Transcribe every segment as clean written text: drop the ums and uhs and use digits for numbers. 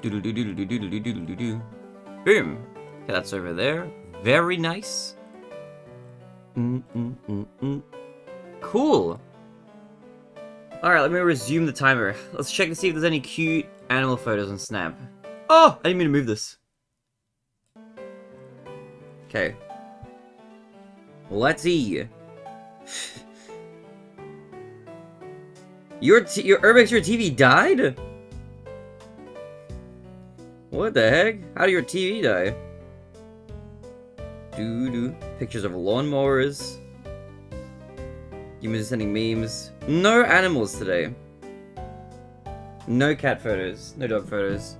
Do-do-do-do-do-do-do-do-do-do. Boom. Okay, that's over there. Very nice. Cool. Alright, let me resume the timer. Let's check to see if there's any cute animal photos on Snap. Oh! I didn't mean to move this. Okay. Let's see. Your Urbex, your TV died? What the heck? How did your TV die? Doo-doo. Pictures of lawnmowers. Humans sending memes. No animals today. No cat photos. No dog photos.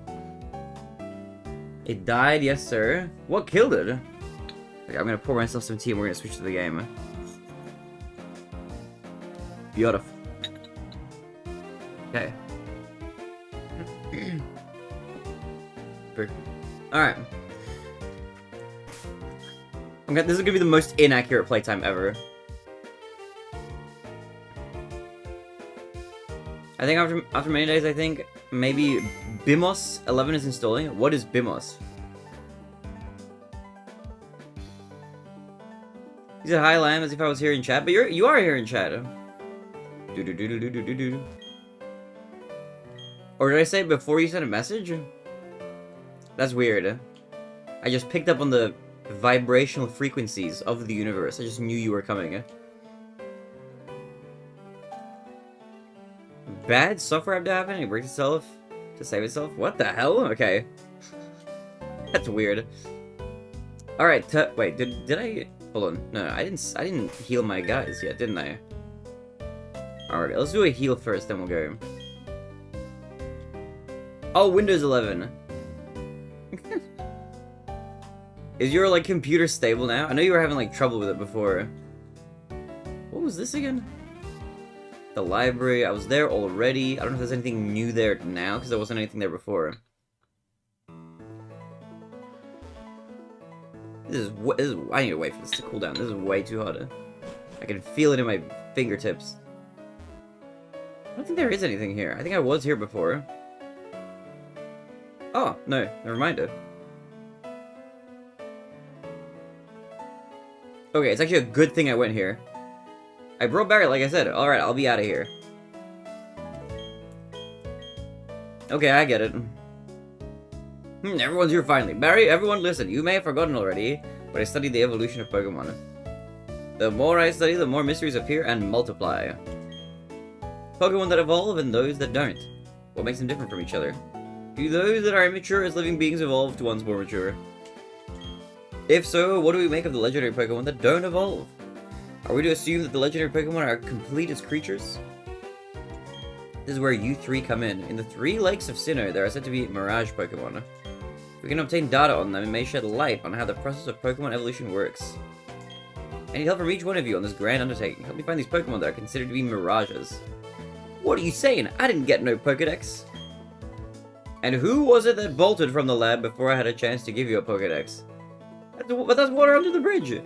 It died, yes sir. What killed it? Okay, I'm gonna pour myself some tea and we're gonna switch to the game. Beautiful. Okay. Alright. Okay, this is gonna be the most inaccurate playtime ever. I think after many days, I think maybe Bimos 11 is installing. What is Bimos? He said hi, Lamb, as if I was here in chat, but you are here in chat. Do do do do do do do do. Or did I say it before you sent a message? That's weird. I just picked up on the vibrational frequencies of the universe. I just knew you were coming. Bad software app to happen? It breaks itself to save itself? What the hell? Okay. That's weird. Alright, wait, did I... Hold on. No, I didn't heal my guys yet, didn't I? Alright, let's do a heal first, then we'll go. Oh, Windows 11. Is your, like, computer stable now? I know you were having, like, trouble with it before. What was this again? The library. I was there already. I don't know if there's anything new there now, because there wasn't anything there before. I need to wait for this to cool down. This is way too hot. I can feel it in my fingertips. I don't think there is anything here. I think I was here before. Oh, no. Never mind it. Okay, it's actually a good thing I went here. I brought Barry, like I said. Alright, I'll be out of here. Okay, I get it. Everyone's here finally. Barry, everyone listen. You may have forgotten already, but I studied the evolution of Pokémon. The more I study, the more mysteries appear and multiply. Pokémon that evolve and those that don't. What makes them different from each other? Do those that are immature as living beings evolve to ones more mature? If so, what do we make of the legendary Pokémon that don't evolve? Are we to assume that the legendary Pokémon are complete as creatures? This is where you three come in. In the 3 lakes of Sinnoh, there are said to be Mirage Pokémon. If we can obtain data on them, it may shed light on how the process of Pokémon evolution works. I need help from each one of you on this grand undertaking. Help me find these Pokémon that are considered to be mirages. What are you saying? I didn't get no Pokédex. And who was it that bolted from the lab before I had a chance to give you a Pokédex? But that's water under the bridge.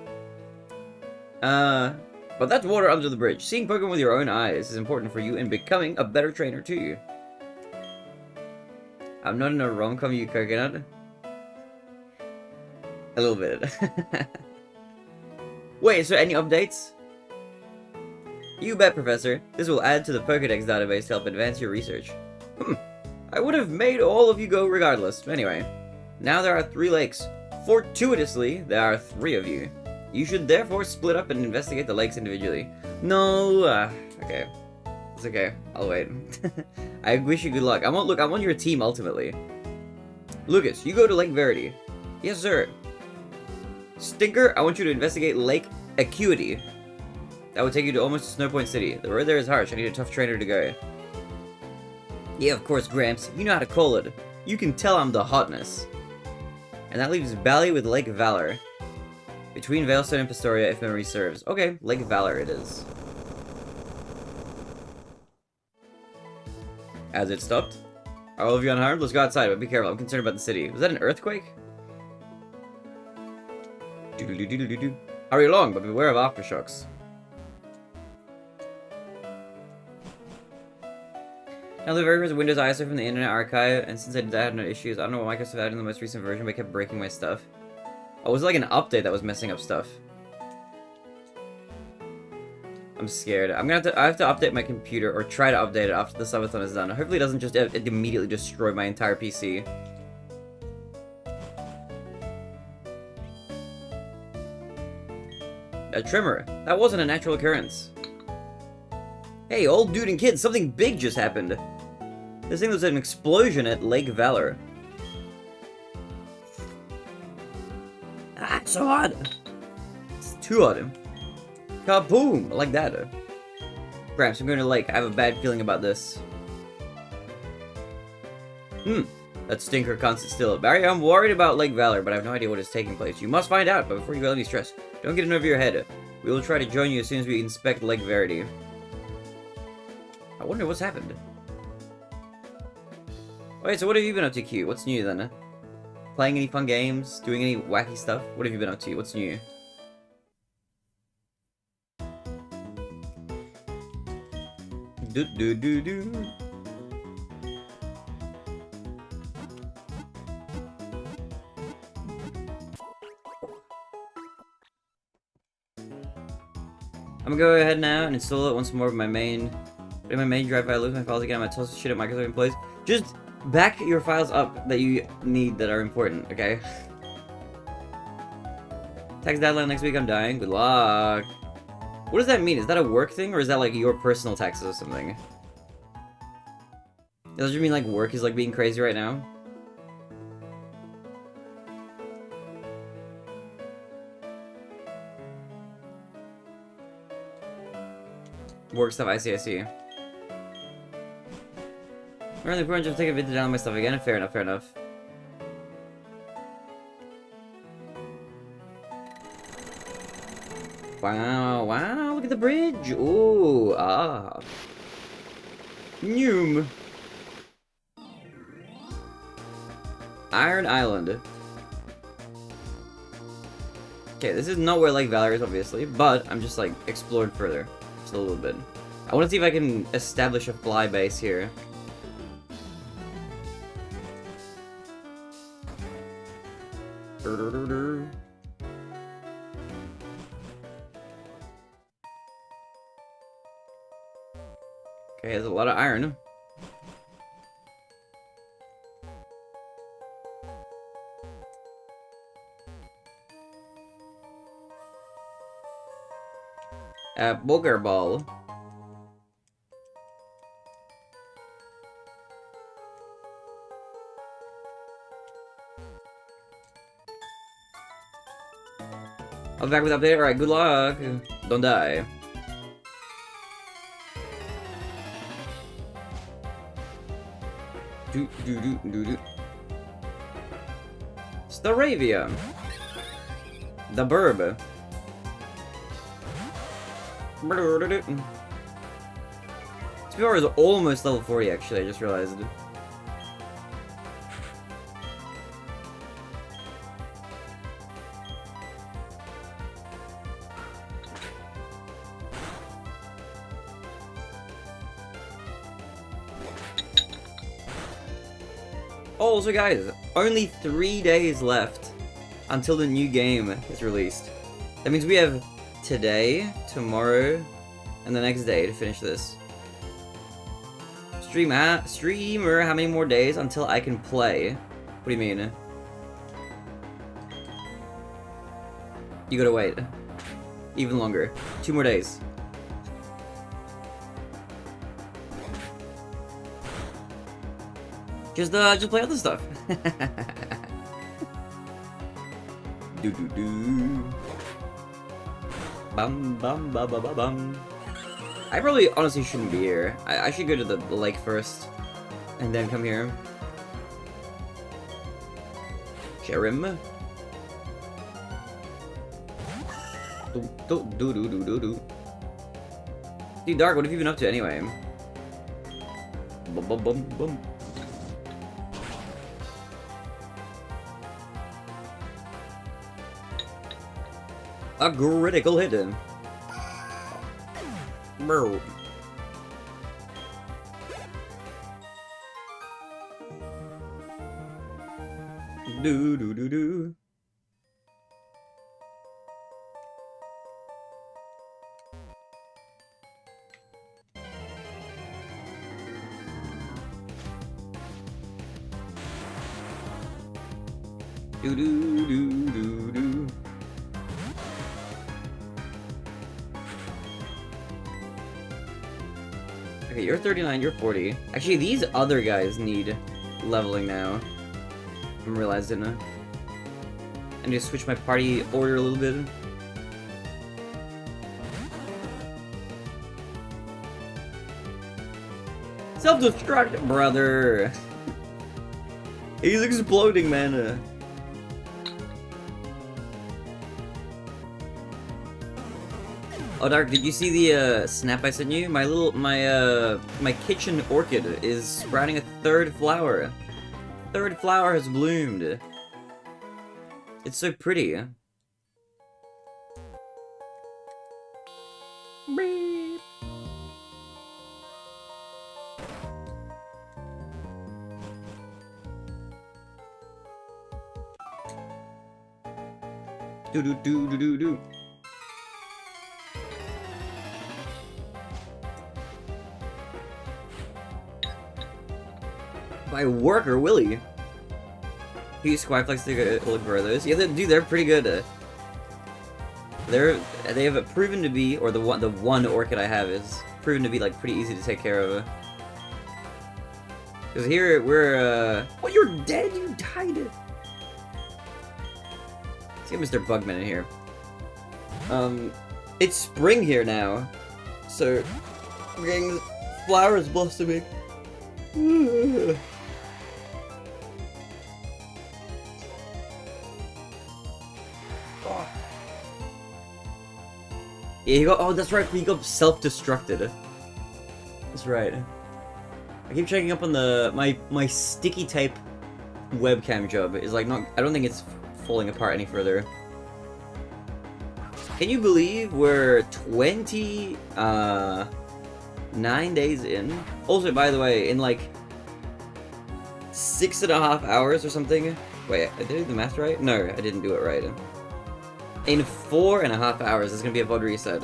But that's water under the bridge. Seeing Pokemon with your own eyes is important for you in becoming a better trainer too. I'm not in a rom-com, you coconut. A little bit. Wait, so any updates? You bet, Professor. This will add to the Pokédex database to help advance your research. I would have made all of you go regardless. Anyway, now there are 3 lakes. Fortuitously, there are 3 of you. You should therefore split up and investigate the lakes individually. No, okay. It's okay. I'll wait. I wish you good luck. I'm on your team ultimately. Lucas, you go to Lake Verity. Yes, sir. Stinker, I want you to investigate Lake Acuity. That would take you to almost to Snowpoint City. The road there is harsh. I need a tough trainer to go. Yeah, of course, Gramps. You know how to call it. You can tell I'm the hotness. And that leaves Bally with Lake Valor. Between Veilstone and Pastoria, if memory serves. Okay, Lake Valor it is. As it stopped. Are all of you unharmed? Let's go outside, but be careful. I'm concerned about the city. Was that an earthquake? Do-do-do-do-do-do. Hurry along, but beware of aftershocks. Now the very first Windows ISO from the Internet Archive, and since I did that, I had no issues. I don't know what Microsoft had in the most recent version, but it kept breaking my stuff. Oh, it was like an update that was messing up stuff. I'm scared. I have to update my computer, or try to update it after the subathon is done. Hopefully it doesn't just immediately destroy my entire PC. A tremor. That wasn't a natural occurrence. Hey, old dude and kids, something big just happened. This thing was an explosion at Lake Valor. Ah, it's so hot. It's too hot. Kaboom! Like that. Gramps, I'm going to Lake. I have a bad feeling about this. That stinker can't sit still. Barry, I'm worried about Lake Valor, but I have no idea what is taking place. You must find out, but before you feel any stress, don't get it over your head. We will try to join you as soon as we inspect Lake Verity. I wonder what's happened. Wait, so what have you been up to, Q? What's new then? Playing any fun games? Doing any wacky stuff? What have you been up to? What's new? Do. I'm gonna go ahead now and install it once more with my main. In my main drive, I lose my files again. I'm gonna toss shit at Microsoft employees. Just back your files up that you need that are important, okay? Tax deadline next week. I'm dying. Good luck. What does that mean? Is that a work thing, or is that like your personal taxes or something? Does it mean like work is like being crazy right now? Work stuff, I see. Really important to take a bit to down my stuff again. Fair enough. Wow, look at the bridge. Ooh, ah. Noom. Iron Island. Okay, this is not where Lake Valor is, obviously, but I'm just, like, exploring further. Just a little bit. I want to see if I can establish a fly base here. Okay, there's a lot of iron. A booger ball. I'll be back with an update. Alright, good luck. Don't die. Do. Staravia. The burb. This VR is almost level 40 actually, I just realized. Also guys, only 3 days left until the new game is released. That means we have today, tomorrow, and the next day to finish this. Streamer, how many more days until I can play? What do you mean? You gotta wait. Even longer. 2 more days. Just play other stuff. Do. Bum. I probably honestly shouldn't be here. I should go to the lake first, and then come here. Cherim. Do. Dude, Dark, what have you been up to anyway? Bum. A critical hit. Bro. Do do do do. Do do do do do. Okay, you're 39, you're 40. Actually, these other guys need leveling now. I'm realizing. I need to switch my party order a little bit. Self-destruct, brother! He's exploding, man. Oh, Dark, did you see the snap I sent you? My kitchen orchid is sprouting a third flower. Third flower has bloomed. It's so pretty. Beep. Do do do do do do. By Worker Willie. He used Squiflex to look for those. Yeah, dude, they're pretty good. They have proven to be, or the one orchid I have is proven to be like pretty easy to take care of. Because here we're oh, you're dead. You died. Let's get Mr. Bugman in here. It's spring here now, so we're getting flowers blossoming. Yeah, he got. Oh, that's right. He got self-destructed. That's right. I keep checking up on the my sticky tape webcam job. Is like not. I don't think it's falling apart any further. Can you believe we're 29 days in? Also, by the way, in like 6.5 hours or something. Wait, did I do the math right? No, I didn't do it right. In 4.5 hours, there's gonna be a VOD reset.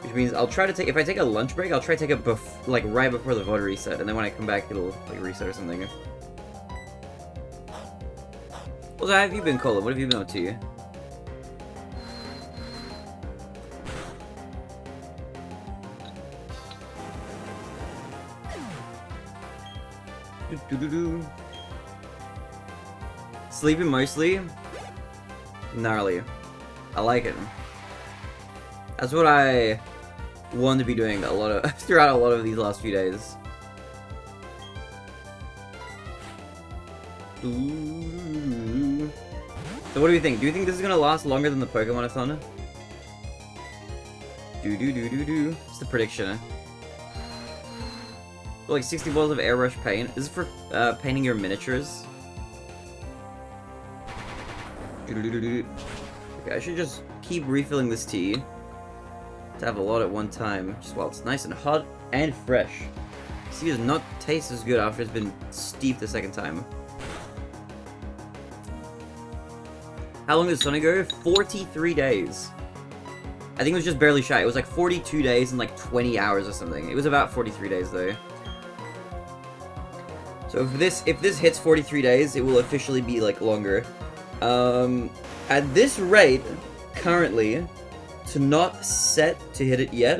Which means I'll try to take, if I take a lunch break, I'll try to take it like right before the VOD reset, and then when I come back, it'll like reset or something. Well, how have you been, Colin? What have you been up to? Sleeping mostly? Gnarly. I like it. That's what I want to be doing throughout a lot of these last few days. Ooh. So what do you think? Do you think this is gonna last longer than the Pokemon-a-thon? What's the prediction? Like 60 balls of airbrush paint. This is for painting your miniatures. Okay, I should just keep refilling this tea to have a lot at one time, just while it's nice and hot and fresh. This tea does not taste as good after it's been steeped the second time. How long did Sonic go? 43 days. I think it was just barely shy. It was like 42 days and like 20 hours or something. It was about 43 days though. So if this hits 43 days, it will officially be like longer. At this rate, currently, to not set to hit it yet,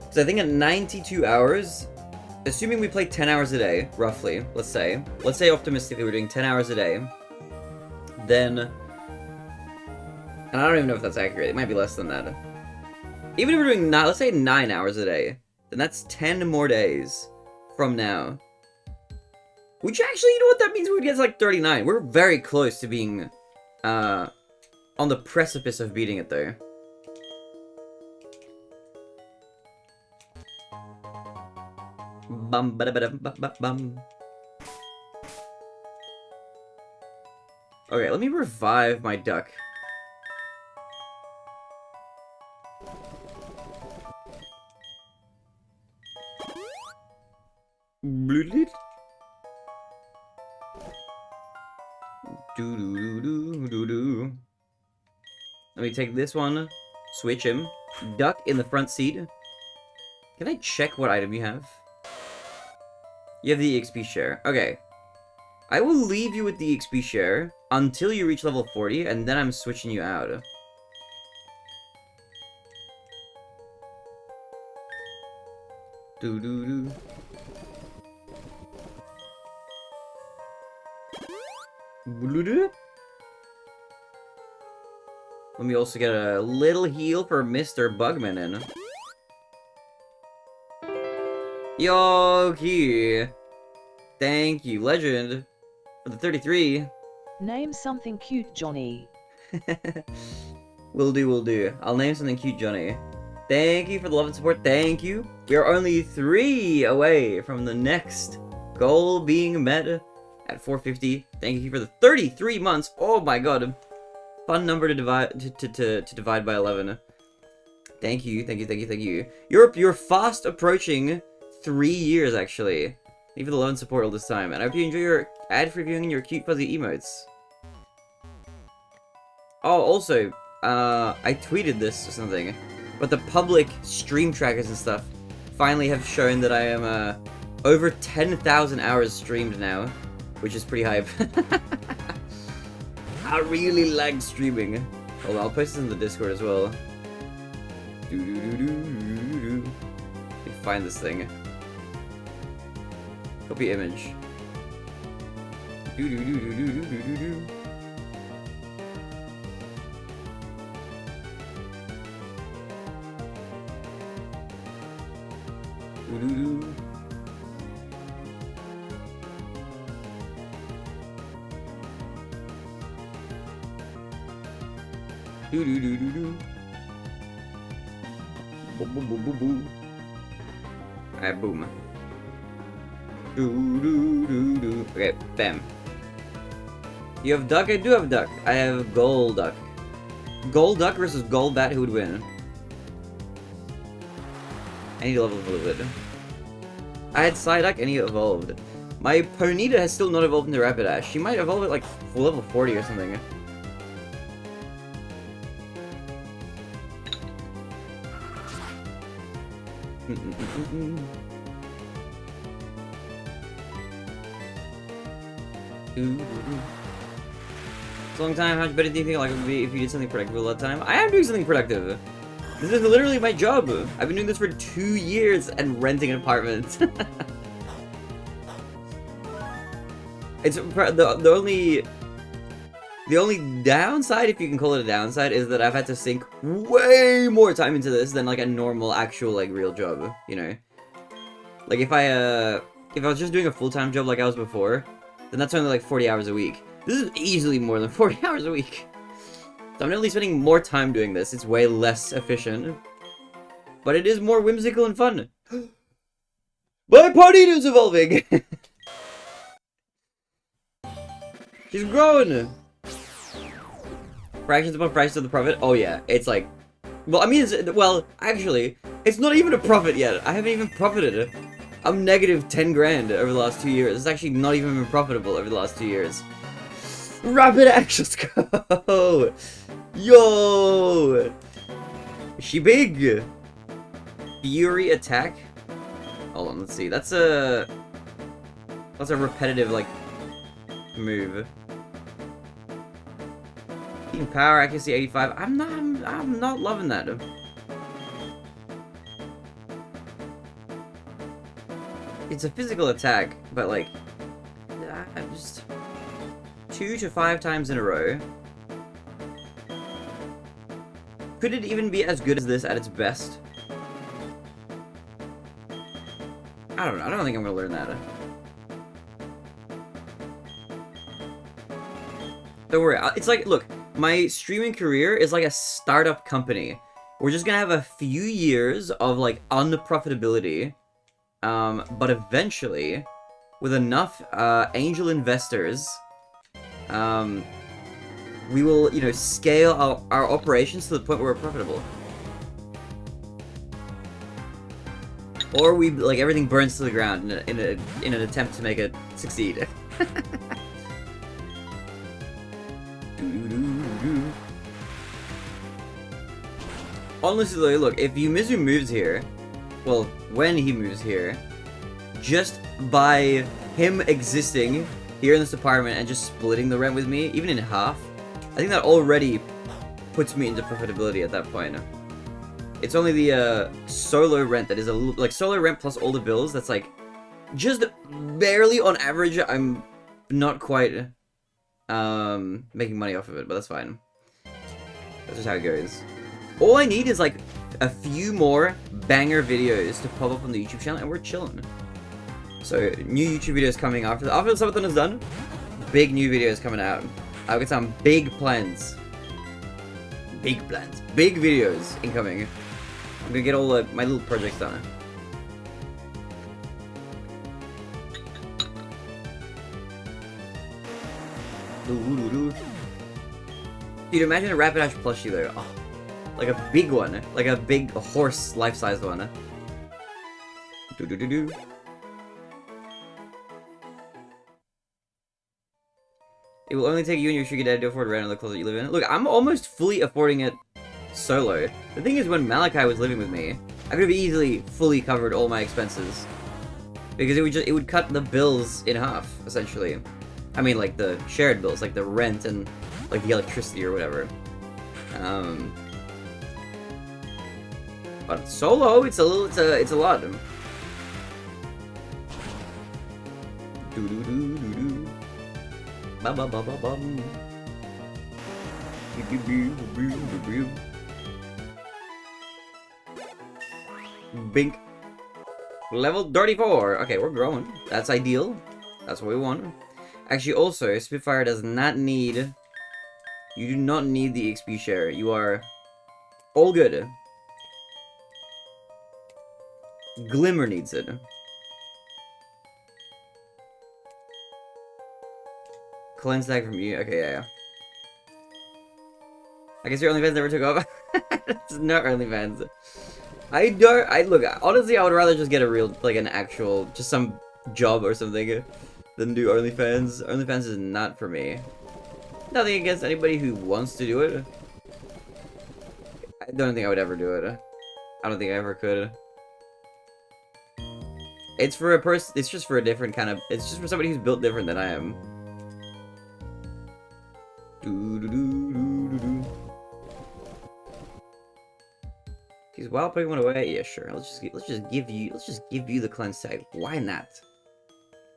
because I think at 92 hours, assuming we play 10 hours a day, roughly, let's say optimistically we're doing 10 hours a day, then, and I don't even know if that's accurate, it might be less than that. Even if we're doing, let's say 9 hours a day, then that's 10 more days from now. Which actually, you know what that means? We would get to like 39. We're very close to being, on the precipice of beating it, though. Bum ba da ba da ba ba bum. Okay, let me revive my duck. Bloodlet. Do-do-do-do-do-do. Let me take this one, switch him, duck in the front seat. Can I check what item you have? You have the EXP share. Okay. I will leave you with the EXP share until you reach level 40, and then I'm switching you out. Do-do-do. Let me also get a little heal for Mr. Bugman in. Yoki! Thank you, legend, for the 33. Name something cute, Johnny. Will do. I'll name something cute, Johnny. Thank you for the love and support, thank you. We are only 3 away from the next goal being met at 450. Thank you for the 33 months. Oh my god. Fun number to divide to divide by 11. Thank you. You're fast approaching 3 years actually. Thank you for the love and support all this time. And I hope you enjoy your ad-free viewing and your cute fuzzy emotes. Oh, also, I tweeted this or something, but the public stream trackers and stuff finally have shown that I am over 10,000 hours streamed now, which is pretty hype. I really like streaming. Hold on, I'll post this in the Discord as well. Let me find this thing. Copy image. Alright, boom. Okay, bam. You have duck? I do have duck. I have gold duck. Gold duck versus gold bat, who would win? I need to level up a little bit. I had Psyduck and he evolved. My Ponyta has still not evolved into Rapidash. She might evolve at like level 40 or something. It's a long time. How much better do you think life would be if you did something productive all that time? I am doing something productive. This is literally my job. I've been doing this for 2 years and renting an apartment. It's the only downside, if you can call it a downside, is that I've had to sink way more time into this than like a normal actual like real job, you know? Like if I was just doing a full-time job like I was before, then that's only like 40 hours a week. This is easily more than 40 hours a week. So I'm definitely spending more time doing this. It's way less efficient. But it is more whimsical and fun. My Ponyta's evolving! She's growing! Fractions upon fractions of the profit? Oh yeah, it's like... Well, I mean, actually, it's not even a profit yet. I haven't even profited. I'm negative 10 grand over the last 2 years. It's actually not even been profitable over the last 2 years. Rapidash, let's go! Yo! Is she big? Fury attack? Hold on, let's see. That's a repetitive, like, move. Power, accuracy 85. I'm not loving that. It's a physical attack, but like, just 2 to 5 times in a row. Could it even be as good as this at its best? I don't know. I don't think I'm gonna learn that. Don't worry. It's like, look, my streaming career is like a startup company. We're just gonna have a few years of like unprofitability, but eventually, with enough angel investors, we will, you know, scale our operations to the point where we're profitable. Or we, like, everything burns to the ground in an attempt to make it succeed. Honestly, look, if Yumizu moves here, well, when he moves here, just by him existing here in this apartment and just splitting the rent with me, even in half, I think that already puts me into profitability at that point. It's only the solo rent that is a little, like, solo rent plus all the bills, that's like, just barely on average. I'm not quite making money off of it, but that's fine. That's just how it goes. All I need is like a few more banger videos to pop up on the YouTube channel, and we're chilling. So new YouTube videos coming after the subathon is done. Big new videos coming out. I've got some big plans. Big plans. Big videos incoming. I'm gonna get all my little projects done. Dude, imagine a Rapidash plushie though. Oh, like a big one. Like a big horse life-size one. Do. It will only take you and your sugar daddy to afford rent in the closet you live in. Look, I'm almost fully affording it solo. The thing is, when Malachi was living with me, I could have easily fully covered all my expenses. Because it would cut the bills in half, essentially. I mean, like the shared bills, like the rent and like the electricity or whatever. But solo, it's a lot. Do. Ba ba ba ba bum. Bink. Level 34. Okay, we're growing. That's ideal. That's what we want. Actually, also, Spitfire does not need... You do not need the XP share. You are all good. Glimmer needs it. Cleanse tag from you. Okay, yeah. I guess your OnlyFans never took off. It's not OnlyFans. Look, honestly, I would rather just get a real, like, an actual, just some job or something than do OnlyFans. OnlyFans is not for me. Nothing against anybody who wants to do it. I don't think I would ever do it. I don't think I ever could. It's for a person, it's just for a different kind of, it's just for somebody who's built different than I am. He's wild Pokemon away? Yeah, sure. Let's just give you the cleanse tag. Why not?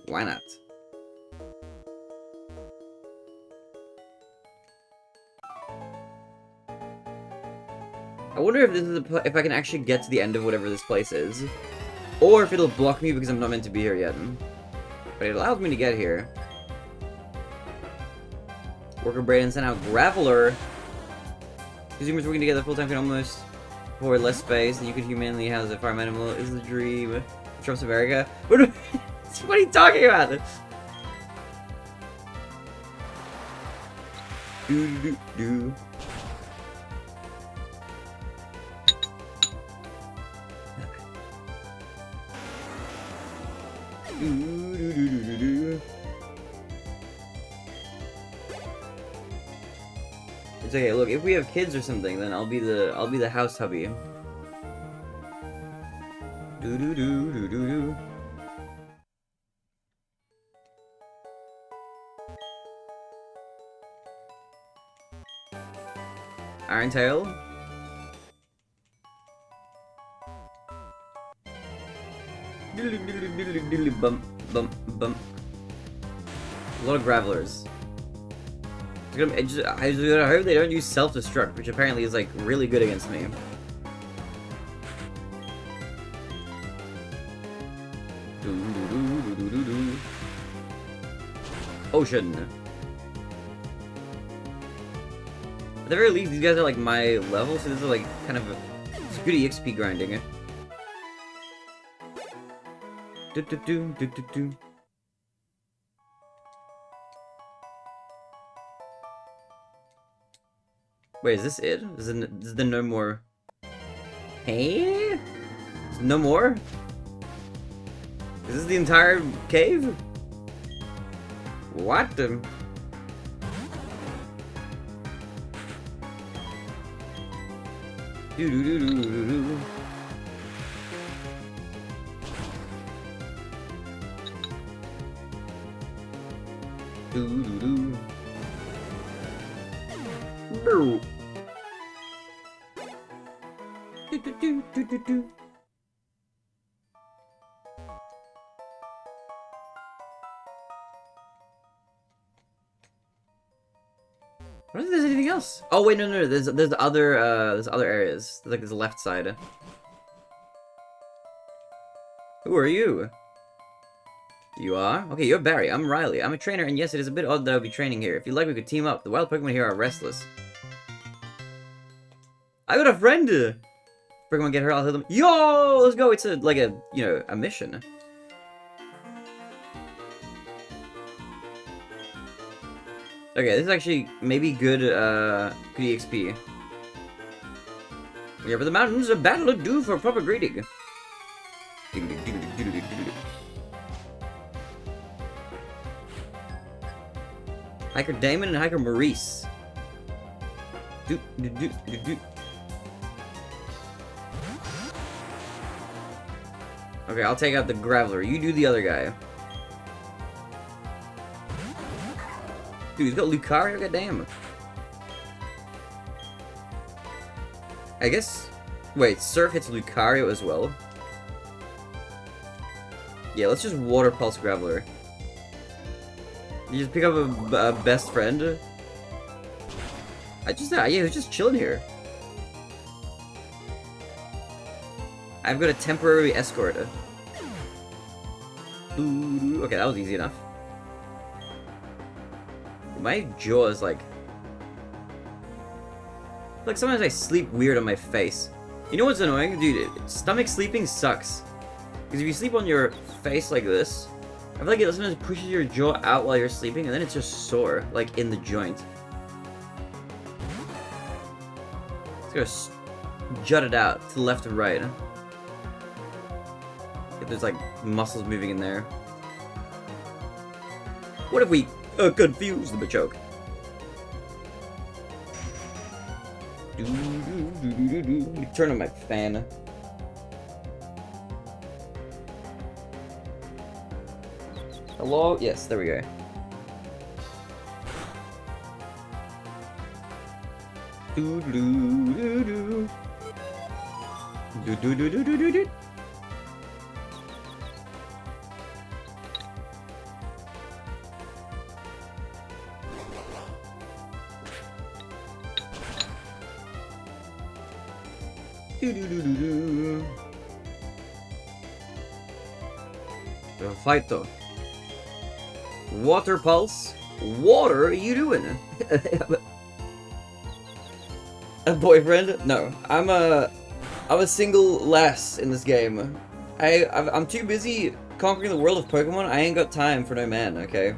Why not? I wonder if this is if I can actually get to the end of whatever this place is, or if it'll block me because I'm not meant to be here yet. But it allows me to get here. Worker Braden sent out Graveler. Consumers working together full time can almost afford less space, and you could humanely house a farm animal. Is the dream. Trump's America. What are you talking about? Do. It's okay. Look, if we have kids or something, then I'll be the house hubby. Do. Iron Tail. Bump. A lot of Gravelers. I hope they don't use self-destruct, which apparently is like really good against me. Ocean. At the very least, these guys are like my level, so this is like kind of it's good EXP grinding. Do. Wait, is this it? Is there no more? Hey? No more? Is this the entire cave? What the? Do do do do do do. Do do do. Boo. Do do do do do do. I don't think there's anything else. Oh wait, no. There's other areas. There's like this left side. Who are you? You are? Okay, you're Barry. I'm Riley. I'm a trainer, and yes, it is a bit odd that I would be training here. If you'd like, we could team up. The wild Pokemon here are restless. I got a friend! Pokemon get her, I'll heal them. Yo! Let's go! It's a mission. Okay, this is actually maybe good EXP. Yeah, but the mountains a battle to do for proper greeting. Hiker Damon and Hiker Maurice. Okay, I'll take out the Graveler. You do the other guy. Dude, he's got Lucario? Goddamn. I guess... Wait, Surf hits Lucario as well? Yeah, let's just Water Pulse Graveler. You just pick up a best friend? Yeah, he's just chilling here. I've got a temporary escort. Okay, that was easy enough. My jaw is like sometimes I sleep weird on my face. You know what's annoying? Dude, stomach sleeping sucks. Because if you sleep on your face like this, I feel like it sometimes pushes your jaw out while you're sleeping, and then it's just sore, like in the joint. Let's go jut it out to the left and right. If there's like muscles moving in there. What if we confuse the Machoke? Let me turn on my fan. Hello? Yes, there we go. Do do do do do do do do do do do. Fight though. Water Pulse. Water, you doing? A boyfriend? No, I'm a single lass in this game. I'm too busy conquering the world of Pokemon. I ain't got time for no man. Okay,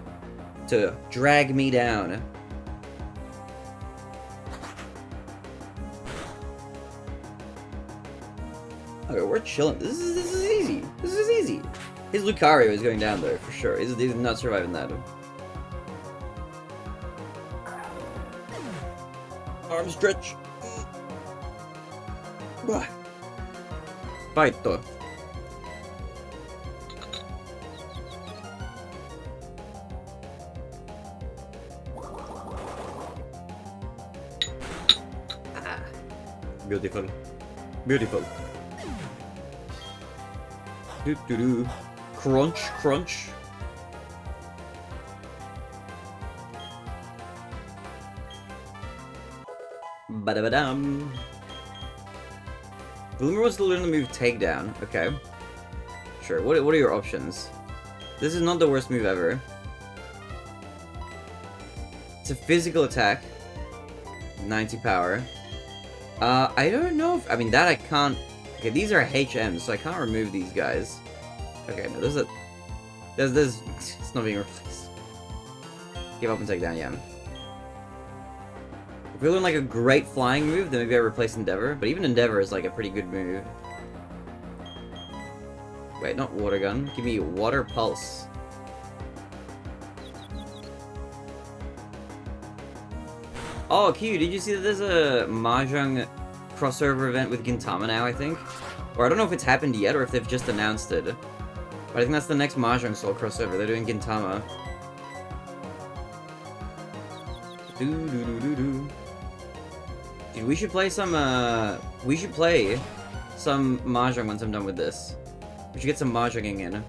to drag me down. Okay, we're chilling. This is easy. This is easy. His Lucario is going down though, for sure. He's not surviving that. Arm stretch. Fight though. Beautiful. Beautiful. Do do do. Crunch, crunch. Ba-da-ba-dum. Bloomer wants to learn the move Takedown. Okay. Sure. What are your options? This is not the worst move ever. It's a physical attack. 90 power. I don't know if... I mean, that I can't... Okay, these are HMs, so I can't remove these guys. Okay, no, there's... It's not being replaced. Give up and take down, yeah. If we learn like a great flying move, then maybe I replace Endeavor. But even Endeavor is like a pretty good move. Wait, not water gun. Give me water pulse. Oh, Q, did you see that there's a Mahjong crossover event with Gintama now, I think? Or I don't know if it's happened yet or if they've just announced it. But I think that's the next Mahjong Soul crossover. They're doing Gintama. Dude, we should play some, Mahjong once I'm done with this. We should get some Mahjonging in.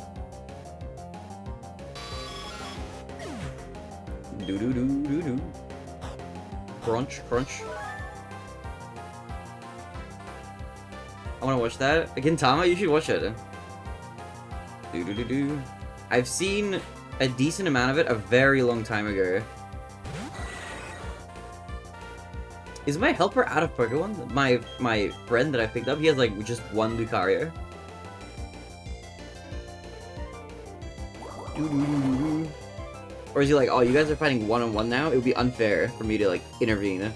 Do. Crunch. I wanna watch that. Gintama, you should watch it. Do. I've seen a decent amount of it a very long time ago. Is my helper out of Pokemon? My friend that I picked up, he has like just one Lucario. Or is he like, oh, you guys are fighting one-on-one now? It would be unfair for me to like intervene.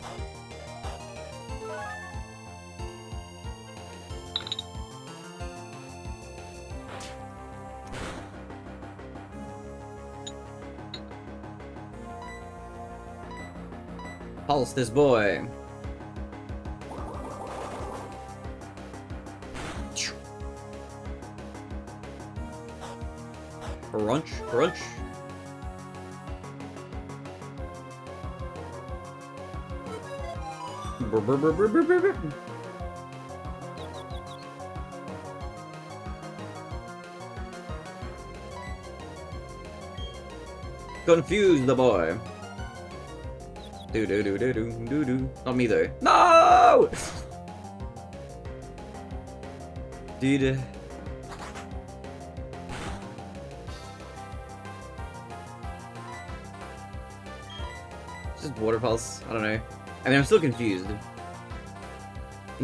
Pulse this boy. Crunch. Confuse the boy. Do. Not me though. No! Dude. Just water pulse. I don't know. I mean, I'm still confused.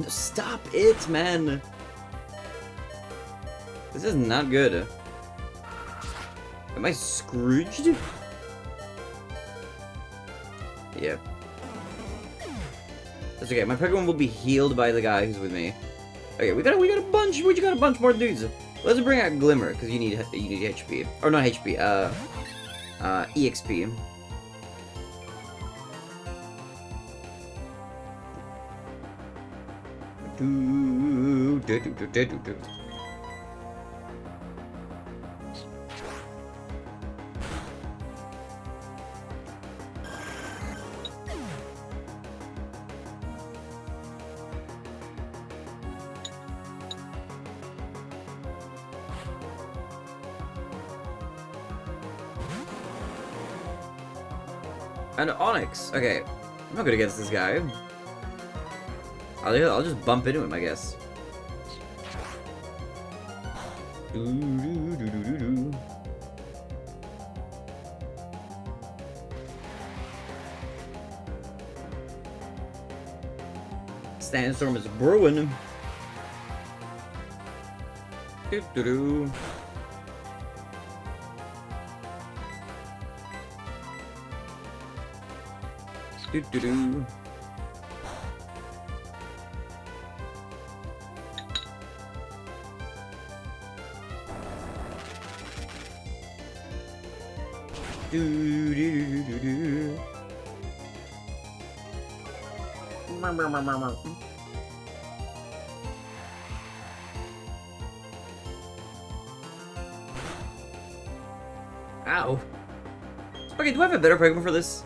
Stop it, man! This is not good. Am I Scrooged? Yeah. That's okay. My Pokemon will be healed by the guy who's with me. Okay, we got a bunch. We got a bunch more dudes. Let's bring out Glimmer because you need HP or not HP. EXP. Do. And Onyx. Okay, I'm not good against this guy. I'll just bump into him, I guess. Do. Sandstorm is brewing. Do. Ow. Okay, do I have a better Pokemon for this?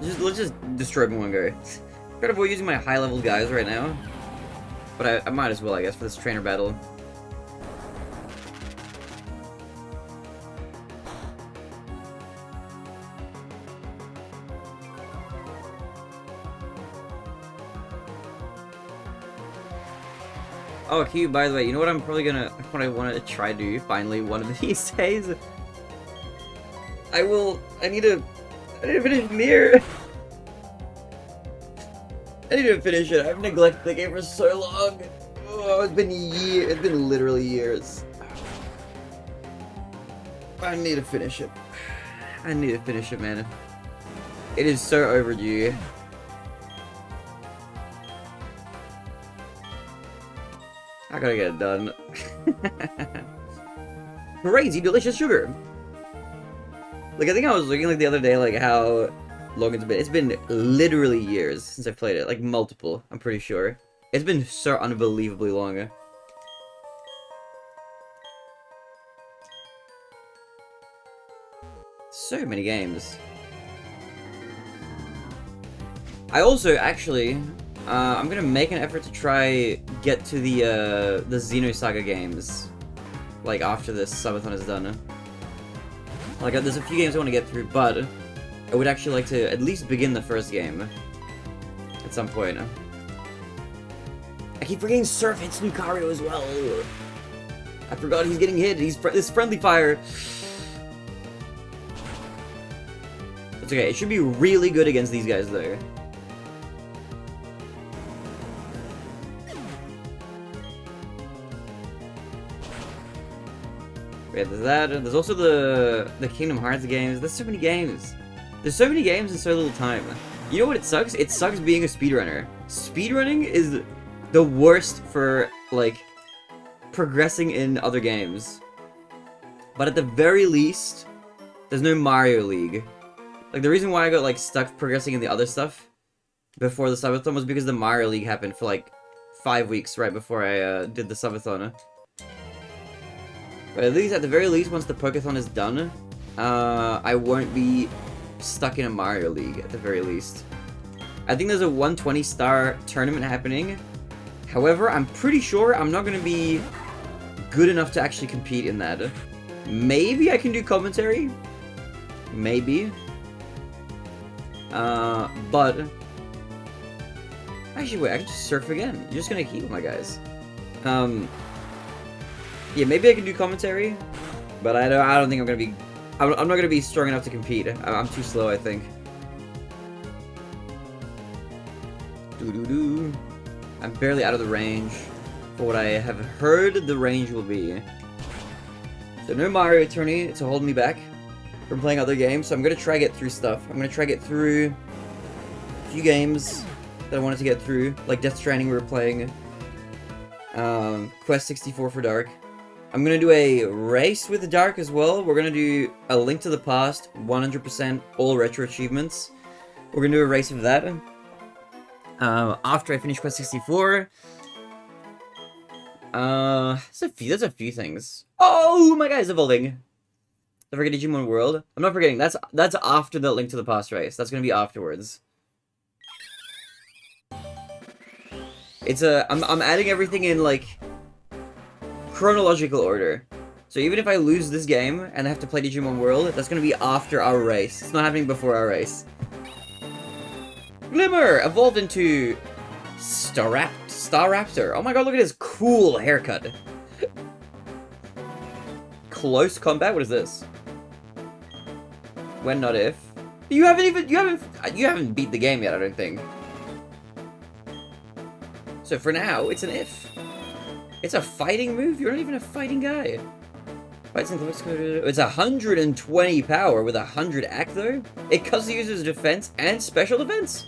Let's just destroy him in one go. Try to avoid using my high-level guys right now. But I might as well, I guess, for this trainer battle. Oh, Hugh, by the way, you know what I'm probably gonna... What I want to try to do, finally, one of these days? I need to finish Mirror. I need to finish it. I've neglected the game for so long. Oh, it's been years. It's been literally years. I need to finish it. I need to finish it, man. It is so overdue. I gotta get it done. Crazy delicious sugar! Like, I think I was looking, like, the other day, like, how long it's been. It's been literally years since I've played it. Like, multiple, I'm pretty sure. It's been so unbelievably long. So many games. I also, actually, I'm gonna make an effort to try get to the Xenosaga games. Like, after this subathon is done. Like, there's a few games I want to get through, but I would actually like to at least begin the first game at some point. I keep forgetting Surf hits Lucario as well. I forgot he's getting hit. He's this friendly fire. It's okay. It should be really good against these guys, though. Yeah, there's that. There's also the Kingdom Hearts games. There's so many games. There's so many games in so little time. You know what it sucks? It sucks being a speedrunner. Speedrunning is the worst for, like, progressing in other games. But at the very least, there's no Mario League. Like, the reason why I got, like, stuck progressing in the other stuff before the subathon was because the Mario League happened for, like, 5 weeks right before I did the subathon. But at least, at the very least, once the Pokéthon is done, I won't be stuck in a Mario League, at the very least. I think there's a 120-star tournament happening. However, I'm pretty sure I'm not going to be good enough to actually compete in that. Maybe I can do commentary? Maybe. But... Actually, wait, I can just surf again. You're just going to heal my guys. Yeah, maybe I can do commentary, but I don't think I'm gonna be. I'm not gonna be strong enough to compete. I'm too slow, I think. I'm barely out of the range for what I have heard the range will be. So no Mario Tourney to hold me back from playing other games. So I'm gonna try get through stuff. I'm gonna try get through a few games that I wanted to get through, like Death Stranding we were playing. Quest 64 for Dark. I'm gonna do a race with the Dark as well. We're gonna do a Link to the Past, 100% all retro achievements. We're gonna do a race of that. After I finish Quest 64. There's a few things. Oh, my guy's evolving. Don't forget Digimon World. I'm not forgetting. That's after the Link to the Past race. That's gonna be afterwards. It's I'm adding everything in, like, chronological order. So even if I lose this game and I have to play Digimon World, that's gonna be after our race. It's not happening before our race. Glimmer evolved into Staraptor. Oh my god, look at his cool haircut. Close combat. What is this? When not if. You haven't beat the game yet, I don't think. So for now, it's an if. It's a fighting move? You're not even a fighting guy. It's 120 power with 100 act, though. It cuts the user's defense and special defense.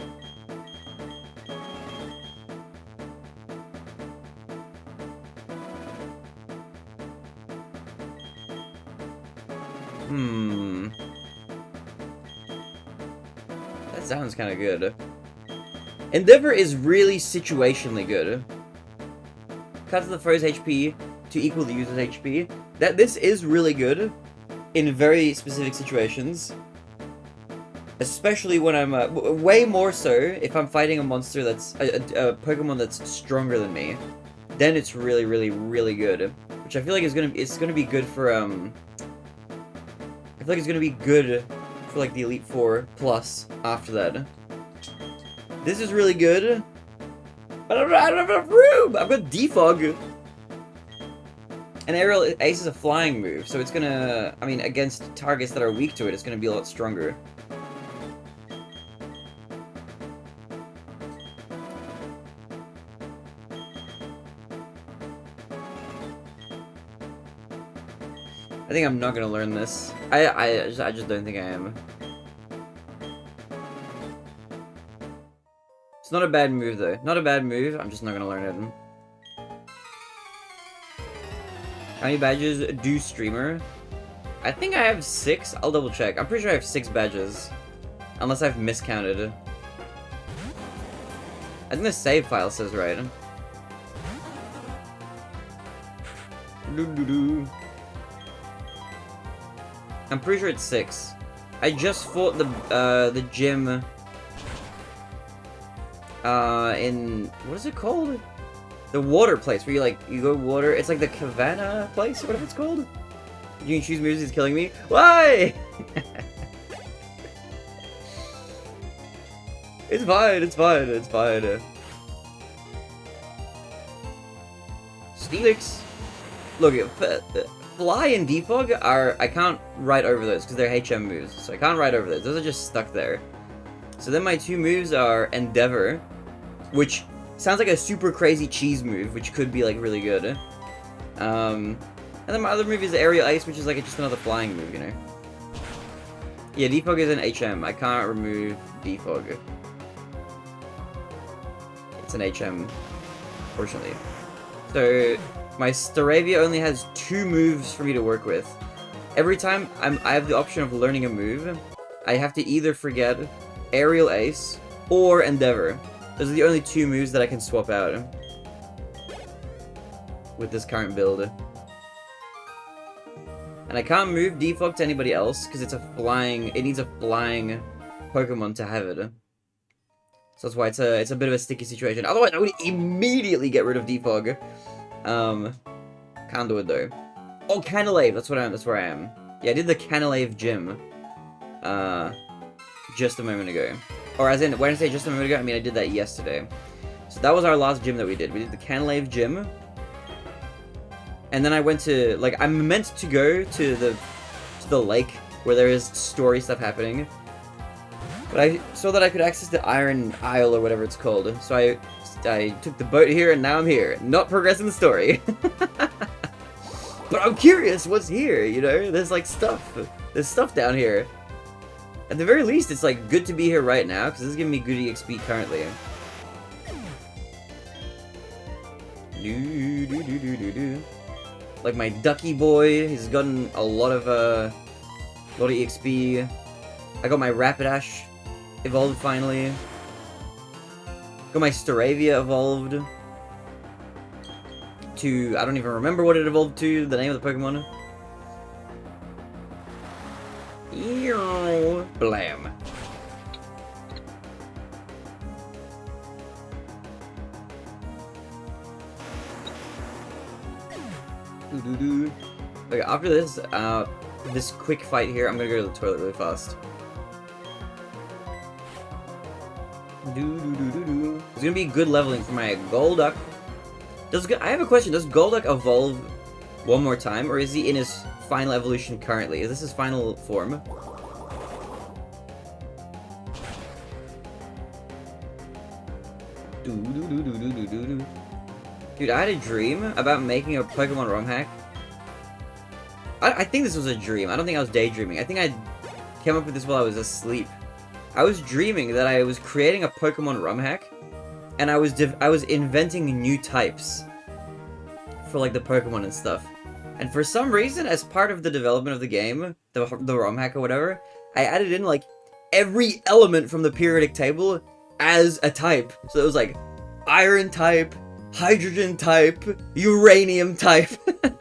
That sounds kind of good. Endeavor is really situationally good. Cuts the foe's HP to equal the user's HP. This is really good in very specific situations. Especially when I'm, way more so if I'm fighting a monster that's, a Pokemon that's stronger than me. Then it's really, really, really good. Which I feel like it's gonna be good for, I feel like it's gonna be good for, like, the Elite Four plus after that. This is really good. I don't have enough room! I've got Defog! And Aerial Ace is a flying move, so it's gonna... I mean, against targets that are weak to it, it's gonna be a lot stronger. I think I'm not gonna learn this. I just don't think I am. It's not a bad move, though. Not a bad move, I'm just not gonna learn it. How many badges do streamer? I think I have 6. I'll double check. I'm pretty sure I have 6 badges. Unless I've miscounted. I think the save file says right. I'm pretty sure it's 6. I just fought the gym in, what is it called? The water place where you go water. It's like the Cavana place or whatever it's called. You can choose moves. He's killing me. Why? It's fine. It's fine. It's fine. Steelix. Look, Fly and Defog are, I can't write over those because they're HM moves, so I can't write over those. Those are just stuck there. So then my 2 moves are Endeavor, which sounds like a super crazy cheese move, which could be like really good. And then my other move is Aerial Ace, which is like just another flying move, you know. Yeah, Defog is an HM. I can't remove Defog. It's an HM, fortunately. So my Staravia only has 2 moves for me to work with. Every time I have the option of learning a move, I have to either forget Aerial Ace or Endeavor. Those are the only 2 moves that I can swap out with this current build. And I can't move Defog to anybody else because it needs a flying Pokemon to have it. So that's why it's a bit of a sticky situation. Otherwise I would immediately get rid of Defog. Can't do it though. Oh, Canalave, that's where I am. Yeah, I did the Canalave gym just a moment ago. Or as in, when I say just a moment ago, I mean I did that yesterday. So that was our last gym that we did. We did the Canalave gym. And then I went to, like, I'm meant to go to the lake where there is story stuff happening. But I saw that I could access the Iron Isle or whatever it's called. So I took the boat here and now I'm here. Not progressing the story. But I'm curious what's here, you know? There's like stuff. There's stuff down here. At the very least, it's like good to be here right now because this is giving me good EXP currently. Like my Ducky boy, he's gotten a lot of EXP. I got my Rapidash evolved finally. Got my Staravia evolved to, I don't even remember what it evolved to, the name of the Pokemon. Blam. Okay, after this quick fight here, I'm gonna go to the toilet really fast. It's gonna be good leveling for my Golduck. I have a question, does Golduck evolve one more time, or is he in his final evolution currently? Is this his final form? Dude, I had a dream about making a Pokemon ROM hack. I think this was a dream. I don't think I was daydreaming. I think I came up with this while I was asleep. I was dreaming that I was creating a Pokemon ROM hack, and I was inventing new types for like the Pokemon and stuff. And for some reason, as part of the development of the game, the ROM hack or whatever, I added in like every element from the periodic table as a type. So it was like Iron type, Hydrogen type, Uranium type. There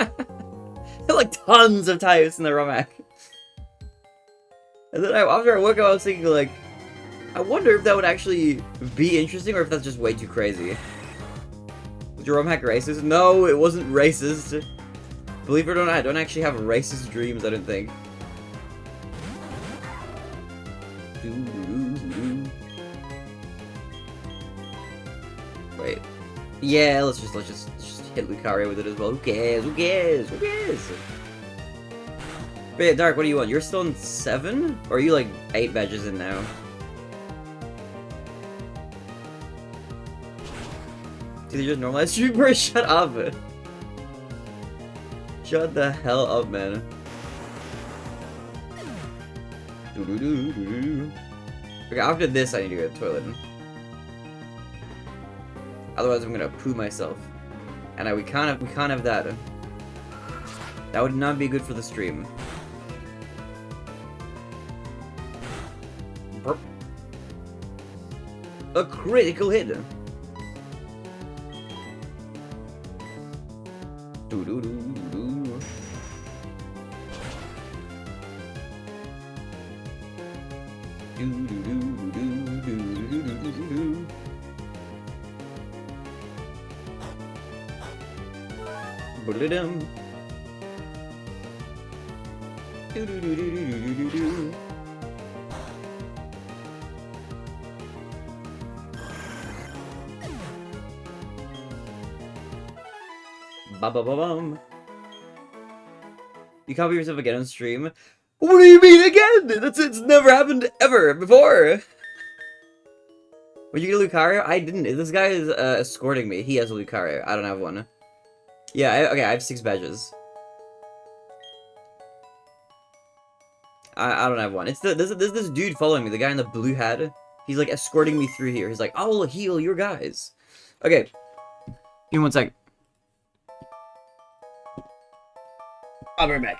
were like tons of types in the ROM hack. And then after I woke up, I was thinking like, I wonder if that would actually be interesting or if that's just way too crazy. Was your ROM hack racist? No, it wasn't racist. Believe it or not, I don't actually have racist dreams, I don't think. Wait. Yeah, let's just hit Lucario with it as well. Who cares? Who cares? Who cares? But yeah, Dark, what do you want? You're still in 7? Or are you like 8 badges in now? Did you just normalize streamer? Shut up! Shut the hell up, man. Okay, after this I need to go to the toilet. Otherwise I'm gonna poo myself. And we can't have that. That would not be good for the stream. Burp. A critical hit. Doo doo doo doo. Do do do do do do do do do. Bullet-em. Do do do do do do do do. Ba ba ba bum. You copy yourself again on stream? What do you mean again? It's never happened ever before. When you get a Lucario? I didn't. This guy is escorting me. He has a Lucario. I don't have one. Yeah, okay, I have 6 badges. I don't have one. It's there's this dude following me, the guy in the blue hat. He's like escorting me through here. He's like, I will heal your guys. Okay. Give me 1 sec. I'll be right back.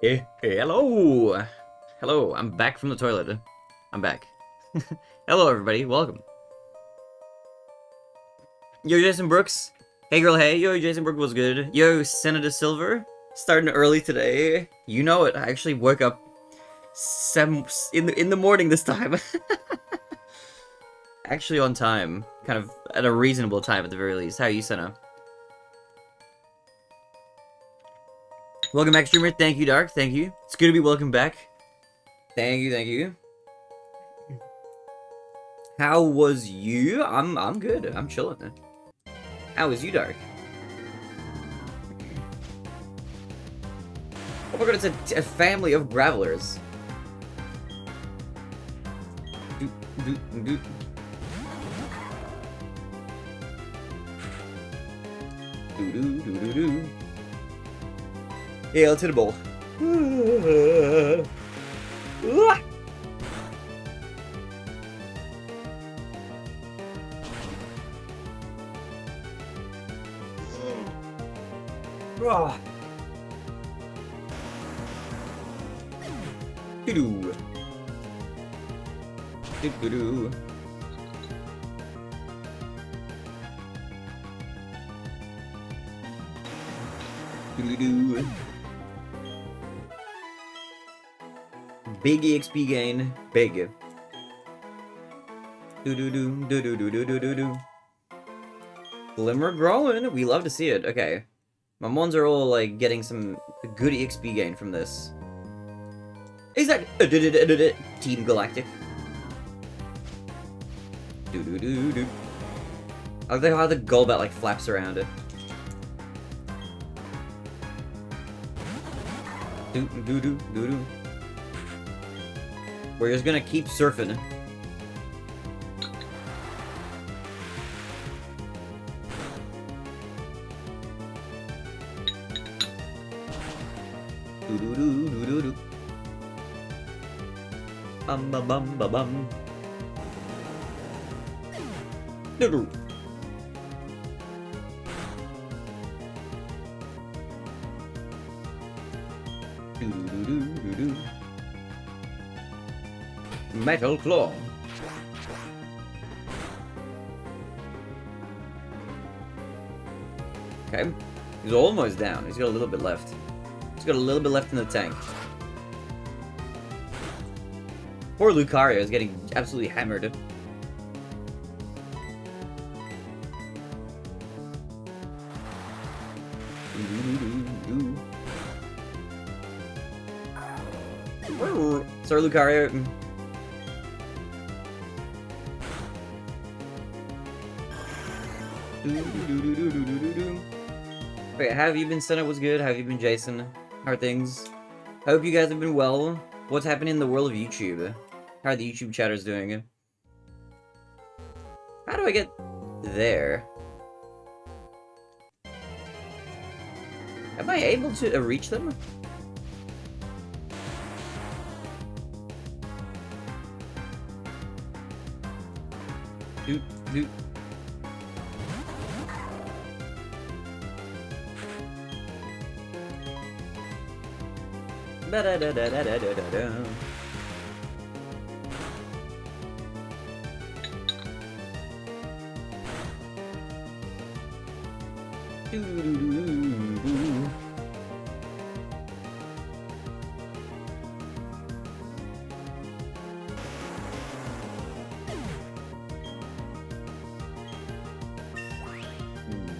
Hello! Hello, I'm back from the toilet. I'm back. Hello, everybody. Welcome. Yo, Jason Brooks. Hey, girl, hey. Yo, Jason Brooks was good. Yo, Senator Silver. Starting early today. You know it. I actually woke up in the morning this time. Actually on time. Kind of at a reasonable time at the very least. How are you, Senna? Welcome back, streamer. Thank you, Dark. Thank you. It's good to be welcome back. Thank you, thank you. How was you? I'm good. I'm chilling. How was you, Dark? Oh my god, it's a family of gravelers. Do, do, do. Do, do, do, do, do. Yeah, let's hit a bowl. Do-do. Do-do-do. Do-do-do. Big EXP gain. Big. Do-do-do. Do-do-do-do-do-do-do. Glimmer growing. We love to see it. Okay. My mons are all, like, getting some good EXP gain from this. Is that Team Galactic? Do do do do. I like how the Golbat like flaps around it. Do do do do do. We're just gonna keep surfing. Do do do do do do. Bum bum bum bum bum. Do do. Do do do do do. Metal Claw. Okay, he's almost down. He's got a little bit left. He's got a little bit left in the tank. Poor Lucario is getting absolutely hammered. Sorry, Lucario. Wait, how have you been? Senna was good. How have you been, Jason? How are things? Hope you guys have been well. What's happening in the world of YouTube? How are the YouTube chatters doing? How do I get there? Am I able to reach them? Doot, doot. Da da da da da da da da.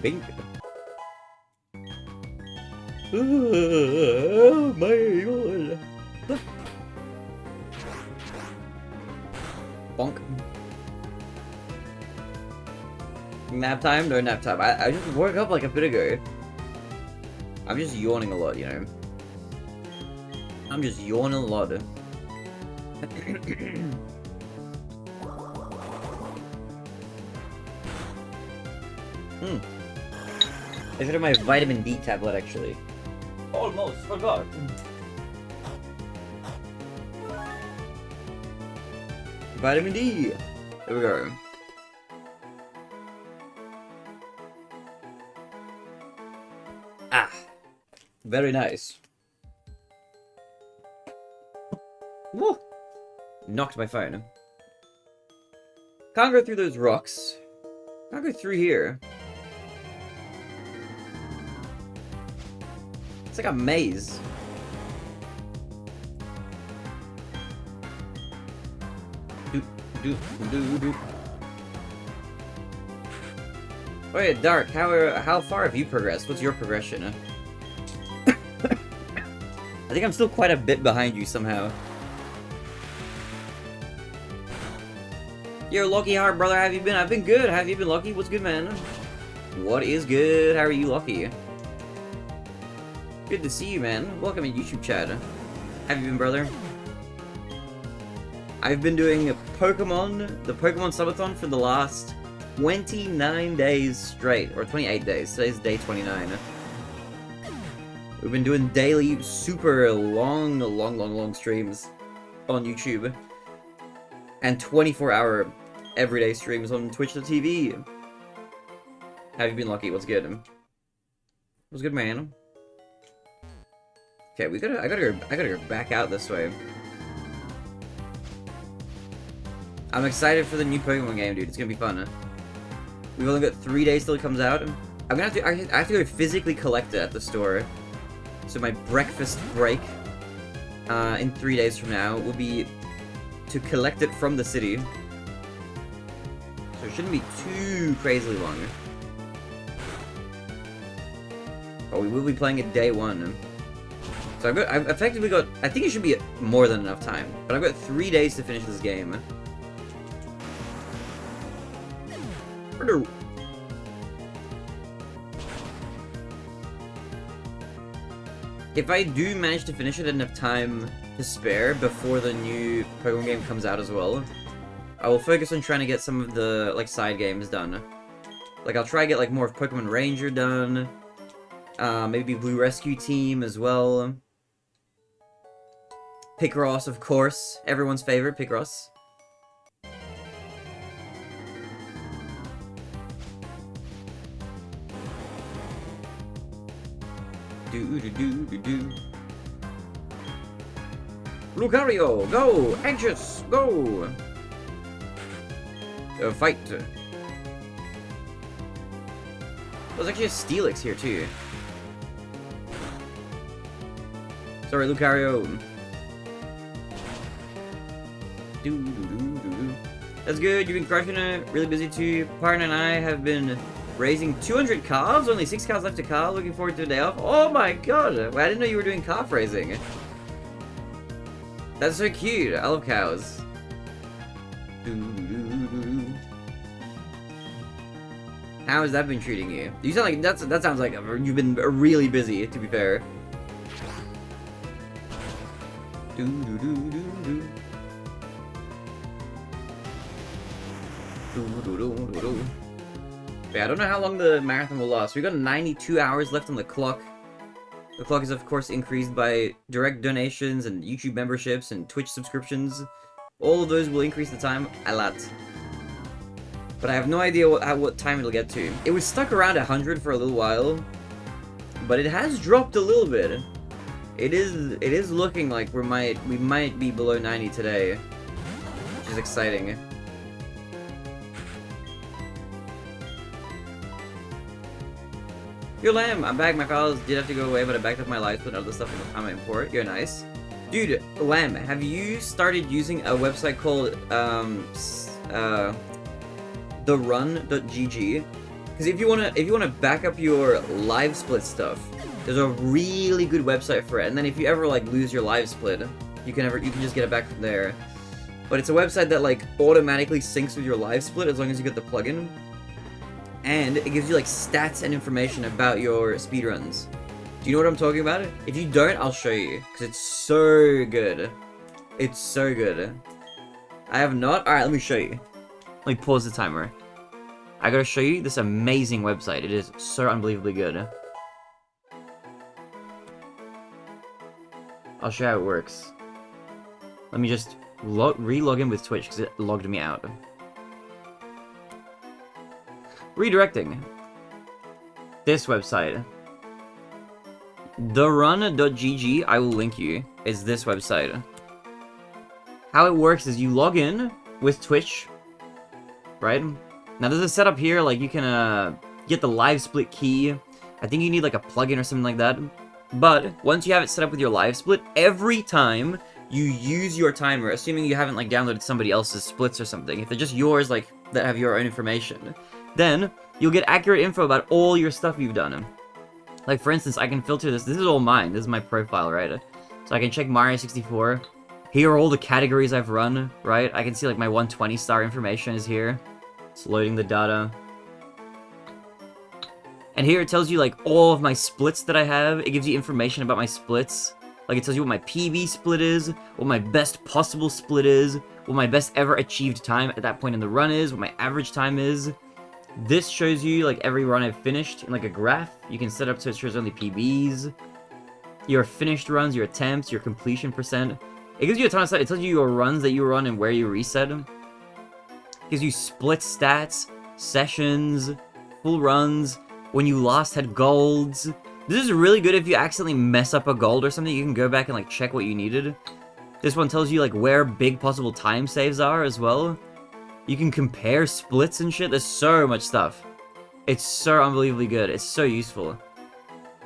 Bink. Oh my god. Bonk. Nap time? No nap time. I just woke up like a bit ago. I'm just yawning a lot, you know. I'm just yawning a lot. I should have my vitamin D tablet actually. Almost forgot. Vitamin D! There we go. Ah! Very nice. Whoa! Knocked my phone. Can't go through those rocks. Can't go through here. It's like a maze. Wait, Dark, how far have you progressed? What's your progression? I think I'm still quite a bit behind you somehow. Yo, Lucky, how brother have you been? I've been good. How have you been, Lucky? What's good, man? What is good? How are you, Lucky? Good to see you, man. Welcome in YouTube chat. How have you been, brother? I've been doing the Pokemon Subathon for the last 29 days straight, or 28 days. Today's day 29. We've been doing daily, super long streams on YouTube. And 24-hour everyday streams on Twitch.tv. How have you been, Lucky? What's good? What's good, man? Okay, I gotta go back out this way. I'm excited for the new Pokemon game, dude. It's gonna be fun. We've only got 3 days till it comes out. I have to go physically collect it at the store. So my breakfast break in 3 days from now will be to collect it from the city. So it shouldn't be too crazily long. But we will be playing it day one. So I've effectively got, I think it should be more than enough time. But I've got 3 days to finish this game. If I do manage to finish it in enough time to spare before the new Pokemon game comes out as well, I will focus on trying to get some of the like side games done. Like I'll try to get like more of Pokemon Ranger done, maybe Blue Rescue Team as well. Picross, of course, everyone's favorite, Picross. Lucario, go! Anxious, go! Fight. There's actually a Steelix here too. Sorry, Lucario. That's good, you've been crushing it. Really busy too. Partner and I have been raising 200 calves. Only 6 calves left to calve. Looking forward to a day off. Oh my god! I didn't know you were doing calf raising. That's so cute. I love cows. How has that been treating you? You sound like that sounds like you've been really busy. To be fair. Yeah, I don't know how long the marathon will last. We've got 92 hours left on the clock. The clock is, of course, increased by direct donations and YouTube memberships and Twitch subscriptions. All of those will increase the time a lot. But I have no idea what time it'll get to. It was stuck around 100 for a little while, but it has dropped a little bit. It is looking like we might be below 90 today, which is exciting. Yo, Lamb, I'm back. My files did have to go away, but I backed up my lights, put other stuff on my import. You're nice. Dude, Lamb, have you started using a website called, therun.gg? Because if you wanna back up your live split stuff, there's a really good website for it. And then if you ever like lose your live split, you can just get it back from there. But it's a website that like automatically syncs with your live split as long as you get the plugin. And it gives you like stats and information about your speedruns. Do you know what I'm talking about? If you don't, I'll show you, because it's so good. It's so good. I have not. Alright, let me show you. Let me pause the timer. I gotta show you this amazing website. It is so unbelievably good. I'll show you how it works. Let me just re-log in with Twitch, because it logged me out. Redirecting. This website. Therun.gg, I will link you, is this website. how it works is you log in with Twitch, right? Now there's a setup here, like you can get the live split key. I think you need like a plugin or something like that. But once you have it set up with your live split, every time you use your timer, assuming you haven't like downloaded somebody else's splits or something, if they're just yours, like that have your own information, then you'll get accurate info about all your stuff you've done. Like for instance, I can filter this. This is all mine. This is my profile, right? So I can check Mario 64. Here are all the categories I've run, right? I can see like my 120 star information is here. It's loading the data. And here it tells you like all of my splits that I have. It gives you information about my splits. Like it tells you what my PB split is, what my best possible split is, what my best ever achieved time at that point in the run is, what my average time is. This shows you like every run I've finished in like a graph. You can set up so it shows only PBs, your finished runs, your attempts, your completion percent. It gives you a ton of stuff. It tells you your runs that you run and where you reset them. It gives you split stats, sessions, full runs, when you last had golds. This is really good if you accidentally mess up a gold or something. You can go back and like check what you needed. This one tells you like where big possible time saves are as well. You can compare splits and shit. There's so much stuff. It's so unbelievably good. It's so useful.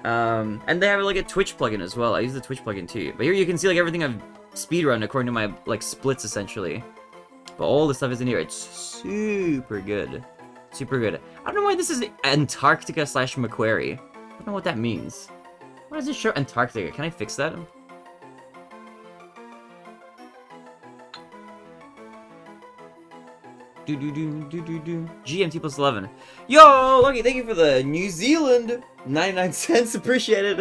And they have like a Twitch plugin as well. I use the Twitch plugin too. But here you can see like everything I've speedrun according to my like splits essentially. But all the stuff is in here. It's super good. Super good. I don't know why this is Antarctica / Macquarie. I don't know what that means. Why does it show Antarctica? Can I fix that? GMT plus 11. Yo, Lucky, thank you for the New Zealand 99 cents. Appreciate it.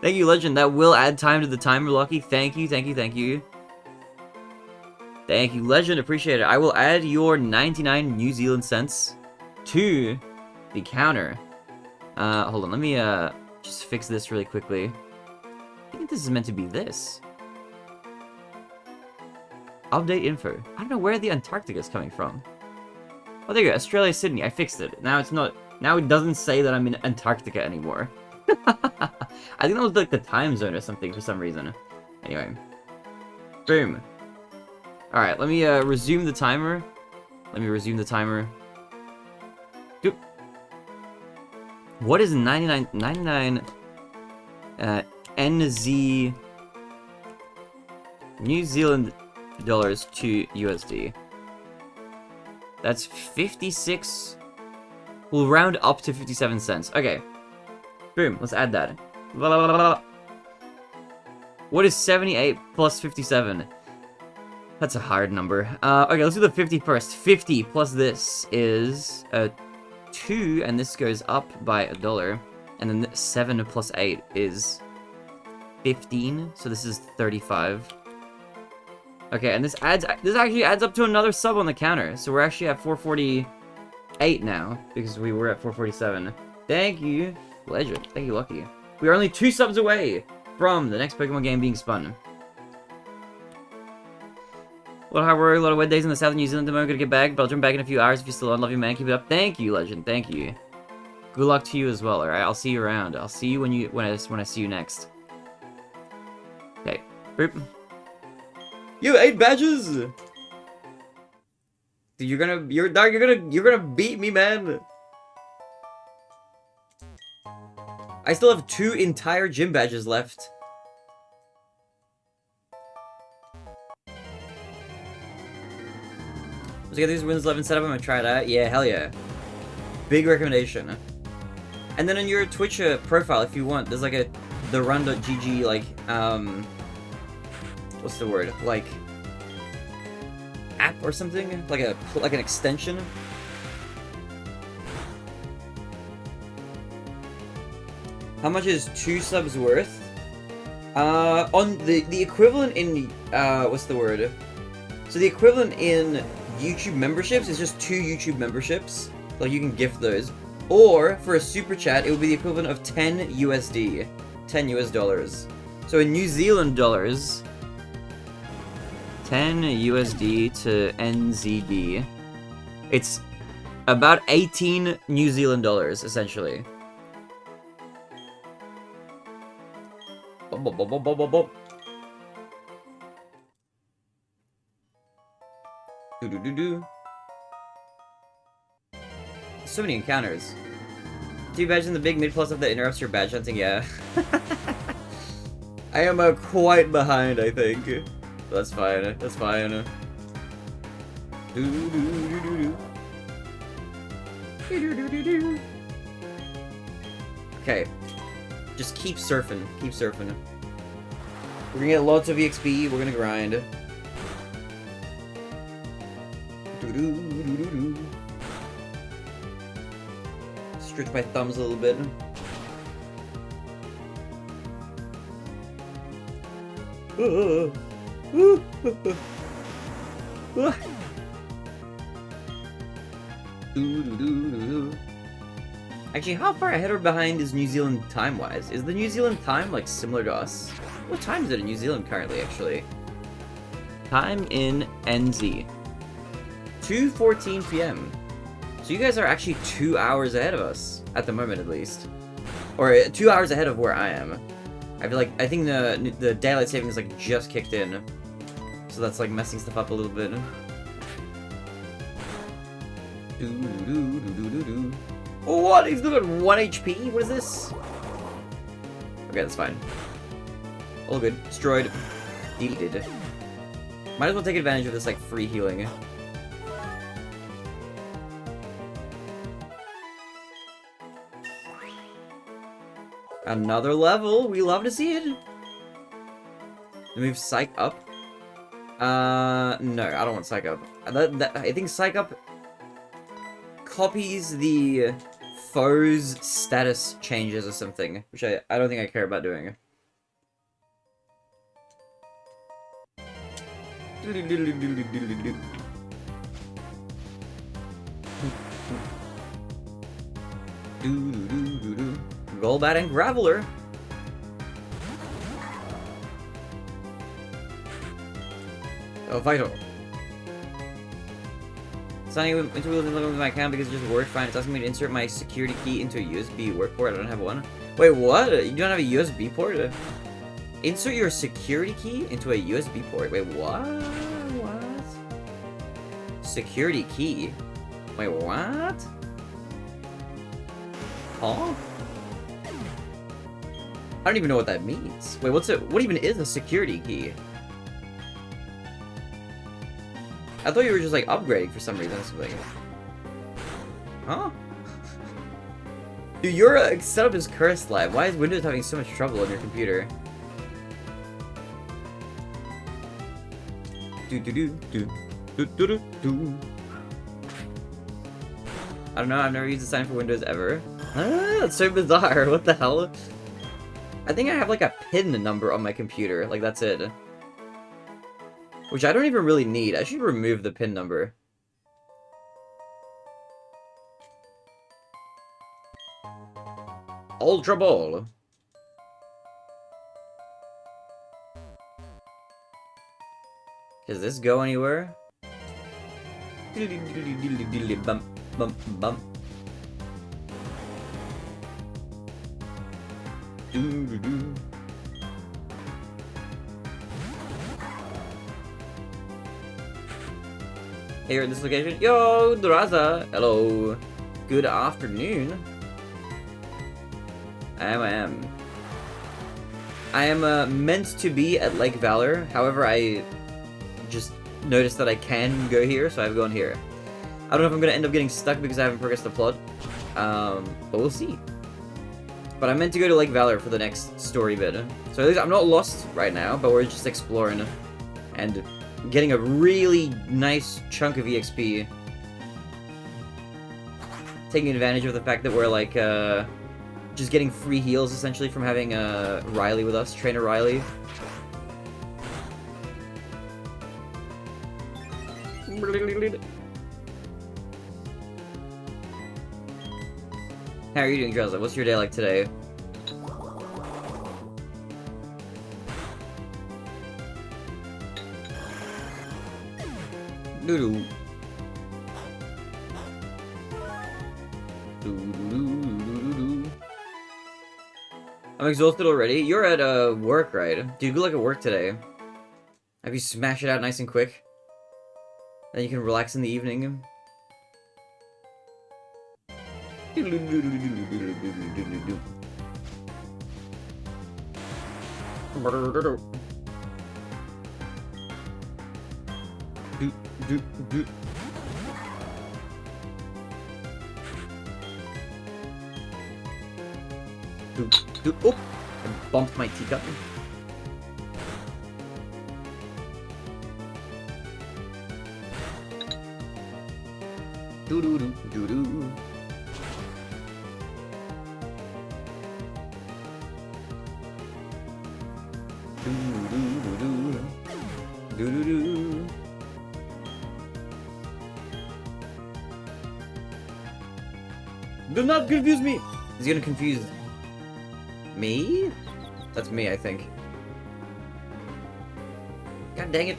Thank you, Legend. That will add time to the timer, Lucky. Thank you, thank you, thank you. Thank you, Legend. Appreciate it. I will add your 99 New Zealand cents to the counter. Hold on. Let me just fix this really quickly. I think this is meant to be this. Update info. I don't know where the Antarctica is coming from. Oh, there you go. Australia, Sydney. I fixed it. Now it's not... Now it doesn't say that I'm in Antarctica anymore. I think that was like the time zone or something for some reason. Anyway. Boom. Alright, let me resume the timer. Let me resume the timer. Doop. What is 99 NZ New Zealand dollars to USD? That's 56. We'll round up to 57 cents. Okay. Boom, let's add that. Blah, blah, blah, blah. What is 78 plus 57? That's a hard number. Okay, let's do the 50 first. 50 plus this is 2, and this goes up by $1. And then 7 plus 8 is 15, so this is 35. Okay, and this actually adds up to another sub on the counter. So we're actually at 448 now, because we were at 447. Thank you, Legend. Thank you, Lucky. We are only 2 subs away from the next Pokemon game being spun. A lot of hard work, a lot of wet days in the south of New Zealand. I'm gonna get back, but I'll jump back in a few hours if you're still on. Love you, man. Keep it up. Thank you, Legend. Thank you. Good luck to you as well, alright? I'll see you around. I'll see you when I see you next. Okay. Boop. You 8 badges! Dude, you're gonna beat me, man. I still have 2 entire gym badges left. Let's get these Windows 11 set up. I'm gonna try that. Yeah, hell yeah. Big recommendation. And then on your Twitch profile, if you want, there's like a therun.gg like what's the word? Like app or something? Like an extension. How much is 2 subs worth? On the equivalent in what's the word? So the equivalent in YouTube memberships is just 2 YouTube memberships. Like you can gift those. Or for a super chat, it would be the equivalent of 10 USD. 10 US dollars. So in New Zealand dollars, 10 USD to NZD, it's about 18 New Zealand dollars, essentially. Do. So many encounters. Do you imagine the big mid plus stuff that interrupts your badge hunting? Yeah. I am quite behind, I think. That's fine. That's fine. Okay. Just keep surfing. Keep surfing. We're gonna get lots of EXP. We're gonna grind. Stretch my thumbs a little bit. Actually, how far ahead or behind is New Zealand time-wise? Is the New Zealand time, like, similar to us? What time is it in New Zealand currently, actually? Time in NZ. 2:14 p.m. So you guys are actually 2 hours ahead of us, at the moment at least. Or 2 hours ahead of where I am. I think the daylight savings like just kicked in. So that's like messing stuff up a little bit. What? He's looking at 1 HP? What is this? Okay, that's fine. All good. Destroyed. Deleted. Might as well take advantage of this like free healing. Another level. We love to see it. Move Psych up. No, I don't want Psych up. I think Psych up copies the foe's status changes or something, which I don't think I care about doing. Golbat and Graveler. Oh, Vital. Signing into wheels and looking with my account because it just worked fine. It's asking me to insert my security key into a USB work port. I don't have one. Wait, what? You don't have a USB port? Insert your security key into a USB port. Wait, what? What? Security key? Wait, what? Huh? I don't even know what that means. Wait, what even is a security key? I thought you were just like upgrading for some reason or something. Huh? Dude, your setup is cursed live. Why is Windows having so much trouble on your computer? I don't know, I've never used a sign for Windows ever. That's so bizarre. What the hell? I think I have like a PIN number on my computer. Like, that's it. Which I don't even really need. I should remove the PIN number. Ultra Ball. Does this go anywhere? Bump, bump, bump. Here at this location. Yo, Draza. Hello. Good afternoon. I am meant to be at Lake Valor. However, I just noticed that I can go here, so I've gone here. I don't know if I'm gonna end up getting stuck because I haven't progressed the plot. But we'll see. But I'm meant to go to Lake Valor for the next story bit. So at least I'm not lost right now, but we're just exploring and getting a really nice chunk of EXP. Taking advantage of the fact that we're like just getting free heals essentially from having Riley with us, Trainer Riley. How are you doing, Drezza? What's your day like today? Doodoo. I'm exhausted already. You're at work, right? Dude, good luck at work today. Have you smashed it out nice and quick? Then you can relax in the evening. Oh! I bumped my teacup. Do-do-do-do-do. Do-do-do-do-do. Do not confuse me! He's gonna confuse me? That's me, I think. God dang it.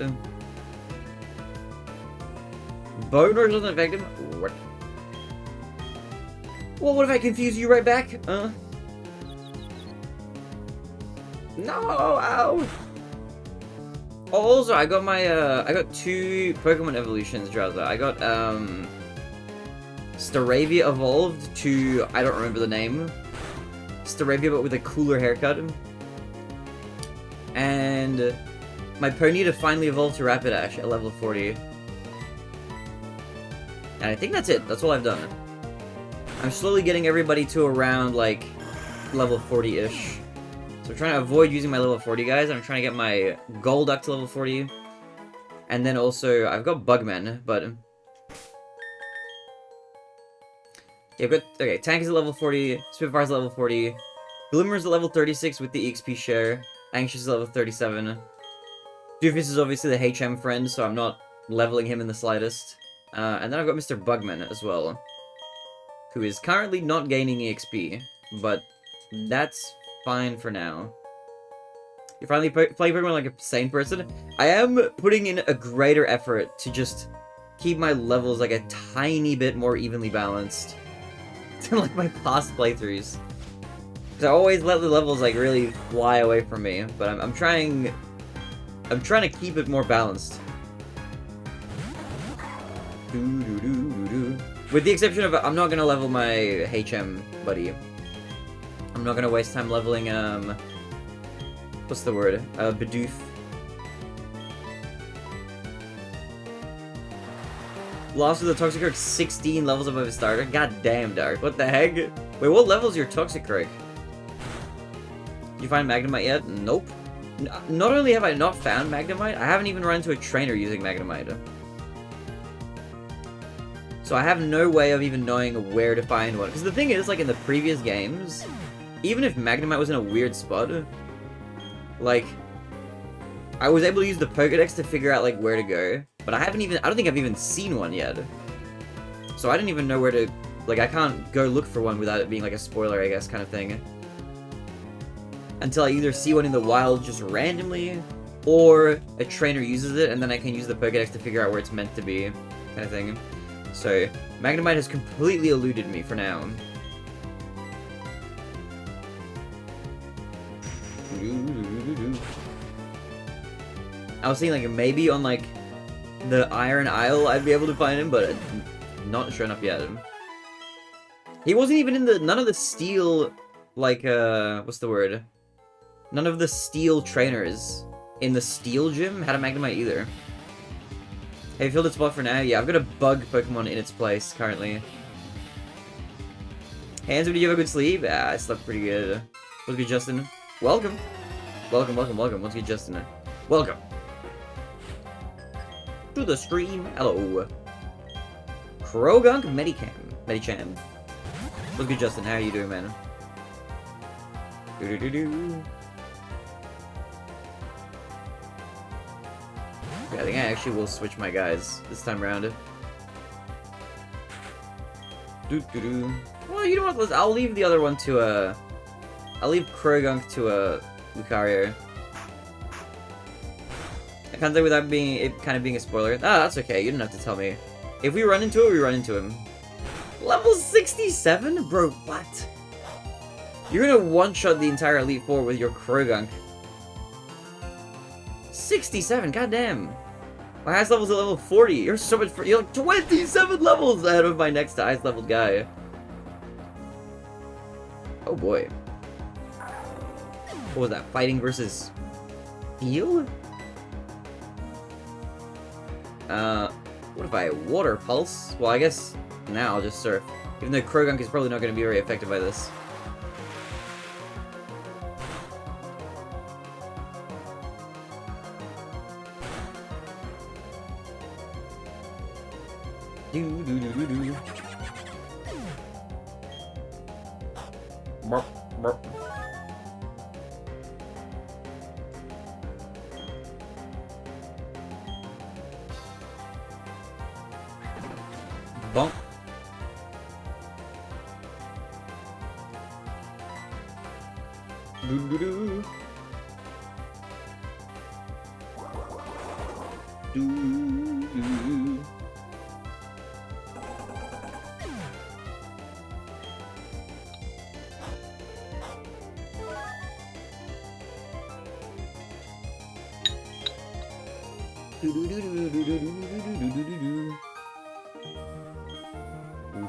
Bone Rush doesn't affect him? What? Well, what if I confuse you right back? No! Ow! Oh, also, I got my, I got 2 Pokemon evolutions, rather. I got, Staravia evolved to, I don't remember the name. Staravia, but with a cooler haircut. And my Ponyta finally evolved to Rapidash at level 40. And I think that's it. That's all I've done. I'm slowly getting everybody to around, like, level 40-ish. So I'm trying to avoid using my level 40 guys. I'm trying to get my Golduck to level 40. And then also, I've got Bugman, but... yeah, I've got... okay, Tank is at level 40, Spitfire's at level 40, Glimmer's at level 36 with the EXP share, Anxious is at level 37. Doofus is obviously the HM friend, so I'm not leveling him in the slightest. And then I've got Mr. Bugman as well, who is currently not gaining EXP, but that's fine for now. You finally play Pokemon like a sane person. I am putting in a greater effort to just keep my levels like a tiny bit more evenly balanced than like my past playthroughs. Because I always let the levels like really fly away from me, but I'm trying to keep it more balanced. With the exception of, I'm not gonna level my HM buddy. I'm not gonna waste time leveling, what's the word? Bidoof. Lost with the Toxicroak 16 levels above his starter. God damn, Dark. What the heck? Wait, what level is your Toxicroak? Did you find Magnemite yet? Nope. Not only have I not found Magnemite, I haven't even run into a trainer using Magnemite. So I have no way of even knowing where to find one. Because the thing is, like in the previous games, even if Magnemite was in a weird spot, like, I was able to use the Pokédex to figure out, like, where to go. But I don't think I've even seen one yet. So I didn't even know where to, like, I can't go look for one without it being, like, a spoiler, I guess, kind of thing. Until I either see one in the wild just randomly, or a trainer uses it, and then I can use the Pokédex to figure out where it's meant to be, kind of thing. So, Magnemite has completely eluded me for now. I was thinking, like, maybe on, like, the Iron Isle I'd be able to find him, but not shown up yet. He wasn't even in none of the steel, like, what's the word? None of the steel trainers in the steel gym had a Magnemite either. Have you filled its spot for now? Yeah, I've got a bug Pokemon in its place, currently. Hands, did you have a good sleep? Ah, I slept pretty good. What's good, Justin? Welcome! Welcome, welcome, welcome. What's good, Justin? Welcome! To the stream. Hello. Krogunk Medicham. What's good, Justin? How are you doing, man? Do-do-do-do. Yeah, I think I actually will switch my guys this time around. Do-do-do. Well, you know what? I'll leave the other one to, I'll leave Krogunk to, Lucario. I can't say without it kind of being a spoiler. Ah, that's okay. You don't have to tell me. If we run into it, we run into him. Level 67? Bro, what? You're gonna one-shot the entire Elite Four with your Krogunk. 67, goddamn. My highest level's at level 40. You're so much you're like 27 levels ahead of my next highest leveled guy. Oh boy. What was that? Fighting versus Feel? What if I water pulse? Well, I guess now I'll just surf. Even though Krogunk is probably not going to be very affected by this. Do do do do do. Burp, burp. Bonk. Do do do. Do do.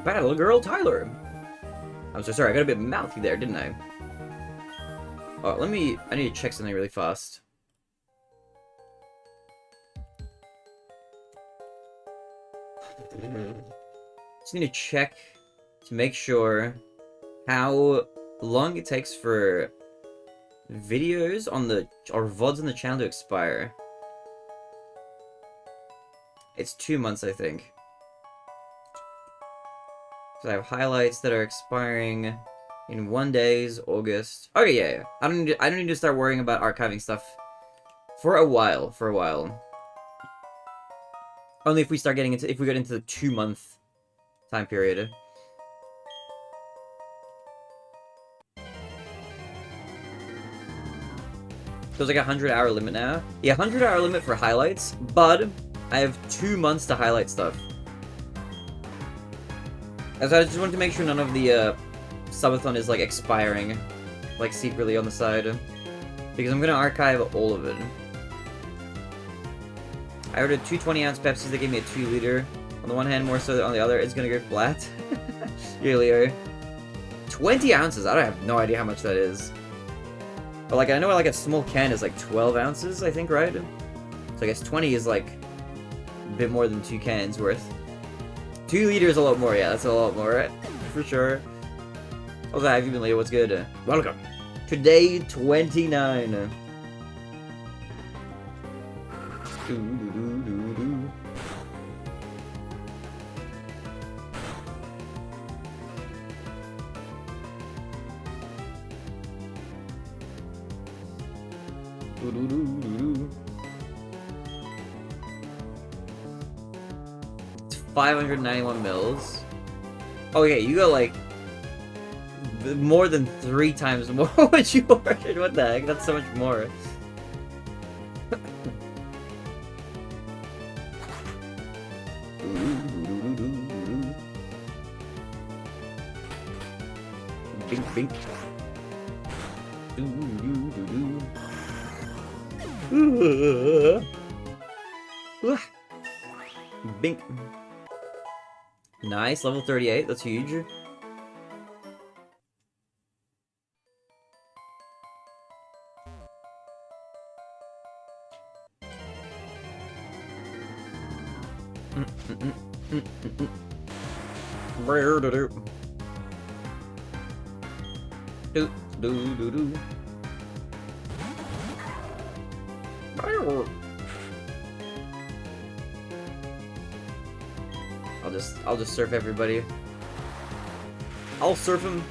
Battle Girl Tyler. I'm so sorry, I got a bit mouthy there, didn't I? Oh, I need to check something really fast. Just need to check to make sure how long it takes for videos on the, or VODs on the channel to expire. It's 2 months, I think. So I have highlights that are expiring in 1 day's August. Okay, yeah. I don't need to start worrying about archiving stuff for a while. Only if we start getting into, if we get into the 2-month time period. There's like a 100-hour limit now. Yeah, 100-hour limit for highlights, but I have 2 months to highlight stuff. As I just wanted to make sure none of the subathon is like expiring, like secretly on the side, because I'm gonna archive all of it. I ordered 2 20-ounce Pepsis. They gave me a 2-liter. On the one hand, more so than on the other, it's gonna go flat. Yeah, Leo. 20 ounces. I have no idea how much that is. But like I know like a small can is like 12 ounces, I think, right? So I guess 20 is like a bit more than 2 cans worth. 2 liters a lot more, yeah, that's a lot more, right? For sure. Oh, how have you been, Leo? What's good? Welcome to day 29. It's 591 mils. Oh yeah, you got like more than 3 times more what you ordered. What the heck? That's so much more. Bink bink. Bink. Nice, level 38, that's huge. I'll just surf everybody. I'll surf him.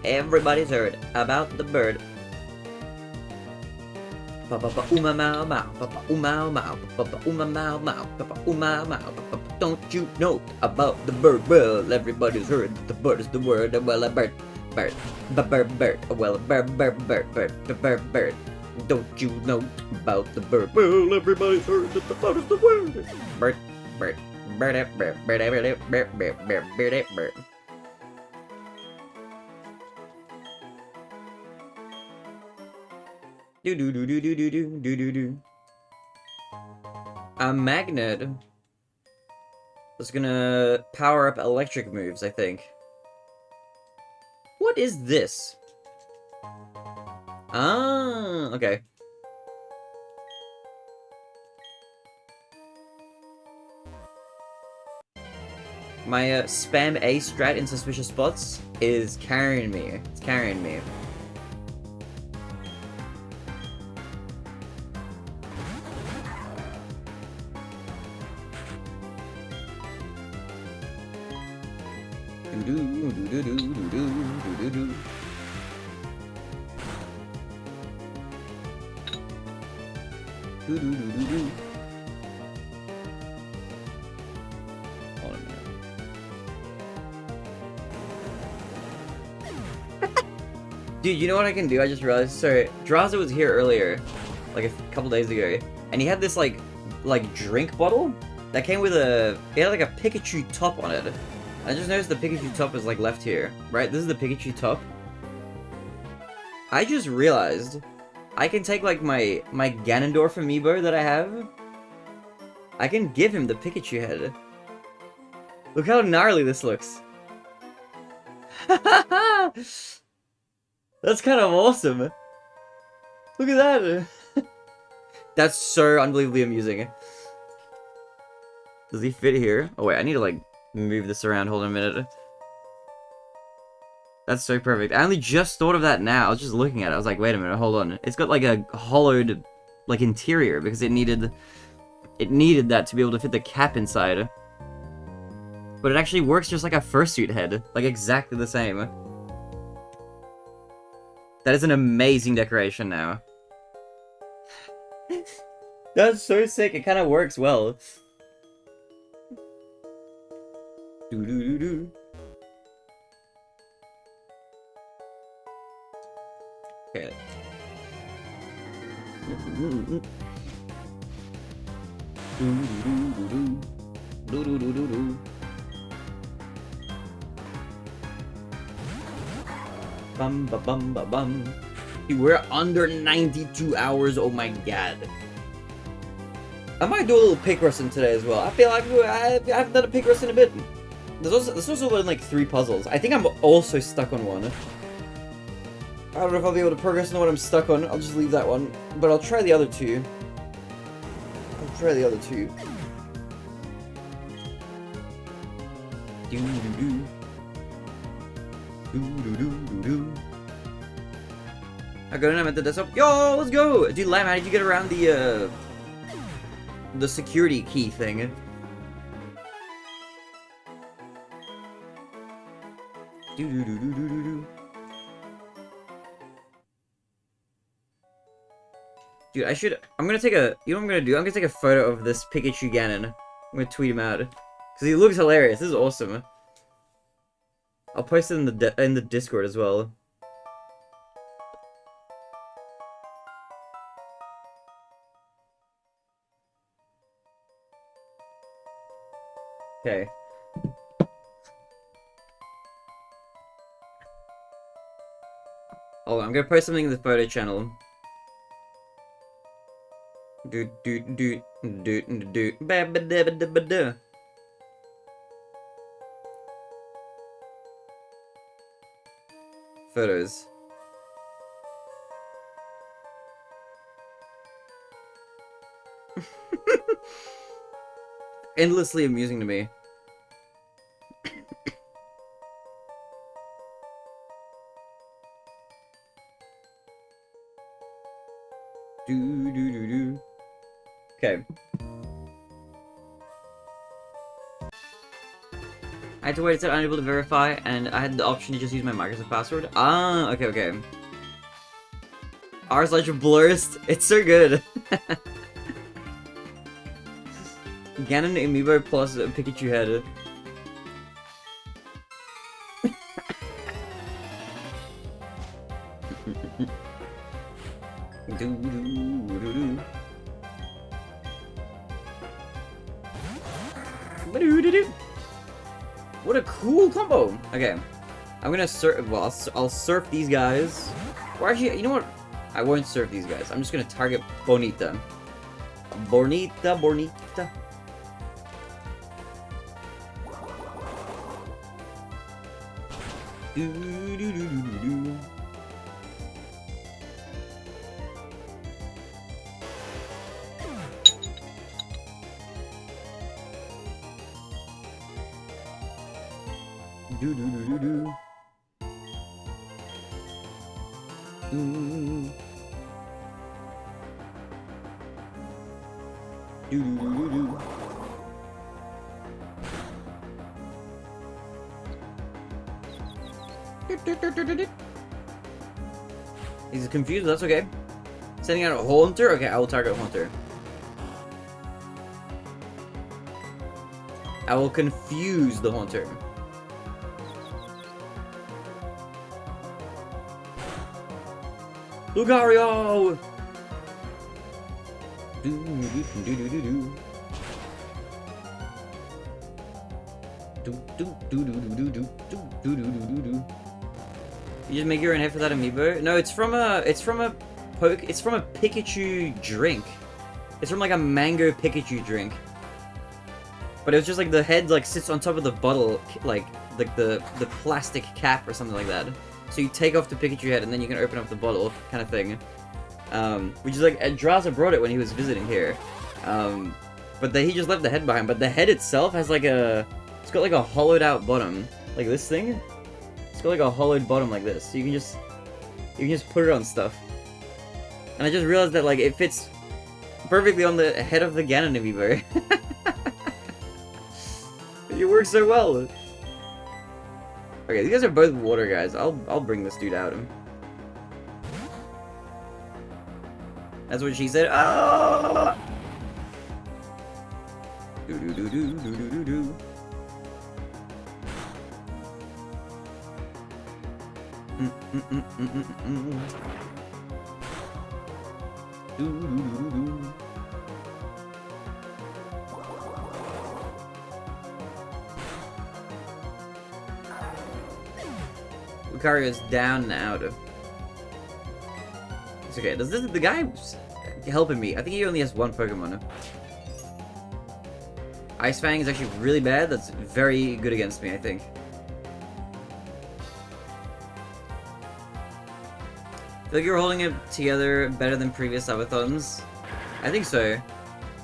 Everybody's heard about the bird. Papa uma mau mau, papa uma mau, papa uma mau mau, papa uma mau. Don't you know about the bird? Well, everybody's heard that the bird is the word. Well, a bird, bird, bird. Well, a bird. Don't you know about the bird? Well, everybody's heard that the bird is the word. Bird. Do. A magnet. That's gonna power up electric moves, I think. What is this? Ah, okay. My spam A strat in suspicious spots is carrying me. It's carrying me. Hold on a minute. Dude, you know what I can do? I just realized. Sorry, Draza was here earlier, like a couple days ago, and he had this like drink bottle that came with a. It had like a Pikachu top on it. I just noticed the Pikachu top is like left here, right? This is the Pikachu top. I just realized I can take like my Ganondorf amiibo that I have. I can give him the Pikachu head. Look how gnarly this looks. That's kind of awesome. Look at that. That's so unbelievably amusing. Does he fit here? Oh wait, I need to like move this around. Hold on a minute. That's so perfect. I only just thought of that now. I was just looking at it. I was like, wait a minute, hold on. It's got like a hollowed like interior because it needed that to be able to fit the cap inside. But it actually works just like a fursuit head. Like exactly the same. That is an amazing decoration now. That's so sick. It kind of works well. Doo-doo-doo-doo. Okay. Bum ba bum ba bum. Dude, we're under 92 hours. Oh my god. I might do a little pick wrestling today as well. I feel like I haven't done a pick wrestling in a bit. There's also like 3 puzzles. I think I'm also stuck on one. I don't know if I'll be able to progress on what I'm stuck on. I'll just leave that one. But I'll try the other 2. Doo-doo-doo. Doo-doo-doo-doo-doo. I got an at the desktop. Yo, let's go! Dude, Lamb, how did you get around the security key thing? Doo-doo-doo-doo-doo-doo. Dude, I'm gonna take a, you know what I'm gonna do? I'm gonna take a photo of this Pikachu Ganon. I'm gonna tweet him out. Because he looks hilarious. This is awesome. I'll post it in the Discord as well. Okay. Oh, I'm gonna post something in the photo channel. Photos. Endlessly amusing to me. Okay. I had to wait until unable to verify, and I had the option to just use my Microsoft password. Ah, okay, okay. r/blurst. It's so good. Ganon Amiibo plus a Pikachu head. What a cool combo! Okay, I'm gonna surf. Well, I'll surf these guys. Or actually, you know what? I won't surf these guys. I'm just gonna target Bonita. Bonita, bonita. Do, do, do, do, do, do. Do, do, do, do, do. Do, do, do, do, do. He's confused, that's okay. Sending out a Haunter? Okay, I will target Haunter. I will confuse the Haunter. Lucario! Do, do, do, do, do, do. Do, do, do, do, do, do, do, do, do, do, do. You just make your own head for that amiibo? No, it's from a Pikachu drink. It's from like a mango Pikachu drink. But it was just like the head like sits on top of the bottle, like the plastic cap or something like that. So you take off the Pikachu head and then you can open up the bottle, kind of thing. Which is like, Draza brought it when he was visiting here. But he just left the head behind. But the head itself has like it's got like a hollowed out bottom. Like this thing. It's got like a hollowed bottom like this. So you can just put it on stuff. And I just realized that like it fits perfectly on the head of the Ganon amiibo. It works so well. Okay, these guys are both water guys. I'll bring this dude out. That's what she said. Ah! Do do do do do do do do. Do do do do. Lucario's down and out. It's okay. Does the guy's helping me? I think he only has one Pokemon. Ice Fang is actually really bad. That's very good against me, I think. I feel like you're holding it together better than previous subathons. I think so.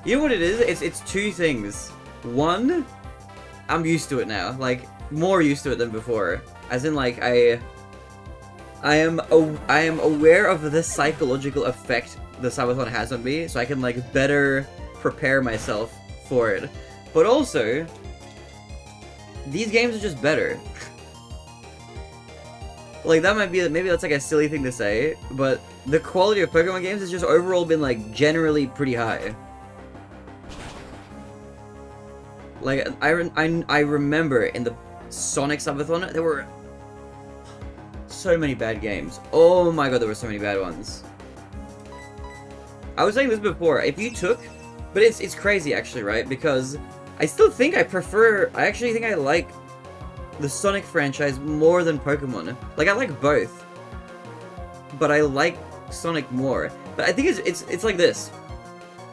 You know what it is? It's two things. One, I'm used to it now. Like, more used to it than before. As in, like, I am aware of the psychological effect the subathon has on me, so I can, like, better prepare myself for it. But also, these games are just better. Like, that might be, maybe that's like a silly thing to say, but the quality of Pokemon games has just overall been, like, generally pretty high. Like, I remember in the Sonic Subathon, there were so many bad games. Oh my god, there were so many bad ones. I was saying this before, if you took, but it's crazy actually, right? Because I still think I actually think I like the Sonic franchise more than Pokemon. Like, I like both, but I like Sonic more. But I think it's like this.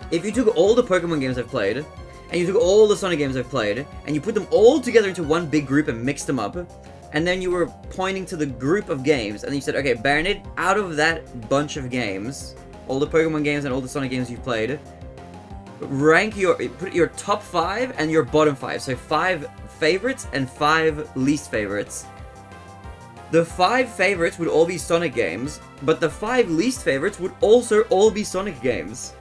If you took all the Pokemon games I've played, and you took all the Sonic games I've played, and you put them all together into one big group and mixed them up, and then you were pointing to the group of games, and you said, okay, Barinade, out of that bunch of games, all the Pokemon games and all the Sonic games you've played, put your top 5 and your bottom 5. So 5 favorites and 5 least favorites. The 5 favorites would all be Sonic games, but the 5 least favorites would also all be Sonic games.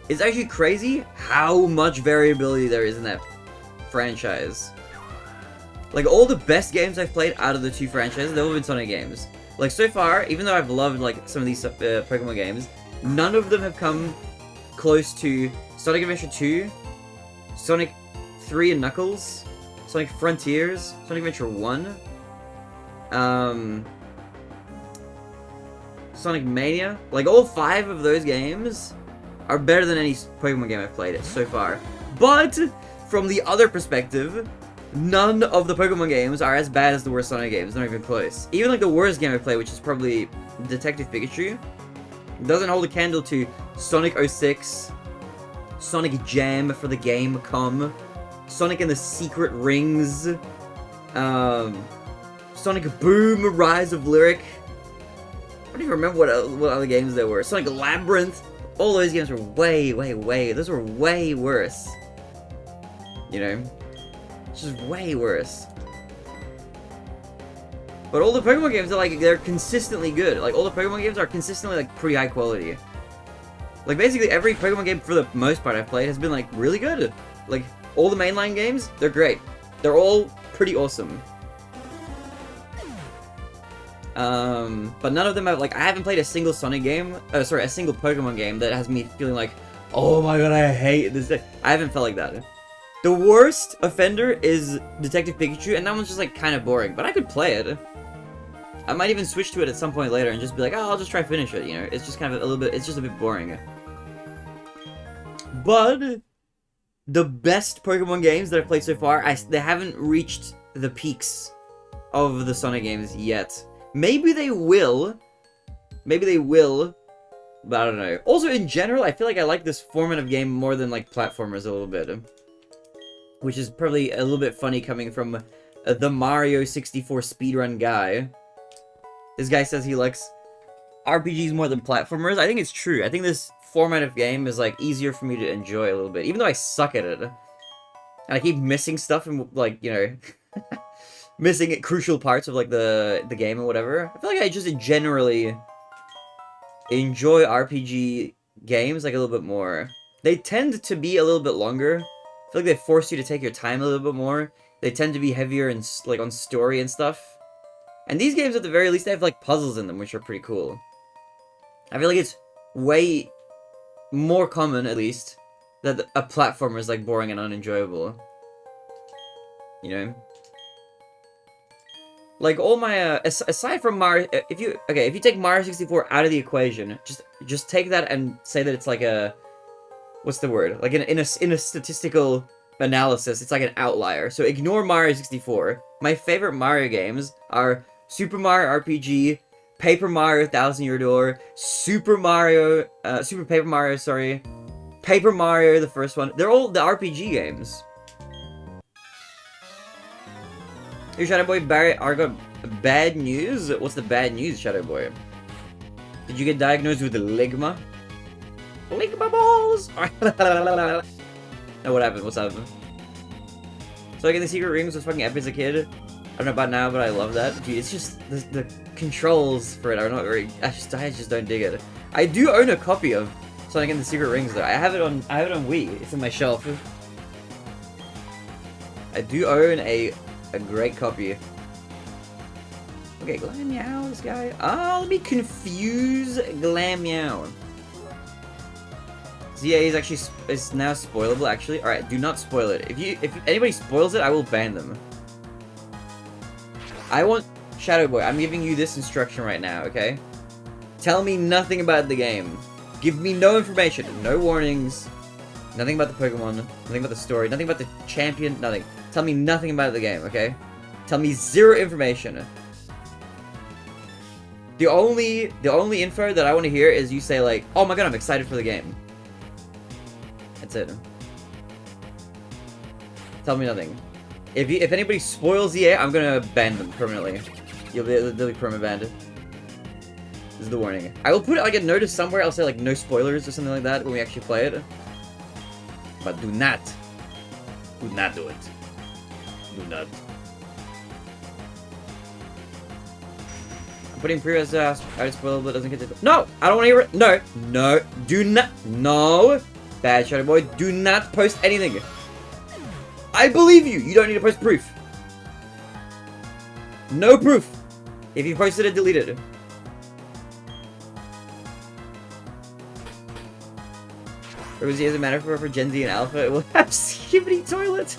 It's actually crazy how much variability there is in that franchise. Like, all the best games I've played out of the two franchises, they've all been Sonic games. Like, so far, even though I've loved, like, some of these Pokemon games, none of them have come close to Sonic Adventure 2, Sonic 3 and Knuckles, Sonic Frontiers, Sonic Adventure 1, Sonic Mania. Like, all 5 of those games are better than any Pokemon game I've played so far. But, from the other perspective, none of the Pokemon games are as bad as the worst Sonic games. Not even close. Even, like, the worst game I played, which is probably Detective Pikachu, Doesn't hold a candle to Sonic 06, Sonic Jam for the game come, Sonic and the Secret Rings, Sonic Boom, Rise of Lyric. I don't even remember what other games there were. Sonic Labyrinth. All those games were way, those were way worse. You know? Just way worse. But all the Pokemon games are like, they're consistently good. Like, all the Pokemon games are consistently like pretty high quality. Like, basically every Pokemon game for the most part I've played has been like really good. Like, all the mainline games, they're great. They're all pretty awesome. But none of them have, like, I haven't played a single Sonic game, a single Pokemon game that has me feeling like, oh my god, I hate this. I haven't felt like that. The worst offender is Detective Pikachu, and that one's just, like, kind of boring, but I could play it. I might even switch to it at some point later and just be like, oh, I'll just try finish it, you know? It's just kind of a little bit, it's just a bit boring. But the best Pokemon games that I've played so far, they haven't reached the peaks of the Sonic games yet. Maybe they will. Maybe they will. But I don't know. Also, in general, I feel like I like this format of game more than, like, platformers a little bit. Which is probably a little bit funny coming from the Mario 64 speedrun guy. This guy says he likes RPGs more than platformers. I think it's true. I think this format of game is, like, easier for me to enjoy a little bit. Even though I suck at it. And I keep missing stuff and, like, you know... missing crucial parts of, like, the game or whatever. I feel like I just generally enjoy RPG games, like, a little bit more. They tend to be a little bit longer. I feel like they force you to take your time a little bit more. They tend to be heavier and, like, on story and stuff. And these games, at the very least, they have, like, puzzles in them, which are pretty cool. I feel like it's way more common, at least, that a platformer is, like, boring and unenjoyable. You know? Like, all my, aside from Mario, if you take Mario 64 out of the equation, just take that and say that it's like a, what's the word? Like, in a statistical analysis, it's like an outlier. So ignore Mario 64. My favorite Mario games are Super Mario RPG, Paper Mario Thousand Year Door, Super Paper Mario, sorry, Paper Mario, the first one. They're all the RPG games. Hey, Shadow Boy, Barry, I got bad news. What's the bad news, Shadow Boy? Did you get diagnosed with ligma? Ligma balls! No, what happened? What's happened? So, again, the Secret Rings was fucking epic as a kid. I don't know about now, but I love that. Dude, it's just the controls for it are not very. I just don't dig it. I do own a copy of Sonic and the Secret Rings, though. I have it on Wii. It's in my shelf. I do own a great copy. Okay, Glammeow, this guy. Ah, let me confuse Glammeow. So yeah, it's now spoilable, actually. Alright, do not spoil it. If anybody spoils it, I will ban them. I want... Shadow Boy, I'm giving you this instruction right now, okay? Tell me nothing about the game. Give me no information. No warnings. Nothing about the Pokemon. Nothing about the story. Nothing about the champion. Nothing. Tell me nothing about the game, okay? Tell me zero information. The only info that I want to hear is you say, like, oh my god, I'm excited for the game. That's it. Tell me nothing. If anybody spoils EA, I'm gonna ban them permanently. They'll be perma banned. This is the warning. I will put like a notice somewhere. I'll say like no spoilers or something like that when we actually play it. But do not do it. Do not. I'm putting previous I spoilable, but doesn't get to. No, I don't want to hear it. No, do not. No, bad Shadow Boy. Do not post anything. I believe you. You don't need to post proof. No proof. If you posted it, delete it. Or was he as a matter for Gen Z and Alpha? It will have skibidi toilet.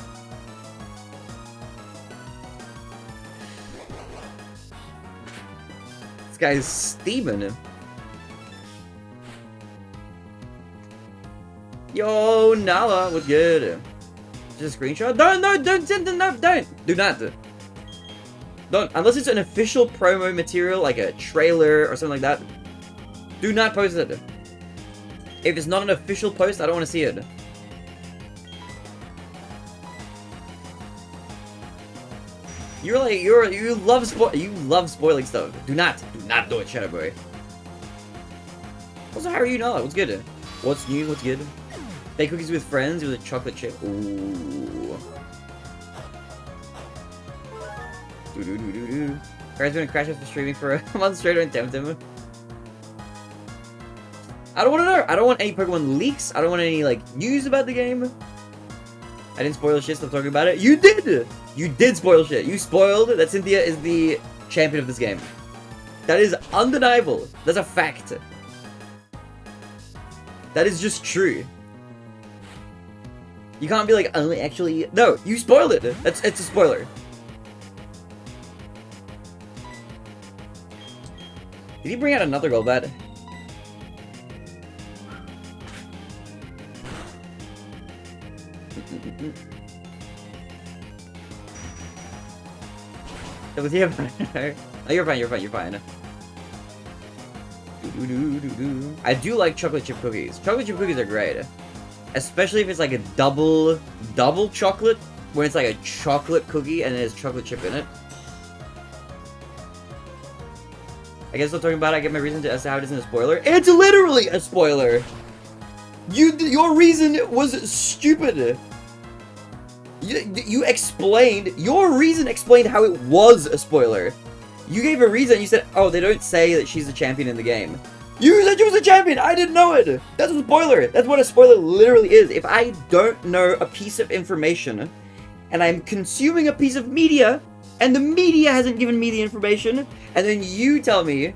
This guy's steaming. Yo, Nala, what's good? Just a screenshot? Don't send them, no, don't! Do not. Don't, unless it's an official promo material, like a trailer or something like that. Do not post it. If it's not an official post, I don't want to see it. You love spoiling stuff. Do not do it, Shadow Boy. Also, how are you not? What's good? What's new? What's good? Bake cookies with friends with a chocolate chip. Ooh. Do. Guys gonna crash after streaming for a month straight on Temtem. I don't want to know. I don't want any Pokemon leaks. I don't want any like news about the game. I didn't spoil shit. Stop talking about it. You did. You did spoil shit. You spoiled that Cynthia is the champion of this game. That is undeniable. That's a fact. That is just true. You can't be like, oh, actually, no. You spoiled it. It's a spoiler. Did he bring out another Golbat? Was he a... Oh, you're fine. I do like chocolate chip cookies. Chocolate chip cookies are great. Especially if it's like a double chocolate, where it's like a chocolate cookie and there's chocolate chip in it. I guess I'm talking about it, I get my reason as to how it isn't a spoiler. It's literally a spoiler! Your reason was stupid! You explained, your reason explained how it was a spoiler. You gave a reason, you said, oh, they don't say that she's the champion in the game. You said she was a champion! I didn't know it! That's a spoiler! That's what a spoiler literally is. If I don't know a piece of information, and I'm consuming a piece of media, and the media hasn't given me the information, and then you tell me,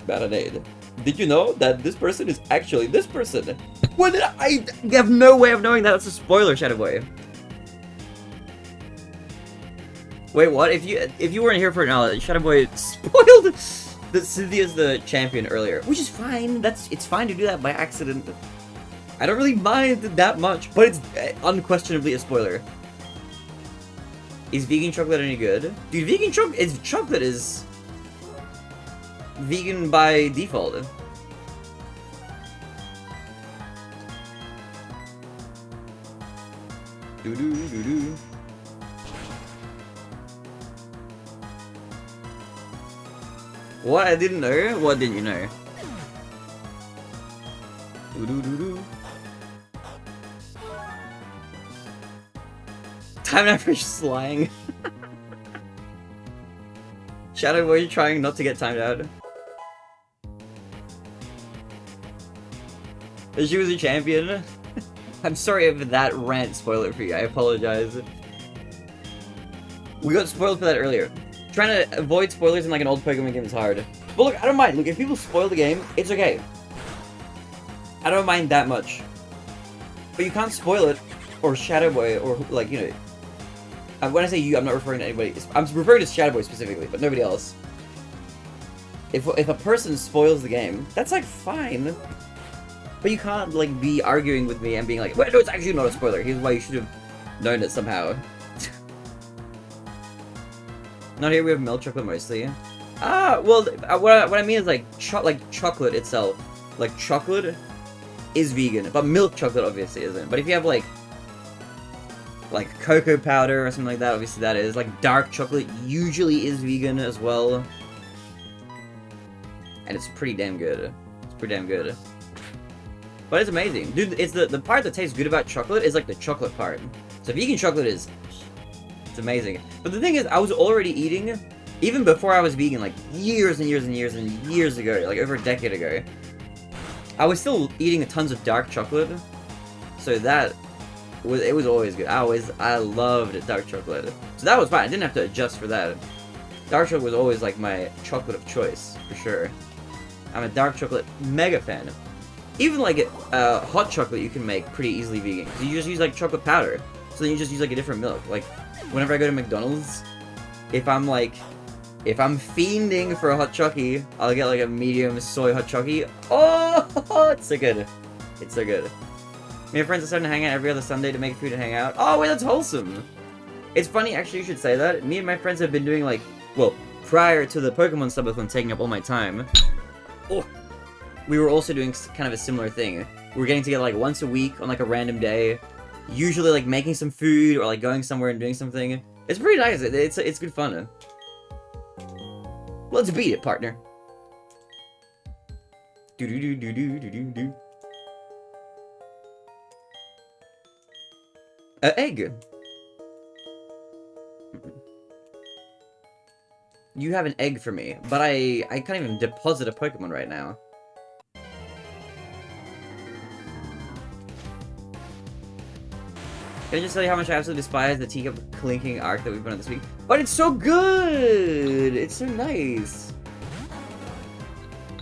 TheBarinade, did you know that this person is actually this person? What? I have no way of knowing that that's a spoiler, Shadow Boy. Wait, what? If you weren't here for it now, Shadow Boy spoiled that Cynthia's the champion earlier, which is fine. It's fine to do that by accident. I don't really mind that much, but it's unquestionably a spoiler. Is vegan chocolate any good? Dude, vegan chocolate is vegan by default. Do. What? I didn't know? What didn't you know? Do. Time average slang. Shadow Boy trying not to get timed out. She was a champion. I'm sorry if that rant spoiled it for you. I apologize. We got spoiled for that earlier. Trying to avoid spoilers in like an old Pokemon game is hard. But look, I don't mind. Look, if people spoil the game, it's okay. I don't mind that much. But you can't spoil it, or Shadow Boy, or like, you know. When I say you, I'm not referring to anybody. I'm referring to Shadow Boy specifically, but nobody else. If a person spoils the game, that's like fine. But you can't like be arguing with me and being like, wait, no, it's actually not a spoiler. Here's why you should have known it somehow. Not here, we have milk chocolate mostly. Ah, well, what I mean is like chocolate itself. Like chocolate is vegan, but milk chocolate obviously isn't. But if you have like cocoa powder or something like that, obviously that is. Like dark chocolate usually is vegan as well. And it's pretty damn good. It's pretty damn good. But it's amazing. Dude, it's the part that tastes good about chocolate is like the chocolate part. So vegan chocolate is... it's amazing. But the thing is, I was already eating, even before I was vegan, like years and years and years and years ago, like over a decade ago. I was still eating tons of dark chocolate. So it was always good. I loved dark chocolate. So that was fine. I didn't have to adjust for that. Dark chocolate was always like my chocolate of choice, for sure. I'm a dark chocolate mega fan. Even like hot chocolate you can make pretty easily vegan. So you just use like chocolate powder. So then you just use like a different milk. Like whenever I go to McDonald's, if I'm fiending for a hot chockey, I'll get like a medium soy hot chockey. Oh, it's so good. It's so good. Me and my friends are starting to hang out every other Sunday to make food and hang out. Oh wait, that's wholesome. It's funny, actually, you should say that. Me and my friends have been doing like, well, prior to the Pokemon subathon taking up all my time. Oh, we were also doing kind of a similar thing. We were getting together like once a week on like a random day, usually like making some food or like going somewhere and doing something. It's pretty nice. It's good fun. Let's beat it, partner. Do do do do do do do do. Egg. You have an egg for me, but I can't even deposit a Pokemon right now. Can I just tell you how much I absolutely despise the teacup clinking arc that we've been on this week? But it's so good! It's so nice.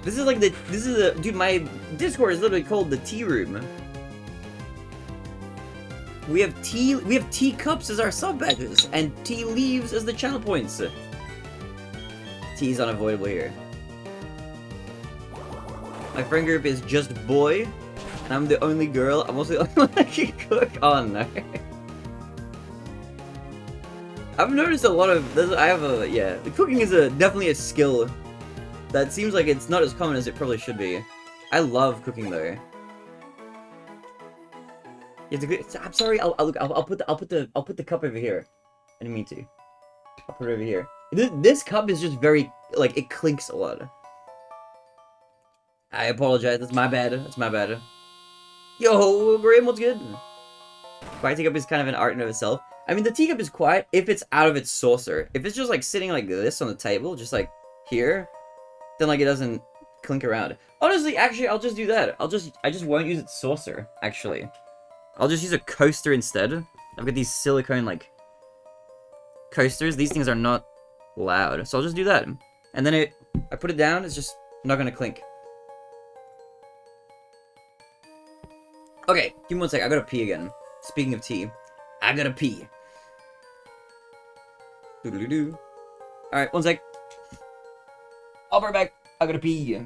This is dude, my Discord is literally called the tea room. We have teacups as our sub badges, and tea leaves as the channel points. Tea is unavoidable here. My friend group is just boy, and I'm the only girl. I'm also the only one that can cook. Oh no. I've noticed a lot of the cooking is definitely a skill that seems like it's not as common as it probably should be. I love cooking though. I'm sorry. I'll put the cup over here. I didn't mean to. I'll put it over here. This cup is just very like it clinks a lot. I apologize. That's my bad. That's my bad. Yo, Graham, what's good? Quiet teacup is kind of an art in of itself. I mean, the teacup is quiet if it's out of its saucer. If it's just like sitting like this on the table, just like here, then like it doesn't clink around. Honestly, actually, I'll just do that. I just won't use its saucer. Actually, I'll just use a coaster instead. I've got these silicone like coasters. These things are not loud, so I'll just do that. And then I put it down. It's just not gonna clink. Okay, give me one sec. I gotta pee again. Speaking of tea, I gotta pee. Doodly-doo. Alright, one sec. I'll be right back. I gotta pee.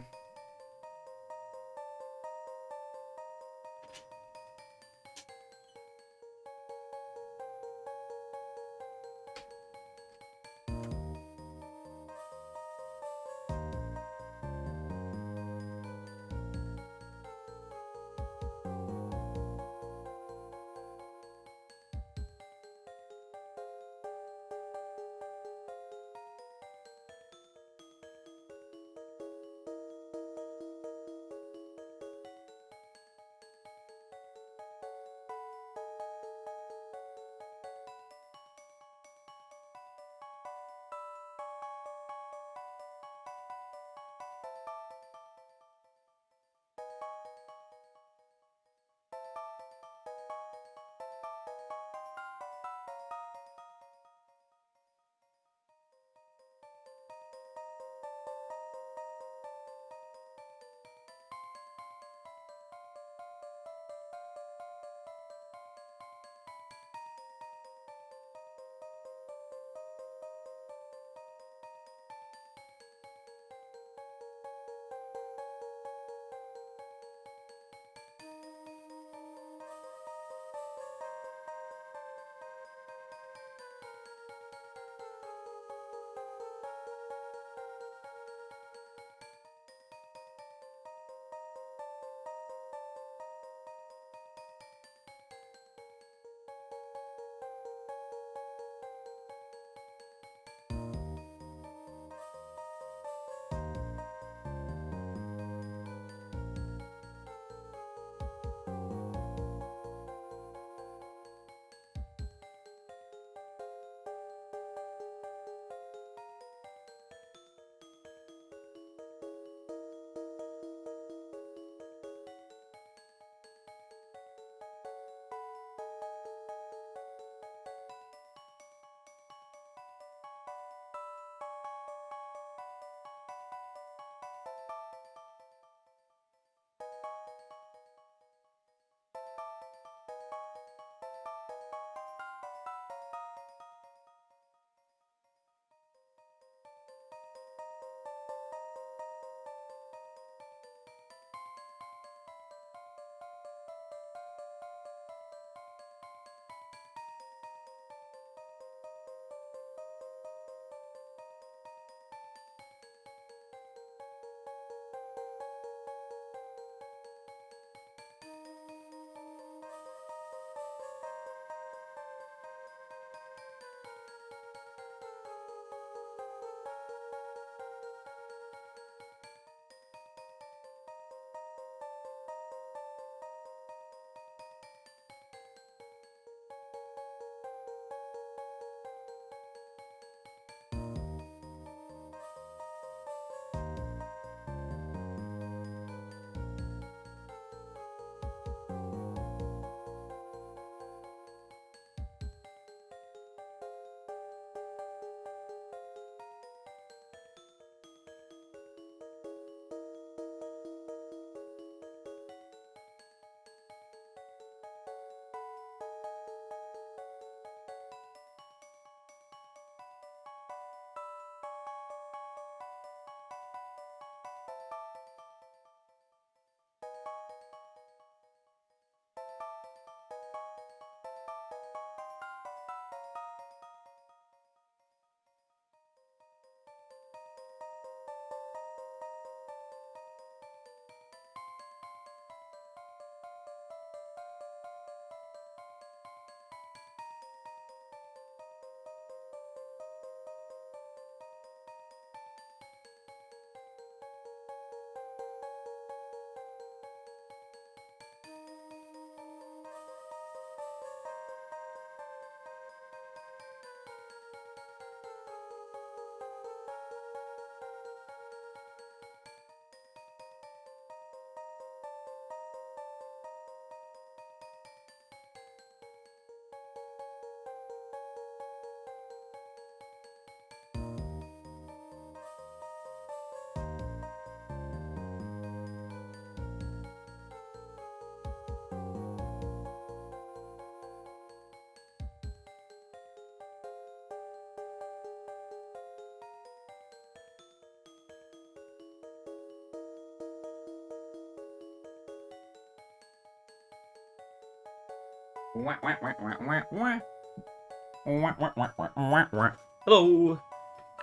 Hello!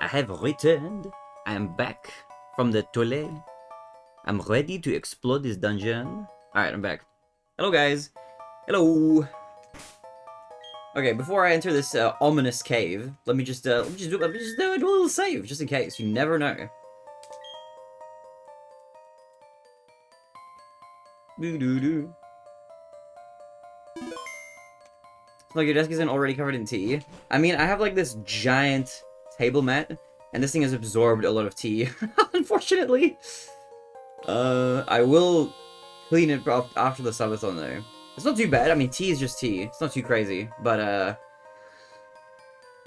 I have returned. I am back from the toilet. I'm ready to explore this dungeon. Alright, I'm back. Hello, guys. Hello! Okay, before I enter this ominous cave, let me just do a little save, just in case. You never know. Doo-doo-doo. Like, your desk isn't already covered in tea. I mean, I have, like, this giant table mat, and this thing has absorbed a lot of tea, unfortunately. I will clean it off after the subathon, though. It's not too bad. I mean, tea is just tea. It's not too crazy, but,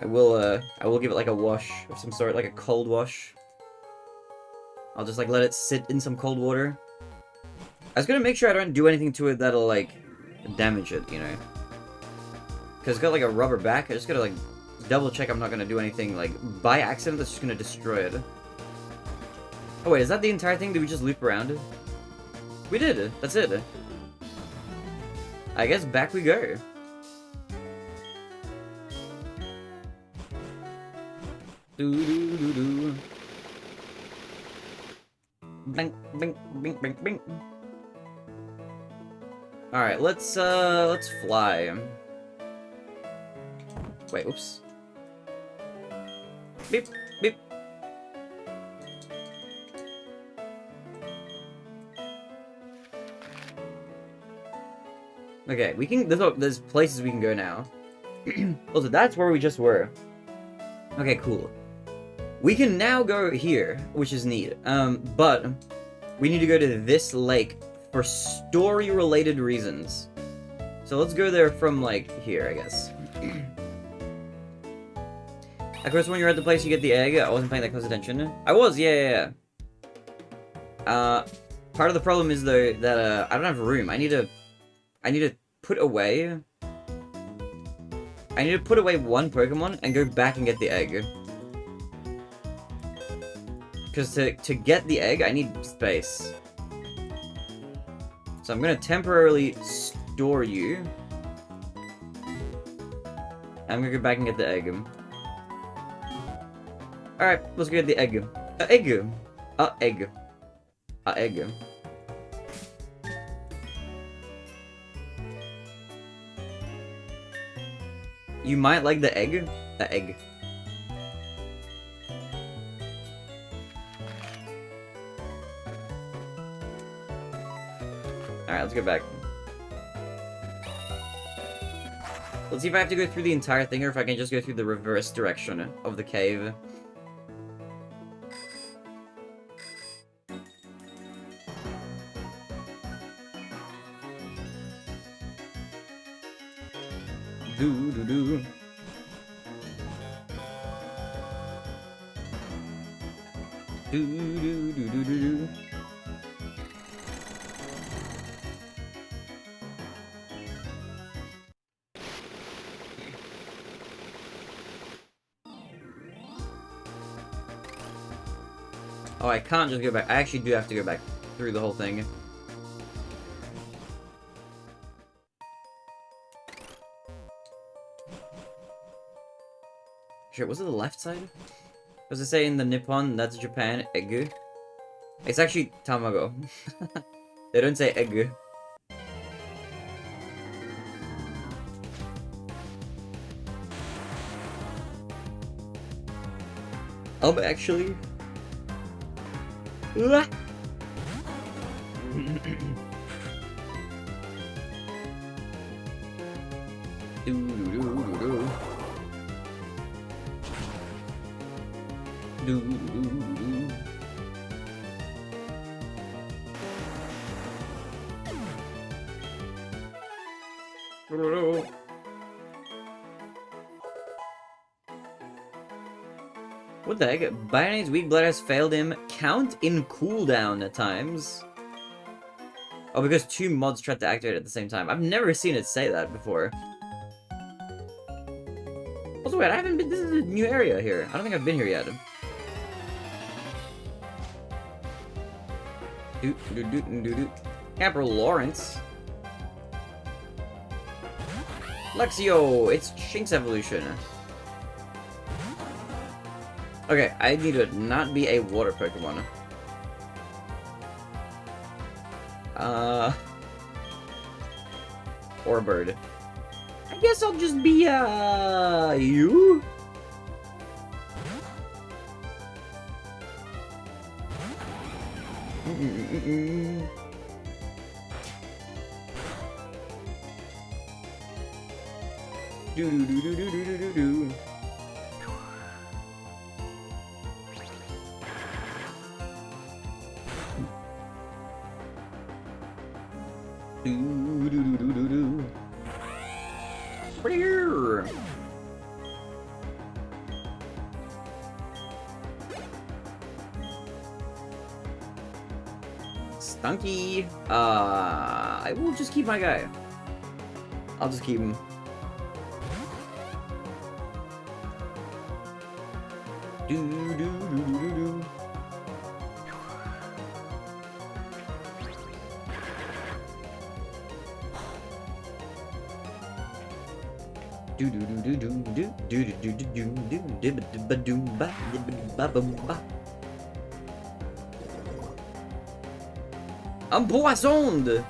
I will give it, like, a wash of some sort, like a cold wash. I'll just, like, let it sit in some cold water. I was gonna make sure I don't do anything to it that'll, like, damage it, you know? Because it's got, like, a rubber back. I just gotta, like, double check I'm not gonna do anything, like, by accident that's just gonna destroy it. Oh, wait, is that the entire thing? Did we just loop around? We did. That's it. I guess back we go. Doo-doo-doo-doo. Bing, bing, bing, bing, bing. Alright, let's fly. Wait, oops. Beep, beep. Okay, we can, there's places we can go now. Also, that's where we just were. Okay, cool. We can now go here, which is neat. But we need to go to this lake for story-related reasons. So let's go there from, like, here, I guess. Of course, when you're at the place, you get the egg. I wasn't paying that close attention. I was, yeah. Part of the problem is, though, that, I don't have room. I need to put away... I need to put away one Pokemon and go back and get the egg. Because to get the egg, I need space. So I'm going to temporarily store you. I'm going to go back and get the egg. Alright, let's go get the egg. Egg. Egg. Egg. You might like the egg? The egg. Alright, let's go back. Let's see if I have to go through the entire thing or if I can just go through the reverse direction of the cave. Do-do-do. Do-do-do-do-do-do. Oh, I can't just go back. I actually do have to go back through the whole thing. Shit, was it the left side? Was it say in the Nippon, that's Japan, egg? It's actually tamago. They don't say egg. Oh, but actually... Ah! Do-do-do-do-do. Do-do-do-do. What the heck? Barinade's weak blood has failed him. Count in cooldown at times. Oh, because two mods tried to activate at the same time. I've never seen it say that before. Also, wait, I haven't been. This is a new area here. I don't think I've been here yet. Camper Lawrence. Luxio! It's Shink's evolution. Okay, I need to not be a water Pokemon. Or a bird. I guess I'll just be, you? Do do do do do do do do do. Do do do do do do. Here. Stunky. I will just keep my guy. I'll just keep him. Do do do do do do. Do do do do do do do do do do do do do. Un poisson!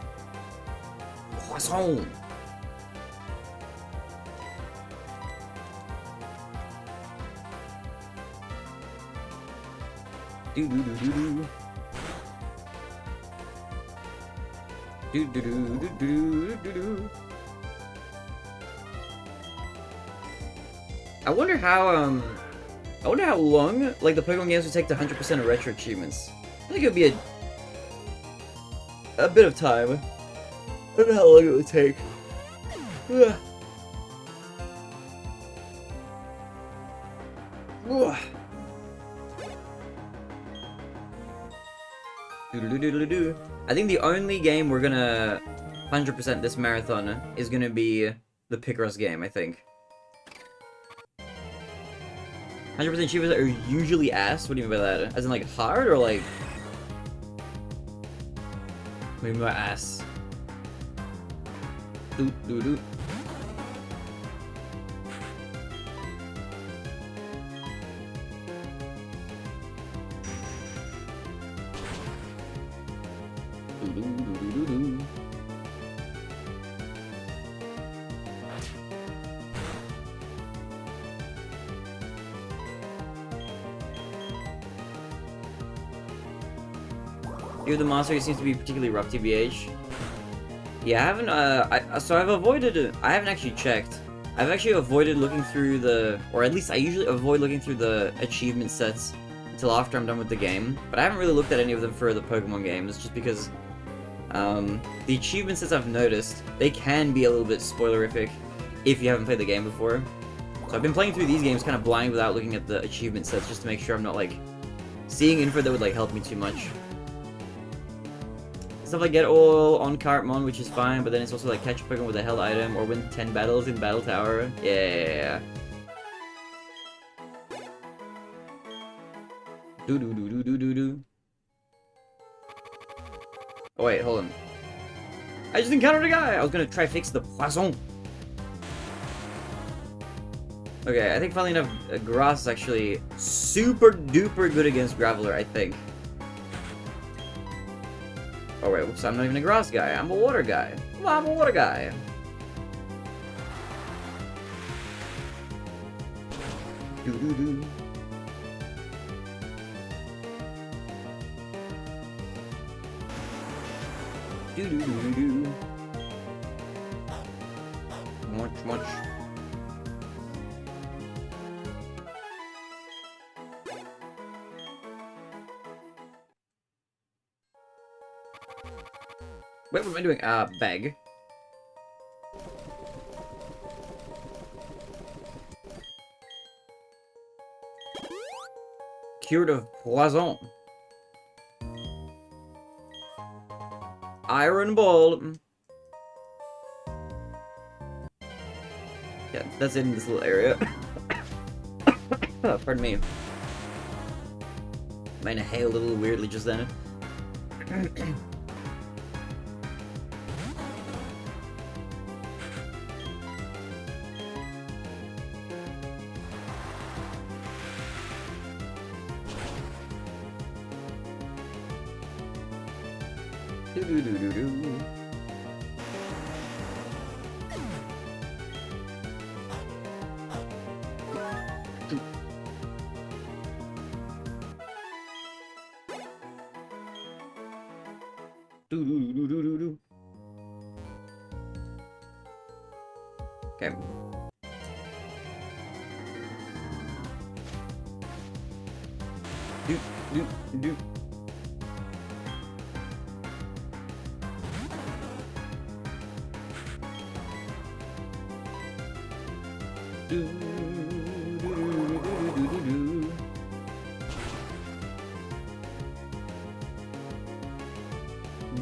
Poisson! Do do do do do. Do do do do do do do. I wonder how long like the Pokemon games would take to 100% of retro achievements. I think it would be a bit of time. I don't know how long it would take. Ugh. Ugh. Doo-doo-doo-doo-doo. I think the only game we're gonna 100% this marathon is gonna be the Picross game, I think. 100% achievements are usually ass? What do you mean by that? As in like hard or like... What do you mean by ass? Doot doot doot. You're the monster, it seems to be particularly rough, TBH. Yeah, I haven't, so I've avoided, I haven't actually checked. I've actually avoided looking through the, or at least I usually avoid looking through the achievement sets until after I'm done with the game. But I haven't really looked at any of them for the Pokemon games, just because, the achievement sets I've noticed, they can be a little bit spoilerific if you haven't played the game before. So I've been playing through these games kind of blind without looking at the achievement sets, just to make sure I'm not, like, seeing info that would, like, help me too much. Stuff like get all on Cartmon, which is fine, but then it's also like catch a Pokemon with a held item or win 10 battles in Battle Tower. Yeah. Do do do do do do do. Oh wait, hold on. I just encountered a guy! I was gonna try fix the Poisson. Okay, I think funnily enough, Grass is actually super duper good against Graveler, I think. Oh wait, whoops, I'm not even a grass guy, I'm a water guy. Well, I'm a water guy. Do do do. Do do do do do. Much. Wait, what am I doing? Beg. Cured of Poison. Iron Ball. Yeah, that's it in this little area. Oh, pardon me. I inhaled a little weirdly just then. Okay. Do.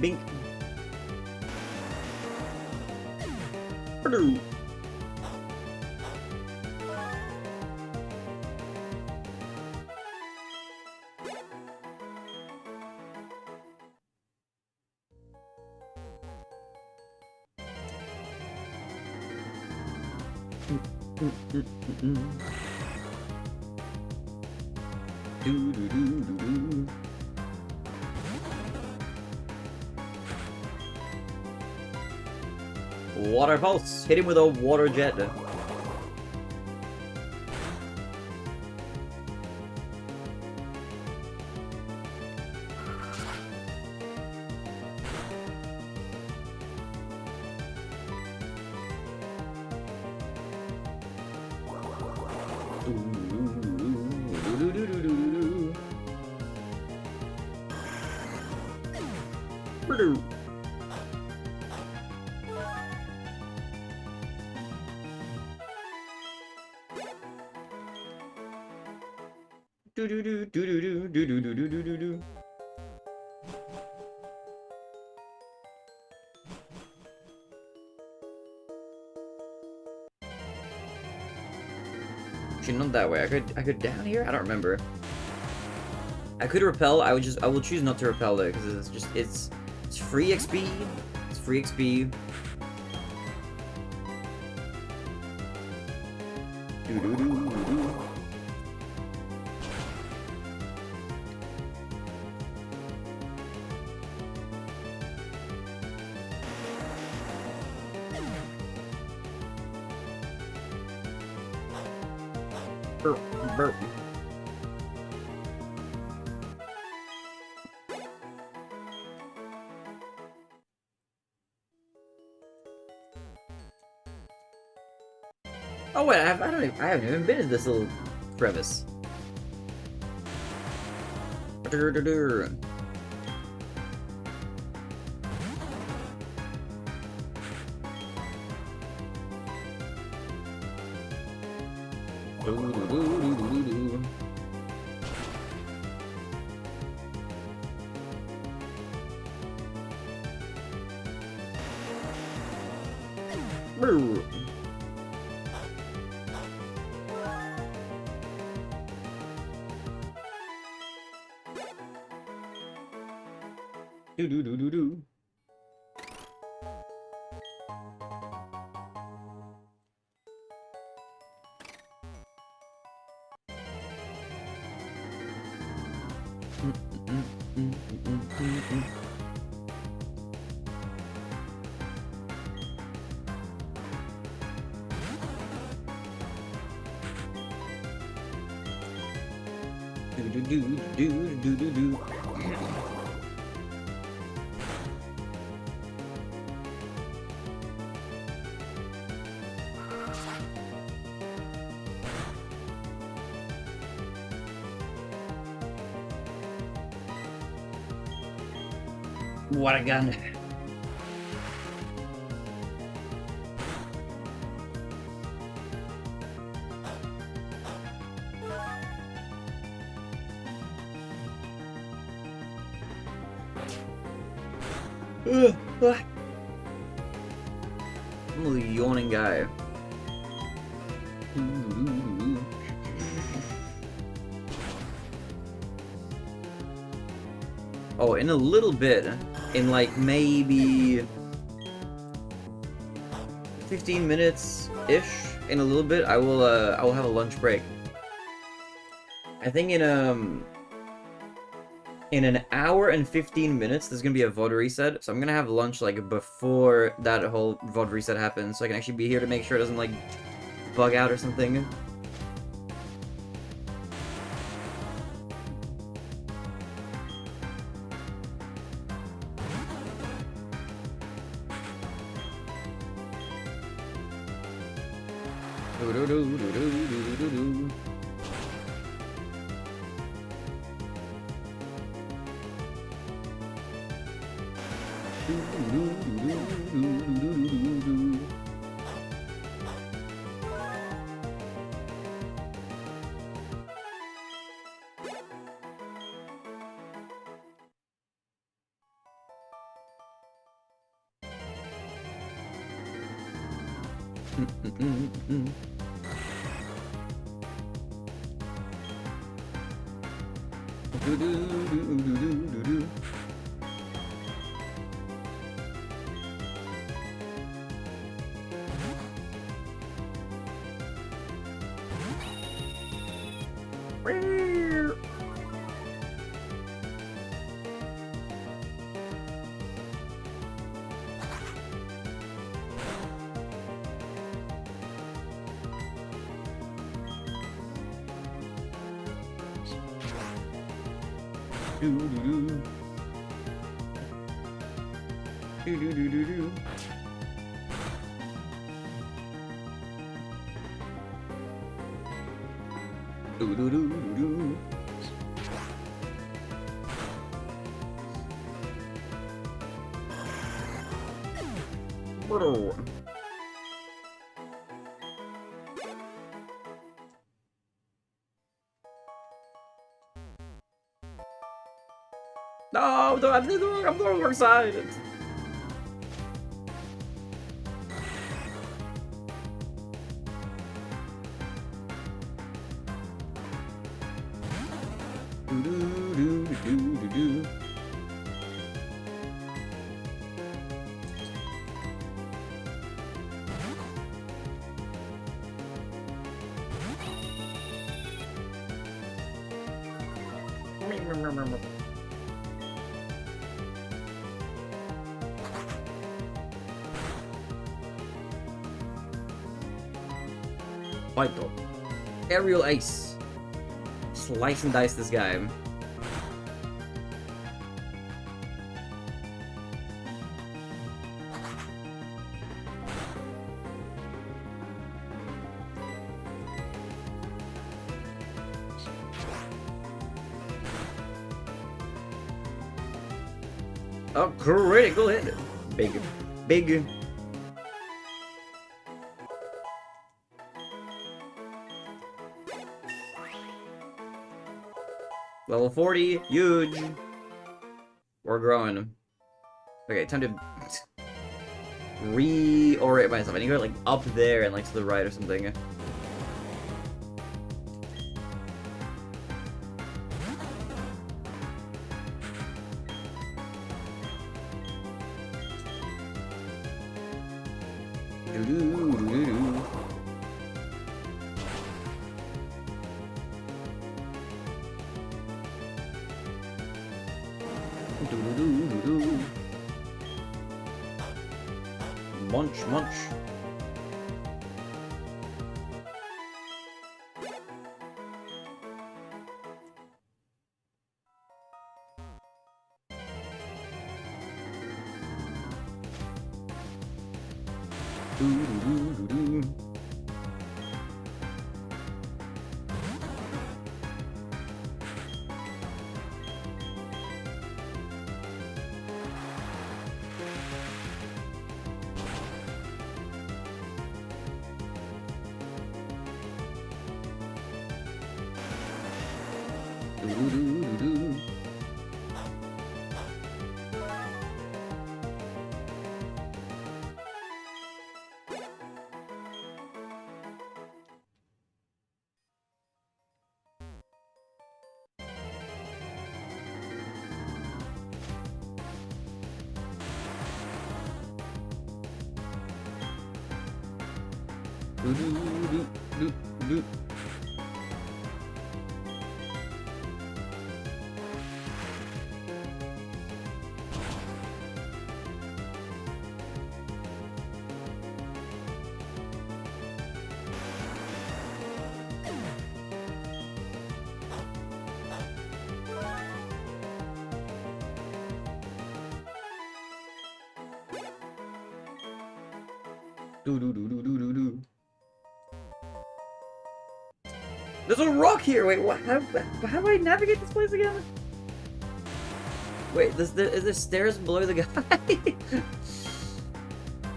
Bink. Water pulse. Hit him with a water jet. Actually, not that way. I could down here. I don't remember. I could repel. I will choose not to repel though, because it's free XP. It's free XP. Burp. Oh wait, I haven't even been in this little crevice. Do. Do. What a gun. I'm a yawning guy. Oh, in a little bit, in like maybe 15 minutes-ish, in a little bit, I will have a lunch break. I think in In an hour and 15 minutes, there's gonna be a VOD reset, so I'm gonna have lunch, like, before that whole VOD reset happens, so I can actually be here to make sure it doesn't, like, bug out or something. No, I'm the wrong side. Fight though. Aerial Ace. Slice and dice this guy. A critical hit. Big. Level 40, huge. We're growing. Okay, time to reorient myself. I need to go like up there and like to the right or something. Munch. There's a rock here! Wait, what? How do I navigate this place again? Wait, is there stairs below the guy?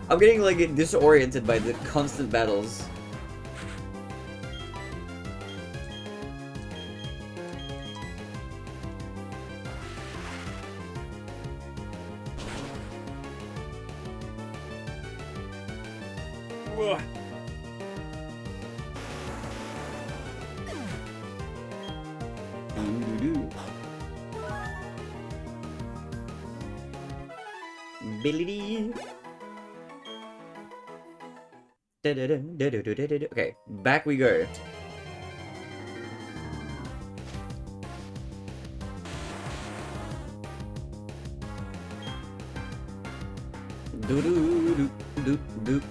I'm getting, like, disoriented by the constant battles. Ugh. Billy. Okay, back we go. Do do do do.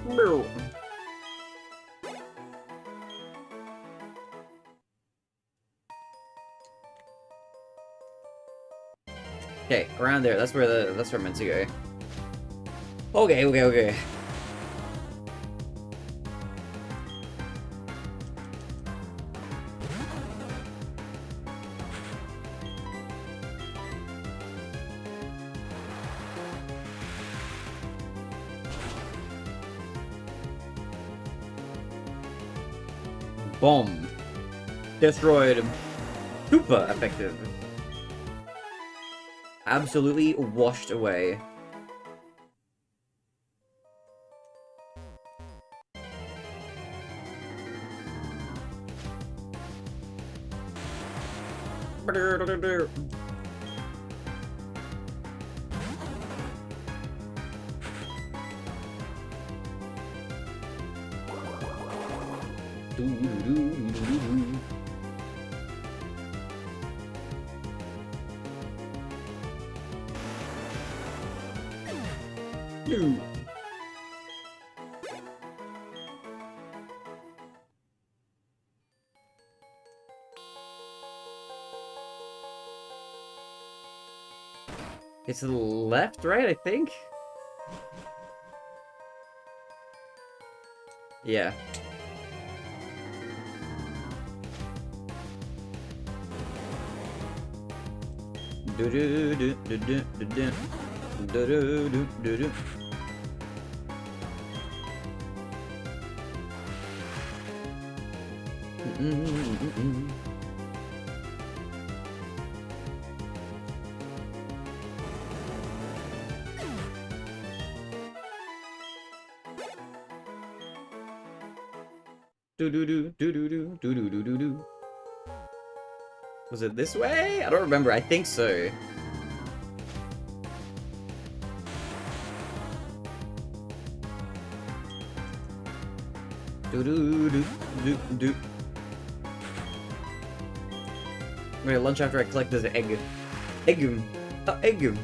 No. Okay, around there. That's where I'm meant to go. Okay. Bomb. Destroyed. Super effective. Absolutely washed away. No. It's to the left, right, I think? Yeah. Do do do do do do do do do do do. Do do do do do do do do do do do. Was it this way? I don't remember. I think so. Do do do do do. I'm gonna lunch after I collect this egg. Egg. Egg.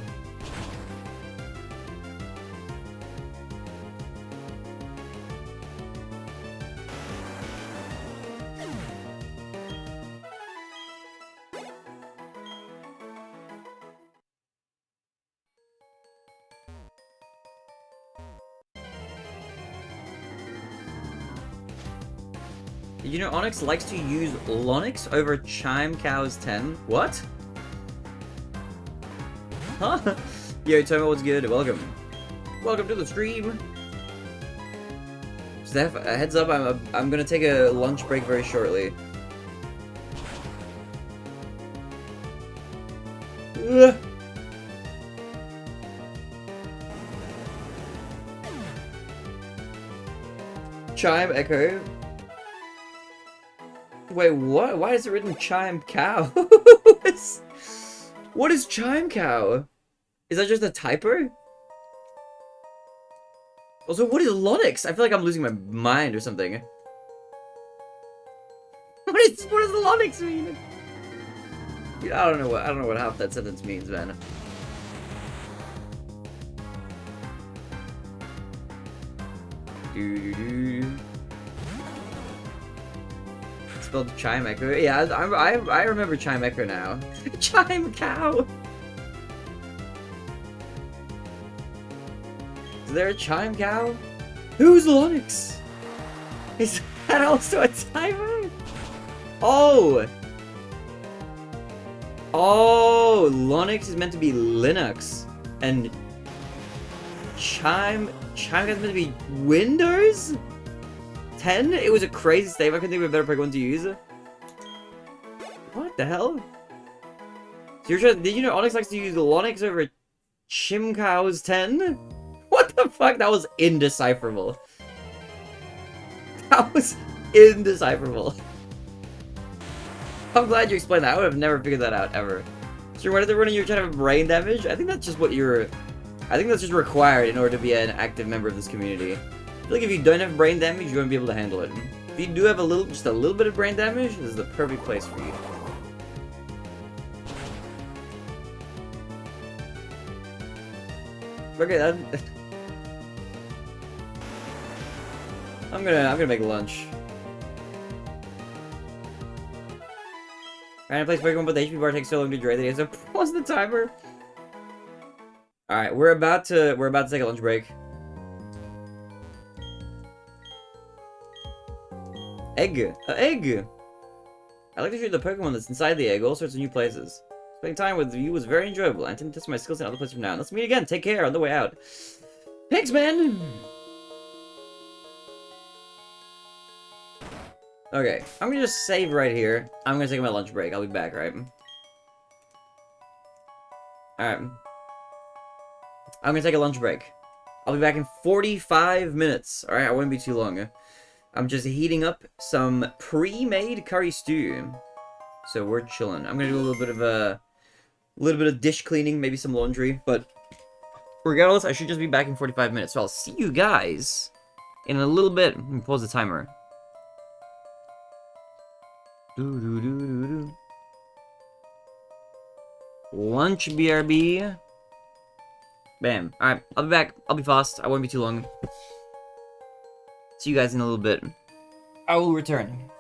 You know, Onyx likes to use Lonix over Chime Cow's 10. What? Huh? Yo, Tomo, what's good? Welcome. Welcome to the stream. Steph, a heads up, I'm gonna take a lunch break very shortly. Ugh. Chime Echo. Wait, what? Why is it written Chime Cow? What is Chime Cow? Is that just a typo? Also, what is Lonix? I feel like I'm losing my mind or something. What does Lonix mean? Dude, I don't know what half that sentence means, man. Do. It's spelled Chimecker. Yeah, I remember Chimecker now. Chime cow. Is there a chime cow? Who's Lonix? Is that also a timer? Oh! Oh, Lonix is meant to be Linux, and Chime is meant to be Windows? 10? It was a crazy save. I couldn't think of a better Pokemon to use. What the hell? So you're sure, did you know Onyx likes to use Lonix over Chimcow's 10? What the fuck? That was indecipherable. That was indecipherable. I'm glad you explained that. I would have never figured that out, ever. So what if they're running your trying to have brain damage? I think that's just what you're... I think that's just required in order to be an active member of this community. I feel like if you don't have brain damage, you won't be able to handle it. If you do have just a little bit of brain damage, this is the perfect place for you. Okay, that... I'm gonna make lunch. Random place Pokemon, but the HP bar takes so long to drain that he has to pause the timer. Alright, we're about to take a lunch break. Egg! An egg! I like to shoot the Pokemon that's inside the egg, all sorts of new places. Spending time with you was very enjoyable. I intend to test my skills in other places from now on. Let's meet again. Take care on the way out. Thanks, man! Okay, I'm gonna just save right here. I'm gonna take my lunch break. I'll be back, right? Alright. I'm gonna take a lunch break. I'll be back in 45 minutes. Alright, I won't be too long. I'm just heating up some pre-made curry stew. So we're chilling. I'm gonna do a little bit of dish cleaning, maybe some laundry, but regardless, I should just be back in 45 minutes. So I'll see you guys in a little bit. Let me pause the timer. Lunch, BRB. Bam. Alright, I'll be back. I'll be fast. I won't be too long. See you guys in a little bit. I will return.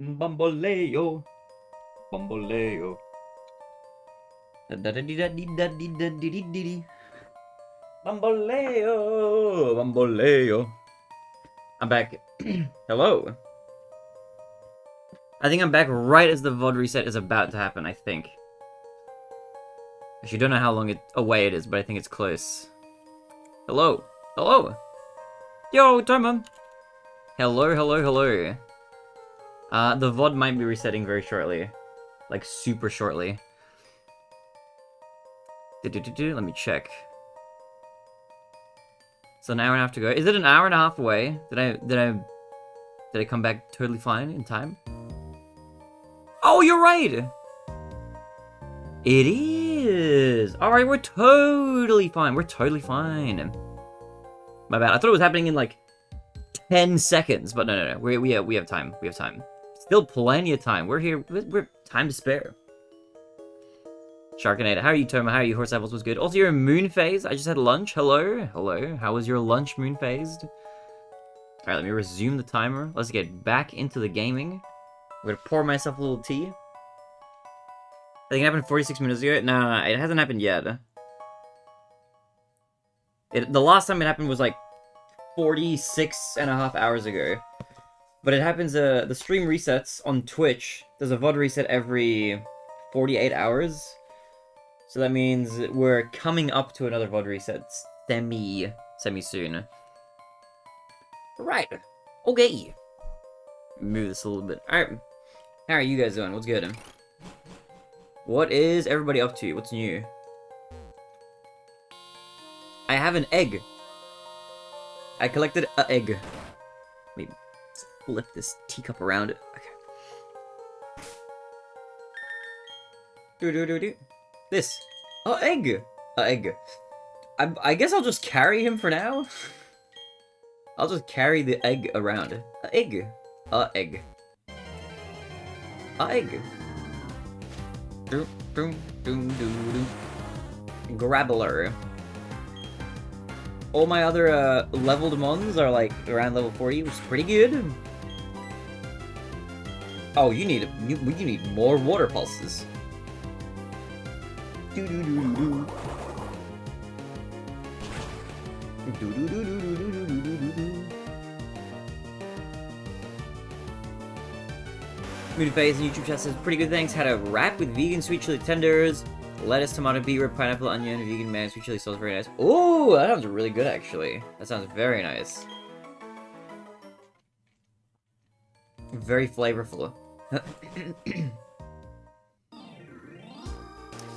Bamboleo. Bamboleo. Bamboleo. Bamboleo. I'm back. Hello. I think I'm back right as the VOD reset is about to happen, I think. Actually, don't know how long away it is, but I think it's close. Hello. Hello. Yo, Toma. Hello, hello, hello. The VOD might be resetting very shortly. Like, super shortly. Let me check. It's an hour and a half to go. Is it an hour and a half away? Did I come back totally fine in time? Oh, you're right! It is! Alright, we're totally fine. We're totally fine. My bad. I thought it was happening in like 10 seconds, but no. We have time. We have time. Still plenty of time. We're here. We're time to spare. Sharkinator, how are you, Toma? How are you? Horse Apples was good. Also, you're in moon phase. I just had lunch. Hello. Hello. How was your lunch, moon phased? Alright, let me resume the timer. Let's get back into the gaming. I'm gonna pour myself a little tea. I think it happened 46 minutes ago. No, it hasn't happened yet. The last time it happened was like 46 and a half hours ago. But it happens, the stream resets on Twitch. There's a VOD reset every 48 hours. So that means we're coming up to another VOD reset semi soon. Right. Okay. Move this a little bit. Alright. How are you guys doing? What's good? What is everybody up to? What's new? I have an egg. I collected an egg. Let me flip this teacup around. Okay. This. A egg. A egg. I guess I'll just carry him for now. I'll just carry the egg around. A egg. A egg. A egg. Grabbler. All my other leveled mons are like around level 40, which is pretty good. Oh, you need more water pulses. Moonface in YouTube chat says, pretty good, thanks. Had a wrap with vegan sweet chili tenders, lettuce, tomato, beetroot, pineapple, onion, vegan man, sweet chili sauce, very nice. Oh, that sounds really good, actually. That sounds very nice. Very flavorful. If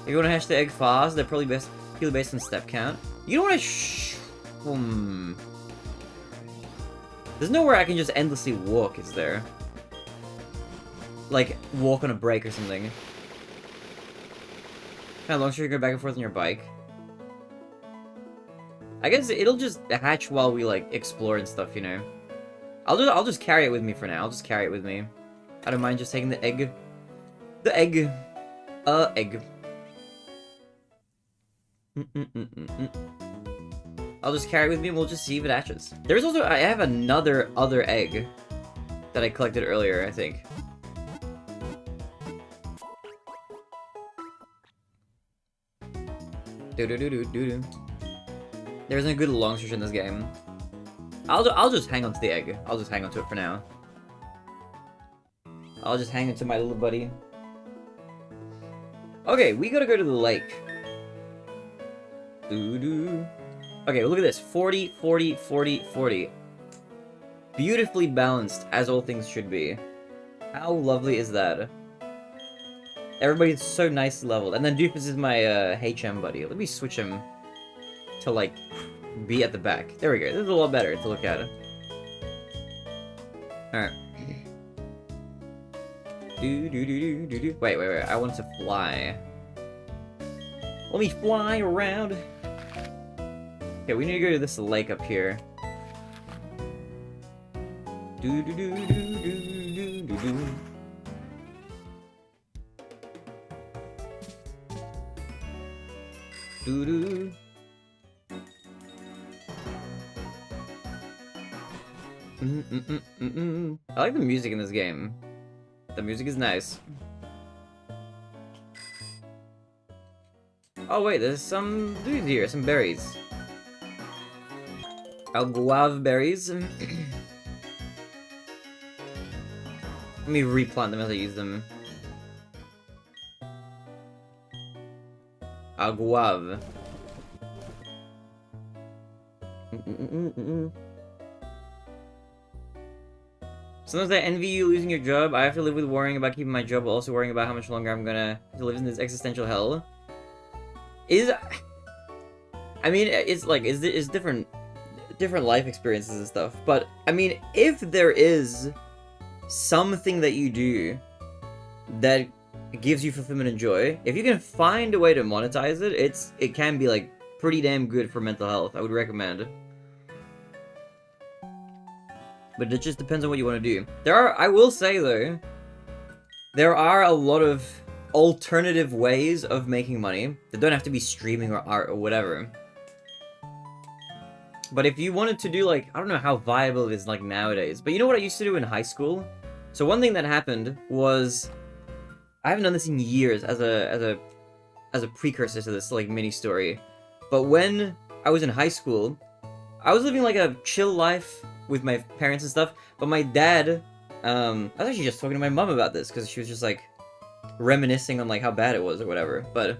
you want to hash the egg fast, they're probably purely based on step count. You don't want to There's nowhere I can just endlessly walk, is there? Like, walk on a break or something. How long should you go back and forth on your bike? I guess it'll just hatch while we, like, explore and stuff, you know? I'll just carry it with me for now. I'll just carry it with me. I don't mind just taking the egg. The egg. Egg. I'll just carry it with me and we'll just see if it hatches. There's also, I have another other egg that I collected earlier, I think. There isn't a good long search in this game. I'll just hang on to the egg. I'll just hang on to it for now. I'll just hang on to my little buddy. Okay, we gotta go to the lake. Okay, look at this. 40, 40, 40, 40. Beautifully balanced, as all things should be. How lovely is that? Everybody's so nicely leveled. And then Doofus is my HM buddy. Let me switch him to, like, be at the back. There we go. This is a lot better to look at. Alright. Wait. I want to fly. Let me fly around. Okay, we need to go to this lake up here. I like the music in this game. The music is nice. Oh wait, there's some dude here, some berries. Guava berries. Let me replant them as I use them. Guava. Sometimes I envy you losing your job. I have to live with worrying about keeping my job, but also worrying about how much longer I'm gonna have to live in this existential hell. I mean, it's like, it's different life experiences and stuff, but, I mean, if there is something that you do that gives you fulfillment and joy, if you can find a way to monetize it, it can be, like, pretty damn good for mental health. I would recommend. But it just depends on what you want to do. I will say, though, there are a lot of alternative ways of making money that don't have to be streaming or art or whatever. But if you wanted to do, like, I don't know how viable it is, like, nowadays, but you know what I used to do in high school? So one thing that happened was, I haven't done this in years as a precursor to this, like, mini story, but when I was in high school, I was living, like, a chill life with my parents and stuff, but my dad, I was actually just talking to my mom about this, because she was just, like, reminiscing on, like, how bad it was or whatever, but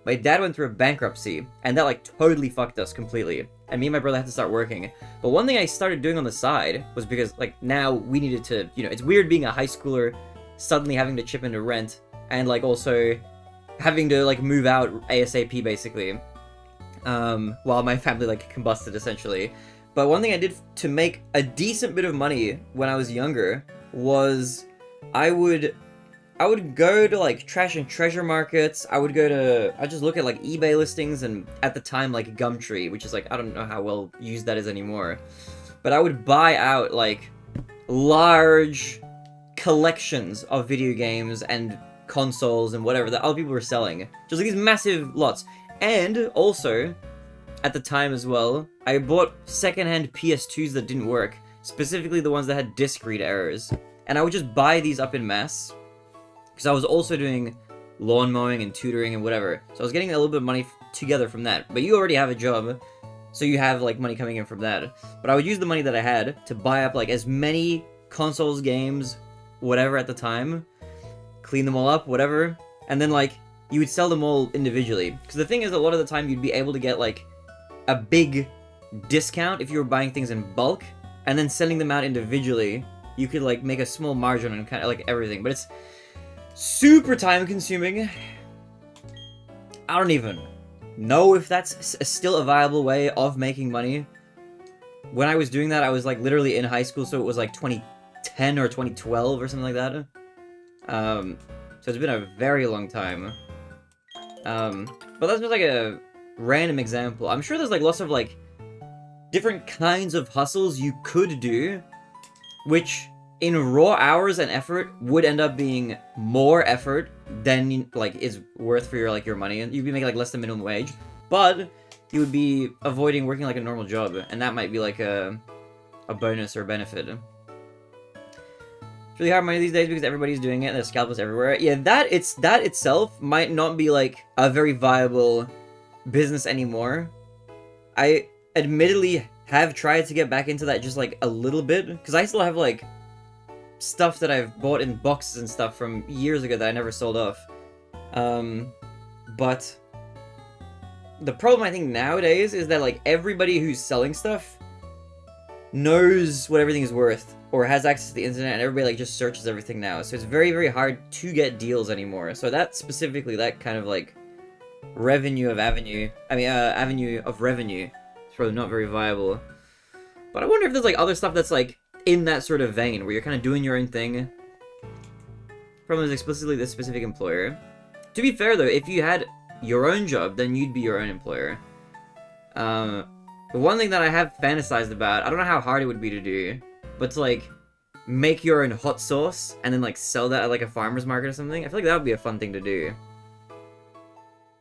my dad went through a bankruptcy, and that, like, totally fucked us completely, and me and my brother had to start working. But one thing I started doing on the side was because, like, now we needed to, you know, it's weird being a high schooler, suddenly having to chip into rent, and, like, also having to, like, move out ASAP, basically, while my family, like, combusted, essentially. But one thing I did to make a decent bit of money when I was younger was I would go to, like, trash and treasure markets. I'd just look at, like, eBay listings, and at the time, like, Gumtree, which is, like, I don't know how well used that is anymore. But I would buy out, like, large collections of video games and consoles and whatever that other people were selling. Just, like, these massive lots. And, also, at the time as well, I bought secondhand PS2s that didn't work. Specifically the ones that had disc read errors. And I would just buy these up in mass, because I was also doing lawn mowing and tutoring and whatever. So I was getting a little bit of money together from that. But you already have a job, so you have, like, money coming in from that. But I would use the money that I had to buy up, like, as many consoles, games, whatever at the time. Clean them all up, whatever. And then, like, you would sell them all individually. Because the thing is, a lot of the time you'd be able to get, like, a big discount if you were buying things in bulk. And then sending them out individually, you could, like, make a small margin on kind of, like, everything. But it's super time consuming. I don't even know if that's still a viable way of making money. When I was doing that, I was, like, literally in high school, so it was, like, 2010 or 2012 or something like that. So it's been a very long time. But that's just, like, a random example. I'm sure there's, like, lots of, like, different kinds of hustles you could do, which in raw hours and effort would end up being more effort than, like, is worth for your money, and you'd be making, like, less than minimum wage, but you would be avoiding working, like, a normal job, and that might be, like, a bonus or a benefit. It's really hard money these days because everybody's doing it and there's scalpers everywhere. Yeah, that itself might not be, like, a very viable business anymore. I admittedly have tried to get back into that just, like, a little bit, because I still have, like, stuff that I've bought in boxes and stuff from years ago that I never sold off. But the problem I think nowadays is that, like, everybody who's selling stuff knows what everything is worth, or has access to the internet, and everybody, like, just searches everything now. So it's very, very hard to get deals anymore. So that specifically, that kind of, like, avenue of revenue, is probably not very viable. But I wonder if there's, like, other stuff that's, like, in that sort of vein, where you're kind of doing your own thing from explicitly this specific employer. To be fair, though, if you had your own job, then you'd be your own employer. The one thing that I have fantasized about, I don't know how hard it would be to do, but to, like, make your own hot sauce, and then, like, sell that at, like, a farmer's market or something. I feel like that would be a fun thing to do.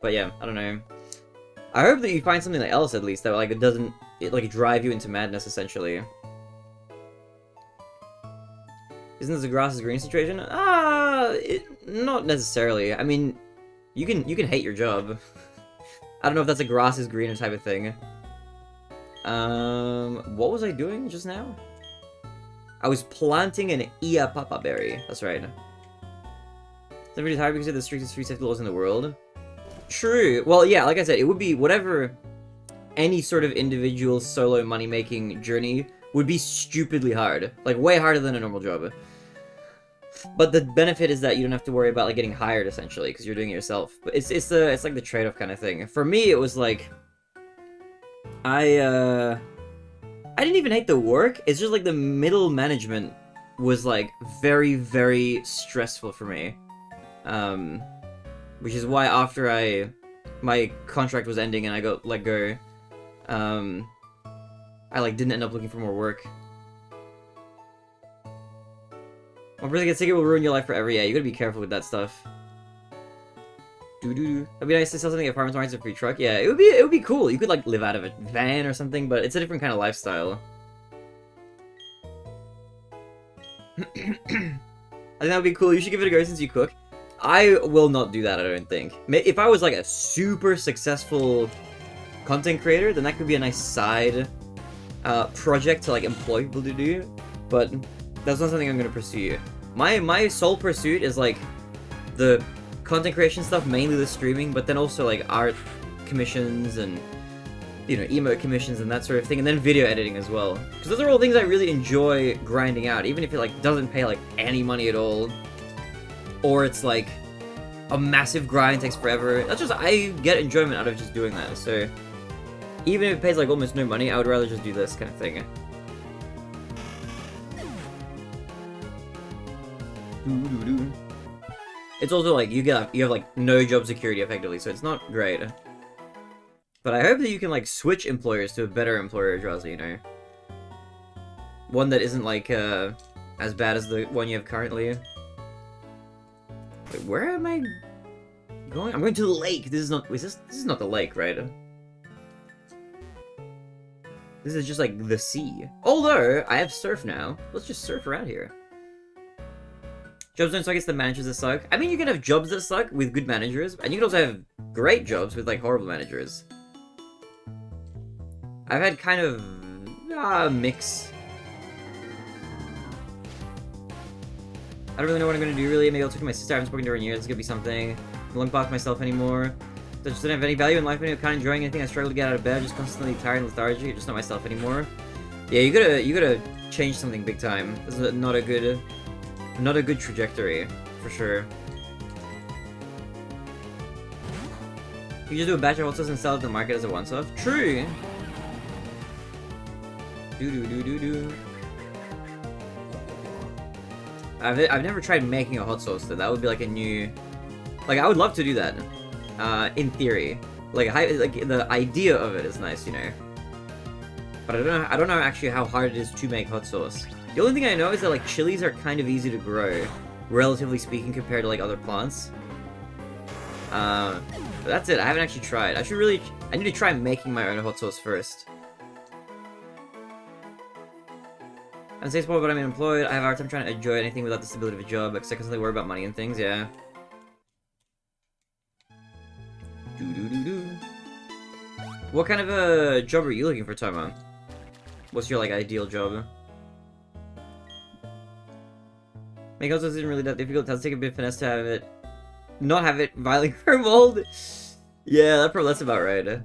But yeah, I don't know. I hope that you find something else, at least, that, like, it doesn't, like, drive you into madness, essentially. Isn't this a grass is green situation? Not necessarily. I mean, you can hate your job. I don't know if that's a grass is greener type of thing. What was I doing just now? I was planting an Ia Papa berry. That's right. Everybody's hard because of the strictest street safety laws in the world. True. Well, yeah, like I said, it would be whatever any sort of individual solo money-making journey would be stupidly hard. Like, way harder than a normal job. But the benefit is that you don't have to worry about, like, getting hired, essentially, because you're doing it yourself. But it's like the trade-off kind of thing. For me, it was like... I didn't even hate the work, it's just, like, the middle management was, like, very, very stressful for me. Which is why after my contract was ending and I got let go, I, like, didn't end up looking for more work. One person gets sick, it will ruin your life forever. Yeah, you gotta be careful with that stuff. It'd be nice to sell something at farmers markets a free truck. Yeah, it would be cool. You could, like, live out of a van or something, but it's a different kind of lifestyle. I think that would be cool. You should give it a go since you cook. I will not do that, I don't think. If I was, like, a super successful content creator, then that could be a nice side project to, like, employ people to do, but that's not something I'm gonna pursue. My sole pursuit is, like, the content creation stuff, mainly the streaming, but then also, like, art commissions and, you know, emote commissions and that sort of thing, and then video editing as well. Because those are all things I really enjoy grinding out, even if it, like, doesn't pay, like, any money at all. Or it's, like, a massive grind, takes forever. That's just, I get enjoyment out of just doing that, so... Even if it pays, like, almost no money, I would rather just do this kind of thing. It's also, like, you have, like, no job security, effectively, so it's not great. But I hope that you can, like, switch employers to a better employer, Drowsy, you know? One that isn't, like, as bad as the one you have currently. Wait, where am I going? I'm going to the lake! This is not the lake, right? This is just, like, the sea. Although, I have surf now. Let's just surf around here. Jobs don't suck, it's the managers that suck. I mean, you can have jobs that suck with good managers, and you can also have great jobs with, like, horrible managers. I've had kind of a mix. I don't really know what I'm gonna do, really. Maybe I'll talk to my sister. I haven't spoken to her in years. It's gonna be something. I'm not past myself anymore. I just don't have any value in life anymore. Kind of enjoying anything. I struggle to get out of bed. Just constantly tired and lethargic. Just not myself anymore. Yeah, you gotta change something big time. This is not a good trajectory, for sure. You just do a batch of hot sauce and sell it at the market as a once-off. True. I've never tried making a hot sauce though. That would be like a new, like, I would love to do that. In theory, like the idea of it is nice, you know. But I don't know actually how hard it is to make hot sauce. The only thing I know is that, like, chilies are kind of easy to grow, relatively speaking, compared to, like, other plants. But that's it. I haven't actually tried. I need to try making my own hot sauce first. I'm saying sport, but I'm unemployed. I have a hard time trying to enjoy anything without the stability of a job, because I constantly worry about money and things, yeah. What kind of a job are you looking for, Toma? What's your, like, ideal job? Make hot sauce isn't really that difficult. It does take a bit of finesse to have it. Not have it violently grow mold. Yeah, that's about right.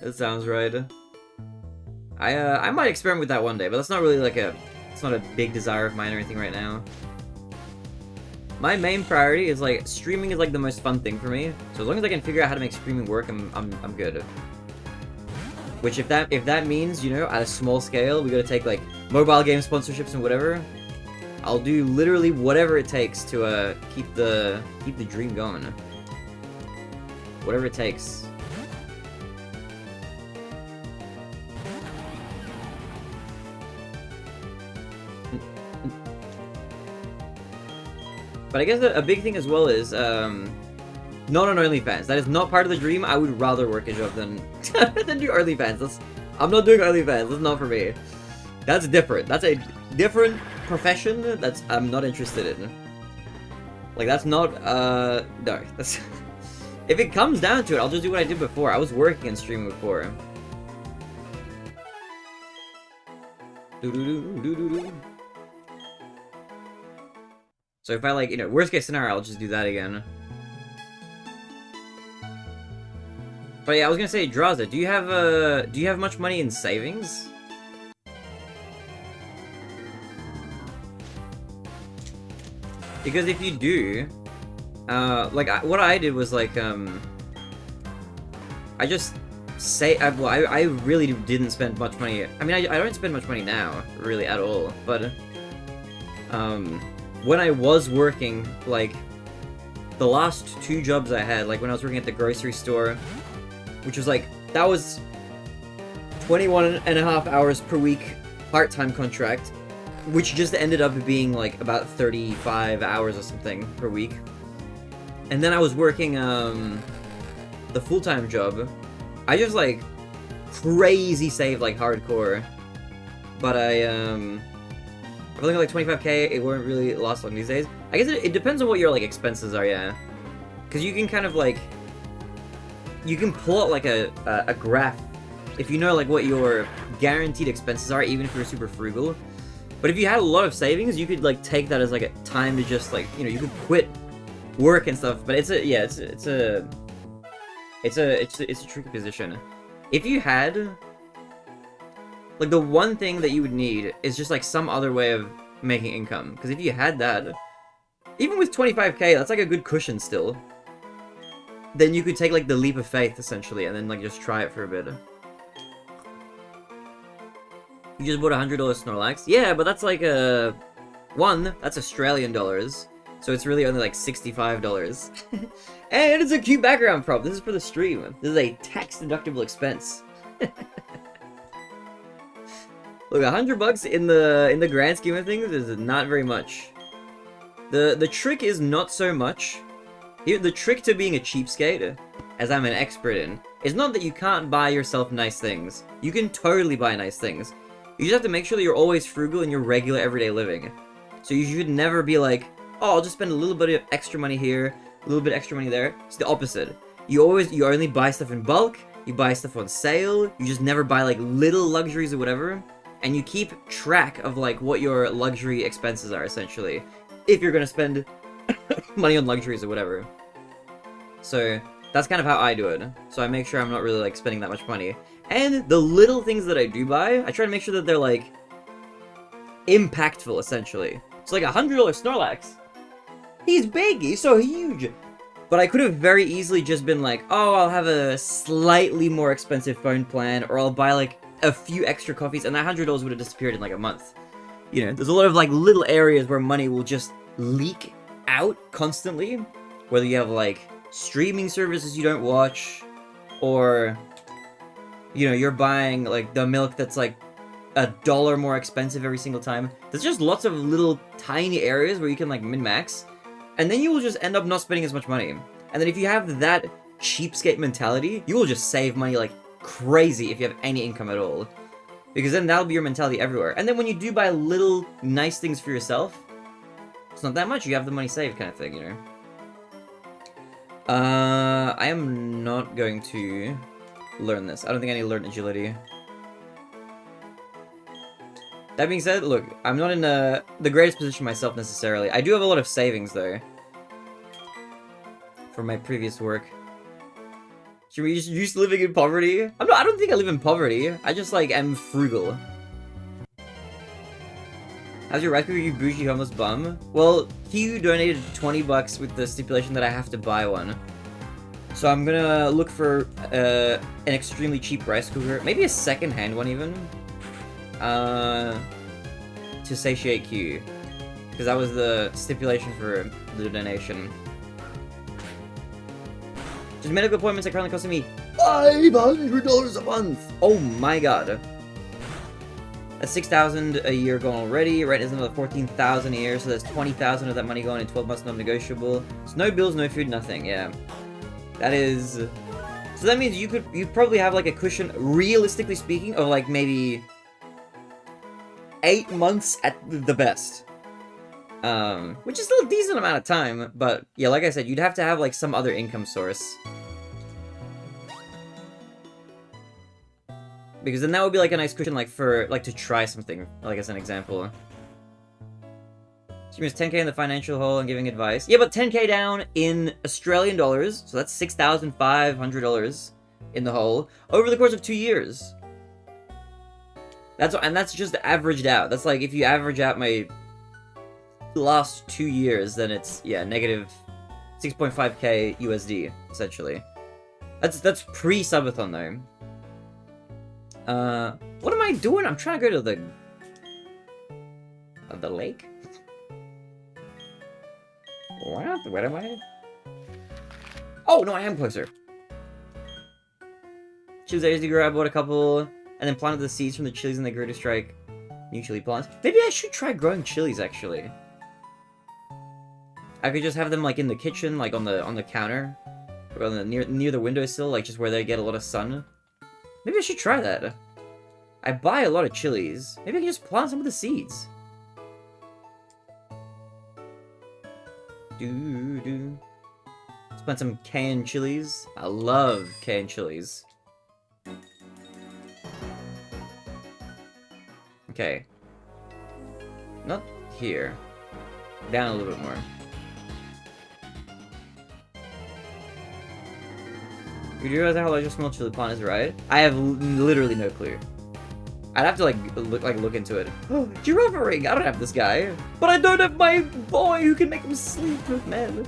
That sounds right. I might experiment with that one day, but that's not really like it's not a big desire of mine or anything right now. My main priority is, like, streaming is, like, the most fun thing for me. So as long as I can figure out how to make streaming work, I'm good. Which if that means, you know, at a small scale, we gotta take, like, mobile game sponsorships and whatever. I'll do literally whatever it takes to keep the dream going. Whatever it takes. But I guess a big thing as well is not on OnlyFans. That is not part of the dream. I would rather work a job than than do OnlyFans. I'm not doing OnlyFans. That's not for me. That's different. That's a different profession, I'm not interested in. Like, that's not, no. That's if it comes down to it, I'll just do what I did before. I was working and streaming before. So if I, like, you know, worst case scenario, I'll just do that again. But yeah, I was gonna say, Draza, do you have much money in savings? Because if you do, like, what I did was, like, I just say, I really didn't spend much money. I mean, I don't spend much money now, really, at all, but, when I was working, like, the last 2 jobs I had, like, when I was working at the grocery store, which was, like, that was 21.5 hours per week, part-time contract, which just ended up being, like, about 35 hours or something per week. And then I was working, the full-time job. I just, like, crazy saved, like, hardcore. But I've only got, like, 25k, it won't really last long these days. I guess it depends on what your, like, expenses are, yeah. Because you can kind of, like, you can pull out, like, a graph if you know, like, what your guaranteed expenses are, even if you're super frugal. But if you had a lot of savings, you could, like, take that as, like, a time to just, like, you know, you could quit work and stuff. But it's a tricky position. If you had, like, the one thing that you would need is just, like, some other way of making income. Because if you had that, even with 25k, that's, like, a good cushion still. Then you could take, like, the leap of faith, essentially, and then, like, just try it for a bit. You just bought $100 Snorlax? Yeah, but that's, like, that's Australian dollars. So it's really only, like, $65. And it's a cute background prop. This is for the stream. This is a tax-deductible expense. Look, $100 in the grand scheme of things is not very much. The trick is not so much. The trick to being a cheapskate, as I'm an expert in, is not that you can't buy yourself nice things. You can totally buy nice things. You just have to make sure that you're always frugal in your regular everyday living. So you should never be like, oh, I'll just spend a little bit of extra money here, a little bit extra money there. It's the opposite. You only buy stuff in bulk, you buy stuff on sale, you just never buy, like, little luxuries or whatever, and you keep track of, like, what your luxury expenses are, essentially, if you're gonna spend money on luxuries or whatever. So that's kind of how I do it. So I make sure I'm not really, like, spending that much money. And the little things that I do buy, I try to make sure that they're, like, impactful, essentially. So, like, $100 Snorlax. He's big, he's so huge. But I could have very easily just been like, oh, I'll have a slightly more expensive phone plan, or I'll buy, like, a few extra coffees, and that $100 would have disappeared in, like, a month. You know, there's a lot of, like, little areas where money will just leak out constantly. Whether you have, like, streaming services you don't watch, or, you know, you're buying, like, the milk that's, like, $1 more expensive every single time. There's just lots of little tiny areas where you can, like, min-max, and then you will just end up not spending as much money. And then if you have that cheapskate mentality, you will just save money like crazy if you have any income at all. Because then that'll be your mentality everywhere. And then when you do buy little nice things for yourself, it's not that much, you have the money saved kind of thing, you know? I am not going to learn this. I don't think I need to learn agility. That being said, look, I'm not in the greatest position myself necessarily. I do have a lot of savings though. From my previous work. Should we just used to living in poverty? I don't think I live in poverty. I just, like, am frugal. How's your Raku, you bougie homeless bum? Well, Hugh donated $20 with the stipulation that I have to buy one. So I'm gonna look for an extremely cheap rice cooker. Maybe a second-hand one even. To satiate Q. Because that was the stipulation for the donation. Just medical appointments are currently costing me $500 a month! Oh my god. That's $6,000 a year gone already. Rent is another $14,000 a year, so there's $20,000 of that money going in 12 months, non-negotiable. So no bills, no food, nothing, yeah. That is... So that means you probably have like a cushion, realistically speaking, of like maybe 8 months at the best. Which is still a decent amount of time, but yeah, like I said, you'd have to have like some other income source. Because then that would be like a nice cushion, like for like to try something, like as an example. Streamers 10k in the financial hole and giving advice. Yeah, but 10k down in Australian dollars, so that's $6,500 in the hole over the course of 2 years. That's just averaged out. That's like if you average out my last 2 years, then it's negative 6.5k USD essentially. That's pre-subathon though. What am I doing? I'm trying to go to the lake. What? Where am I? Oh no, I am closer. Chilies I used to grow. I bought a couple, and then planted the seeds from the chilies, and they grew to strike new chili plants. Maybe I should try growing chilies actually. I could just have them like in the kitchen, like on the counter, or on the near the windowsill, like just where they get a lot of sun. Maybe I should try that. I buy a lot of chilies. Maybe I can just plant some of the seeds. Let's plant some canned chilies. I love canned chilies. Okay. Not here. Down a little bit more. You do realize how large a small chili plant is, right? I have literally no clue. I'd have to look into it. Oh, giraffe ring! I don't have this guy, but I don't have my boy who can make him sleep. Man,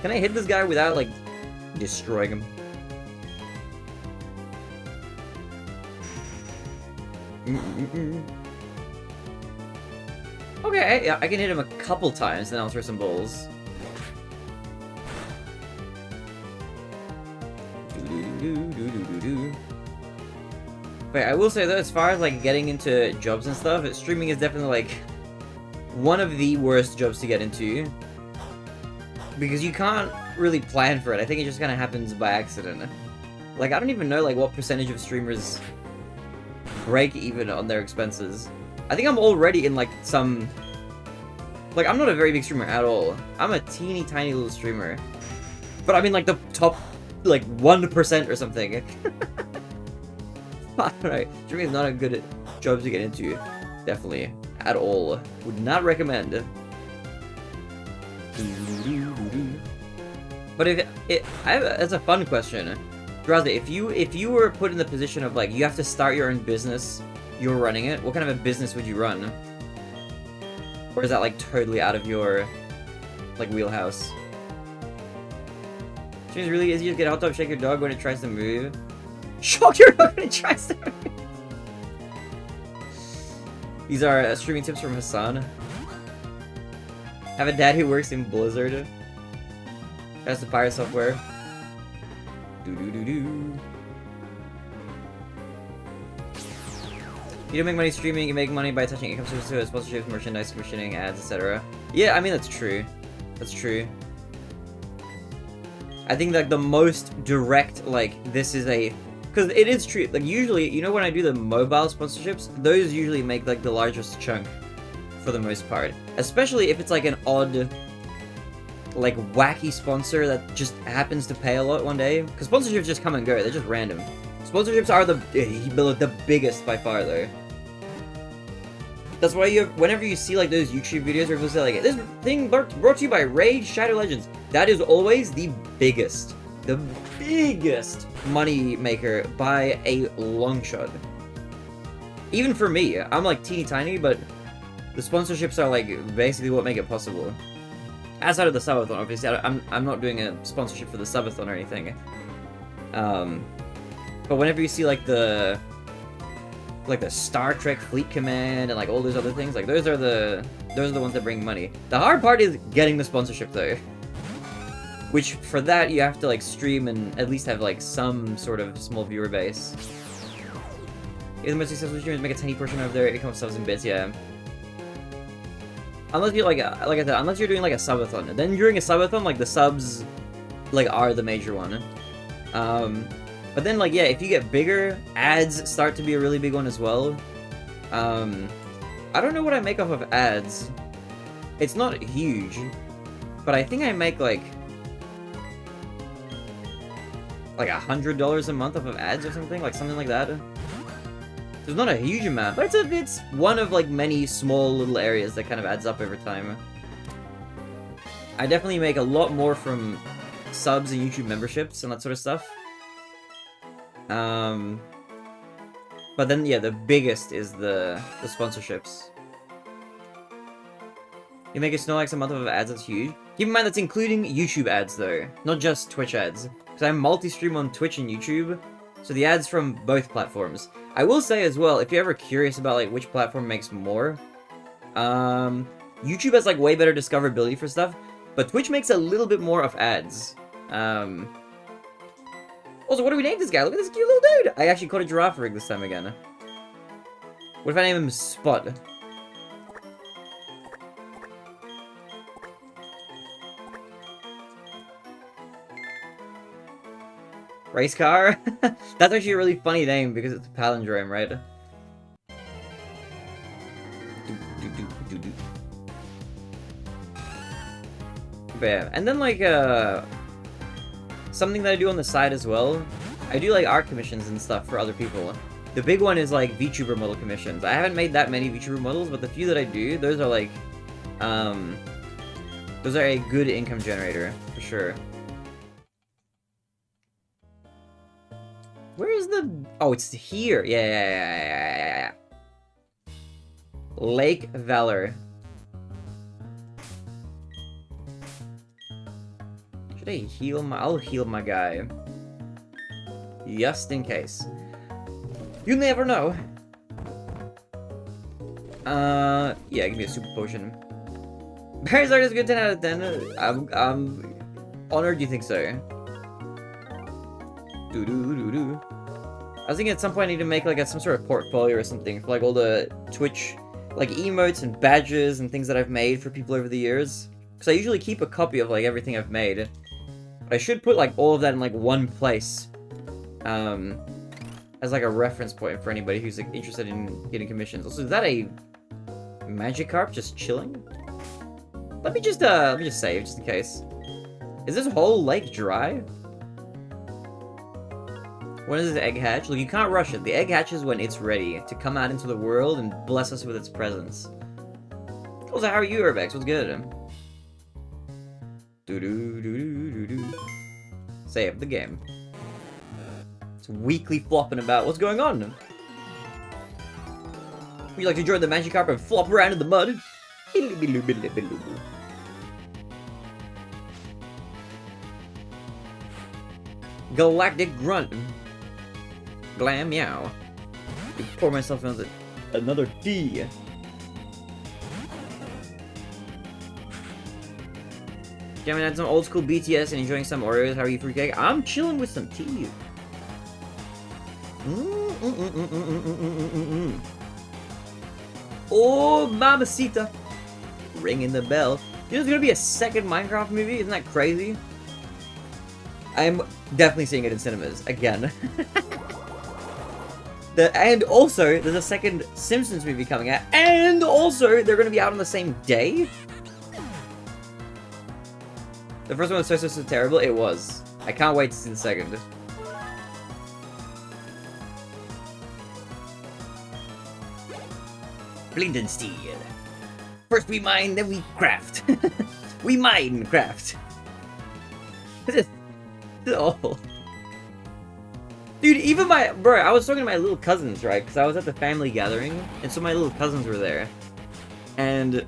can I hit this guy without like destroying him? Okay, yeah, I can hit him a couple times, then I'll throw some balls. Wait, I will say though, as far as like getting into jobs and stuff, streaming is definitely like one of the worst jobs to get into. Because you can't really plan for it. I think it just kind of happens by accident. Like, I don't even know like what percentage of streamers break even on their expenses. I think I'm already in like some... Like, I'm not a very big streamer at all. I'm a teeny tiny little streamer. But I'm in like the top like 1% or something. Alright, streaming is not a good job to get into. Definitely. At all. Would not recommend. But that's a fun question. Rather, if you were put in the position of like, you have to start your own business, you're running it, what kind of a business would you run? Or is that like totally out of your like wheelhouse? It's really easy to get a hot tub, shake your dog when it tries to move. Shock your dog when it tries to move. These are streaming tips from Hassan. Have a dad who works in Blizzard. That's the pirate software. You don't make money streaming, you make money by touching income sources, sponsorships, merchandise, commissioning, ads, etc. Yeah, I mean, that's true. That's true. I think like the most direct, like, this is a... Because it is true, like usually, you know when I do the mobile sponsorships, those usually make like the largest chunk for the most part. Especially if it's like an odd, like wacky sponsor that just happens to pay a lot one day. Because sponsorships just come and go, they're just random. Sponsorships are the biggest by far though. That's why whenever you see like those YouTube videos where people say like, this thing brought to you by Raid Shadow Legends, that is always the biggest money maker by a long shot. Even for me, I'm like teeny tiny, but the sponsorships are like basically what make it possible. Outside of the subathon, obviously, I'm not doing a sponsorship for the subathon or anything. But whenever you see like the Star Trek Fleet Command and like all those other things, like those are the ones that bring money. The hard part is getting the sponsorship though. Which for that you have to like stream and at least have like some sort of small viewer base. If the most successful streamers make a tiny portion of their income subs and bits, yeah. Unless you're like I said, unless you're doing like a subathon. Then during a subathon, like the subs like are the major one. But then like yeah, if you get bigger, ads start to be a really big one as well. I don't know what I make off of ads. It's not huge, but I think I make like $100 a month off of ads or something like that. There's not a huge amount, but it's one of like many small little areas that kind of adds up over time. I definitely make a lot more from subs and YouTube memberships and that sort of stuff. But then, yeah, the biggest is the sponsorships. You make a Snorlax a month of ads, that's huge. Keep in mind that's including YouTube ads, though, not just Twitch ads. Because I multi-stream on Twitch and YouTube, so the ads from both platforms. I will say as well, if you're ever curious about like which platform makes more, YouTube has like way better discoverability for stuff, but Twitch makes a little bit more of ads. Also, what do we name this guy? Look at this cute little dude! I actually caught a giraffe rig this time again. What if I name him Spot? Race car? That's actually a really funny name because it's a palindrome, right? But yeah, and then like something that I do on the side as well, I do like art commissions and stuff for other people. The big one is like VTuber model commissions. I haven't made that many VTuber models, but the few that I do, those are like, those are a good income generator, for sure. Where is the... Oh, it's here. Yeah. Lake Valor. Should I heal my... I'll heal my guy. Just in case. You never know. Yeah, give me a super potion. Charizard is a good 10 out of 10. I'm honored you think so. I was thinking at some point I need to make like some sort of portfolio or something for like all the Twitch like emotes and badges and things that I've made for people over the years. Because I usually keep a copy of like everything I've made. But I should put like all of that in like one place. As like a reference point for anybody who's like interested in getting commissions. Also, is that a Magikarp just chilling? Let me just save just in case. Is this whole lake dry? When does the egg hatch? Look, you can't rush it. The egg hatches when it's ready to come out into the world and bless us with its presence. Also, how are you, Urbex? What's good? Save the game. It's weekly flopping about. What's going on? Would you like to join the Magikarp and flop around in the mud? Galactic Grunt. Glam meow. Pour myself another tea. Jamming out some old school BTS and enjoying some Oreos. How are you, fruitcake? I'm chilling with some tea. Oh, mamacita. Ringing the bell. You know there's gonna be a second Minecraft movie? Isn't that crazy? I'm definitely seeing it in cinemas again. And also, there's a second Simpsons movie coming out, and also, they're going to be out on the same day? The first one was so terrible, it was. I can't wait to see the second. Blindensteel. First we mine, then we craft. We mine, craft. This is awful. Dude, even bro, I was talking to my little cousins, right? Because I was at the family gathering, and so my little cousins were there. And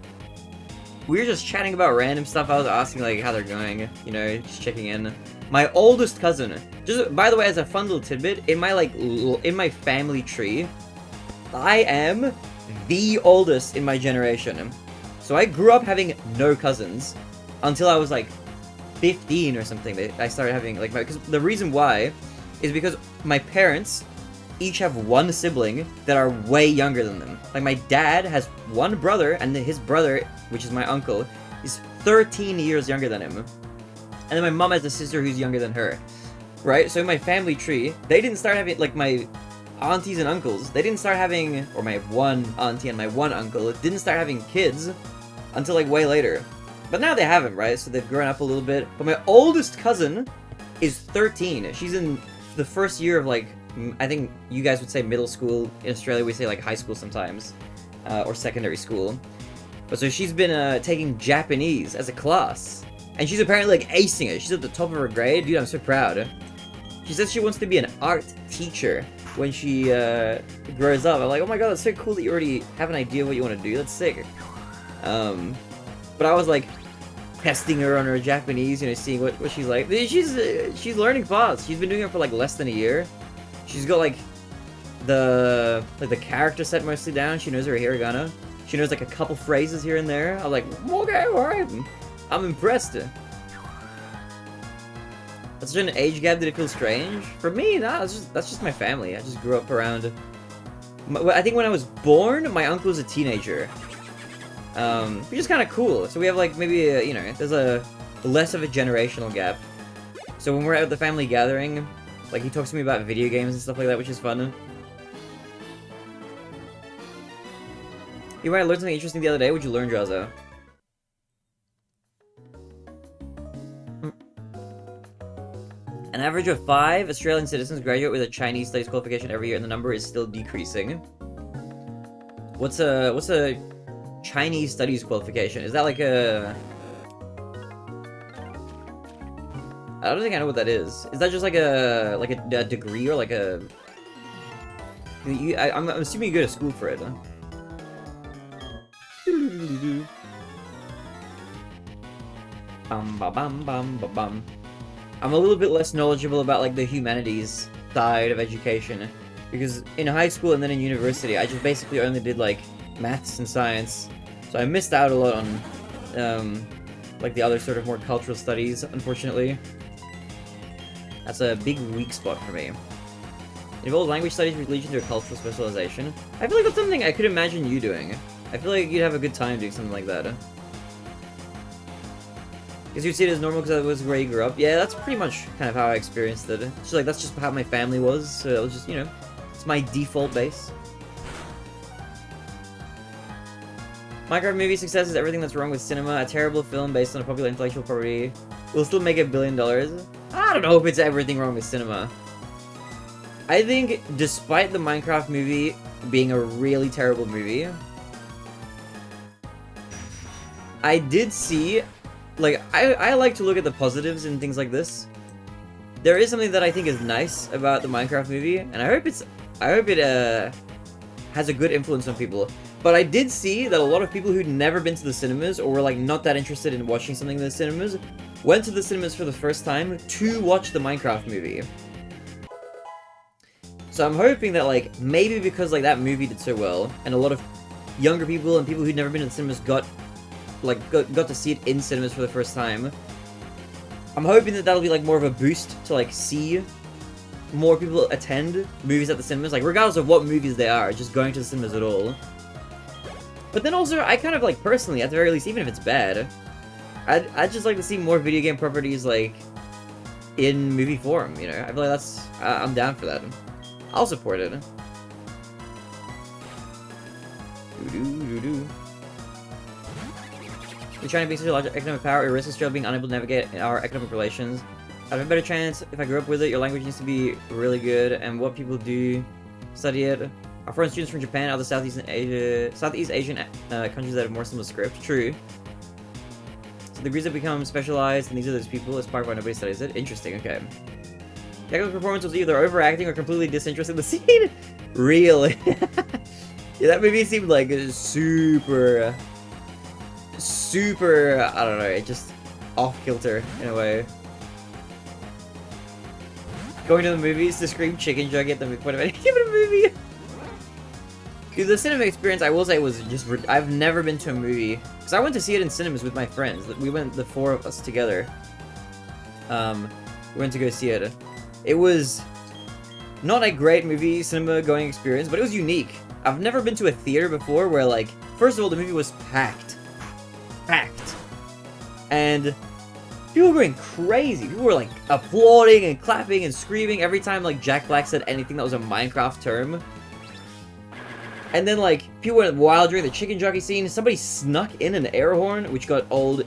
we were just chatting about random stuff. I was asking, like, how they're going, you know, just checking in. My oldest cousin, just, by the way, as a fun little tidbit, in my family tree, I am the oldest in my generation. So I grew up having no cousins until I was, like, 15 or something. I started having, like, because the reason why is because my parents each have one sibling that are way younger than them. Like, my dad has one brother, and his brother, which is my uncle, is 13 years younger than him. And then my mom has a sister who's younger than her. Right? So in my family tree, they didn't start having, like, my aunties and uncles, they didn't start having, or my one auntie and my one uncle didn't start having kids until like way later. But now they haven't, right? So they've grown up a little bit. But my oldest cousin is 13. She's in the first year of like, I think you guys would say middle school. In Australia, we say like high school sometimes, or secondary school. But so she's been taking Japanese as a class. And she's apparently like acing it. She's at the top of her grade. Dude, I'm so proud. She says she wants to be an art teacher when she grows up. I'm like, oh my god, that's so cool that you already have an idea of what you want to do. That's sick. But I was like testing her on her Japanese, you know, seeing what she's like. She's learning fast. She's been doing it for like less than a year. She's got like the character set mostly down. She knows her hiragana. She knows like a couple phrases here and there. I'm like, okay, alright. I'm impressed. That's such an age gap. Did it feel strange? For me, nah, that's just my family. I just grew up around. I think when I was born, my uncle was a teenager, which is kind of cool. So we have like maybe you know, there's a less of a generational gap. So when we're at the family gathering, like he talks to me about video games and stuff like that, which is fun. You might have learned something interesting the other day. What'd you learn, Jaza? An average of 5 Australian citizens graduate with a Chinese studies qualification every year, and the number is still decreasing. What's a Chinese studies qualification? Is that like a... I don't think I know what that is. Is that just like a degree or like a... I'm assuming you go to school for it, huh? Bum ba bum bum ba bum. I'm a little bit less knowledgeable about like the humanities side of education, because in high school and then in university I just basically only did like maths and science, so I missed out a lot on like the other sort of more cultural studies, unfortunately. That's a big weak spot for me. It involves language studies with legion to a cultural specialization. I feel like that's something I could imagine you doing. I feel like you'd have a good time doing something like that. Because you'd see it as normal because that was where you grew up. Yeah, that's pretty much kind of how I experienced it. Just like, that's just how my family was, so it was just, you know, it's my default base. Minecraft movie success is everything that's wrong with cinema. A terrible film based on a popular intellectual property will still make $1 billion. I don't know if it's everything wrong with cinema. I think, despite the Minecraft movie being a really terrible movie, I did see... Like, I like to look at the positives in things like this. There is something that I think is nice about the Minecraft movie, and I hope it has a good influence on people. But I did see that a lot of people who'd never been to the cinemas, or were like not that interested in watching something in the cinemas, went to the cinemas for the first time to watch the Minecraft movie. So I'm hoping that like, maybe because like that movie did so well, and a lot of younger people and people who'd never been to the cinemas got to see it in cinemas for the first time. I'm hoping that that'll be like more of a boost to like see more people attend movies at the cinemas, like regardless of what movies they are, just going to the cinemas at all. But then also, I kind of like personally, at the very least, even if it's bad, I'd just like to see more video game properties like in movie form, you know? I feel like that's, I'm down for that. I'll support it. We're trying to be such a large economic power, it risks Australia being unable to navigate our economic relations. I'd have a better chance if I grew up with it. Your language needs to be really good, and what people do study it. Our foreign students from Japan, other Southeast Asian countries that have more similar script. True. So the degrees have become specialized, and these are those people. It's part of why nobody studies it. Interesting. Okay. Technical performance was either overacting or completely disinterested in the scene. Really? Yeah, that movie seemed like super, I don't know, just off-kilter in a way. Going to the movies to scream chicken joke at the point of any given movie. Dude, the cinema experience, I will say, was just... I've never been to a movie. Because I went to see it in cinemas with my friends. We went, the 4 of us together. We went to go see it. It was not a great movie cinema going experience, but it was unique. I've never been to a theater before where, like, first of all, the movie was packed. And People were going crazy. People were like applauding and clapping and screaming every time like Jack Black said anything that was a Minecraft term. And then like people went wild during the chicken jockey scene. Somebody snuck in an air horn, which got old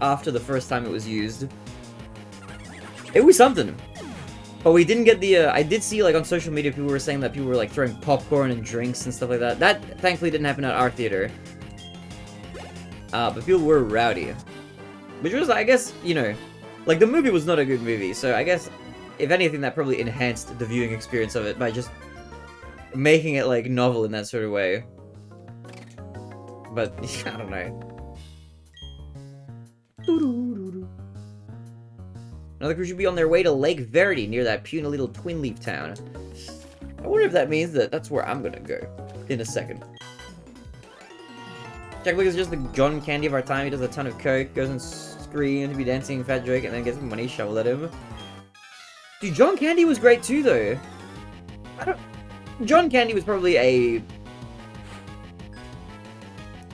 after the first time it was used. It was something. But we didn't get the, I did see like on social media people were saying that people were like throwing popcorn and drinks and stuff like that. That thankfully didn't happen at our theater. But people were rowdy. Which was, I guess, you know, like the movie was not a good movie, so I guess, if anything, that probably enhanced the viewing experience of it by just making it, like, novel in that sort of way. But, I don't know. Another crew should be on their way to Lake Verity, near that puny little twin leaf town. I wonder if that means that that's where I'm gonna go, in a second. Jack Black is just the John Candy of our time. He does a ton of coke, goes and screams to be dancing Fat Drake, and then gets money shoveled at him. Dude, John Candy was great too, though. John Candy was probably a...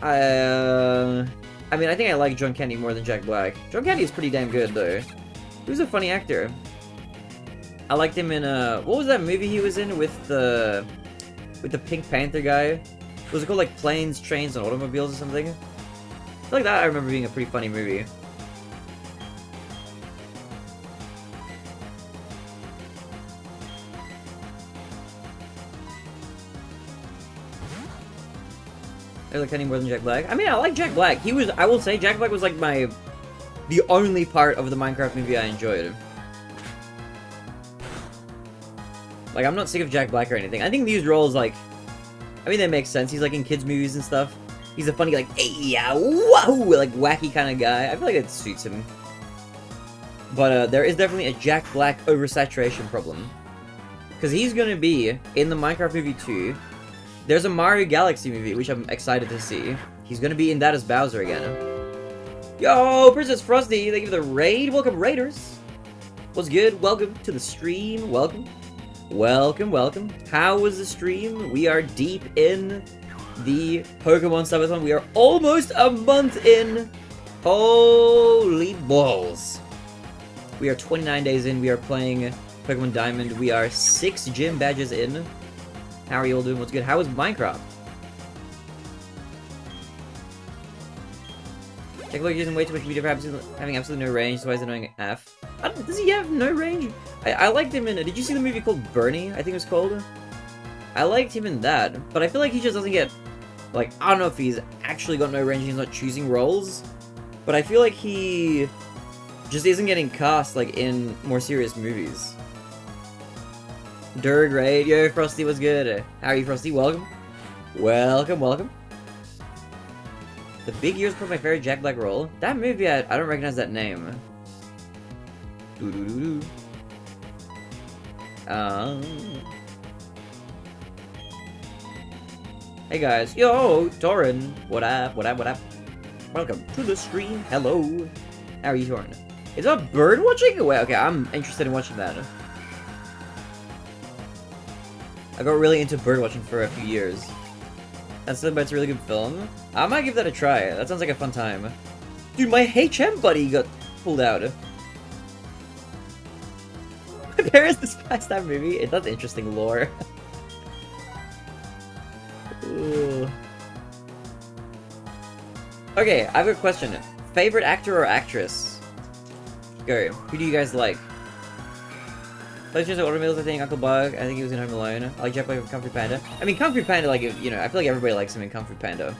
I mean, I think I like John Candy more than Jack Black. John Candy is pretty damn good, though. He was a funny actor. I liked him in, what was that movie he was in with the Pink Panther guy? Was it called like Planes, Trains, and Automobiles or something? I feel like that I remember being a pretty funny movie. I like Kenny more than Jack Black. I mean, I like Jack Black. He was, I will say, Jack Black was like the only part of the Minecraft movie I enjoyed. Like, I'm not sick of Jack Black or anything. I think these roles, like, I mean, they make sense. He's like in kids' movies and stuff. He's a funny, like, hey, yeah, wahoo, like wacky kind of guy. I feel like it suits him. But there is definitely a Jack Black oversaturation problem. Because he's going to be in the Minecraft movie 2. There's a Mario Galaxy movie, which I'm excited to see. He's going to be in that as Bowser again. Yo, Princess Frosty, thank you for the raid. Welcome, Raiders. What's good? Welcome to the stream. Welcome. Welcome, welcome. How was the stream? We are deep in the Pokemon Subathon. We are almost a month in. Holy balls. We are 29 days in. We are playing Pokemon Diamond. We are 6 gym badges in. How are you all doing? What's good? How is Minecraft? Jack Black using way too much media for having absolutely no range, so why is it annoying F? Does he have no range? I liked him in... Did you see the movie called Bernie, I think it was called? I liked him in that, but I feel like he just doesn't get... Like, I don't know if he's actually got no range, he's not choosing roles, but I feel like he just isn't getting cast, like, in more serious movies. Durg raid, yo, Frosty, what's good? How are you, Frosty? Welcome. Welcome, welcome. The Big Ears put my favorite Jack Black role. That movie, I don't recognize that name. Doo-doo-doo-doo. Hey guys, yo, Torin, what up, what up, what up? Welcome to the stream, hello. How are you, Torin? Is that bird watching? Wait, okay, I'm interested in watching that. I got really into bird watching for a few years. That's a really good film. I might give that a try. That sounds like a fun time. Dude, my HM buddy got pulled out. My parents despised that movie. It does interesting lore. Ooh. Okay, I have a question. Favorite actor or actress? Go. Who do you guys like? Legends of Automobiles, I think. Uncle Bug, I think he was in Home Alone. I like Jack Black from Kung Fu Panda. I mean, Kung Fu Panda, like, you know, I feel like everybody likes him in Kung Fu Panda.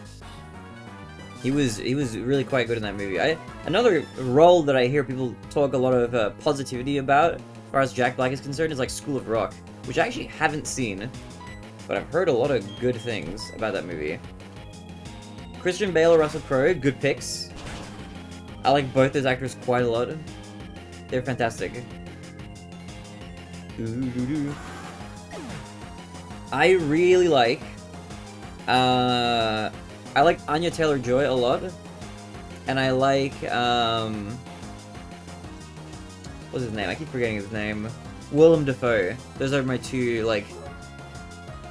He was really quite good in that movie. Another role that I hear people talk a lot of positivity about, as far as Jack Black is concerned, is like School of Rock, which I actually haven't seen, but I've heard a lot of good things about that movie. Christian Bale or Russell Crowe, good picks. I like both those actors quite a lot. They're fantastic. I really like I like Anya Taylor-Joy a lot, and I like what's his name? I keep forgetting his name. Willem Dafoe. Those are my two like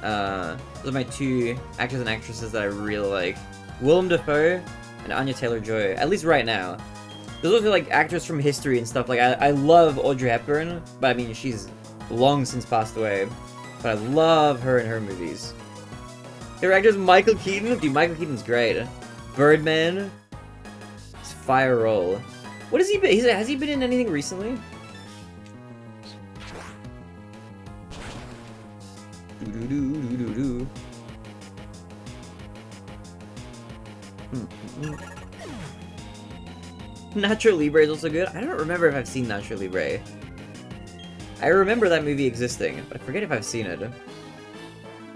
those are my two actors and actresses that I really like. Willem Dafoe and Anya Taylor-Joy, at least right now. There's also like actors from history and stuff. Like I love Audrey Hepburn, but I mean she's long since passed away. But I love her in her movies. Favorite actors: Michael Keaton. Dude, Michael Keaton's great. Birdman. It's fire role. What has he been? Has he been in anything recently? Nacho Libre is also good. I don't remember if I've seen Nacho Libre. I remember that movie existing, but I forget if I've seen it.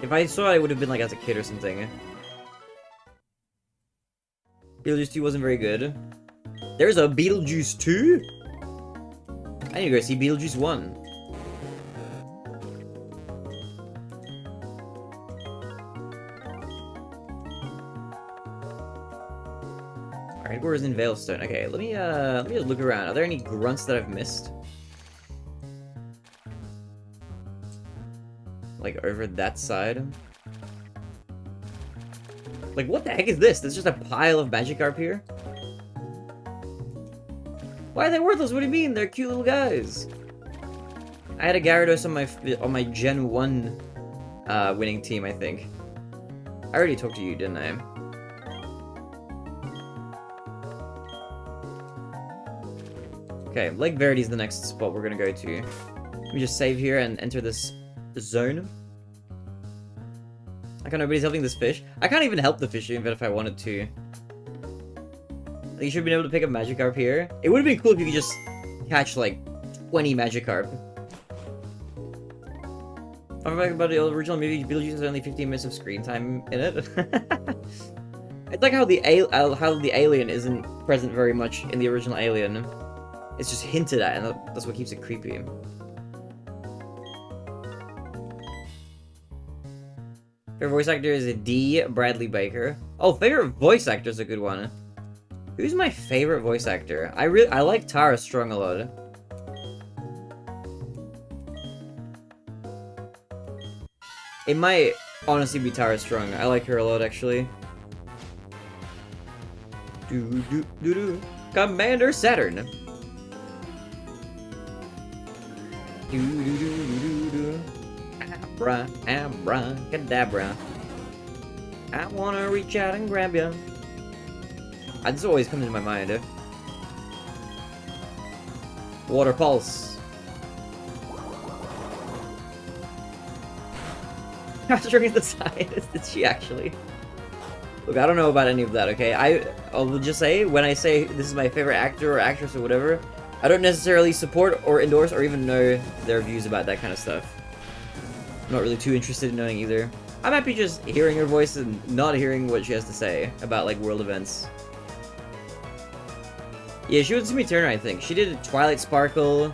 If I saw it, it would have been like as a kid or something. Beetlejuice 2 wasn't very good. There's a Beetlejuice 2? I need to go see Beetlejuice 1. Our headquarters in Veilstone. Okay, let me just look around. Are there any grunts that I've missed? Like over that side? Like what the heck is this? There's just a pile of Magikarp here? Why are they worthless? What do you mean? They're cute little guys. I had a Gyarados on my Gen 1 winning team, I think. I already talked to you, didn't I? Okay, Lake Verity is the next spot we're gonna go to. Let me just save here and enter this zone. I can't, nobody's helping this fish. I can't even help the fish even if I wanted to. You should have been able to pick up Magikarp here. It would have been cool if you could just catch like 20 Magikarp. I'm talking about the original movie. Beetlejuice has only 15 minutes of screen time in it. It's like how the alien isn't present very much in the original Alien. It's just hinted at, and that's what keeps it creepy. Favorite voice actor is D. Bradley Baker. Oh, favorite voice actor is a good one. Who's my favorite voice actor? I like Tara Strong a lot. It might honestly be Tara Strong. I like her a lot, actually. Commander Saturn. Abra, abra, cadabra. I wanna reach out and grab ya. This always comes into my mind. Water Pulse. How strong is the scientist? Is she actually? Look, I don't know about any of that, okay? I'll just say, when I say this is my favorite actor or actress or whatever, I don't necessarily support or endorse or even know their views about that kind of stuff. I'm not really too interested in knowing either. I'm happy just hearing her voice and not hearing what she has to say about, like, world events. Yeah, she was Timmy Turner, I think. She did Twilight Sparkle.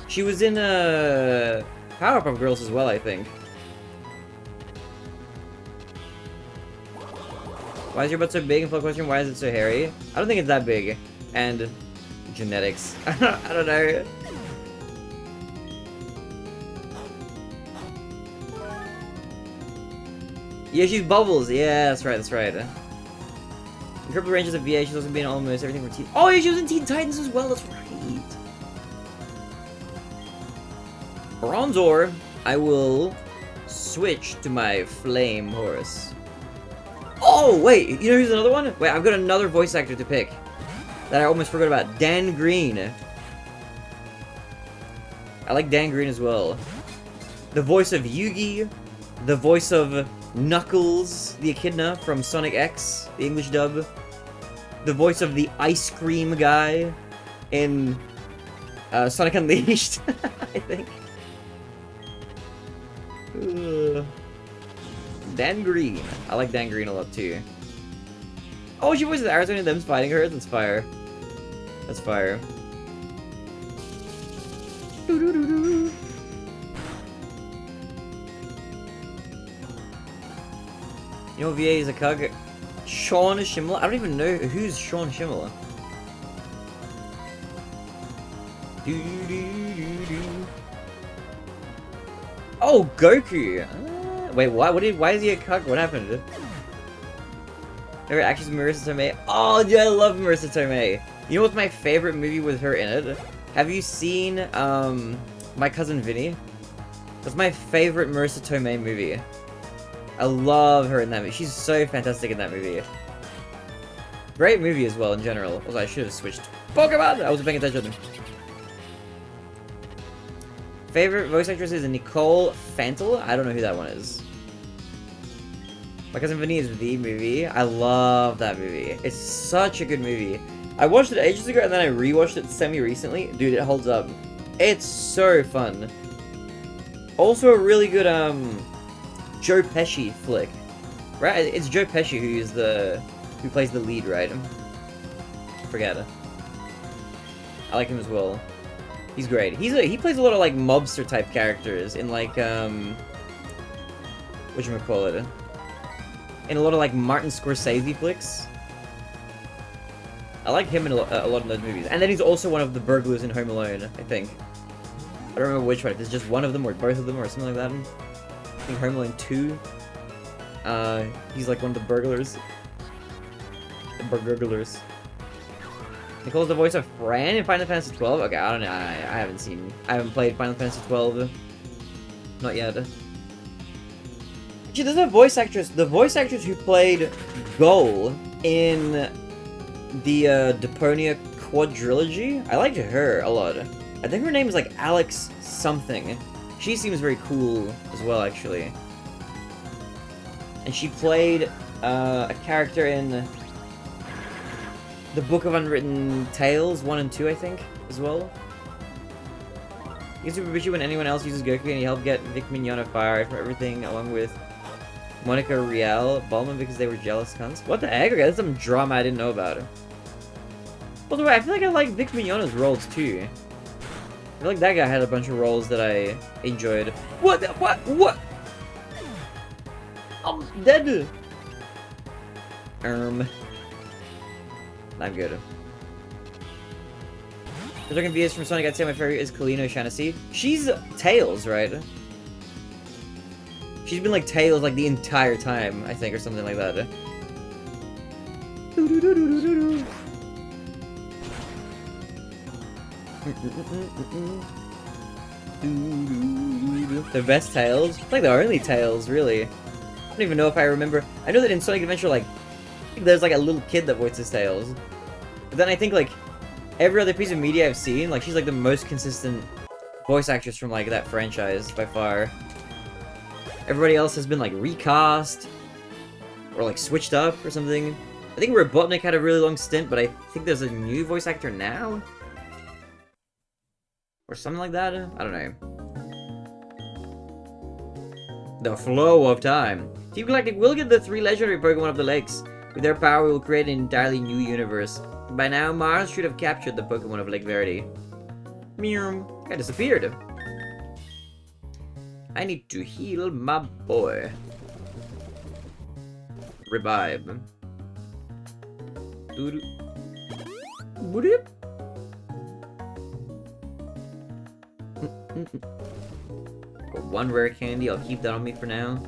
She was in, Powerpuff Girls as well, I think. Why is your butt so big? And full question, why is it so hairy? I don't think it's that big. And genetics. I don't know. Yeah, she's Bubbles. Yeah, that's right, that's right. Incredible Ranges of VA, she's also been in almost everything from Teen... Oh, yeah, she was in Teen Titans as well, that's right. Bronzor, I will switch to my Flame Horse. Oh, wait, you know who's another one? Wait, I've got another voice actor to pick that I almost forgot about. Dan Green. I like Dan Green as well. The voice of Yugi, the voice of Knuckles, the Echidna from Sonic X, the English dub, the voice of the ice cream guy in Sonic Unleashed, I think. Dan Green. I like Dan Green a lot too. Oh, she voices Arizona and them's fighting her? That's fire. That's fire. You know VA is a cug? Sean Schimmer? I don't even know who's Sean Schimmer. Oh, Goku! Wait, what? Why is he a cuck? What happened? Favorite actress Marissa Tomei? Oh, yeah, I love Marissa Tomei. You know what's my favorite movie with her in it? Have you seen, My Cousin Vinny? That's my favorite Marissa Tomei movie. I love her in that movie. She's so fantastic in that movie. Great movie as well in general. Also, I should have switched Pokemon! I wasn't paying attention. Favorite voice actress is Nicole Fantel. I don't know who that one is. My Cousin Vinny is the movie. I love that movie. It's such a good movie. I watched it ages ago and then I rewatched it semi-recently. Dude, it holds up. It's so fun. Also a really good, Joe Pesci flick. Right? It's Joe Pesci who plays the lead, right? I forget. I like him as well. He's great. He plays a lot of, like, mobster type characters in, like, whatchamacallit? In a lot of, like, Martin Scorsese flicks. I like him in a lot of those movies. And then he's also one of the burglars in Home Alone, I think. I don't remember which one, if it's just one of them or both of them or something like that. I think Home Alone 2. He's like one of the burglars. The burglars. Nicole's the voice of Fran in Final Fantasy 12? Okay, I don't know. I haven't played Final Fantasy 12. Not yet. Actually, there's a voice actress. The voice actress who played Goal in the Deponia quadrilogy. I liked her a lot. I think her name is like Alex something. She seems very cool as well, actually. And she played a character in the Book of Unwritten Tales 1 and 2, I think, as well. He gets super bitchy when anyone else uses Goku, and he helped get Vic Mignogna fired from everything, along with Monica Rial, Ballman, because they were jealous cunts. What the heck? Okay, that's some drama I didn't know about. By the way, I feel like I like Vic Mignogna's roles too. I feel like that guy had a bunch of roles that I enjoyed. What? What? I'm dead! I'm good. The Dragon VS from Sonic, I'd say my favorite is Kalino Shanasi. She's Tails, right? She's been like Tails like the entire time, I think, or something like that. The best Tails? Like the only Tails, really. I don't even know if I remember. I know that in Sonic Adventure, like, there's like a little kid that voices Tails. But then I think like every other piece of media I've seen, like she's like the most consistent voice actress from like that franchise by far. Everybody else has been like recast or like switched up or something. I think Robotnik had a really long stint, but I think there's a new voice actor now. Or something like that? I don't know. The flow of time. Team Galactic will get the 3 legendary Pokemon of the lakes. With their power, we will create an entirely new universe. By now, Mars should have captured the Pokemon of Lake Verde. Meow. I disappeared. I need to heal my boy. Revive. Boop. Got 1 rare candy, I'll keep that on me for now.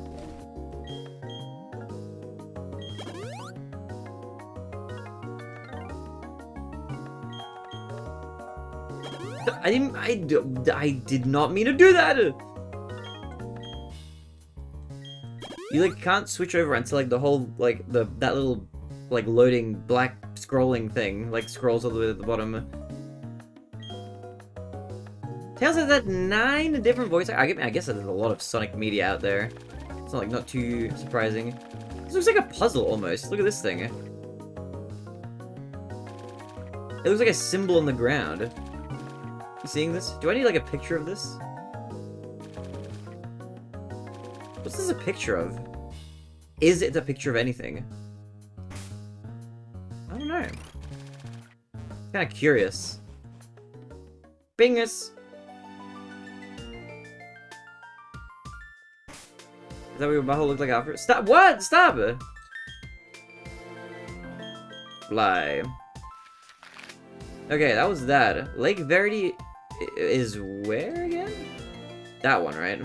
I did not mean to do that! You like can't switch over until like the whole like that little like loading black scrolling thing like scrolls all the way to the bottom. Tails has that 9 different voice actors. I guess there's a lot of Sonic media out there. It's not like not too surprising. This looks like a puzzle almost. Look at this thing. It looks like a symbol on the ground. You seeing this? Do I need like a picture of this? What's this a picture of? Is it a picture of anything? I don't know. Kind of curious. Bingus! Is that what your butthole looked like after? Stop! What? Stop! Fly. Okay, that was that. Lake Verde is where again? That one, right?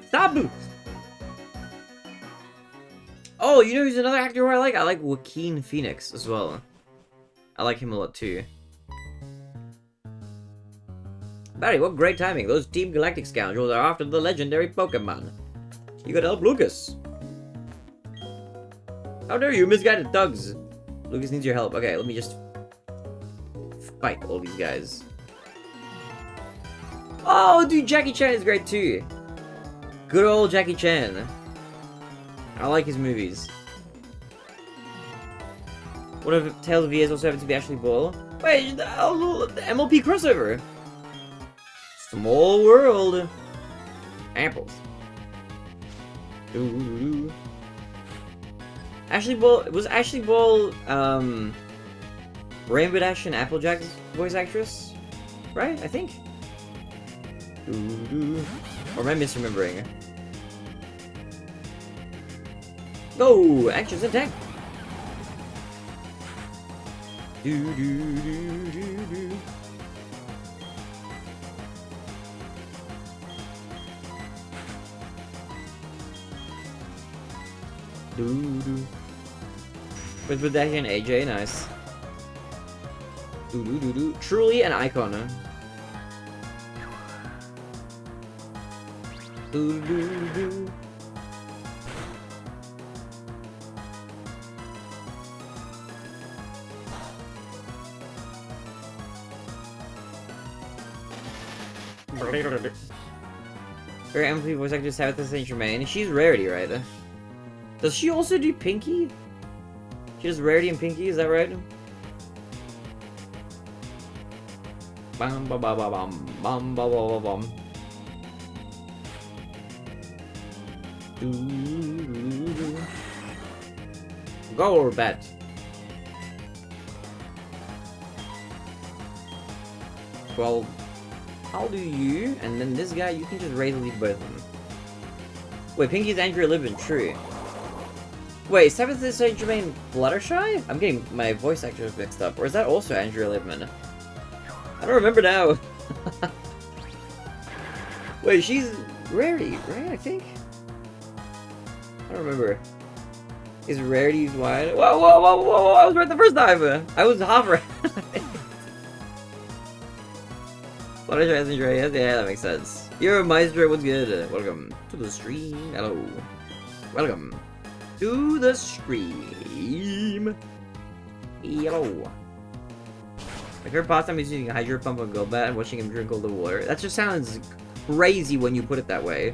Stop! Oh, you know who's another actor who I like? I like Joaquin Phoenix as well. I like him a lot too. Barry, what great timing. Those Team Galactic scoundrels are after the legendary Pokémon. You gotta help Lucas. How dare you, misguided thugs! Lucas needs your help. Okay, let me just fight all these guys. Oh, dude, Jackie Chan is great too. Good old Jackie Chan. I like his movies. One of Tales of Years also happens to be Ashley Ball. Wait, the MLP crossover. Small world. Apples. Ooh. Ashley Ball was Ashley Ball Rainbow Dash and Applejack's voice actress, right? I think. Or am I misremembering? Go! Actions attack! With Dash and AJ, nice. Truly an icon. Her MLP voice actress Tabitha St. Germain. She's Rarity, right? Does she also do Pinky? She does Rarity and Pinky, is that right? Bam ba ba ba bam bam ba ba ba bam. Go or bet? Well, I'll do you, and then this guy, you can just raise lead both of them. Wait, Pinky's Andrea Libben, true. Wait, is Tabitha St. Germain Fluttershy? I'm getting my voice actors mixed up. Or is that also Andrea Libben? I don't remember now. Wait, she's Rarity, right? I think? I don't remember. Is Rarity's wide? Whoa, whoa, whoa, whoa, I was right the first time! I was half right. Fluttershy has Andrea, yeah, that makes sense. You're a Maestro, what's good? Welcome to the stream. Hello. Welcome to the stream. Hello. Like her pastime is using a hydro pump on Golbat and watching him drink all the water. That just sounds crazy when you put it that way.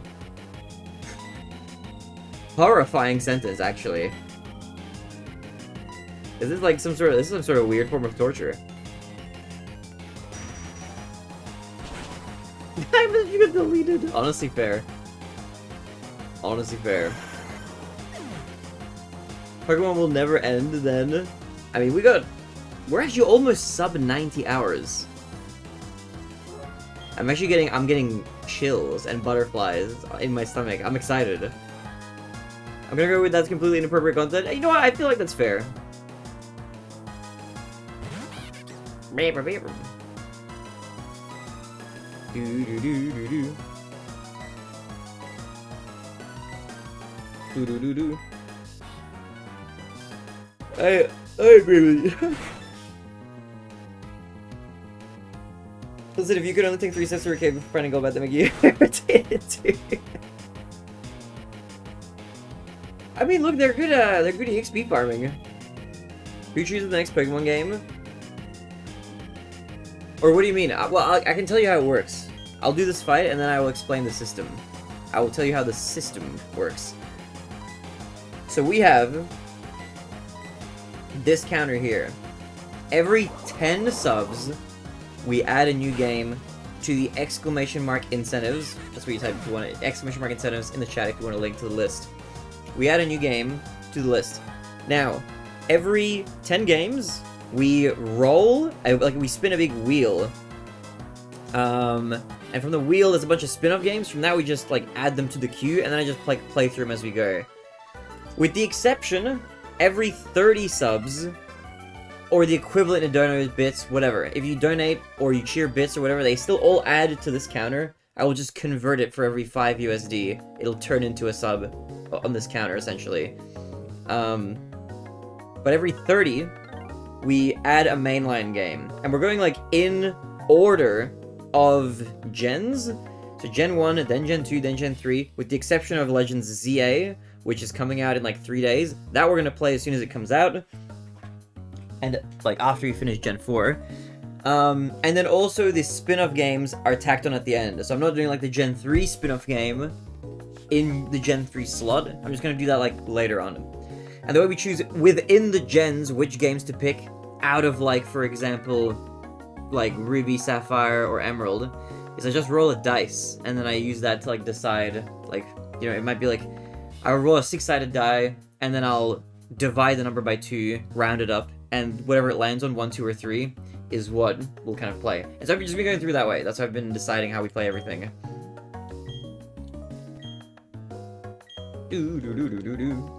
Horrifying sentence, actually. Is this like some sort of weird form of torture? You got deleted. Honestly fair. Honestly fair. Pokemon will never end then. I mean, we're actually almost sub 90 hours. I'm getting chills and butterflies in my stomach. I'm excited. I'm gonna go with that's completely inappropriate content. You know what? I feel like that's fair. I agree with you. Listen, if you could only take 3 steps to a cave before trying to go about them, you irritated too. I mean, look, they're good EXP farming. Who chooses the next Pokemon game? Or what do you mean? Well, I can tell you how it works. I'll do this fight, and then I will explain the system. I will tell you how the system works. So we have this counter here. Every 10 subs, we add a new game to the exclamation mark incentives. That's what you type if you want it. Exclamation mark incentives in the chat if you want a link to the list. We add a new game to the list. Now, every 10 games, we roll, like we spin a big wheel. And from the wheel, there's a bunch of spin-off games. From that, we just like add them to the queue, and then I just like play through them as we go. With the exception, every 30 subs, or the equivalent of dono bits, whatever. If you donate or you cheer bits or whatever, they still all add to this counter. I will just convert it for every 5 USD. It'll turn into a sub on this counter, essentially. But every 30, we add a mainline game. And we're going, like, in order of gens. So Gen 1, then Gen 2, then Gen 3, with the exception of Legends ZA, which is coming out in, like, 3 days. That we're gonna play as soon as it comes out. And, like, after we finish Gen 4. And then also the spin-off games are tacked on at the end. So I'm not doing, like, the Gen 3 spin-off game in the Gen 3 slot. I'm just gonna do that, like, later on. And the way we choose within the gens which games to pick out of, like, for example, like, Ruby, Sapphire, or Emerald, is I just roll a dice, and then I use that to, like, decide, like, you know, it might be like, I'll roll a 6-sided die, and then I'll divide the number by 2, round it up, and whatever it lands on, 1, 2, or 3, is what we'll kind of play. And so I've just been going through that way. That's how I've been deciding how we play everything. Do-do-do-do-do-do.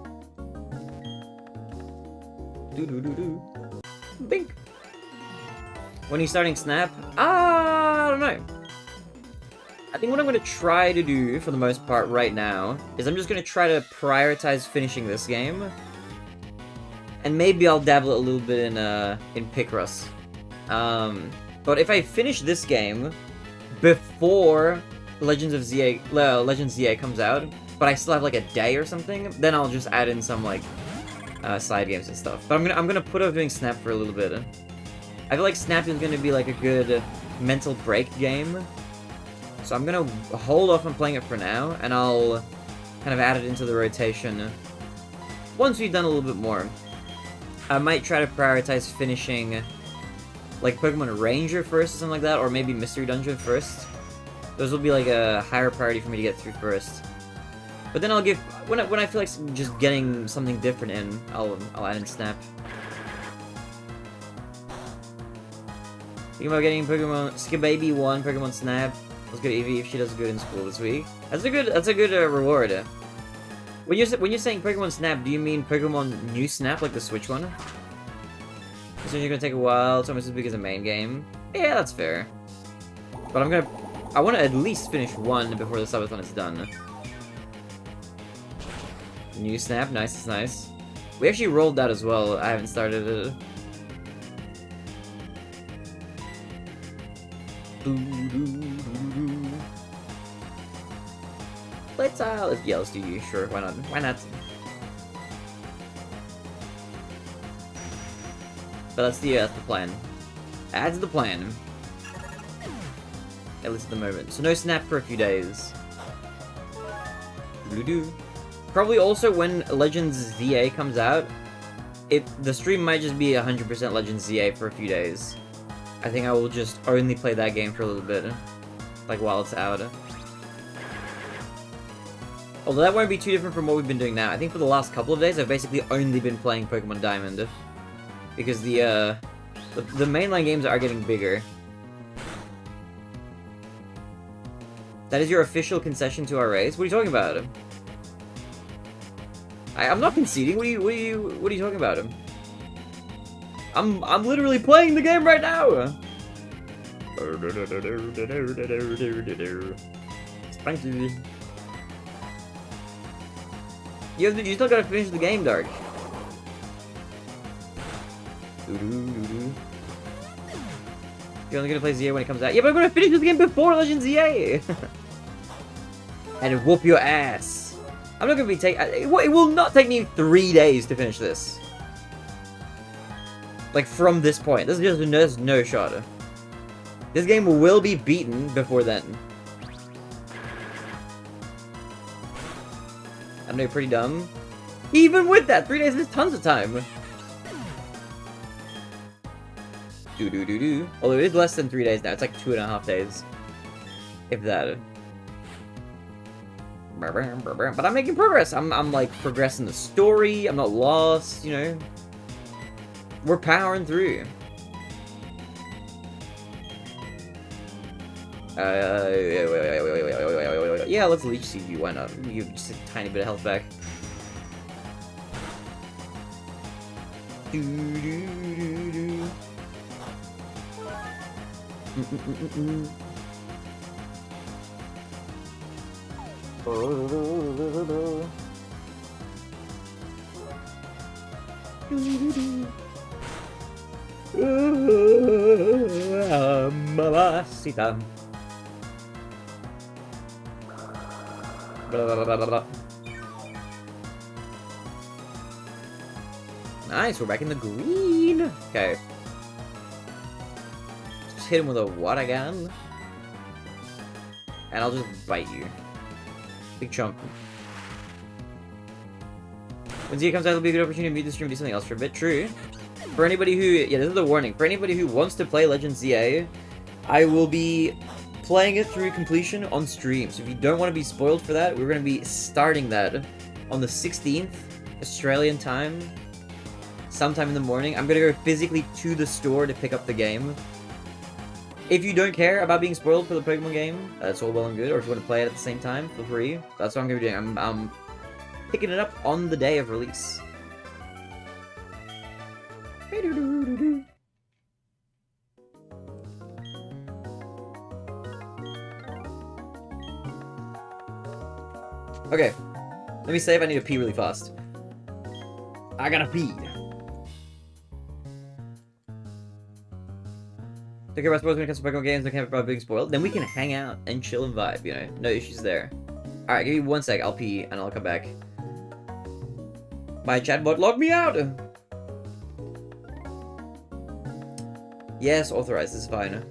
Do-do-do-do. Bink! When are you starting Snap? I don't know. I think what I'm going to try to do, for the most part, right now, is I'm just going to try to prioritize finishing this game. And maybe I'll dabble a little bit in Picross. But if I finish this game before Legends ZA comes out, but I still have, like, a day or something, then I'll just add in some, like, side games and stuff. But I'm gonna put off doing Snap for a little bit. I feel like Snap is gonna be like a good mental break game. So I'm gonna hold off on playing it for now, and I'll kind of add it into the rotation once we've done a little bit more. I might try to prioritize finishing like Pokemon Ranger first or something like that, or maybe Mystery Dungeon first. Those will be like a higher priority for me to get through first. But then I'll give, when I feel like just getting something different in, I'll add in Snap. Thinking about getting Pokemon Skibaby 1, Pokemon Snap. Let's go to Eevee if she does good in school this week. That's a good reward. When you're saying Pokemon Snap, do you mean Pokemon New Snap, like the Switch one? So you're gonna take a while. It's almost as big as a main game. Yeah, that's fair. But I want to at least finish one before the subathon is done. New Snap, nice, nice. We actually rolled that as well. I haven't started it. Let's do you. Sure, why not? Why not? But that's the plan. That's the plan. At least at the moment. So no Snap for a few days. Probably also when Legends ZA comes out, the stream might just be 100% Legends ZA for a few days. I think I will just only play that game for a little bit, like while it's out. Although that won't be too different from what we've been doing now. I think for the last couple of days, I've basically only been playing Pokemon Diamond, because the mainline games are getting bigger. That is your official concession to our race? What are you talking about? I'm not conceding. What are you talking about? I'm literally playing the game right now. Spiky. You still gotta finish the game, Dark. You're only gonna play ZA when it comes out. Yeah, but I'm gonna finish this game before Legend ZA. And whoop your ass. I'm not gonna be it will not take me 3 days to finish this. Like, from this point. There's no shot. This game will be beaten before then. I know, pretty dumb. Even with that, 3 days is tons of time. Although it is less than 3 days now. It's like 2.5 days. If that. But I'm making progress. I'm like progressing the story. I'm not lost, you know. We're powering through. Yeah, let's leech seed you. Why not? You give just a tiny bit of health back. Do, do, do, do. Mamacita. Blah, blah, blah, blah, blah. Nice, we're back in the green. Okay. Just hit him with a water gun. And I'll just bite you. Big chunk. When Zia comes out, it'll be a good opportunity to mute the stream and do something else for a bit. True. For anybody who... Yeah, this is the warning. For anybody who wants to play Legends ZA, I will be playing it through completion on stream. So if you don't want to be spoiled for that, we're going to be starting that on the 16th, Australian time. Sometime in the morning. I'm going to go physically to the store to pick up the game. If you don't care about being spoiled for the Pokemon game, that's all well and good. Or if you want to play it at the same time, feel free. That's what I'm going to be doing. I'm picking it up on the day of release. Okay. Let me save. I need to pee really fast. I gotta pee. Don't care about spoilers when it comes to Pokemon games, don't care about being spoiled. Then we can hang out and chill and vibe, you know? No issues there. Alright, give me 1 sec, I'll pee and I'll come back. My chatbot logged me out! Yes, authorized, this is fine.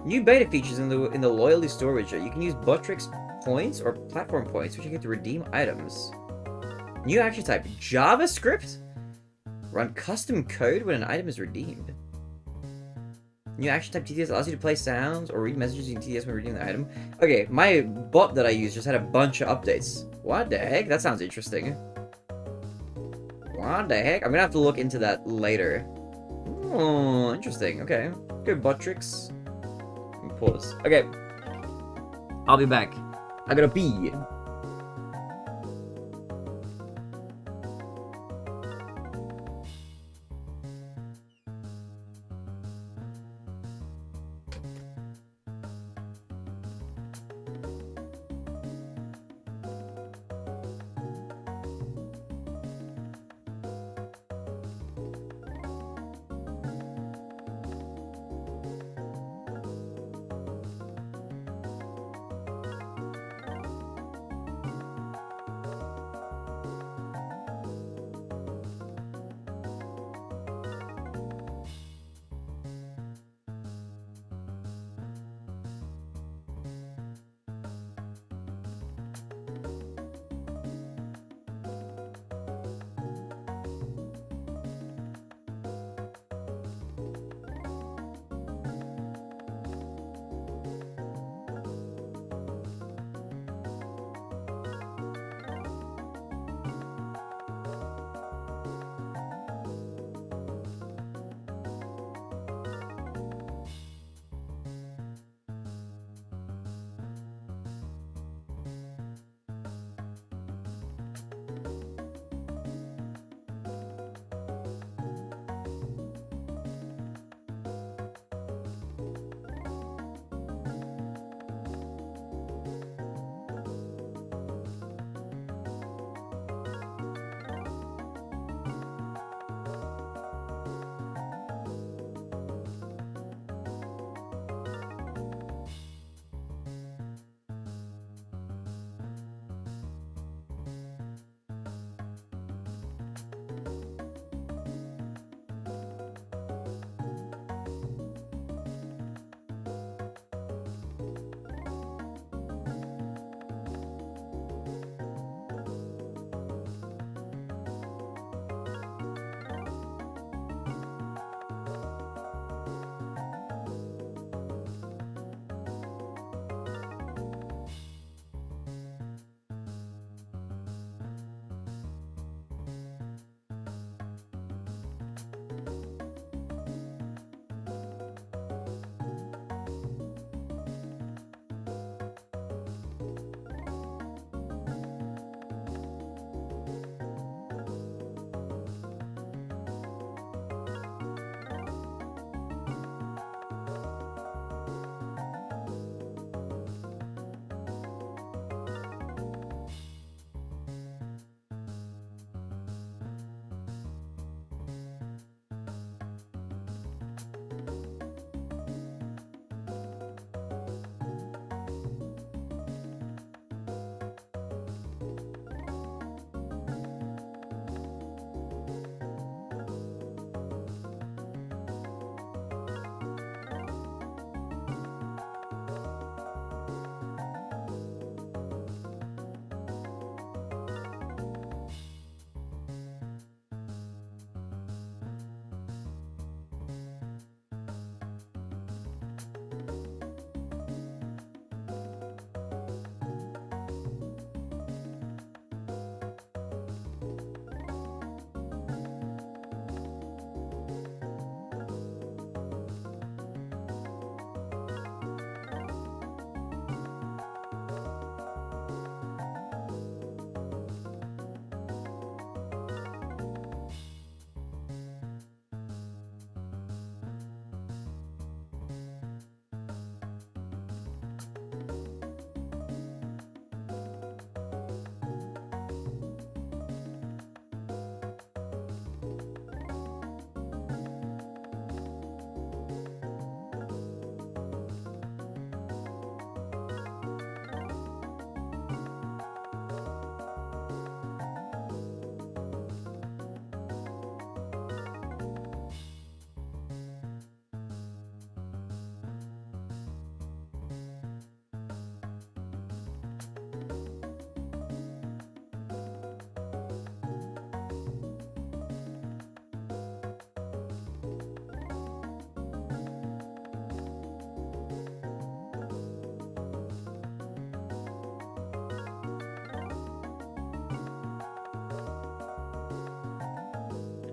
New beta features in the loyalty storage. You can use Buttricks points or platform points, which you get to redeem items. New action type, JavaScript? Run custom code when an item is redeemed. New action type TTS allows you to play sounds or read messages in TTS when redeeming the item. Okay, my bot that I use just had a bunch of updates. What the heck? That sounds interesting. What the heck? I'm gonna have to look into that later. Oh, interesting. Okay. Good Buttricks. Pause. Okay. I'll be back. I gotta pee.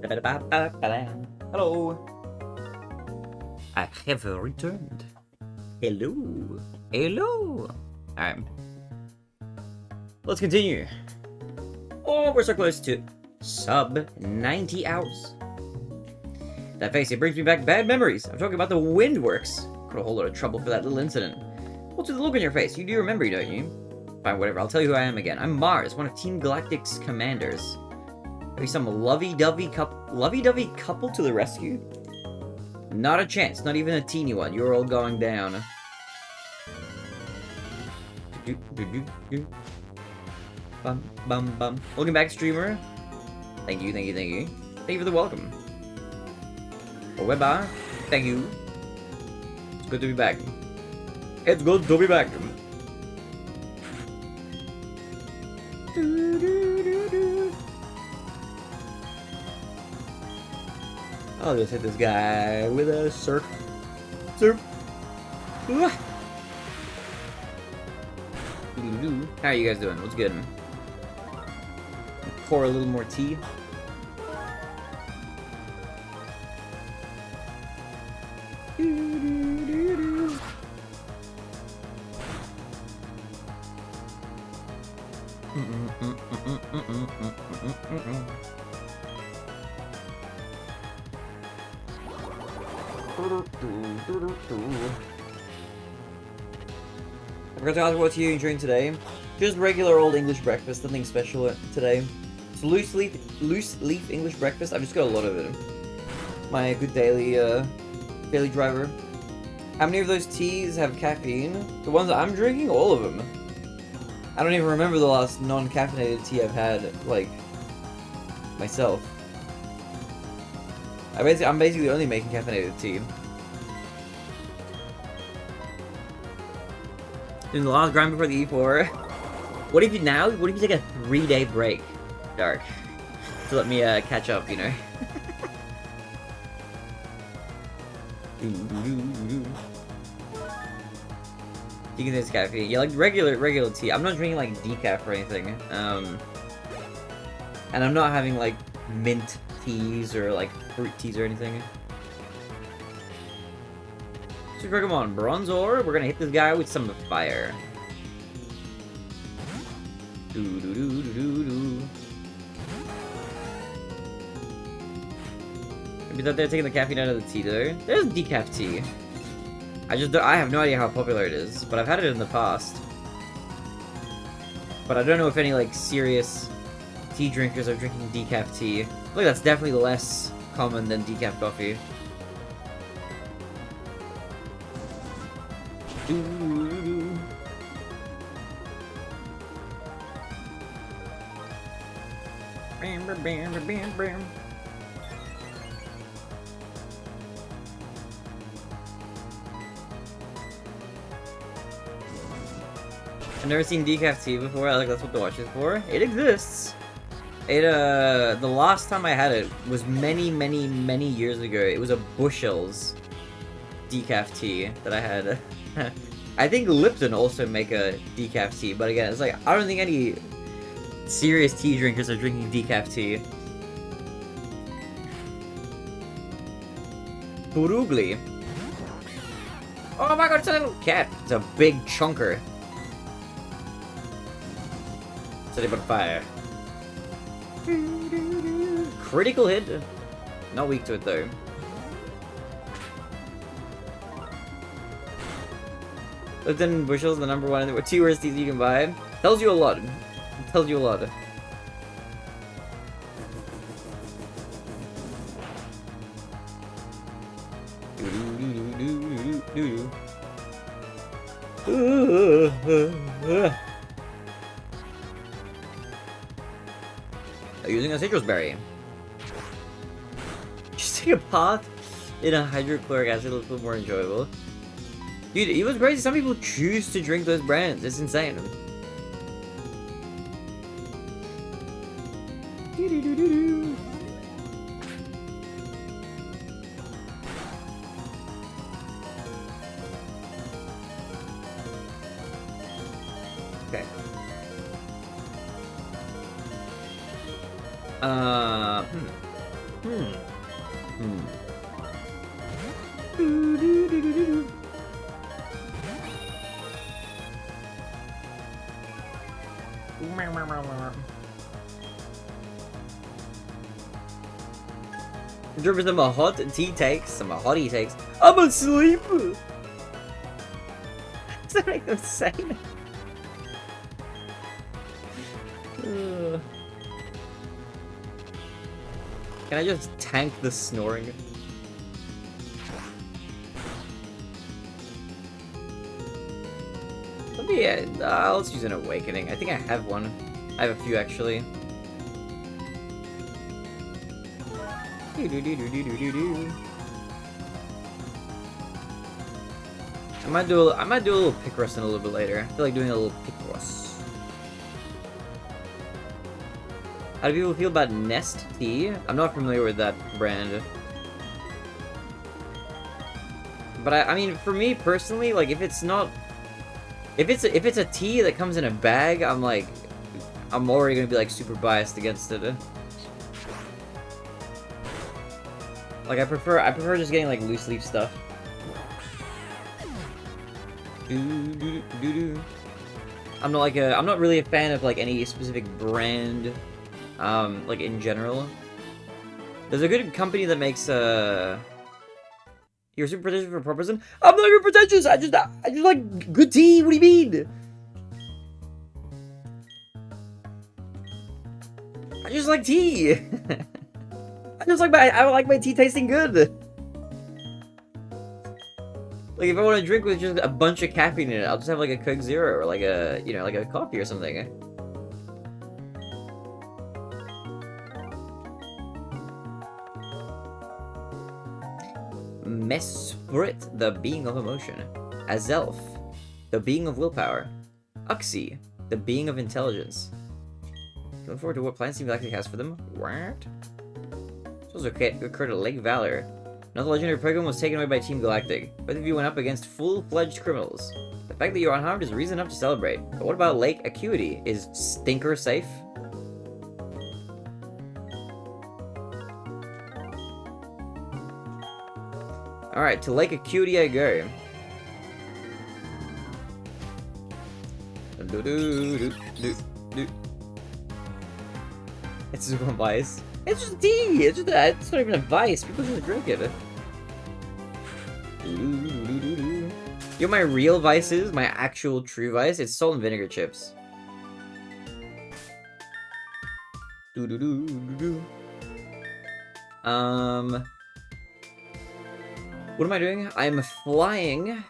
Hello. I have returned. Hello. Hello. Alright. Let's continue. Oh, we're so close to sub 90 hours. That face, it brings me back bad memories. I'm talking about the wind works. Got a whole lot of trouble for that little incident. What's with the look on your face? You do remember, don't you? Fine, whatever. I'll tell you who I am again. I'm Mars, one of Team Galactic's commanders. Are you some lovey-dovey couple to the rescue? Not a chance. Not even a teeny one. You're all going down. Bum, bum, bum. Welcome back, streamer. Thank you, thank you, thank you. Thank you for the welcome. Webba, thank you. It's good to be back. It's good to be back. I'll just hit this guy with a surf. Surf. How are you guys doing? What's good? Pour a little more tea. I forgot to ask what you enjoying today. Just regular old English breakfast, nothing special today. It's loose leaf English breakfast. I've just got a lot of it. My good daily driver. How many of those teas have caffeine? The ones that I'm drinking, all of them. I don't even remember the last non-caffeinated tea I've had, like, myself. I'm basically only making caffeinated tea. Doing the last grind before the E4. What if you take a 3-day break, Dark? To let me catch up, you know? You can taste caffeine. Yeah, like regular tea. I'm not drinking like decaf or anything. And I'm not having like mint teas or like fruit teas or anything. So Pokémon Bronzor, we're gonna hit this guy with some fire. Maybe that they're taking the caffeine out of the tea though. There's decaf tea. I have no idea how popular it is, but I've had it in the past. But I don't know if any like serious tea drinkers are drinking decaf tea. I feel like that's definitely less common than decaf coffee. I've never seen decaf tea before. I think that's what the watch is for. It exists. The last time I had it was many years ago. It was a Bushell's decaf tea that I had. I think Lipton also make a decaf tea, but again, it's like, I don't think any serious tea drinkers are drinking decaf tea. Burugli. Oh my god, it's a little cat. It's a big chunker. Setting on fire. Critical hit. Not weak to it though. Lipton Bushell's the number one. 2 worst teas you can buy. Tells you a lot. Tells you a lot. Using a citrus berry. Just take a bath in a hydrochloric acid, a little more enjoyable. Dude, it was crazy. Some people choose to drink those brands. It's insane. Okay. Dribble some hot tea takes, some hottie takes. I'm asleep! Does that make no sense? Can I just tank the snoring? Let me, let's use an awakening. I think I have one. I have a few, actually. I might do a little Picross in a little bit later. I feel like doing a little Picross. How do people feel about Nest Tea? I'm not familiar with that brand. But I mean, for me personally, like if it's a tea that comes in a bag, I'm already gonna be like super biased against it. Like I prefer just getting like loose leaf stuff. I'm not really a fan of like any specific brand, like in general. There's a good company that makes You're super pretentious for a poor person? I'm not even pretentious. I just like good tea. What do you mean? I just like tea. I like my tea tasting good. Like if I want to drink with just a bunch of caffeine in it, I'll just have like a Coke Zero or like a, you know, like a coffee or something. Mesprit, the being of emotion. Azelf, the being of willpower. Uxie, the being of intelligence. Looking forward to what plans Team Galactic has for them. What? This occurred at Lake Valor. Another legendary Pokemon was taken away by Team Galactic. Both of you went up against full-fledged criminals. The fact that you're unharmed is reason enough to celebrate. But what about Lake Acuity? Is Stinker safe? Alright, to Lake Acuity I go. It's just one vice. It's just tea! It's not even a vice. People just drink it. You know my real vice is? My actual true vice? It's salt and vinegar chips. What am I doing? I'm flying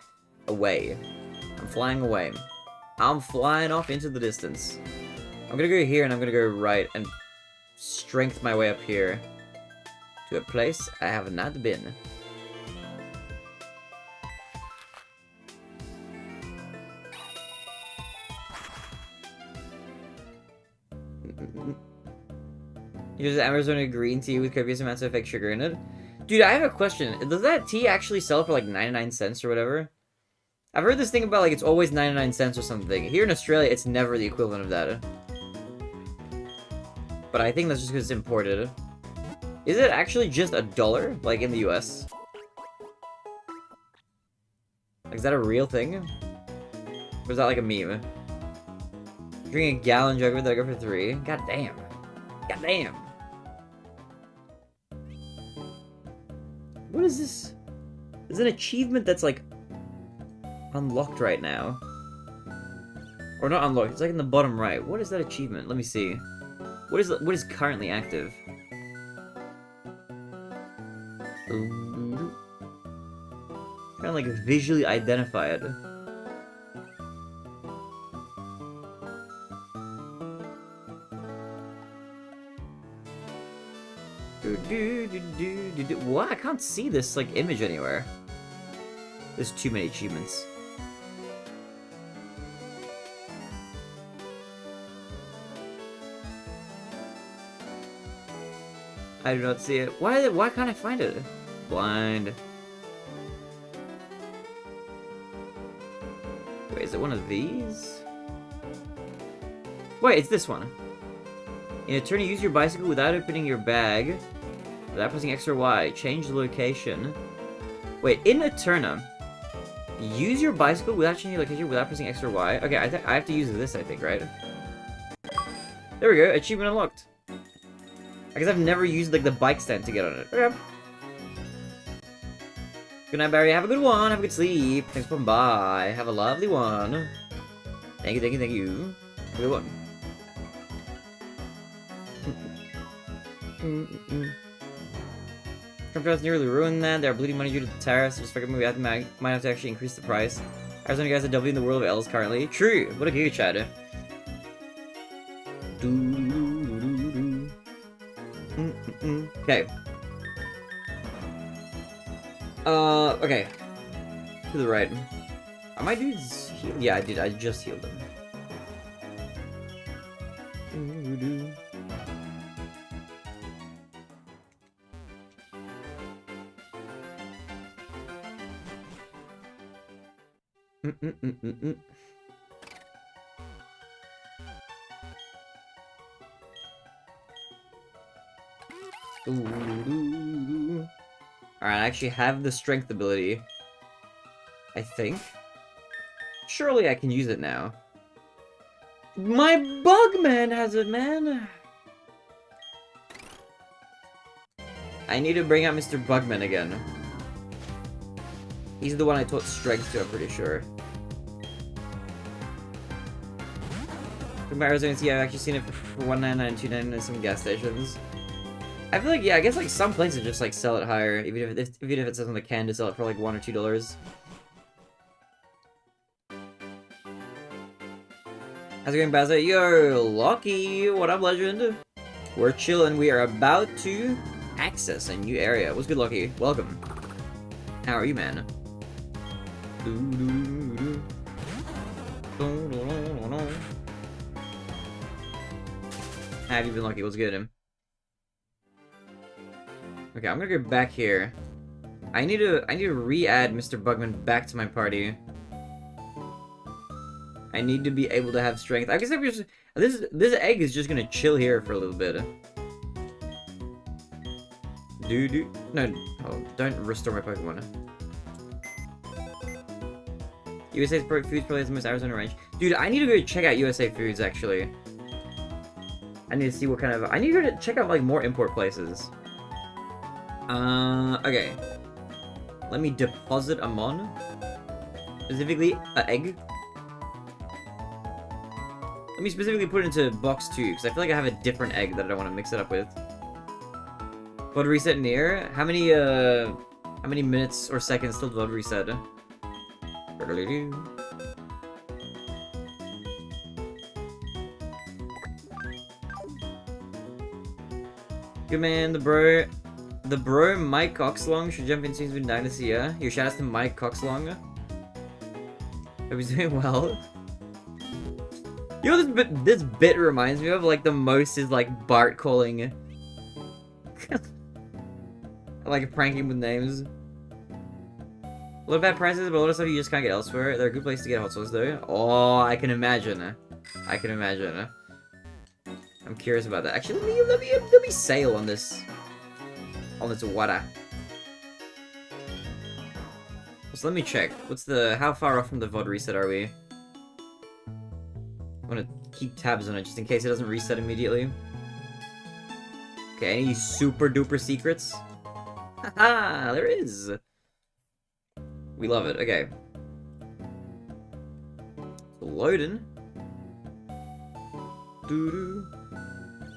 away. I'm flying away. I'm flying off into the distance. I'm gonna go here and I'm gonna go right and strength my way up here to a place I have not been. Use Arizona green tea with copious amounts of fake sugar in it. Dude, I have a question. Does that tea actually sell for like 99 cents or whatever? I've heard this thing about like it's always 99 cents or something. Here in Australia, it's never the equivalent of that. But I think that's just because it's imported. Is it actually just $1, like in the US? Like, is that a real thing? Or is that like a meme? Drink a gallon jug that I go for 3. God damn. God damn. What is this? There's an achievement that's like unlocked right now. Or not unlocked, it's like in the bottom right. What is that achievement? Let me see. What is currently active? Trying to like visually identify it. What? I can't see this like image anywhere. There's too many achievements. I do not see it. Why can't I find it? Blind. Wait, is it one of these? Wait, it's this one. In a turn, you use your bicycle without opening your bag. Without pressing X or Y, change the location. Wait, in Eterna, use your bicycle without changing location without pressing X or Y. Okay, I have to use this, I think, right? There we go, achievement unlocked. I guess I've never used, like, the bike stand to get on it. Okay. Good night, Barry. Have a good one. Have a good sleep. Thanks for coming by. Have a lovely one. Thank you, thank you, thank you. Have a good one. Trump has nearly ruined that. They are bleeding money due to the tariffs. Just figured we might have to actually increase the price. Arizona guys are W in the world of L's currently. True. What a giga chat. Okay. Okay. To the right. Are my dudes healed? Yeah, I did. I just healed them. Alright, I actually have the strength ability. I think. Surely I can use it now. My Bugman has it, man! I need to bring out Mr. Bugman again. He's the one I taught strength to, I'm pretty sure. From Arizona, yeah, I've actually seen it for $1.99 and $2.99 at some gas stations. I feel like, yeah, I guess like some places just like sell it higher, even if it says on the can to sell it for like $1 or $2. How's it going, Bazza? Yo, Lucky! What up, legend? We're chilling. We are about to access a new area. What's good, Lucky? Welcome. How are you, man? How have you been, Lucky? What's good? Okay, I'm gonna go back here. I need to re-add Mr. Bugman back to my party. I need to be able to have strength. I guess I'm just this egg is just gonna chill here for a little bit. No, oh, don't restore my Pokemon. USA Foods probably has the most Arizona range. Dude, I need to go check out USA Foods actually. I need to see what kind of I need to go to check out like more import places. Okay. Let me deposit a mon. Specifically, an egg. Let me specifically put it into box 2, because I feel like I have a different egg that I want to mix it up with. VOD reset near? How many minutes or seconds till VOD reset? Good man, the bro Mike Coxlong should jump in since he's been down this year. Your shout outs to Mike Coxlong. Hope he's doing well. You know this bit reminds me of? Like the most is like Bart calling like pranking with names. A lot of bad prices, but a lot of stuff you just can't get elsewhere. They're a good place to get hot sauce though. Oh, I can imagine. I can imagine. I'm curious about that. Actually, let me sail on this water. So let me check. How far off from the VOD reset are we? I'm gonna keep tabs on it just in case it doesn't reset immediately. Okay, any super duper secrets? Haha, there is! We love it, okay. Loading. Doo-doo.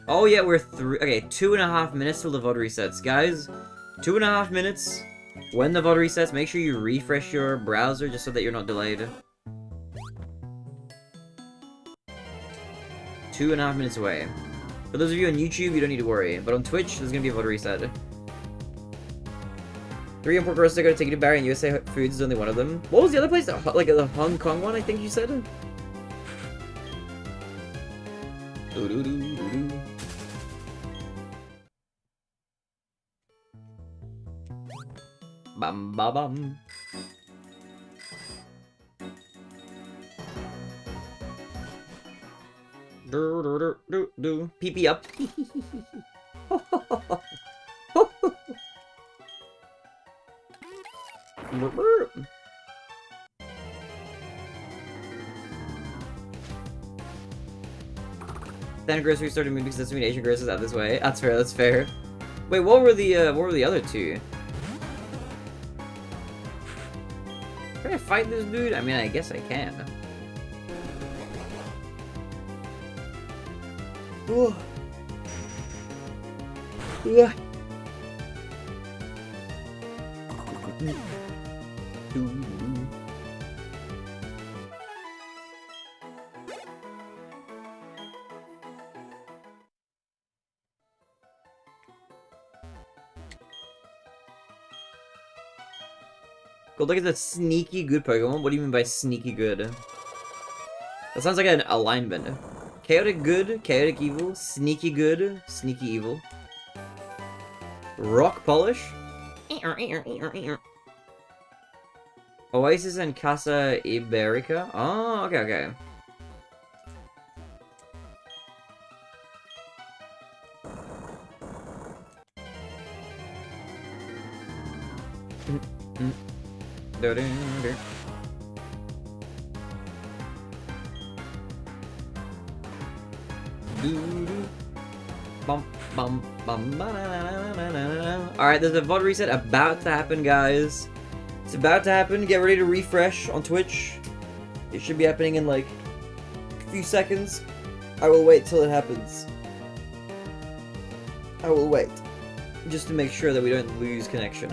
Oh yeah, we're through. Okay, 2.5 minutes till the VOD resets. Guys, 2.5 minutes. When the VOD resets, make sure you refresh your browser just so that you're not delayed. 2.5 minutes away. For those of you on YouTube, you don't need to worry. But on Twitch, there's gonna be a VOD reset. 3 import groceries are gonna take you to Barry, and USA Foods is only one of them. What was the other place? Like the Hong Kong one, I think you said? Bum ba bum. PP up. Then grocery started moving because Asian groceries out this way. That's fair, that's fair. Wait, what were the other two? Can I fight this dude? I mean, I guess I can. Oh. Yeah. Golduck is a sneaky good Pokemon. What do you mean by sneaky good? That sounds like an alignment. Chaotic good, chaotic evil, sneaky good, sneaky evil. Rock polish. Oasis and Casa Iberica. Oh, okay, okay. Alright, there's a VOD reset about to happen, guys. It's about to happen. Get ready to refresh on Twitch. It should be happening in like a few seconds. I will wait till it happens. I will wait. Just to make sure that we don't lose connection.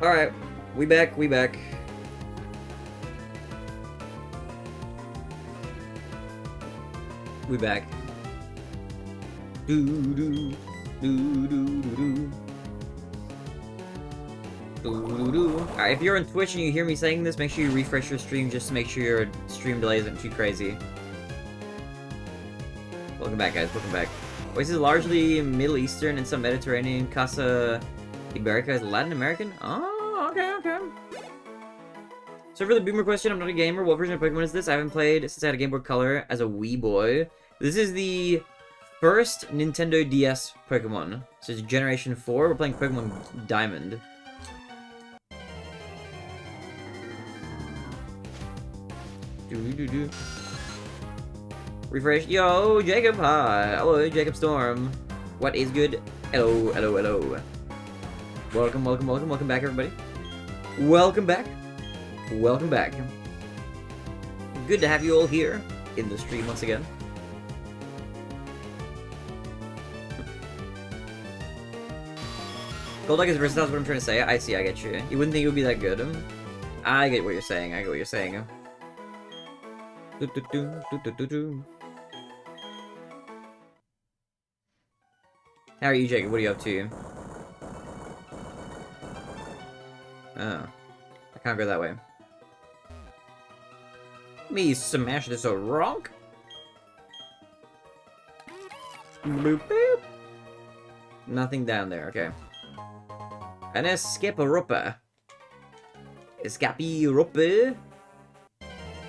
Alright, we back, we back. We back. Alright, if you're on Twitch and you hear me saying this, make sure you refresh your stream just to make sure your stream delay isn't too crazy. Welcome back, guys, welcome back. This is largely Middle Eastern and some Mediterranean. Casa Iberica is Latin American? Oh, okay, okay. So for the boomer question, I'm not a gamer. What version of Pokemon is this? I haven't played since I had a Game Boy Color as a wee boy. This is the first Nintendo DS Pokemon. So it's Generation 4. We're playing Pokemon Diamond. Refresh. Yo, Jacob, hi. Hello, Jacob Storm. What is good? Hello, hello, hello. Welcome, welcome, welcome, welcome back, everybody. Welcome back. Welcome back. Good to have you all here in the stream once again. Golduck is versatile is what I'm trying to say. I see, I get you. You wouldn't think it would be that good. I get what you're saying, I get what you're saying. How are you, Jacob? What are you up to? Oh. I can't go that way. Me smash this a rock? Boop, boop. Nothing down there, okay. An escape-a-ropa. Escape-ropa.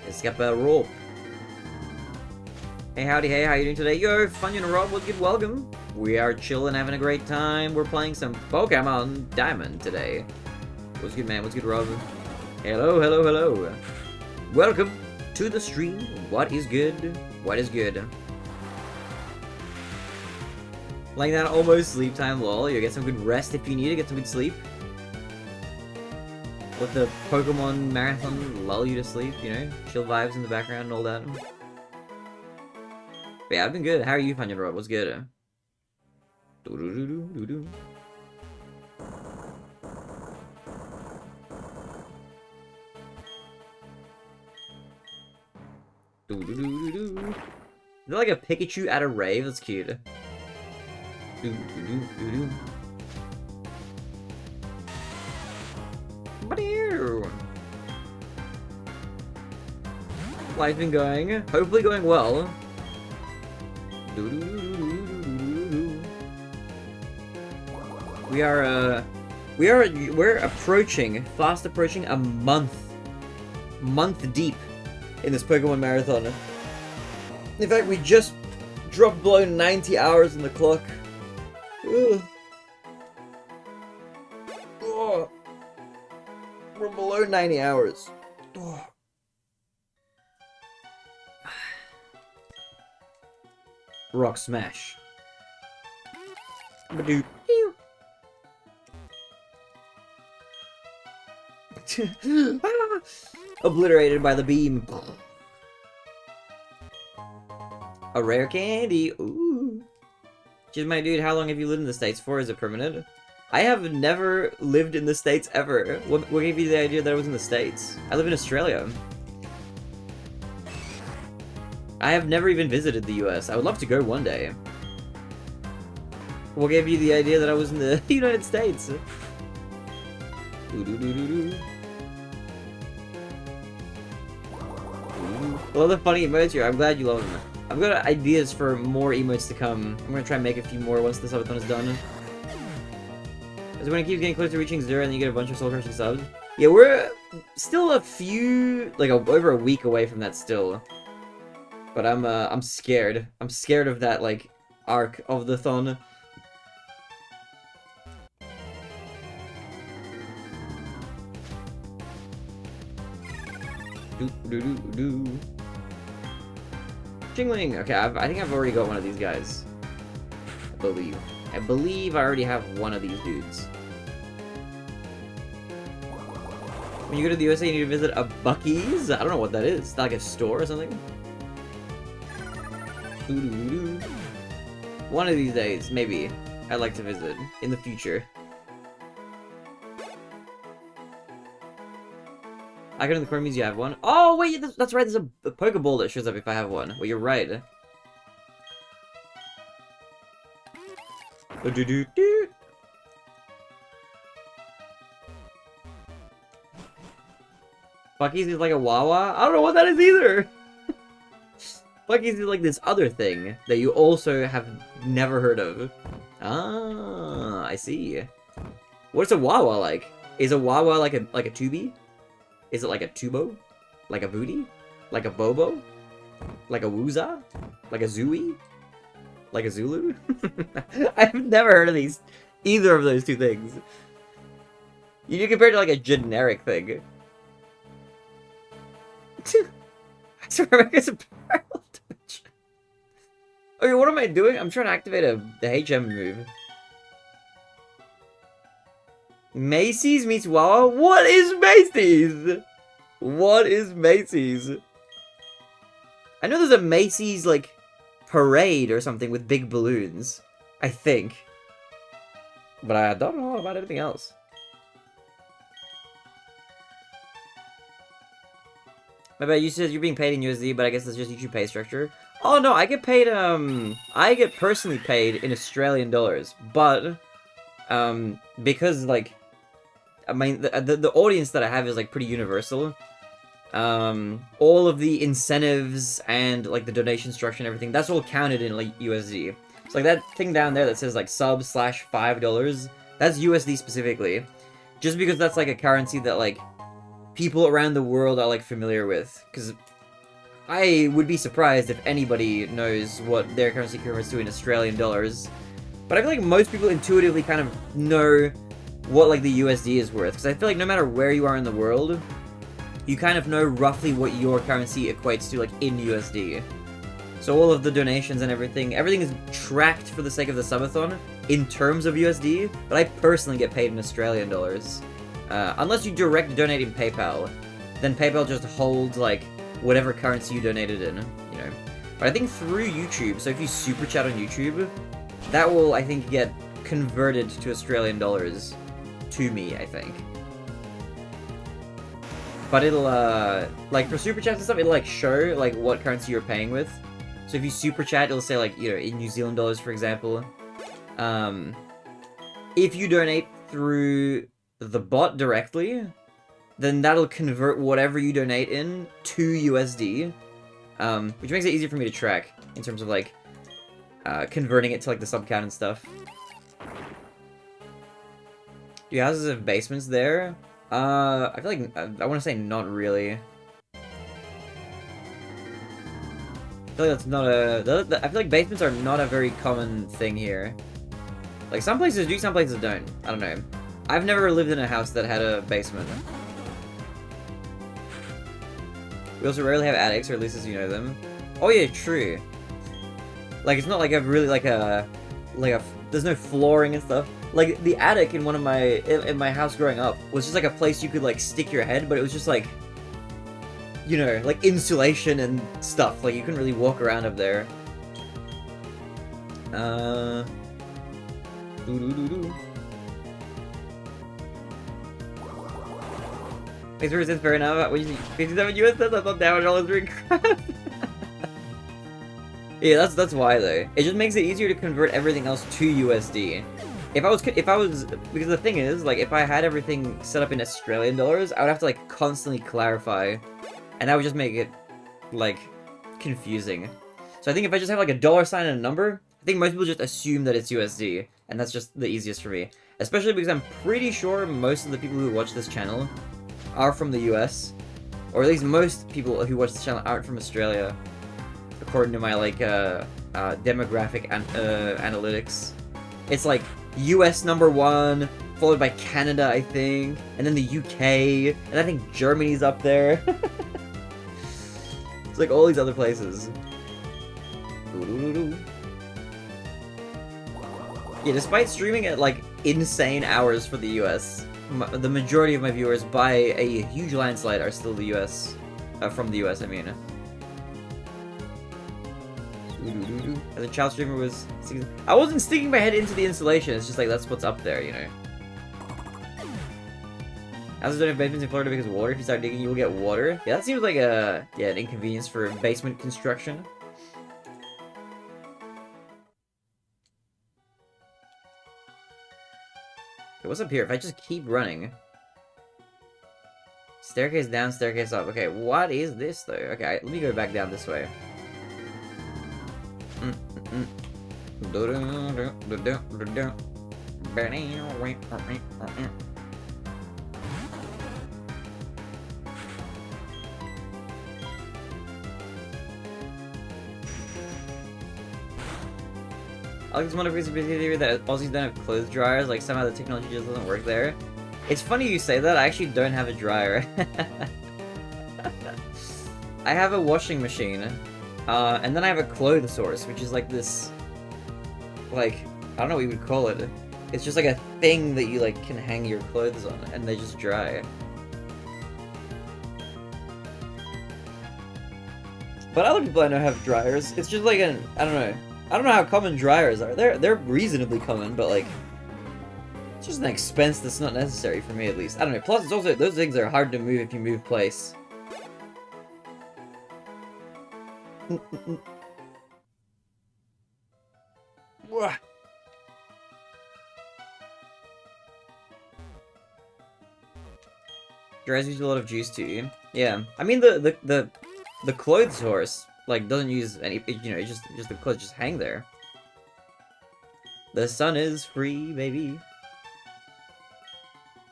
Escape-rope. Hey, howdy, hey, how you doing today? Yo, Funyun and Rob, what's good? Welcome. We are chilling, having a great time. We're playing some Pokémon Diamond today. What's good, man? What's good, Rob? Hello, hello, hello. Welcome to the stream. What is good? What is good? Like that almost sleep time, lol. You get some good rest if you need to get some good sleep. Let the Pokemon Marathon lull you to sleep, you know? Chill vibes in the background and all that. But yeah, I've been good. How are you, Funyun Rob? What's good? Doo-doo-doo-doo-doo-doo. Doo-doo-doo-doo-doo. Is that like a Pikachu at a rave? That's cute. Doo-doo-doo-doo-doo. Life's been going. Hopefully going well. We're approaching, fast approaching a month deep in this Pokemon marathon. In fact, we just dropped below 90 hours on the clock. Ugh. Oh. We're below 90 hours. Oh. Rock Smash. Badoop. Obliterated by the beam. A rare candy. Ooh. Just my dude, how long have you lived in the States for? Is it permanent? I have never lived in the States ever. What gave you the idea that I was in the States? I live in Australia. I have never even visited the US. I would love to go one day. What gave you the idea that I was in the United States? I love the funny emotes here. I'm glad you love them. I've got ideas for more emotes to come. I'm gonna try and make a few more once the subathon is done. Is it when it keeps getting close to reaching 0 and you get a bunch of soul crushing subs? Yeah, we're still a few, like over a week away from that still. But I'm scared. I'm scared of that, like, arc of the thon. Jingling! Okay, I think I've already got one of these guys. I believe I already have one of these dudes. When you go to the USA, you need to visit a Buc-ee's? I don't know what that is. Is that like a store or something? One of these days, maybe, I'd like to visit in the future. I go to the Chromies, you have one. Oh, wait, that's right, there's a Pokeball that shows up if I have one. Well, you're right. Buc-ee's is like a Wawa? I don't know what that is either! Buc-ee's is like this other thing that you also have never heard of. Ah, I see. What's a Wawa like? Is a Wawa like a Tubi? Is it like a Tubo? Like a Booty? Like a Bobo? Like a Wooza? Like a Zooey? Like a Zulu? I've never heard of either of those two things. You compare it to like a generic thing. I swear it's a parallel dimension. Okay, what am I doing? I'm trying to activate the HM move. Macy's meets Wawa? What is Macy's? What is Macy's? I know there's a Macy's, like, parade or something with big balloons. I think. But I don't know about anything else. My bad, you said you're being paid in USD, but I guess that's just YouTube pay structure. Oh no, I get paid, I get personally paid in Australian dollars, but, because, like, I mean, the audience that I have is, like, pretty universal. All of the incentives and, like, the donation structure and everything, that's all counted in, like, USD. So, like, that thing down there that says, like, sub/$5, that's USD specifically. Just because that's, like, a currency that, like, people around the world are, like, familiar with. Because I would be surprised if anybody knows what their currency converts to in Australian dollars. But I feel like most people intuitively kind of know what, like, the USD is worth. Because I feel like no matter where you are in the world, you kind of know roughly what your currency equates to, like, in USD. So all of the donations and everything is tracked for the sake of the subathon in terms of USD, but I personally get paid in Australian dollars. Unless you direct donate in PayPal, then PayPal just holds, like, whatever currency you donated in, you know. But I think through YouTube, so if you super chat on YouTube, that will, I think, get converted to Australian dollars to me, I think. But it'll, like, for super chats and stuff, it'll, like, show, like, what currency you're paying with. So if you super chat, it'll say, like, you know, in New Zealand dollars, for example. If you donate through the bot directly, then that'll convert whatever you donate in to USD, which makes it easier for me to track in terms of, like, converting it to, like, the sub count and stuff. Do houses have basements there? I feel like I want to say not really. I feel like that's not a. I feel like basements are not a very common thing here. Like some places do, some places don't. I don't know. I've never lived in a house that had a basement. We also rarely have attics, or at least as you know them. Oh yeah, true. Like it's not like a really like a there's no flooring and stuff. Like the attic in in my house growing up was just like a place you could like stick your head, but it was just like, you know, like insulation and stuff. Like you couldn't really walk around up there. Thanks for this very now. What do you think? 57 US cents? I thought that was doing crap. Yeah, that's why though. It just makes it easier to convert everything else to USD. If I was, because the thing is, like, if I had everything set up in Australian dollars, I would have to like constantly clarify, and that would just make it like confusing. So I think if I just have like a dollar sign and a number, I think most people just assume that it's USD, and that's just the easiest for me. Especially because I'm pretty sure most of the people who watch this channel are from the US, or at least most people who watch this channel aren't from Australia, according to my like demographic analytics. It's like US #1, followed by Canada, I think, and then the UK, and I think Germany's up there. It's like all these other places. Yeah, despite streaming at like insane hours for the US, the majority of my viewers by a huge landslide are still the US, from the US, I mean. As a child streamer was... I wasn't sticking my head into the installation, it's just like, that's what's up there, you know. Houses don't have basements in Florida because of water. If you start digging, you will get water. Yeah, that seems like an inconvenience for basement construction. Okay, what's up here? If I just keep running... Staircase down, staircase up. Okay, what is this, though? Okay, let me go back down this way. I like this one conspiracy theory that Aussies don't have clothes dryers, like somehow the technology just doesn't work there. It's funny you say that, I actually don't have a dryer. I have a washing machine, and then I have a clothes source, which is like this, like, I don't know what you would call it. It's just like a thing that you like can hang your clothes on, and they just dry. But other people I know have dryers. It's just like an, I don't know how common dryers are. They're reasonably common, but like, it's just an expense that's not necessary for me at least. I don't know. Plus, it's also, those things are hard to move if you move place. Dryers use a lot of juice too. Yeah, I mean the clothes horse like doesn't use any. You know, it's just the clothes just hang there. The sun is free, baby.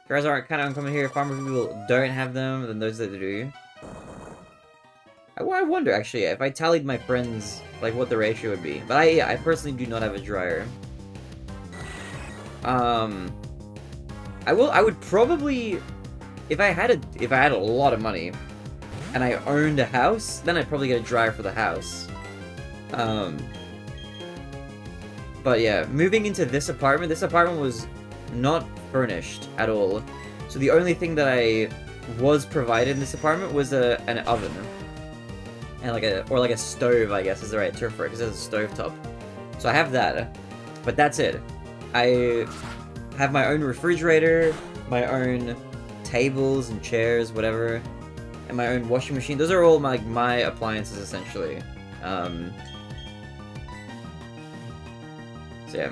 Dryers aren't kind of uncommon here. Farmer people don't have them, then those that do. I wonder actually if I tallied my friends, like what the ratio would be. But I personally do not have a dryer. I would probably, if I had a lot of money, and I owned a house, then I'd probably get a dryer for the house. But yeah, moving into this apartment was not furnished at all. So the only thing that I was provided in this apartment was an oven. And like a stove, I guess is the right term for it, because there's a stove top. So I have that, but that's it. I have my own refrigerator, my own tables and chairs, whatever, and my own washing machine. Those are all my appliances essentially. So yeah,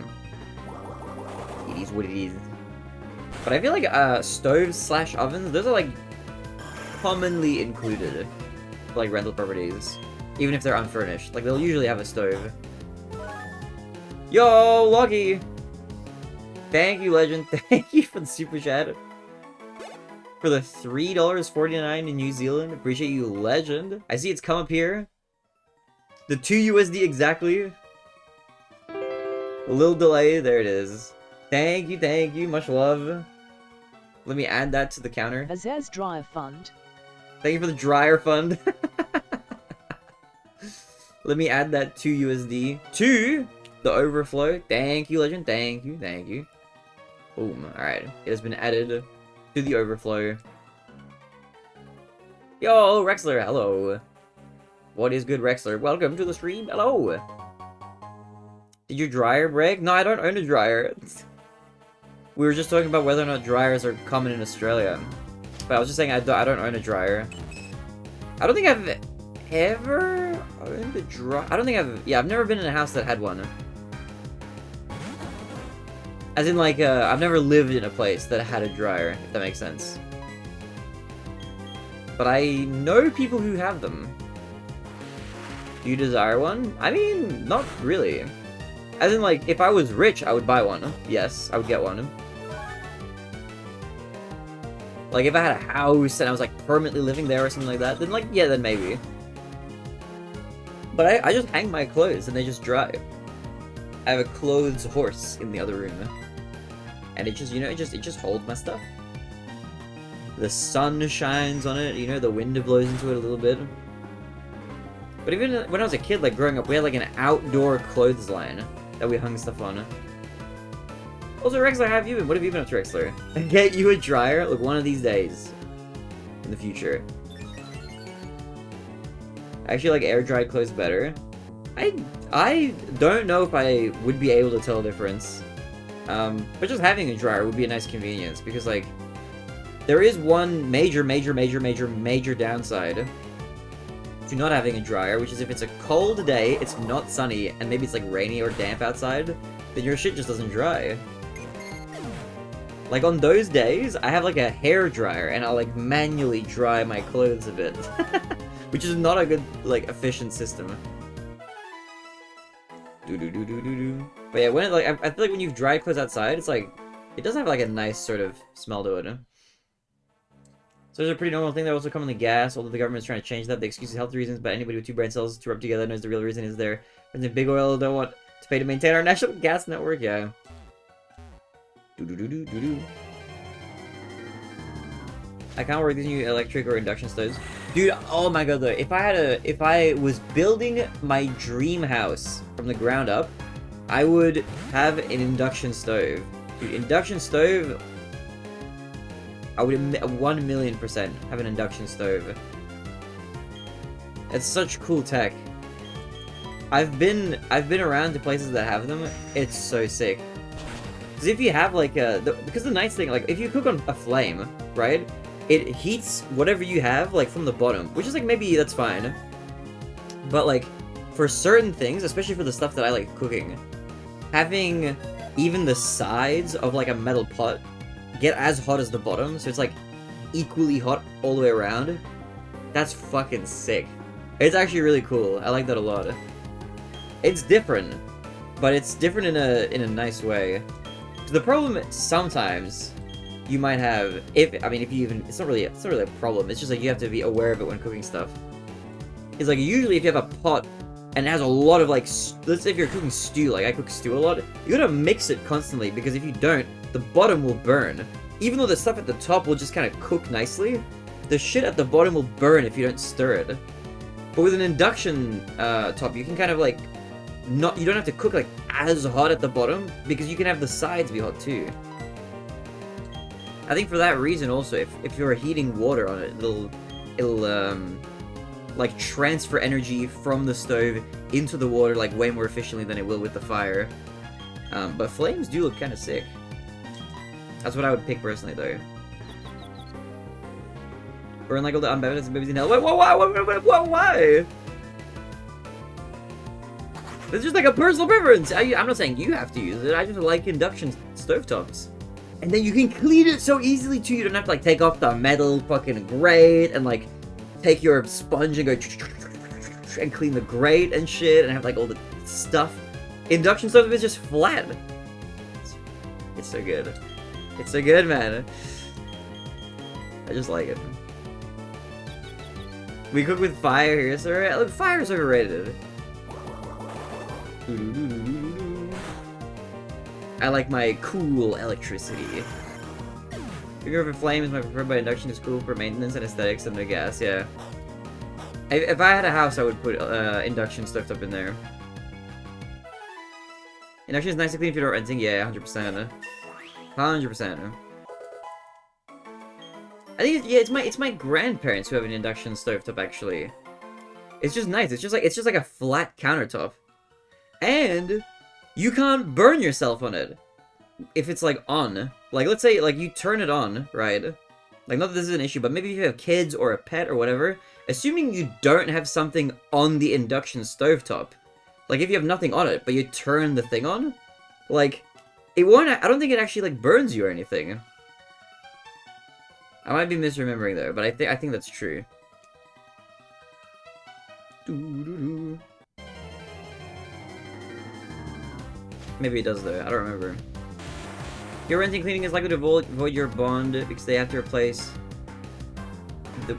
it is what it is. But I feel like stoves / ovens, those are like commonly included. Like rental properties, even if they're unfurnished. Like they'll usually have a stove. Yo, Loggy! Thank you, Legend. Thank you for the super chat. For the $3.49 in New Zealand. Appreciate you, Legend. I see it's come up here. The 2 USD exactly. A little delay. There it is. Thank you, thank you. Much love. Let me add that to the counter. Azaz Dryer Fund. Thank you for the dryer fund. Let me add that 2 USD to the overflow. Thank you, Legend. Thank you, thank you. Boom. Alright. It has been added to the overflow. Yo, Rexler, hello. What is good, Rexler? Welcome to the stream. Hello. Did your dryer break? No, I don't own a dryer. We were just talking about whether or not dryers are common in Australia. But I was just saying I don't own a dryer. I don't think I've ever owned a dryer. I don't think I've never been in a house that had one. As in, like, I've never lived in a place that had a dryer, if that makes sense. But I know people who have them. Do you desire one? I mean, not really. As in, like, if I was rich, I would buy one. Yes, I would get one. Like, if I had a house and I was, like, permanently living there or something like that, then, like, yeah, then maybe. But I just hang my clothes and they just dry. I have a clothes horse in the other room. And it just, you know, it just holds my stuff. The sun shines on it, you know, the wind blows into it a little bit. But even when I was a kid, like, growing up, we had, like, an outdoor clothesline that we hung stuff on. Also, Rexler, how have you been? What have you been up to, Rexler? Get you a dryer? Look, one of these days. In the future. I actually like air-dried clothes better. I don't know if I would be able to tell a difference. But just having a dryer would be a nice convenience, because, like, there is one major downside to not having a dryer, which is if it's a cold day, it's not sunny, and maybe it's, like, rainy or damp outside, then your shit just doesn't dry. Like, on those days, I have, like, a hair dryer, and I'll, like, manually dry my clothes a bit. Which is not a good, like, efficient system. But yeah, when, like, I feel like when you've dried clothes outside, it's, like, it doesn't have, like, a nice sort of smell to it. So there's a pretty normal thing that also commonly gas, although the government's trying to change that. The excuse is health reasons, but anybody with 2 brain cells to rub together knows the real reason is there. And then big oil don't want to pay to maintain our national gas network, yeah. I can't work these new electric or induction stoves. Dude, oh my god though, if I was building my dream house from the ground up, I would have an induction stove. Dude, induction stove, I would 1,000,000% have an induction stove. It's such cool tech. I've been around to places that have them. It's so sick. Because if you have like because the nice thing, like if you cook on a flame, right? It heats whatever you have like from the bottom, which is like maybe that's fine. But like for certain things, especially for the stuff that I like cooking, having even the sides of like a metal pot get as hot as the bottom, so it's like equally hot all the way around. That's fucking sick. It's actually really cool. I like that a lot. It's different, but it's different in a nice way. The problem sometimes you might have, it's not really a problem. It's just like you have to be aware of it when cooking stuff. It's like usually if you have a pot and it has a lot of like, let's say if you're cooking stew, like I cook stew a lot, you gotta mix it constantly because if you don't, the bottom will burn. Even though the stuff at the top will just kind of cook nicely, the shit at the bottom will burn if you don't stir it. But with an induction top, you can kind of like, you don't have to cook like as hot at the bottom because you can have the sides be hot too. I think for that reason also, if you're heating water on it, it'll like transfer energy from the stove into the water like way more efficiently than it will with the fire. But flames do look kind of sick. That's what I would pick personally though. Burn like all the unbalanced babies in hell. Wait, why? It's just like a personal preference. I'm not saying you have to use it. I just like induction stovetops. And then you can clean it so easily too. You don't have to like take off the metal fucking grate and like take your sponge and go and clean the grate and shit and have like all the stuff. Induction stove is just flat. It's so good. It's so good, man. I just like it. We cook with fire here, sir. Look, fire is overrated. I like my cool electricity. Figure of a flame is my preferred by induction. Is cool for maintenance and aesthetics and the gas, yeah. If I had a house, I would put induction stovetop in there. Induction is nice to clean if you're not renting, yeah, 100%. 100%. I think it's my grandparents who have an induction stovetop actually. It's just nice. It's just like a flat countertop, and you can't burn yourself on it if it's like on. Like let's say like you turn it on, right? Like not that this is an issue, but maybe if you have kids or a pet or whatever, assuming you don't have something on the induction stovetop, like if you have nothing on it but you turn the thing on, like it won't. I don't think it actually like burns you or anything. I might be misremembering though, but I think that's true. Maybe it does though. I don't remember. Your renting cleaning is likely to void your bond because they have to replace the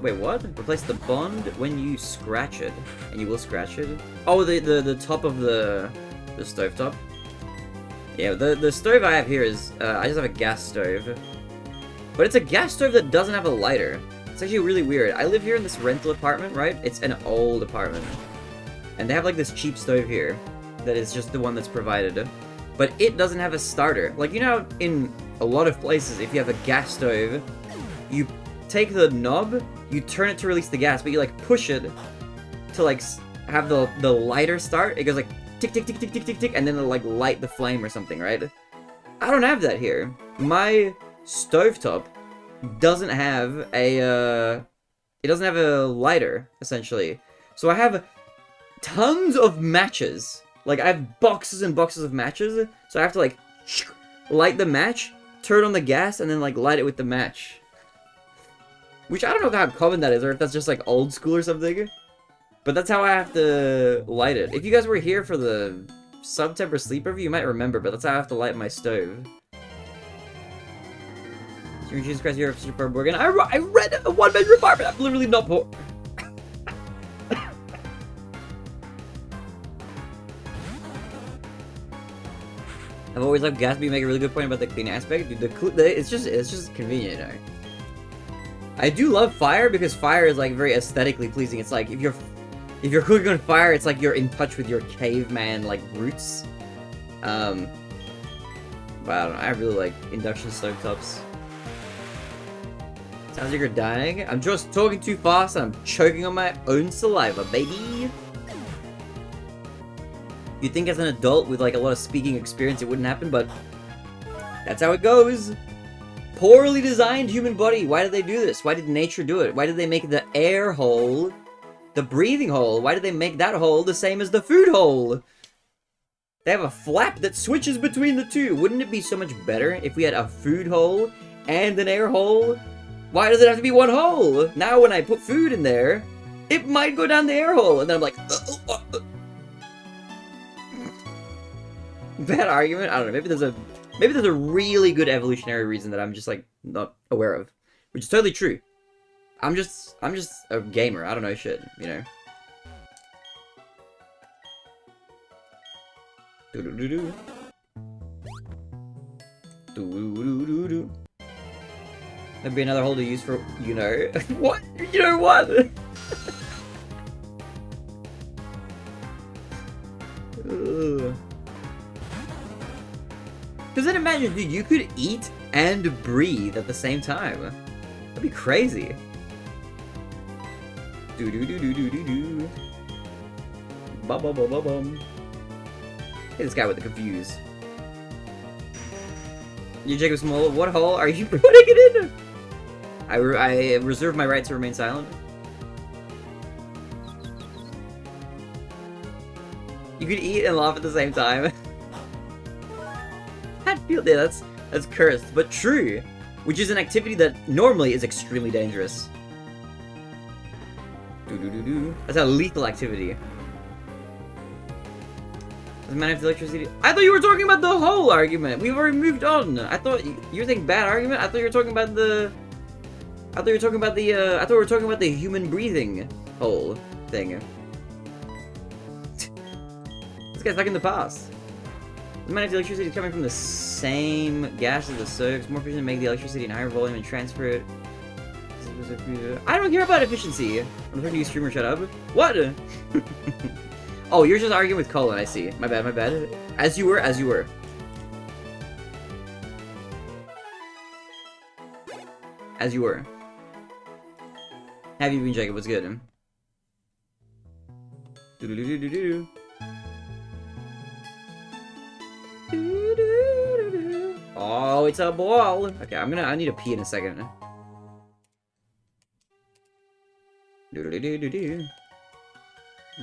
wait, what? Replace the bond when you scratch it, and you will scratch it. Oh, the top of the stovetop. Yeah, the stove I have here is I just have a gas stove. But it's a gas stove that doesn't have a lighter. It's actually really weird. I live here in this rental apartment, right? It's an old apartment. And they have like this cheap stove here that is just the one that's provided. But it doesn't have a starter. Like, you know, in a lot of places, if you have a gas stove, you take the knob, you turn it to release the gas, but you like push it to like have the lighter start. It goes like tick, tick, tick, tick, tick, tick, tick, and then it'll like light the flame or something, right? I don't have that here. My stovetop doesn't have a lighter, essentially. So I have tons of matches. Like I have boxes and boxes of matches, so I have to like light the match, turn on the gas, and then like light it with the match. Which I don't know how common that is, or if that's just like old school or something. But that's how I have to light it. If you guys were here for the September sleep review, you might remember, but that's how I have to light my stove. Jesus Christ, you're super poor. I read a one-bedroom apartment. I'm literally not poor. I've always loved gas, but you make a really good point about the clean aspect. Dude, it's just convenient, you know. I do love fire because fire is like very aesthetically pleasing. It's like if you're cooking on fire, it's like you're in touch with your caveman like roots. But I don't know. I really like induction stovetops. Sounds like you're dying. I'm just talking too fast and I'm choking on my own saliva, baby. You'd think as an adult with like a lot of speaking experience it wouldn't happen, but that's how it goes. Poorly designed human body. Why did they do this? Why did nature do it? Why did they make the air hole the breathing hole? Why did they make that hole the same as the food hole? They have a flap that switches between the two. Wouldn't it be so much better if we had a food hole and an air hole? Why does it have to be one hole? Now when I put food in there, it might go down the air hole. And then I'm like, Bad argument? I don't know. Maybe there's a really good evolutionary reason that I'm just like not aware of. Which is totally true. I'm just a gamer. I don't know shit, you know. Do-do-do-do. Do-do-do-do-do. There'd be another hole to use for, you know... What? You know what? Because then imagine, dude, you could eat and breathe at the same time. That'd be crazy. Do-do-do-do-do-do-do. Bum-bum-bum-bum-bum. Hey, this guy with the confused. You Jacob Small, what hole are you putting it in? I reserve my right to remain silent. You could eat and laugh at the same time. I feel yeah, that's cursed, but true. Which is an activity that normally is extremely dangerous. That's a lethal activity. Doesn't matter if the electricity. I thought you were talking about the whole argument. We've already moved on. I thought you were saying bad argument. I thought you were talking about the. I thought you were talking about the. I thought we were talking about the human breathing hole thing. This guy's stuck in the past. Doesn't matter if the electricity is coming from the same gas as the circuits. More efficient to make the electricity in higher volume and transfer it. I don't care about efficiency. I'm trying to use streamer. Shut up. What? Oh, you're just arguing with Colin, I see. My bad, my bad. As you were, as you were. As you were. Have you been, Jacob? What's good? Do-do-do-do-do-do. Oh, it's a ball. Okay, I need to pee in a second. Do-do-do-do-do.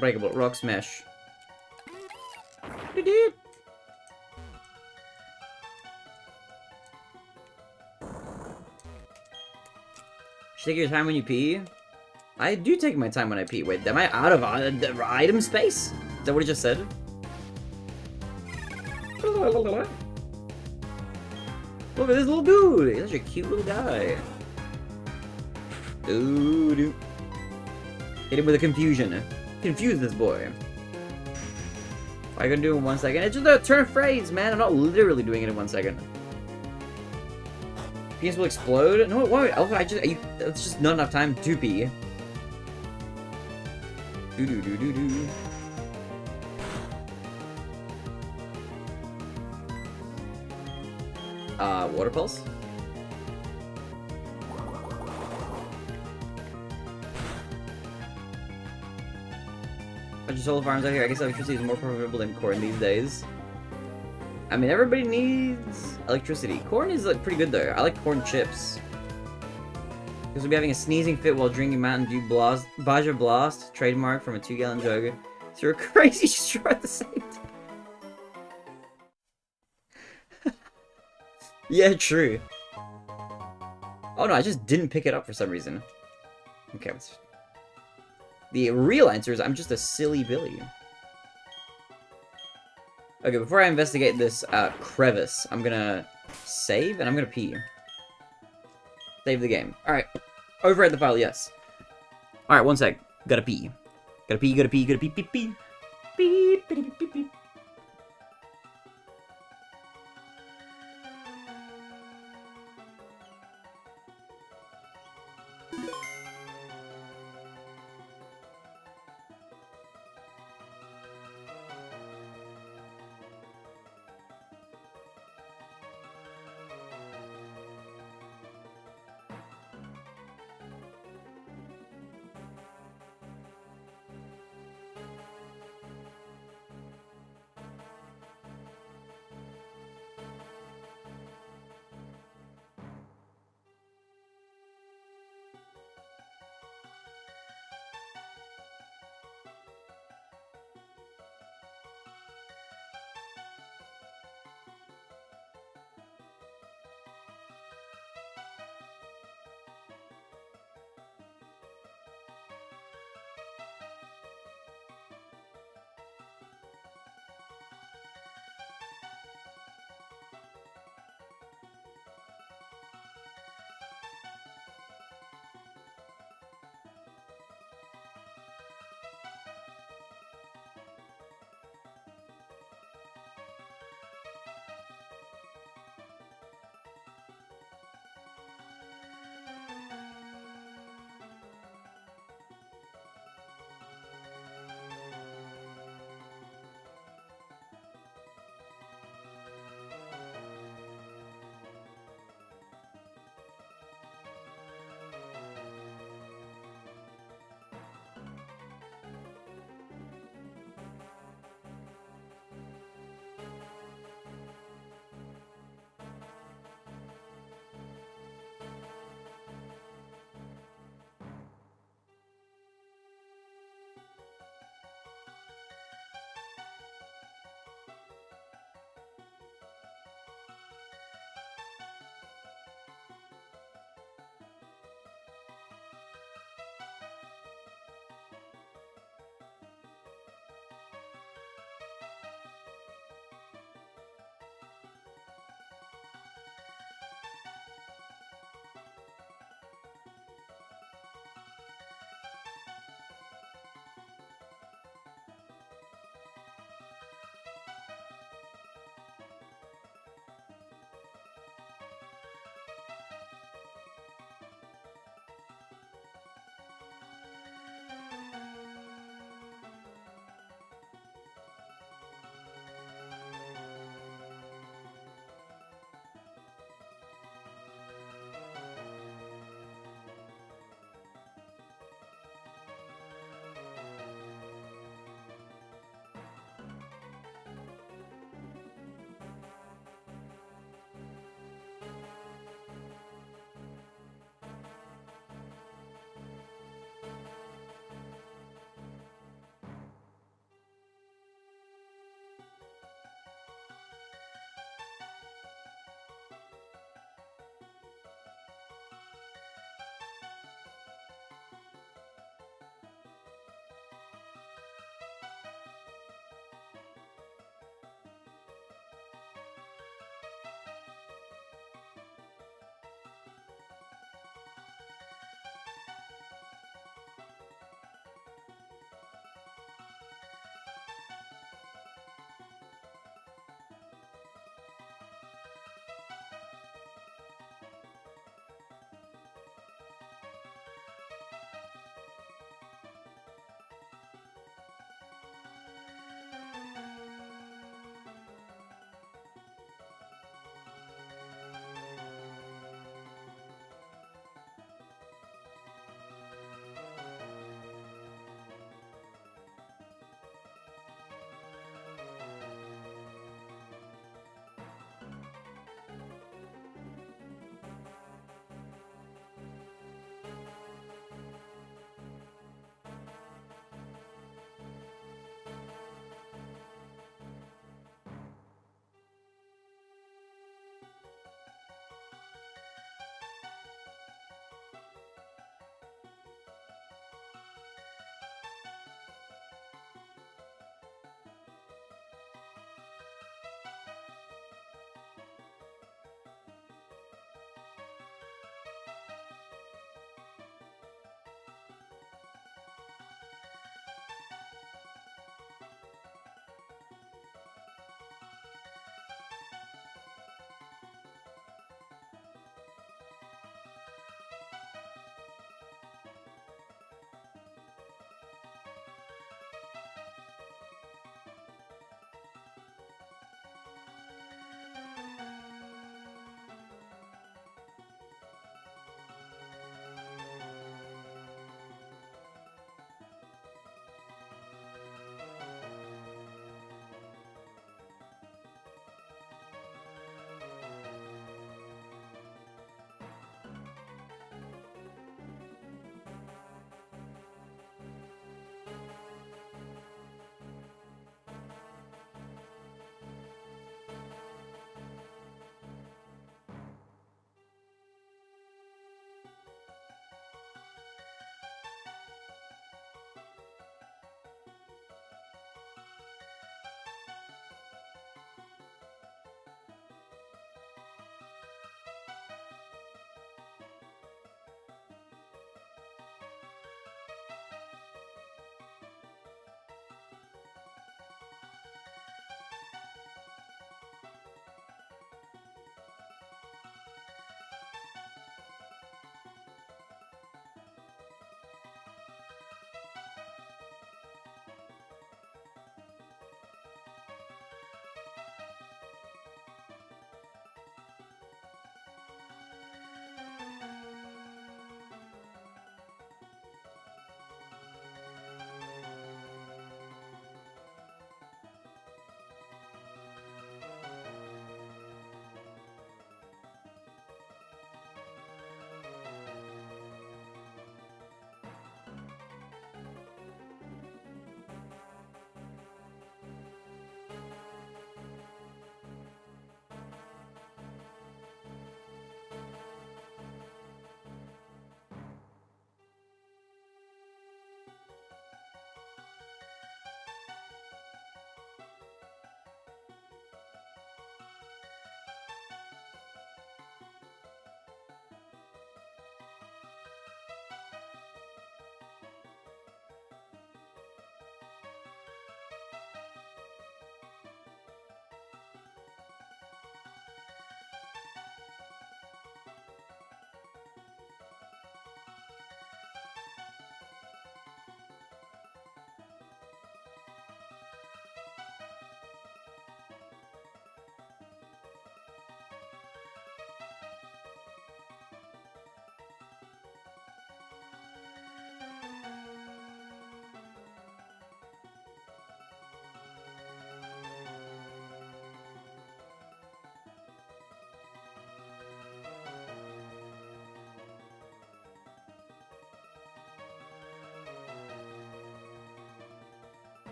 Breakable rock smash. Do-do. Should take your time when you pee? I do take my time when I pee. Wait, am I out of item space? Is that what he just said? Look at this little dude! He's such a cute little guy. Doo-doo. Hit him with a confusion. Confuse this boy. What are you gonna do in 1 second? It's just a turn of phrase, man. I'm not literally doing it in 1 second. Penis will explode? No, wait. It's just not enough time to pee. Do-do-do-do-do. Water pulse? Bunch of solar farms out here. I guess electricity is more profitable than corn these days. I mean, everybody needs electricity. Corn is like pretty good though. I like corn chips. Because we'll be having a sneezing fit while drinking Mountain Dew Baja Blast, trademark from a 2-gallon jug, through a crazy straw at the same time. Yeah, true. Oh no, I just didn't pick it up for some reason. Okay, the real answer is I'm just a silly Billy. Okay, before I investigate this crevice, I'm gonna save and I'm gonna pee. Save the game. Alright. Overwrite the file, yes. Alright, 1 sec. Gotta pee. Gotta pee, gotta pee, gotta pee, pee, pee. Pee, pee, pee, pee, pee.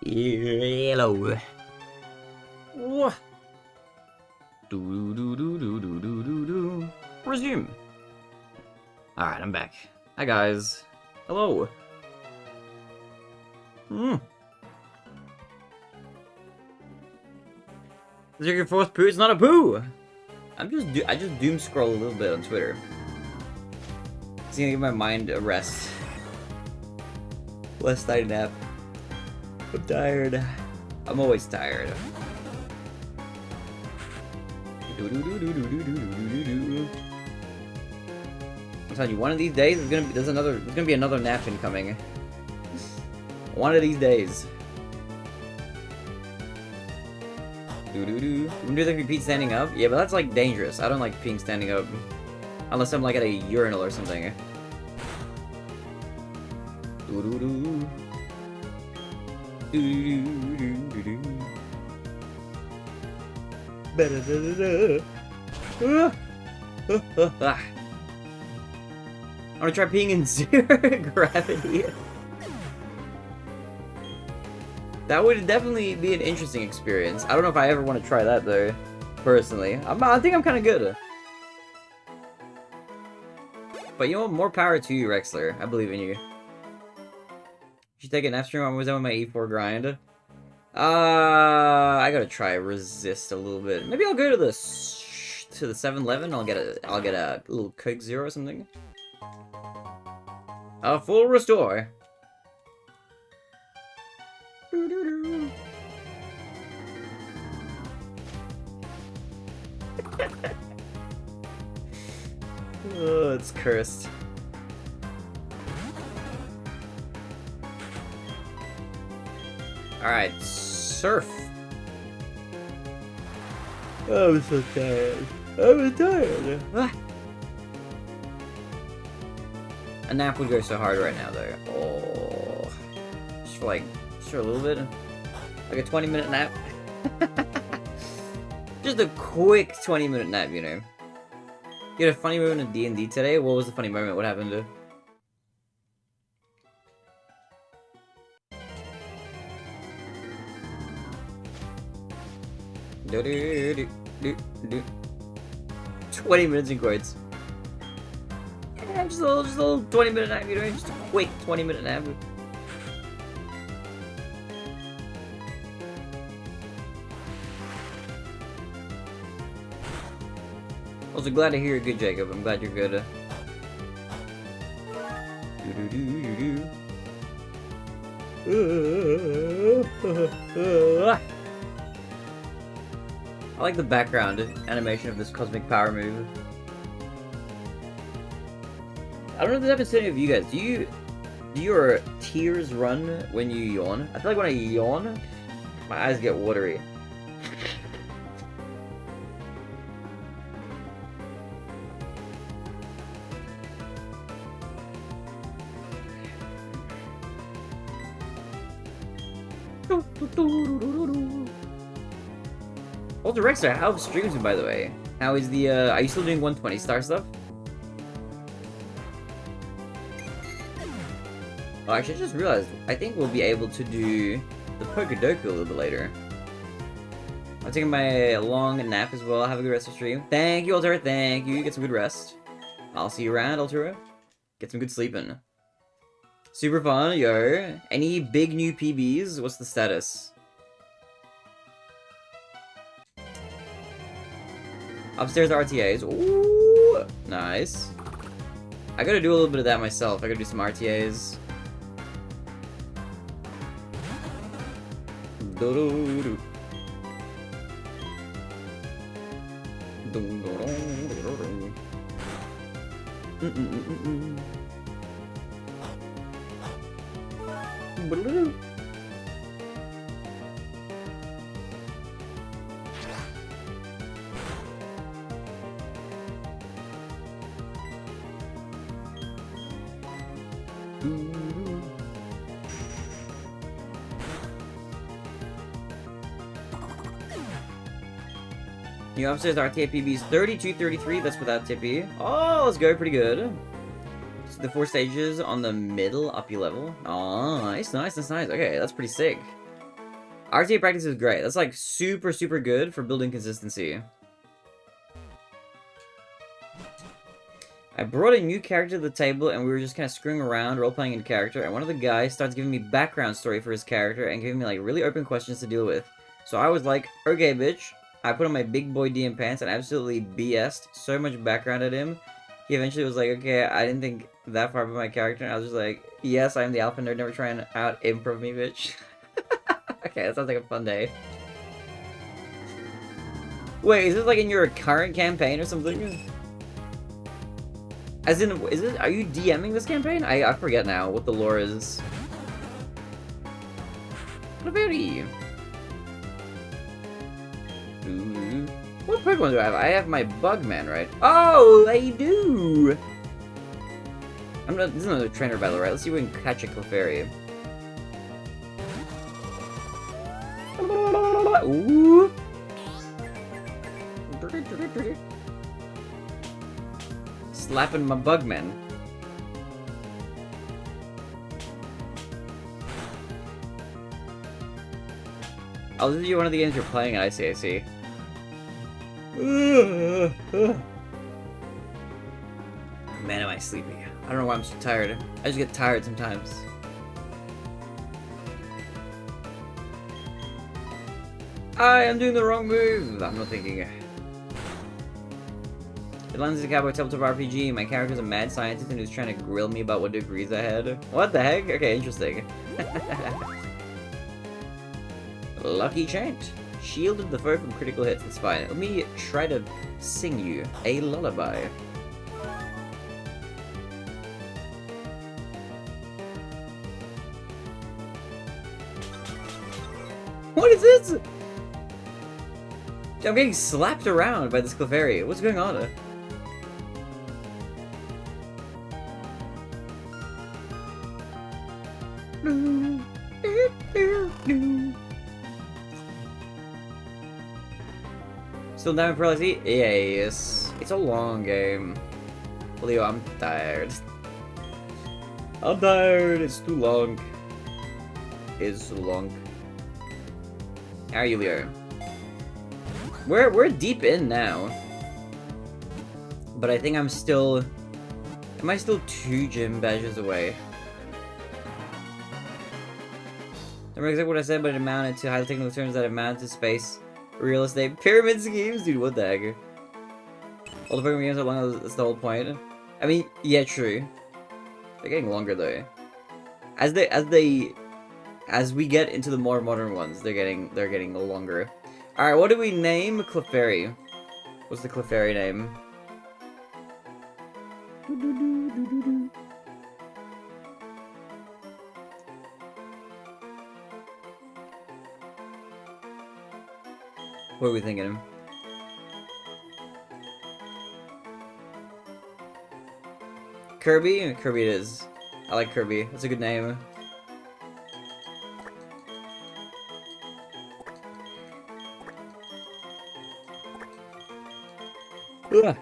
Hello. Whoa. Do. Resume. Alright, I'm back. Hi, guys. Hello. Is your fourth poo? It's not a poo! I just doom scroll a little bit on Twitter. It's gonna give my mind a rest. Less night nap. I'm tired. I'm always tired. I'm telling you, one of these days there's gonna be another nap incoming. One of these days. You can do the repeat standing up? Yeah, but that's like dangerous. I don't like peeing standing up. Unless I'm like at a urinal or something. I wanna try peeing in zero gravity. That would definitely be an interesting experience. I don't know if I ever want to try that though, personally. I think I'm kind of good. But you know what? More power to you, Rexler. I believe in you. You should take an F stream. I was on my E4 grind. I gotta try resist a little bit. Maybe I'll go to the 7-Eleven. I'll get a little Coke Zero or something. A full restore. Oh, it's cursed. Alright, surf. I'm so tired. I'm tired. Ah. A nap would go so hard right now, though. Oh, just for a little bit, like a 20-minute nap. Just a quick 20-minute nap, you know. You had a funny moment in D&D today? What was the funny moment? What happened? Do. 20 minutes in quotes. Yeah, just a little 20-minute nap, you know? Just a quick 20-minute nap. Also, glad to hear you're good, Jacob. I'm glad you're good. I like the background animation of this cosmic power move. I don't know if this happens to any of you guys. Do your tears run when you yawn? I feel like when I yawn, my eyes get watery. Also, Rexer, how streams you, by the way? How is the, are you still doing 120 star stuff? Oh, actually, I just realized, I think we'll be able to do the Pokedoku a little bit later. I'm taking my long nap as well. Have a good rest of the stream. Thank you, Altura. Thank you. Get some good rest. I'll see you around, Altura. Get some good sleeping. Super fun, yo. Any big new PBs? What's the status? Upstairs RTAs. Ooh, nice. I gotta do a little bit of that myself. I gotta do some RTAs. New upstairs RTA PB's 32-33, that's without Tippy. Oh, let's go, pretty good. So the 4 stages on the middle uppy level. Oh, nice. Okay, that's pretty sick. RTA practice is great. That's like super, super good for building consistency. I brought a new character to the table and we were just kind of screwing around, role-playing in character, and one of the guys starts giving me background story for his character and giving me like really open questions to deal with. So I was like, okay bitch. I put on my big boy DM pants and absolutely BS'd so much background at him. He eventually was like, okay, I didn't think that far about my character, and I was just like, yes, I am the alpha nerd, never try and out-improv me, bitch. Okay, that sounds like a fun day. Wait, is this like in your current campaign or something? As in, is it? Are you DMing this campaign? I forget now what the lore is. Clefairy. What Pokemon do I have? I have my Bugman, right? Oh, I do! This is another trainer battle, right? Let's see if we can catch a Clefairy. Ooh! Slapping my Bugman. Oh, this is one of the games you're playing at ICAC. Man, am I sleepy. I don't know why I'm so tired. I just get tired sometimes. I am doing the wrong move. I'm not thinking. It lands as a cowboy tabletop RPG. My character's a mad scientist and who's trying to grill me about what degrees I had. What the heck? Okay, interesting. Lucky chant. Shielded the foe from critical hits. That's fine. Let me try to sing you a lullaby. What is this? I'm getting slapped around by this Clefairy. What's going on? Still down for paralysis? Yes. It's a long game. Leo, I'm tired. I'm tired. It's too long. It's too long. How are you, Leo? We're deep in now. But I think I'm still... Am I still 2 gym badges away? I remember exactly what I said, but it amounted to highly technical terms that amounted to space, real estate, pyramid schemes? Dude, what the heck? All the Pokemon games are long, that's the whole point. I mean, yeah, true. They're getting longer, though. As we get into the more modern ones, they're getting longer. Alright, what do we name Clefairy? What's the Clefairy name? What are we thinking? Kirby? Kirby it is. I like Kirby. That's a good name. Ugh.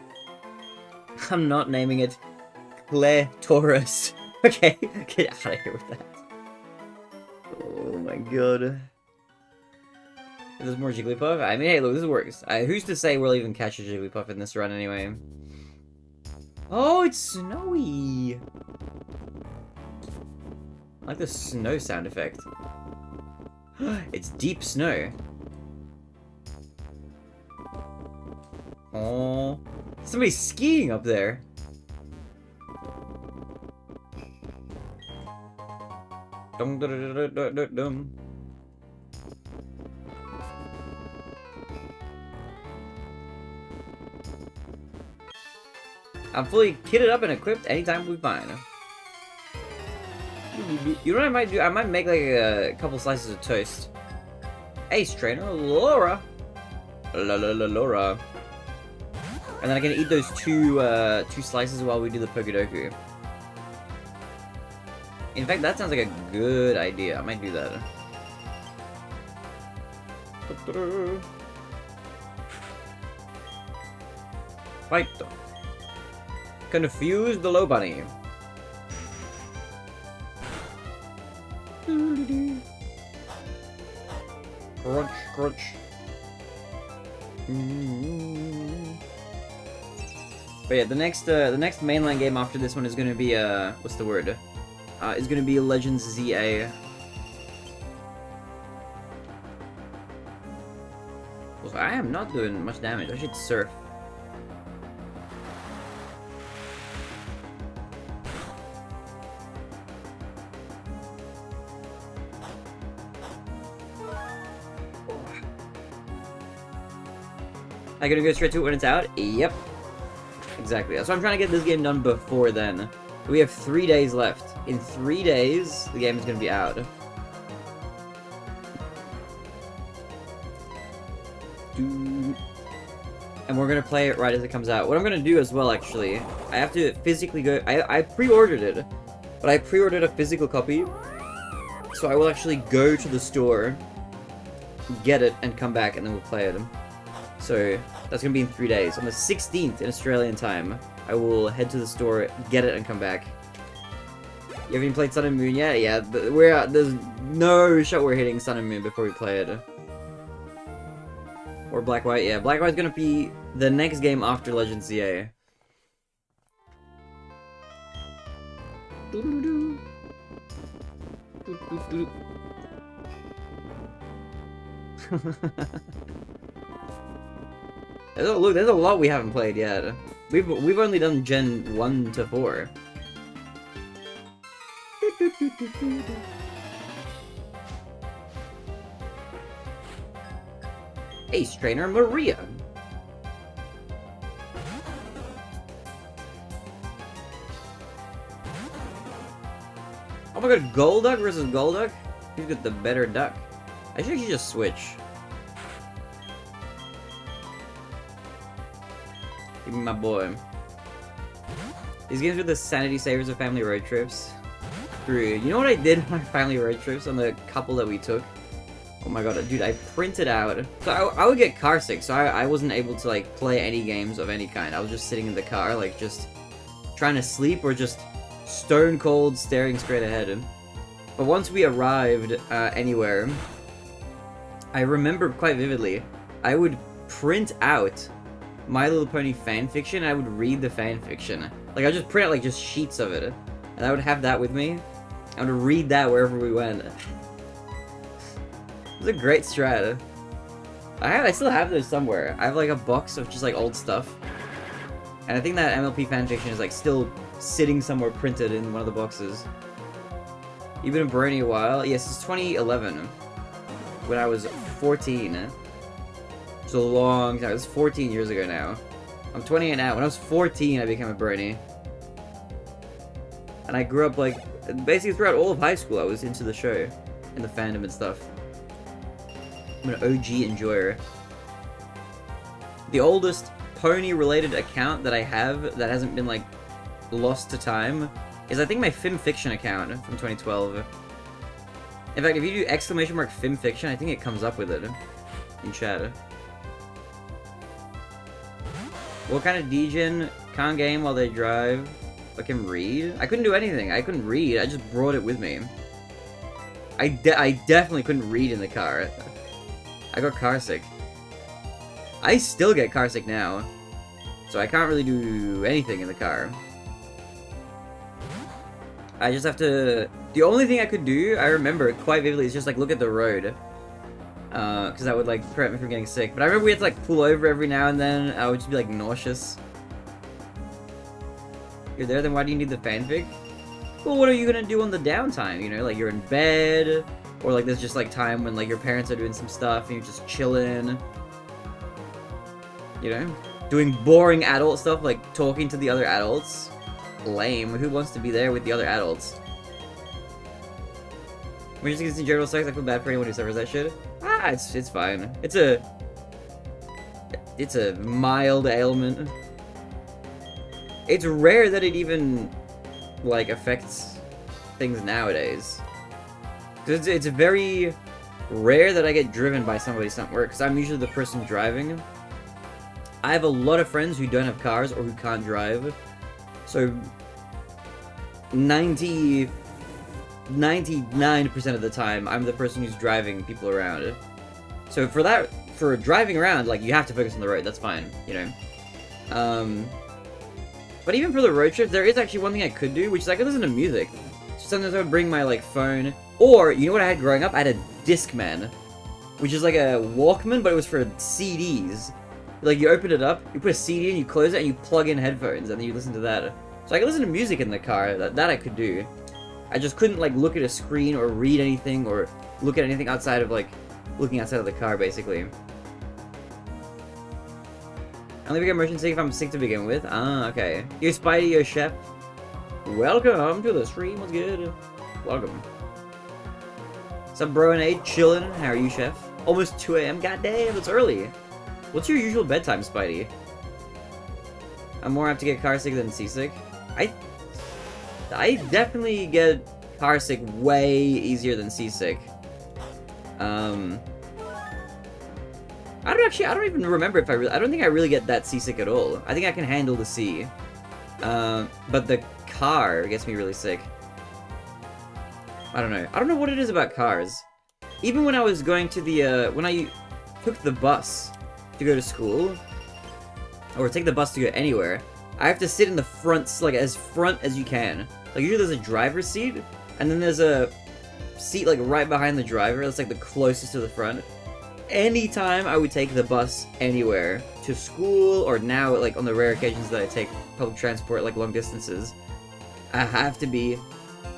I'm not naming it Claire Taurus. Okay, get out of here with that. Oh my god. There's more Jigglypuff? I mean, hey, look, this works. Who's to say we'll even catch a Jigglypuff in this run anyway? Oh, it's snowy! I like the snow sound effect. It's deep snow. Oh, somebody's skiing up there. Dum dum dum dum dum dum. I'm fully kitted up and equipped anytime we find. You know what I might do? I might make like a couple slices of toast. Ace trainer, Laura. Laura. And then I can eat those two slices while we do the Pokedoku. In fact, that sounds like a good idea. I might do that. Fight. Confuse the low bunny. Crunch, crunch. But yeah, the next mainline game after this one is gonna be what's the word? Is gonna be Legends ZA. Also, I am not doing much damage. I should surf. I gonna go straight to it when it's out? Yep. Exactly. That's why I'm trying to get this game done before then. We have 3 days left. In 3 days, the game is gonna be out. And we're gonna play it right as it comes out. What I'm gonna do as well, actually, I have to physically go... I pre-ordered it, but I pre-ordered a physical copy, so I will actually go to the store, get it, and come back, and then we'll play it. So, that's gonna be in 3 days. On the 16th in Australian time, I will head to the store, get it, and come back. You haven't even played Sun and Moon yet? Yeah, there's no shot we're hitting Sun and Moon before we play it. Or Black White, yeah. Black White's gonna be the next game after Legends ZA. Look, there's a lot we haven't played yet. We've only done Gen 1 to 4. Ace Trainer Maria. Oh my god, Golduck versus Golduck? Who's got the better duck? I should actually just switch. Give me my boy. These games are the sanity savers of family road trips. True. You know what I did on my family road trips on the couple that we took? Oh my god, dude, I printed out... So I would get car sick, so I wasn't able to, like, play any games of any kind. I was just sitting in the car, like, just trying to sleep or just stone cold staring straight ahead. But once we arrived anywhere, I remember quite vividly, I would print out My Little Pony fanfiction, and I would read the fanfiction. Like, I would just print out, like, just sheets of it, and I would have that with me. I would read that wherever we went. It was a great strat. I still have those somewhere. I have like a box of just like old stuff. And I think that MLP fanfiction is like still sitting somewhere printed in one of the boxes. You've been a brony a while? Yes, it's 2011. When I was 14. It's a long time. It was 14 years ago now. I'm 28 now. When I was 14, I became a brony. And I grew up like... Basically throughout all of high school, I was into the show. And the fandom and stuff. I'm an OG enjoyer. The oldest pony-related account that I have that hasn't been, like, lost to time is, I think, my FimFiction account from 2012. In fact, if you do !FimFiction, I think it comes up with it in chat. What kind of degen can't game while they drive? I can read? I couldn't do anything. I couldn't read. I just brought it with me. I definitely couldn't read in the car. I got carsick. I still get carsick now. So I can't really do anything in the car. I just have to... The only thing I could do, I remember quite vividly, is just like look at the road. Because that would like prevent me from getting sick. But I remember we had to like pull over every now and then. I would just be like nauseous. You're there, then why do you need the fanfic? Well, what are you gonna do on the downtime? You know, like you're in bed... Or like there's just like time when like your parents are doing some stuff and you're just chilling. You know? Doing boring adult stuff like talking to the other adults. Lame. Who wants to be there with the other adults? When you're just in general sex, I feel bad for anyone who suffers that shit. Ah, it's fine. It's a mild ailment. It's rare that it even like affects things nowadays. It's very rare that I get driven by somebody somewhere, because I'm usually the person driving. I have a lot of friends who don't have cars or who can't drive. So 99% of the time, I'm the person who's driving people around. So for driving around, like, you have to focus on the road. That's fine, you know. But even for the road trip, there is actually one thing I could do, which is I could listen to music. So sometimes I would bring my, like, phone. Or, you know what I had growing up? I had a Discman, which is like a Walkman, but it was for CDs. Like, you open it up, you put a CD in, you close it, and you plug in headphones, and then you listen to that. So I could listen to music in the car. That I could do. I just couldn't, like, look at a screen or read anything or look at anything outside of, like, looking outside of the car, basically. I only get motion sick if I'm sick to begin with. Ah, okay. Yo, Spidey, yo, Chef. Welcome to the stream. What's good? Welcome. What's up, Broinade? Chillin'. How are you, Chef? Almost 2 AM. Goddamn, it's early. What's your usual bedtime, Spidey? I'm more apt to get car sick than seasick. I definitely get car sick way easier than seasick. I don't even remember if I don't think I really get that seasick at all. I think I can handle the sea. But the car gets me really sick. I don't know. I don't know what it is about cars. Even when I was going to the, when I took the bus to go to school, or take the bus to go anywhere, I have to sit in the front, like, as front as you can. Like, usually there's a driver's seat, and then there's a seat, like, right behind the driver that's, like, the closest to the front. Anytime I would take the bus anywhere, to school, or now, like, on the rare occasions that I take public transport, like, long distances, I have to be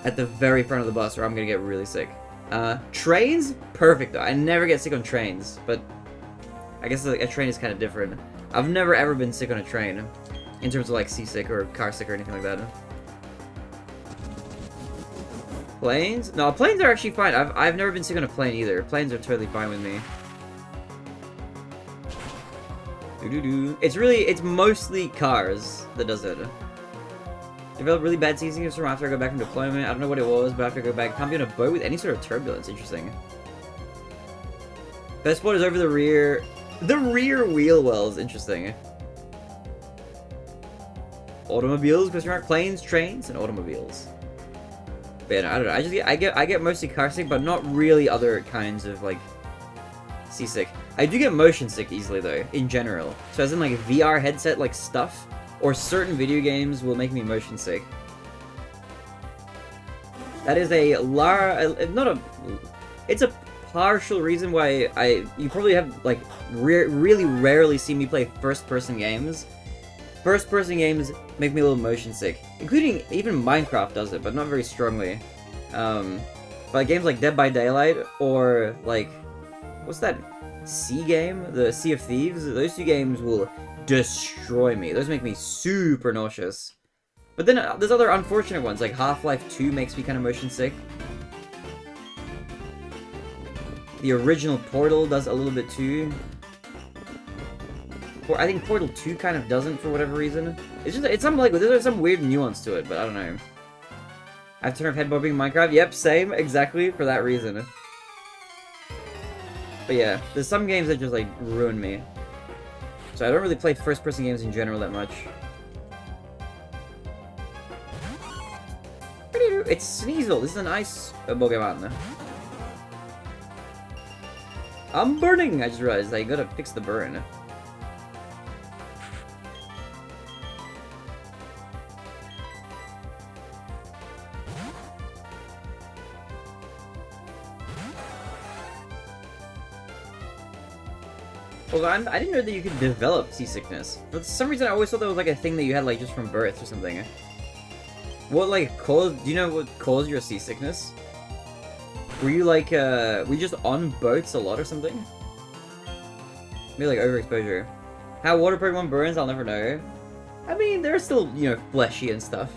at the very front of the bus or I'm gonna get really sick. Trains? Perfect, though. I never get sick on trains, but I guess, like, a train is kind of different. I've never ever been sick on a train, in terms of, like, seasick or car sick or anything like that. Planes? No, planes are actually fine. I've never been sick on a plane either. Planes are totally fine with me. It's mostly cars that does it. Develop really bad seasickness from after I go back from deployment. I don't know what it was, but after I go back, can't be on a boat with any sort of turbulence. Interesting. Best spot is over the rear. The rear wheel wells. Interesting. Automobiles, because there aren't planes, trains, and automobiles. But yeah, no, I don't know. I get mostly car sick, but not really other kinds of, like, seasick. I do get motion sick easily, though, in general. So as in, like, VR headset, like, stuff, or certain video games will make me motion sick. That is it's a partial reason why you probably have, like, really rarely see me play first-person games. First-person games make me a little motion sick. Including, even Minecraft does it, but not very strongly. But games like Dead by Daylight, or, like, what's that Sea game? The Sea of Thieves? Those two games will destroy me. Those make me super nauseous. But then there's other unfortunate ones, like Half-Life 2 makes me kind of motion sick. The original Portal does a little bit too. I think Portal 2 kind of doesn't for whatever reason. It's some, like, there's some weird nuance to it, but I don't know. I have to turn off head bobbing in Minecraft. Yep, same, exactly, for that reason. But yeah, there's some games that just, like, ruin me. So I don't really play first-person games in general that much. It's Sneasel. This is a nice Pokémon. I'm burning! I just realized I gotta fix the burn. Well, I didn't know that you could develop seasickness. For some reason, I always thought that was, like, a thing that you had, like, just from birth or something. What, like, do you know what caused your seasickness? Were you, like, were you just on boats a lot or something? Maybe, like, overexposure. How water Pokemon burns, I'll never know. I mean, they're still, you know, fleshy and stuff.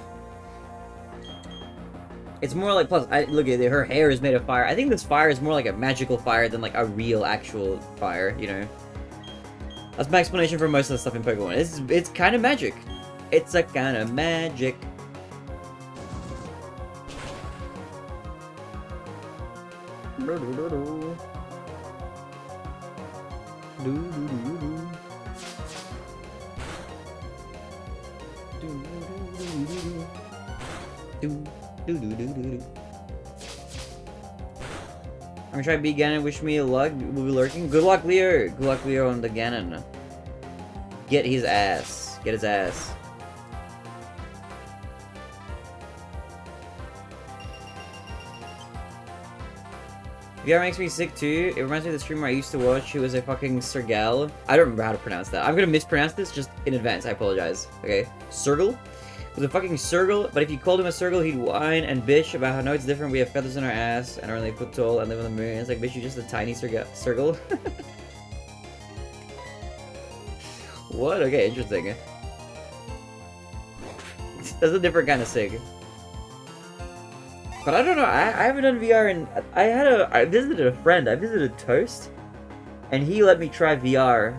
It's more like, plus, look at it, her hair is made of fire. I think this fire is more like a magical fire than, like, a real, actual fire, you know? That's my explanation for most of the stuff in Pokemon. It's kind of magic. It's a kind of magic. I'm gonna try B Ganon. Wish me luck. We'll be lurking. Good luck, Leo. Good luck, Leo, on the Ganon. Get his ass. Get his ass. VR makes me sick too. It reminds me of the streamer I used to watch who was a fucking Sergal. I don't remember how to pronounce that. I'm gonna mispronounce this just in advance. I apologize. Okay. Sergal? Was a fucking Sergal, but if you called him a Sergal, he'd whine and bitch about how no, it's different. We have feathers in our ass and are only a foot tall and live on the moon. It's like, bitch, you're just a tiny Sergal. What? Okay, interesting. That's a different kind of sig. But I don't know, I haven't done VR in... I visited a friend, I visited Toast, and he let me try VR,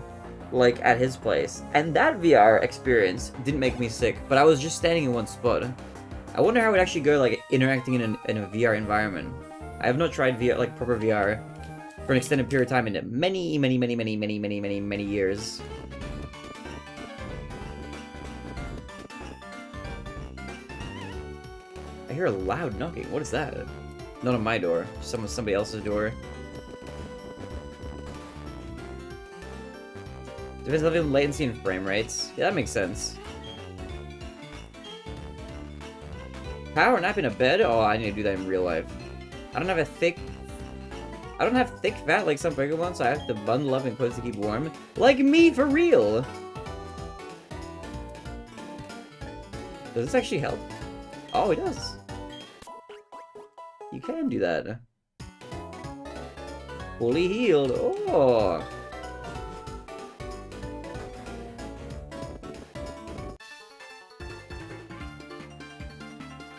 like, at his place. And that VR experience didn't make me sick, but I was just standing in one spot. I wonder how it would actually go, like, interacting in a VR environment. I have not tried VR, like, proper VR for an extended period of time in many years. I hear a loud knocking. What is that? Not on my door. Somebody else's door. Depends on latency and frame rates. Yeah, that makes sense. Power nap in a bed? Oh, I need to do that in real life. I don't have thick fat like some Pokemon, so I have to bundle up and clothes to keep warm. Like me, for real! Does this actually help? Oh, it does. You can do that. Fully healed. Oh.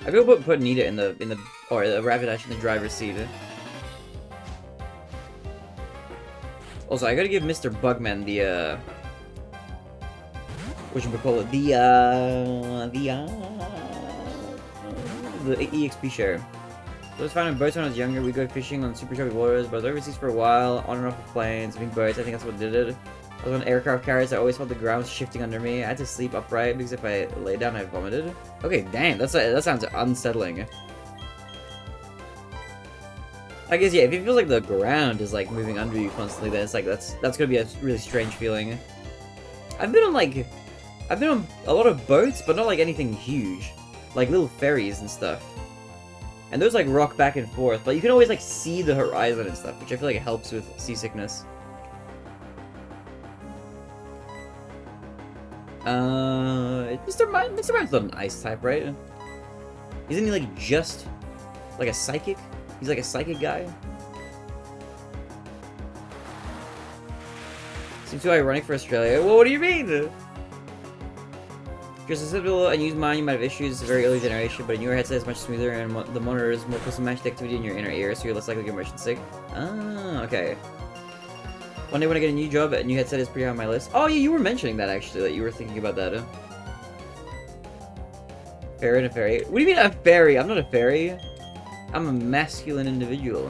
I feel put Nita in the or the Rapidash in the driver's seat. Also, I gotta give Mr. Bugman the whatchamacallit, the EXP share. So I was finding boats when I was younger. We go fishing on super choppy waters, but I was overseas for a while, on and off of planes, big boats. I think that's what did it. I was on aircraft carriers. I always felt the ground shifting under me. I had to sleep upright because if I lay down, I vomited. Okay, damn, that sounds unsettling. I guess yeah, if it feels like the ground is like moving under you constantly, then it's like that's gonna be a really strange feeling. I've been on a lot of boats, but not like anything huge, like little ferries and stuff. And those like rock back and forth, but you can always like see the horizon and stuff, which I feel like helps with seasickness. Mr. Mine's not an ice type, right? Isn't he like just like a psychic? He's like a psychic guy. Seems too ironic for Australia. Well, what do you mean? If you're susceptible and use mine, you might have issues. It's a very early generation, but a newer headset is much smoother and the monitor is more custom matched activity in your inner ear, so you're less likely to get motion sick. Ah, okay. One day when I get a new job, a new headset is pretty high on my list. Oh yeah, you were mentioning that actually, that you were thinking about that. Fairy and a fairy. What do you mean a fairy? I'm not a fairy. I'm a masculine individual.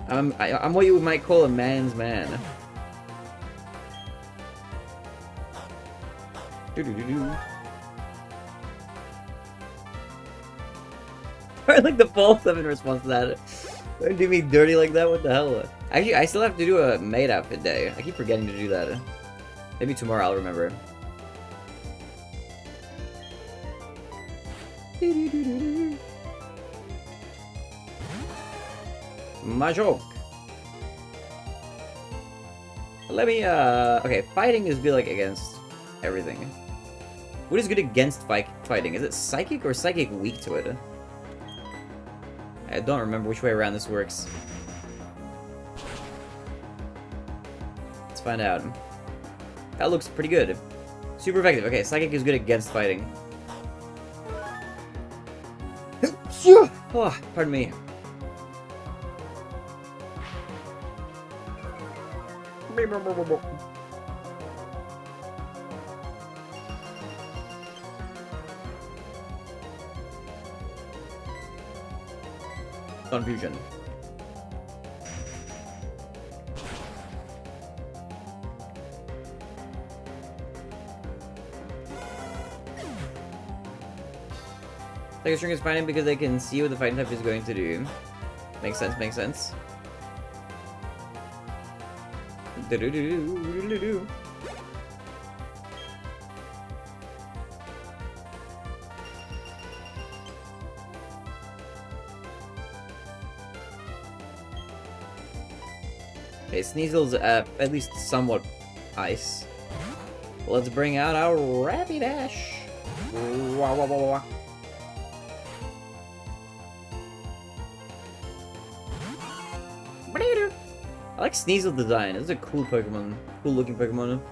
I'm what you might call a man's man. I like the false in response to that. Don't do me dirty like that, what the hell? Actually, I still have to do a maid outfit day. I keep forgetting to do that. Maybe tomorrow I'll remember. Majok. Let me, okay, fighting is good, like, against everything. What is good against fighting? Is it psychic or psychic weak to it? I don't remember which way around this works. Let's find out. That looks pretty good. Super effective. Okay, psychic is good against fighting. Oh, pardon me. Confusion. Like a string is fighting because they can see what the fighting type is going to do. Makes sense, makes sense. Do-do-do-do-do-do-do. Okay, Sneasel's at least somewhat ice. Let's bring out our Rapidash. Wah, wah, wah, wah. I like Sneasel design. It's a cool Pokemon. Cool looking Pokemon.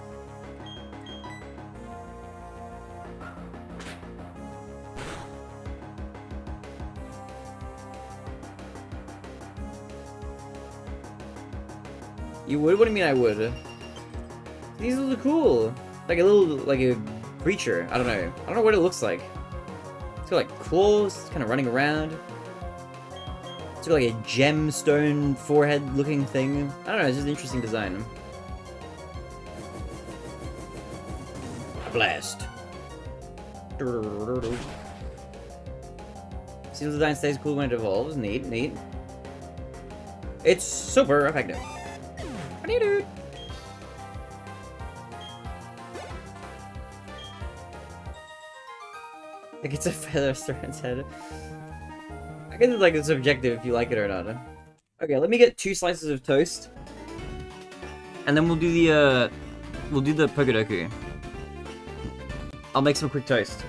You would? What do you mean I would? Sneasels are cool. Like a little, like a creature. I don't know. I don't know what it looks like. It's got like claws, kind of running around. It's got like a gemstone forehead looking thing. I don't know, it's just an interesting design. Blast. Seems the design stays cool when it evolves. Neat, neat. It's super effective. Like it's a feather serpent's head. I guess it's like it's subjective if you like it or not. Okay, let me get 2 slices of toast, and then we'll do the Pokedoku. I'll make some quick toast.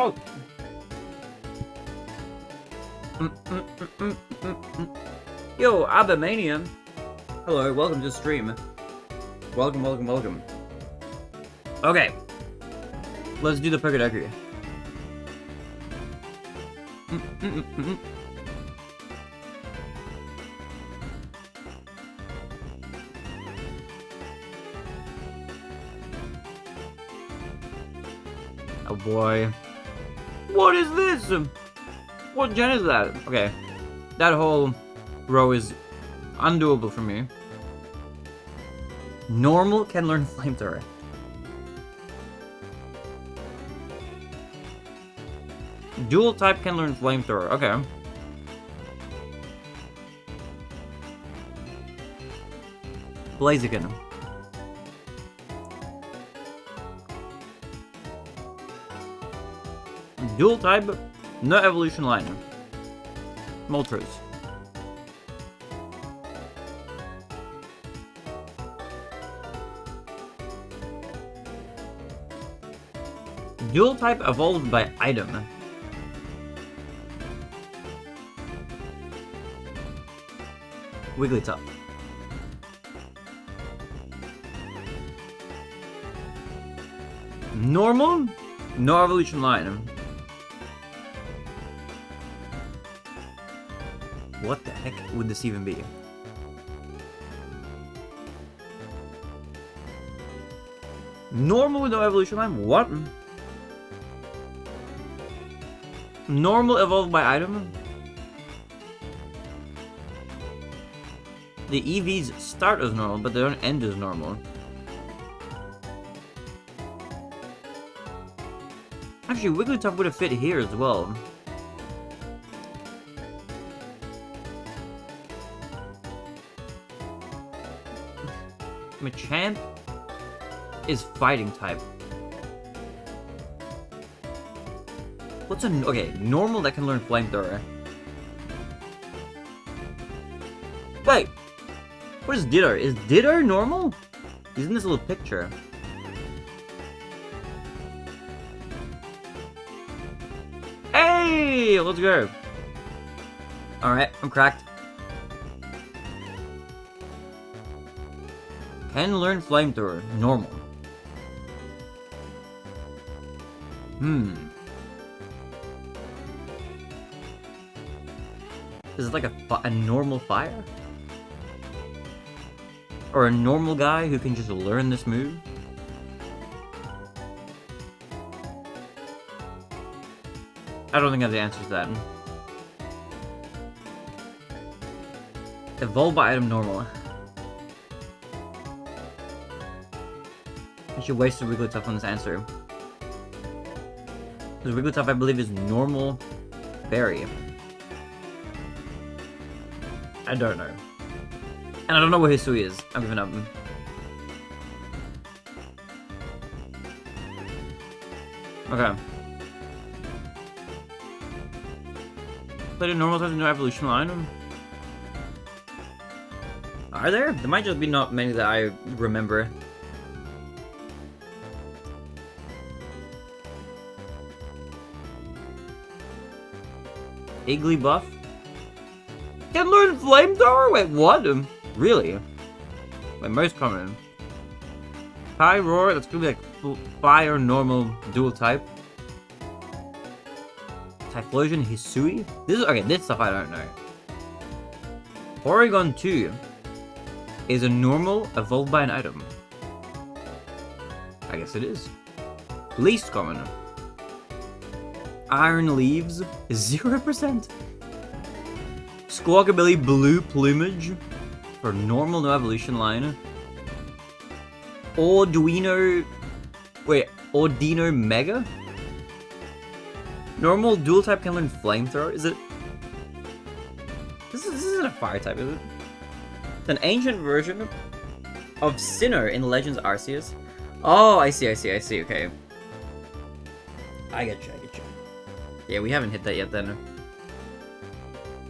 Oh. Yo, Abamania. Hello, welcome to the stream. Welcome, welcome, welcome. Okay. Let's do the Pokedeku. Oh boy. What is this? What gen is that? Okay. That whole row is undoable for me. Normal can learn Flamethrower. Dual type can learn Flamethrower. Okay. Blaziken. Dual type, no evolution line. Moltres. Dual type evolved by item. Wigglytuff. Normal, no evolution line. What the heck would this even be? Normal with no evolution line? What? Normal evolved by item? The EVs start as normal, but they don't end as normal. Actually, Wigglytuff would have fit here as well. Machamp is fighting type. What's a... okay, normal that can learn Flamethrower. Wait! What is Ditto? Is Ditto normal? He's in this little picture. Hey! Let's go! Alright, I'm cracked. Can learn Flamethrower. Normal. Is it like a normal fire? Or a normal guy who can just learn this move? I don't think I have the answer to that. Evolve by item normal. I should waste a Wigglytuff on this answer. Because Wigglytuff, I believe, is normal berry. I don't know. And I don't know where Hisui is. I'm giving up. Okay. Played a normal type, no evolution line. Are there? There might just be not many that I remember. Igglybuff? Can learn Flamethrower? Wait, what? Really? Wait, most common. Pyroar, that's gonna be like fire normal dual type. Typhlosion, Hisui? This is okay, this stuff I don't know. Porygon 2 is a normal evolved by an item. I guess it is. Least common. Iron Leaves, 0%. Squawkabilly Blue Plumage for normal no evolution line. Ordino... wait, Ordino Mega? Normal dual type can learn Flamethrower? Is it... This isn't a fire type, is it? It's an ancient version of Sinnoh in Legends Arceus. Oh, I see, okay. I get you. Yeah, we haven't hit that yet then.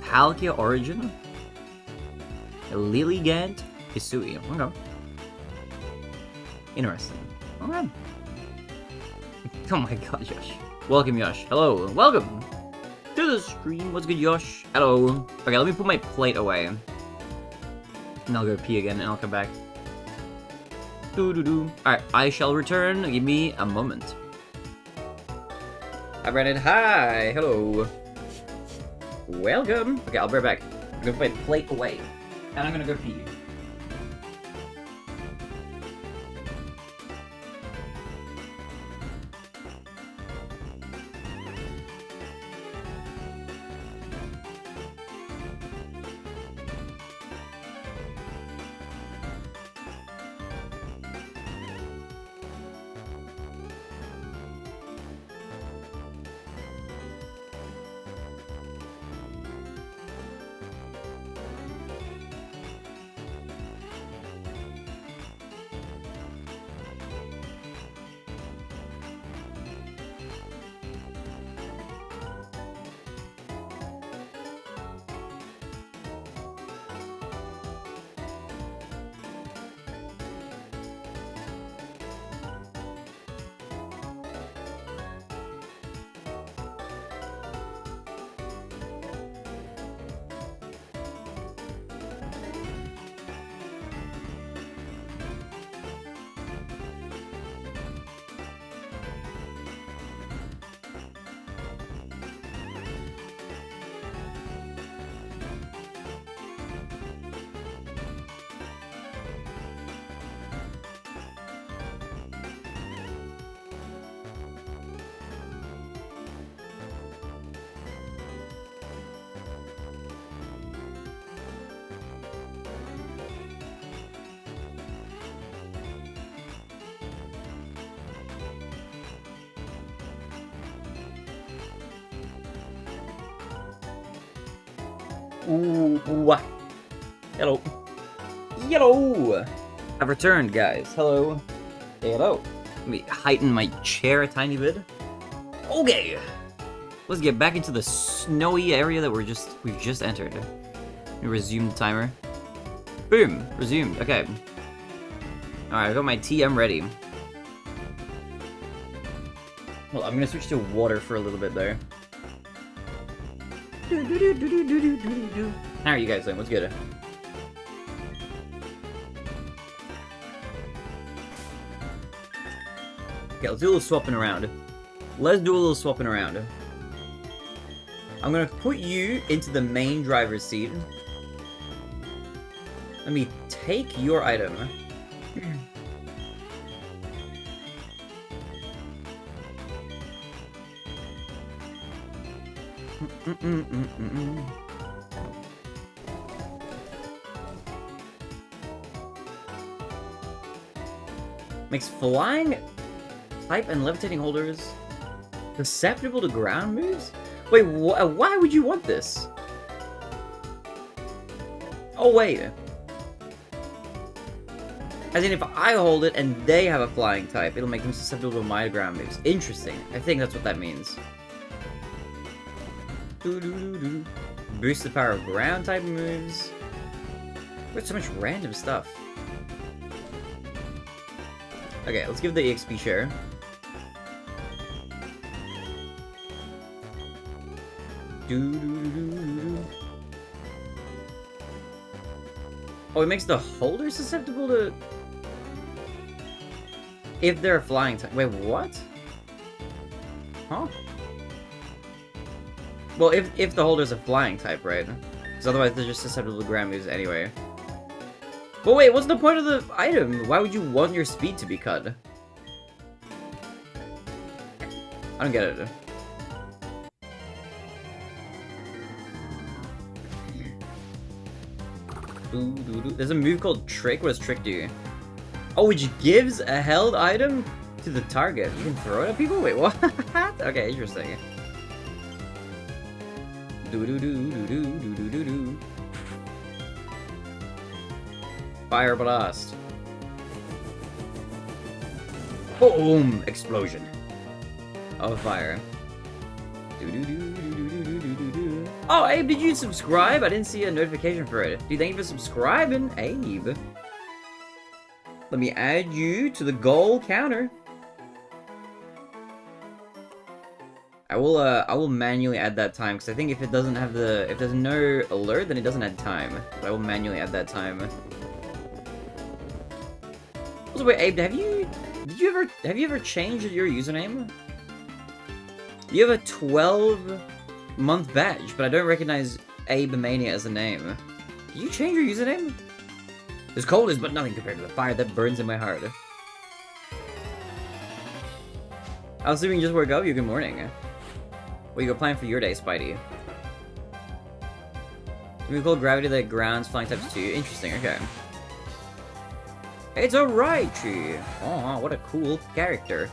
Palkia Origin? Lilligant Hisui. Okay. Interesting. Okay. Oh my god, Josh. Welcome, Yosh. Hello. Welcome to the stream. What's good, Yosh? Hello. Okay, let me put my plate away. And I'll go pee again, and I'll come back. Alright, I shall return. Give me a moment. Hi, Brandon. Hi. Hello. Welcome. Okay, I'll be right back. I'm gonna put my plate away. And I'm gonna go pee. Ooh. Hello. Hello. I've returned, guys. Hello. Hello. Let me heighten my chair a tiny bit. Okay. Let's get back into the snowy area that we've just entered. Let me resume the timer. Boom. Resumed. Okay. Alright, I got my tea. I'm ready. Well, I'm gonna switch to water for a little bit there. How are you guys doing? What's good? Okay, let's do a little swapping around. Let's do a little swapping around. I'm gonna put you into the main driver's seat. Let me take your item. Makes flying type and levitating holders susceptible to ground moves? Wait, why would you want this? Oh, wait. As in, if I hold it and they have a flying type, it'll make them susceptible to my ground moves. Interesting. I think that's what that means. Boost the power of ground type moves. There's so much random stuff. Okay, let's give the EXP share. Oh, it makes the holder susceptible to... if they're a flying type. Wait, what? Huh? Well, if the holder's a flying type, right? Because otherwise they're just susceptible to ground moves anyway. But wait, what's the point of the item? Why would you want your speed to be cut? I don't get it. There's a move called Trick. What does Trick do? Oh, which gives a held item to the target. You can throw it at people? Wait, what? Okay, interesting. Fire blast. Boom! Explosion of fire. Oh, Abe, did you subscribe? I didn't see a notification for it. Dude, thank you for subscribing, Abe. Let me add you to the goal counter. I will manually add that time, because I think if it doesn't have the, if there's no alert, then it doesn't add time. But I will manually add that time. Also, wait, Abe, have you ever changed your username? You have a 12-month badge, but I don't recognize Abe Mania as a name. Did you change your username? This cold is but nothing compared to the fire that burns in my heart. I was assuming you just woke up. You good morning. What you got planned for your day, Spidey? We call gravity that grounds flying types 2. Interesting. Okay. It's a Raichu. Oh, what a cool character.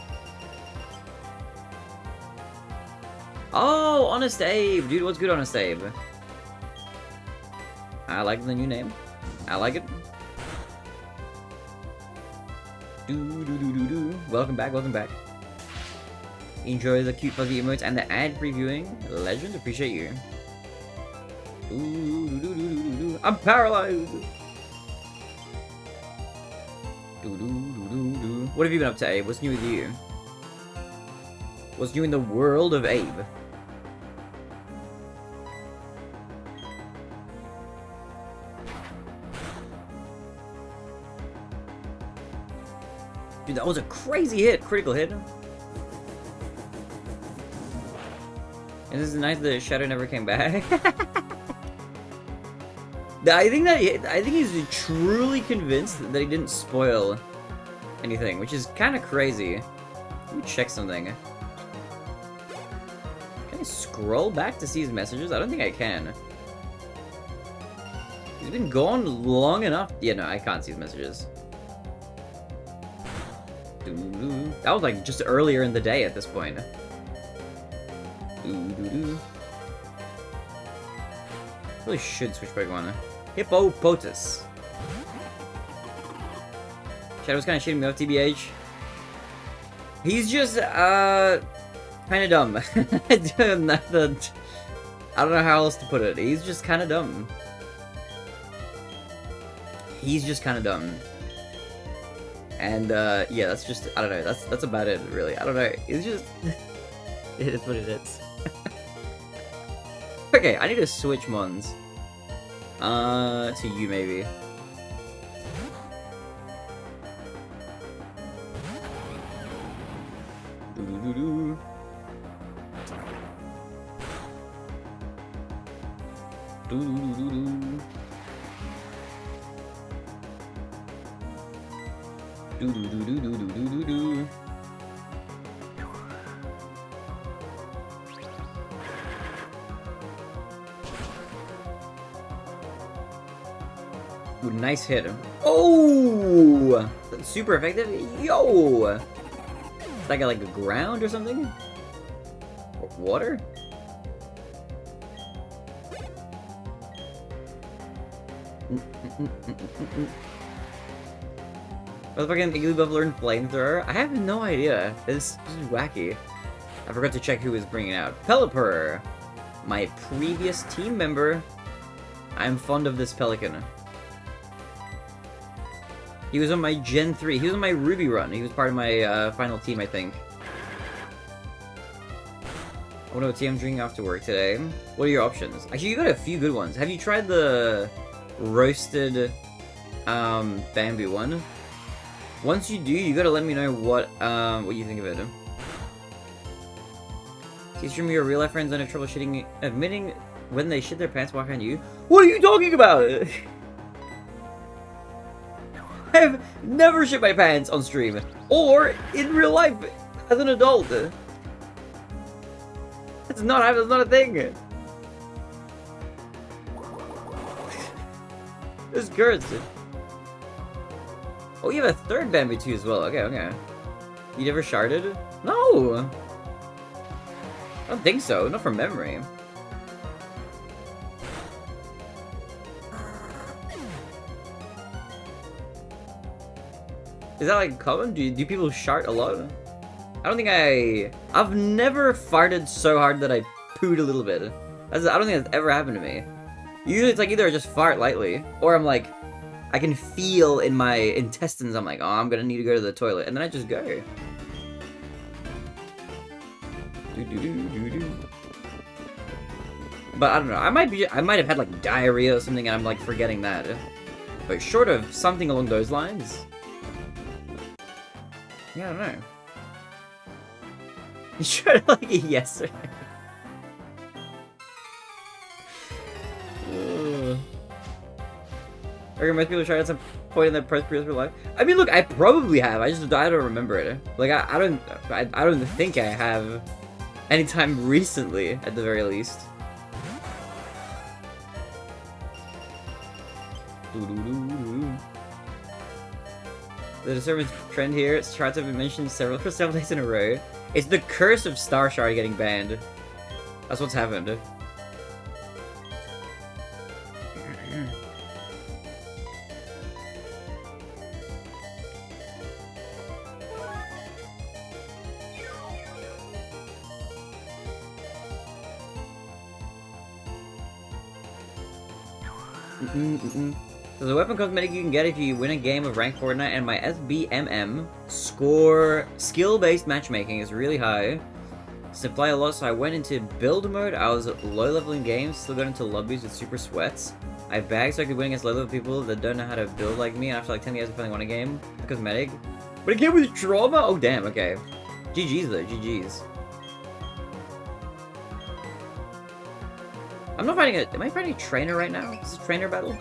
Oh, Honest Abe. Dude, what's good, Honest Abe? I like the new name. I like it. Welcome back, welcome back. Enjoy the cute fuzzy emotes and the ad previewing. Legend, appreciate you. I'm paralyzed. What have you been up to, Abe? What's new with you? What's new in the world of Abe? Dude, that was a crazy hit. Critical hit. And this is nice that Shadow never came back. I think he's truly convinced that he didn't spoil anything, which is kind of crazy. Let me check something. Can I scroll back to see his messages? I don't think I can. He's been gone long enough. Yeah, no, I can't see his messages. That was like just earlier in the day at this point. Really should switch Pokemon. Hippopotas. Shadow's kind of shitting me off, TBH. He's just, kind of dumb. I don't know how else to put it. He's just kind of dumb. He's just kind of dumb. And, yeah, that's just, I don't know, that's about it, really. I don't know, it's just, it is what it is. Okay, I need to switch Mons. To you, maybe. Ooh, nice hit. Oh! That's super effective. Yo! Is that guy like a ground or something? Or water? Motherfucking Igglybuff learned Flamethrower? I have no idea. This is wacky. I forgot to check who was bringing out. Pelipper! My previous team member. I'm fond of this Pelican. He was on my Gen 3. He was on my Ruby run. He was part of my final team, I think. I wonder what tea I'm drinking after work today. What are your options? Actually, you got a few good ones. Have you tried the roasted bamboo one? Once you do, you gotta let me know what you think of it. See, stream your real life friends don't have trouble admitting when they shit their pants walk on you. What are you talking about? I've never shit my pants on stream or in real life as an adult. That's not a thing. This hurts. Oh, you have a third bamboo too as well. Okay, okay. You never sharded? No! I don't think so. Not from memory. Is that like common? Do people shart a lot? I don't think I've never farted so hard that I pooed a little bit. I don't think that's ever happened to me. Usually it's like either I just fart lightly, or I'm like, I can feel in my intestines, I'm like, oh, I'm gonna need to go to the toilet, and then I just go. But I don't know. I might have had like diarrhea or something, and I'm like forgetting that. But short of something along those lines, yeah, I don't know. You tried to like it yesterday. I reckon most people tried at some point in their post-previous life. I mean, look, I probably have. I don't remember it. Like I don't think I have anytime recently, at the very least. The disturbance trend here, its charts have been mentioned several days in a row. It's the curse of Star Shard getting banned. That's what's happened. There's a weapon cosmetic you can get if you win a game of ranked Fortnite, and my SBMM score skill-based matchmaking is really high. Supply a lot, so I went into build mode. I was low level in games, still got into lobbies with super sweats. I bagged so I could win against low level people that don't know how to build like me, and after like 10 years of playing one game, cosmetic. But a game with trauma? Oh damn, okay. GG's though, GG's. I'm not fighting am I fighting a trainer right now? Is this a trainer battle?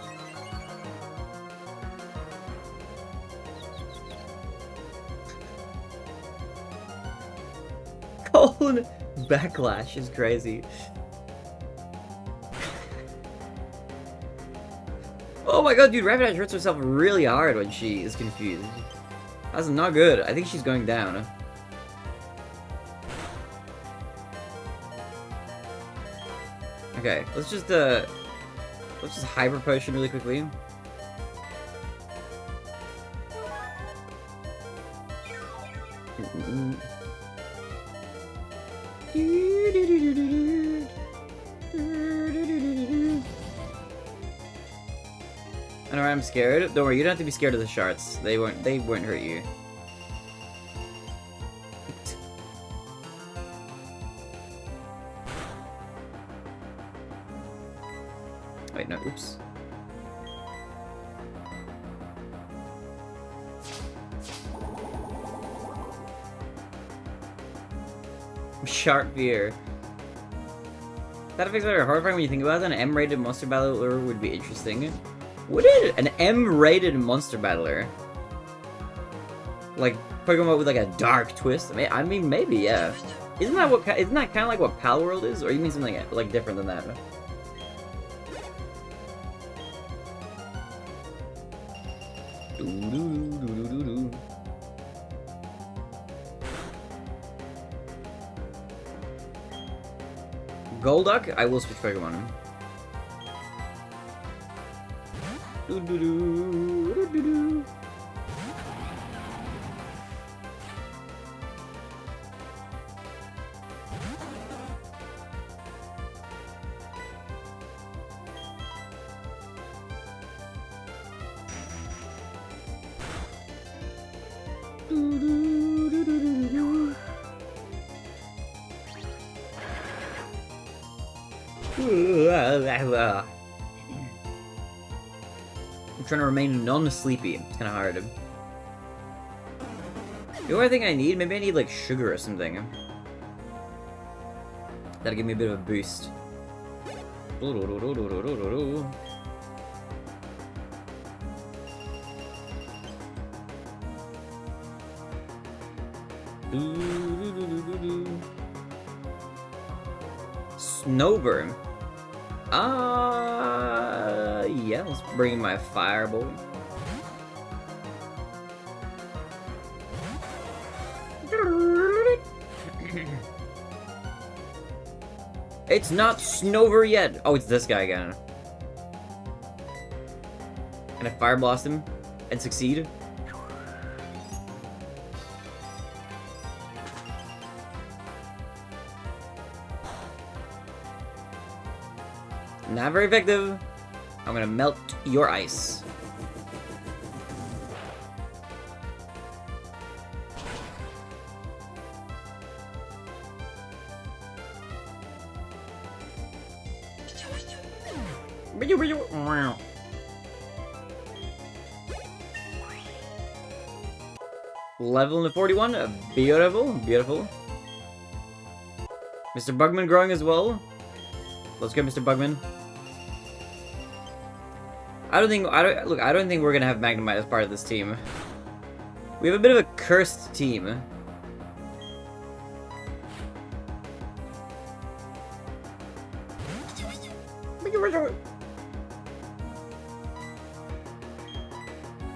Colon backlash is crazy. Oh my god, dude, Rapidash hurts herself really hard when she is confused. That's not good. I think she's going down. Okay, let's just hyper potion really quickly. I know I'm scared. Don't worry, you don't have to be scared of the shards. They won't hurt you. Wait, no, oops. Sharp beer. That effect's very horrifying when you think about it. An M-rated monster battler would be interesting. Would it? An M-rated monster battler? Like Pokemon with like a dark twist? I mean, maybe, yeah. Isn't that kind of like what Pal World is? Or you mean something like different than that? Golduck? I will switch Pokemon. I'm trying to remain non-sleepy. It's kind of hard. You know what I think I need? Maybe I need like sugar or something. That'll give me a bit of a boost. Snowburn. Yeah, let's bring in my Firebolt. It's not Snover yet! Oh, it's this guy again. Can I Fire Blast him and succeed? Not very effective. I'm gonna melt your ice. Level to 41. Beautiful, beautiful. Mr. Bugman growing as well. Let's go, Mr. Bugman. I don't think we're gonna have Magnemite as part of this team. We have a bit of a cursed team.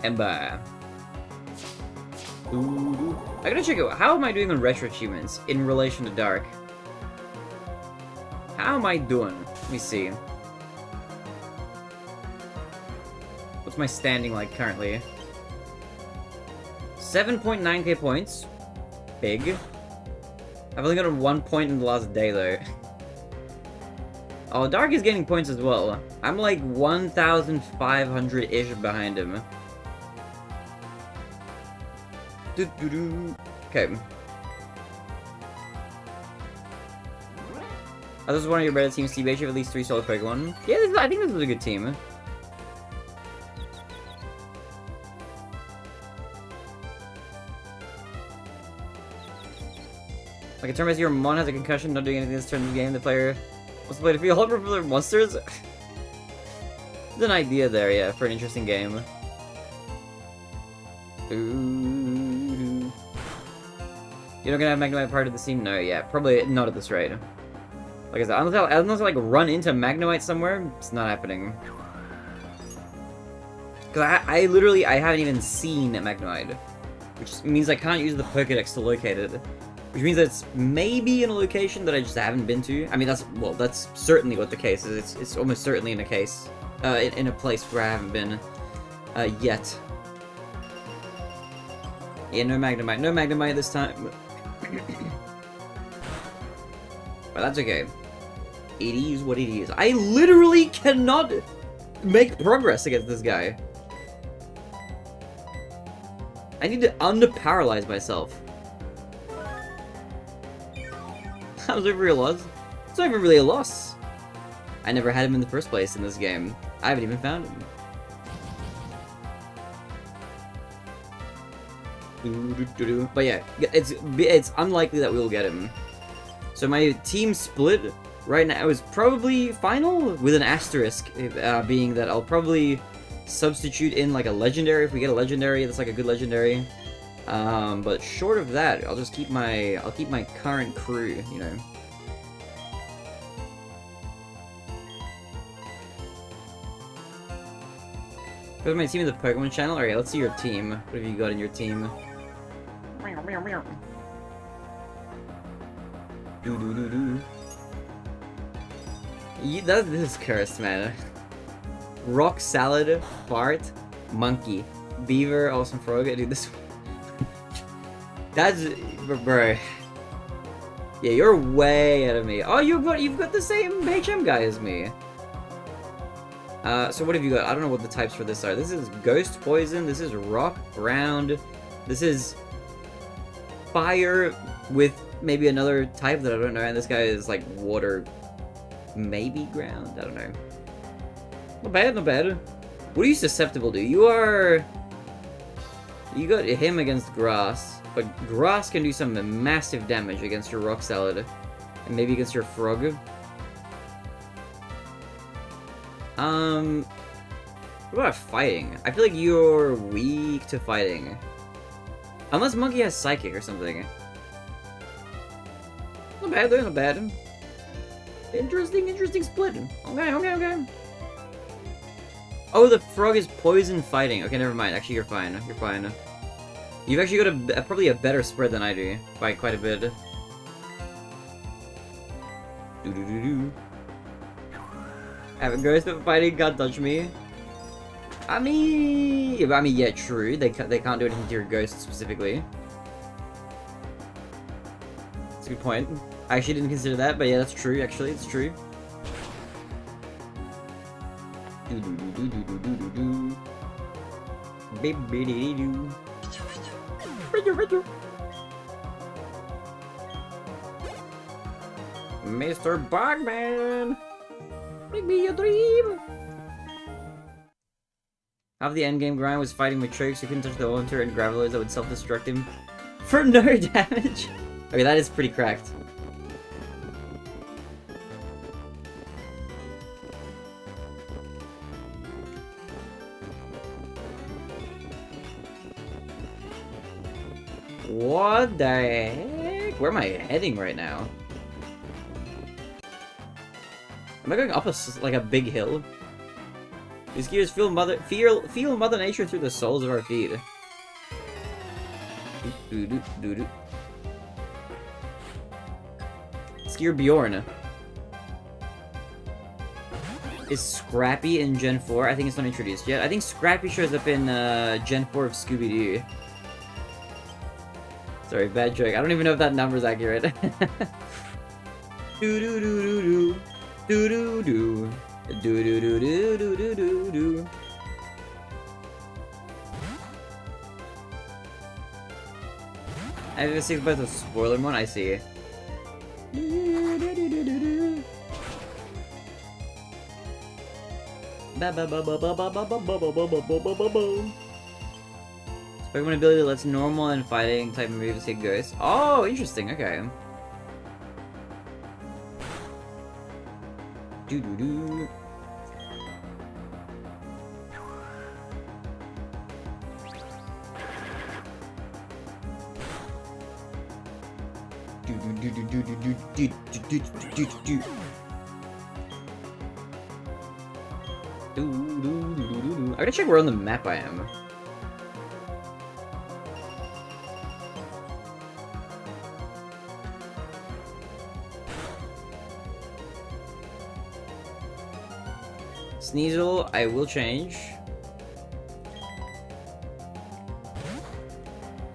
Ember. Ooh. I gotta check out, how am I doing on retro achievements in relation to Dark? How am I doing? Let me see. What's my standing like currently? 7.9k points. Big. I've only gotten 1 point in the last day though. Oh, Dark is getting points as well. I'm like 1,500-ish behind him. Okay. Oh, this is one of your better teams, TBH. You have at least 3 solid Pokemon. Yeah, I think this is a good team. Like, a turn based your Mon has a concussion, not doing anything this turn in the game. The player wants to play to feel all for their monsters. There's an idea there, yeah, for an interesting game. Ooh. You're not gonna have Magnemite part of the team? No, yeah, probably not at this rate. Like I said, unless I like run into Magnemite somewhere, it's not happening. Cause I literally haven't even seen Magnemite, which means I can't use the Pokédex to locate it. Which means that it's maybe in a location that I just haven't been to. I mean, that's certainly what the case is. It's almost certainly in a case, in a place where I haven't been yet. Yeah, no Magnemite this time. But that's okay. It is what it is. I literally cannot make progress against this guy. I need to under-paralyze myself. That was over a loss. It's not even really a loss. I never had him in the first place in this game. I haven't even found him. But yeah, it's unlikely that we'll get him. So my team split right now is probably final with an asterisk, being that I'll probably substitute in like a legendary if we get a legendary that's like a good legendary. But short of that, I'll just keep my current crew, you know. Here's my team in the Pokemon channel. Alright, let's see your team. What have you got in your team? This is cursed, man. Rock Salad, Fart, Monkey, Beaver, Awesome Frog. Dude, this... That's... Bro. Yeah, you're way ahead of me. Oh, you've got the same HM guy as me. So what have you got? I don't know what the types for this are. This is Ghost Poison, this is Rock, Ground, this is Fire with maybe another type that I don't know, and this guy is like Water, maybe Ground? I don't know. Not bad, not bad. What are you susceptible to? You got him against Grass, but Grass can do some massive damage against your Rock Salad, and maybe against your Frog. What about fighting? I feel like you're weak to fighting. Unless Monkey has Psychic or something. Not bad though, not bad. Interesting split. Okay. Oh, the Frog is poison fighting. Okay, never mind. Actually, you're fine. You're fine. You've actually got probably a better spread than I do. By quite a bit. Have a ghost of fighting, can't touch me. I mean, yeah, true. They can't do anything to your ghost specifically. That's a good point. I actually didn't consider that, but yeah, that's true. Actually, it's true. Mr. Bugman, make me a dream. Half the endgame grind was fighting with tricks who couldn't touch the Haunter and Gravelers that would self-destruct him for no damage. Okay, that is pretty cracked. What the heck? Where am I heading right now? Am I going up like a big hill? These gears feel Mother Nature through the soles of our feet. Skier Bjorn. Is Scrappy in Gen 4? I think it's not introduced yet. I think Scrappy shows up in Gen 4 of Scooby-Doo. Sorry, bad joke. I don't even know if that number's accurate. Do-do-do-do-do. Do-do-do. Do-do-do-do-do-do-do-do. I have a 6 by the spoiler one, I see. Pokemon ability lets normal and fighting type moves hit ghosts. Oh, interesting, okay. Doo-doo-doo. I gotta check where on the map I am. Sneasel, I will change.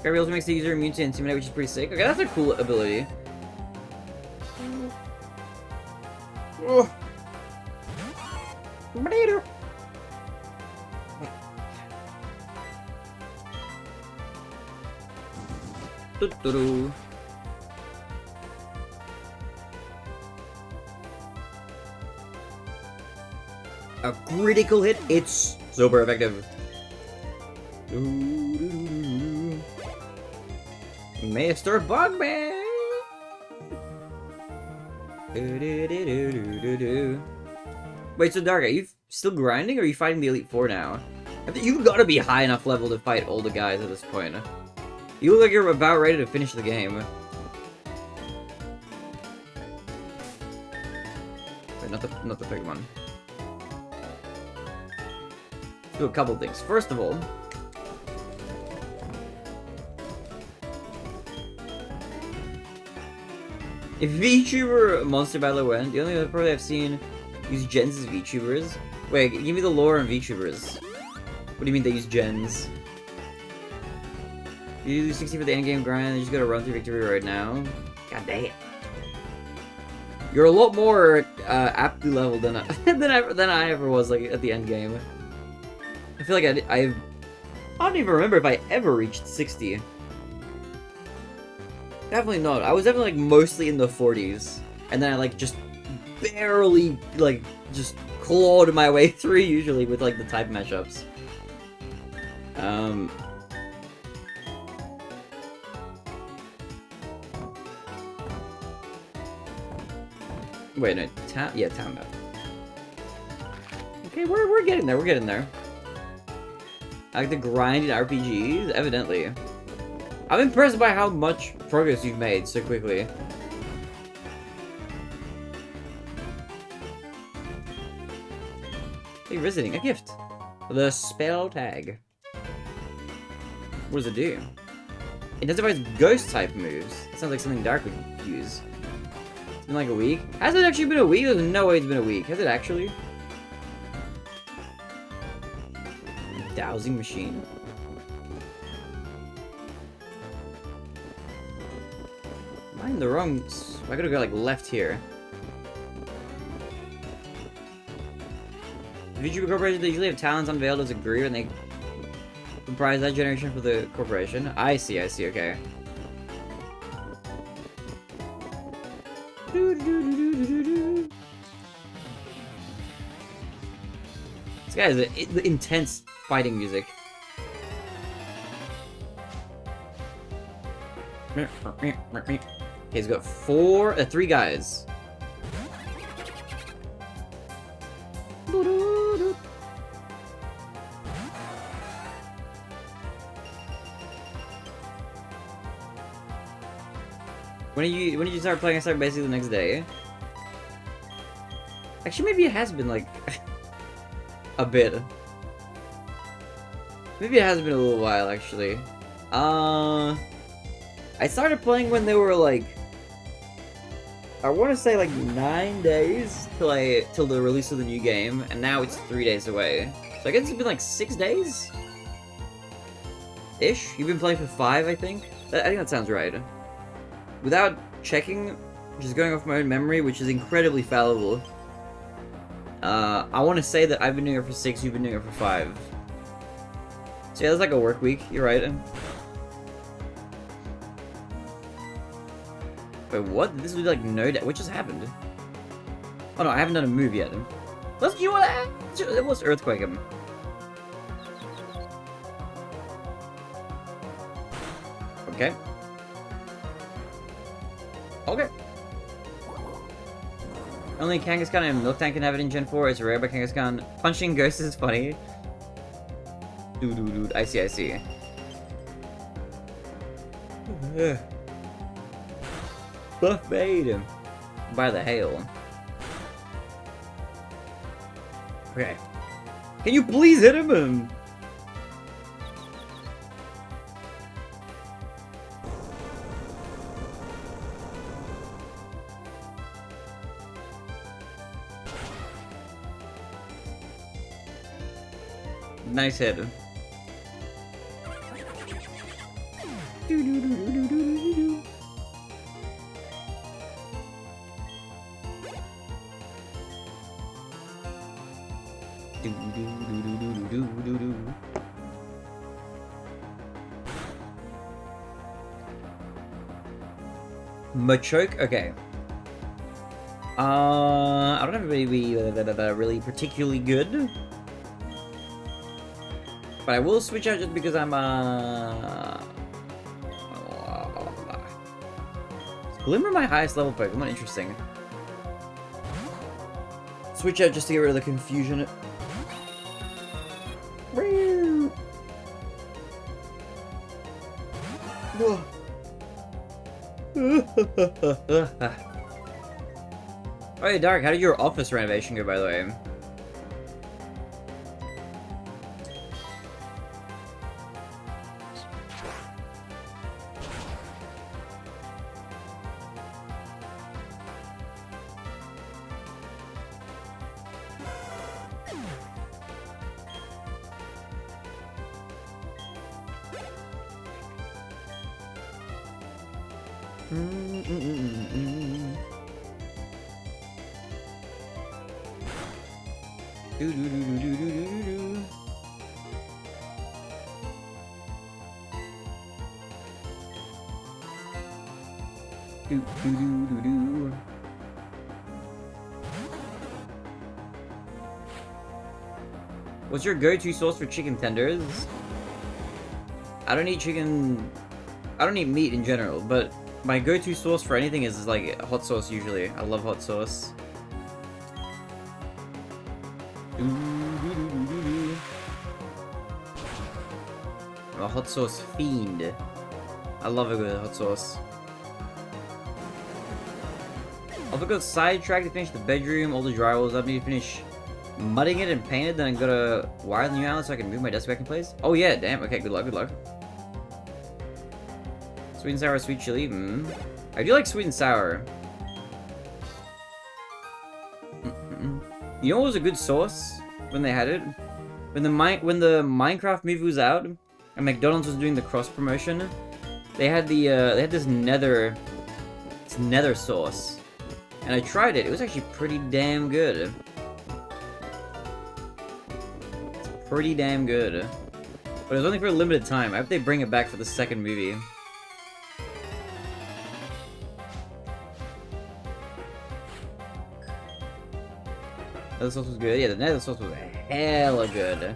Gravity also makes the user immune to Intimidate, which is pretty sick. Okay, that's a cool ability. Oh. A critical hit, it's super effective. Mr. Bugman! Wait, so Dark, are you still grinding, or are you fighting the Elite Four now? You've got to be high enough level to fight all the guys at this point. You look like you're about ready to finish the game. Wait, not the Pokemon. Do a couple things. First of all, if VTuber Monster Battler went, the only other probably I've seen use gens as VTubers. Wait, give me the lore on VTubers. What do you mean they use gens? You do 60 for the endgame grind, you just gotta run through victory right now. God damn. You're a lot more aptly leveled than I ever was like at the end game. I feel like I don't even remember if I ever reached 60. Definitely not. I was definitely like mostly in the 40s, and then I like just barely like just clawed my way through usually with like the type mashups. Wait, no, yeah, town map. Okay, we're getting there. We're getting there. I like the grind in RPGs, evidently. I'm impressed by how much progress you've made so quickly. Hey, visiting a gift. The spell tag. What does it do? Intensifies ghost type moves. That sounds like something Dark would use. It's been like a week. Has it actually been a week? There's no way it's been a week. Has it actually? Dowsing machine. Am I in the wrong? I gotta go like left here. VTuber corporations, they usually have talents unveiled as a group, and they comprise that generation for the corporation. I see, okay. This guy is an intense fighting music. Okay, he's got 3 guys. When did you start playing? I started basically the next day. Actually, maybe it has been like a bit. Maybe it has been a little while actually. I started playing when they were like, I want to say like 9 days till the release of the new game, and now it's 3 days away. So I guess it's been like 6 days ish. You've been playing for 5, I think. I think that sounds right. Without checking, just going off my own memory, which is incredibly fallible. I want to say that I've been doing it for 6, you've been doing it for 5. So yeah, that's like a work week. You're right. Wait, what? This would be like no what just happened? Oh no, I haven't done a move yet. Let's do that. It was earthquake him. Okay. Okay. Only Kangaskhan and Miltank can have it in Gen 4. It's rare, but Kangaskhan punching ghosts is funny. Dude, I see. Buff made him by the hail. Okay. Can you please hit him? Nice hit. Machoke? Okay. I don't have anybody really particularly good. But I will switch out just because I'm, Is Glimmer my highest level Pokemon? Interesting. Switch out just to get rid of the confusion. Oh yeah, Dark, how did your office renovation go, by the way? What's your go-to sauce for chicken tenders? I don't eat chicken... I don't eat meat in general, but my go-to sauce for anything is like hot sauce usually. I love hot sauce. I'm a hot sauce fiend. I love a good hot sauce. I'll go sidetrack to finish the bedroom, all the drywalls up, need to finish mudding it and paint it, then I'm gonna wire the new outlet so I can move my desk back in place. Oh yeah, damn, okay, good luck, good luck. Sweet and sour, sweet chili, I do like sweet and sour. You know what was a good sauce when they had it? When the Minecraft movie was out, and McDonald's was doing the cross promotion, they had this nether sauce. And I tried it, it was actually pretty damn good. It's pretty damn good. But it was only for a limited time. I hope they bring it back for the second movie. Nether sauce was good. Yeah, the nether sauce was hella good.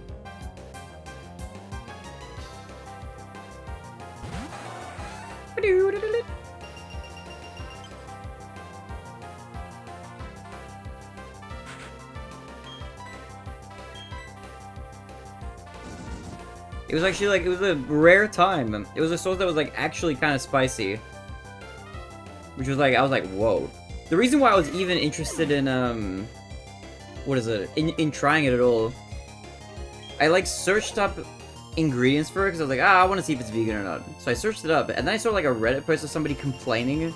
It was actually like, it was a rare time. It was a sauce that was like actually kind of spicy. Which was like, I was like, whoa. The reason why I was even interested in, what is it? In trying it at all. I like searched up ingredients for it because I was like, I want to see if it's vegan or not. So I searched it up and then I saw like a Reddit post of somebody complaining.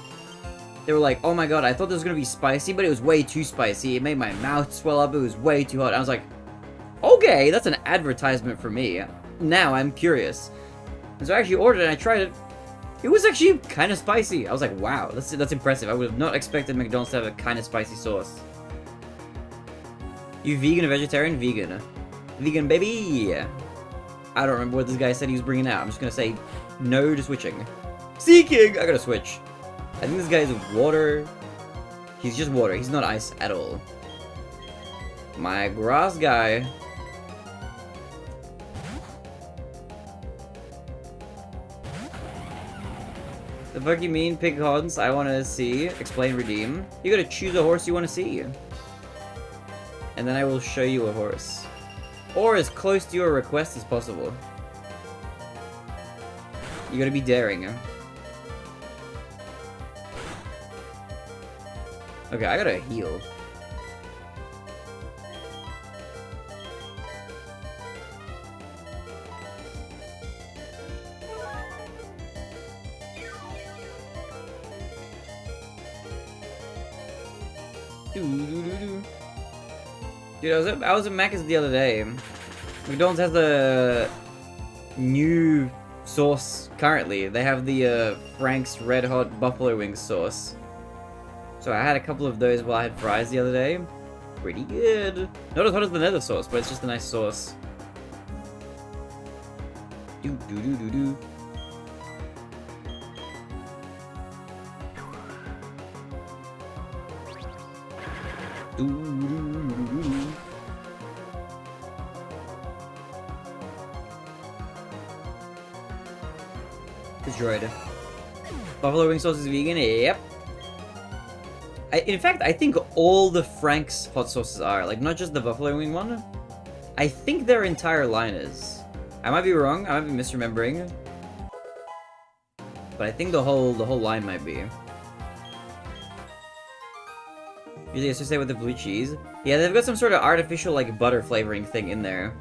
They were like, oh my god, I thought this was going to be spicy, but it was way too spicy. It made my mouth swell up. It was way too hot. I was like, okay, that's an advertisement for me. Now I'm curious. And so I actually ordered it and I tried it. It was actually kind of spicy. I was like, wow, that's impressive. I would have not expected McDonald's to have a kind of spicy sauce. You vegan or vegetarian? Vegan. Vegan, baby! I don't remember what this guy said he was bringing out. I'm just gonna say no to switching. Seeking! I gotta switch. I think this guy is water. He's just water. He's not ice at all. My grass guy. The fuck you mean, pig horns? I want to see. Explain, redeem. You gotta choose a horse you want to see. And then I will show you a horse. Or as close to your request as possible. You gotta be daring. Okay, I gotta heal. Dude, I was at Macca's the other day. McDonald's has the new sauce currently. They have the Frank's Red Hot Buffalo Wings sauce. So I had a couple of those while I had fries the other day. Pretty good. Not as hot as the nether sauce, but it's just a nice sauce. Do do do do do. Destroyed. Buffalo wing sauce is vegan? Yep. In fact, I think all the Frank's hot sauces are. Like, not just the buffalo wing one. I think their entire line is. I might be wrong. I might be misremembering. But I think the whole line might be. Usually associate with the blue cheese. Yeah, they've got some sort of artificial, like, butter flavoring thing in there.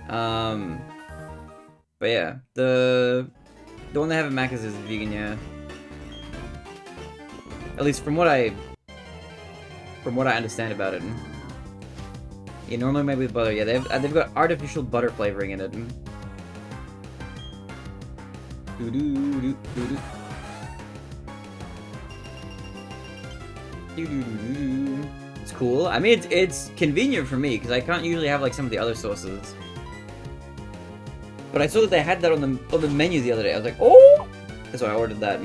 But yeah, the one they have at Macca's is vegan, yeah. At least from what I understand about it. Yeah, normally made with butter. Yeah, they've got artificial butter flavoring in it. It's cool. I mean, it's convenient for me because I can't usually have like some of the other sauces. But I saw that they had that on the menu the other day. I was like, oh! That's why I ordered that.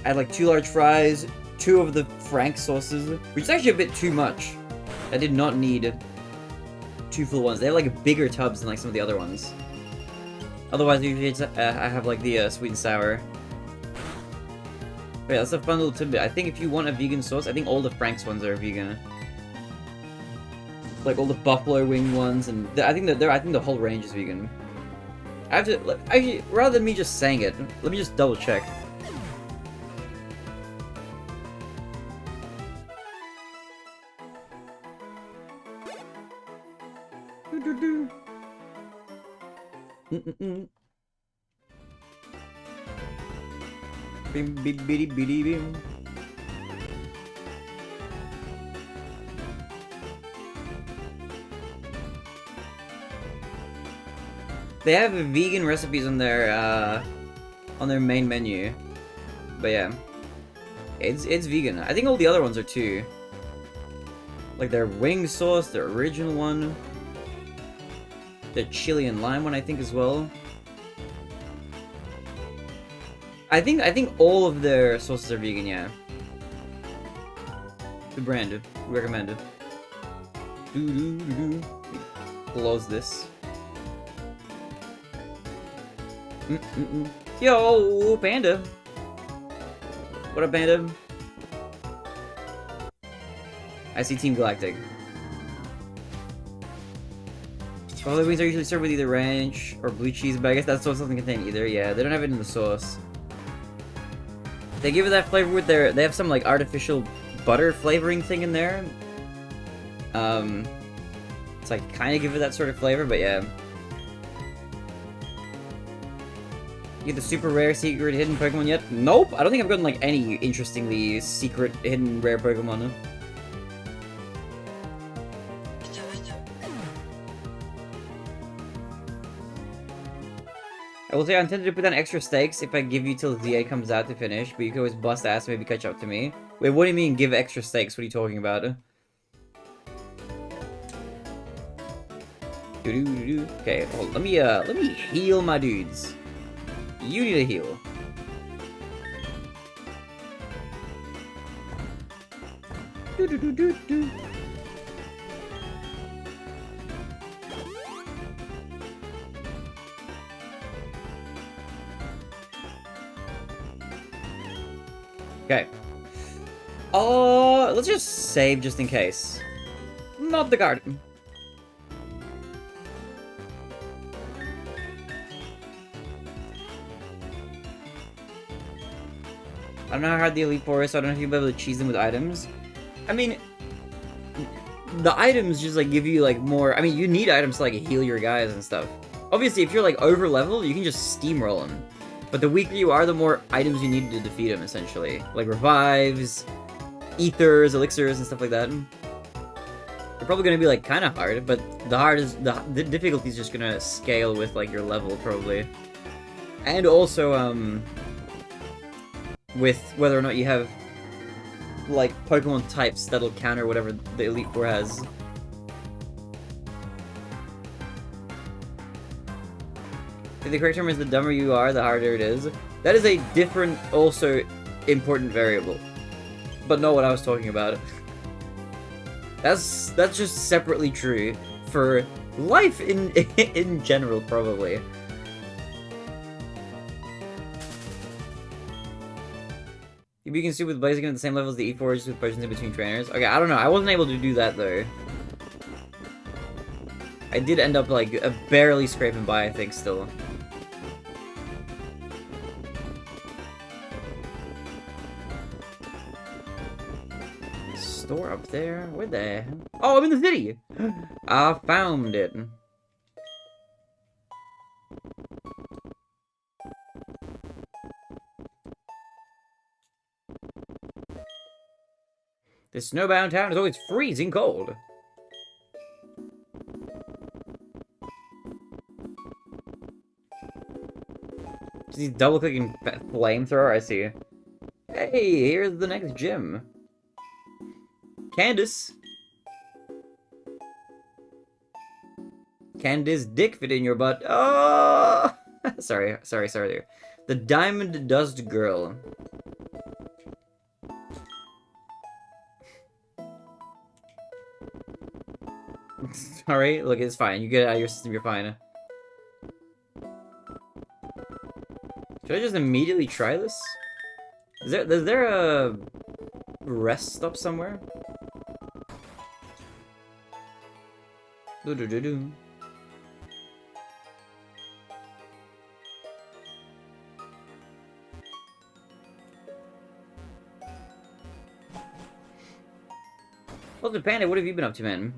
I had like 2 large fries, 2 of the Frank sauces, which is actually a bit too much. I did not need 2 full ones. They have like bigger tubs than like some of the other ones. Otherwise, usually it's, I have like the sweet and sour. But yeah, that's a fun little tidbit. I think if you want a vegan sauce, I think all the Frank's ones are vegan. Like all the buffalo wing ones, and I think the whole range is vegan. I have to, like, actually, rather than me just saying it, let me just double check. Bim bim bidi bidi bim. They have vegan recipes on their main menu, but yeah, it's vegan. I think all the other ones are too. Like their wing sauce, their original one, the chili and lime one, I think as well. I think all of their sauces are vegan. Yeah. The brand recommended. Close this. Yo, Panda. What up, Panda? I see Team Galactic. Well, the wings are usually served with either ranch or blue cheese, but I guess that sauce doesn't contain either. Yeah, they don't have it in the sauce. They give it that flavor with their... They have some, like, artificial butter flavoring thing in there. It's like, kind of give it that sort of flavor, but yeah. You get the super rare secret hidden Pokemon yet? Nope! I don't think I've gotten, like, any interestingly secret hidden rare Pokemon. I will say I intended to put down extra stakes if I give you till ZA comes out to finish, but you can always bust ass and maybe catch up to me. Wait, what do you mean give extra stakes? What are you talking about? Okay, hold on, let me heal my dudes. You need a heal. Okay. Let's just save just in case. Not the garden. I don't know how hard the Elite Four is, so I don't know if you'll be able to cheese them with items. I mean, the items just, like, give you, like, more... I mean, you need items to, like, heal your guys and stuff. Obviously, if you're, like, over level, you can just steamroll them. But the weaker you are, the more items you need to defeat them, essentially. Like revives, ethers, elixirs, and stuff like that. They're probably going to be, like, kind of hard, but the difficulty is just going to scale with, like, your level, probably. And also, with whether or not you have, like, Pokemon types that'll counter whatever the Elite Four has. If the correct term is the dumber you are, the harder it is. That is a different, also important variable. But not what I was talking about. That's just separately true for life in general, probably. You can soup with Blaziken at the same level as the E4, just with potions in between trainers. Okay, I don't know. I wasn't able to do that, though. I did end up, like, barely scraping by, I think, still. Store up there? Where the hell? Oh, I'm in the city! I found it. This snowbound town is always freezing cold. He's double-clicking flamethrower, I see. Hey, here's the next gym. Candace. Candace dick fit in your butt. Oh! sorry. The Diamond Dust Girl. Sorry, look, it's fine. You get it out of your system, you're fine. Should I just immediately try this? Is there a rest stop somewhere? Do. Well, Panda, what have you been up to, man?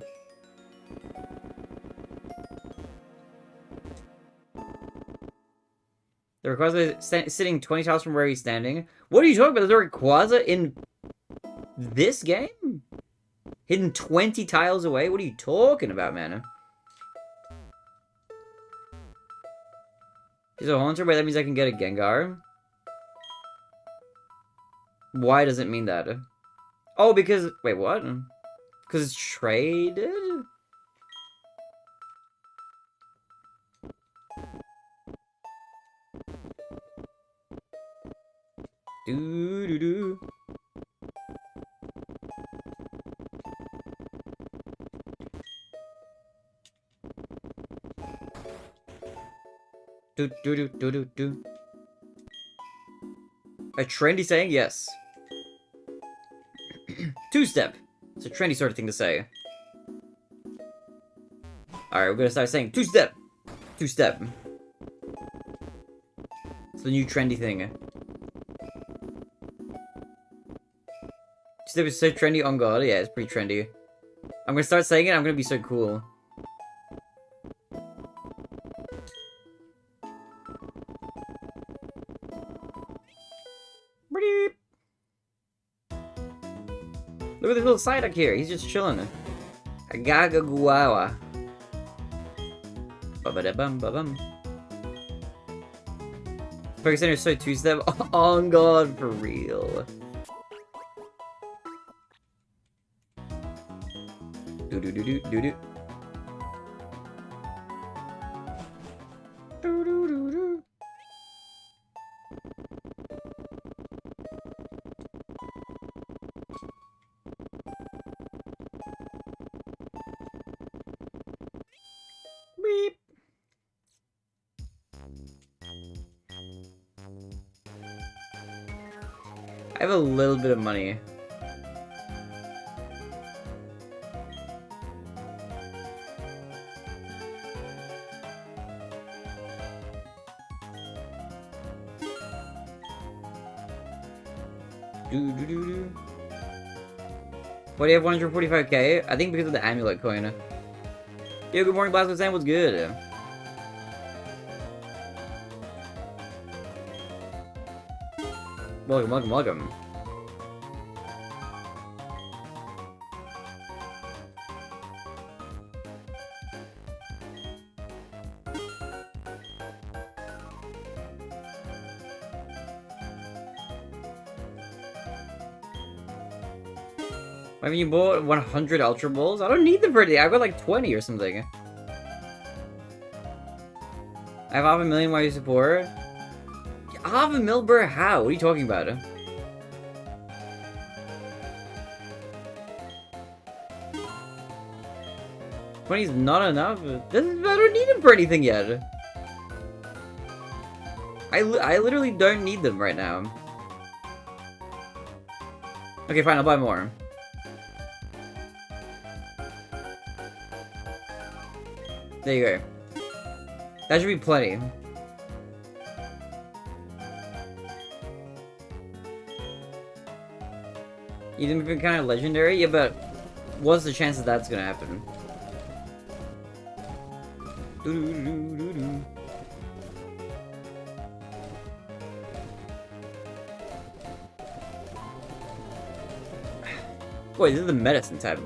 The Rayquaza sitting 20 tiles from where he's standing. What are you talking about? There's a Rayquaza in this game? Hidden 20 tiles away? What are you talking about, man? She's a Haunter, but that means I can get a Gengar. Why does it mean that? Oh, because... Wait, what? Because it's traded? Do. Do. A trendy saying? Yes. Two-step. It's a trendy sort of thing to say. Alright, we're gonna start saying two-step. Two-step. It's the new trendy thing. Two-step is so trendy, oh god, yeah, it's pretty trendy. I'm gonna start saying it, I'm gonna be so cool. Look at this little Psyduck here, he's just chilling. Agagaguawa. Ba-ba-da-bum, ba-bum. Focus Center is so two-step. Oh god, for real. Do-do-do-do-do-do. Do-do-do-do. Beep. I have a little bit of money. Why do you have 145k? I think because of the amulet coin. Yo, good morning, Blast Sam. What's good? Welcome, welcome, welcome. I mean, you bought 100 Ultra Balls? I don't need them for anything. I've got like 20 or something. I have 500,000 while you support. 500,000, bro? How? What are you talking about? 20 is not enough. I don't need them for anything yet. I literally don't need them right now. Okay, fine. I'll buy more. There you go. That should be plenty. You didn't even kind of legendary? Yeah, but what's the chance that that's gonna happen? Boy, this is the medicine tab.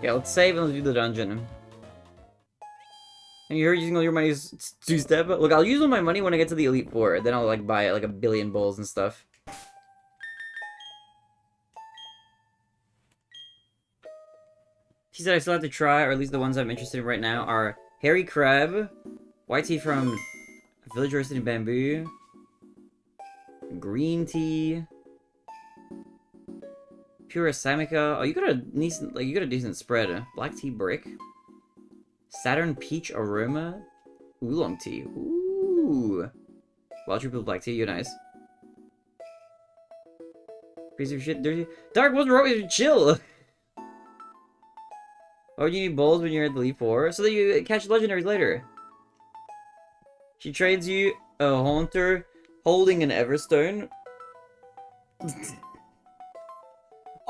Yeah, let's save and let's do the dungeon. And you're using all your money two-step? Look, I'll use all my money when I get to the Elite Four. Then I'll, like, buy, like, 1 billion balls and stuff. She said I still have to try, or at least the ones I'm interested in right now, are Hairy Crab, White Tea from Village Roasted in Bamboo, Green Tea, Pure Samica. Oh, you got a decent, like, you got a decent spread. Black Tea Brick, Saturn Peach Aroma, Oolong Tea. Ooh. Wild Triple Black Tea, you're nice. Piece of shit, dirty. Dark, what's wrong with you? Chill! Why would you need balls when you're at the Elite Four? So that you catch legendaries later. She trades you a Haunter holding an Everstone.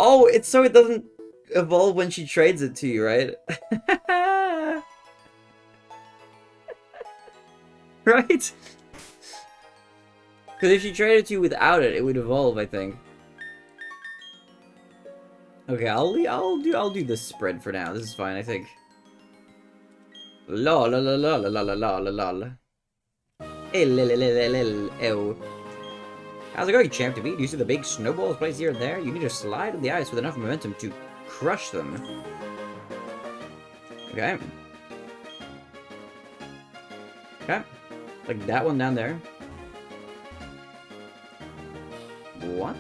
Oh, it's so it doesn't evolve when she trades it to you, right? Right? Because if she traded it to you without it, it would evolve, I think. Okay, I'll do this spread for now. This is fine, I think. La la la la la la la la la la. Ew. How's it going, champ? To beat? Do you see the big snowballs placed here and there? You need to slide on the ice with enough momentum to crush them. Okay. Okay. Like that one down there. What?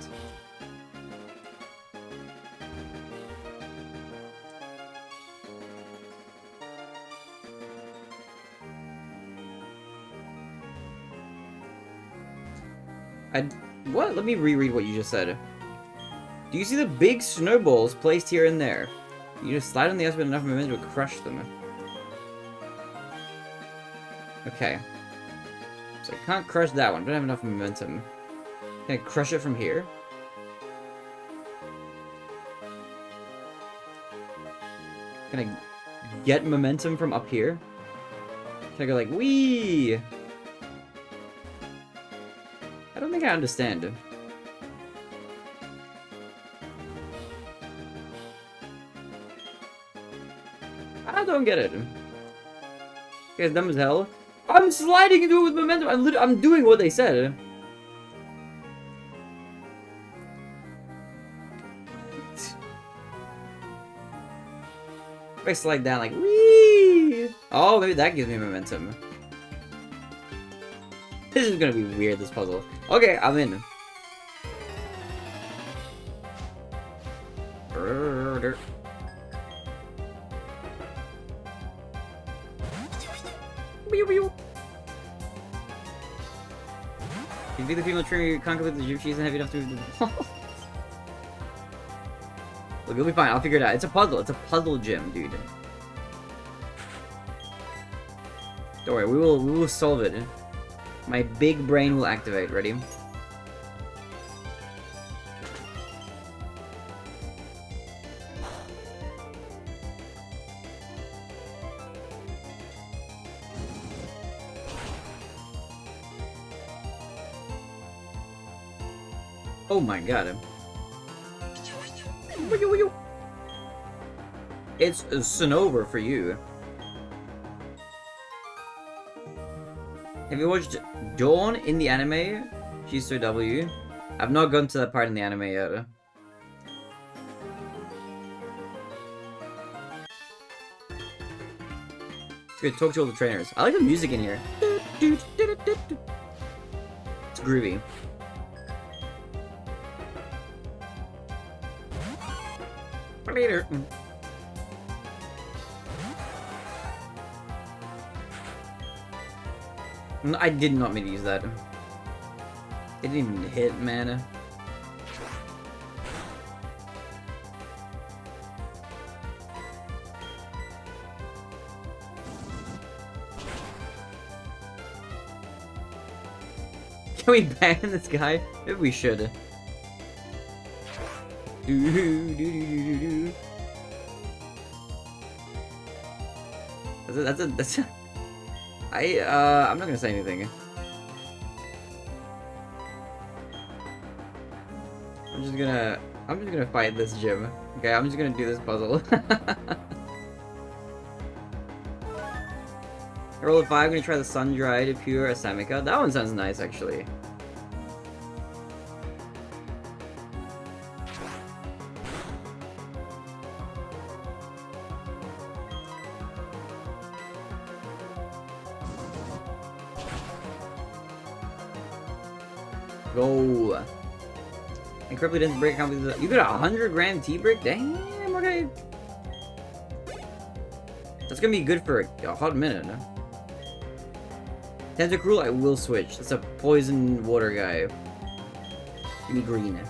What? Let me reread what you just said. Do you see the big snowballs placed here and there? You just slide on the ice with enough momentum to crush them. Okay. So I can't crush that one. I don't have enough momentum. Can I crush it from here? Can I get momentum from up here? Can I go like, wee? I don't think I understand. I don't get it. You guys dumb as hell. I'm sliding into it with momentum. I'm doing what they said. If I slide down like wee. Oh, maybe that gives me momentum. This is gonna be weird, this puzzle. Okay, I'm in. You beat the people tree, you can't complete the gym, she's heavy enough to do the ball. Look, it'll be fine, I'll figure it out. It's a puzzle gym, dude. Don't worry, we will solve it. My big brain will activate. Ready? Oh my god. It's a Cinnober for you. Have you watched Dawn in the anime? She's so W. I've not gone to that part in the anime yet. It's good. Talk to all the trainers. I like the music in here. It's groovy. Later. I did not mean to use that. It didn't even hit, man. Can we ban this guy? Maybe we should. That's a I'm not gonna say anything. I'm just gonna fight this gym. Okay, I'm just gonna do this puzzle. Roll a 5, I'm gonna try the sun-dried pure Asamika. That one sounds nice, actually. Go. Incredibly dense brick. You got 100 gram tea brick? Damn, okay. That's gonna be good for a hot minute. Tentacruel, I will switch. That's a poison water guy. Give me green.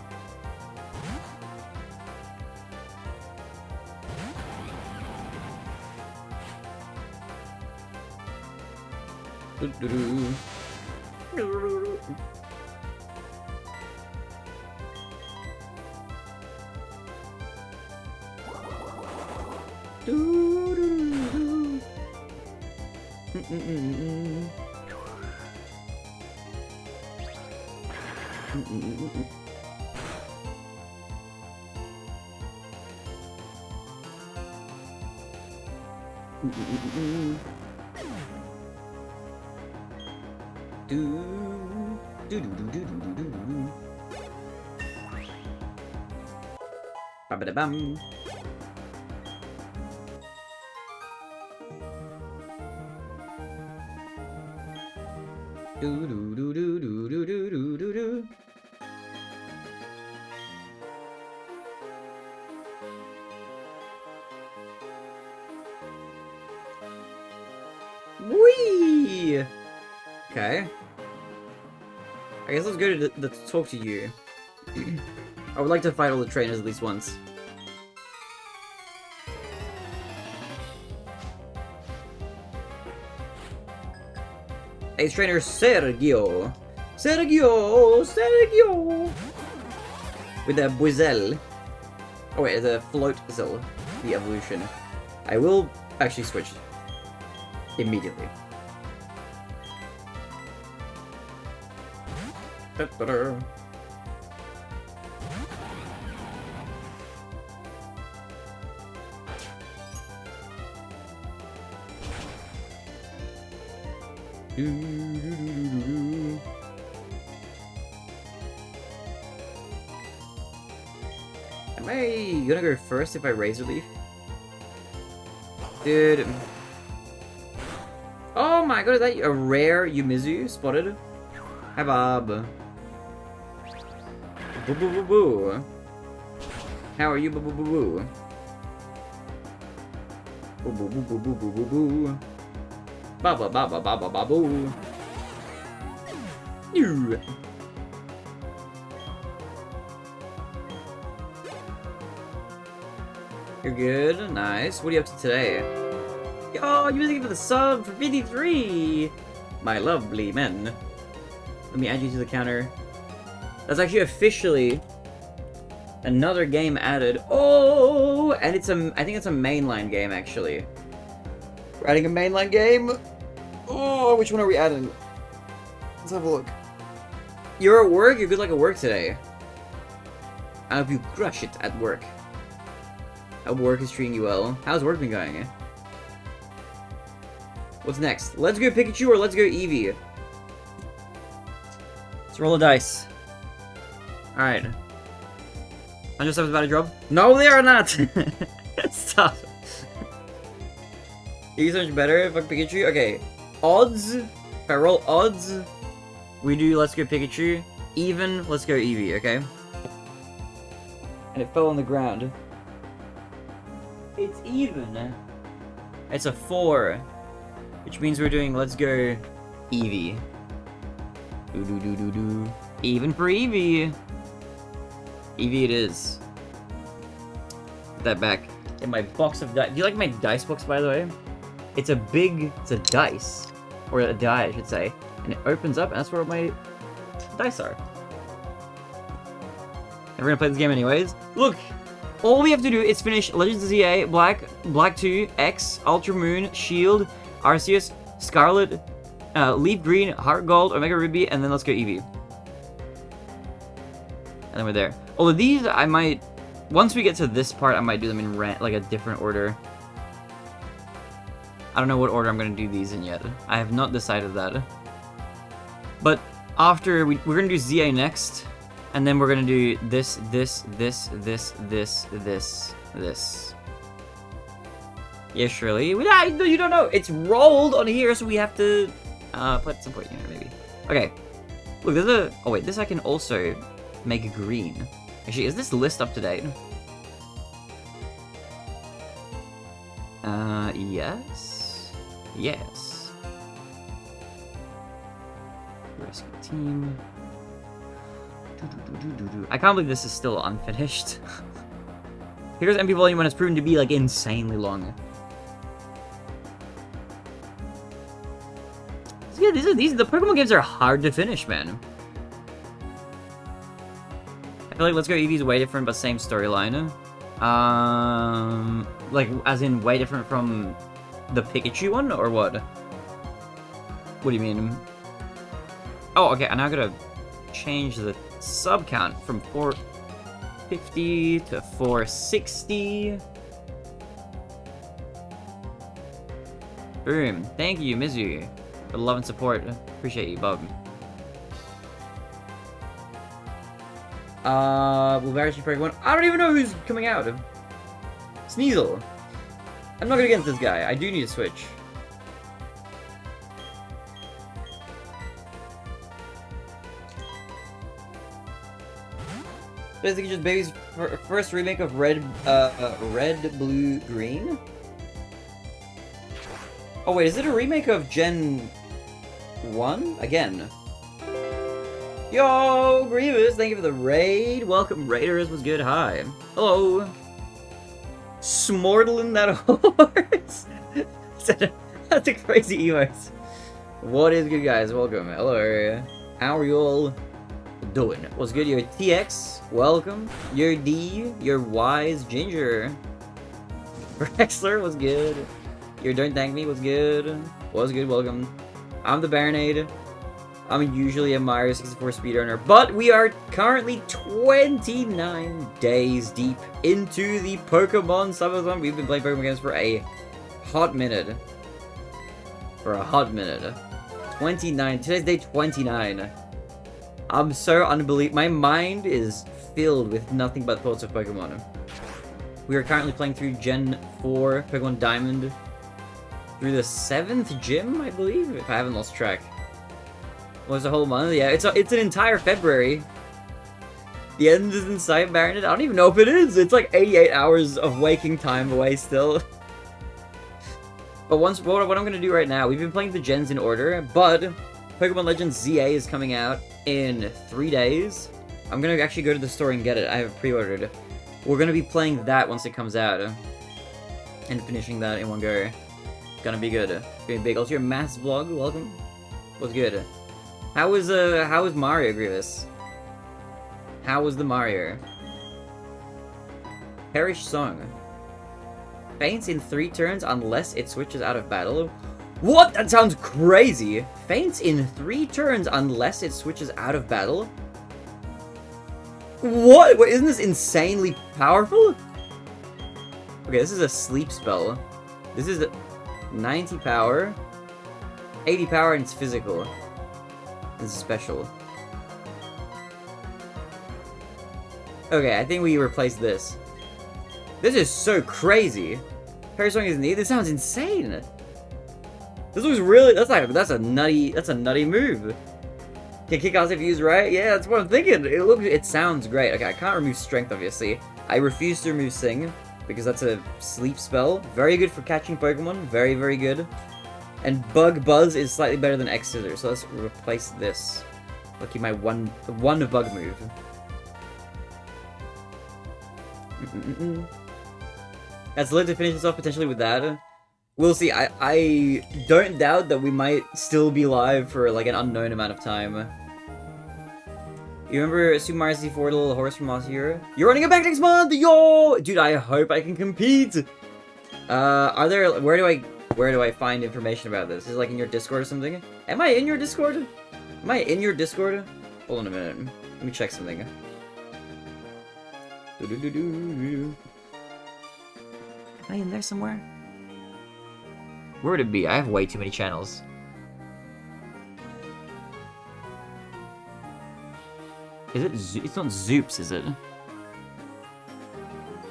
Do do do do do do do do. Ba-ba-da-bum. Do do do do do do do do do do. Whee! Okay. I guess let's go to talk to you. I would like to fight all the trainers at least once. Ace trainer Sergio! Sergio! With the Buizel. Oh wait, the Floatzel. The evolution. I will actually switch immediately. Da-da-da. Am I gonna go first if I Razor Leaf? Dude. Oh my god, is that a rare Yumizu spotted? Hi Bob. Boo boo boo boo. How are you, boo boo boo boo? Boo boo boo boo boo boo boo boo. Ba ba ba ba ba ba ba boo. You. You're good, nice. What are you up to today? Oh, you're looking for the sub for 53! My lovely men. Let me add you to the counter. That's actually officially another game added. Oh! And it's I think it's a mainline game, actually. We're adding a mainline game? Oh, which one are we adding? Let's have a look. You're at work? You're good like at work today. I hope you crush it at work. I hope work is treating you well. How's work been going? What's next? Let's go Pikachu or let's go Eevee? Let's roll a dice. Alright. 100 subs about to drop? No, they are not! Stop. Eevee's so much better. Fuck Pikachu. Okay. Odds. If I roll odds, we do let's go Pikachu. Even, let's go Eevee, okay? And it fell on the ground. It's even. It's a 4. Which means we're doing let's go Eevee. Do do do do do. Even for Eevee. Eevee it is. Put that back in my box of dice. Do you like my dice box, by the way? It's a dice. Or a die, I should say. And it opens up, and that's where my dice are. And we're gonna play this game anyways. Look! All we have to do is finish Legends of ZA, Black 2, X, Ultra Moon, Shield, Arceus, Scarlet, Leaf Green, Heart Gold, Omega Ruby, and then let's go Eevee. And then we're there. Although these, I might... Once we get to this part, I might do them in like a different order. I don't know what order I'm going to do these in yet. I have not decided that. But after, we're going to do ZA next. And then we're going to do this. Yeah, surely. No, you don't know. It's rolled on here, so we have to put some point in here, maybe. Okay. Look, there's a... Oh, wait. This I can also make green. Actually, is this list up to date? Yes. Yes. Rescue team. I can't believe this is still unfinished. Here's MP Volume 1 has proven to be, like, insanely long. So yeah, the Pokemon games are hard to finish, man. I feel like Let's Go Eevee is way different, but same storyline. Like, as in way different from the Pikachu one, or what? What do you mean? Oh, okay, and I gotta change the sub count from 450 to 460. Boom. Thank you, Mizu. For the love and support. Appreciate you, Bob. Will Barry for everyone? I don't even know who's coming out. Sneasel. I'm not gonna get into this guy. I do need to switch. Basically just Baby's first remake of Red, Blue, Green? Oh wait, is it a remake of Gen 1? Again. Yo, Grievous, thank you for the raid. Welcome, Raiders. Was good? Hi. Hello. Smortling that horse. That's a crazy emote. What is good, guys? Welcome. Hello. How are you all doing? What's good? Your TX, welcome. Your D, your Wise Ginger. Rexler was good. Your Don't Thank Me was good. Was good, welcome. I'm TheBarinade. I'm usually a Mario 64 speedrunner, but we are currently 29 days deep into the Pokemon Summon. We've been playing Pokemon games for a hot minute. 29. Today's day 29. I'm so unbelievable. My mind is filled with nothing but thoughts of Pokemon. We are currently playing through Gen 4 Pokemon Diamond through the 7th gym, I believe, if I haven't lost track. Was a whole month? Yeah, it's an entire February. The end is in sight, Baronet. I don't even know if it is. It's like 88 hours of waking time away still. But what I'm gonna do right now, we've been playing the gens in order, but Pokemon Legends ZA is coming out in 3 days. I'm gonna actually go to the store and get it. I have it pre-ordered. We're gonna be playing that once it comes out, and finishing that in one go. Gonna be good. Gonna be big. Also, your Maths vlog, welcome. What's good? How was Mario, Grievous? How was the Mario? Perish Song. Faints in 3 turns unless it switches out of battle. What? That sounds crazy! Faints in 3 turns unless it switches out of battle? What? Wait, isn't this insanely powerful? Okay, this is a sleep spell. This is 90 power, 80 power, and it's physical. This is special. Okay, I think we replace this. This is so crazy. Perish Song is neat. This sounds insane. This looks really. That's a nutty move. Can kick ass if used right? Yeah, that's what I'm thinking. It sounds great. Okay, I can't remove Strength, obviously. I refuse to remove Sing because that's a sleep spell. Very good for catching Pokemon. Very, very good. And Bug Buzz is slightly better than X Scissors, so let's replace this. I'll keep my one bug move. That's lit to finish this off potentially with that. We'll see. I don't doubt that we might still be live for like an unknown amount of time. You remember Super Mario 64, the little horse from last year? You're running it back next month, yo! Dude, I hope I can compete. Where do I find information about this? Is it like in your Discord or something? Am I in your Discord? Am I in your Discord? Hold on a minute. Let me check something. Am I in there somewhere? Where would it be? I have way too many channels. Is it it's not Zoops, is it?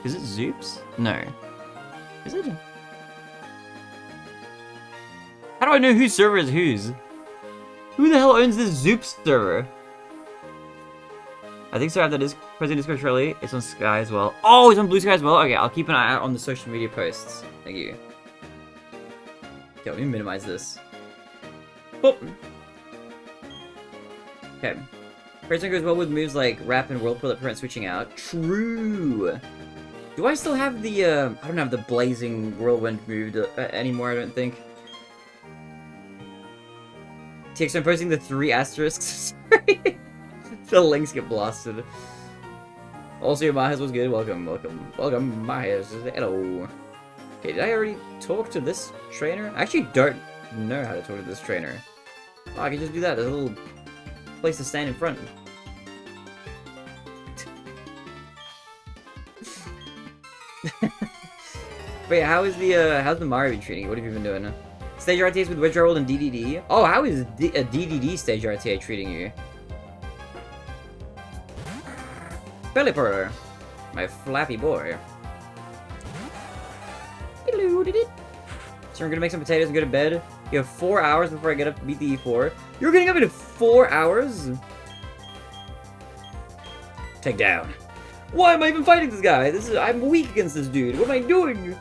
Is it Zoops? No. Is it? How do I know whose server is whose? Who the hell owns this Zoops server? I think so after this President Discord shortly. It's on Sky as well. Oh, it's on Blue Sky as well? Okay, I'll keep an eye out on the social media posts. Thank you. Okay, let me minimize this. Boop. Okay. President goes well with moves like Wrap and Whirlpool that prevent switching out. True! Do I still have the, I don't have the Blazing Whirlwind move anymore, I don't think. TX, I'm posting the 3 asterisks. Sorry. The links get blasted. Also, your Mahez was good. Welcome, Mahez. Hello. Okay, did I already talk to this trainer? I actually don't know how to talk to this trainer. Oh, I can just do that. There's a little place to stand in front. Wait, how's the Mario been treating you? What have you been doing? stage RTAs with Wedge Roll and DDD. Oh, how is a DDD stage RTA treating you? Pelipper, my flappy boy. So we're gonna make some potatoes and go to bed. You have 4 hours before I get up to beat the E4. You're getting up in 4 hours? Take down. Why am I even fighting this guy? I'm weak against this dude. What am I doing?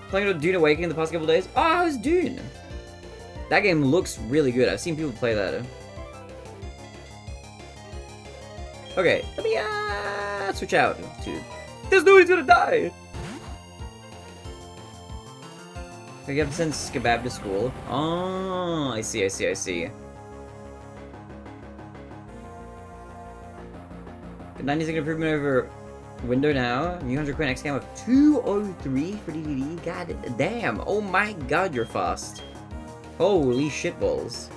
Playing with Dune Awakening the past couple days. Oh, how's Dune? That game looks really good. I've seen people play that. Okay, let me switch out to this dude is gonna die. I have to send Skabab to school. Oh, I see. The 90-second improvement over window now. New 100 coin X cam of 203 for DDD. God damn. Oh my god, you're fast. Holy shitballs.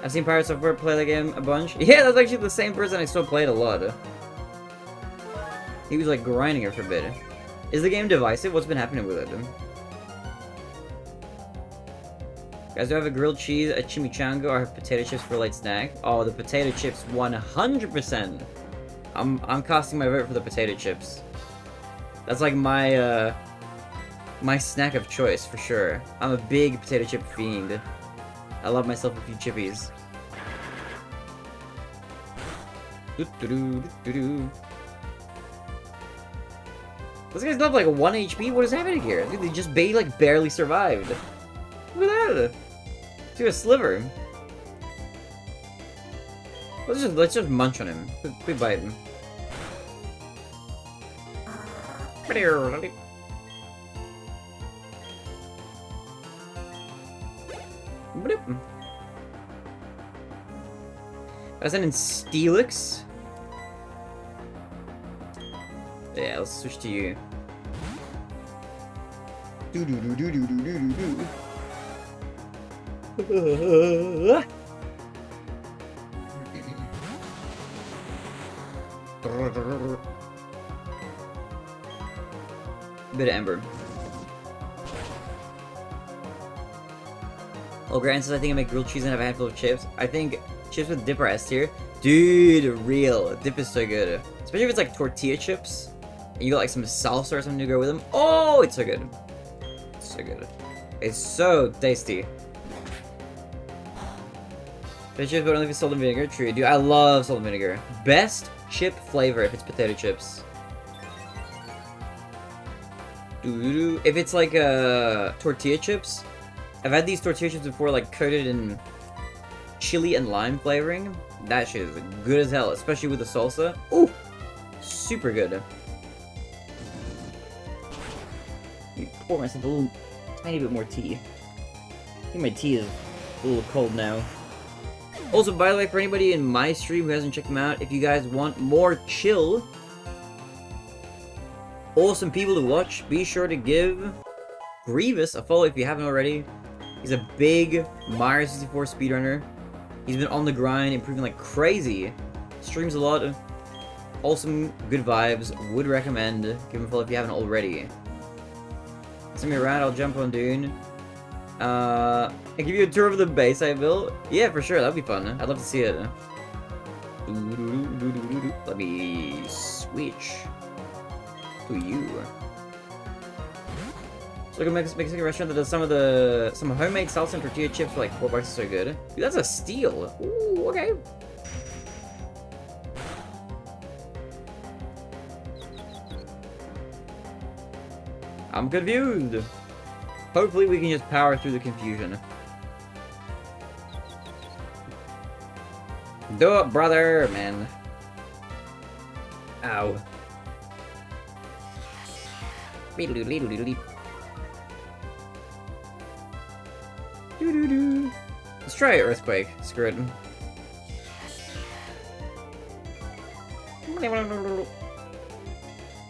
I've seen Pirate Software play the game a bunch. Yeah, that's actually the same person I still played a lot. He was like grinding it for a bit. Is the game divisive? What's been happening with it? Guys, do I have a grilled cheese, a chimichanga, or have potato chips for a light snack? Oh, the potato chips, 100%. I'm casting my vote for the potato chips. That's like my my snack of choice for sure. I'm a big potato chip fiend. I love myself a few chippies. Those guys love like 1 HP? What is happening here? Dude, they just barely survived. Look at that! See a sliver. Let's just munch on him. Quick bite him. That's an in Steelix. Yeah, let's switch to you. Bit of Ember. Oh, Grant says I think I make grilled cheese and have a handful of chips. I think chips with dip are S tier. Dude, real. Dip is so good. Especially if it's like tortilla chips. And you got like some salsa or something to go with them. Oh, it's so good. It's so good. It's so tasty. Potato chips, but only if it's salt and vinegar. True, dude. I love salt and vinegar. Best chip flavor if it's potato chips. If it's like tortilla chips, I've had these tortilla chips before, like coated in chili and lime flavoring. That shit is good as hell, especially with the salsa. Ooh, super good. Let me pour myself a little tiny bit more tea. I think my tea is a little cold now. Also, by the way, for anybody in my stream who hasn't checked them out, if you guys want more chill, awesome people to watch, be sure to give Grievous a follow if you haven't already. He's a big Mario 64 speedrunner. He's been on the grind, improving like crazy. Streams a lot. Awesome, good vibes. Would recommend. Give him a follow if you haven't already. Send me around, I'll jump on Dune. I'll give you a tour of the base I built. Yeah, for sure, that'd be fun. I'd love to see it. Let me switch to you. So like a Mexican restaurant that does some homemade salsa and tortilla chips for like $4 is so good. Dude, that's a steal. Ooh, okay. I'm confused. Hopefully we can just power through the confusion. Do it, brother, man. Ow. Let's try Earthquake. Screw it.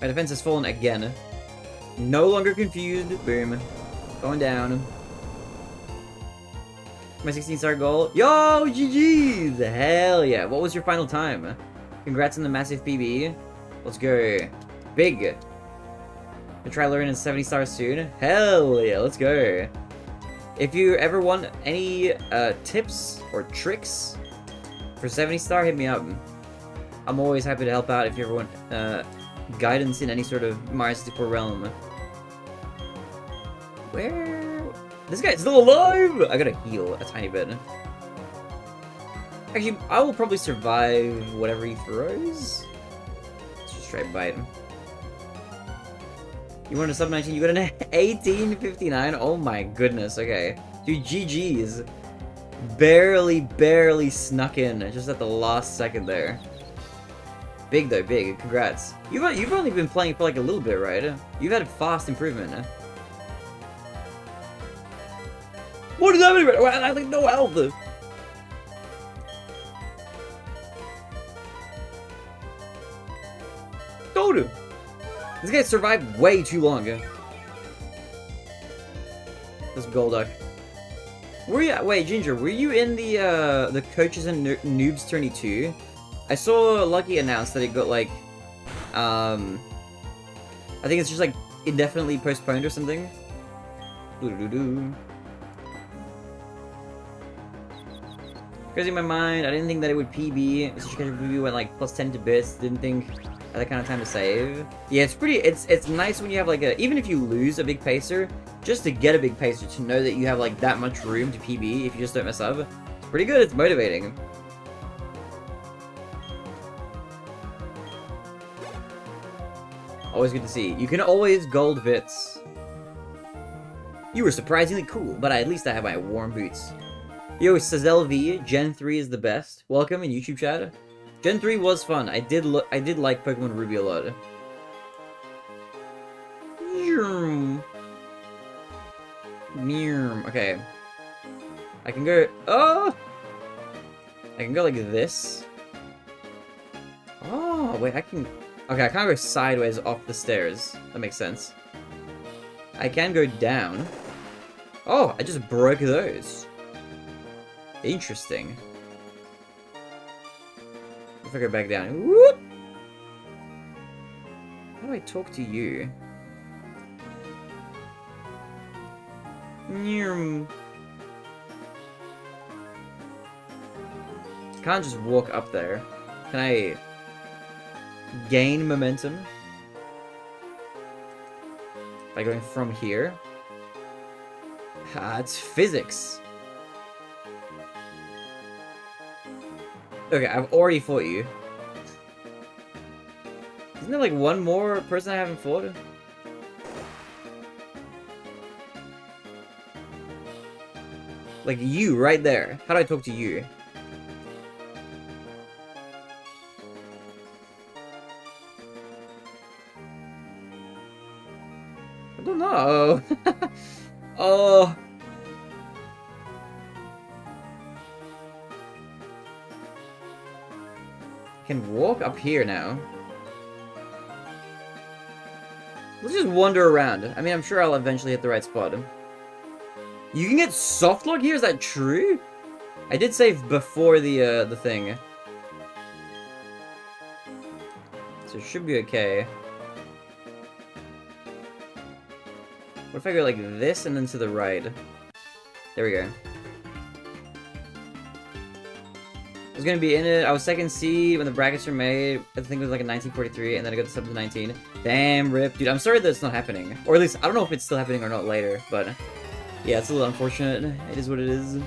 My defense has fallen again. No longer confused. Boom. Going down. My 16-star goal. Yo, GG's! Hell yeah. What was your final time? Congrats on the massive PB. Let's go. Big. To try learning 70 stars soon. Hell yeah, let's go. If you ever want any tips or tricks for 70 star, hit me up. I'm always happy to help out if you ever want guidance in any sort of Mario 64 realm. Where? This guy's still alive! I gotta heal a tiny bit. Actually, I will probably survive whatever he throws. Let's just try bite him. You want a sub 19? You got an 1859? Oh my goodness, okay. Dude, GG's. Barely snuck in just at the last second there. Big though, big. Congrats. You've only been playing for like a little bit, right? You've had fast improvement. What is happening? I have like no health. Told him. This guy survived way too long. This Golduck. Were you? Wait, Ginger. Were you in the coaches and noobs tourney too? I saw Lucky announce that it got like, I think it's just like indefinitely postponed or something. Crazy in my mind. I didn't think that it would PB. Such a casual PB went like plus 10 to bits. Didn't think at that kind of time to save. Yeah, it's pretty. It's nice when you have like a, even if you lose a big pacer, just to get a big pacer, to know that you have like that much room to PB if you just don't mess up. It's pretty good. It's motivating. Always good to see. You can always gold bits. You were surprisingly cool, but at least I have my warm boots. Yo, Sazel V, Gen 3 is the best. Welcome in YouTube chat. Gen 3 was fun. I did like Pokemon Ruby a lot. Okay. I can go... Oh! I can go like this. Oh, wait, I can... Okay, I can't go sideways off the stairs. That makes sense. I can go down. Oh, I just broke those. Interesting. If I go back down. Whoop! How do I talk to you? Can't just walk up there. Can I gain momentum by going from here? Ah, it's physics. Okay, I've already fought you. Isn't there like one more person I haven't fought? Like you, right there. How do I talk to you? I don't know. Oh. I can walk up here now. Let's just wander around. I mean, I'm sure I'll eventually hit the right spot. You can get softlock here? Is that true? I did save before the thing. So it should be okay. What if I go like this and then to the right? There we go. I was gonna be in it. I was second seed when the brackets were made. I think it was like in 1943, and then I got the sub to 19. Damn, rip. Dude, I'm sorry that it's not happening. Or at least, I don't know if it's still happening or not later, but yeah, it's a little unfortunate. It is what it is.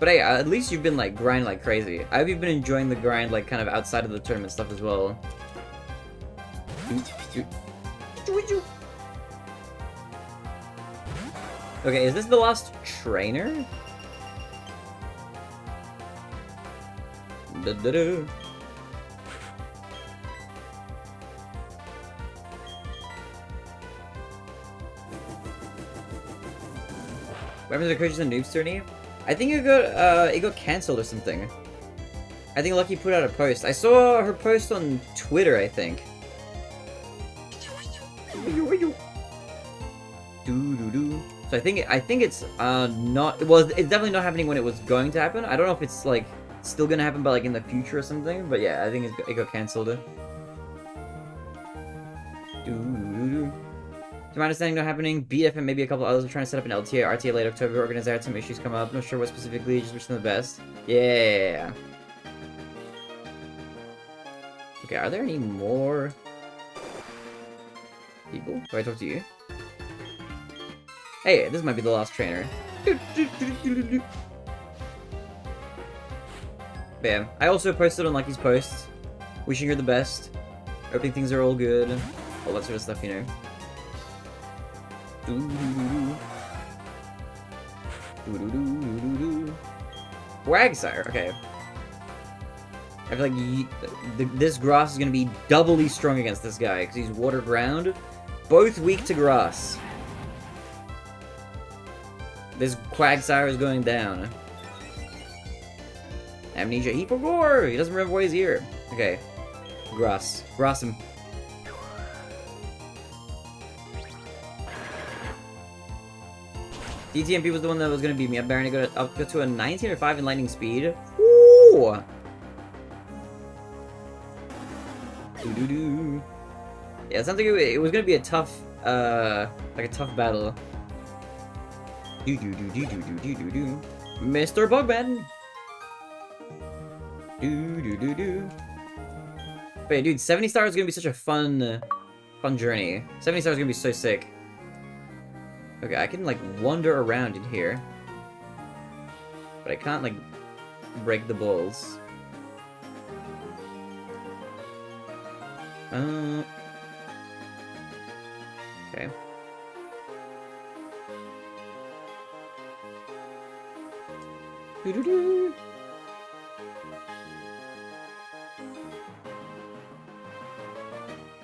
But hey, at least you've been like grinding like crazy. I hope you've been enjoying the grind like kind of outside of the tournament stuff as well. Okay, is this the last trainer? Da-da-da. What happened to the coaches and noobs tourney? I think it got cancelled or something. I think Lucky put out a post. I saw her post on Twitter, I think. So I think it's not, well, it's definitely not happening when it was going to happen. I don't know if it's like still gonna happen, but like in the future or something. But yeah, I think it got cancelled. To my understanding, not happening. BF and maybe a couple others are trying to set up an LTA, RTA late October. Organizer had some issues come up. Not sure what specifically. Just wish them the best. Yeah. Okay, are there any more people? Do I talk to you? Hey, this might be the last trainer. Bam. I also posted on Lucky's posts, wishing her the best, hoping things are all good, all that sort of stuff, you know. Wagsire, okay. I feel like this grass is going to be doubly strong against this guy, because he's water ground, both weak to grass. This Quagsire is going down. Amnesia, he forgot! He doesn't remember why he's here. Okay. Grass. Grass him. DTMP was the one that was going to beat me up. Barinade got to a 19 or 5 in lightning speed. Ooh! Doo-doo-doo. Yeah, it sounds like it was going to be a tough, like a tough battle. Do-do-do-do-do-do-do-do. Mr. Bugman! Do-do-do-do. But yeah, dude, 70 stars is going to be such a fun journey. 70 stars is going to be so sick. Okay, I can, like, wander around in here. But I can't, like, break the balls. Okay. Doo-doo-doo.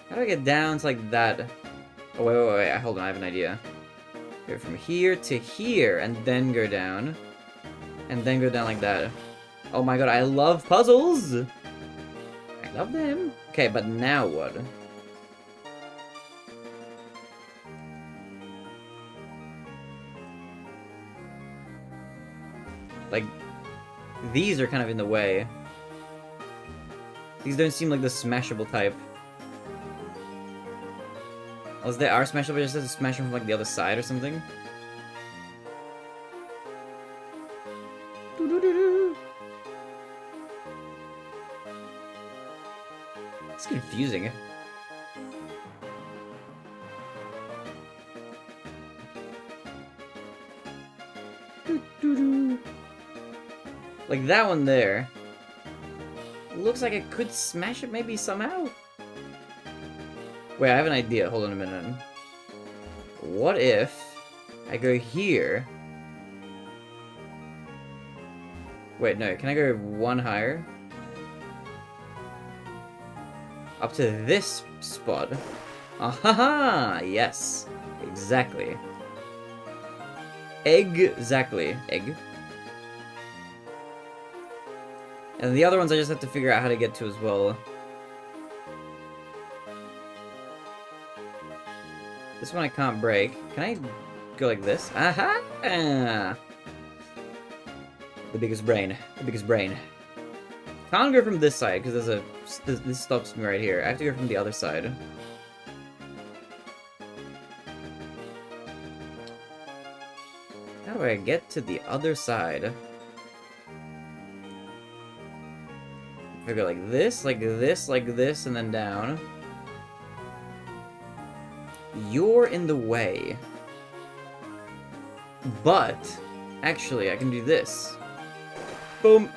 How do I get down to, like, that? Oh, wait, hold on, I have an idea. Go from here to here, and then go down. And then go down like that. Oh my god, I love puzzles! I love them. Okay, but now what? Like, these are kind of in the way. These don't seem like the smashable type. Unless they are smashable, just have to smash them from like the other side or something. It's confusing. Like that one there. Looks like I could smash it maybe somehow. Wait, I have an idea. Hold on a minute. What if I go here? Wait, no. Can I go one higher? Up to this spot. Ahaha! Yes. Exactly. Exactly. Egg. And the other ones I just have to figure out how to get to as well. This one I can't break. Can I go like this? Aha! The biggest brain. The biggest brain. Can't go from this side because there's a... This stops me right here. I have to go from the other side. How do I get to the other side? If I go like this, like this, like this, and then down. You're in the way. But, actually, I can do this. Boom.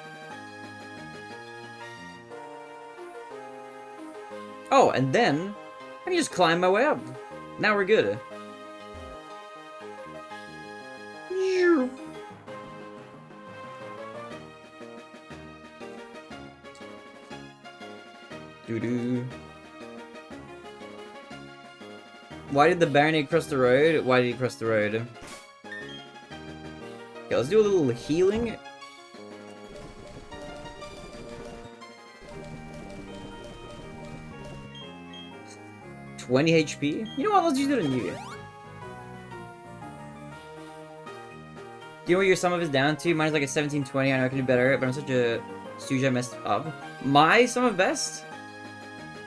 Oh, and then, I can just climb my way up. Now we're good. Doo-doo. Why did the Barinade cross the road? Why did he cross the road? Okay, let's do a little healing. $20 HP? You know what? Let's just do it on you. Do you know what your sum of is down to? Mine's like a 1720. I know I can do better, but I'm such a Suja messed up. My summer best?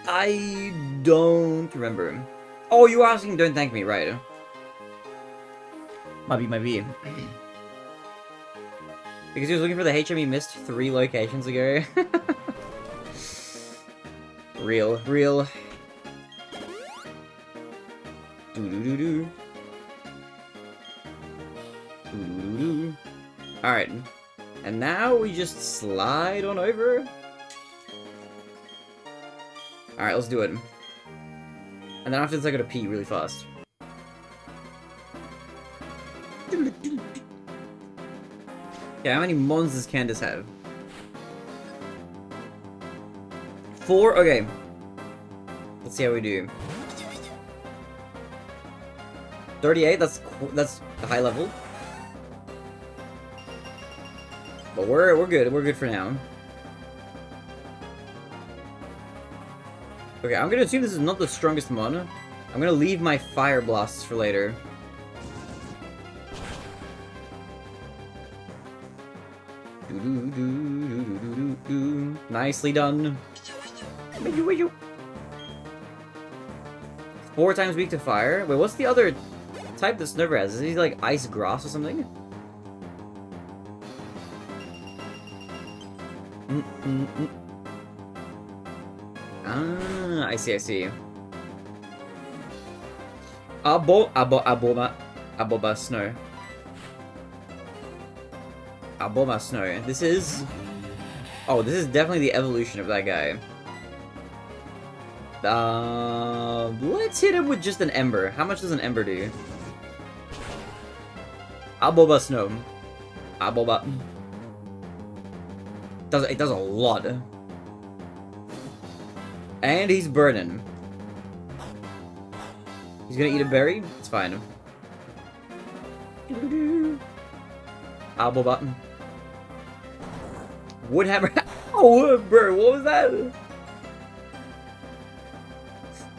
I don't remember. Oh, you were asking don't thank me, right? Might be. Because he was looking for the HM he missed 3 locations ago. Real. Doo-doo-doo-doo. Doo-doo-doo-doo. Alright. And now we just slide on over. Alright, let's do it. And then after this I gotta pee really fast. Yeah, how many mons does Candace have? 4? Okay. Let's see how we do. 38, that's a high level. But we're good for now. Okay, I'm gonna assume this is not the strongest mon. I'm gonna leave my fire blasts for later. Nicely done. 4 times weak to fire. Wait, what's the other type that Snover has? Is he like ice grass or something? Ah, I see. Aboba Snow. Aboba Snow. This is... Oh, this is definitely the evolution of that guy. Let's hit him with just an Ember. How much does an Ember do? Aboba Snow. Aboba. It does a lot. And he's burning. He's gonna eat a berry? It's fine. Aboba. Woodhammer. Oh, bro, what was that?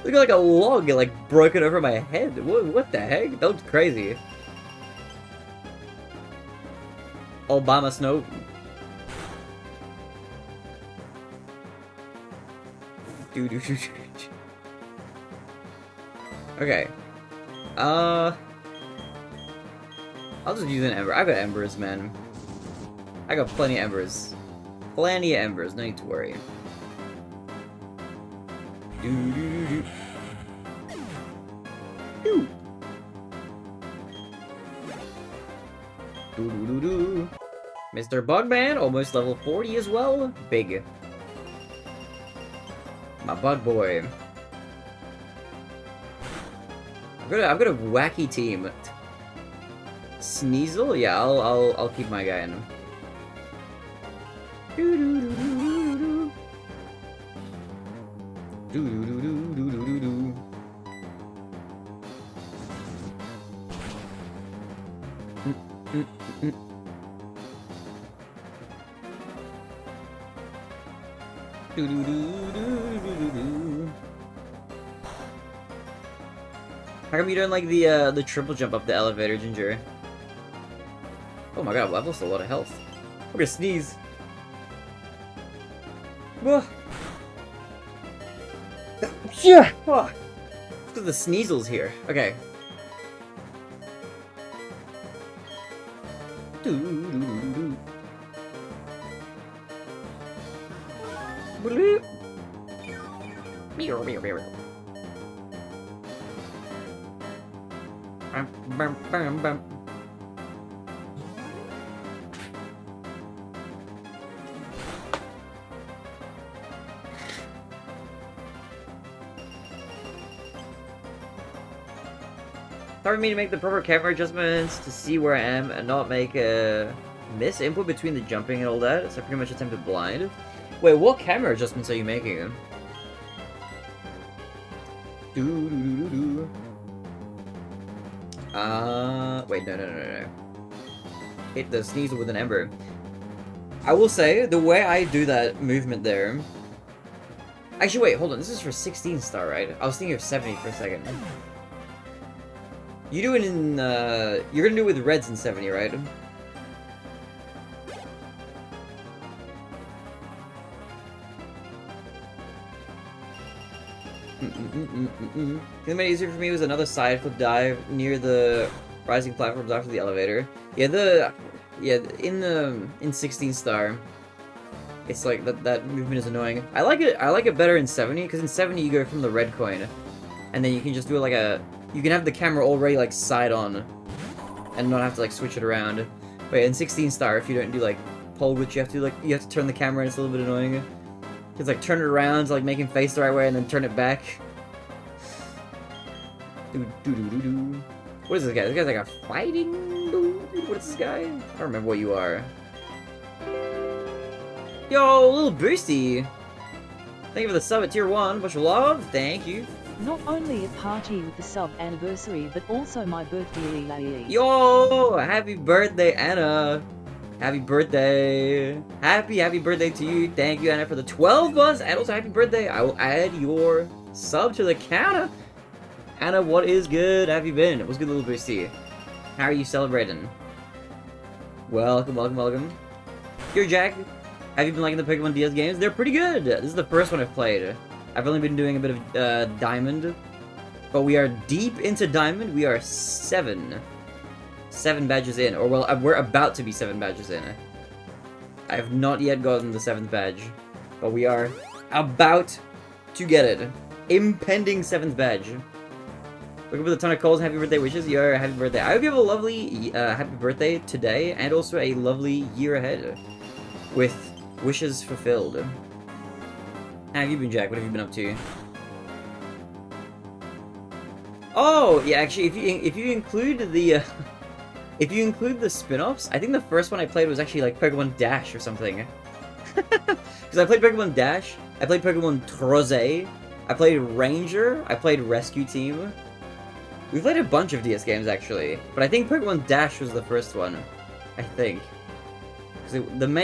Look like a log like broken over my head. What the heck? That was crazy. Obama Snow. Okay. I'll just use an Ember. I've got Embers, man. I got plenty of Embers. Plenty of Embers, no need to worry. Mr. Bugman, almost level 40 as well. Big. My bug boy. I've got a wacky team. Sneasel? Yeah, I'll keep my guy in. How come you don't like the triple jump up the elevator, Ginger? Oh my god, I've lost a lot of health. I'm gonna sneeze. Whoa. Yeah. Look at the sneezels here. Okay. Bam. Hard for me to make the proper camera adjustments to see where I am and not make a miss input between the jumping and all that, so I pretty much attempted blind. Wait, what camera adjustments are you making? Wait, no. Hit the Sneasel with an Ember. I will say, the way I do that movement there... Actually, wait, hold on, this is for 16 star, right? I was thinking of 70 for a second. You do it in, you're gonna do it with reds in 70, right? It made it easier for me was another side flip dive near the rising platforms after the elevator. Yeah, in 16 star, it's like that movement is annoying. I like it better in 70 because in 70 you go from the red coin, and then you can just do like you can have the camera already like side on, and not have to like switch it around. Wait, in 16 star, if you don't do like pole glitch, you have to turn the camera, and it's a little bit annoying. Just like turn it around to like make him face the right way, and then turn it back. What is this guy? This guy's like a fighting dude? What is this guy? I don't remember what you are. Yo, little Boosty! Thank you for the sub at tier 1. Much love. Thank you. Not only a party with the sub anniversary, but also my birthday. Yo! Happy birthday, Anna! Happy birthday! Happy birthday to you! Thank you, Anna, for the 12 months, and also happy birthday! I will add your sub to the counter. Anna, what is good? How have you been? What's good, little Boosty? How are you celebrating? Welcome, welcome, welcome. Yo, Jack. Have you been liking the Pokemon DS games? They're pretty good. This is the first one I've played. I've only been doing a bit of Diamond, but we are deep into Diamond. We are 7 badges in, or well, we're about to be 7 badges in. I have not yet gotten the 7th badge, but we are about to get it. Impending 7th badge. Looking for a ton of calls and happy birthday wishes. Yo, happy birthday. I hope you have a lovely happy birthday today, and also a lovely year ahead with wishes fulfilled. How have you been, Jack? What have you been up to? Oh, yeah, actually, if you include the if you include the spin-offs, I think the first one I played was actually like Pokemon Dash or something. Because I played Pokemon Dash, I played Pokemon Troze, I played Ranger, I played Rescue Team. We played a bunch of DS games actually, but I think Pokemon Dash was the first one. I think. Because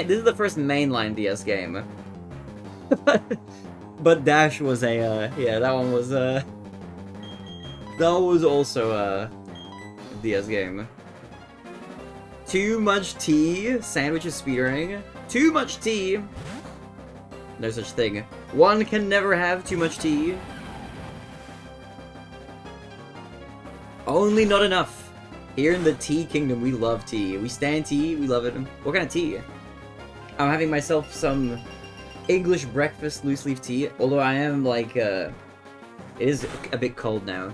this is the first mainline DS game. But Dash was a yeah, that one was also a DS game. Too much tea. Sandwich is speedrunning. Too much tea. No such thing. One can never have too much tea. Only not enough. Here in the tea kingdom, we love tea. We stand tea. We love it. What kind of tea? I'm having myself some English breakfast loose leaf tea. Although I am like, it is a bit cold now.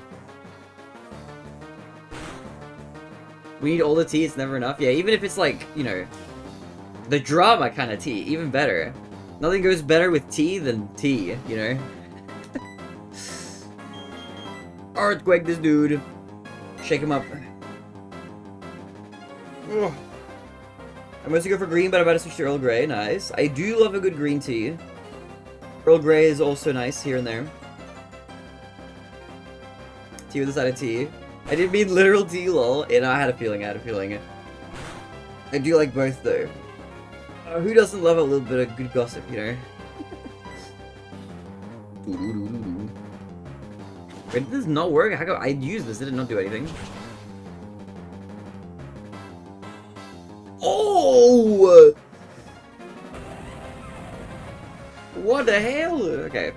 We need all the tea, it's never enough. Yeah, even if it's like, you know, the drama kind of tea, even better. Nothing goes better with tea than tea, you know? Earthquake this dude. Shake him up. Ugh. I mostly go for green, but I'm about to switch to Earl Grey. Nice. I do love a good green tea. Earl Grey is also nice here and there. Tea with a side of tea. I didn't mean literal tea, lol. And I had a feeling, I do like both, though. Who doesn't love a little bit of good gossip, you know? Wait, did this not work? How come I used this? Did it not do anything? Oh! What the hell? Okay.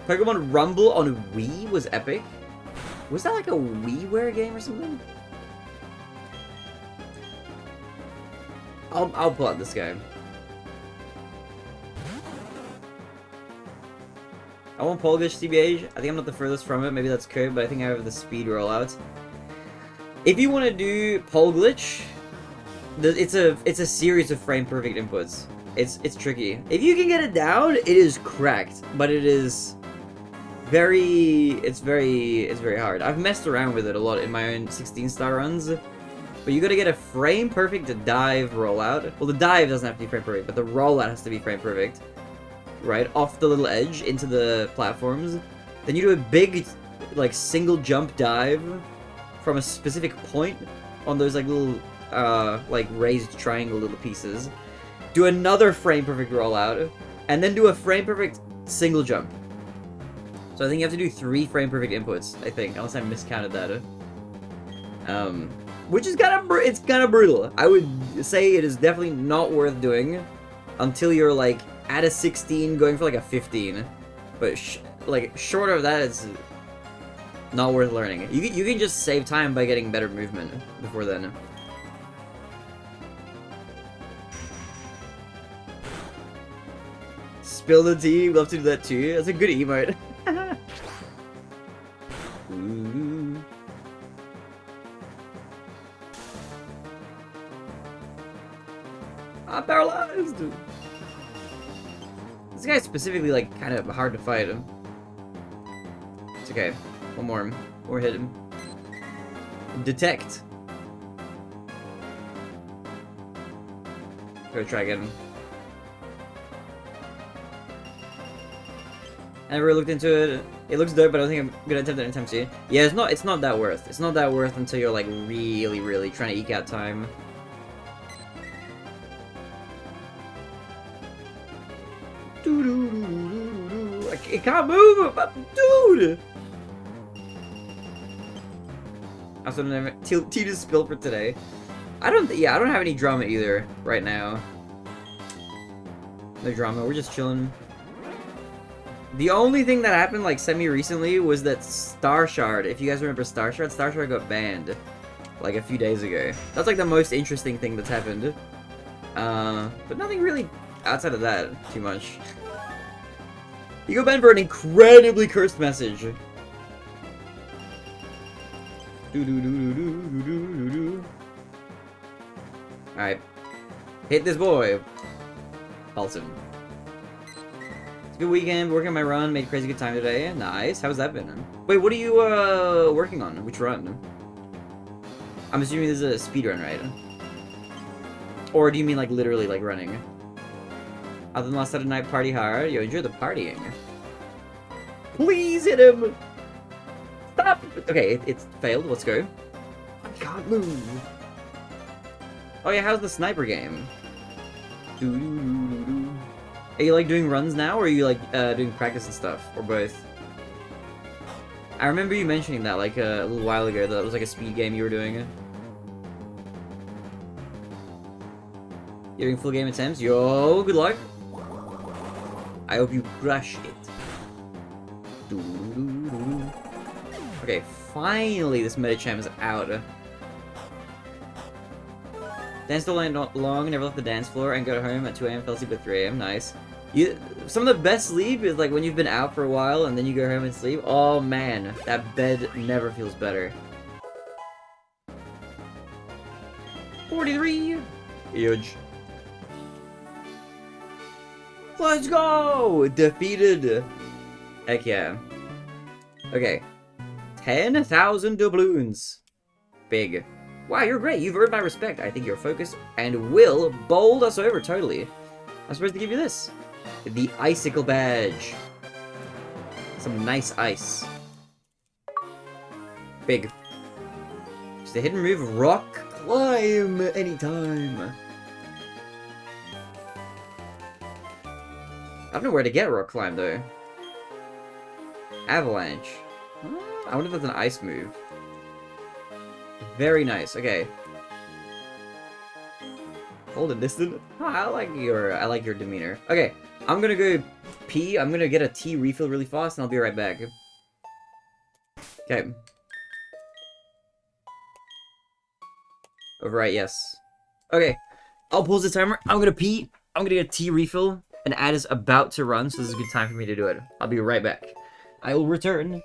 Pokemon Rumble on Wii was epic. Was that like a WiiWare game or something? I'll pull out this game. I want Pole Glitch TBH. I think I'm not the furthest from it. Maybe that's code, but I think I have the speed rollout. If you want to do Pole Glitch, it's a series of frame perfect inputs. It's tricky. If you can get it down, it is cracked, but it is very hard. I've messed around with it a lot in my own 16-star runs, but you gotta get a frame perfect dive rollout. Well, the dive doesn't have to be frame perfect, but the rollout has to be frame perfect. Right, off the little edge into the platforms. Then you do a big, like, single jump dive from a specific point on those, like, little, like, raised triangle little pieces. Do another frame perfect rollout, and then do a frame perfect single jump. So I think you have to do 3 frame perfect inputs, I think, unless I miscounted that. Which is kind of brutal. I would say it is definitely not worth doing. until you're like at a 16, going for like a 15. But like short of that, it's not worth learning. You can just save time by getting better movement before then. Spill the tea. Love to do that too. That's a good emote. Ooh. I'm paralyzed. This guy's specifically like kind of hard to fight him. It's okay. One more. Or hit him. Detect. Go try again. I never looked into it. It looks dope, but I don't think I'm gonna attempt it anytime soon. Yeah, it's not that worth. It's not that worth until you're like really trying to eke out time. It can't move, but dude. I also don't have tea to spill for today. I don't have any drama either right now. No drama. We're just chilling. The only thing that happened like semi-recently was that Star Shard, if you guys remember Star Shard got banned like a few days ago. That's like the most interesting thing that's happened. But nothing really outside of that too much. You go banned for an incredibly cursed message. Alright. Hit this boy. Pulse him. Good weekend, working on my run, made crazy good time today. Nice. How's that been? Wait, what are you working on? Which run? I'm assuming this is a speed run, right? Or do you mean like literally like running? Other than last Saturday night, party hard. Yo, enjoy the partying. Please hit him! Stop! Okay, it's failed. Let's go. I can't move. Oh yeah, how's the sniper game? Are you like doing runs now, or are you like doing practice and stuff, or both? I remember you mentioning that like a little while ago, that it was like a speed game you were doing. You're doing full game attempts? Yo, good luck. I hope you crush it. Okay, finally this Medicham is out. Danced all night long, never left the dance floor, and got home at 2 AM, fell asleep at 3 AM, nice. Some of the best sleep is like when you've been out for a while and then you go home and sleep. Oh man, that bed never feels better. 43! Huge. Let's go! Defeated! Heck yeah. Okay. 10,000 doubloons. Big. Wow, you're great. You've earned my respect. I think you're focused and will bowl us over totally. I'm supposed to give you this. The Icicle Badge. Some nice ice. Big. Just a hidden move, Rock Climb anytime. I don't know where to get Rock Climb though. Avalanche. I wonder if that's an ice move. Very nice, okay. Hold it distant. I like your demeanor. Okay, I'm gonna go pee. I'm gonna get a tea refill really fast and I'll be right back. Okay. Overwrite, yes. Okay. I'll pause the timer. I'm gonna pee. I'm gonna get a tea refill. An ad is about to run, so this is a good time for me to do it. I'll be right back. I will return.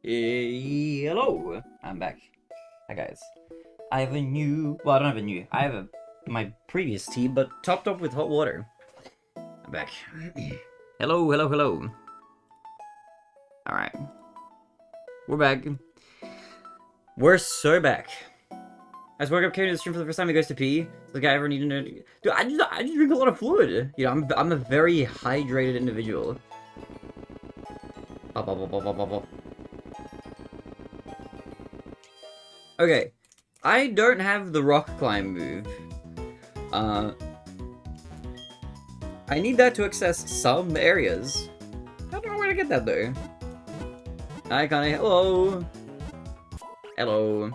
Hello, I'm back. Hi guys. I have a new, well I don't have a new, I have my previous tea, but topped up with hot water. I'm back. Hello, hello, hello. Alright. We're back. We're so back. I just woke up, came to the stream for the first time, he goes to pee. Does the guy ever need to know? Dude, I just drink a lot of fluid. You know, I'm a very hydrated individual. Pop, pop, pop, pop, pop, pop, pop. Okay, I don't have the rock climb move. I need that to access some areas. I don't know where to get that though. Hi, Connie. Hello. Hello.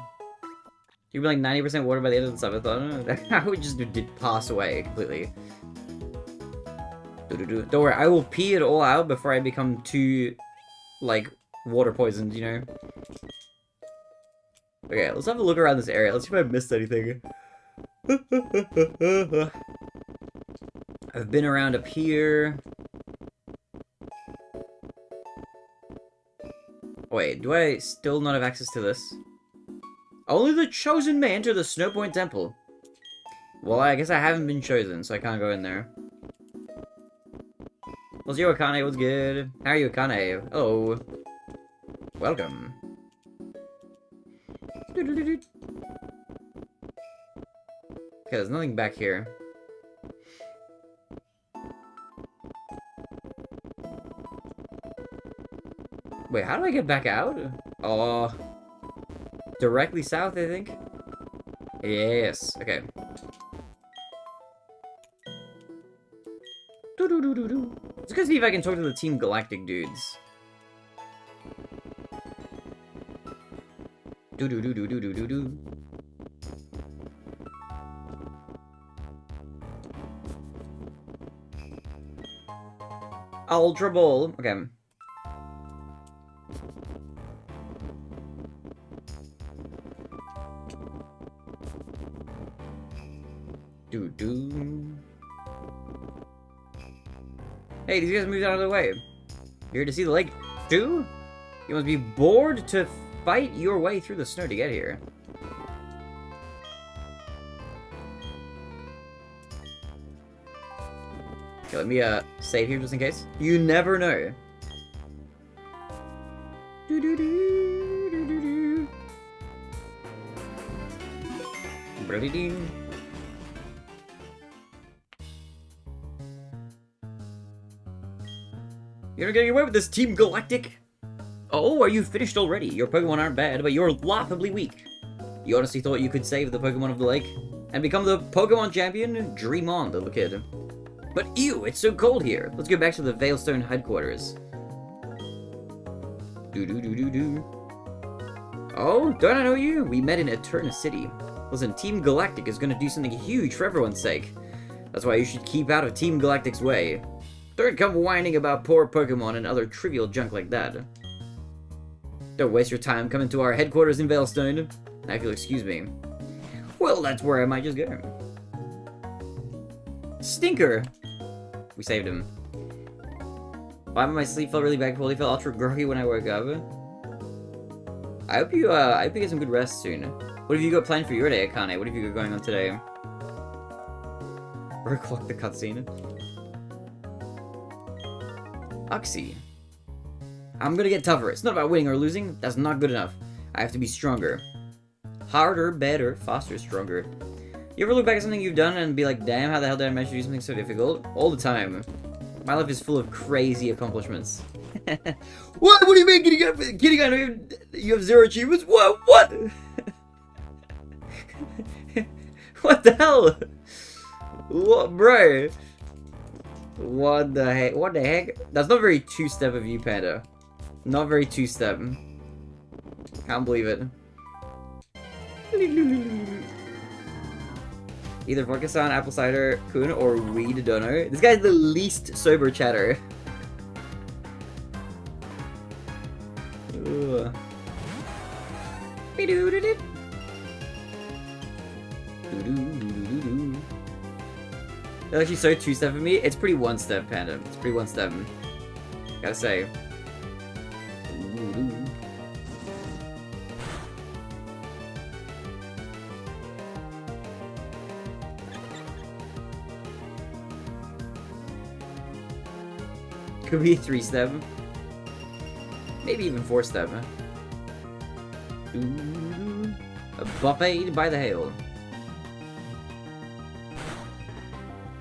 You'd be like 90% water by the end of the subathon. I would just did pass away completely. Don't worry, I will pee it all out before I become too, like, water poisoned, you know? Okay, let's have a look around this area. Let's see if I missed anything. I've been around up here. Wait, do I still not have access to this? Only the chosen may enter the Snowpoint Temple. Well, I guess I haven't been chosen, so I can't go in there. What's your Akane? What's good? How are you, Akane? Oh. Welcome. Okay, there's nothing back here. Wait, how do I get back out? Oh. Directly south, I think? Yes, okay. Let's go see if I can talk to the Team Galactic dudes. Ultra Ball. Okay. Hey, these guys moved out of the way. Here to see the lake, too? You must be bored to fight your way through the snow to get here. Okay, let me save here just in case. You never know. You're not getting away with this, Team Galactic! Oh, are you finished already? Your Pokemon aren't bad, but you're laughably weak. You honestly thought you could save the Pokemon of the lake? And become the Pokemon champion? Dream on, little kid. But ew, it's so cold here. Let's go back to the Veilstone headquarters. Oh, don't I know you? We met in Eterna City. Listen, Team Galactic is gonna do something huge for everyone's sake. That's why you should keep out of Team Galactic's way. Don't come whining about poor Pokemon and other trivial junk like that. Don't waste your time coming to our headquarters in Veilstone. Now if you'll excuse me. Well, that's where I might just go. Stinker! We saved him. Why my sleep felt really bad, I felt ultra groggy when I woke up. I hope you get some good rest soon. What have you got planned for your day, Akane? What have you got going on today? Reclock the cutscene. Uxie. I'm gonna get tougher. It's not about winning or losing. That's not good enough. I have to be stronger. Harder, better, faster, stronger. You ever look back at something you've done and be like, damn, how the hell did I manage to do something so difficult? All the time. My life is full of crazy accomplishments. What? What do you mean, kidding? I know you have 0 achievements? What? What? What the hell? What, bro? What the heck? What the heck? That's not very two-step of you, Panda. Not very two-step. Can't believe it. Either vodka-san, apple cider, kun, or weed dono. This guy's the least sober chatter. Ugh. That's actually so two-step for me. It's pretty one-step, Panda. It's pretty one-step. Gotta say. Could be a 3-step. Maybe even 4-step. A buffet by the hail.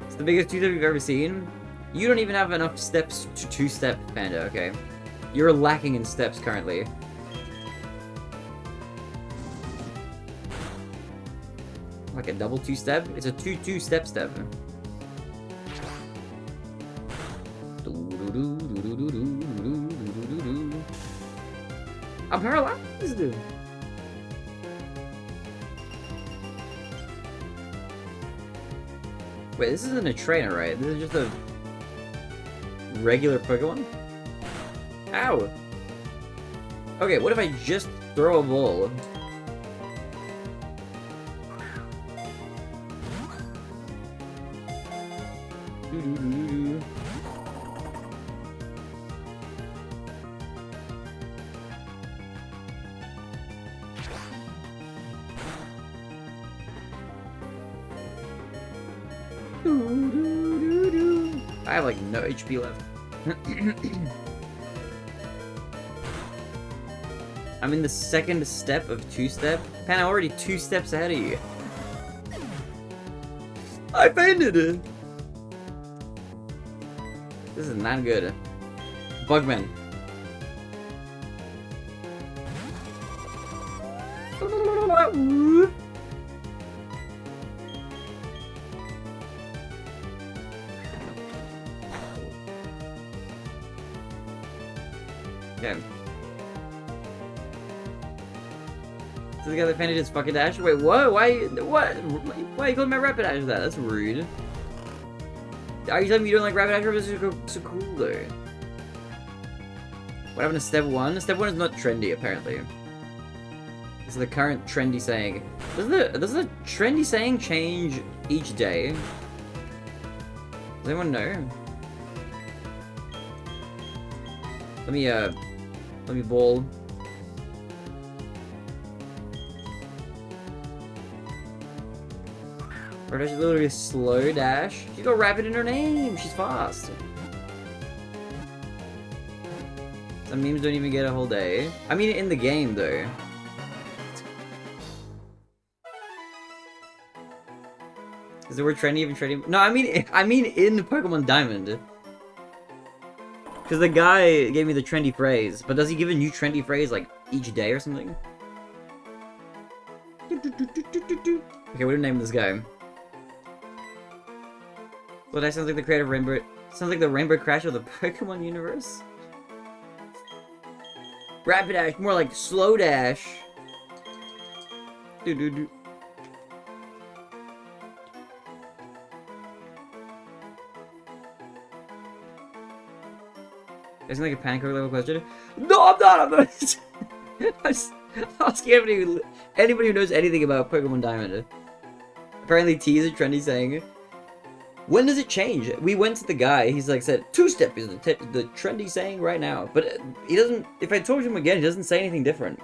It's the biggest 2-step we've ever seen. You don't even have enough steps to 2-step, Panda, okay. You're lacking in steps currently. Like a double 2-step? It's a 2-2-step step. I'm paralyzed! Wait, this isn't a trainer, right? This is just a regular Pokemon? Ow! Okay, what if I just throw a ball? I have like no HP left. I'm in the second step of 2-step. Pan, I'm already 2 steps ahead of you. I fainted! This is not good. Bugman. Okay. So the guy that fainted his fucking dash? Wait, what? Why? What? Why are you calling my rapid dash that? That's rude. Are you telling me you don't like rapid dash? Or is it so cool though? What happened to step 1? Step 1 is not trendy apparently. This is the current trendy saying. Does the trendy saying change each day? Does anyone know? Let me ball. Rapid dash is literally a slow dash. She's got rapid in her name. She's fast. Some memes don't even get a whole day. I mean, in the game though. Is the word trendy even trendy? No, I mean in Pokemon Diamond. Because the guy gave me the trendy phrase, but does he give a new trendy phrase like each day or something? Okay, what do we name this guy? Well, that sounds like the creative Rainbow. Sounds like the Rainbow Crash of the Pokemon universe. Rapid dash, more like slow dash. Do. Isn't like a panic level question? No, I'm not. I'm not. I'm asking anybody who knows anything about Pokemon Diamond. Apparently, T is a trendy saying. When does it change? We went to the guy. He's like said 2-step is the trendy saying right now, but he doesn't. If I talk to him again, he doesn't say anything different.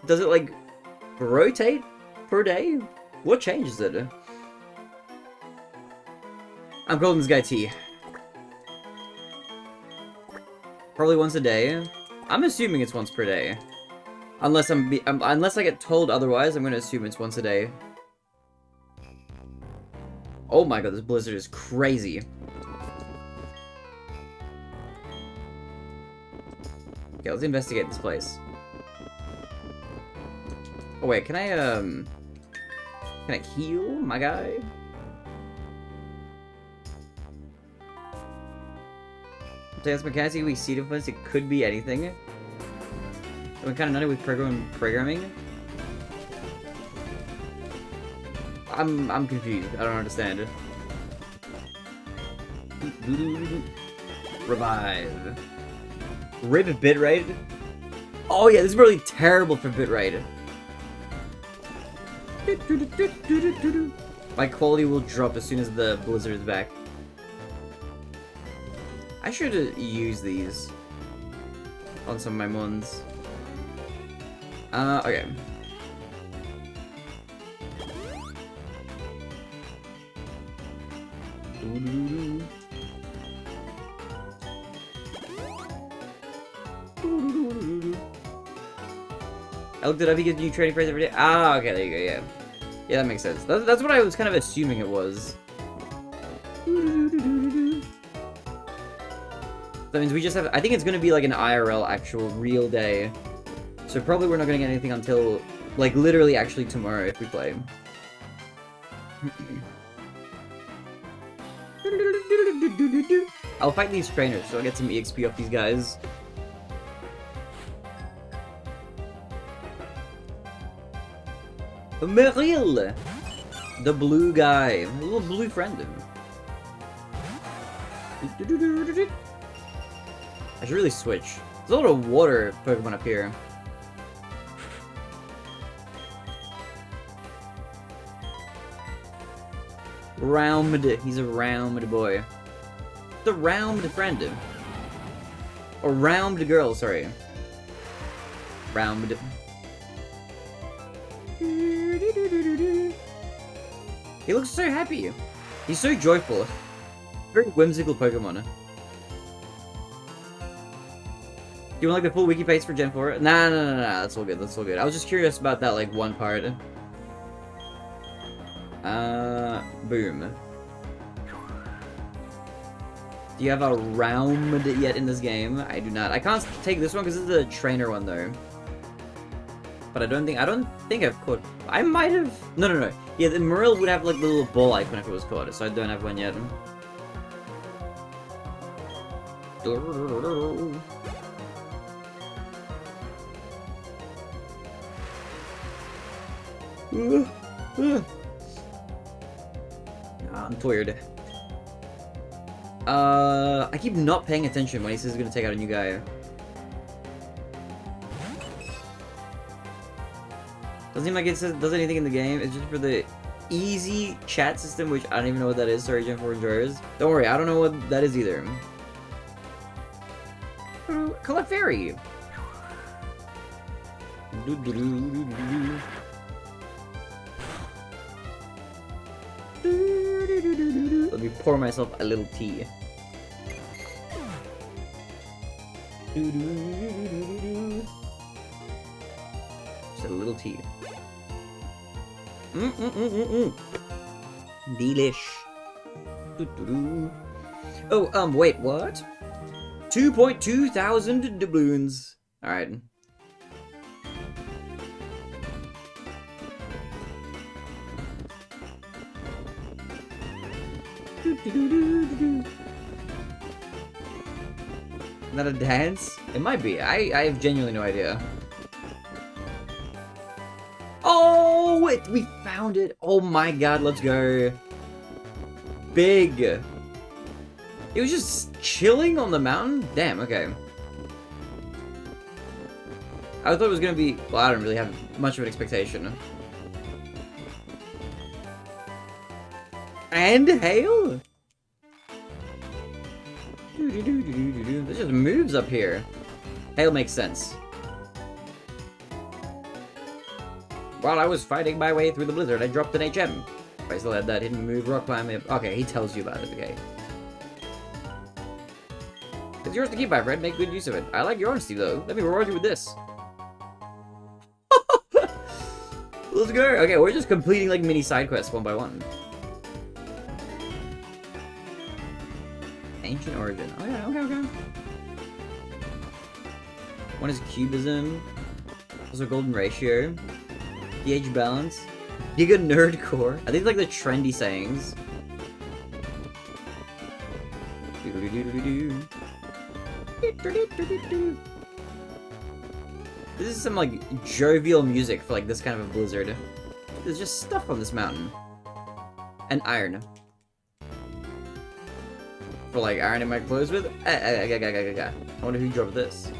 Does it like rotate per day? What changes it? I'm calling this guy T. Probably once a day. I'm assuming it's once per day. Unless unless I get told otherwise, I'm gonna assume it's once a day. Oh my god, this blizzard is crazy. Okay, let's investigate this place. Oh wait, can I heal my guy? Dance mechanics, we see difference, it could be anything. I'm kind of nutty with programming. I'm confused. I don't understand. Revive. Rip bitrate? Oh yeah, this is really terrible for bitrate. My quality will drop as soon as the blizzard is back. I should use these on some of my mons. Okay. I looked it up, he gives new training phrase every day. Ah, okay, there you go, yeah. Yeah, that makes sense. That's what I was kind of assuming it was. That means we just have... I think it's going to be like an IRL, actual, real day. So probably we're not going to get anything until, like, literally actually tomorrow if we play. I'll fight these trainers so I'll get some EXP off these guys. Meryl! The blue guy. A little blue friend. I should really switch. There's a lot of water Pokemon up here. Round. He's a round boy. The round friend. Or round girl, sorry. Round. He looks so happy. He's so joyful. Very whimsical Pokemon. Do you want like the full wiki page for Gen 4? Nah, that's all good, that's all good. I was just curious about that like one part. Boom. Do you have a round yet in this game? I do not. I can't take this one because this is a trainer one though. But I don't think I've caught. I might have. No. Yeah, the Morel would have like the little ball icon if it was caught, so I don't have one yet. I'm tired. I keep not paying attention when he says he's gonna take out a new guy. Doesn't seem like it says does anything in the game. It's just for the easy chat system, which I don't even know what that is. Sorry, Gen 4 enjoyers. Don't worry, I don't know what that is either. Collect Fairy. Let me pour myself a little tea. Just a little tea. Delish. Oh, wait, what? 2.2 thousand doubloons. Alright. Is that a dance? It might be. I have genuinely no idea. Oh, wait, we found it. Oh my god, let's go. Big. It was just chilling on the mountain? Damn, okay. I thought it was gonna be... Well, I don't really have much of an expectation. And hail? There's just moves up here. Hail makes sense. While I was fighting my way through the blizzard, I dropped an HM. I still had that hidden move, rock climb. Okay, he tells you about it, okay. It's yours to keep, my friend. Make good use of it. I like your honesty, though. Let me reward you with this. Let's go. Okay, we're just completing, like, mini side quests one by one. Ancient origin. Oh, yeah, okay. One is cubism. Also golden ratio. pH balance. Giga nerdcore. I think like the trendy sayings. This is some like jovial music for like this kind of a blizzard. There's just stuff on this mountain. And iron. For like ironing my clothes with. I wonder who dropped this.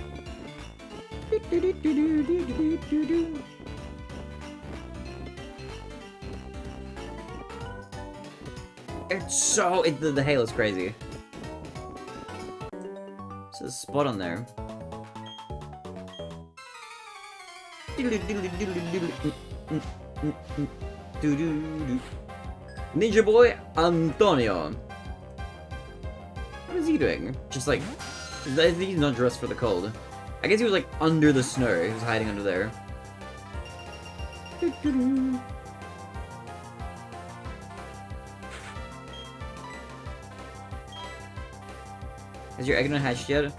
It's so the hail is crazy. There's a spot on there. Ninja boy Antonio. What is he doing? Just like, I think he's not dressed for the cold. I guess he was like under the snow. He was hiding under there. Has your egg not hatched yet?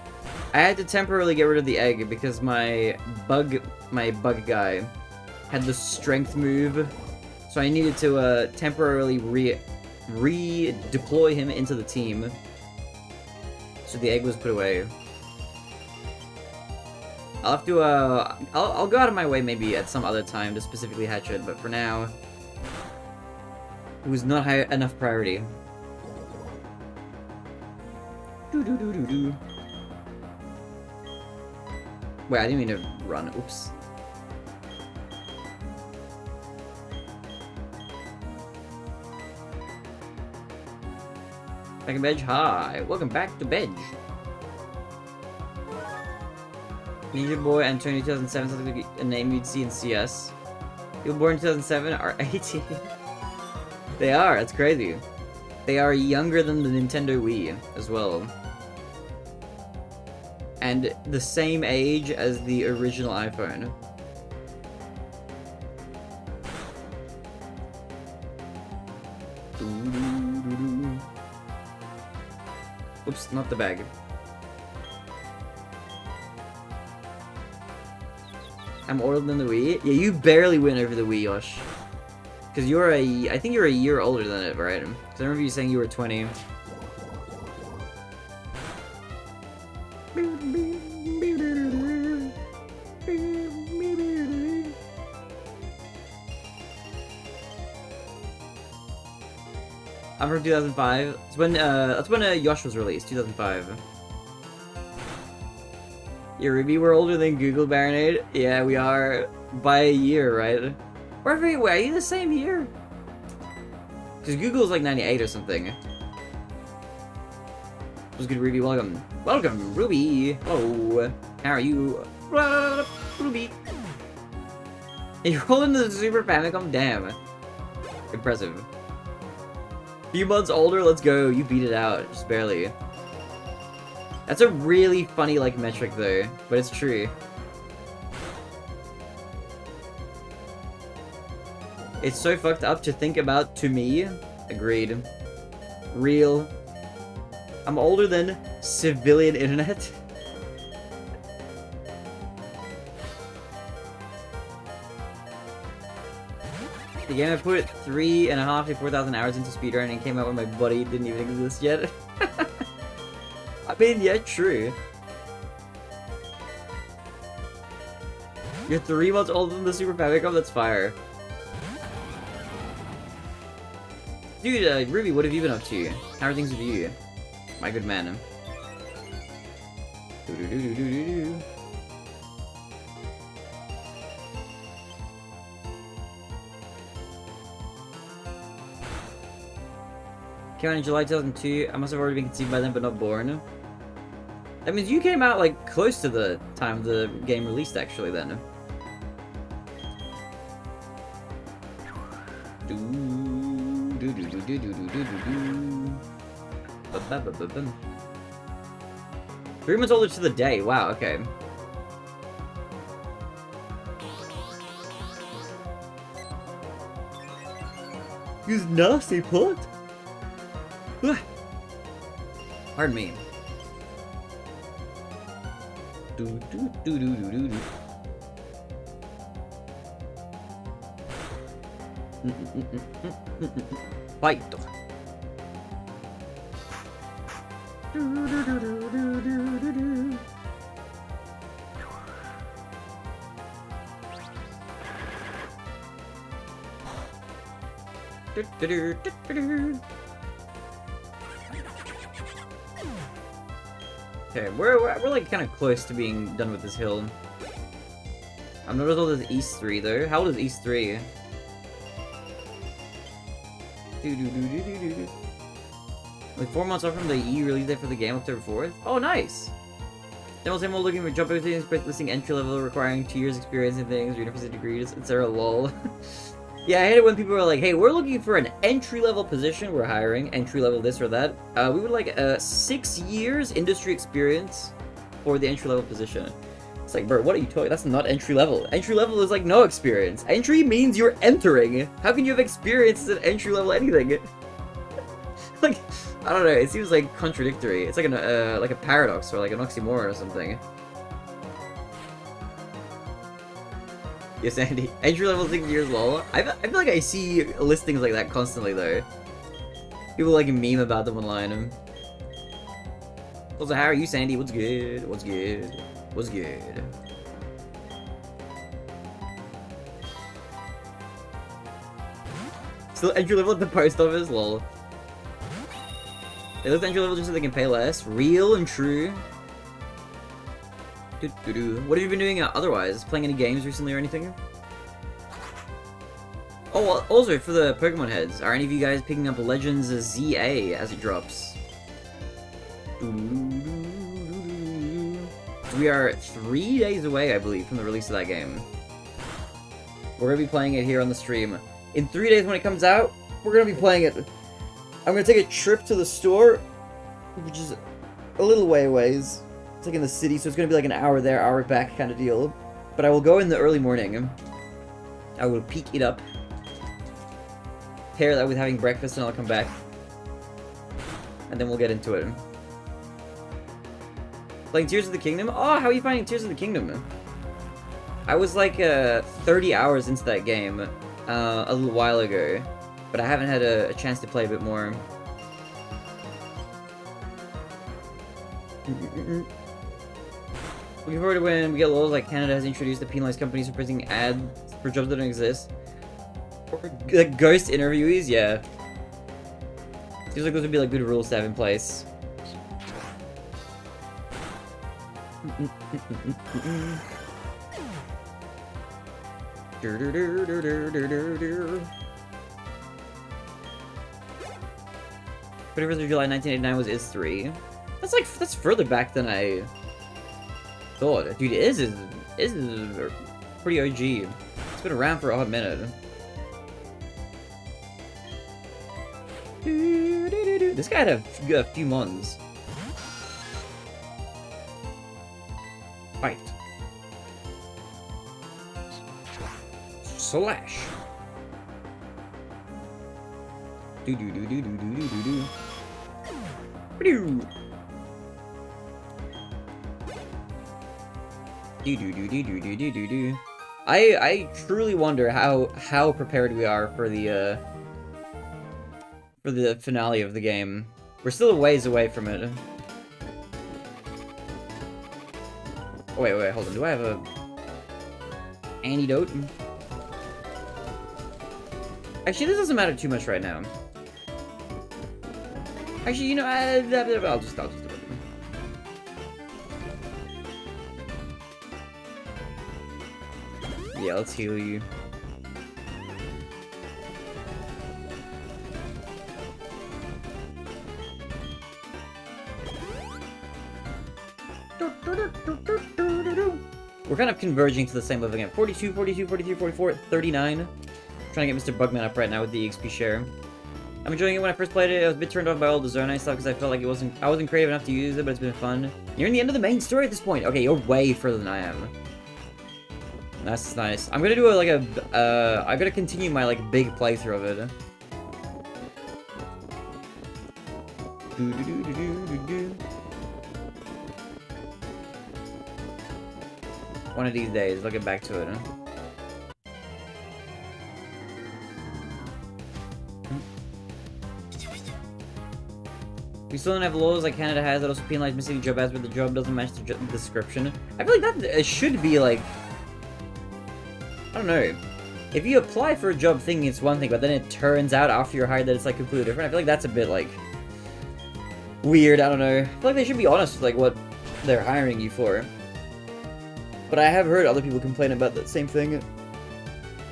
I had to temporarily get rid of the egg because my bug guy had the strength move, so I needed to temporarily redeploy him into the team. So the egg was put away. I'll have to I'll go out of my way maybe at some other time to specifically hatch it, but for now, it was not high enough priority. Wait, I didn't mean to run. Oops. Back in Bedge, hi. Welcome back to Bedge. Ninja Boy Antonio 2007 sounds like a name you'd see in CS. People born in 2007 are 18. They are, that's crazy. They are younger than the Nintendo Wii as well. And the same age as the original iPhone. Oops, not the bag. I'm older than the Wii? Yeah, you barely win over the Wii, Yosh. Because you're I think you're a year older than it, right? Because I remember you saying you were 20. I'm from 2005. That's when Yosh was released, 2005. Yeah, Ruby, we're older than Google Barinade. Yeah, we are by a year, right? Or wait, are you the same year? Because Google's like 98 or something. What's good, Ruby? Welcome. Welcome, Ruby. Hello. How are you? Ruby. You're holding the Super Famicom? Damn. Impressive. Few months older, let's go. You beat it out. Just barely. That's a really funny, like, metric, though. But it's true. It's so fucked up to think about, to me. Agreed. Real. I'm older than civilian internet. The game I put 3,500 to 4,000 hours into speedrun and came out when my buddy didn't even exist yet. I mean, yeah, true. You're 3 months older than the Super Famicom? That's fire. Dude, Ruby, what have you been up to? How are things with you? My good man. Doo-doo-doo-doo-doo-doo. Came out in July 2002. I must have already been conceived by then, but not born. That means you came out, like, close to the time the game released, actually, then. Ba-ba-ba-ba-bum. 3 months older to the day. Wow, okay. He's nasty, pot. Pardon me. Fight. Okay, we're like kind of close to being done with this hill. I'm not as old as East 3 though. How old is East 3? Like 4 months off from the E release date for the game, October 4th. Oh, nice! Then same old looking for job things, listing entry level requiring 2 years experience in things, university degrees, etc. Lol. Yeah, I hate it when people are like, hey, we're looking for an entry-level position, we're hiring, entry-level this or that. We would like 6 years industry experience for the entry-level position. It's It's like, bro, what are you talking? That's not entry level. Entry level is like no experience. Entry means you're entering. How can you have experience as an entry level anything? Like, I don't know. It seems like contradictory. It's like a paradox or like an oxymoron or something. Yes, Andy. Entry level 6 years lol. I feel like I see listings like that constantly though. People like meme about them online. Also, how are you, Sandy? What's good? What's good? What's good? Still entry level at the post office, lol. They look entry level just so they can pay less. Real and true. What have you been doing otherwise? Playing any games recently or anything? Oh, also for the Pokemon heads, are any of you guys picking up Legends ZA as it drops? We are 3 days away, I believe, from the release of that game. We're gonna be playing it here on the stream. In 3 days when it comes out, we're gonna be playing it. I'm gonna take a trip to the store, which is a little ways. It's like in the city, so it's gonna be like an hour there, hour back kind of deal. But I will go in the early morning. I will peek it up. Pair that with having breakfast, and I'll come back. And then we'll get into it. Playing Tears of the Kingdom? Oh, how are you finding Tears of the Kingdom? I was like 30 hours into that game a little while ago. But I haven't had a chance to play a bit more. Looking forward to when we get laws like Canada has introduced the penalized companies for printing ads for jobs that don't exist. Or like ghost interviewees, yeah. Seems like those would be like good rules to have in place. July 1989 was Is3. That's further back than I thought. Dude, Is pretty OG. It's been around for a hot minute. This guy had a few months. Fight. Slash. Do do do do do do do do. Do do do do do do do do do. I truly wonder how prepared we are for the finale of the game. We're still a ways away from it. Oh, wait, hold on. Do I have a antidote? Actually, this doesn't matter too much right now. Actually, you know, I'll just do it. Yeah, let's heal you. We're kind of converging to the same level again. 42, 42, 43, 44, 39. Trying to get Mr. Bugman up right now with the XP share. I'm enjoying it. When I first played it, I was a bit turned off by all the Zonai stuff because I felt like I wasn't creative enough to use it, but it's been fun. You're in the end of the main story at this point. Okay, you're way further than I am. That's nice. I'm gonna do I'm gonna continue my like big playthrough of it. One of these days, I'll get back to it. We still don't have laws like Canada has that also penalize missing job ads, but the job doesn't match the description. I feel like that should be like, I don't know. If you apply for a job thinking it's one thing, but then it turns out after you're hired that it's like completely different, I feel like that's a bit like weird. I don't know. I feel like they should be honest with like what they're hiring you for. But I have heard other people complain about that same thing.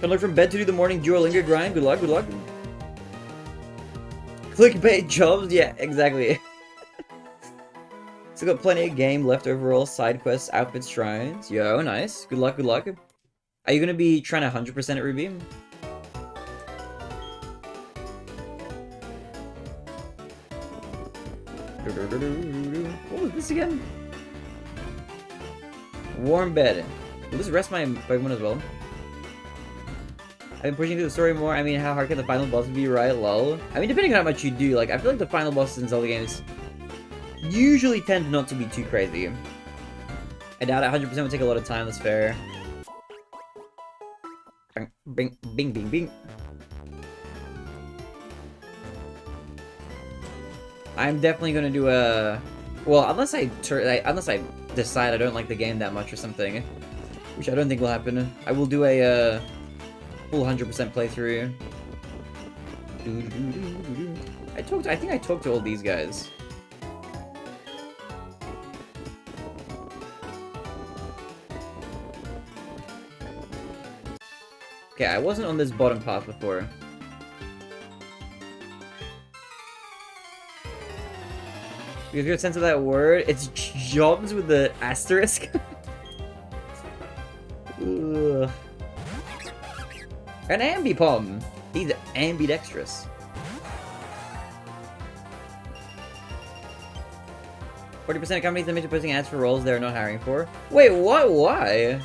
Can learn from bed to do the morning Duolingo grind. Good luck, good luck. Clickbait jobs, yeah, exactly. Still got plenty of game left overall. Side quests, outfits, shrines. Yo, nice. Good luck, good luck. Are you gonna be trying to 100% at Ruby? What was this again? Warm bed. Will this rest my Pokemon as well? I've been pushing through the story more. I mean, how hard can the final boss be, right? Lol. I mean, depending on how much you do, like, I feel like the final bosses in Zelda games usually tend not to be too crazy. I doubt it 100% would take a lot of time, that's fair. Bing, bing, bing, bing. I'm definitely gonna do a... Well, unless I decide I don't like the game that much or something, which I don't think will happen, I will do a full 100% playthrough. I think I talked to all these guys. Okay, I wasn't on this bottom path before. You have a sense of that word? It's jobs with the asterisk. Ugh. An ambipom. He's ambidextrous. 40% of companies admit to posting ads for roles they're not hiring for. Wait, what? Why?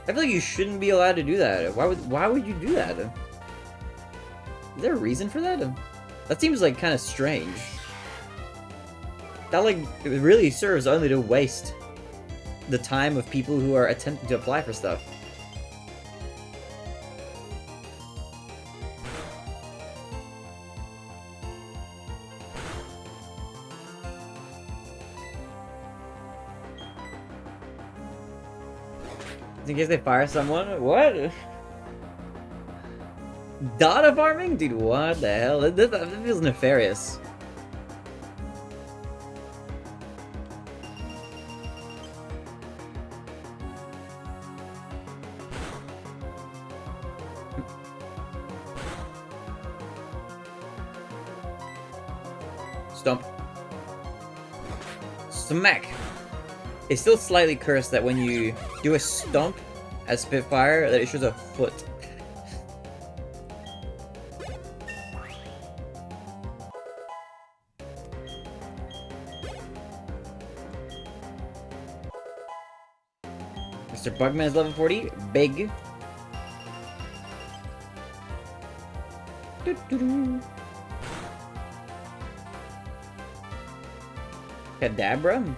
I feel like you shouldn't be allowed to do that. Why would you do that? Is there a reason for that? That seems like kind of strange. That like it really serves only to waste the time of people who are attempting to apply for stuff. In case they fire someone? What? Data farming? Dude, what the hell? This feels nefarious. Stomp. Smack! It's still slightly cursed that when you do a stomp as Spitfire, that it shows a foot. Mr. Bugman is level 40. Big. Doo-doo-doo. Kadabra?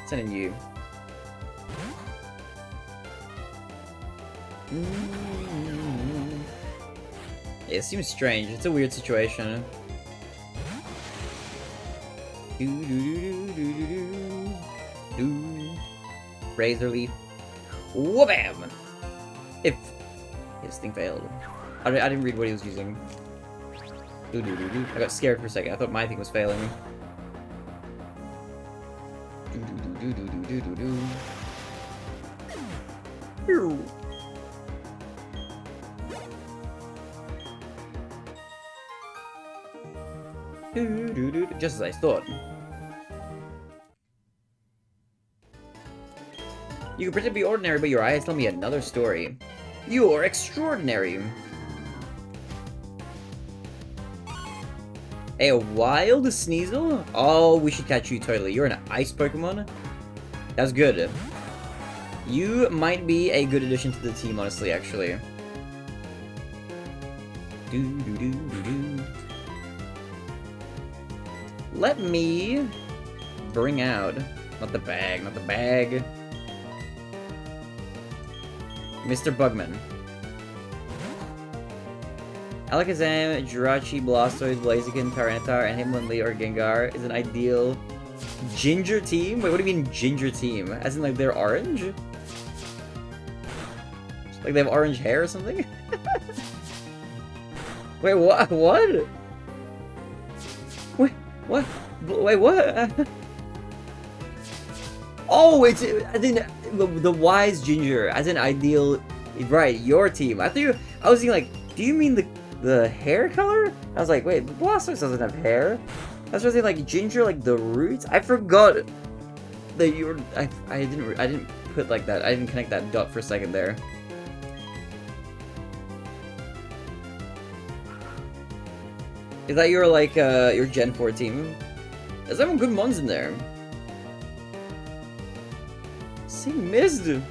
Sending you. Yeah, it seems strange. It's a weird situation. Razor leaf. Whoa-bam! If his thing failed. I didn't read what he was using. I got scared for a second. I thought my thing was failing. Just as I thought. You can pretend to be ordinary, but your eyes tell me another story. You're extraordinary. A wild Sneasel? Oh, we should catch you totally. You're an ice Pokemon? That's good. You might be a good addition to the team, honestly, actually. Let me bring out... Not the bag, not the bag. Mr. Bugman. Alakazam, Jirachi, Blastoise, Blaziken, Tyranitar, and Hitmonlee or Gengar is an ideal ginger team? Wait, what do you mean ginger team? As in, like, they're orange? Like they have orange hair or something? Wait, what? What? Wait, what? Wait, what? Oh, it's as in the wise ginger, as in ideal, right? Your team. I was thinking like, do you mean the hair color? I was like, wait, Blastoise doesn't have hair. I was thinking like ginger, like the roots. I forgot that you were. I didn't put like that. I didn't connect that dot for a second there. Is that your like your Gen 4 team? There's some good ones in there. See, missed. I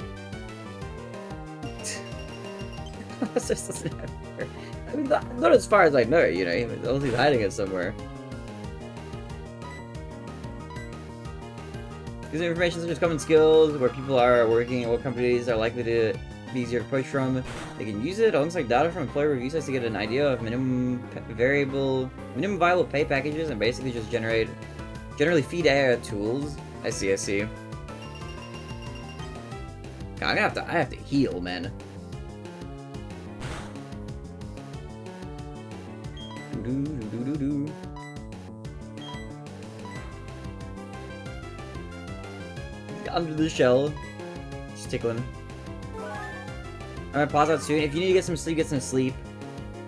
mean, not as far as I know, you know. Unless he's hiding it somewhere. Using information such as common skills, where people are working, and what companies are likely to be easier to poach from. They can use it alongside data from employer review sites to get an idea of minimum viable pay packages, and basically just generally feed AI tools. I see. God, I have to heal, man. Under the shell. Just tickling. I'm gonna pause out soon. If you need to get some sleep, get some sleep.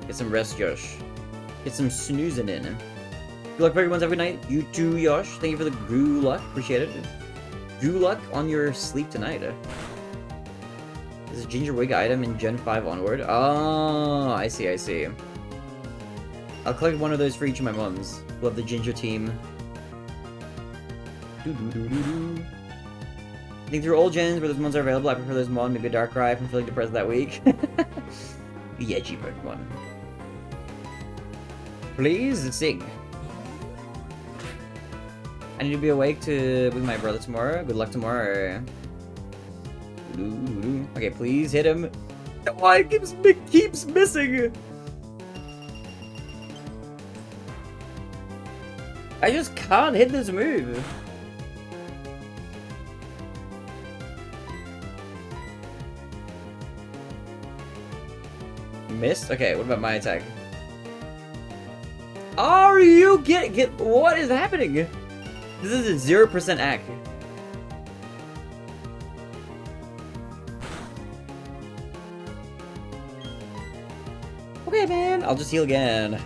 Get some rest, Josh. Get some snoozing in. Good luck, everyone. Have a good night. You too, Josh. Thank you for the goo luck. Appreciate it. Goo luck on your sleep tonight. This is a ginger wig item in Gen 5 onward. Oh, I see. I'll collect one of those for each of my moms. Love the ginger team. I think through old gens where those mons are available, I prefer those mon, maybe a Darkrai if I'm feeling depressed that week. Yeah, cheap Pokemon. Please sing. I need to be awake with my brother tomorrow. Good luck tomorrow. Okay, please hit him. Why it keeps missing? I just can't hit this move. Missed? Okay, what about my attack? Are you get what is happening? This is a 0% act. Okay, man, I'll just heal again.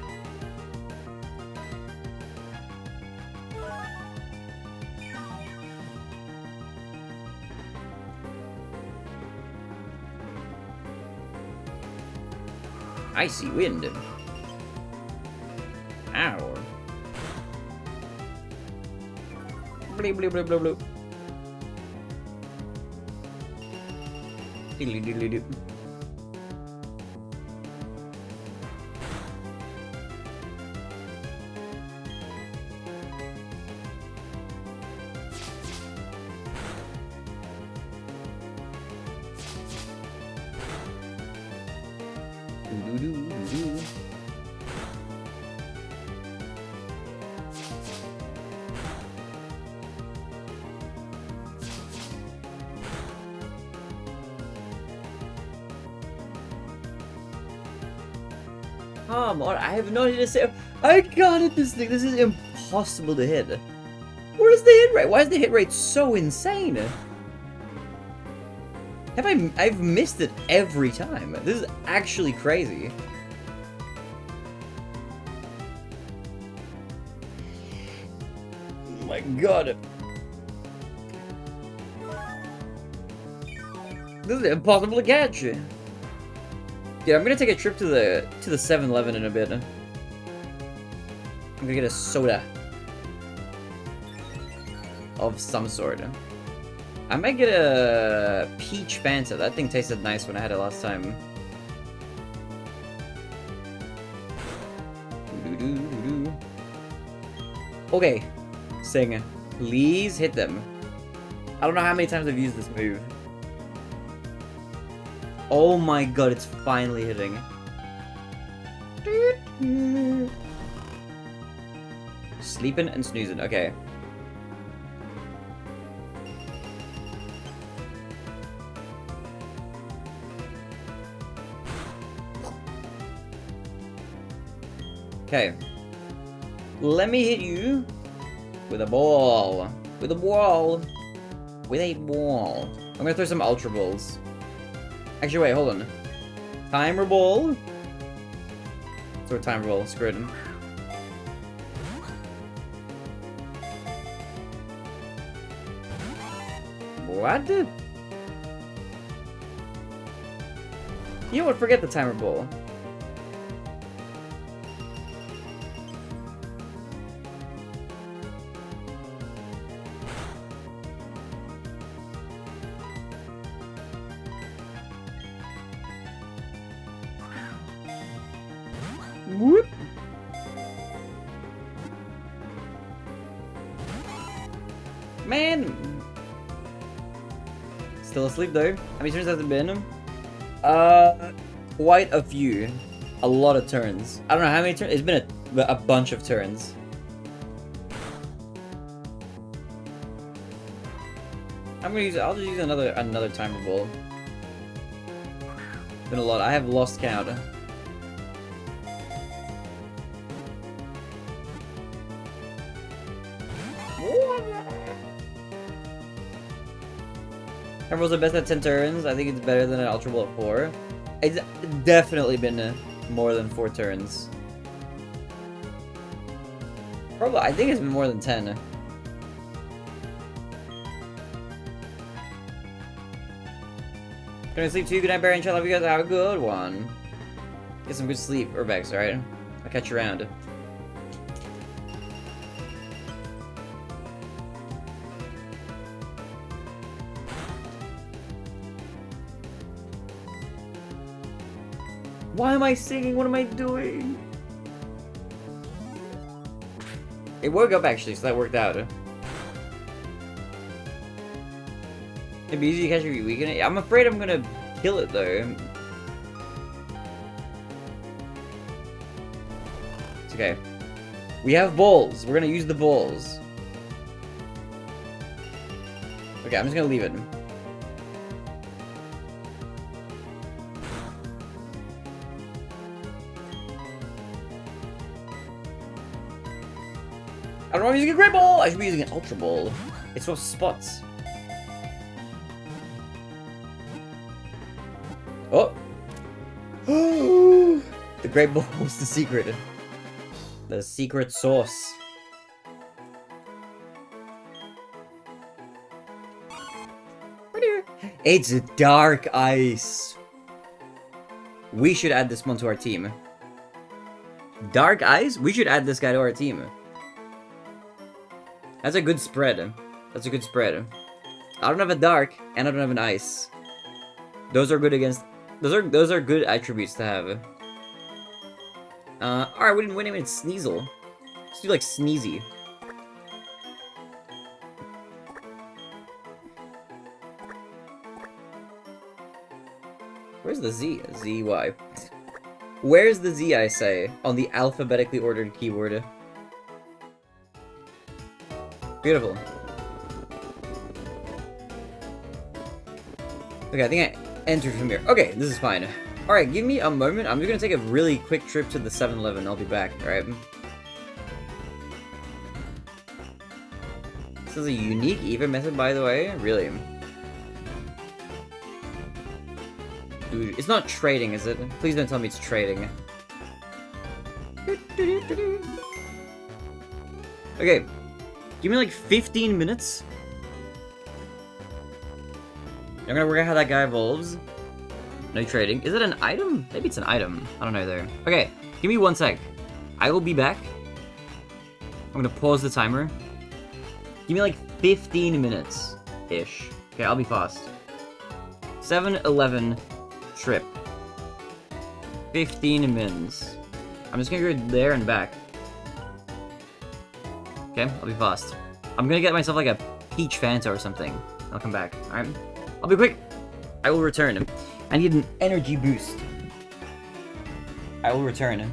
Icy wind. Ow. Bleep, bleep, bleep, bleep, bleep. Diddly, diddly, doo. Come on, I have no idea to say. I gotta hit this thing. This is impossible to hit. Where is the hit rate? Why is the hit rate so insane? I've missed it every time. This is actually crazy. Oh my god. This is impossible to catch. Yeah, I'm gonna take a trip to the 7-Eleven in a bit. I'm gonna get a soda of some sort. I might get a peach Fanta. That thing tasted nice when I had it last time. Okay, Sing, please hit them. I don't know how many times I've used this move. Oh my god, it's finally hitting. Sleeping and snoozing, okay. Okay. Let me hit you with a ball. With a ball. With a ball. I'm gonna throw some Ultra Balls. Actually, wait, hold on. Timer Ball. Throw a Timer Ball, screw it. What? You know what? Forget the Timer Ball. Whoop. Man! Still asleep though. How many turns has it been? Quite a few. A lot of turns. I don't know how many turns. It's been a bunch of turns. I'm gonna use. I'll just use another timer ball. Been a lot. I have lost count. Emeralds are best at 10 turns. I think it's better than an Ultra Ball at 4. It's definitely been more than 4 turns. Probably, I think it's been more than 10. Gonna sleep too. Good night, Barry. And you guys have a good one. Get some good sleep, Urbex, alright? I'll catch you around. Why am I singing? What am I doing? It woke up actually, so that worked out. It'd be easy to catch every weekend. I'm afraid I'm gonna kill it though. It's okay. We have balls. We're gonna use the balls. Okay, I'm just gonna leave it. I don't know if I'm using a Great Ball! I should be using an Ultra Ball. It's for spots. Oh! The Great Ball was the secret. The secret sauce. It's Dark Ice. We should add this one to our team. Dark Ice? We should add this guy to our team. That's a good spread. That's a good spread. I don't have a dark, and I don't have an ice. Those are good against. Those are good attributes to have. Alright, we didn't even Sneasel. Let's do like Sneezy. Where's the Z? ZY. Where's the Z, I say, on the alphabetically ordered keyword? Beautiful. Okay, I think I entered from here. Okay, this is fine. Alright, give me a moment. I'm just gonna take a really quick trip to the 7-Eleven. I'll be back, alright? This is a unique even method, by the way. Really. Dude, it's not trading, is it? Please don't tell me it's trading. Okay. Give me like 15 minutes. I'm gonna work out how that guy evolves. No trading. Is it an item? Maybe it's an item. I don't know though. Okay, give me 1 sec. I will be back. I'm gonna pause the timer. Give me like 15 minutes-ish. Okay, I'll be fast. 7-Eleven trip. 15 mins. I'm just gonna go there and back. Okay, I'll be fast. I'm gonna get myself like a peach Fanta or something. I'll come back, alright? I'll be quick. I will return. I need an energy boost. I will return.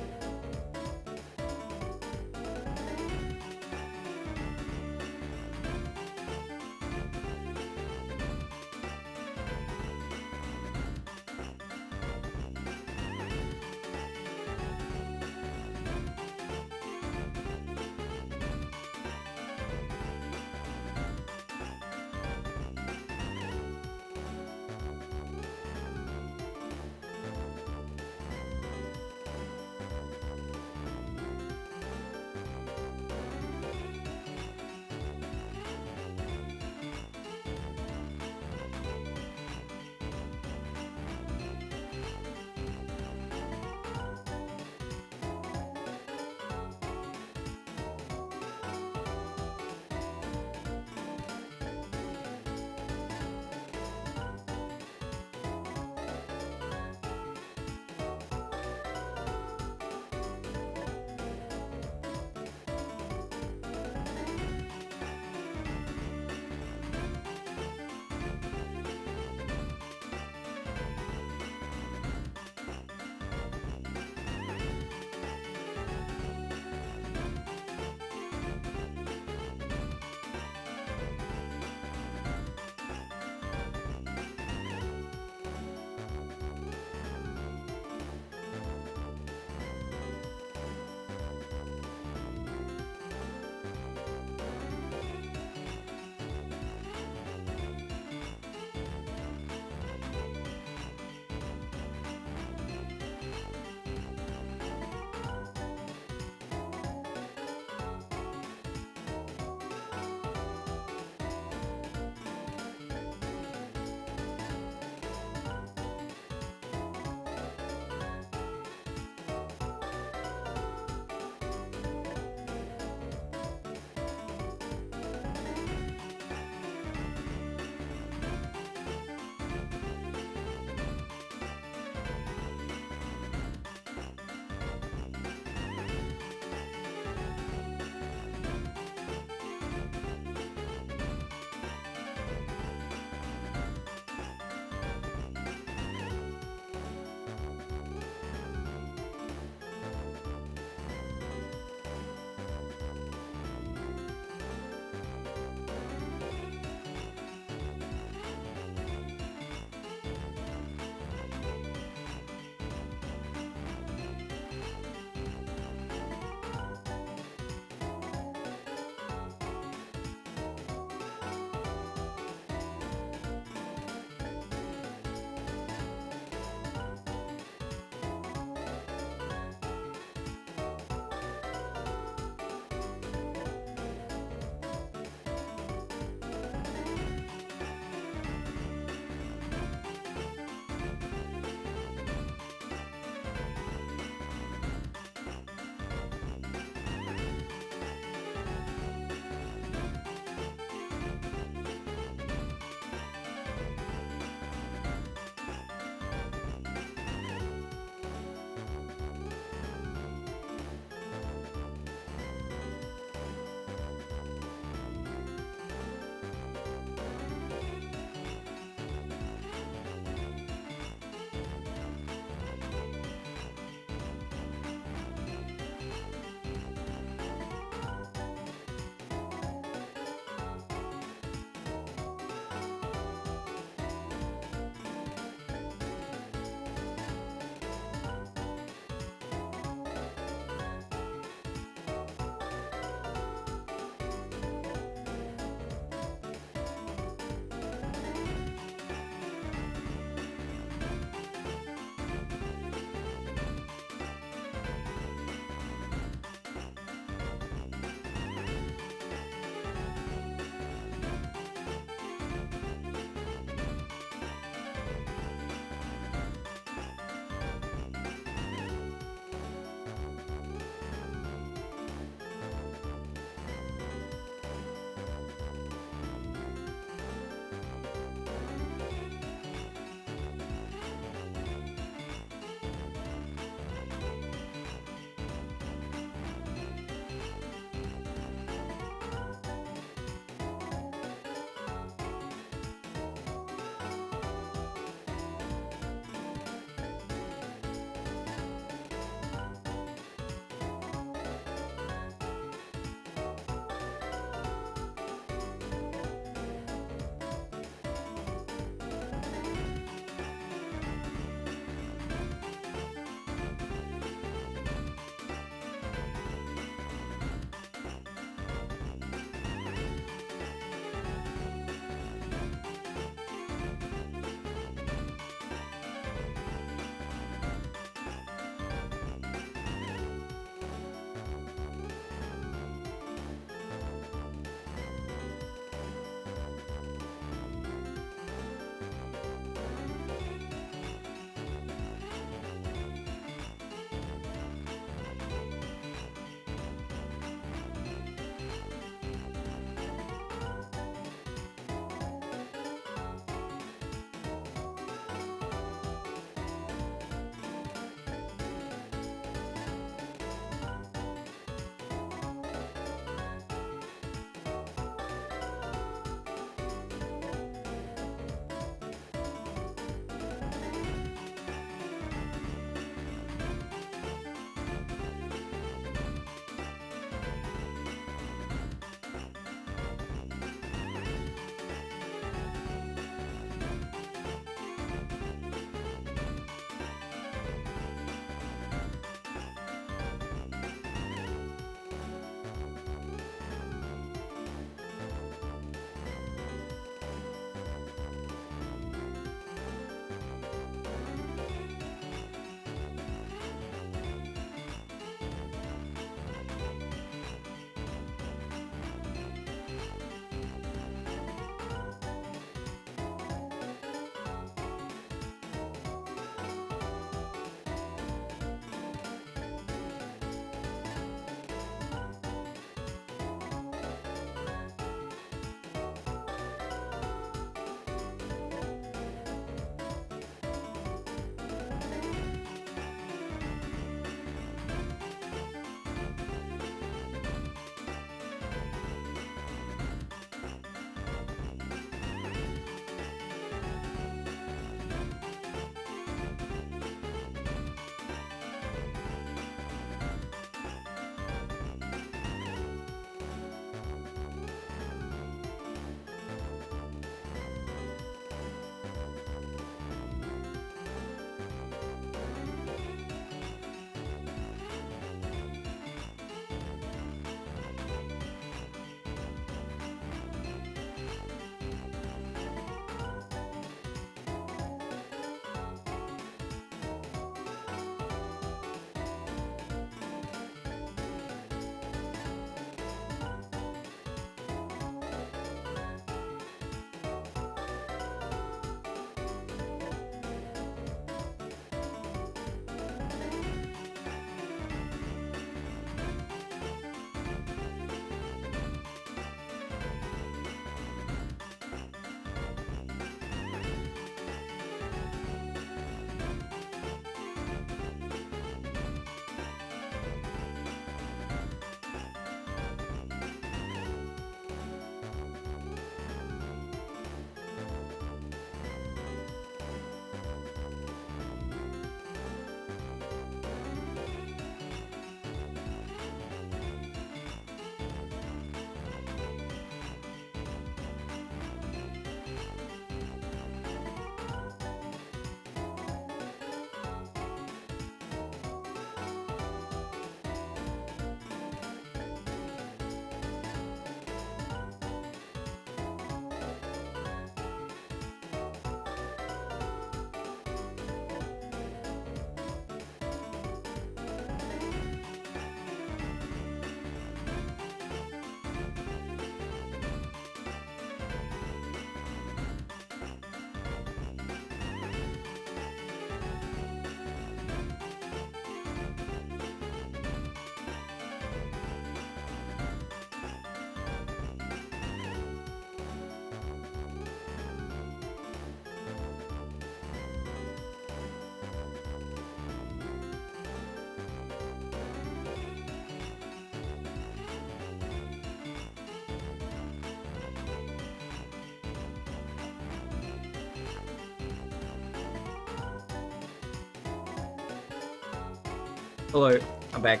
Hello, I'm back.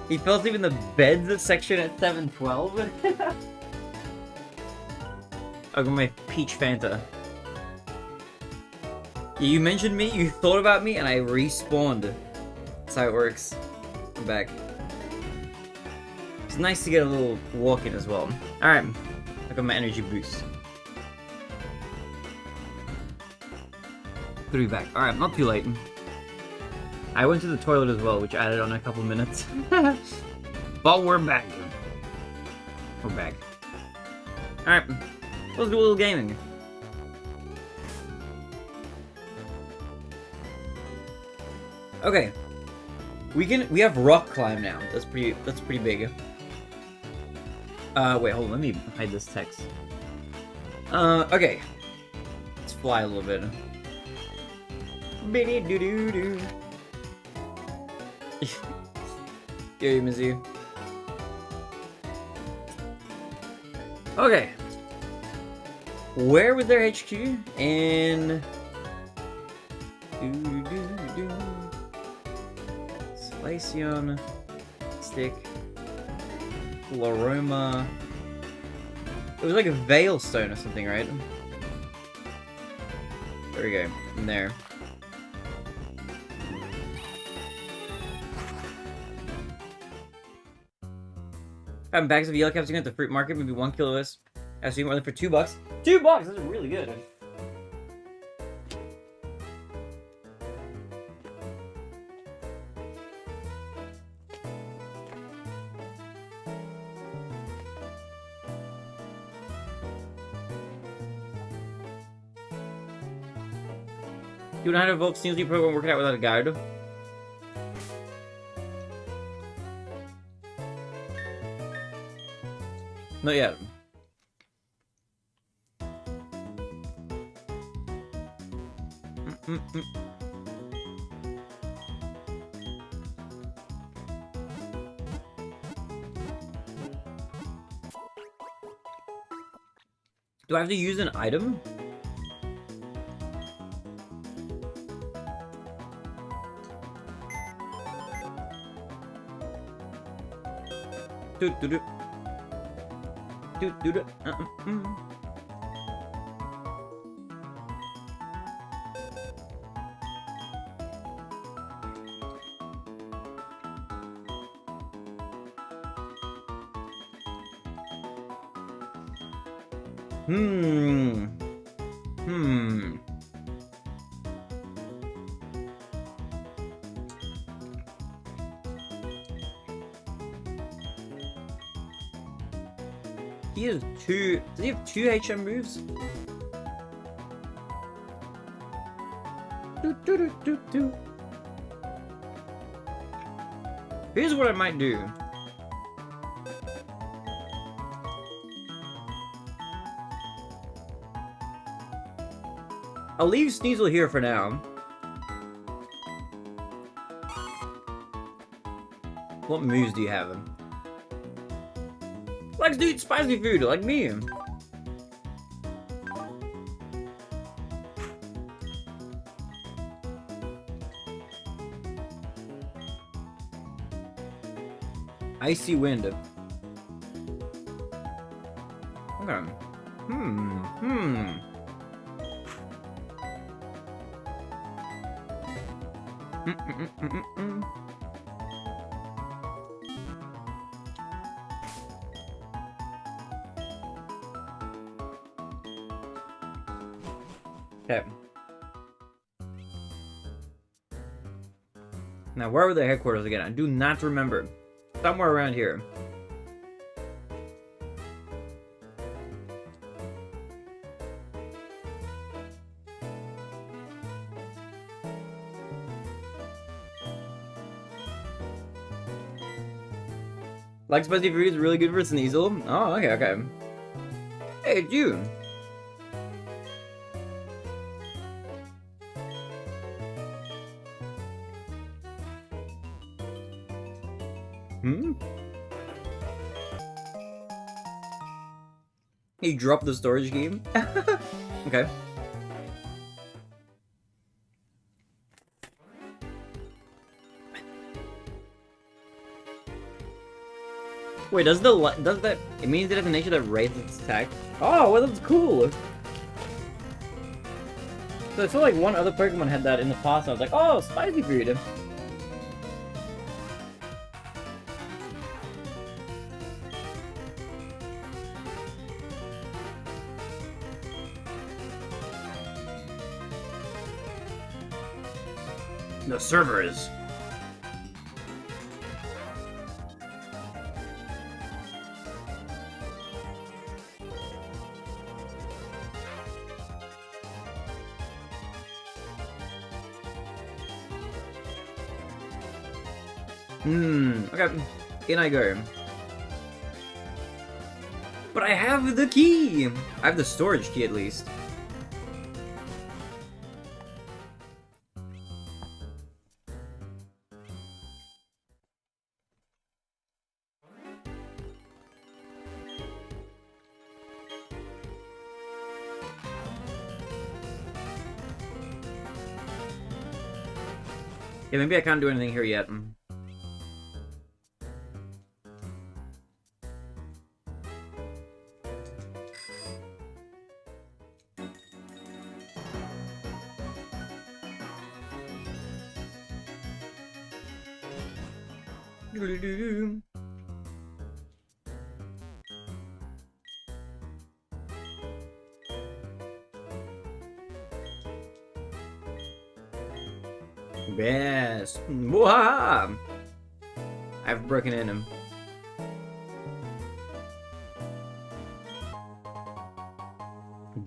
He fell asleep in the beds section at 7:12. I got my peach Fanta. Yeah, you mentioned me, you thought about me, and I respawned. That's how it works. I'm back. It's nice to get a little walk in as well. Alright, I got my energy boost. Good to be back. Alright, not too late. I went to the toilet as well, which added on a couple minutes. But we're back. We're back. Alright, let's do a little gaming. Okay. We have rock climb now. That's pretty big. Wait, hold on, let me hide this text. Okay. Let's fly a little bit. Biddy doo doo doo. Yo, Mizu. Okay. Where was their HQ? In... Slacion. Stick. Loroma. It was like a Veilstone or something, right? There we go. In there. Having bags of yellow capsicum at the fruit market, maybe 1 kilo of this. I assume only for $2. $2! This is really good. You know how to evolve Sneasel program working out without a guide? Not yet. Do I have to use an item? Do. He has two... Does he have 2 HM moves? Here's what I might do. I'll leave Sneasel here for now. What moves do you have? Likes to eat spicy food, like me. Icy wind. Okay. Okay. Now, where were the headquarters again? I do not remember. Somewhere around here. Like spicy food is really good for Sneasel. Oh, okay. Hey, it's you. He dropped the storage game? Okay. Wait, does that it means it has a nature that raises its attack? Oh, well, that's cool. So I feel like one other Pokemon had that in the past, and I was like, oh, spicy food. The servers. Okay. In I go. But I have the key! I have the storage key at least. Yeah, maybe I can't do anything here yet. Yes. Wah! I've broken in him.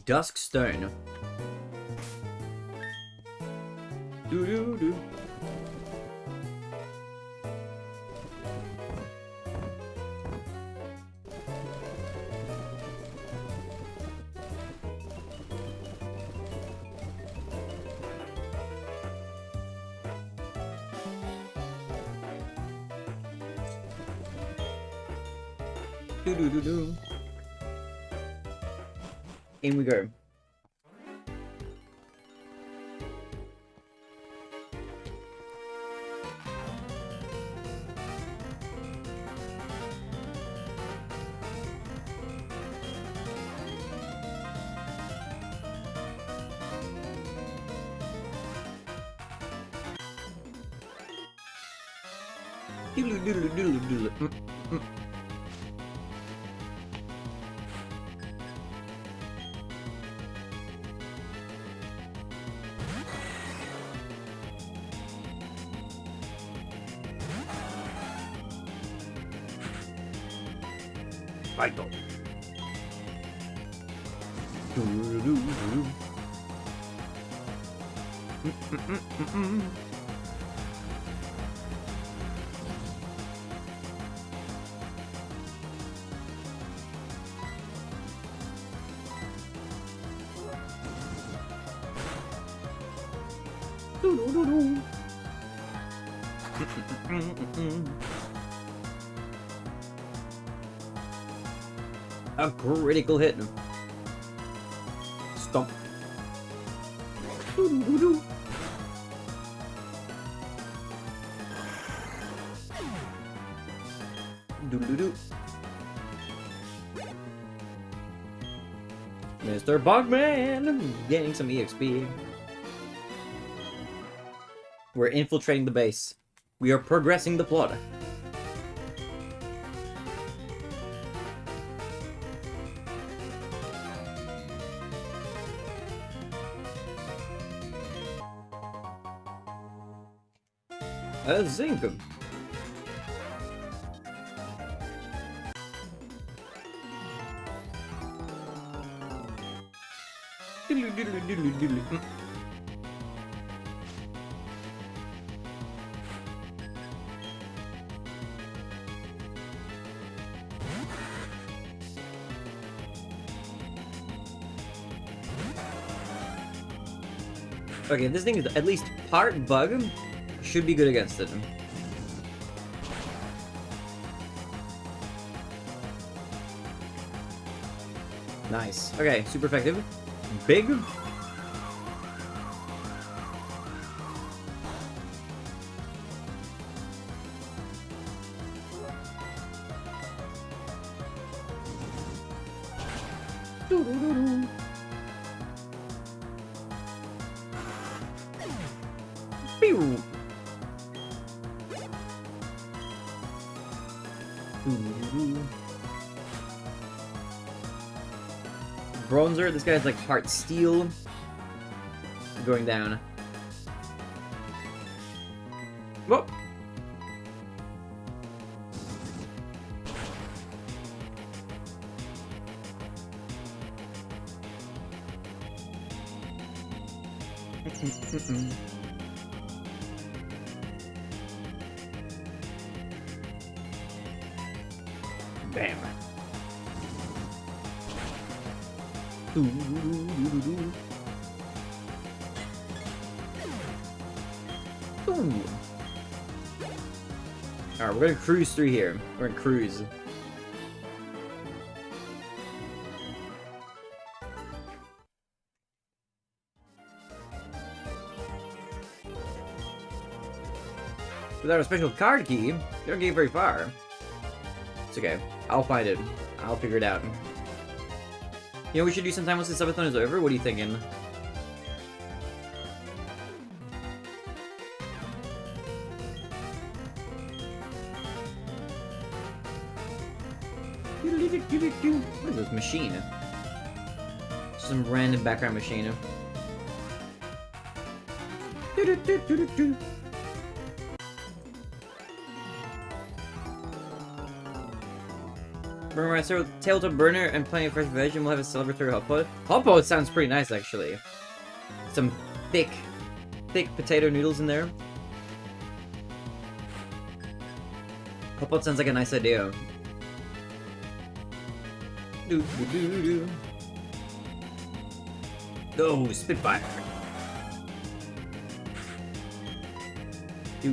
Dusk Stone. Doo doo doo. Doo doo doo doo. In we go. Doodle doodle doodle doodle. Vital. A critical hit. Stomp. Doo-doo-doo-doo. Doo-doo-doo. Mr. Bugman! Getting some EXP. We're infiltrating the base. We are progressing the plot. A zinc. Okay, this thing is at least part bug. Should be good against it. Nice. Okay, super effective. Big. Pew. Bronzer, this guy's like heart steel. Going down. Whoa! Bam. Alright, we're gonna cruise through here. We're gonna cruise. Without a special card key, you don't get very far. It's okay. I'll find it. I'll figure it out. You know what we should do sometime once the subathon is over? What are you thinking? What is this machine? Some random background machine. Remember I started with tabletop burner and plenty of fresh veg, and we'll have a celebratory hot pot. Hot pot sounds pretty nice, actually. Some thick potato noodles in there. Hot pot sounds like a nice idea. Oh, Spitfire. Let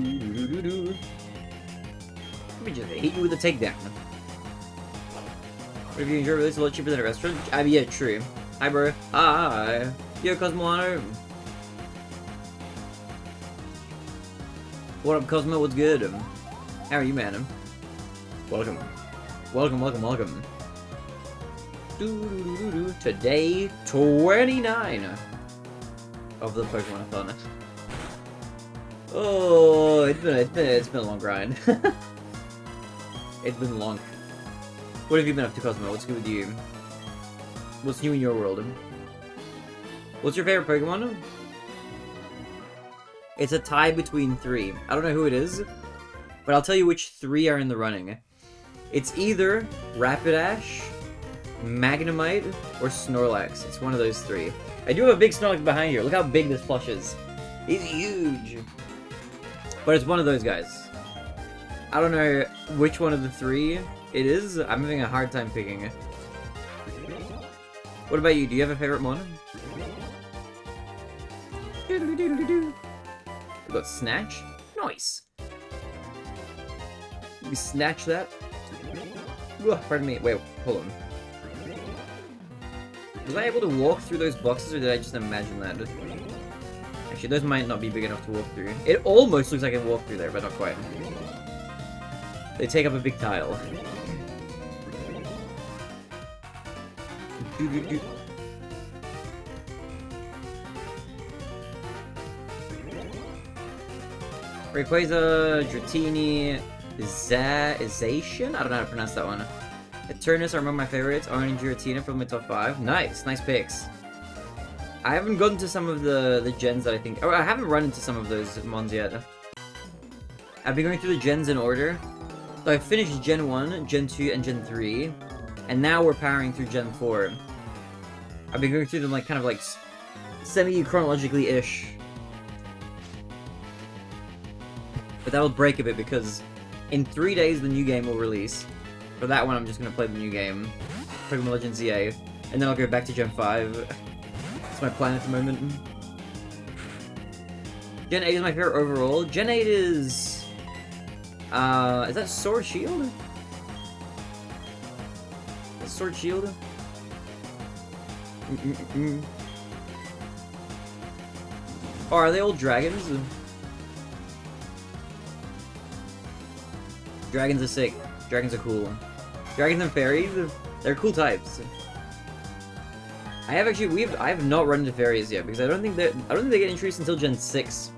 me just hit you with a takedown. What if you enjoy release a lot cheaper than a restaurant? I mean, yeah, true. Hi, bro. Hi. Yo, Cosmoano. What up, Cosmo? What's good? How are you, man? Welcome. Welcome, welcome, welcome. Today, 29 of the Pokemon-a-thon. Oh, it's been a long grind. It's been long. What have you been up to, Cosmo? What's good with you? What's new in your world? What's your favorite Pokemon? It's a tie between 3. I don't know who it is, but I'll tell you which 3 are in the running. It's either Rapidash, Magnemite, or Snorlax. It's one of those 3. I do have a big Snorlax behind here. Look how big this plush is. He's huge. But it's one of those guys. I don't know which one of the 3 it is. I'm having a hard time picking it. What about you? Do you have a favorite one? We got Snatch. Nice. We snatch that. Ugh, pardon me. Wait, hold on. Was I able to walk through those boxes, or did I just imagine that? Actually, those might not be big enough to walk through. It almost looks like I can walk through there, but not quite. They take up a big tile. Rayquaza, Dratini, Ization? I don't know how to pronounce that one. Eternus are among my favorites. Orange and Giratina from my top 5. Nice, nice picks. I haven't gotten to some of the gens that I think... Oh, I haven't run into some of those mons yet. I've been going through the gens in order. So I've finished Gen 1, Gen 2, and Gen 3. And now we're powering through Gen 4. I've been going through them like kind of like semi-chronologically-ish. But that'll break a bit because in 3 days the new game will release. For that one I'm just going to play the new game. Pokemon Legends ZA. And then I'll go back to Gen 5. That's my plan at the moment. Gen 8 is my favorite overall. Gen 8 is that Sword Shield? That's Sword Shield? Oh, are they all dragons? Dragons are sick. Dragons are cool. Dragons and fairies, they're cool types. I have not run into fairies yet because I don't think they get introduced until Gen 6.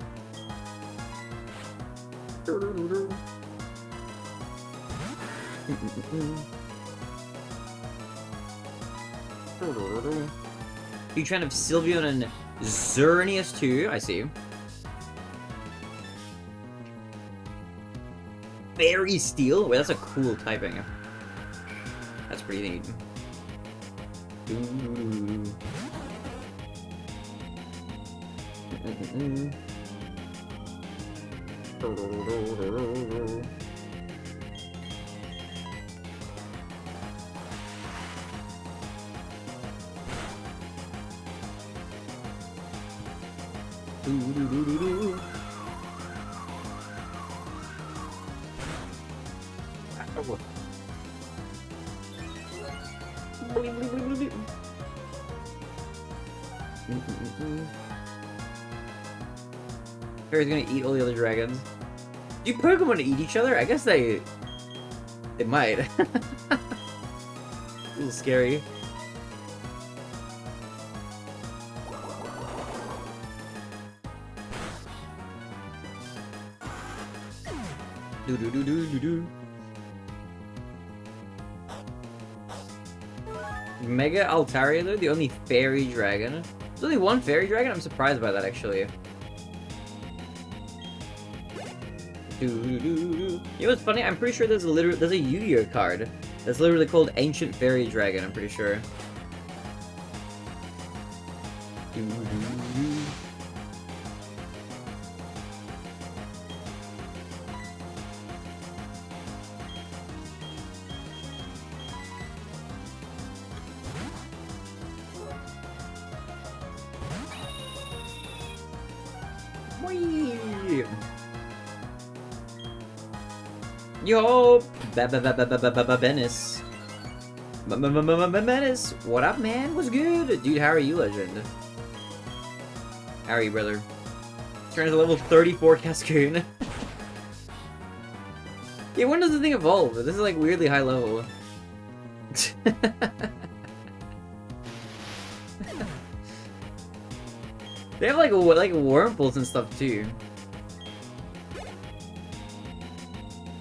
You trying to have Sylveon and Xerneas too? I see. Fairy Steel? Wait, that's a cool typing. That's pretty neat. Fairy's gonna eat all the other dragons. Do Pokemon eat each other? I guess they might. A little scary. Do. Mega Altaria though, the only fairy dragon. There's only one fairy dragon? I'm surprised by that actually. You know what's funny? I'm pretty sure there's a Yu-Gi-Oh card that's literally called Ancient Fairy Dragon, I'm pretty sure. Yo, Menace. Menace, what up, man? What's good? Dude, how are you, legend? How are you, brother? Turn to level 34 Cascoon. Yeah, when does the thing evolve? This is like weirdly high level. They have like Wurmples and stuff too.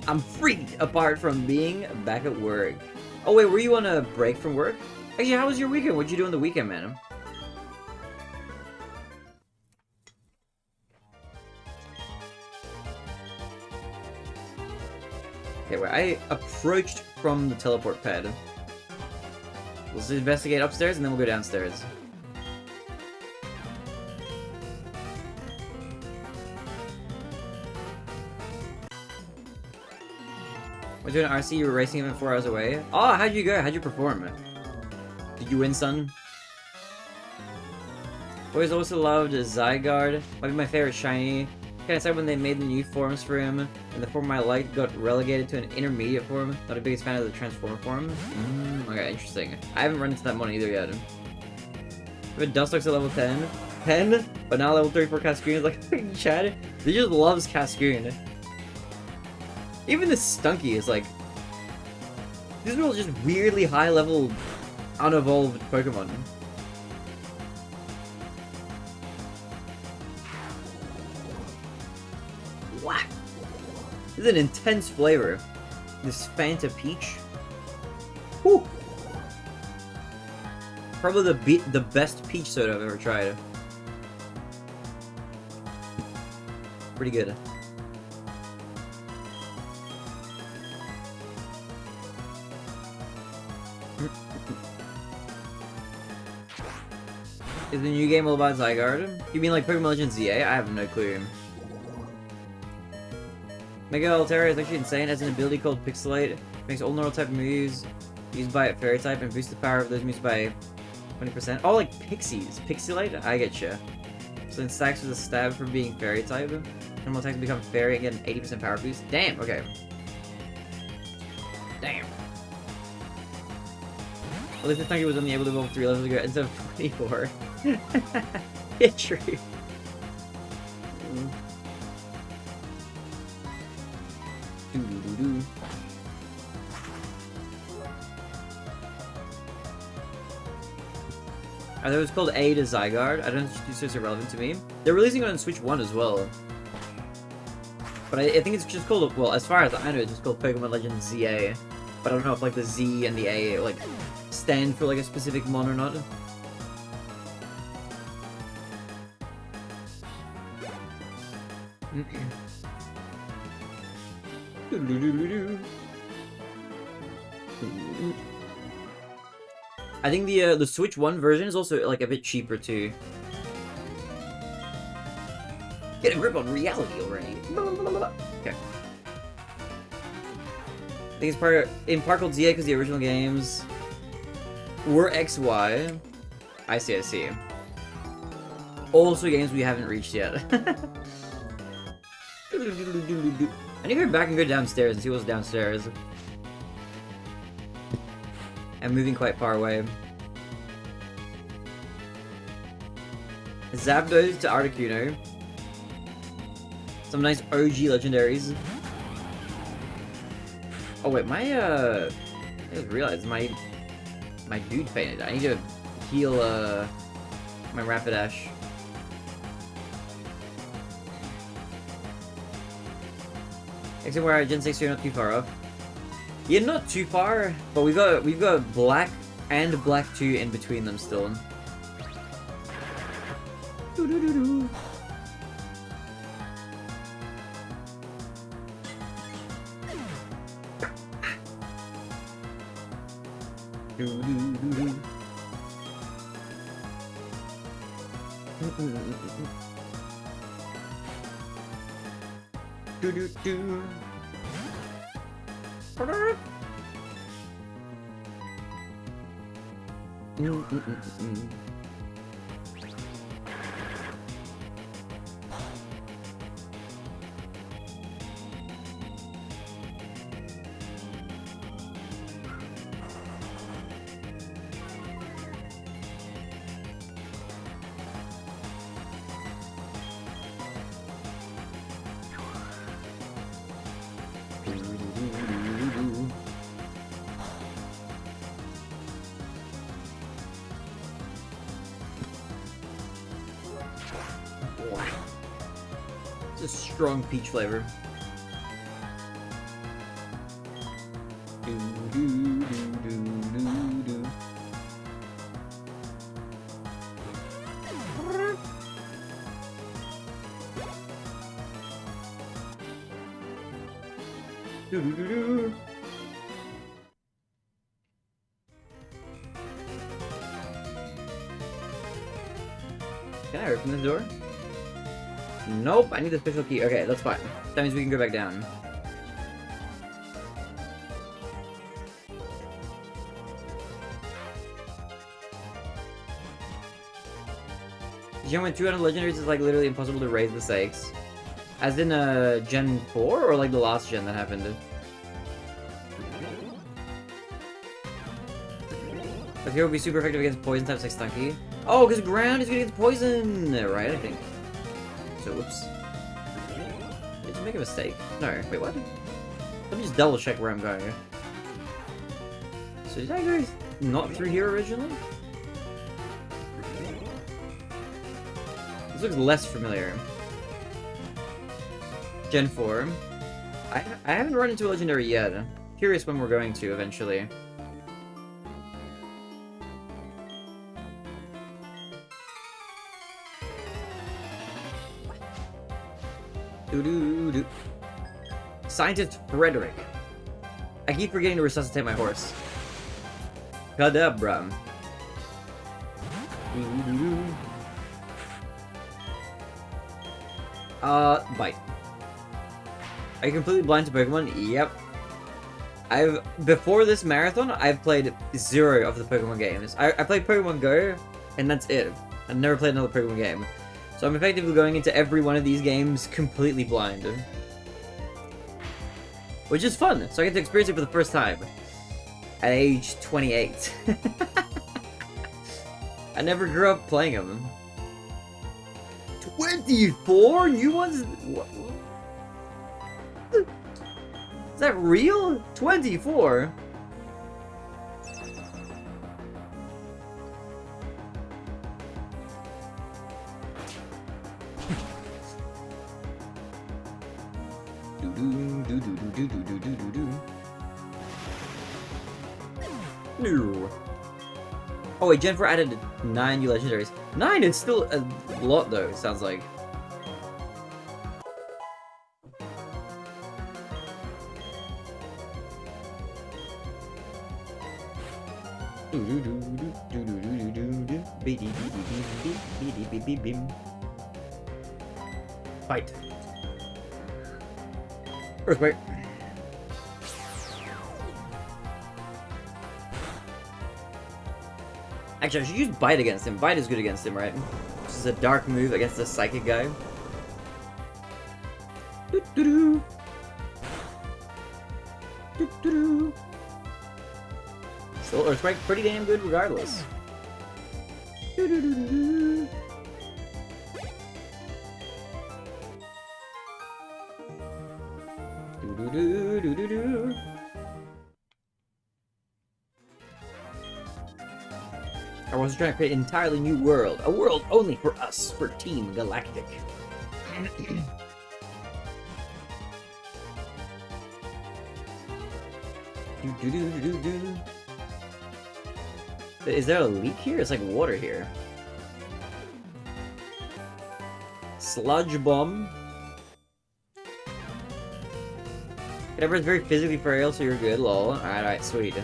I'm freaked apart from being back at work. Oh wait, were you on a break from work? Actually, how was your weekend? What'd you do on the weekend, man? Okay, wait, I approached from the teleport pad. Let's investigate upstairs and then we'll go downstairs. We're doing an RC, you were racing even 4 hours away. Oh, how'd you go? How'd you perform? Did you win, son? Always also loved Zygarde. Might be my favorite shiny. Kinda sad when they made the new forms for him, and the form I liked got relegated to an intermediate form. Not the biggest fan of the Transformer form. Okay, interesting. I haven't run into that one either yet. But Dustox at level 10. 10? But now level 34 Cascoon is like, Chad, he just loves Cascoon. Even the Stunky is like... These are all just weirdly high-level, unevolved Pokemon. Wow! This is an intense flavor. This Fanta Peach. Whew! Probably the best peach soda I've ever tried. Pretty good. Is the new game all about Zygarde? You mean like Pokemon Legends ZA? I have no clue. Mega Altaria is actually insane. It has an ability called Pixelate. It makes all normal type moves used by a fairy type and boosts the power of those moves by 20%. Oh, like Pixies. Pixelate? I get you. So then stacks with a stab for being fairy type. Normal attacks become fairy and get an 80% power boost. Damn, okay. Damn. At least the Stunky was only able to evolve 3 levels ago instead of 24. Yeah, true. I thought it was called A to Zygarde. I don't know if it's irrelevant to me. They're releasing it on Switch 1 as well. But I think it's just called, well, as far as I know, it's just called Pokemon Legends ZA. But I don't know if, like, the Z and the A, like, stand for, like, a specific mon or not. I think the Switch 1 version is also, like, a bit cheaper, too. Get a grip on reality already. Okay. I think it's in part called ZA because the original games were XY. I see, I see. Also games we haven't reached yet. I need to go back and go downstairs and see what's downstairs. I'm moving quite far away. Zapdos to Articuno. Some nice OG legendaries. Oh wait, I just realized my dude fainted. I need to heal my Rapidash. Except where Gen 6 you're not too far off. Yeah, not too far, but we've got Black and Black 2 in between them still. Doo-doo-doo-doo. Doo-doo-doo-doo. Doo-doo-doo. It's a strong peach flavor. Can I open this door? Nope, I need the special key. Okay, that's fine. That means we can go back down. Gen 1 200 legendaries is like literally impossible to raise the stakes. As in Gen 4 or like the last gen that happened? The hero will be super effective against poison types like Stunky. Oh, because ground is good against poison! Right, I think. So, whoops. Did you make a mistake? No, wait, what? Let me just double check where I'm going. So did I go not through here originally? This looks less familiar. Gen 4. I haven't run into a legendary yet. Curious when we're going to eventually. Doo-doo-doo. Scientist Frederick. I keep forgetting to resuscitate my horse. Kadabra. Doo-doo-doo. Bite. Are you completely blind to Pokemon? Yep. Before this marathon, I've played 0 of the Pokemon games. I played Pokemon Go, and that's it. I've never played another Pokemon game. So I'm effectively going into every one of these games completely blind. Which is fun, so I get to experience it for the first time. At age 28. I never grew up playing them. 24 new ones? What? Is that real? 24? No. Oh wait, Gen 4 added 9 new legendaries. 9 is still a lot though, it sounds like. Fight. Earthquake. Actually, I should use Bite against him. Bite is good against him, right? This is a dark move against the psychic guy. Doo-doo-doo. Doo-doo-doo. Still Earthquake, pretty damn good regardless. Doo-doo-doo-doo-doo. Doo-doo-doo-doo-doo-doo. I was trying to create an entirely new world. A world only for us, for Team Galactic. Is there a leak here? It's like water here. Sludge bomb. Whatever is very physically frail, so you're good, lol. Alright, sweet.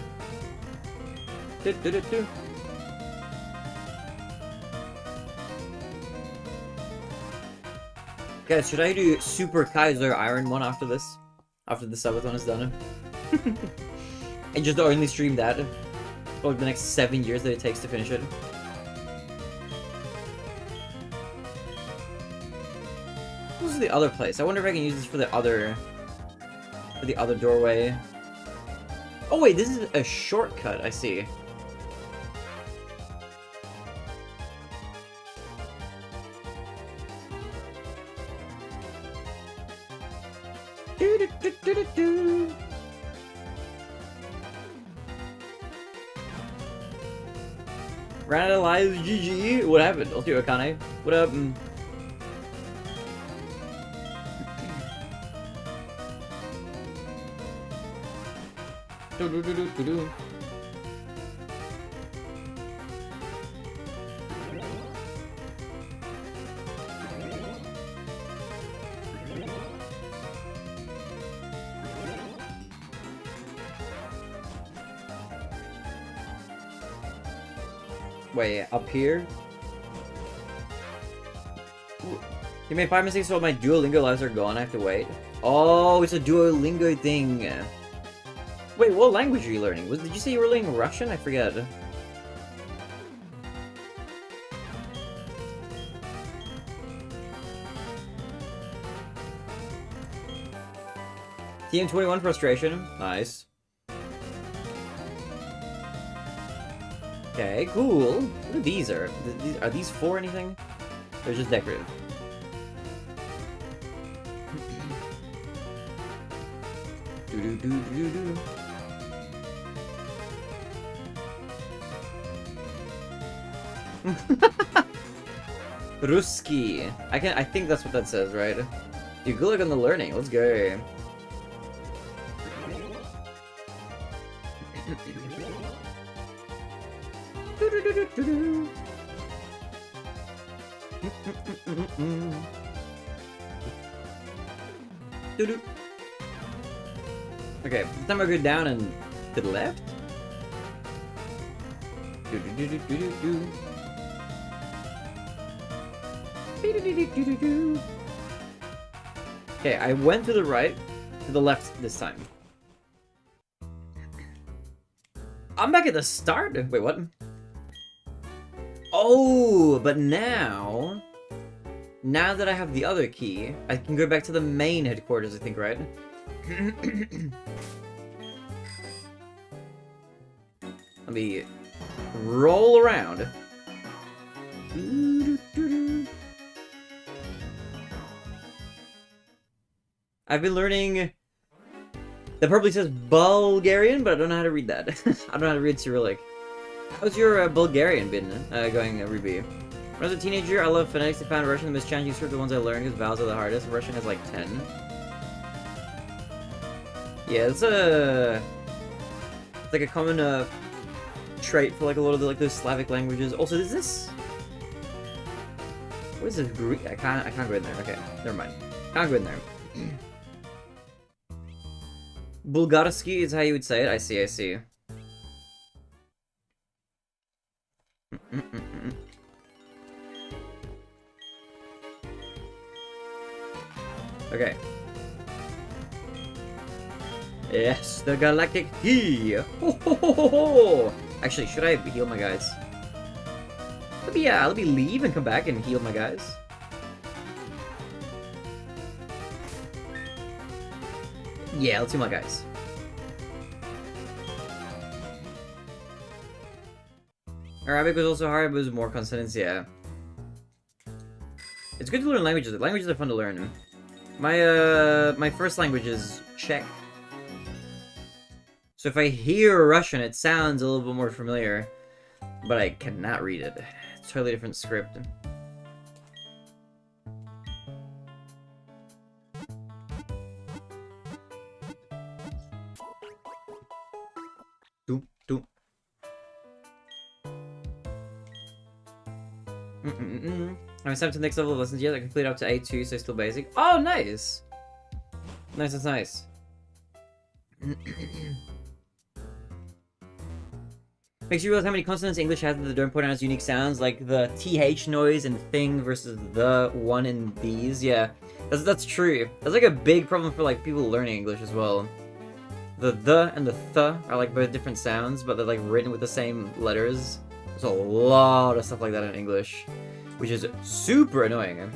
Guys, should I do Super Kaiser Iron one after this? After the subathon is done? And just only stream that for the next 7 years that it takes to finish it? This is the other place. I wonder if I can use this for the other doorway. Oh wait, this is a shortcut, I see. Ran out of lives, GG. What happened? Ulti Akane. What up? Wait, up here? You made 5 mistakes, so my Duolingo lives are gone. I have to wait. Oh, it's a Duolingo thing. Wait, what language are you learning? Did you say you were learning Russian? I forget. TM21 frustration. Nice. Okay, cool. What are these? Are these for anything? They're just decorative. Do-do-do-do-do-do. Ruski. I think that's what that says, right? You're good on the learning. Let's go. Okay, this time I go down and to the left. Okay, I went to the right, to the left this time. I'm back at the start? Wait, what? Oh, but now that I have the other key, I can go back to the main headquarters, I think, right? Let me roll around. I've been learning... That probably says Bulgarian, but I don't know how to read that. I don't know how to read Cyrillic. How's your Bulgarian been going, Ruby? When I was a teenager, I loved phonetics. I found Russian the most challenging sort of the ones I learned because vowels are the hardest. Russian has like 10. Yeah, it's like a common trait for like a lot of the, like those Slavic languages. Also, is this? What is this Greek? I can't go in there. Okay, never mind. Can't go in there. Bulgarski is how you would say it. I see. Okay. Yes, the galactic key. Ho, ho, ho, ho, ho. Actually, should I heal my guys? Let me leave and come back and heal my guys. Yeah, let's heal my guys. Arabic was also hard, but it was more consonants, yeah. It's good to learn languages. Languages are fun to learn. My first language is Czech. So if I hear Russian, it sounds a little bit more familiar, but I cannot read it. It's a totally different script. Doop, doop. I'm set to the next level of lessons yet. I completed up to A2, so still basic. Oh, nice! Nice, that's nice. Makes you realize how many consonants English has that don't point out as unique sounds, like the TH noise in thing versus the one in these. Yeah, that's true. That's like a big problem for like people learning English as well. The and the th are like both different sounds, but they're like written with the same letters. There's a lot of stuff like that in English, which is super annoying.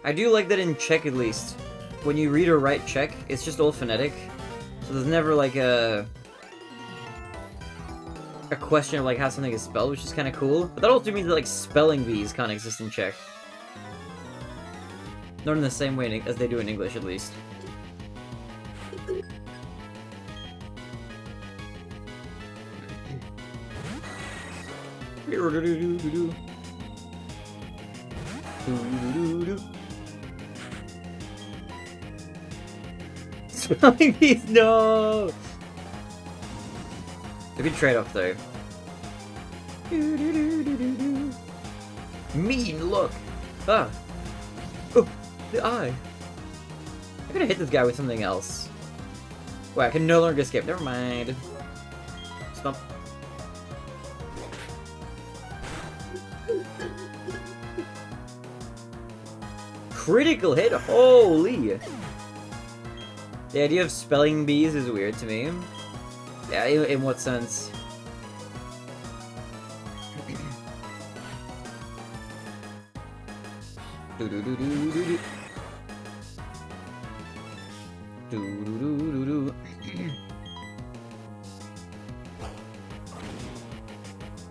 I do like that in Czech, at least. When you read or write Czech, it's just all phonetic. So there's never like a question of like how something is spelled, which is kind of cool. But that also means that like spelling bees can't exist in Czech. Not in the same way as they do in English, at least. Spelling bees, no! A good trade-off, though. Mean look! Ah! Oh, the eye! I'm gonna hit this guy with something else. Wait, I can no longer escape. Never mind. Stop. Critical hit? Holy! The idea of spelling bees is weird to me. Yeah, in what sense?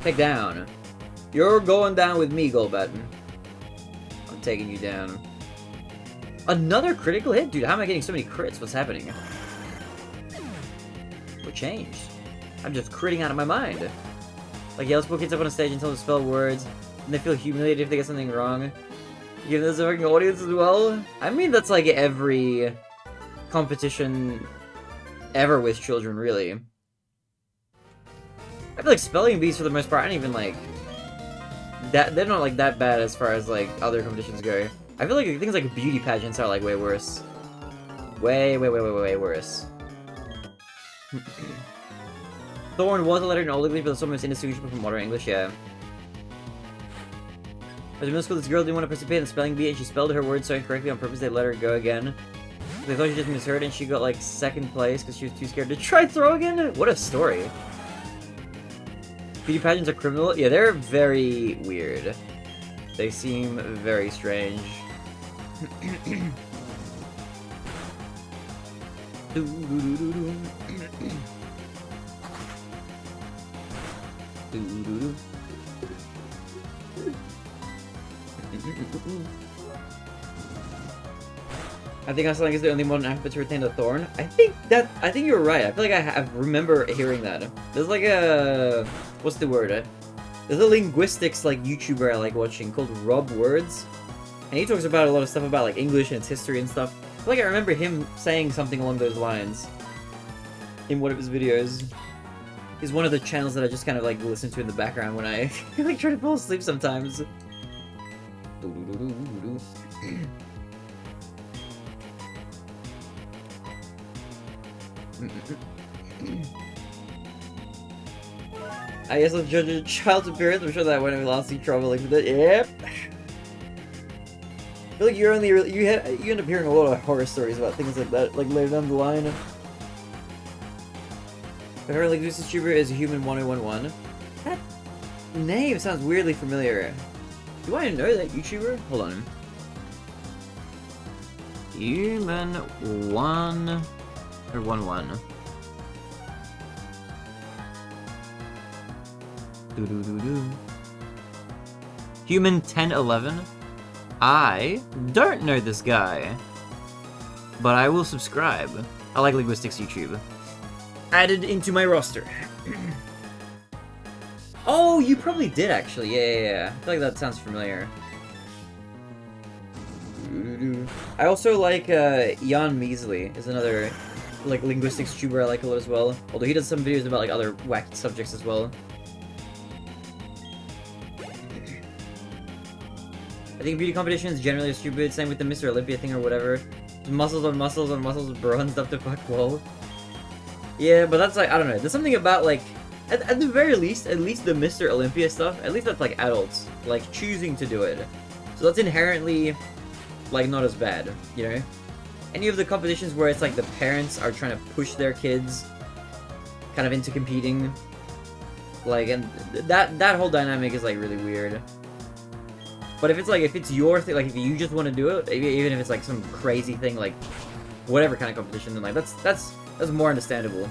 Take down. You're going down with me, Golbat. I'm taking you down. Another critical hit? Dude, how am I getting so many crits? What's happening? What changed? I'm just critting out of my mind. Like, yellow people kids up on a stage and tell them to spell words, and they feel humiliated if they get something wrong. You give this a fucking audience as well? I mean, that's like every competition ever with children, really. I feel like spelling bees, for the most part, I don't even like... They're not like that bad as far as like other competitions go. I feel like things like beauty pageants are like way worse. Way worse. Thorn was a letter in Old English, but it's almost indistinguishable from modern English, yeah. As a middle school, this girl didn't want to participate in the spelling bee, and she spelled her words so incorrectly on purpose they let her go again. They thought she just misheard, and she got like 2nd place because she was too scared to try throw again? What a story. Beauty pageants are criminal? Yeah, they're very weird. They seem very strange. I think Icelandic is the only modern alphabet to retain the thorn. I think you're right. I feel like I remember hearing that. There's like a... What's the word? There's a linguistics like YouTuber I like watching called Rob Words, and he talks about a lot of stuff about like English and its history and stuff. I feel like I remember him saying something along those lines in one of his videos. He's one of the channels that I just kind of like listen to in the background when I like try to fall asleep sometimes. I guess I'll judge a child's appearance. I'm sure that when we lost you troubling with it. Yep. I feel like you end up hearing a lot of horror stories about things like that, like later down the line. I heard like this YouTuber is Human 1011. That name sounds weirdly familiar. Do I know that YouTuber? Hold on. Human 1 or 11. Human 1011. I don't know this guy, but I will subscribe. I like linguistics YouTube. Added into my roster. Oh, you probably did actually. Yeah. I feel like that sounds familiar. I also like Jan Measley is another like linguistics tuber I like a lot as well. Although he does some videos about like other wacky subjects as well. I think beauty competitions generally are stupid. Same with the Mr. Olympia thing or whatever. Muscles on muscles on muscles, bro, and stuff to fuck wall. Yeah, but that's like, I don't know. There's something about like, at the very least, at least the Mr. Olympia stuff, at least that's like adults, like choosing to do it. So that's inherently, like, not as bad, you know? Any of the competitions where it's like the parents are trying to push their kids kind of into competing, like, and that whole dynamic is like really weird. But if it's like, if it's your thing, like if you just want to do it, even if it's like some crazy thing, like whatever kind of competition, then like that's more understandable,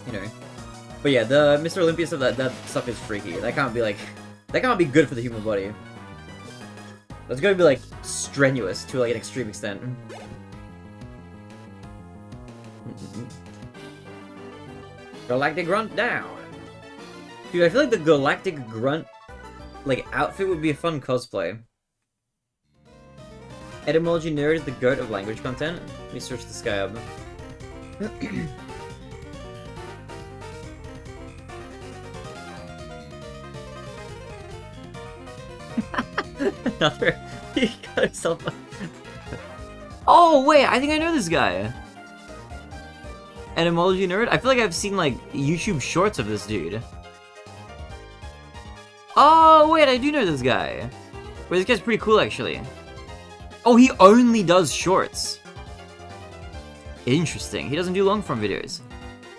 you know. But yeah, the Mr. Olympia stuff, that stuff is freaky. That can't be good for the human body. That's gonna be like strenuous to like an extreme extent. Galactic Grunt down. Dude, I feel like the Galactic Grunt like outfit would be a fun cosplay. Etymology nerd is the goat of language content. Let me search this guy up. Another. He got himself. Oh wait, I think I know this guy. Etymology nerd. I feel like I've seen like YouTube shorts of this dude. Oh wait, I do know this guy. Wait, this guy's pretty cool actually. Oh, he only does shorts. Interesting. He doesn't do long form videos.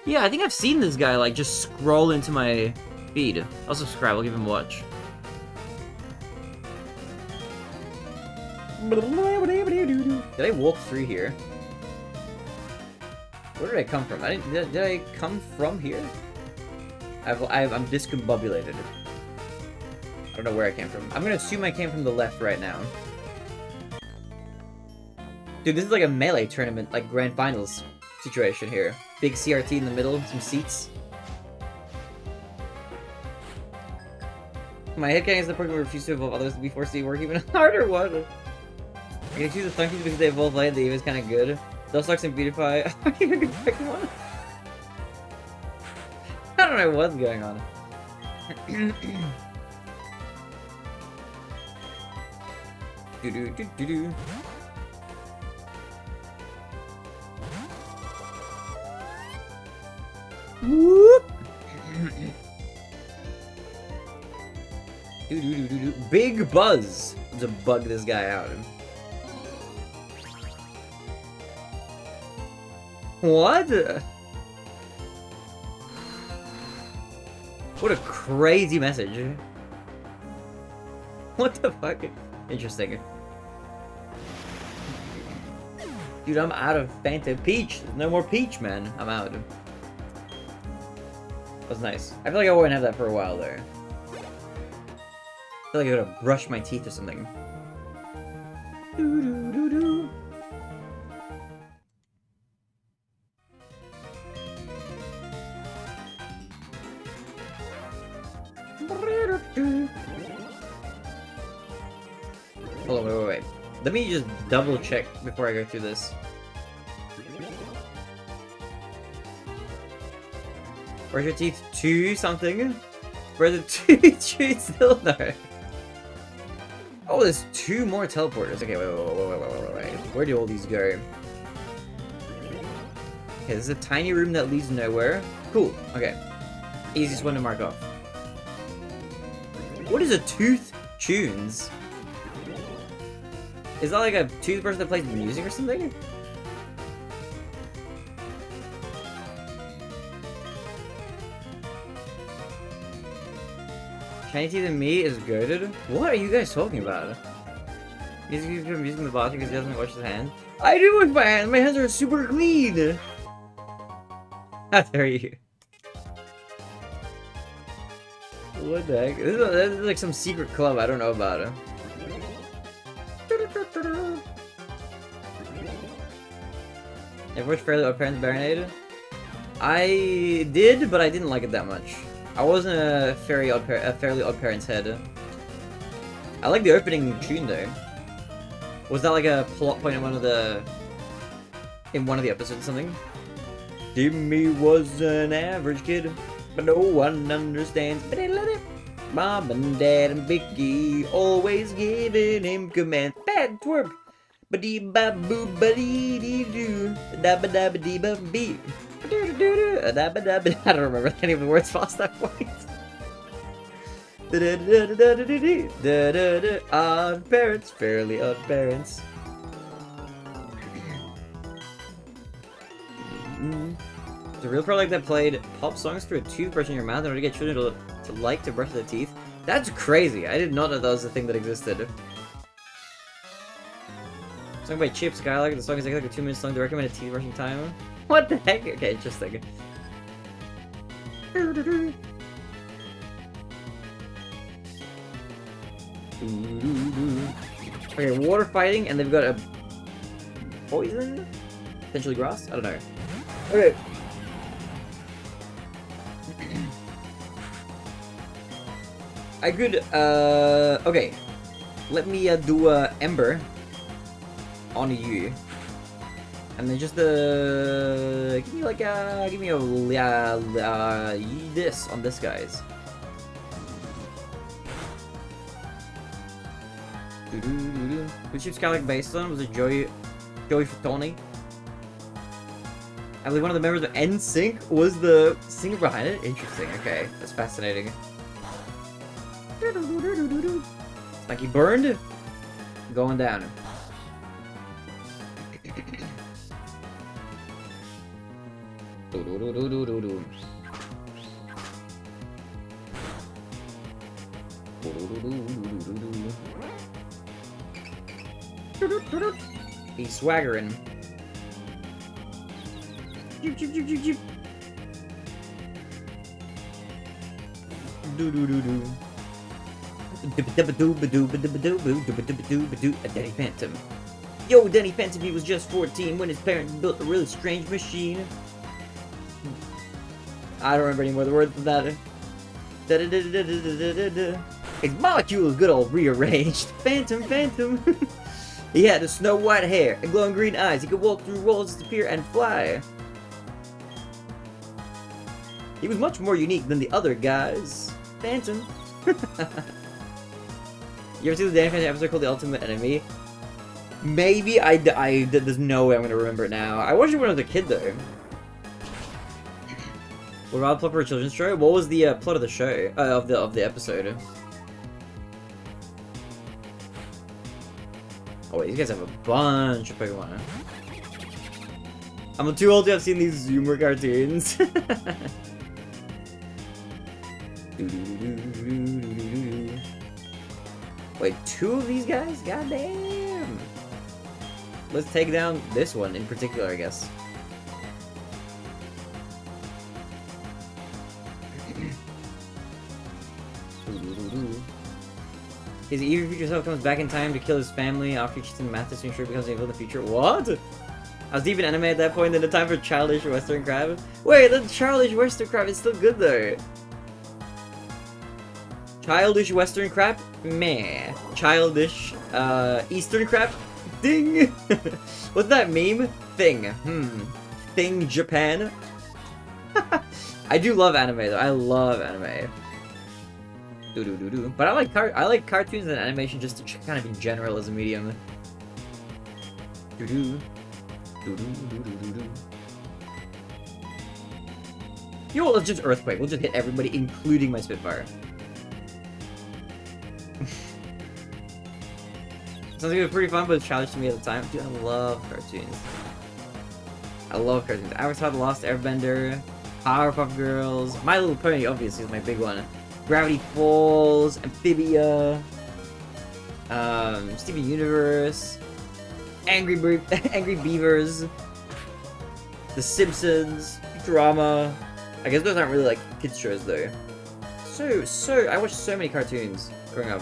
Yeah, I think I've seen this guy like just scroll into my feed. I'll subscribe. I'll give him a watch. Did I walk through here? Where did I come from? Did I come from here? I'm discombobulated. I don't know where I came from. I'm gonna assume I came from the left right now. Dude, this is like a melee tournament, like grand finals situation here. Big CRT in the middle, some seats. My headcanon is the Pokemon refuse to evolve others before seeing work even harder. What? I can choose the Thunkies because they evolve late, the is kind of good. Dustox and Beautify are you a good Pokemon? I don't know what's going on. Do-do-do-do-do. Whoop! Do-do-do-do-do. Big Buzz! To bug this guy out. What? What a crazy message. What the fuck? Interesting. Dude, I'm out of Fanta Peach. There's no more Peach, man. I'm out. That's nice. I feel like I won't have that for a while there. I feel like I gotta brush my teeth or something. Doo-doo-doo-doo. Hold on, wait. Let me just double check before I go through this. Where's your teeth? 2 something? Where's the 2 trees still? No. Oh, there's 2 more teleporters. Okay, wait. Where do all these go? Okay, there's a tiny room that leads nowhere. Cool. Okay. Easiest one to mark off. What is a tooth tunes? Is that like a toothbrush that plays music or something? Shiny teeth and me is goated? What are you guys talking about? He's using the boss because he doesn't wash his hands. I do wash my hands! My hands are super clean! How dare you? What the heck? This is like some secret club I don't know about. Have you watched Fairly Odd Parents TheBarinade? I did, but I didn't like it that much. I wasn't a Fairly Odd Parents head. I like the opening tune though. Was that like a plot point in one of the episodes or something? Timmy was an average kid, but no one understands. Mom and Dad and Vicky always giving him commands. Bad twerp. Ba-dee ba boo ba dee dee doo. Da ba da ba dee ba bee. I don't remember any of the words past that point. Odd parents, Fairly Odd Parents. The real pro like that played pop songs through a toothbrush in your mouth in order to get children to like to brush their teeth. That's crazy. I did not know that was a thing that existed. Song by Chip Skylark. The song is like a 2-minute song to recommend a teeth brushing time. What the heck? Okay, interesting. Okay, water fighting, and they've got a poison? Potentially grass? I don't know. Okay. I could, okay. Let me do Ember on you. And then just give me like give me a this on this guy's. Which ship's kind of like based on was it Joey Fatoni? I believe one of the members of NSYNC was the singer behind it. Interesting. Okay, that's fascinating. Like he burned, going down. He's swaggering. Jeep, jeep, jeep, jeep, jeep. Danny Phantom. Yo, Danny Phantom, he was just 14 when his parents built a really strange machine. I don't remember any more of the words than that. His molecules good old rearranged. Phantom. He had a snow white hair and glowing green eyes. He could walk through walls, disappear, and fly. He was much more unique than the other guys. Phantom. You ever see the Danny Phantom episode called The Ultimate Enemy? Maybe there's no way I'm gonna remember it now. I watched it when I was a kid though. What about plot for a children's show? What was the plot of the show? Of the episode? Oh wait, these guys have a bunch of Pokemon. I'm too old to have seen these Zoomer cartoons. Wait, 2 of these guys? Goddamn! Let's take down this one in particular, I guess. His evil future self comes back in time to kill his family after he cheats in the math test to ensure he becomes evil in the future. What? I was deep in anime at that point, then the time for childish Western crab. Wait, the childish Western crab is still good though. Childish Western crap? Meh. Childish, Eastern crap? Ding! What's that meme? Thing. Thing Japan? I do love anime though. I love anime. But I like cartoons and animation just kind of in general as a medium. You know what, let's just Earthquake. We'll just hit everybody, including my Spitfire. Sounds like it was pretty fun, but it's challenging to me at the time. Dude, I love cartoons. I love cartoons. Avatar: The Lost Airbender, Powerpuff Girls, My Little Pony obviously is my big one. Gravity Falls, Amphibia, Steven Universe, Angry Beavers, The Simpsons, Futurama. I guess those aren't really like kids shows though. I watched so many cartoons growing up.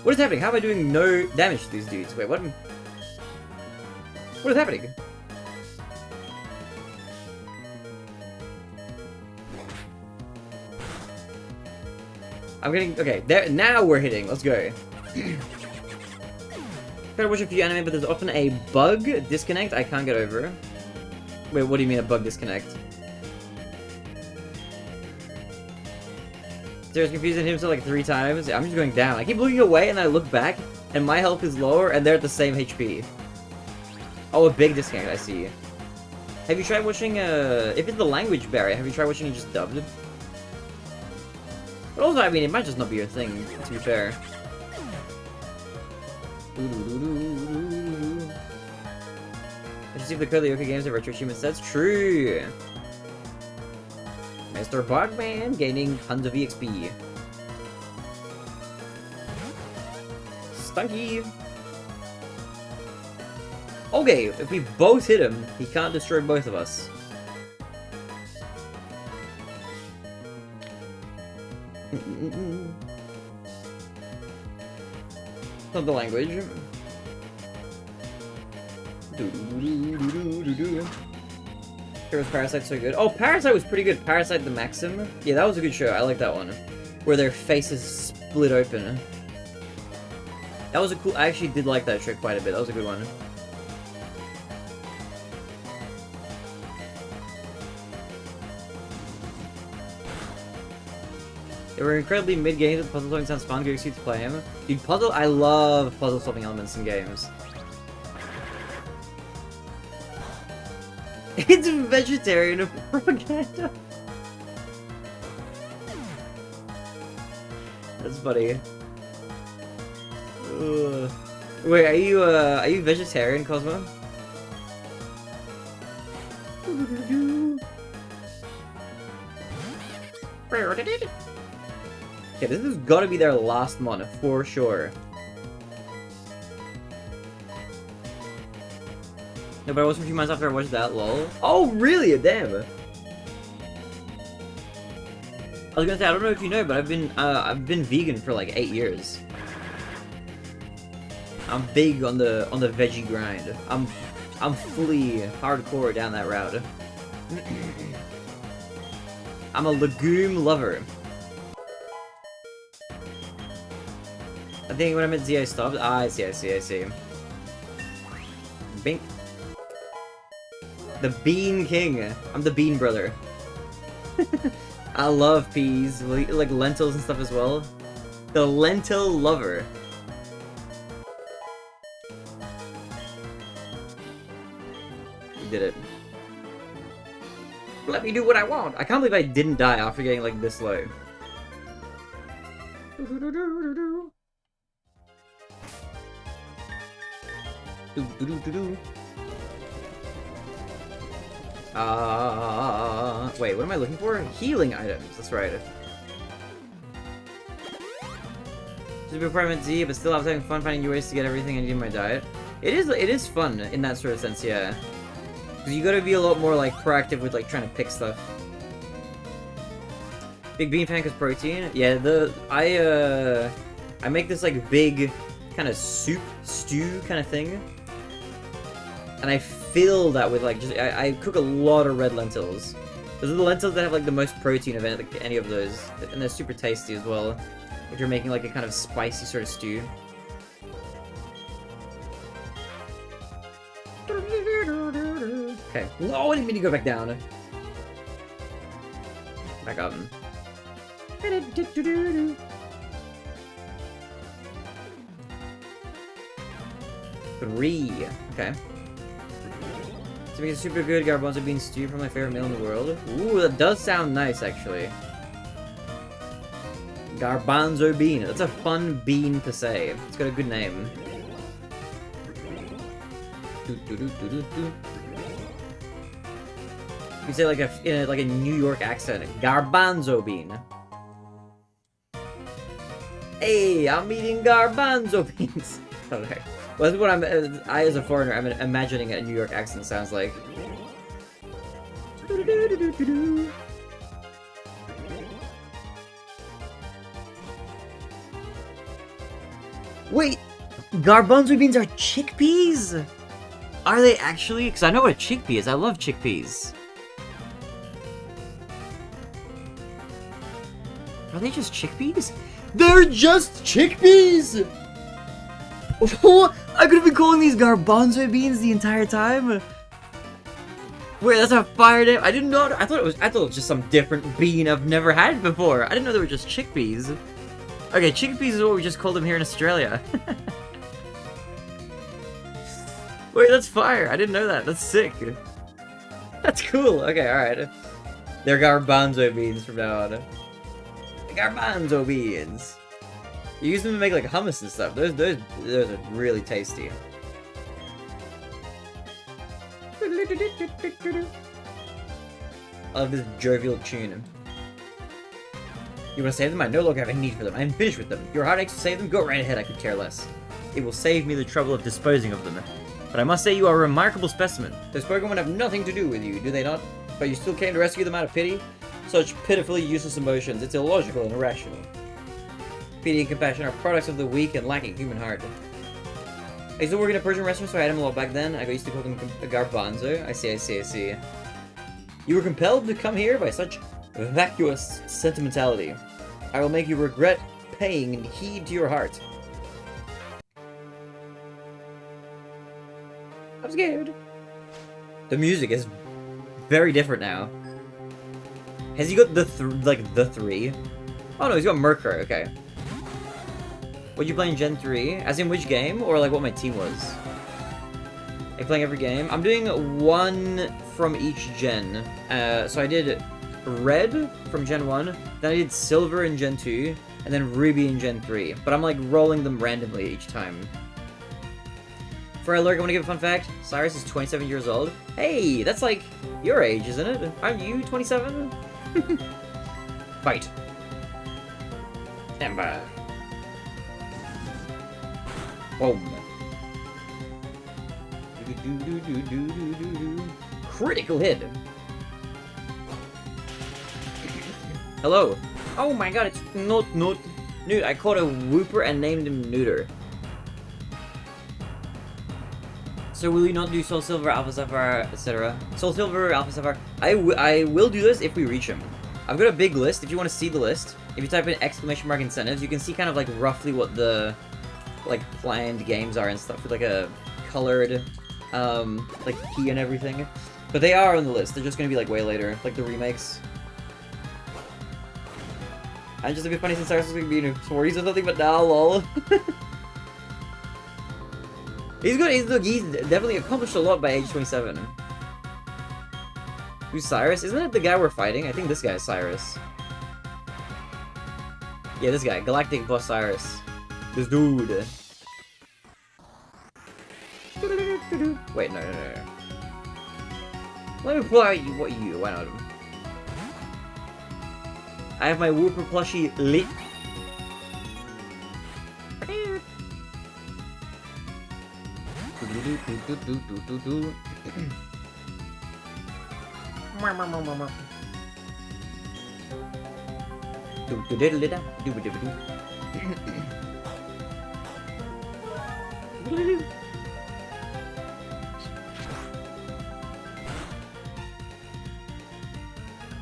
What is happening? How am I doing no damage to these dudes? Wait, what is happening? I'm getting... Okay, there. Now we're hitting. Let's go. Gotta watch a few anime, but there's often a bug disconnect I can't get over. Wait, what do you mean a bug disconnect? Sarah's confusing himself like 3 times. I'm just going down. I keep looking away and then I look back and my health is lower and they're at the same HP. Oh, a big disconnect, I see. Have you tried watching, if it's the language barrier, have you tried watching it just dubbed? But also, I mean, it might just not be your thing, to be fair. I should see if the karaoke games have retro achievements. That's true! Mr. Bugman gaining tons of EXP. Stunky! Okay, if we both hit him, he can't destroy both of us. Not the language. Heroes Parasite's so good. Oh, Parasite was pretty good. Parasite the Maxim. Yeah, that was a good show. I like that one. Where their faces split open. That was a cool... I actually did like that show quite a bit. That was a good one. They were incredibly mid-games, but puzzle solving sounds fun. Good excuse to play him. Dude, I love puzzle solving elements in games. It's vegetarian propaganda. That's funny. Ugh. Wait, are you vegetarian, Cosmo? Okay, this has got to be their last one for sure. No, but it was a few months after I watched that, lol. Oh, really? Damn. I was gonna say, I don't know if you know, but I've been vegan for like 8 years. I'm big on the veggie grind. I'm fully hardcore down that route. I'm a legume lover. I think when I meant Z, I stopped. Ah, I see. Bink. The Bean King. I'm the Bean Brother. I love peas, like lentils and stuff as well. The Lentil Lover. We did it. Let me do what I want. I can't believe I didn't die after getting like this low. Wait, what am I looking for? Healing items, that's right. Just before I meant Z, but still I was having fun finding new ways to get everything I need in my diet. It is fun in that sort of sense, yeah. Because you gotta be a lot more like proactive with like trying to pick stuff. Big bean fan cause protein? Yeah, I make this like big kind of soup, stew kind of thing. And I fill that with like just I cook a lot of red lentils. Those are the lentils that have like the most protein of any of those, and they're super tasty as well. If you're making like a kind of spicy sort of stew. Okay. No, I didn't mean to go back down. Back up. 3. Okay. To make a super good garbanzo bean stew from my favorite meal in the world. Ooh, that does sound nice, actually. Garbanzo bean. That's a fun bean to say. It's got a good name. You say like in a New York accent. Garbanzo bean. Hey, I'm eating garbanzo beans. Okay. Well, that's what I as a foreigner, I'm imagining a New York accent sounds like. Wait! Garbanzo beans are chickpeas? Are they actually? Because I know what a chickpea is. I love chickpeas. Are they just chickpeas? They're just chickpeas! I could have been calling these garbanzo beans the entire time. Wait, that's a fire name. I didn't know. I thought it was just some different bean I've never had before. I didn't know they were just chickpeas. Okay, chickpeas is what we just called them here in Australia. Wait, that's fire. I didn't know that. That's sick. That's cool. Okay, alright. They're garbanzo beans from now on. Garbanzo beans. You use them to make like hummus and stuff. Those are really tasty. I love this jovial tune. You want to save them? I no longer have a need for them. I am finished with them. Your heart aches to save them? Go right ahead, I could care less. It will save me the trouble of disposing of them. But I must say you are a remarkable specimen. Those Pokémon have nothing to do with you, do they not? But you still came to rescue them out of pity? Such pitifully useless emotions. It's illogical and irrational. Pity and compassion are products of the weak and lacking human heart. I used to work in a Persian restaurant, so I had them a lot back then. I used to call them garbanzo. I see. You were compelled to come here by such vacuous sentimentality. I will make you regret paying heed to your heart. I'm scared. The music is very different now. Has he got the 3? Oh no, he's got Murkrow, okay. Would you play in Gen 3? As in which game? Or like what my team was? Are you playing every game? I'm doing one from each gen. So I did Red from Gen 1, then I did Silver in Gen 2, and then Ruby in Gen 3. But I'm like rolling them randomly each time. For alert, I want to give a fun fact. Cyrus is 27 years old. Hey, that's like your age, isn't it? Aren't you 27? Fight. Ember. Boom. Critical hit. Hello. Oh my god, it's Newt. I caught a Wooper and named him Neuter. So will you not do Soul Silver, Alpha Sapphire, etc.? Soul Silver, Alpha Sapphire. I will do this if we reach him. I've got a big list. If you want to see the list, if you type in ! incentives, you can see kind of like roughly what the like planned games are and stuff with like a colored like key and everything. But they are on the list. They're just gonna be like way later, like the remakes. I'm just a bit funny since Cyrus was gonna be in stories or something, but now lol. He's good. He's definitely accomplished a lot by age 27. Who's Cyrus? Isn't it the guy we're fighting? I think this guy is Cyrus. Yeah, this guy. Galactic Boss Cyrus. This dude. Wait, no. Let me pull out you. Why not? I have my Wooper plushie lit.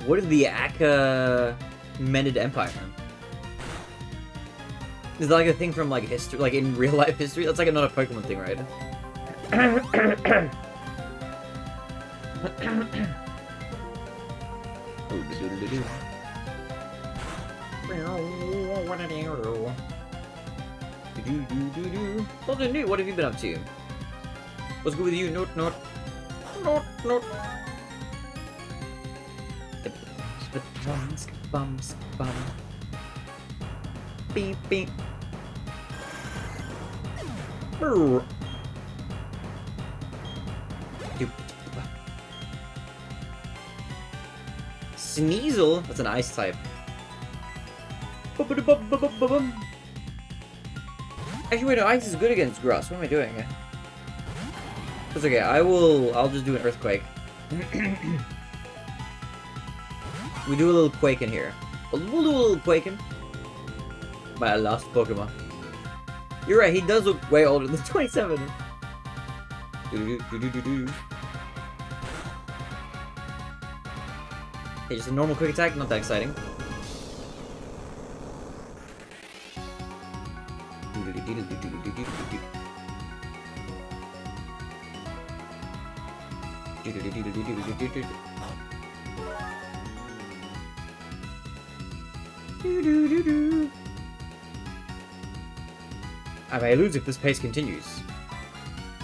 What is the Achaemenid Empire? Is that like a thing from like history, like in real life history? That's like not a Pokemon thing, right? Something new. What have you been up to? What's good with you? Not. Beep beep. Sneasel? That's an ice type. Actually, wait, no, ice is good against grass. What am I doing? That's okay. I'll just do an earthquake. We do a little quake in here. We'll do a little quaking. My last Pokemon. You're right, he does look way older than 27. Okay, just a normal quick attack, not that exciting. I may lose if this pace continues.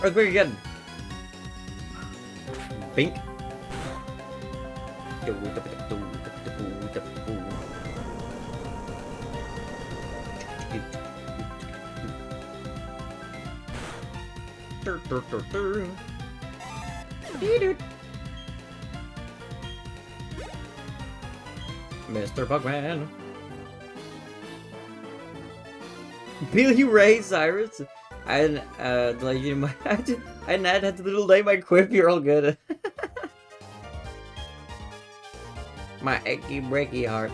Earthquake again. Bink. Mr. Bugman. Billy Ray Cyrus. I hadn't like you know, I hadn't had to little day my quip. You're all good. My achy breaky heart.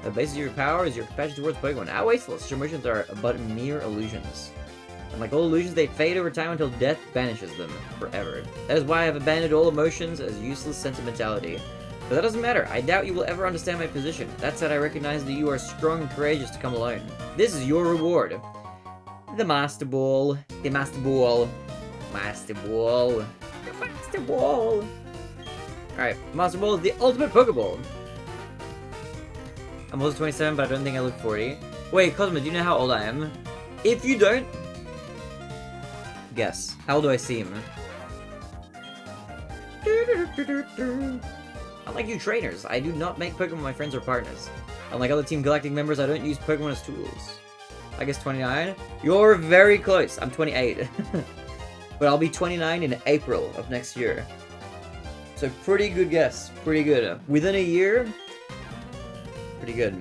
The basis of your power is your compassion towards Pokemon. Now wasteless. Your emotions are but mere illusions. And like all illusions, they fade over time until death banishes them forever. That is why I have abandoned all emotions as useless sentimentality. But that doesn't matter. I doubt you will ever understand my position. That said, I recognize that you are strong and courageous to come alone. This is your reward. The Master Ball. The Master Ball. Master Ball. The Master Ball. Alright, Master Ball is the ultimate Pokeball. I'm also 27, but I don't think I look 40. Wait, Cosmo, do you know how old I am? If you don't, guess. How old do I seem? Unlike you trainers, I do not make Pokemon my friends or partners. Unlike other Team Galactic members, I don't use Pokemon as tools. I guess 29? You're very close. I'm 28. But I'll be 29 in April of next year. So pretty good guess. Pretty good. Within a year, pretty good.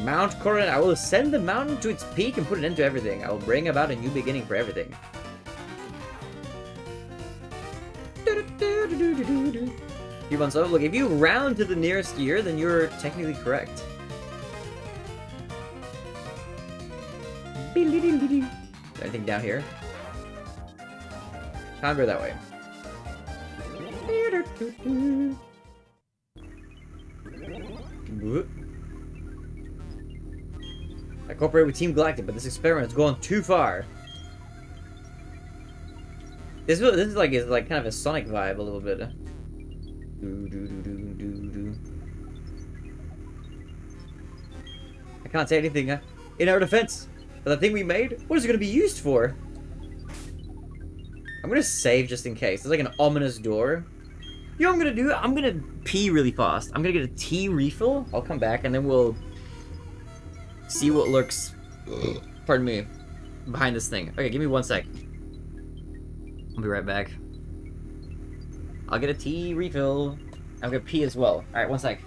Mount Coronet. I will ascend the mountain to its peak and put an end to everything. I will bring about a new beginning for everything. Few months old. Look, if you round to the nearest year, then you're technically correct. Anything down here? Can't go that way. I cooperate with Team Galactic, but this experiment has gone too far. This is like kind of a Sonic vibe a little bit. I can't say anything in our defense. But the thing we made, what is it going to be used for? I'm going to save just in case. There's like an ominous door. You know what I'm going to do? I'm going to pee really fast. I'm going to get a tea refill. I'll come back and then we'll see what lurks, pardon me, behind this thing. Okay, give me 1 sec. I'll be right back. I'll get a tea refill. I'm going to pee as well. Alright, 1 sec.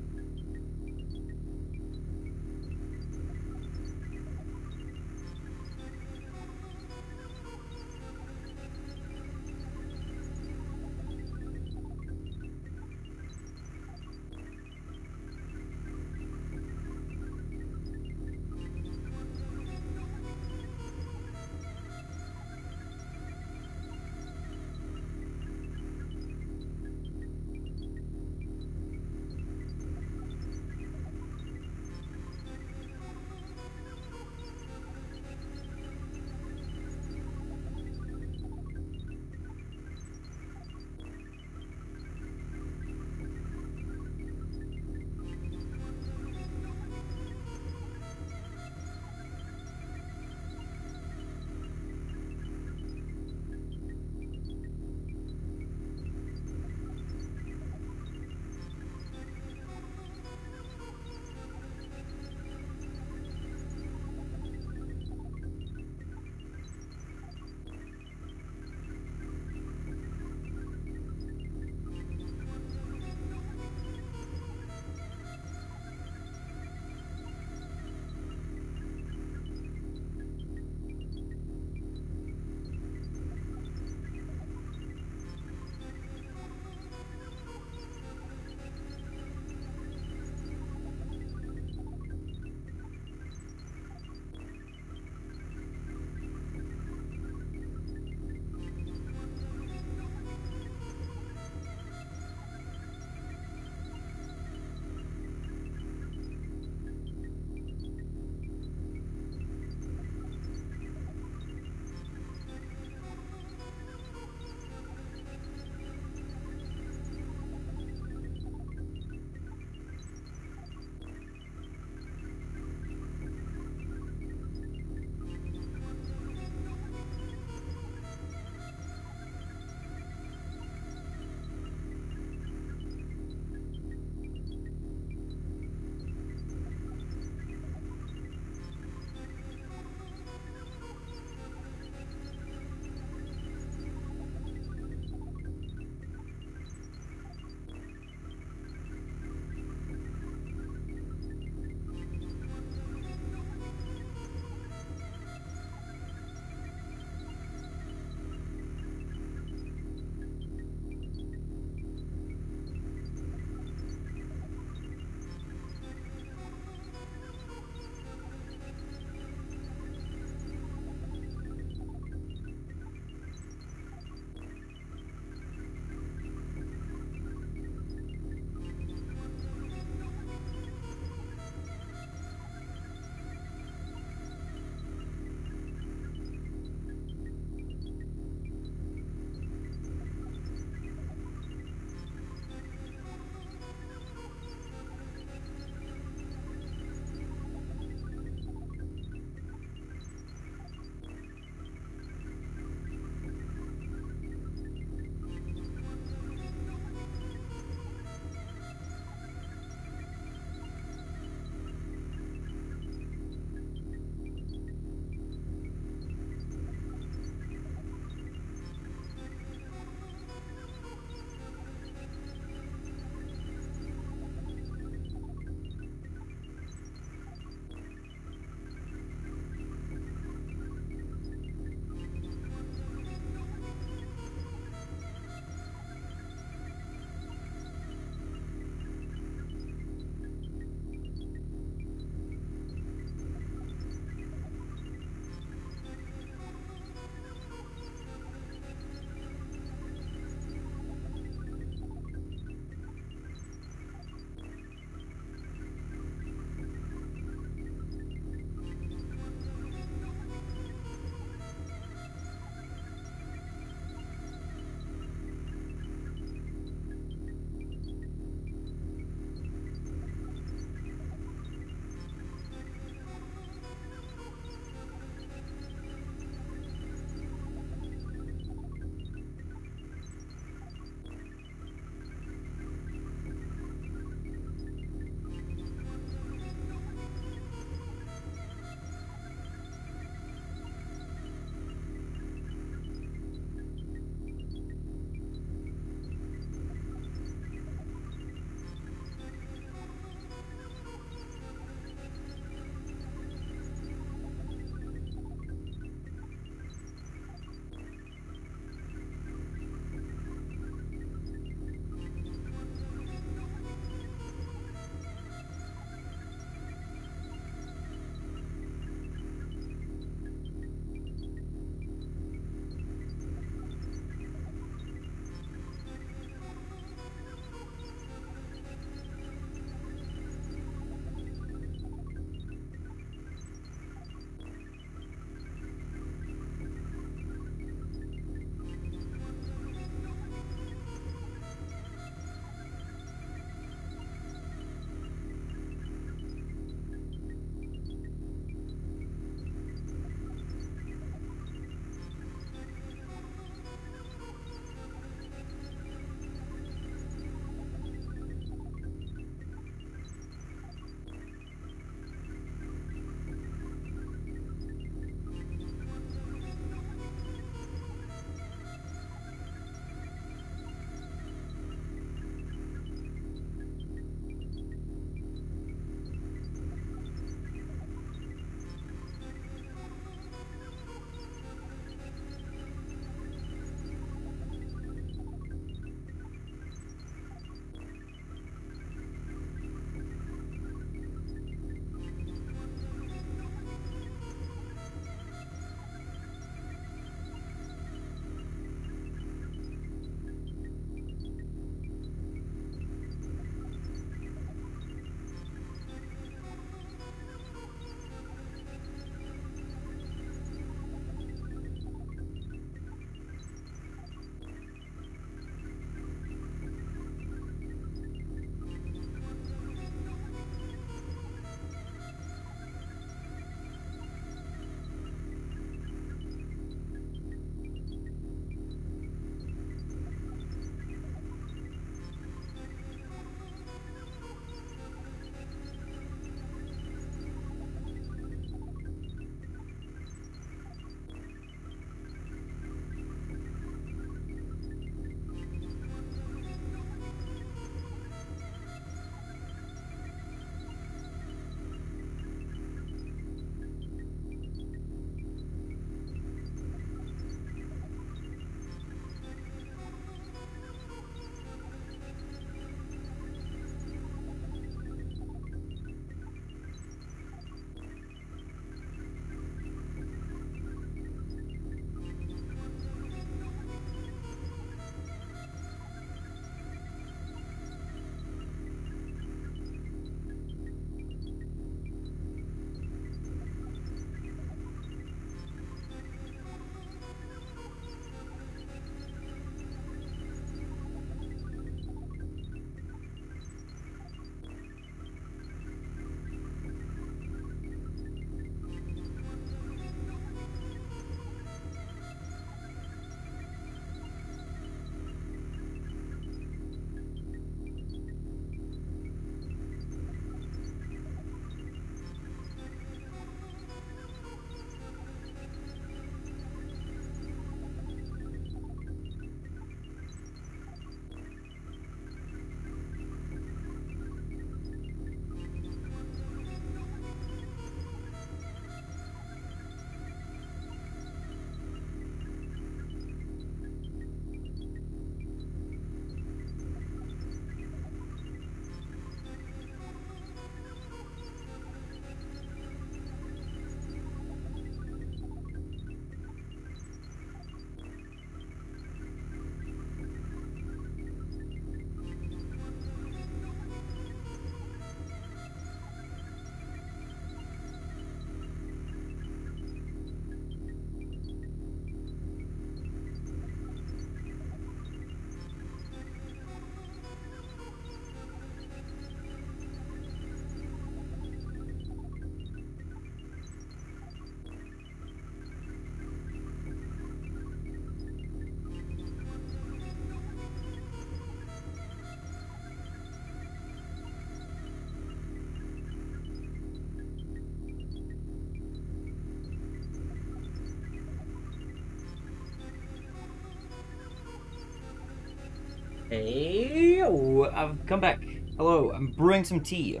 Hey, I've come back. Hello, I'm brewing some tea.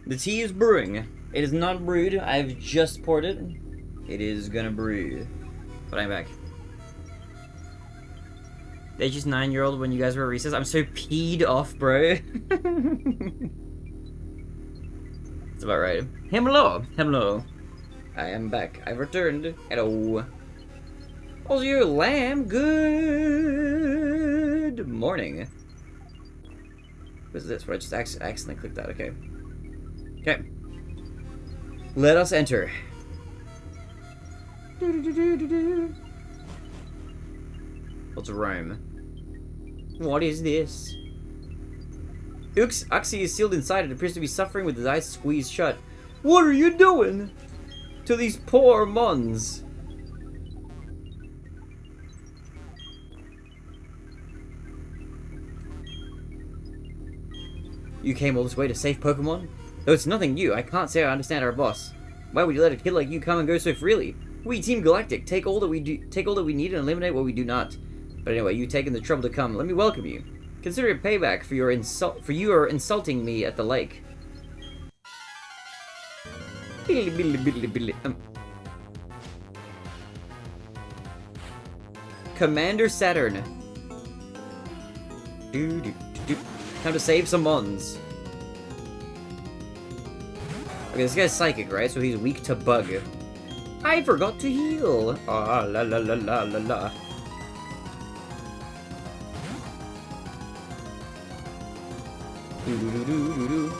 The tea is brewing. It is not brewed. I've just poured it. It is gonna brew. But I'm back. They're just 9-year-old when you guys were at recess. I'm so peed off, bro. That's about right. Hello. Hello. I am back. I've returned. Hello. How's your lamb? Good morning. What is this? What I just accidentally clicked that. Okay. Okay. Let us enter. Let's roam. What is this? Uxie is sealed inside and appears to be suffering with his eyes squeezed shut. What are you doing to these poor mons? You came all this way to save Pokémon? Though it's nothing new, I can't say I understand our boss. Why would you let a kid like you come and go so freely? We, Team Galactic, take all that we need and eliminate what we do not. But anyway, you've taken the trouble to come. Let me welcome you. Consider it payback for your you are insulting me at the lake. Commander Saturn. Time to save some mons. Okay, this guy's psychic, right? So he's weak to bug. I forgot to heal. Ah, la la la la la la. Do do do do do do.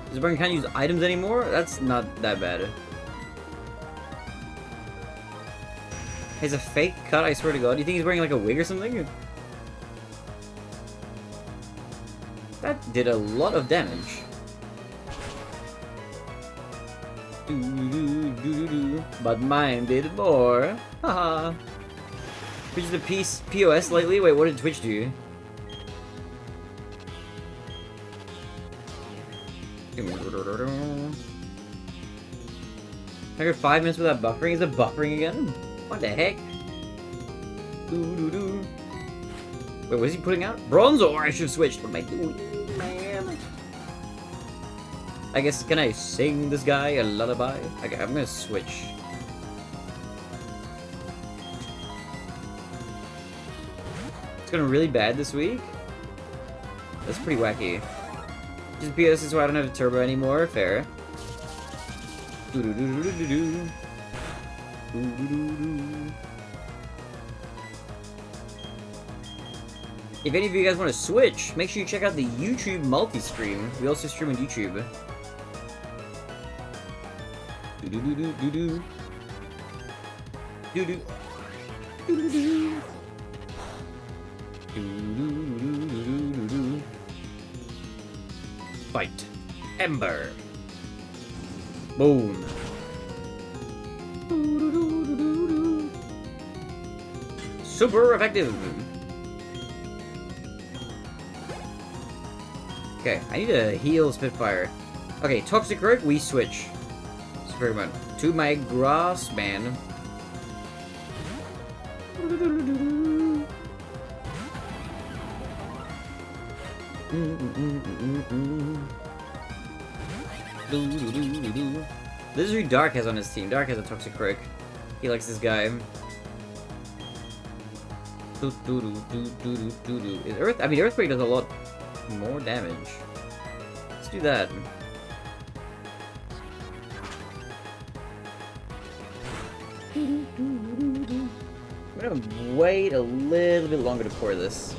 This brain can't use items anymore? That's not that bad. He's a fake cut, I swear to God. Do you think he's wearing like a wig or something? That did a lot of damage. But mine did more. Haha. Twitch the POS lately? Wait, what did Twitch do? I got 5 minutes without buffering? Is it buffering again? What the heck? Wait, what is he putting out? Bronzor! I should have switched. What am I doing, man? I guess, can I sing this guy a lullaby? Okay, I'm gonna switch. It's going really bad this week? That's pretty wacky. Just because this is why I don't have a turbo anymore. Fair. If any of you guys want to switch, make sure you check out the YouTube multi-stream. We also stream on YouTube. Fight. Ember. Boom. Super effective. Okay, I need to heal Spitfire. Okay, Toxic Rope, we switch. Superman. To my grass man. This is who Dark has on his team. Dark has a Toxic Croak. He likes this guy. Is Earth? I mean, Earthquake does a lot more damage. Let's do that. I'm gonna wait a little bit longer to pour this.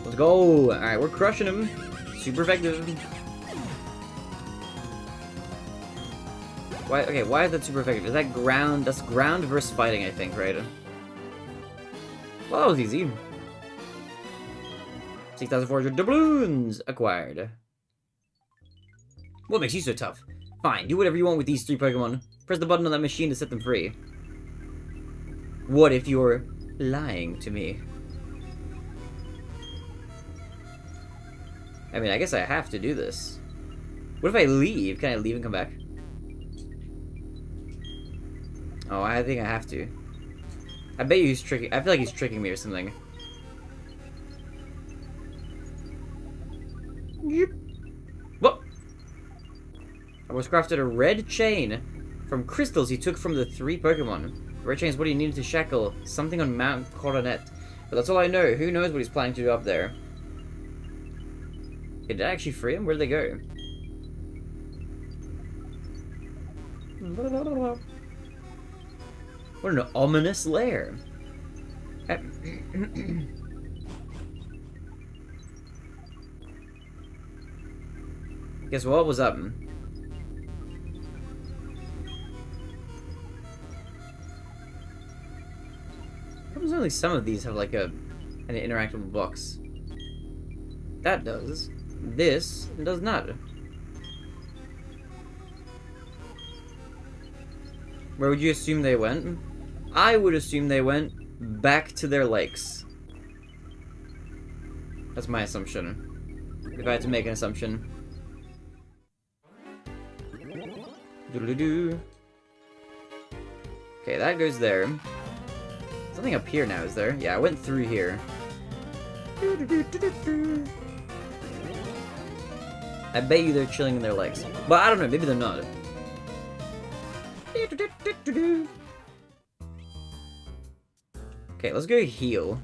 Let's go! Alright, we're crushing him. Super effective. Why? Okay, why is that super effective? Is that ground? That's ground versus fighting, I think, right? Well, that was easy. 6,400 doubloons acquired. What makes you so tough? Fine, do whatever you want with these 3 Pokemon. Press the button on that machine to set them free. What if you're lying to me? I mean, I guess I have to do this. What if I leave? Can I leave and come back? Oh, I think I have to. I bet you he's tricking. I feel like he's tricking me or something. Yep. What? I was crafted a red chain from crystals he took from the 3 Pokemon. The red chain is what he needed to shackle something on Mount Coronet. But that's all I know. Who knows what he's planning to do up there? Did I actually free him? Where'd they go? What an ominous lair. Guess what was up? Probably only some of these have like an interactable box. That does. This does not. Where would you assume they went? I would assume they went back to their lakes. That's my assumption. If I had to make an assumption. Doodle-doo. Okay, that goes there. Something up here now, is there? Yeah, I went through here. I bet you they're chilling in their legs. But I don't know, maybe they're not. Okay, let's go heal.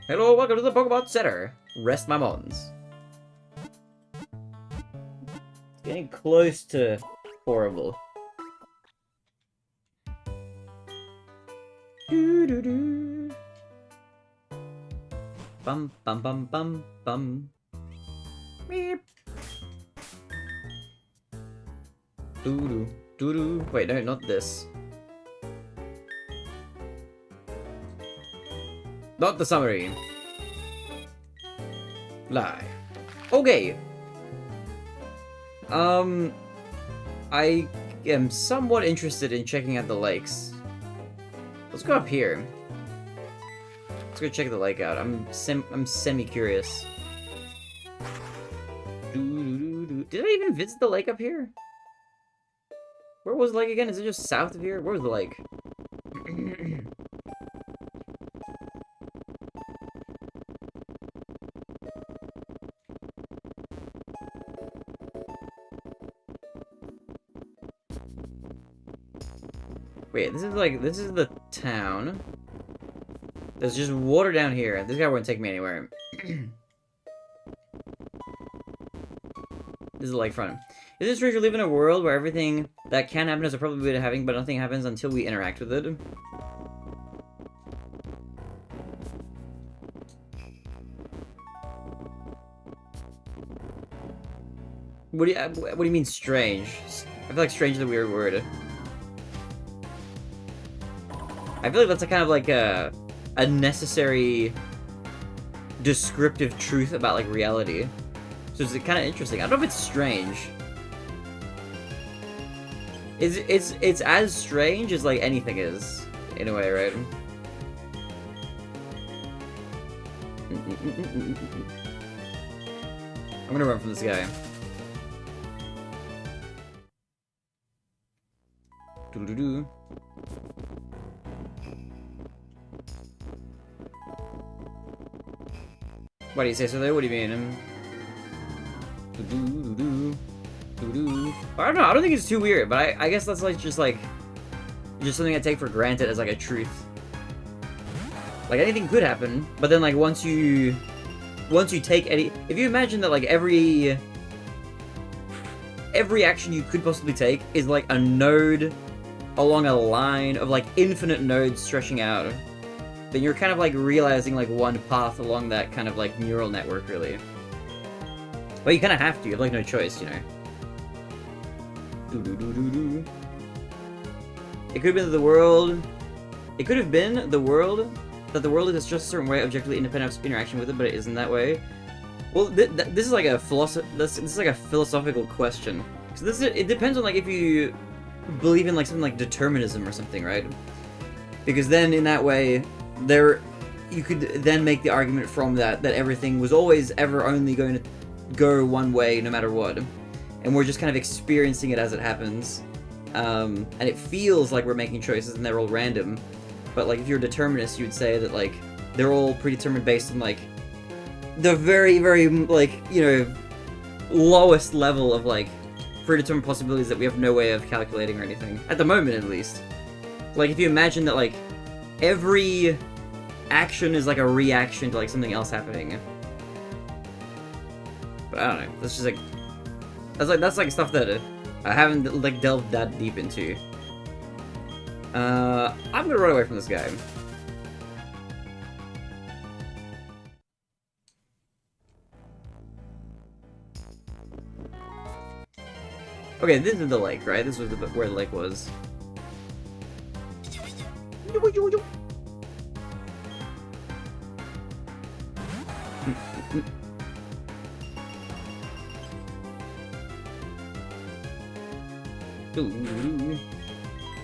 Hello, welcome to the Pokemon Center. Rest my mons. It's getting close to horrible. Bum bum bum bum bum. Meep. Doo doo doo. Wait, no, not this. Not the summary. Lie. Okay. I am somewhat interested in checking out the lakes. Let's go up here. Let's go check the lake out. I'm semi-curious. Did I even visit the lake up here? Where was the lake again? Is it just south of here? Where was the lake? Wait, this is the town. There's just water down here. This guy won't take me anywhere. This is the lakefront. Is it strange we live in a world where everything that can happen is a probability of having, but nothing happens until we interact with it? What do you mean strange? I feel like strange is a weird word. I feel like that's a kind of like a necessary descriptive truth about like reality. So it's kind of interesting. I don't know if it's strange. It's as strange as like anything is, in a way, right? I'm gonna run from this guy. Doo-doo-doo. Why do you say so there? What do you mean? I don't know. I don't think it's too weird, but I guess that's like just something I take for granted as like a truth. Like anything could happen, but then like once you take any, if you imagine that like every action you could possibly take is like a node along a line of like infinite nodes stretching out, then you're kind of like realizing like one path along that kind of like neural network, really. But you kind of have to. You have like no choice, you know. It could have been the world. It could have been the world that the world is just a certain way, objectively independent of interaction with it, but it isn't that way. Well, this is like a this is like a philosophical question. So it depends on like if you believe in like something like determinism or something, right? Because then in that way, you could then make the argument from that everything was always ever only going to go one way no matter what, and we're just kind of experiencing it as it happens, and it feels like we're making choices and they're all random. But like if you're a determinist, you'd say that like they're all predetermined based on like the very, very like, you know, lowest level of like predetermined possibilities that we have no way of calculating or anything at the moment, at least. Like if you imagine that like every action is like a reaction to like something else happening. But I don't know. That's just like that's like stuff that I haven't like delved that deep into. I'm gonna run away from this guy. Okay, this is the lake, right? This was where the lake was.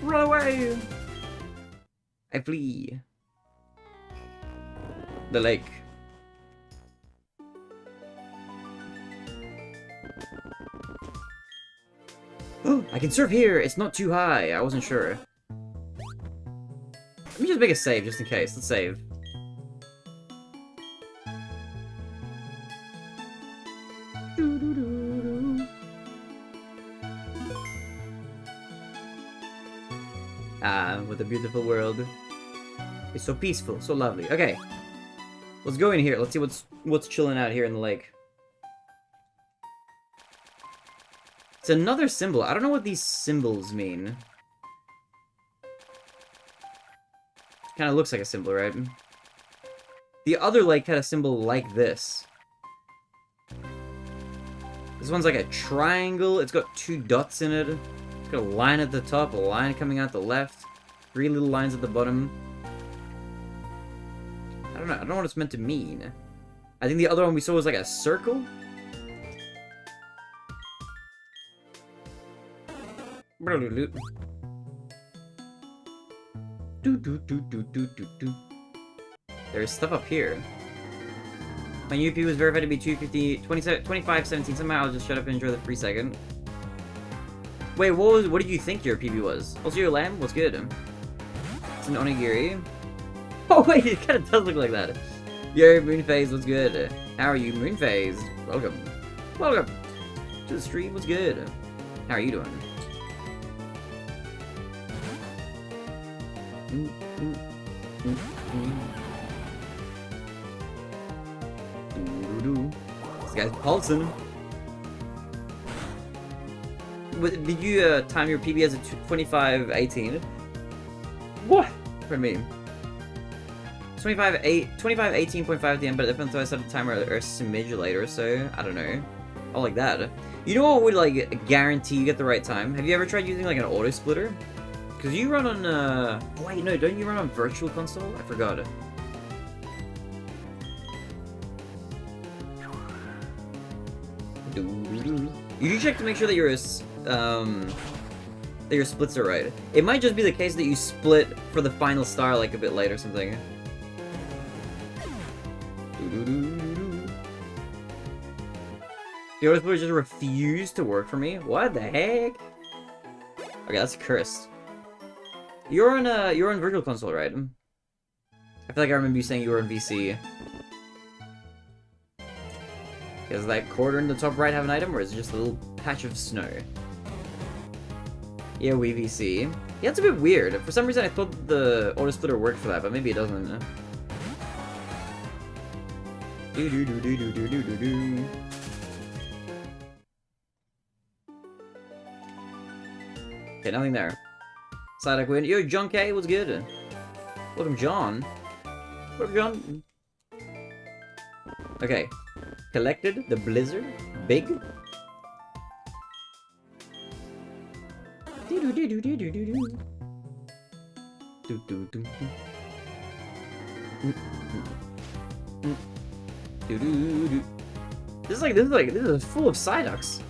Run away! I flee. The lake. I can surf here! It's not too high! I wasn't sure. Let me just make a save, just in case. Let's save. Ah, what a beautiful world. It's so peaceful, so lovely. Okay. Let's go in here. Let's see what's chilling out here in the lake. It's another symbol. I don't know what these symbols mean. Kind of looks like a symbol, right? The other lake had a symbol like this. This one's like a triangle. It's got 2 dots in it. It's got a line at the top, a line coming out the left, 3 little lines at the bottom. I don't know. I don't know what it's meant to mean. I think the other one we saw was like a circle. There's stuff up here. My UP was verified to be 2517. Somehow I'll just shut up and enjoy the free second. Wait, what did you think your PB was? Also, your lamb? What's good? It's an onigiri. Oh wait, it kind of does look like that. Yo, Moonphase, what's good? How are you, Moonphase? Welcome. Welcome to the stream, what's good? How are you doing? This guy's pulsing. Did you time your PB as a 2518? What? Pardon me. 2518.5 at the end, but it depends if I set a timer or a smidge later, so I don't know. Oh, like that. You know what would like guarantee you get the right time? Have you ever tried using like an auto splitter? Because you run on oh, wait, no, don't you run on Virtual Console? I forgot it. You should check to make sure that your splits are right. It might just be the case that you split for the final star like a bit late or something. The auto splitter just refused to work for me. What the heck? Okay, that's cursed. You're on Virtual Console, right? I feel like I remember you saying you were on VC. Does that quarter in the top right have an item, or is it just a little patch of snow? Yeah, we VC. Yeah, it's a bit weird. For some reason, I thought the auto splitter worked for that, but maybe it doesn't. Okay, nothing there. Side win. Yo, John K, what's good? Welcome, John. Welcome, John. Okay. Collected the blizzard. Big. This is full of Psyducks.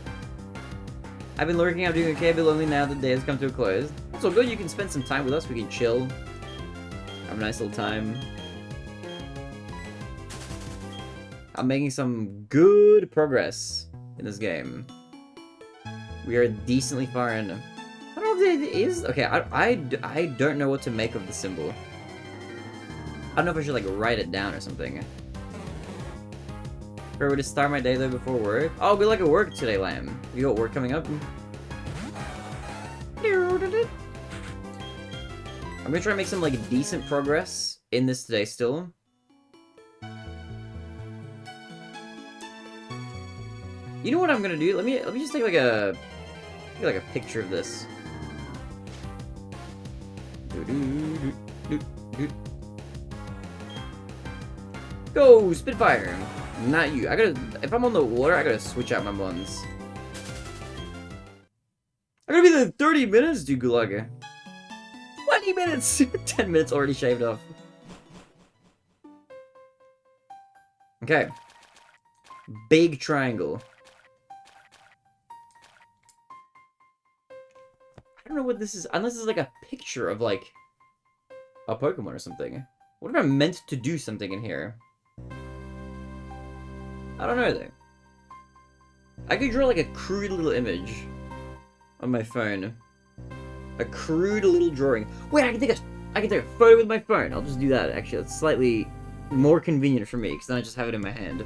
I've been lurking, I'm doing okay, but only now the day has come to a close. It's all good, you can spend some time with us, we can chill. Have a nice little time. I'm making some good progress in this game. We are decently far in. I don't know if it is. Okay, I don't know what to make of the symbol. I don't know if I should like write it down or something. Or to start my day though before work. Oh, good luck at work today, Lamb. You got work coming up. I'm gonna try to make some like decent progress in this today still. You know what I'm gonna do? Let me just take like a picture of this. Go Spitfire! Not you. If I'm on the water, I gotta switch out my buns. I'm gonna be there in 30 minutes, dude. Good luck. 20 minutes! 10 minutes already shaved off. Okay. Big triangle. I don't know what this is, unless it's like a picture of like a Pokemon or something. What if I'm meant to do something in here? I don't know though. I could draw like a crude little image on my phone. A crude little drawing. Wait, I can take a photo with my phone. I'll just do that actually. It's slightly more convenient for me because then I just have it in my hand.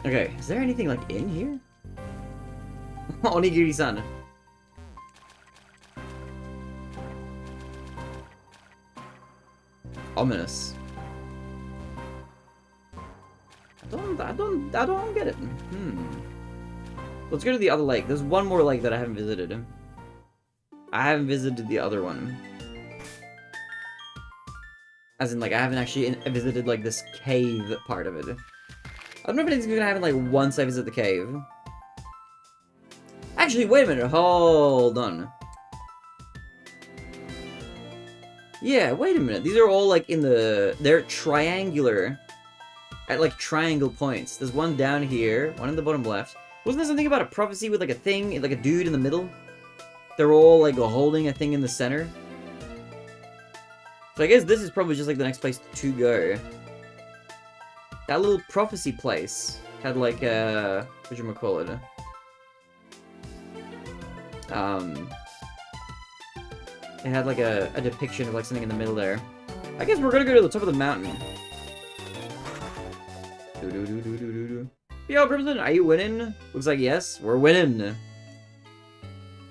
Okay, is there anything like in here? Onigiri-san. Ominous. I don't get it. Let's go to the other lake. There's one more lake that I haven't visited. I haven't visited the other one. As in, like, I haven't actually visited, like, this cave part of it. I don't know if anything's gonna happen, like, once I visit the cave. Actually, wait a minute. Hold on. Yeah, wait a minute. These are all, like, they're triangular. At, like, triangle points. There's one down here, one in the bottom left. Wasn't there something about a prophecy with, like, a thing, like a dude in the middle? They're all, like, holding a thing in the center. So I guess this is probably just, like, the next place to go. That little prophecy place had, like, whatchamacallit? It had, like, a depiction of, like, something in the middle there. I guess we're gonna go to the top of the mountain. Yo, Crimson, are you winning? Looks like yes, we're winning.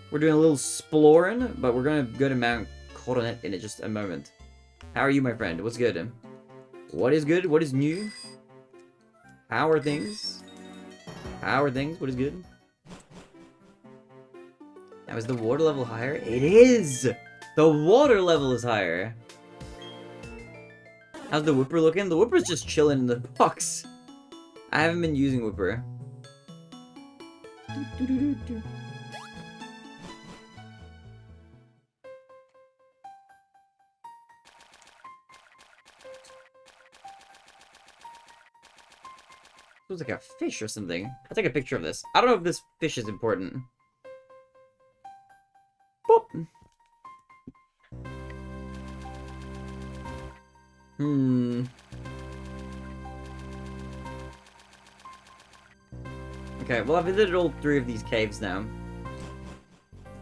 We're doing a little exploring, but we're gonna go to Mount Coronet in just a moment. How are you, my friend? What's good? What is good? What is new? How are things? How are things? What is good? Now, is the water level higher? It is! The water level is higher. How's the Whipper looking? The Whipper's just chilling in the box. I haven't been using Whipper. Looks like a fish or something. I'll take a picture of this. I don't know if this fish is important. Boop. Okay, well, I've visited all 3 of these caves now.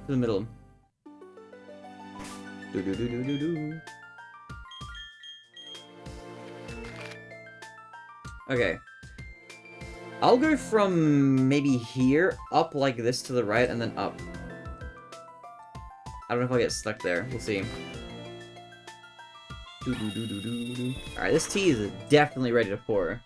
To the middle. Okay. I'll go from maybe here, up like this to the right, and then up. I don't know if I'll get stuck there. We'll see. Alright, this tea is definitely ready to pour.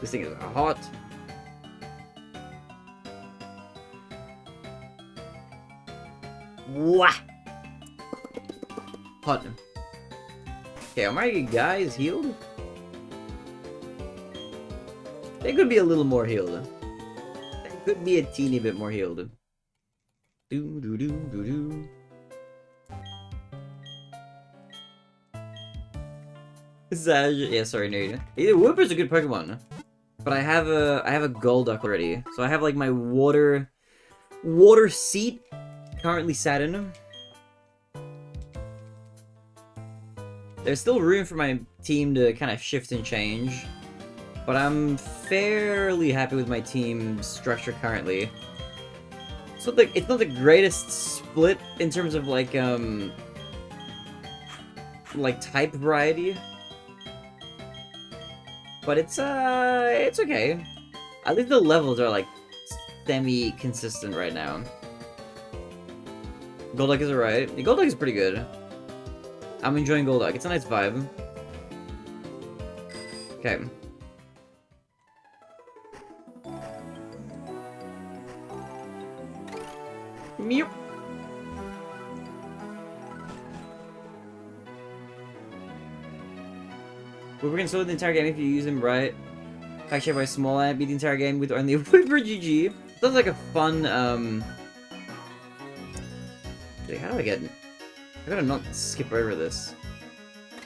This thing is hot. Wah! Hot. Okay, are my guys healed? They could be a little more healed. They could be a teeny bit more healed. Sag, yeah, sorry, Nate. Yeah, Wooper's a good Pokemon. But I have a Golduck already. So I have like my water seat currently sat in. There's still room for my team to kind of shift and change. But I'm fairly happy with my team structure currently. So it's not the greatest split in terms of like type variety. But it's okay. At least the levels are like semi-consistent right now. Golduck is alright. The Golduck is pretty good. I'm enjoying Golduck. It's a nice vibe. Okay. Mew. We're gonna slow the entire game if you use him right. Actually, by small ant, beat the entire game with only a Whipper GG. Sounds like a fun, how do I get... I gotta not skip over this.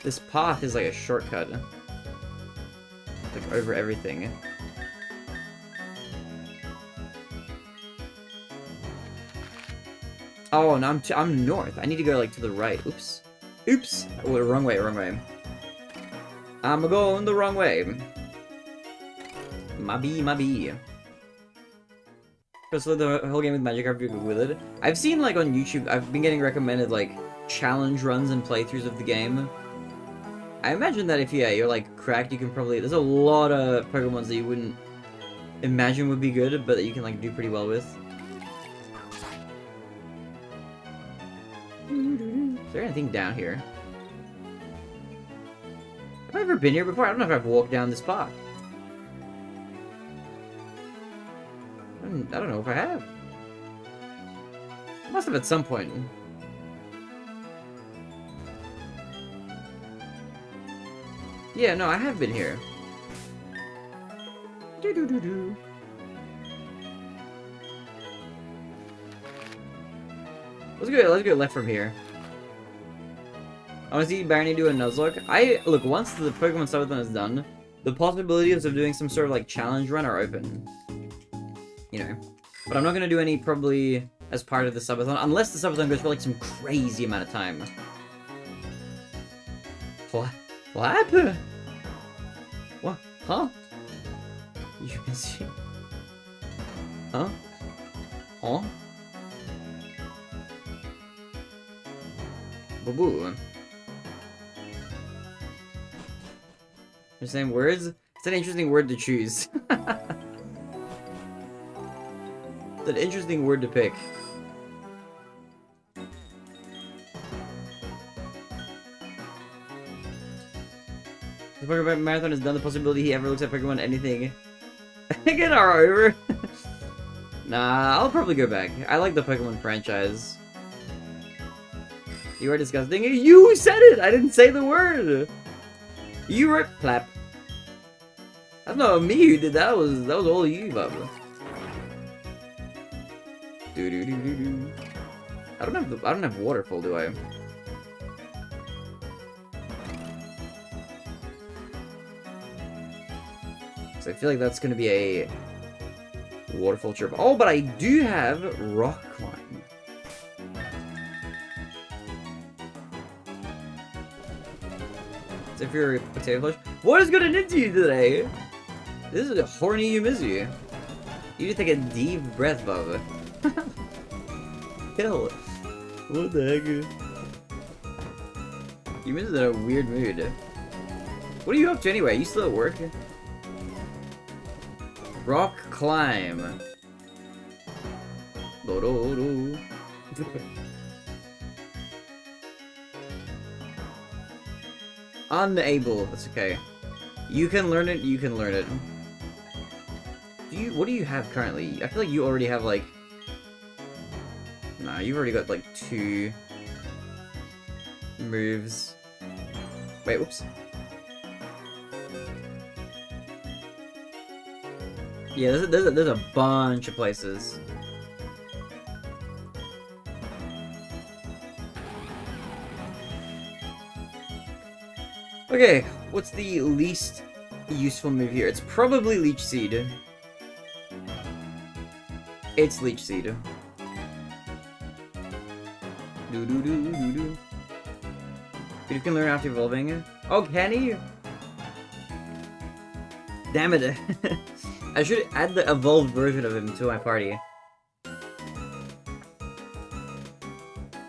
This path is like a shortcut. Like, over everything. Oh, no, I'm north. I need to go, like, to the right. Oops. Oops! Oh, wrong way, wrong way. I'm going the wrong way. My bee. So the whole game with Magikarp, you're good with it. I've seen, like, on YouTube, I've been getting recommended, like, challenge runs and playthroughs of the game. I imagine that if, you're, like, cracked, you can probably... There's a lot of Pokemons that you wouldn't imagine would be good, but that you can, like, do pretty well with. Is there anything down here? Have I ever been here before? I don't know if I've walked down this path. I don't know if I have. I must have at some point. Yeah, no, I have been here. Doo-doo-doo-doo. Let's go left from here. I want to see Barney do a Nuzlocke. Look, once the Pokemon Subathon is done, the possibilities of doing some sort of, like, challenge run are open. You know. But I'm not going to do any, probably, as part of the Subathon, unless the Subathon goes for, like, some crazy amount of time. What? What happened? What? Huh? You can see... Huh? Huh? Boo-boo. The same words? It's an interesting word to choose. It's an interesting word to pick. The Pokemon Marathon is done. The possibility he ever looks at Pokemon anything. Get our over. Nah, I'll probably go back. I like the Pokemon franchise. You are disgusting. You said it! I didn't say the word! You were clap. That's not me who did that. That was all you, Bubba. Do do do do do. I don't have waterfall, do I? So I feel like that's gonna be a waterfall trip. Oh, but I do have rock climb. If you're a potato flesh. What is going into you today? This is a horny Yumizu. You need to take a deep breath, Bubba. Hell. What the heck? Yumizu's in a weird mood. What are you up to anyway? You still at work? Rock climb. Do-do-do. Unable. That's okay. You can learn it. You can learn it. What do you have currently? I feel like you already have like. Nah, you've already got like 2 moves. Wait, whoops. Yeah, there's a bunch of places. Okay, what's the least useful move here? It's probably Leech Seed. It's Leech Seed. You can learn after evolving. Oh, can he? Damn it. I should add the evolved version of him to my party.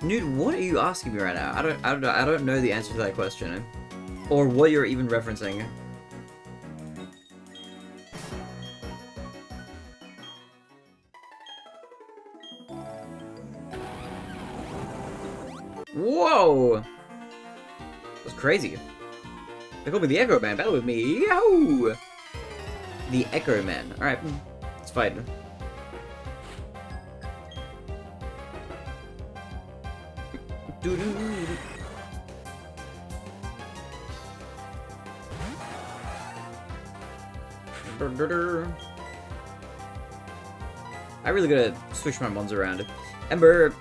Dude, what are you asking me right now? I don't know the answer to that question. Or what you're even referencing. Whoa! That's crazy. They call me the Echo Man. Battle with me. Yo! The Echo Man. Alright. Let's fight. I really gotta switch my mons around. Ember!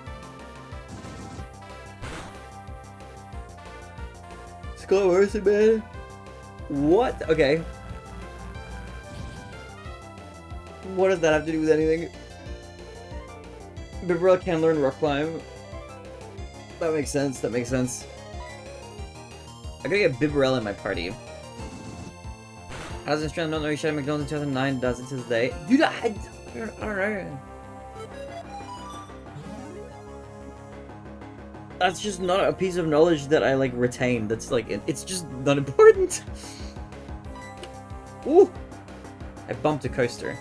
Skull Mercy Man? What? Okay. What does that have to do with anything? Bibarel can learn Rock Climb. That makes sense, that makes sense. I gotta get Bibarel in my party. How does Instrument not know you Shadow McDonald's in 2009 does it to this day? Dude, I don't know. That's just not a piece of knowledge that I, like, retain. That's, like, it's just not important. Ooh! I bumped a coaster.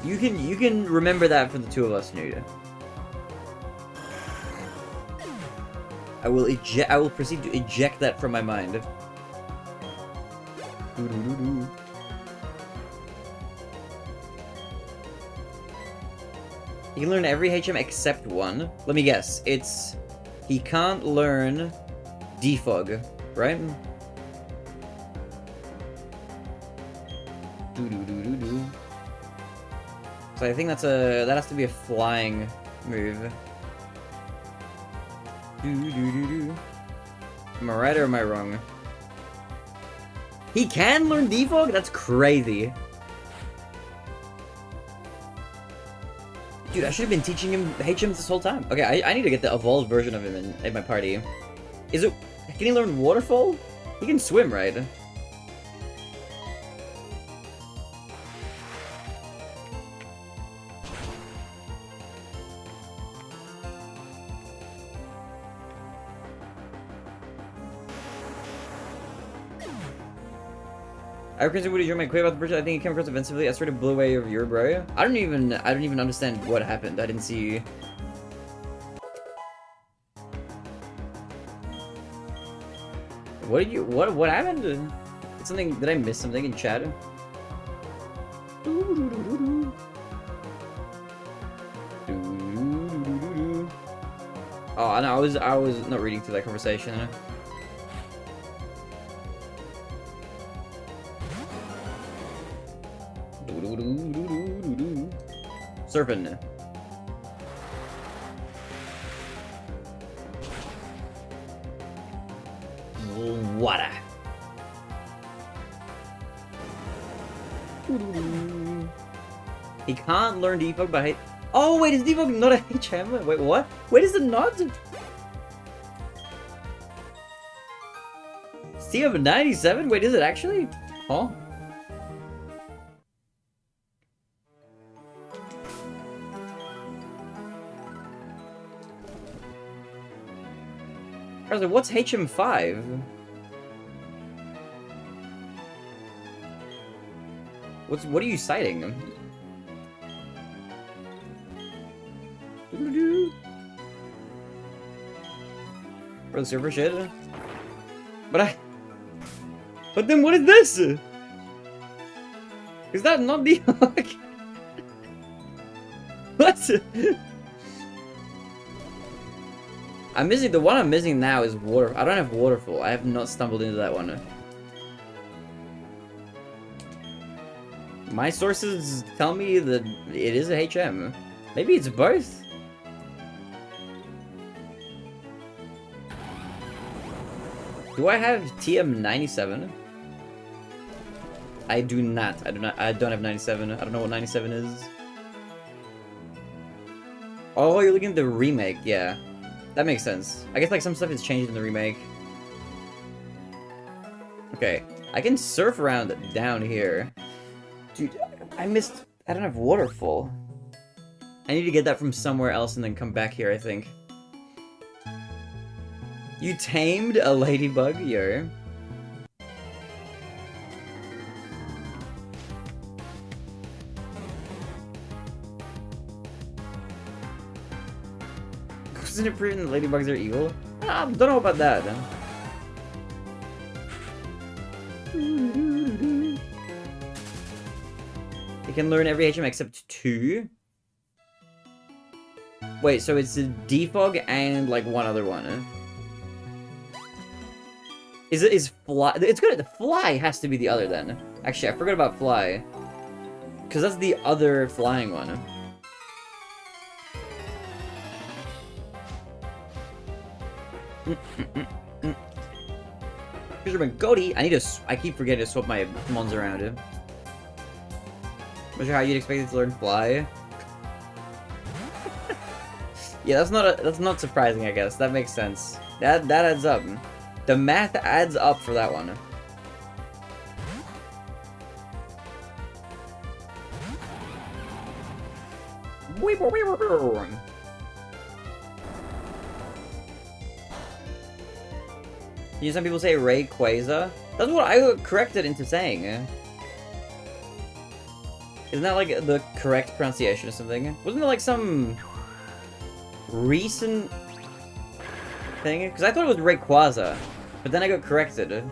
You can remember that for the two of us, Nude. I will proceed to eject that from my mind. He can learn every HM except one. Let me guess. He can't learn Defog, right? So I think that has to be a flying move. Am I right or am I wrong? He can learn Defog? That's crazy. Dude, I should have been teaching him HM this whole time. Okay, I need to get the evolved version of him in my party. Can he learn Waterfall? He can swim, right? I reckon would you join my query about the bridge? I think it came across offensively. I sort of blew away over your bro. I don't even understand what happened. I didn't see. What happened? It's something, did I miss something in chat? Oh, no, I was not reading through that conversation. Serpent. Water. He can't learn Defog, but oh wait, is Defog not a HM? Wait, what? Wait, is it not? CM 97? Wait, is it actually? Huh? What's HM5? What are you citing? For the server shit? But then what is this? Is that not the what? I'm missing, the one I'm missing now is water. I don't have Waterfall. I have not stumbled into that one. My sources tell me that it is a HM. Maybe it's both? Do I have TM97? I do not. I don't have 97. I don't know what 97 is. Oh, you're looking at the remake. Yeah. That makes sense. I guess like some stuff is changed in the remake. Okay. I can surf around down here. Dude, I don't have waterfall. I need to get that from somewhere else and then come back here, I think. You tamed a ladybug, yo. Isn't it proven that ladybugs are evil? I don't know about that. You can learn every HM except 2? Wait, so it's a defog and like one other one. Is fly? It's good. The fly has to be the other then. Actually, I forgot about fly, because that's the other flying one. Fisherman Goaty. I keep forgetting to swap my mons around him. Not sure how you'd expect it to learn fly. Yeah, that's not surprising, I guess. That makes sense. That adds up. The math adds up for that one. You know, some people say Rayquaza. That's what I corrected into saying. Isn't that like the correct pronunciation or something? Wasn't there like some recent thing? Because I thought it was Rayquaza, but then I got corrected.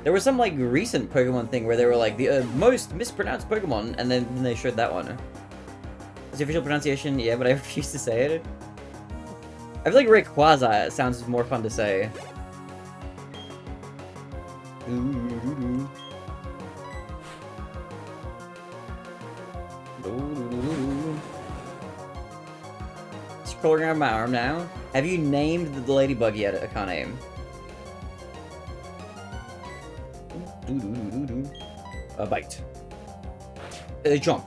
There was some like recent Pokemon thing where they were like the most mispronounced Pokemon, and then they showed that one. It's the official pronunciation, yeah, but I refuse to say it. I feel like Rayquaza sounds more fun to say. Scrolling around my arm now. Have you named the ladybug yet? I can't name. A bite. A jump.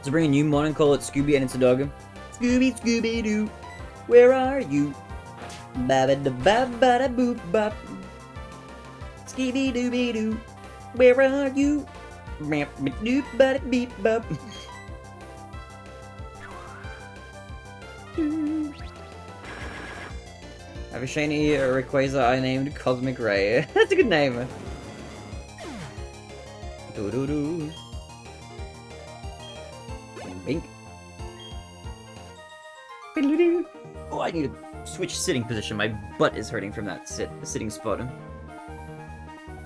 So bring a new mon and call it Scooby and it's a dog. Scooby, Scooby-Doo, where are you? Ba-ba-da-ba-ba-da-boop-bop. Scooby-Dooby-Doo, where are you? Bap-ba-doop-ba-da-beep-bop. I have a shiny Rayquaza I named Cosmic Ray. That's a good name. Doo-doo-doo. Bink. Oh, I need to switch sitting position. My butt is hurting from that sitting spot.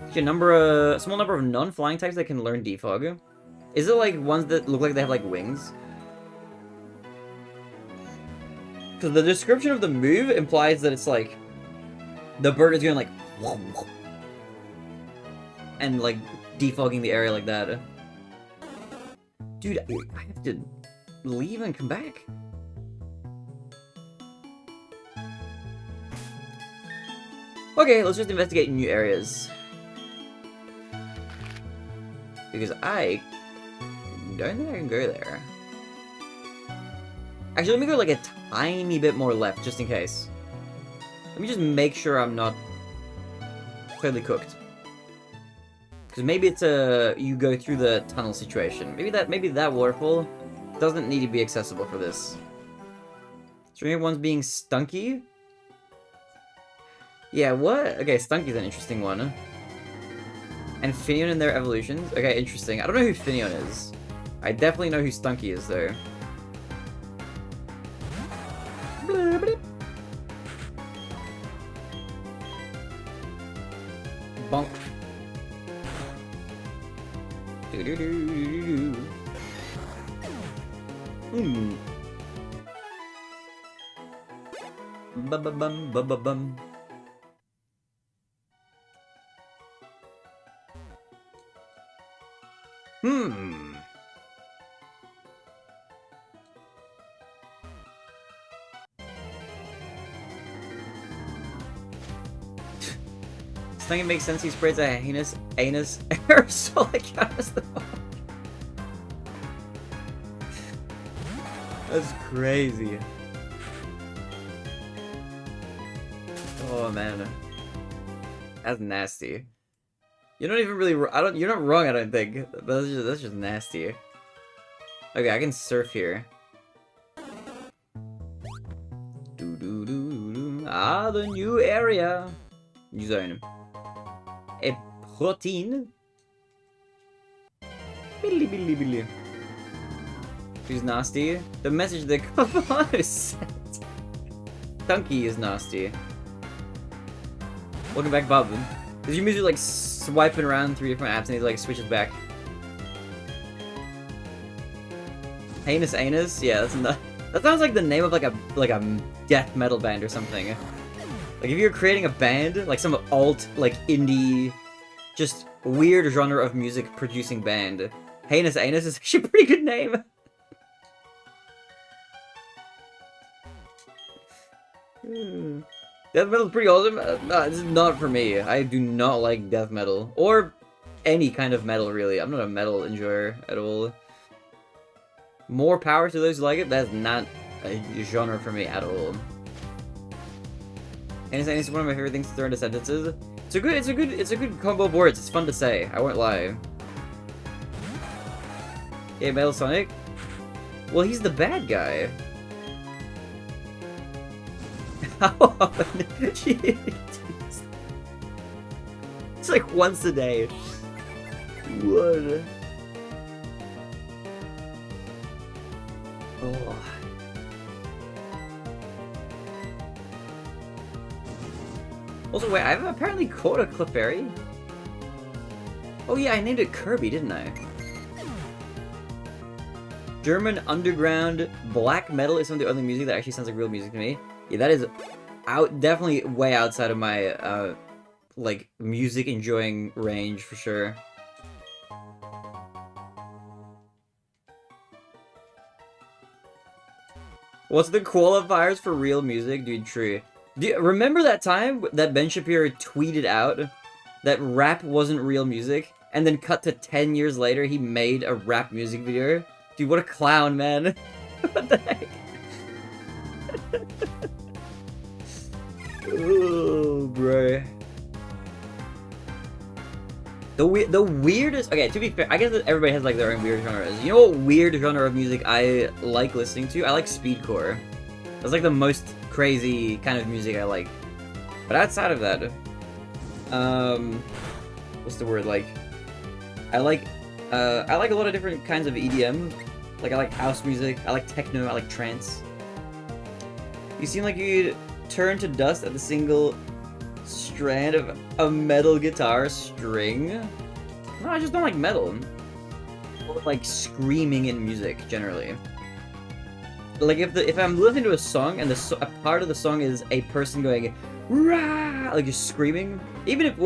Okay, small number of non-flying types that can learn defog. Is it like ones that look like they have like wings? Because the description of the move implies that it's like the bird is going like and like defogging the area like that. Dude, I have to leave and come back. Okay, let's just investigate new areas. Because I don't think I can go there. Actually, let me go like a tiny bit more left, just in case. Let me just make sure I'm not clearly cooked. Because maybe it's you go through the tunnel situation. Maybe that waterfall doesn't need to be accessible for this. So one's being Stunky? Yeah, what? Okay, Stunky's an interesting one. And Finneon and their evolutions? Okay, interesting. I don't know who Finneon is. I definitely know who Stunky is, though. Bonk. Do-do-do-do-do-do. Ba-ba-bum, ba-ba-bum. think it makes sense he sprays a heinous anus aerosol like as the That's crazy. Oh man, that's nasty. You're not even really. You're not wrong. I don't think. But that's just nasty. Okay, I can surf here. Ah, the new area. New zone. A protein. Billy billy billy. She's nasty. The message that comes on is sent. Dunky is nasty. Welcome back, Bob. Did you usually like swiping around 3 different apps and he like switches back? Heinous Anus? Yeah, that's not. That sounds like the name of like a death metal band or something. Like if you're creating a band, like some alt, like indie, just weird genre of music producing band, Heinous Anus is actually a pretty good name. Death metal is pretty awesome. No, this is not for me. I do not like death metal or any kind of metal really. I'm not a metal enjoyer at all. More power to those who like it. That's not a genre for me at all. And it's one of my favorite things to throw into sentences. It's a good combo of words. It's fun to say. I won't lie. Yeah, Metal Sonic. Well, he's the bad guy. It's like once a day. What? Oh. Also, wait, I've apparently caught a Clefairy. Oh yeah, I named it Kirby, didn't I? German underground black metal is some of the other music that actually sounds like real music to me. Yeah, that is definitely way outside of my like music enjoying range for sure. What's the qualifiers for real music, dude? True. Do you remember that time that Ben Shapiro tweeted out that rap wasn't real music, and then cut to 10 years later he made a rap music video? Dude, what a clown, man! What the heck? Oh, bro. The weirdest. Okay, to be fair, I guess that everybody has like their own weird genres. You know what weird genre of music I like listening to? I like speedcore. That's like the most crazy kind of music I like. But outside of that, what's the word? Like, I like a lot of different kinds of EDM. Like I like house music. I like techno. I like trance. You seem like you'd turn to dust at the single strand of a metal guitar string. No, I just don't like metal. Or like screaming in music generally. Like if I'm listening to a song and a part of the song is a person going rah, like just screaming, even if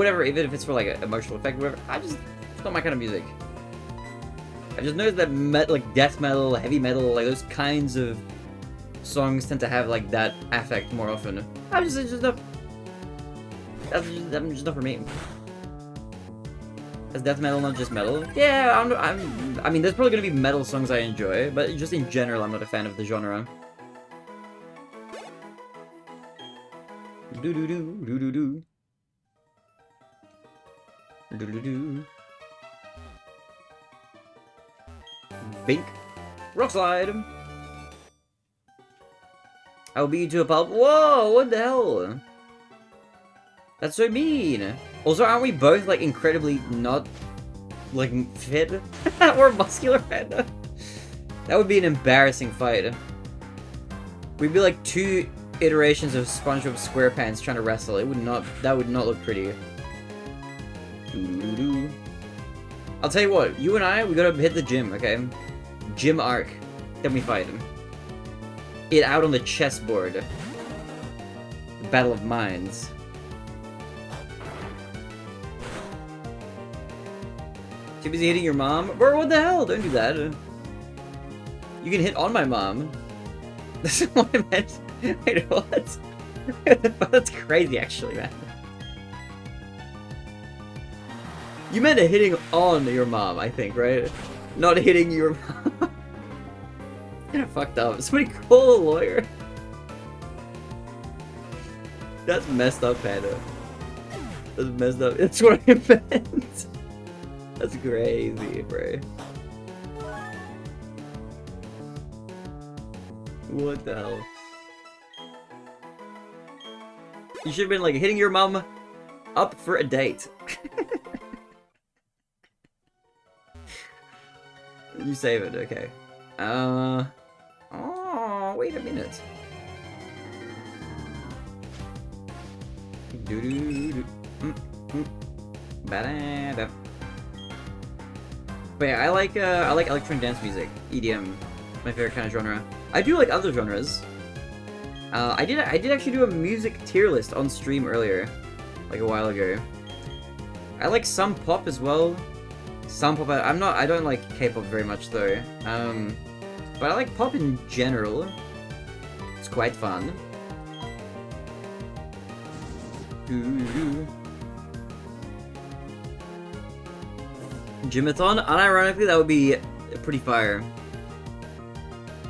it's for like an emotional effect, or whatever, it's not my kind of music. I just noticed that like death metal, heavy metal, like those kinds of songs tend to have like that affect more often. That's just not for me. Is death metal not just metal? Yeah, I mean, there's probably gonna be metal songs I enjoy, but just in general, I'm not a fan of the genre. Do do do do do do do do do. Bink, rock slide. I'll beat you to a pulp. Whoa, what the hell? That's so mean. Also, aren't we both, like, incredibly not, like, fit? Or muscular fit? That would be an embarrassing fight. We'd be like 2 iterations of SpongeBob SquarePants trying to wrestle. That would not look pretty. Doo-doo-doo. I'll tell you what, you and I, we gotta hit the gym, okay? Gym arc. Then we fight him. It out on the chessboard. The Battle of Minds. Too busy hitting your mom? Bro, what the hell? Don't do that. You can hit on my mom. That's what I meant. Wait, what? That's crazy, actually, man. You meant hitting on your mom, I think, right? Not hitting your mom. Kinda fucked up. Somebody call a lawyer. That's messed up, Panda. That's messed up. That's what I meant. That's crazy, bro. What the hell? You should have been like hitting your mom up for a date. You save it, okay. Oh, wait a minute. But yeah, I like electronic dance music, EDM, my favorite kind of genre. I do like other genres. I did actually do a music tier list on stream earlier, like a while ago. I like some pop as well. Some pop. I don't like K-pop very much though. But I like pop in general. It's quite fun. Gymathon, unironically, that would be pretty fire.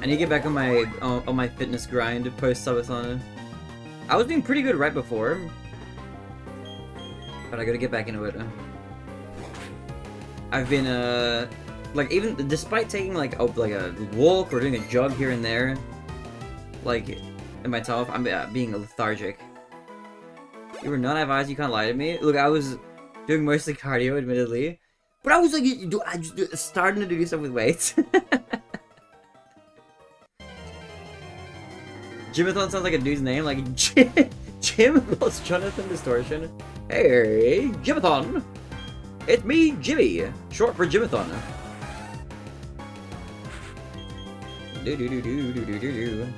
I need to get back on my fitness grind post subathon. I was doing pretty good right before, but I gotta get back into it. I've been like even despite taking like a walk or doing a jog here and there, like in my top, I'm being lethargic. You were not have eyes, you can't lie to me. Look, I was doing mostly cardio, admittedly, but I was like starting to do stuff with weights. Gymathon sounds like a dude's name, like Jim plus Jonathan Distortion. Hey, Gymathon! It's me, Jimmy, short for Gymathon. Do do do do do do do do.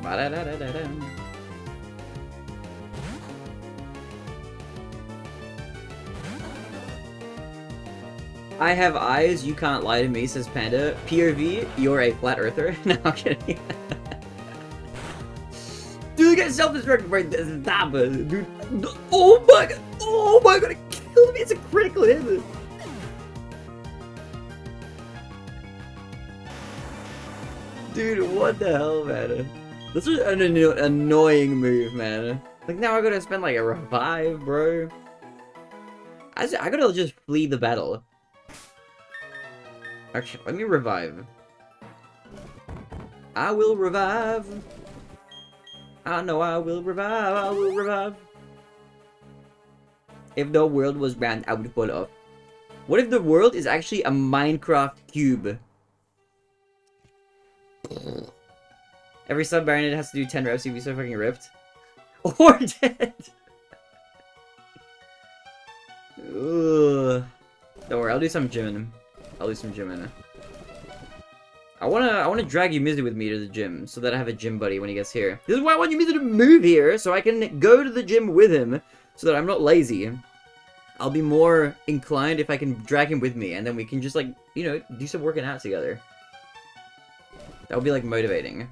Ba da da da da da. I have eyes, you can't lie to me, says Panda. POV, you're a flat earther. No, I'm kidding. Dude, get self-destruct right there. Stop, dude. Oh my god. Oh my god, it killed me. It's a critical hit. Dude, what the hell, man? This is an annoying move, man. Like, now I gotta spend like a revive, bro. I gotta just flee the battle. Actually, let me revive. I will revive. I know I will revive. I will revive. If the world was round, I would fall off. What if the world is actually a Minecraft cube? Every TheBarinade has to do 10 reps, you'd be so fucking ripped. Or dead! Ugh. Don't worry, I'll do some gymming. I'll do some gymming. I wanna drag you Mizu with me to the gym, so that I have a gym buddy when he gets here. This is why I want you Mizu to move here, so I can go to the gym with him, so that I'm not lazy. I'll be more inclined if I can drag him with me, and then we can just, like, you know, do some working out together. That would be, like, motivating.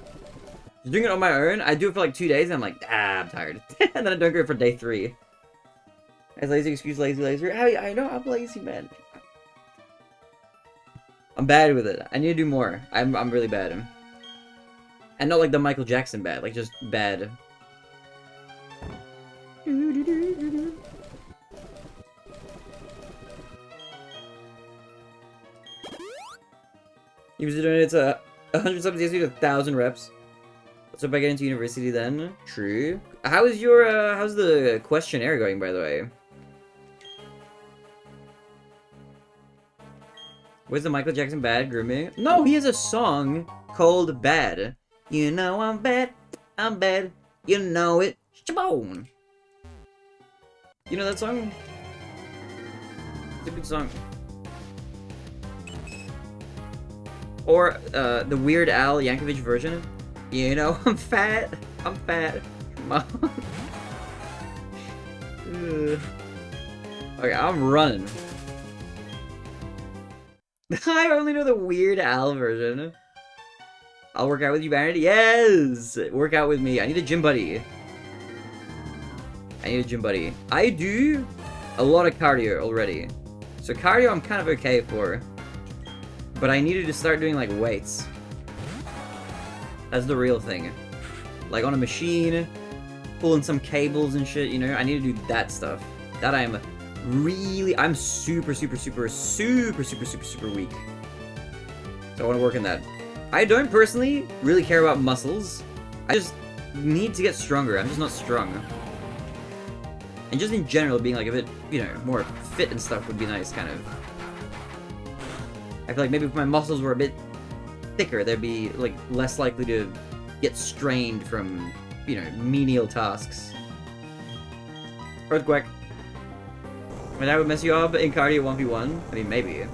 Doing it on my own, I do it for, like, 2 days, and I'm like, I'm tired. And then I don't go for day 3. As lazy excuse, lazy. I know, I'm lazy, man. I'm bad with it. I need to do more. I'm really bad. And not like the Michael Jackson bad, like just bad. You was doing it to 100 subs yesterday to 1,000 reps. Let's hope I get into university then. True. How is your how's the questionnaire going, by the way? Where's the Michael Jackson bad grooming? No, he has a song called Bad. You know I'm bad, you know it. Shabone. You know that song? It's a good song. Or the Weird Al Yankovic version. You know I'm fat, Mom. Okay, I'm running. I only know the Weird Al version. I'll work out with you, Baron. Yes! Work out with me. I need a gym buddy. I need a gym buddy. I do a lot of cardio already. So cardio I'm kind of okay for. But I needed to start doing, like, weights. That's the real thing. Like, on a machine, pulling some cables and shit, you know? I need to do that stuff. That I'm super weak. So I want to work on that. I don't personally really care about muscles. I just need to get stronger. I'm just not strong. And just in general, being like a bit, you know, more fit and stuff would be nice, kind of. I feel like maybe if my muscles were a bit thicker, they'd be, like, less likely to get strained from, you know, menial tasks. Earthquake. My dad would mess you up in cardio 1v1? I mean, maybe.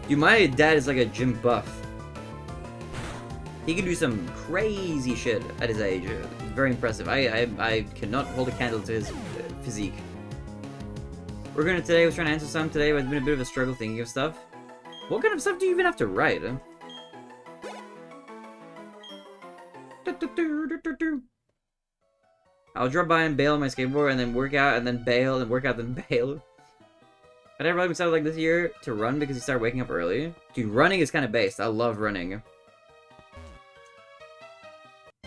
Dude, my dad is like a gym buff. He can do some crazy shit at his age. Very impressive. I cannot hold a candle to his physique. We're gonna today, I was trying to answer some today, but it's been a bit of a struggle thinking of stuff. What kind of stuff do you even have to write? I'll drop by and bail on my skateboard and then work out and then bail and work out then bail. I never really started like this year to run because you start waking up early. Dude, running is kind of based. I love running.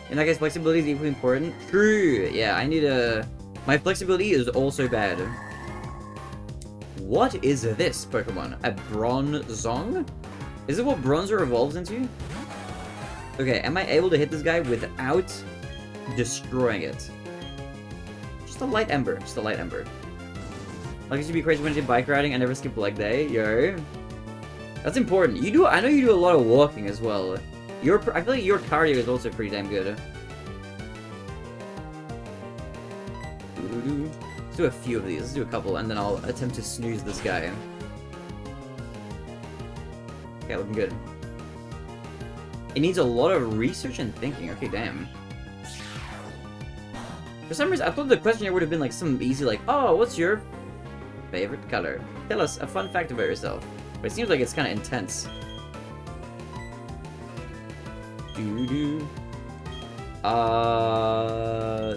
In that case, flexibility is equally important. True. Yeah, I need a... My flexibility is also bad. What is this Pokemon? A Bronzong? Is it what Bronzer evolves into? Okay, am I able to hit this guy without destroying it? Just a light ember. Just a light ember. Like, it should be crazy when I did bike riding. I never skip leg day. Yo. That's important. You do... I know you do a lot of walking as well. I feel like your cardio is also pretty damn good. Let's do a few of these. Let's do a couple, and then I'll attempt to snooze this guy. Okay, looking good. It needs a lot of research and thinking. Okay, damn. For some reason, I thought the question here would have been like some easy, like, oh, what's your favorite color? Tell us a fun fact about yourself. But it seems like it's kind of intense.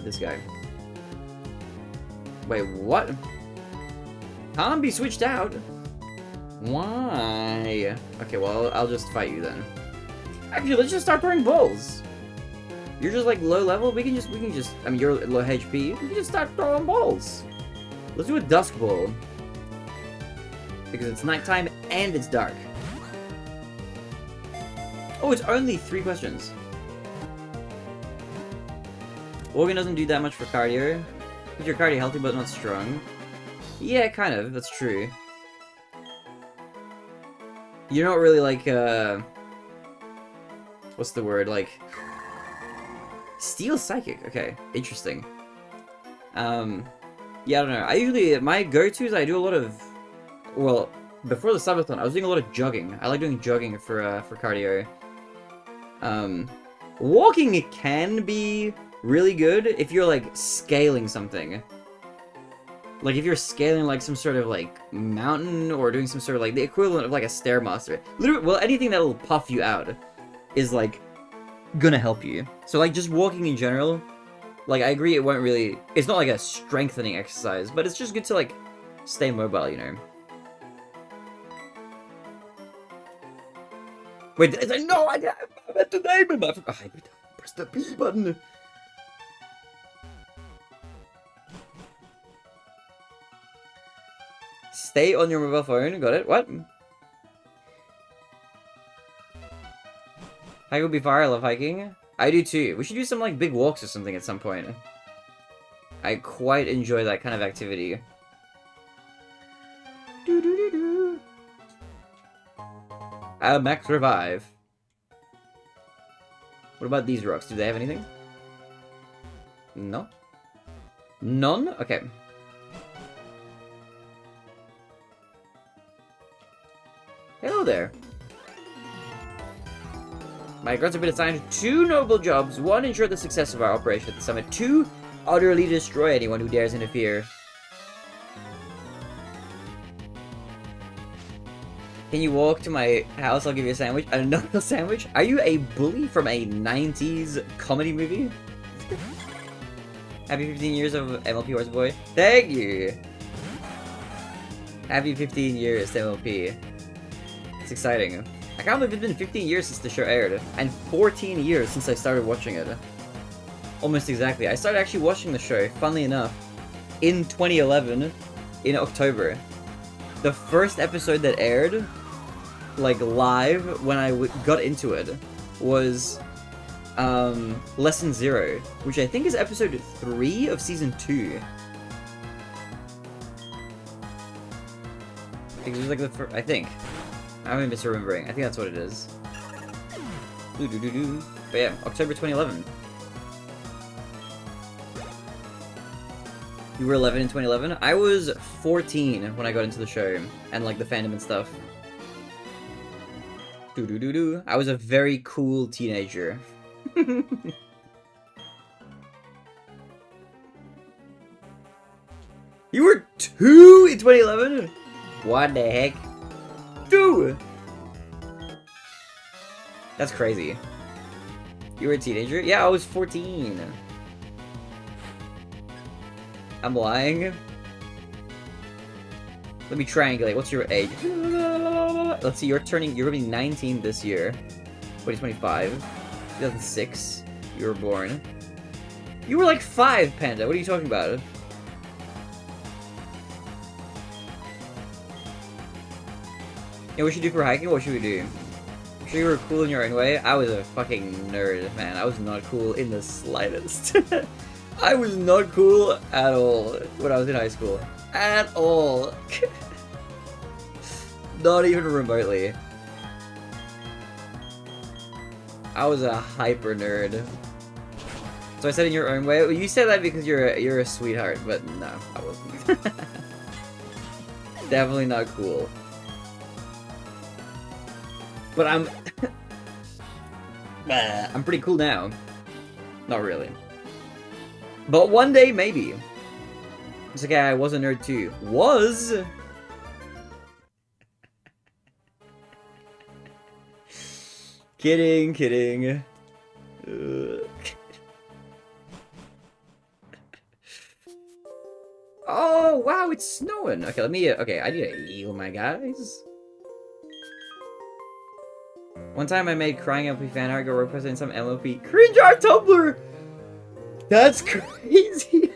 This guy. Wait, what? Can't be switched out. Why? Okay, well, I'll just fight you then. Actually, let's just start throwing balls. You're just like low level. We can just. I mean, you're low HP. We can just start throwing balls. Let's do a dusk ball because it's nighttime and it's dark. Oh, it's only 3 questions. Organ doesn't do that much for cardio. Keep your cardio healthy but not strong. Yeah, kind of. That's true. You're not really like, what's the word? Like... Steel Psychic. Okay, interesting. Yeah, I don't know. I usually... My go-tos, I do a lot of... Well, before the subathon, I was doing a lot of jogging. I like doing jogging for cardio. Walking can be really good if you're, like, scaling something. Like, if you're scaling, like, some sort of, like, mountain, or doing some sort of, like, the equivalent of, like, a Stairmaster. Literally, well, anything that'll puff you out is, like, gonna help you. So, like, just walking in general, like, I agree it won't really... It's not, like, a strengthening exercise, but it's just good to, like, stay mobile, you know? Wait, no, I meant to name him! I forgot. I pressed the B button! Stay on your mobile phone, got it? What? Hiking would be fire, I love hiking. I do too. We should do some like big walks or something at some point. I quite enjoy that kind of activity. Max Revive. What about these rocks? Do they have anything? No? None? Okay. Hello there. My grunts have been assigned 2 noble jobs. 1, ensure the success of our operation at the summit. 2, utterly destroy anyone who dares interfere. Can you walk to my house? I'll give you a sandwich. Another sandwich? Are you a bully from a 90s comedy movie? Happy 15 years of MLP Wars Boy. Thank you! Happy 15 years to MLP. It's exciting. I can't believe it's been 15 years since the show aired, and 14 years since I started watching it. Almost exactly. I started actually watching the show, funnily enough, in 2011, in October. The first episode that aired, like live, when I got into it, was Lesson 0, which I think is episode 3 of season 2. I think it was like the first, I think. I'm misremembering. I think that's what it is. But yeah, October 2011. You were 11 in 2011? I was 14 when I got into the show, and like the fandom and stuff. I was a very cool teenager. You were 2 in 2011? What the heck? 2! That's crazy. You were a teenager? Yeah, I was 14. I'm lying. Let me triangulate. What's your age? Let's see, you're gonna be 19 this year. 2025. 2006. You were born. You were like 5, Panda. What are you talking about? Yeah, what should we do for hiking? What should we do? I'm sure you were cool in your own way. I was a fucking nerd, man. I was not cool in the slightest. I was not cool at all when I was in high school. At all. Not even remotely. I was a hyper nerd. So I said in your own way. Well, you said that because you're a sweetheart, but no, I wasn't. Definitely not cool. But I'm pretty cool now. Not really. But one day, maybe. It's okay, I was a nerd too. Was? Kidding, kidding. Oh, wow, it's snowing. Okay, okay, I need to heal my guys. One time I made crying MLP fan art go represent some MLP cringe art Tumblr! That's crazy!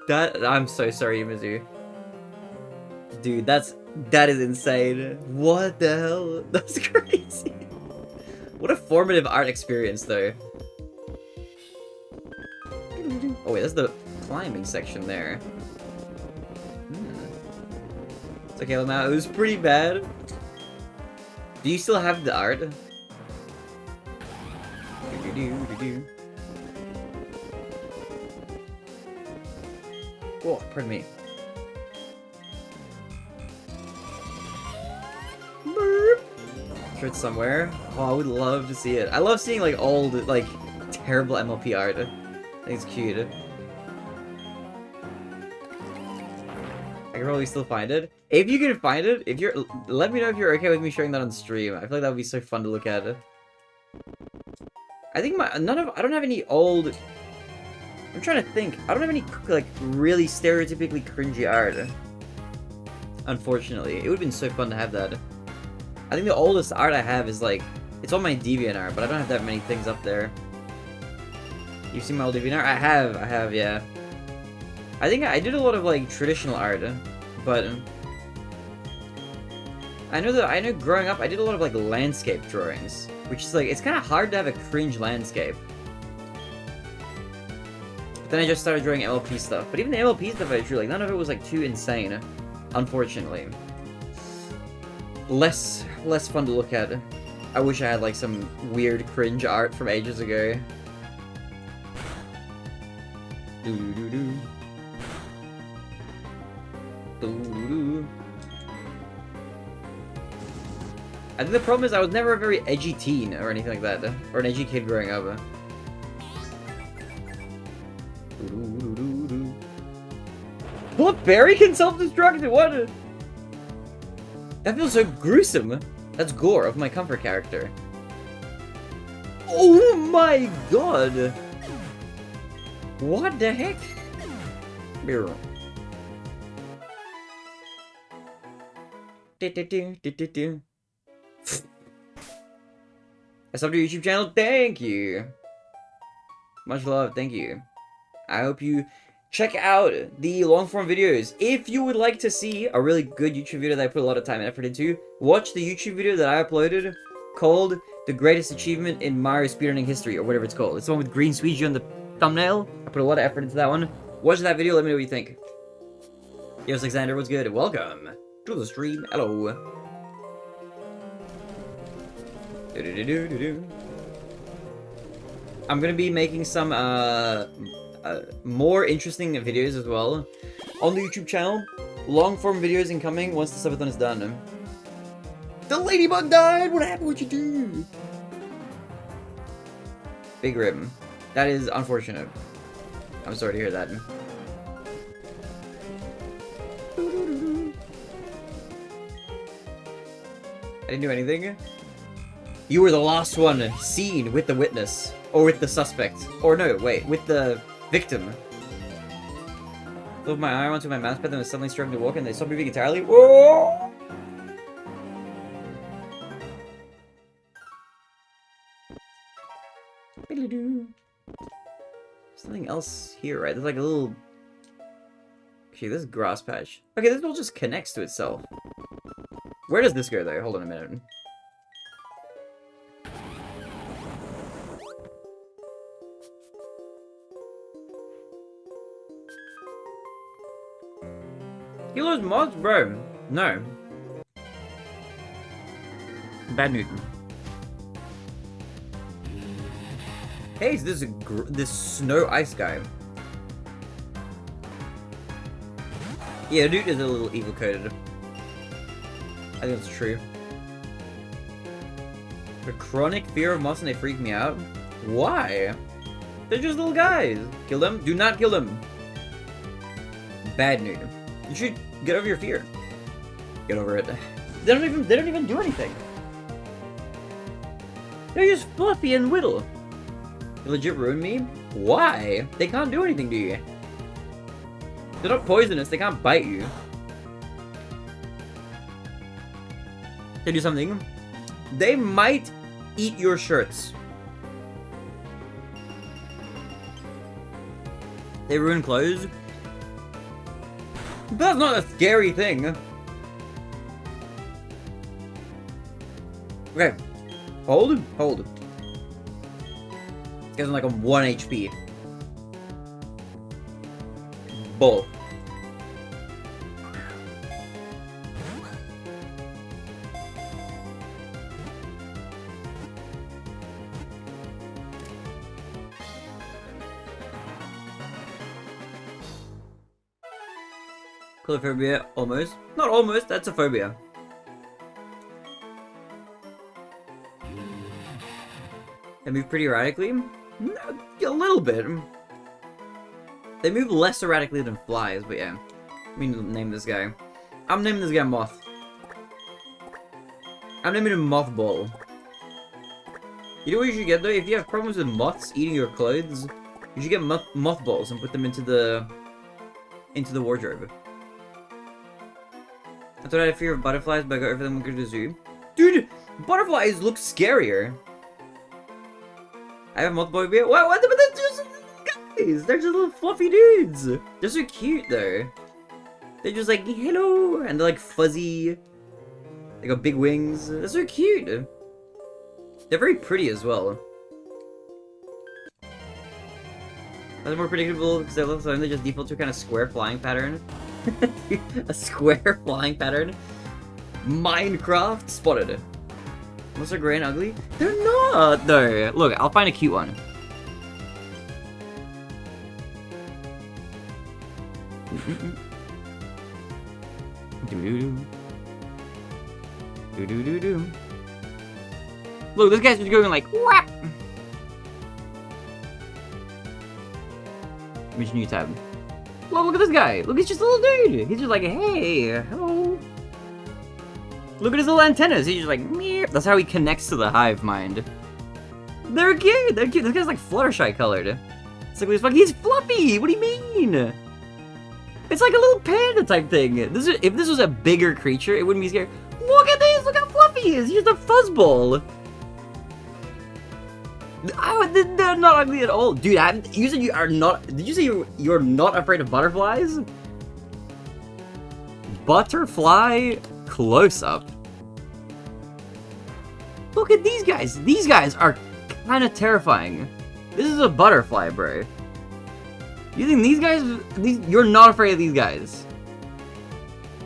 I'm so sorry, Mizu. Dude, that is insane. What the hell? That's crazy. What a formative art experience, though. Oh wait, that's the climbing section there. It's okay, Lamau. It was pretty bad. Do you still have the art? Oh, pardon me. Burp. I'm sure it's somewhere. Oh, I would love to see it. I love seeing like old, like terrible MLP art. I think it's cute. I can probably still find it. If you can find it, let me know if you're okay with me showing that on stream. I feel like that would be so fun to look at. I think I don't have any old. I'm trying to think. I don't have any like really stereotypically cringy art. Unfortunately, it would have been so fun to have that. I think the oldest art I have is like it's on my DeviantArt, but I don't have that many things up there. You've seen my old DeviantArt? I have, yeah. I think I did a lot of like traditional art, but I know growing up I did a lot of like landscape drawings, which is like it's kind of hard to have a cringe landscape. But then I just started drawing MLP stuff, but even the MLP stuff I drew, like none of it was like too insane, unfortunately. Less fun to look at. I wish I had like some weird cringe art from ages ago. I think the problem is I was never a very edgy teen or anything like that, or an edgy kid growing up. What? Barry can self-destruct? What? That feels so gruesome. That's gore of my comfort character. Oh my god! What the heck? Mirror. I subbed to your YouTube channel, thank you! Much love, thank you. I hope you check out the long form videos. If you would like to see a really good YouTube video that I put a lot of time and effort into, watch the YouTube video that I uploaded called The Greatest Achievement in Mario Speedrunning History, or whatever it's called. It's the one with Green Squeegee on the thumbnail. I put a lot of effort into that one. Watch that video, let me know what you think. Yo, Alexander, what's good? Welcome to the stream. Hello. I'm gonna be making some more interesting videos as well on the YouTube channel. Long form videos incoming once the subathon is done. The ladybug died! What happened? What'd you do? Big rib. That is unfortunate. I'm sorry to hear that. I didn't do anything. You were the last one seen with the witness. Or with the suspect. Or no, wait, with the victim. Moved my arm onto my mouse pad and was suddenly struggling to walk and they stopped moving entirely. Whoa! Something else here, right? There's like a little... Okay, this grass patch. Okay, this all just connects to itself. Where does this go, though? Hold on a minute. He loves mods, bro. No. Bad Newton. Hey, is this snow ice guy? Yeah, dude is a little evil coded. I think that's true. A chronic fear of moss and they freak me out. Why? They're just little guys. Kill them. Do not kill them. Bad Newt. You should get over your fear. Get over it. They don't even do anything. They're just fluffy and whittle. You legit ruined me? Why? They can't do anything to you. They're not poisonous, they can't bite you. They do something. They might eat your shirts. They ruin clothes. That's not a scary thing. Okay. Hold. This guy's on like a 1 HP. Bull. Phobia, almost. Not almost, that's a phobia. They move pretty erratically? No, a little bit. They move less erratically than flies, but yeah. Let me name this guy. I'm naming this guy Moth. I'm naming him Mothball. You know what you should get though? If you have problems with moths eating your clothes, you should get mothballs and put them into the wardrobe. I thought I had a fear of butterflies, but I got over them when I go to the zoo. Dude, butterflies look scarier. I have mothball phobia. What? But they're just guys. They're just little fluffy dudes. They're so cute though. They're just like hello, and they're like fuzzy. They got big wings. They're so cute. They're very pretty as well. They're more predictable because they just default to a kind of square flying pattern. A square flying pattern. Minecraft spotted. Unless they're gray and ugly. They're not though. Look, I'll find a cute one. Look, this guy's just going like whap. Which new tab? Well, look at this guy. Look, he's just a little dude. He's just like, hey, hello. Look at his little antennas. He's just like, meow. That's how he connects to the hive mind. They're cute. They're cute. This guy's like Fluttershy colored. It's like he's fluffy. What do you mean? It's like a little panda type thing. If this was a bigger creature, it wouldn't be scary. Look at this! Look how fluffy he is! He's just a fuzzball! They're not ugly at all. Dude, you said you are not... Did you say you're not afraid of butterflies? Butterfly close-up. Look at these guys. These guys are kind of terrifying. This is a butterfly, bro. You think these guys... You're not afraid of these guys.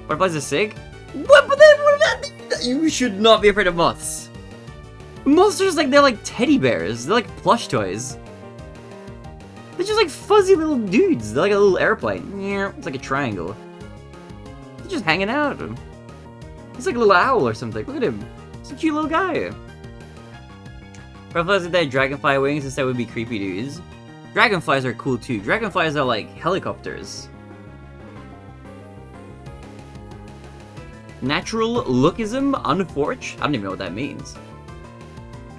Butterflies are sick? What? But then, what about... You should not be afraid of moths. Moths are just like... They're like teddy bears. They're like plush toys. They're just like fuzzy little dudes. They're like a little airplane. It's like a triangle. They're just hanging out. He's like a little owl or something. Look at him. He's a cute little guy. Butterflies with their dragonfly wings instead would be creepy dudes. Dragonflies are cool too. Dragonflies are like helicopters. Natural lookism, unforge? I don't even know what that means.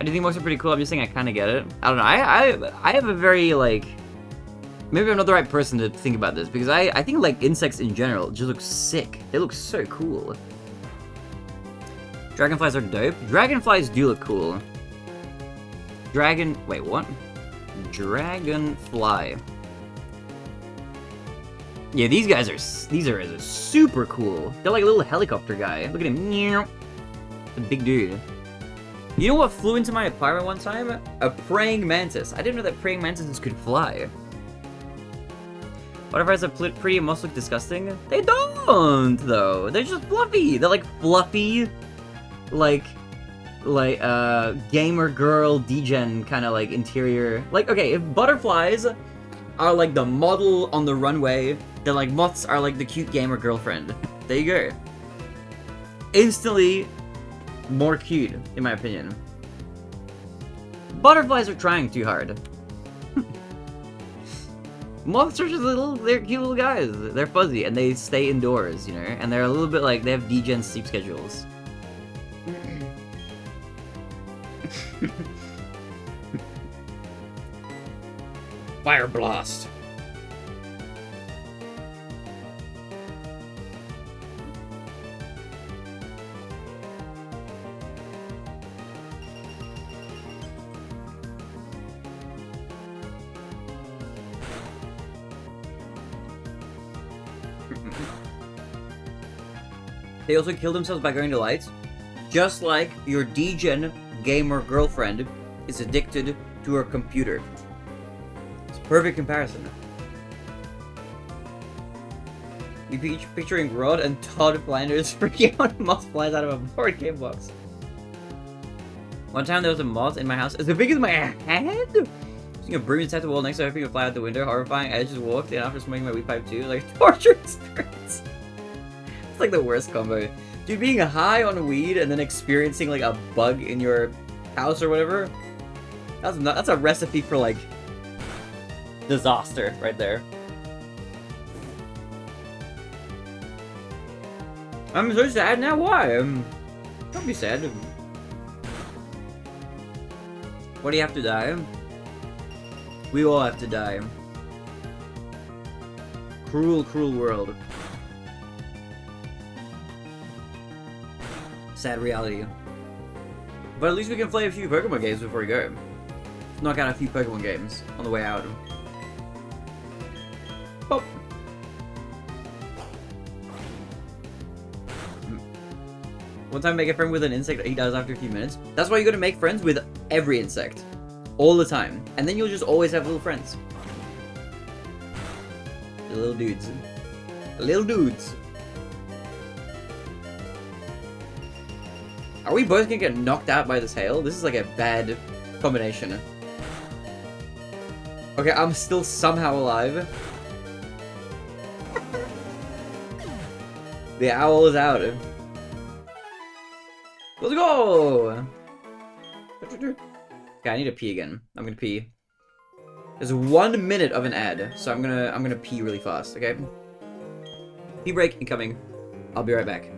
I do think most are pretty cool. I'm just saying I kind of get it. I don't know. I have a very like... Maybe I'm not the right person to think about this because I think like insects in general just look sick. They look so cool. Dragonflies are dope. Dragonflies do look cool. Wait, what? Dragonfly. Yeah, these are super cool. They're like a little helicopter guy. Look at him. The big dude. You know what flew into my apartment one time? A praying mantis. I didn't know that praying mantises could fly. Butterflies are pretty and must look disgusting. They don't, though. They're just fluffy. They're like fluffy, like gamer girl degen kind of like interior. Like, okay, if butterflies are like the model on the runway, then like moths are like the cute gamer girlfriend. There you go. Instantly more cute, in my opinion. Butterflies are trying too hard. Moths are just they're cute little guys. They're fuzzy and they stay indoors, you know? And they're a little bit like, they have degen sleep schedules. Fire blast. They also kill themselves by going to lights, just like your degen gamer girlfriend is addicted to her computer. It's a perfect comparison. You picturing Rod and Todd Flanders freaking out moth flies out of a board game box. One time there was a moth in my house as big as my head. Using a broom inside the wall next to hoping it would fly out the window. Horrifying. I just walked in after smoking my weed pipe too. Like torture experience. It's like the worst combo. Dude, being high on weed and then experiencing like a bug in your house or whatever. That's a recipe for like disaster right there. I'm so sad now. Why? Don't be sad. What do you have to die? We all have to die. Cruel, cruel world. Sad reality. But at least we can play a few Pokemon games before we go. Knock out a few Pokemon games on the way out. Pop. One time make a friend with an insect he dies after a few minutes. That's why you gotta make friends with every insect. All the time. And then you'll just always have little friends. The little dudes. Little dudes. Are we both gonna get knocked out by this hail? This is like a bad combination. Okay, I'm still somehow alive. The owl is out. Let's go! Okay, I need to pee again. I'm gonna pee. There's 1 minute of an ad, so I'm gonna pee really fast, okay? Pee break incoming. I'll be right back.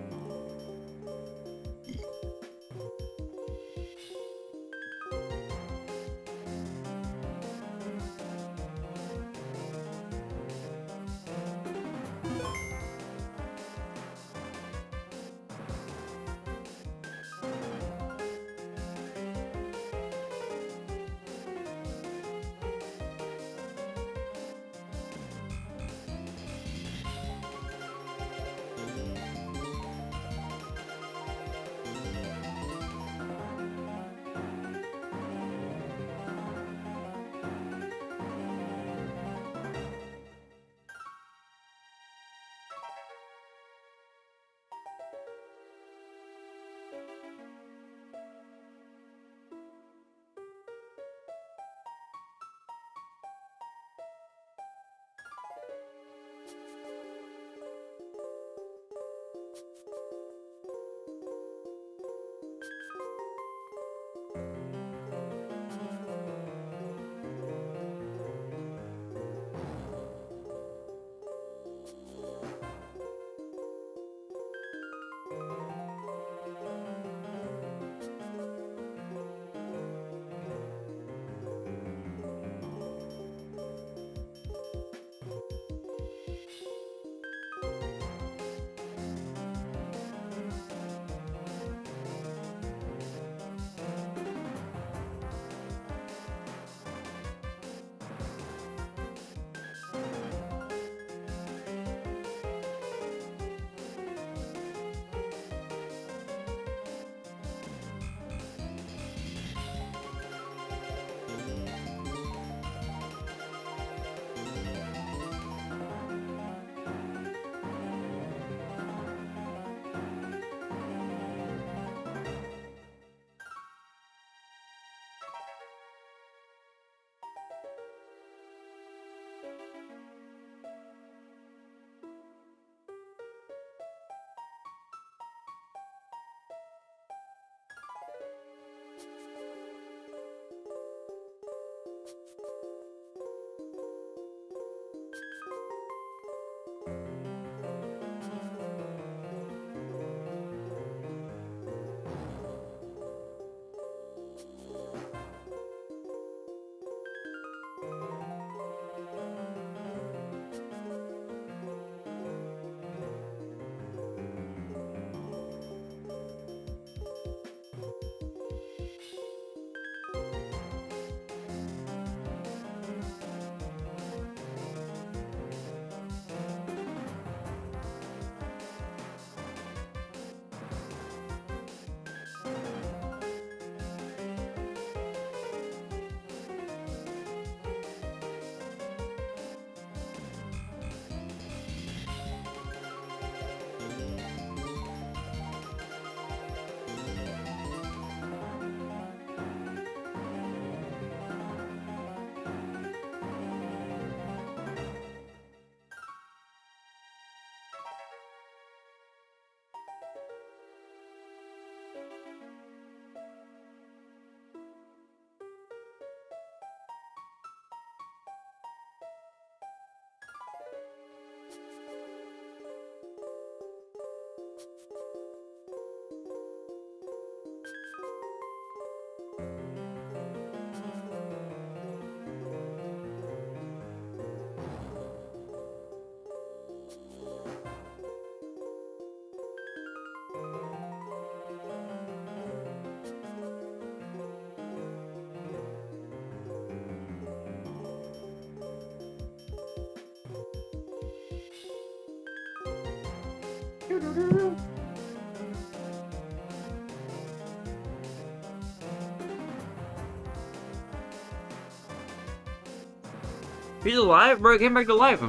He's alive? Bro, he came back to life.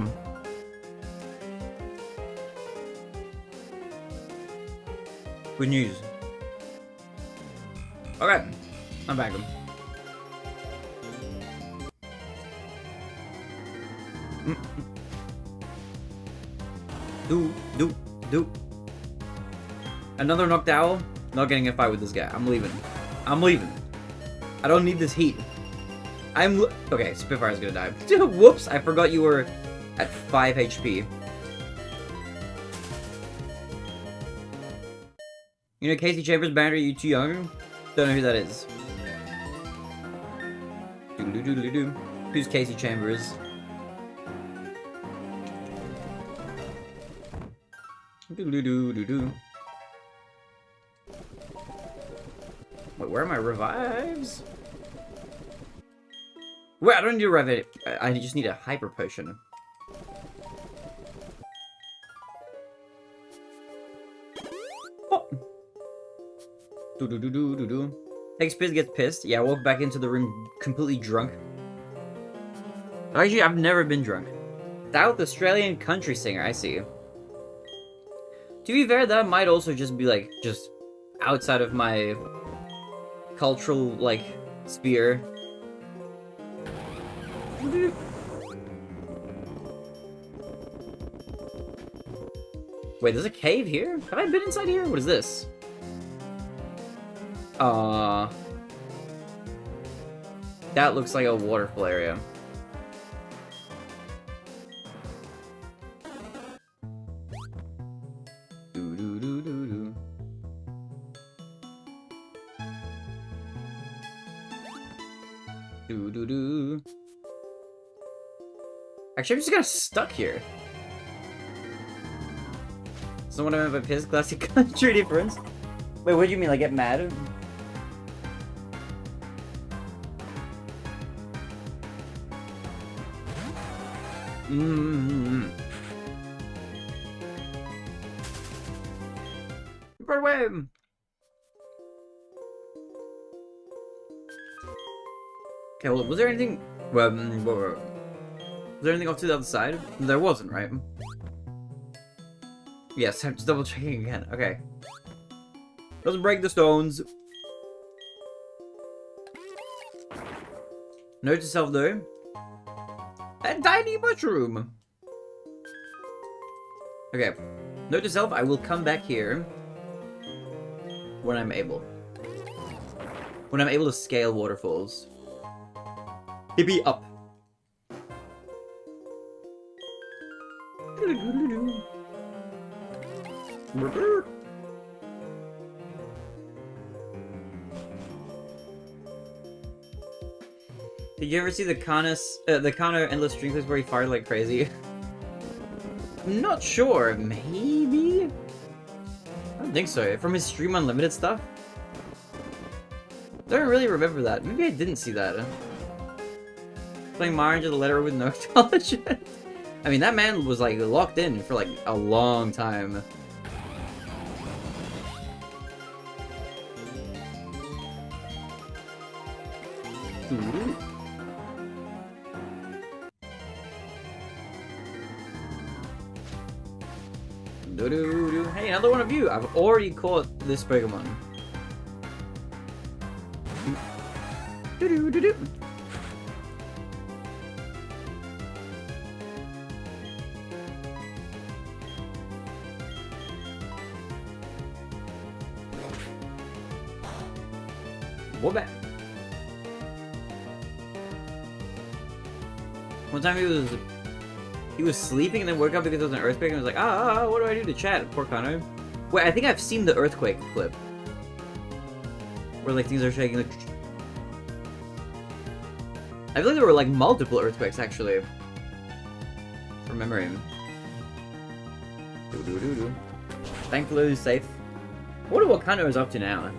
Good news. Okay, I'm back. Do. Another knocked owl? Not getting in a fight with this guy. I'm leaving. I don't need this heat. Okay, Spitfire's gonna die. Whoops, I forgot you were at 5 HP. You know Casey Chambers' band, are you too young? Don't know who that is. Doo-doo-doo-doo-doo. Who's Casey Chambers? Doo-doo-doo-doo-doo. Wait, where are my revives? Wait, I don't need to revive it. I just need a hyper potion. Oh. Do-do-do-do-do-do. Shakespeare gets pissed. Yeah, I walk back into the room completely drunk. Actually, I've never been drunk. South Australian country singer, I see. To be fair, that might also just be, like, just outside of my cultural, like, sphere. Wait, there's a cave here? Have I been inside here? What is this? That looks like a waterfall area. Actually, I'm just kind of stuck here. So what I meant by piss, classic country difference. Wait, what do you mean? Like, get mad? Run away! Okay, well, was there anything? Was there anything off to the other side? There wasn't, right? Yes, I'm just double checking again. Okay. Doesn't break the stones. Note to self though. A tiny mushroom. Okay. Note to self, I will come back here when I'm able. When I'm able to scale waterfalls. Hippie up. Did you ever see the Kano endless stream clips where he fired like crazy? I'm not sure. Maybe? I don't think so. From his Stream Unlimited stuff? Don't really remember that. Maybe I didn't see that. Playing Mario into the letter with no acknowledgement. I mean, that man was like locked in for like a long time. Ooh. Hey, another one of you! I've already caught this Pokemon. Whoop. One time he was sleeping and then woke up because there was an earthquake and was like, what do I do to chat? Poor Kano. Wait, I think I've seen the earthquake clip. Where like things are shaking like... I feel like there were like multiple earthquakes actually. From memory. Thankfully he's safe. I wonder what Kano is up to now.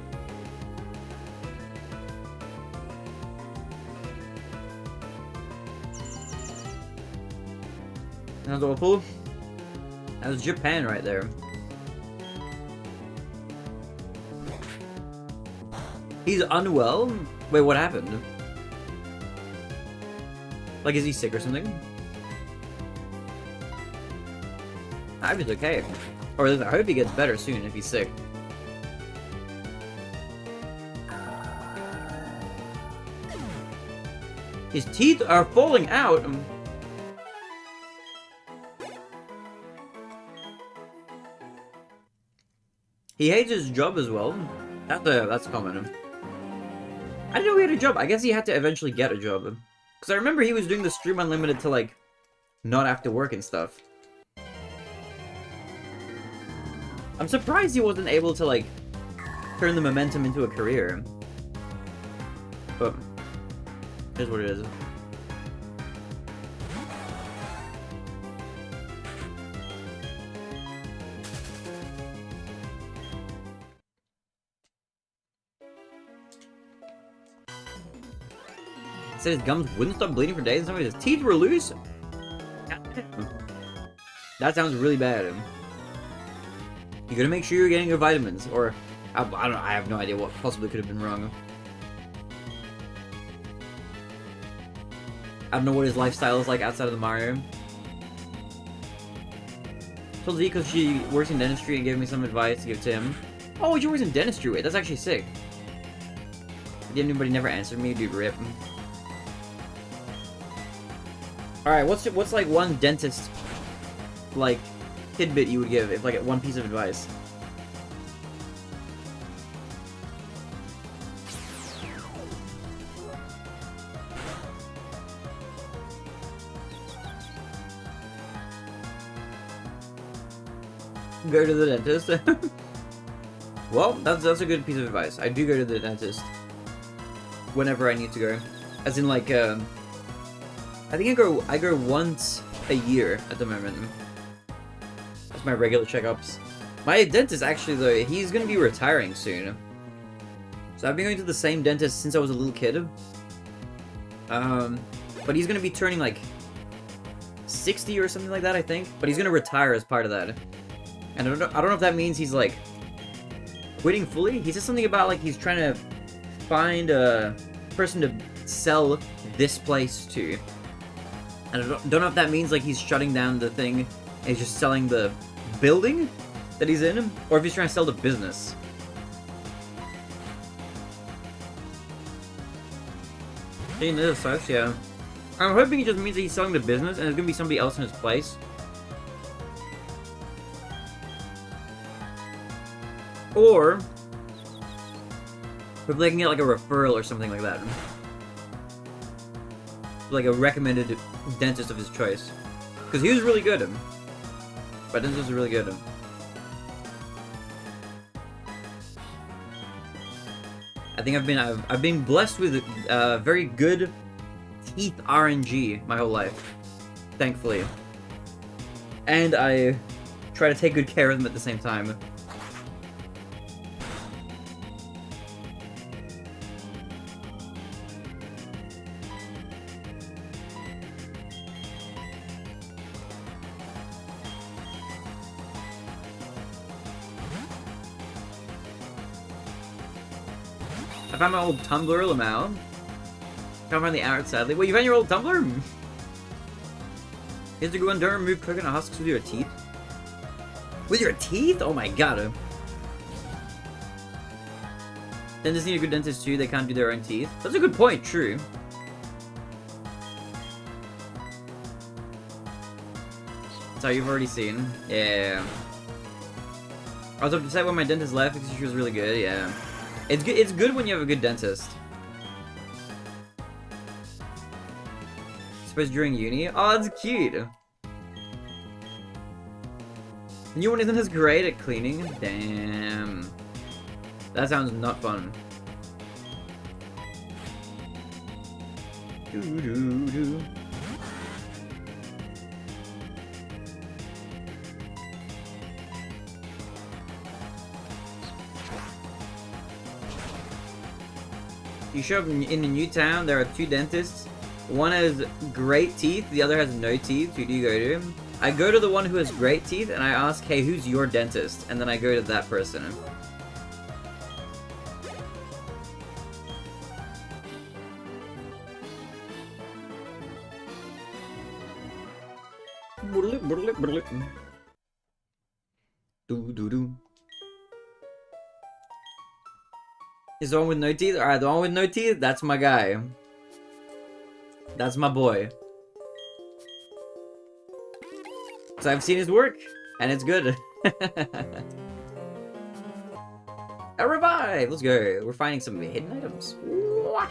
That was awful. That was Japan right there. He's unwell? Wait, what happened? Like, is he sick or something? I'm just okay. Or I hope he gets better soon if he's sick. His teeth are falling out! He hates his job as well. That's common. I didn't know he had a job. I guess he had to eventually get a job. Because I remember he was doing the Stream Unlimited to, like, not have to work and stuff. I'm surprised he wasn't able to, like, turn the momentum into a career. But, here's what it is. Said his gums wouldn't stop bleeding for days and some of his teeth were loose? That sounds really bad. You gotta make sure you're getting your vitamins, or I don't know, I have no idea what possibly could have been wrong. I don't know what his lifestyle is like outside of the Mario. Told Z because she works in dentistry and gave me some advice to give to him. Oh, she works in dentistry, wait, that's actually sick. Did anybody never answer me, dude, rip. Alright, what's like one dentist, like, tidbit you would give, if like one piece of advice? Go to the dentist? Well, that's a good piece of advice. I do go to the dentist whenever I need to go. As in, like, I think I go once a year at the moment. That's my regular checkups. My dentist, actually, though, he's gonna be retiring soon. So I've been going to the same dentist since I was a little kid. But he's gonna be turning, like, 60 or something like that, I think. But he's gonna retire as part of that. And I don't know if that means he's, like, quitting fully. He said something about, like, he's trying to find a person to sell this place to. And I don't know if that means, like, he's shutting down the thing and he's just selling the building that he's in, or if he's trying to sell the business. Seeing this sucks, yeah. I'm hoping it just means that he's selling the business and there's gonna be somebody else in his place. Or if they can get, like, a referral or something like that. Like a recommended dentist of his choice. Because he was really good. But dentists are really good. I think I've been blessed with very good teeth RNG my whole life. Thankfully. And I try to take good care of them at the same time. I found my old Tumblr, Lamau. Can't find the art, sadly. Wait, you found your old Tumblr? Here's a good one. Don't remove coconut husks with your teeth. With your teeth? Oh my god. Dentists need a good dentist too. They can't do their own teeth. That's a good point. True. So you've already seen. Yeah. I was upset when my dentist left because she was really good. Yeah. It's good when you have a good dentist. I suppose during uni? Oh, that's cute! The new one isn't as great at cleaning? Damn. That sounds not fun. Doo-doo-doo. You show up in a new town, there are two dentists. One has great teeth, the other has no teeth. Who do you go to? I go to the one who has great teeth, and I ask, hey, who's your dentist? And then I go to that person. Is the one with no teeth? Alright, the one with no teeth, that's my guy. That's my boy. So I've seen his work, and it's good. A revive! Let's go. We're finding some hidden items. What?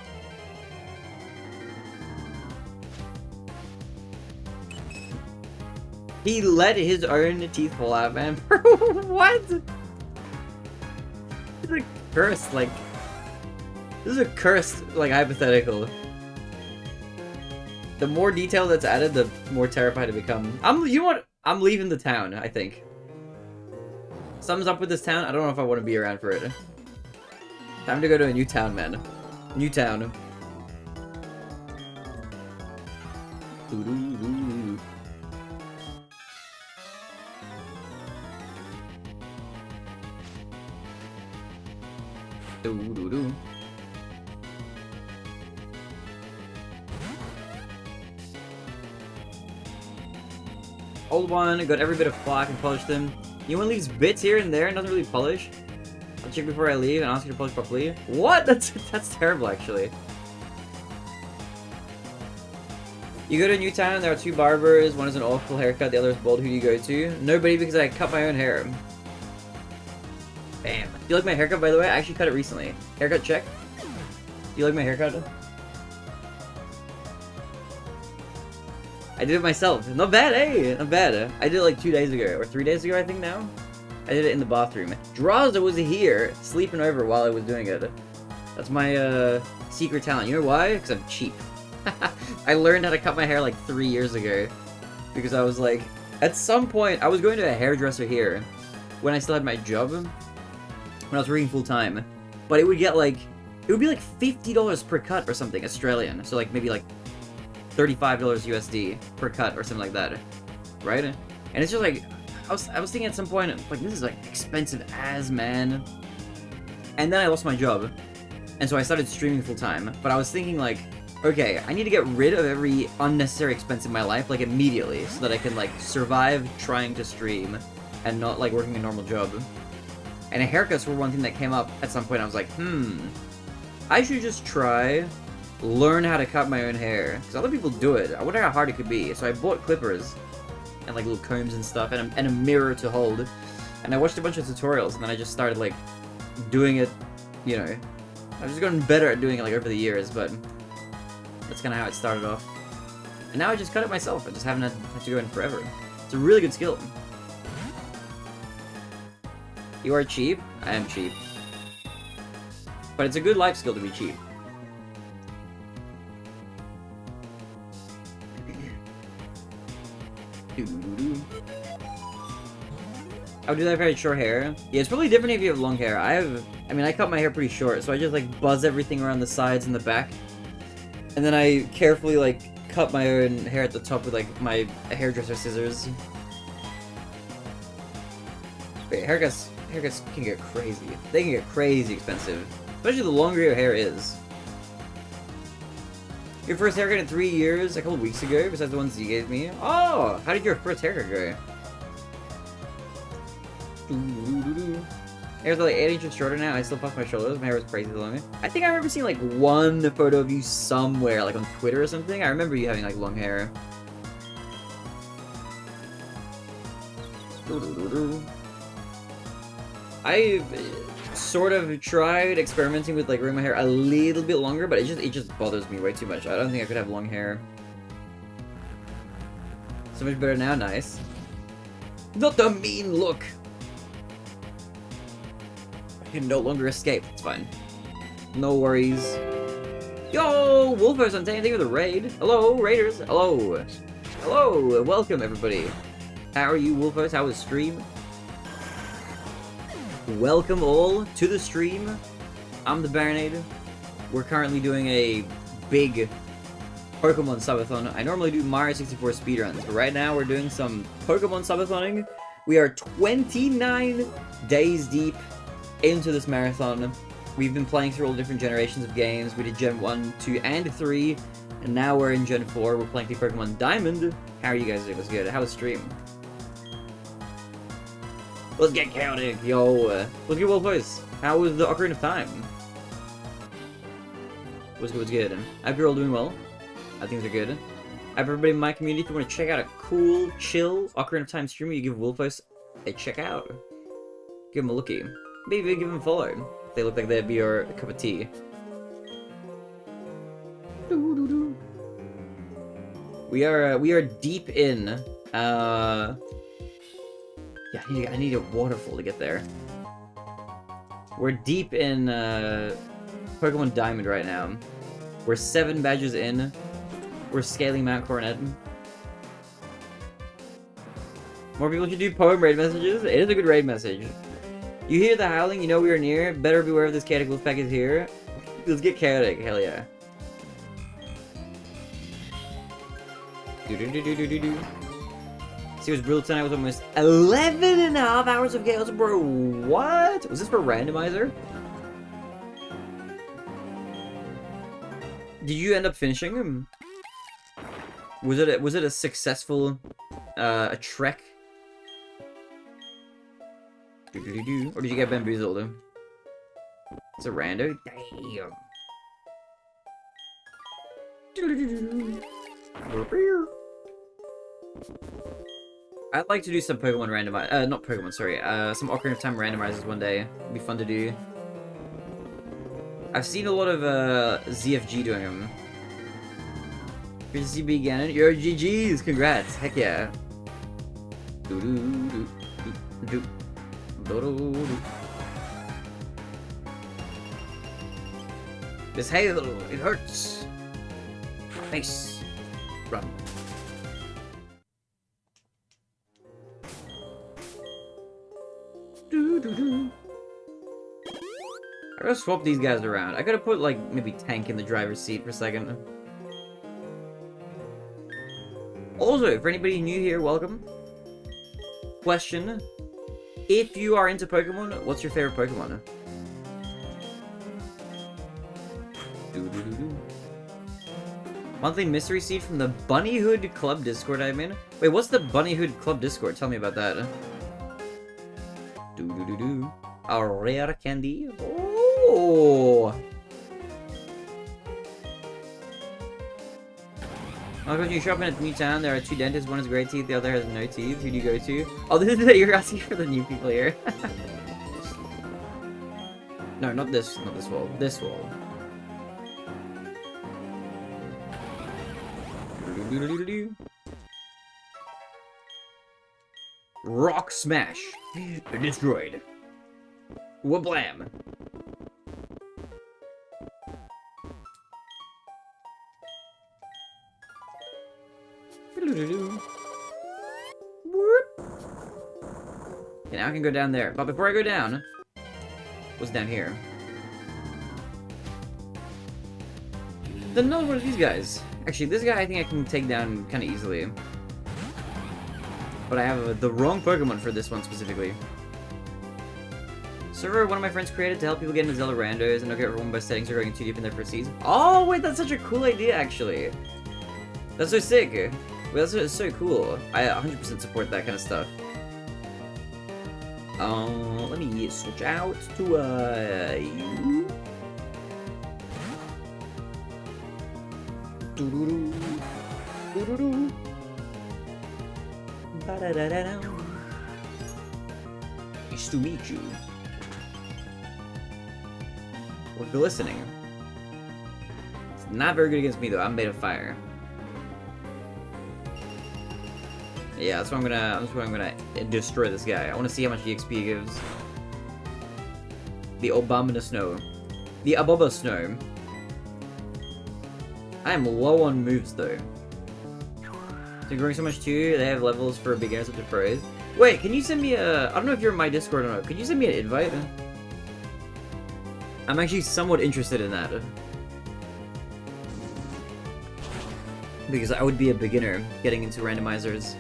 He let his own teeth fall out, man. What? It's a cursed, like... This is a cursed, like, hypothetical. The more detail that's added, the more terrified I become. You know what? I'm leaving the town, I think. Something's up with this town. I don't know if I want to be around for it. Time to go to a new town, man. New town. Old one, got every bit of plaque and polished them. You want to leave bits here and there and doesn't really polish? I'll check before I leave and ask you to polish properly. What? That's terrible, actually. You go to a new town, there are two barbers. One is an awful haircut, the other is bald. Who do you go to? Nobody, because I cut my own hair. Bam. Do you like my haircut, by the way? I actually cut it recently. Haircut check. Do you like my haircut? I did it myself. Not bad, eh? Not bad. I did it like 2 days ago, or 3 days ago, I think now. I did it in the bathroom. Draza was here, sleeping over while I was doing it. That's my, secret talent. You know why? Because I'm cheap. I learned how to cut my hair like 3 years ago. Because I was like, at some point, I was going to a hairdresser here when I still had my job. When I was working full time. But it would get like, it would be like $50 per cut or something, Australian. So like maybe like $35 USD per cut or something like that, right? And it's just like, I was thinking at some point, like, this is like expensive as, man. And then I lost my job, and so I started streaming full time. But I was thinking like, okay, I need to get rid of every unnecessary expense in my life, like immediately, so that I can like survive trying to stream and not like working a normal job. And haircuts were one thing that came up at some point. I was like, I should just try learn how to cut my own hair, because other people do it. I wonder how hard it could be. So I bought clippers and like little combs and stuff, and a mirror to hold, and I watched a bunch of tutorials, and then I just started like doing it, you know. I've just gotten better at doing it like over the years, but that's kind of how it started off. And now I just cut it myself. I just haven't had to go in forever. It's a really good skill. You are cheap? I am cheap. But it's a good life skill to be cheap. I would do that if I had short hair. Yeah, it's probably different if you have long hair. I mean, I cut my hair pretty short, so I just like buzz everything around the sides and the back. And then I carefully like cut my own hair at the top with like my hairdresser scissors. Wait, haircuts can get crazy. They can get crazy expensive. Especially the longer your hair is. Your first haircut in 3 years, a couple weeks ago, besides the ones you gave me. Oh, how did your first haircut go? Hair's like 8 inches shorter now. I still puff my shoulders. My hair was crazy long. I think I remember seeing like one photo of you somewhere, like on Twitter or something. I remember you having like long hair. I sort of tried experimenting with like growing my hair a little bit longer, but it just bothers me way too much. I don't think I could have long hair. So much better now, nice. Not the mean look! I can no longer escape, it's fine. No worries. Yo, Wolfos, I'm saying anything with a raid. Hello, raiders. Hello. Hello, welcome everybody. How are you, Wolfos? How was stream? Welcome all to the stream. I'm TheBarinade. We're currently doing a big Pokémon subathon. I normally do Mario 64 speedruns, but right now we're doing some Pokémon subathoning. We are 29 days deep into this marathon. We've been playing through all the different generations of games. We did Gen 1, 2, and 3, And now we're in Gen 4, we're playing the Pokemon Diamond. How are you guys doing? What's good? How was stream? Let's get chaotic, yo! Let's get well voice. How was the Ocarina of Time? What's good, what's good? I hope you're all doing well. Things are good. I have everybody in my community, if you want to check out a cool, chill Ocarina of Time streamer, you give Wolfos a check out. Give them a lookie. Maybe give them a follow. If they look like they'd be your cup of tea. We are deep in, yeah, I need a waterfall to get there. We're deep in, Pokemon Diamond right now. We're 7 badges in. We're scaling Mount Coronet. More people should do poem raid messages. It is a good raid message. You hear the howling, you know we are near. Better beware of this chaotic wolf pack is here. Let's get chaotic, hell yeah. See, it was brutal tonight. Was almost 11.5 hours of chaos, bro. What? Was this for randomizer? Did you end up finishing him? Was it a successful a trek? Or did you get bamboozled? It's a rando? Damn. I'd like to do some Pokemon randomize, not Pokemon, sorry, some Ocarina of Time randomizers one day. It'd be fun to do. I've seen a lot of ZFG doing them. Good to see you again. Yo, GG's, congrats, heck yeah. This hail, it hurts. Face, run. I gotta swap these guys around. I gotta put, like, maybe Tank in the driver's seat for a second. Also, for anybody new here, welcome. Question. If you are into Pokemon, what's your favorite Pokemon? Monthly mystery seed from the Bunnyhood Club Discord I'm in. Wait, what's the Bunnyhood Club Discord? Tell me about that. A rare candy. Oh! Oh, when you shop in a new town, there are 2 dentists. One has great teeth, the other has no teeth. Who do you go to? Oh, this is you're asking for the new people here. No, not this wall. This wall. Rock smash. Destroyed. Wablam. Okay, now I can go down there. But before I go down, what's down here? Then another one of these guys. Actually, this guy I think I can take down kind of easily. But I have the wrong Pokemon for this one specifically. Server one of my friends created to help people get into Zelda randos and not get overwhelmed by settings or going too deep in their proceeds. Oh, wait, that's such a cool idea, actually. That's so sick. Wait, that's so cool. I 100% support that kind of stuff. Let me switch out to, you. Doo-doo-doo. Doo-doo-doo. Ba-da-da-da-da. Nice to meet you. We're glistening. It's not very good against me though. I'm made of fire. Yeah, that's why I'm gonna destroy this guy. I want to see how much EXP he gives. The Obama Snow. The Aboba Snow. I am low on moves though. They're growing so much too. They have levels for beginners up to pros. Wait, can you send me a... I don't know if you're in my Discord or not. Could you send me an invite? I'm actually somewhat interested in that. Because I would be a beginner getting into randomizers.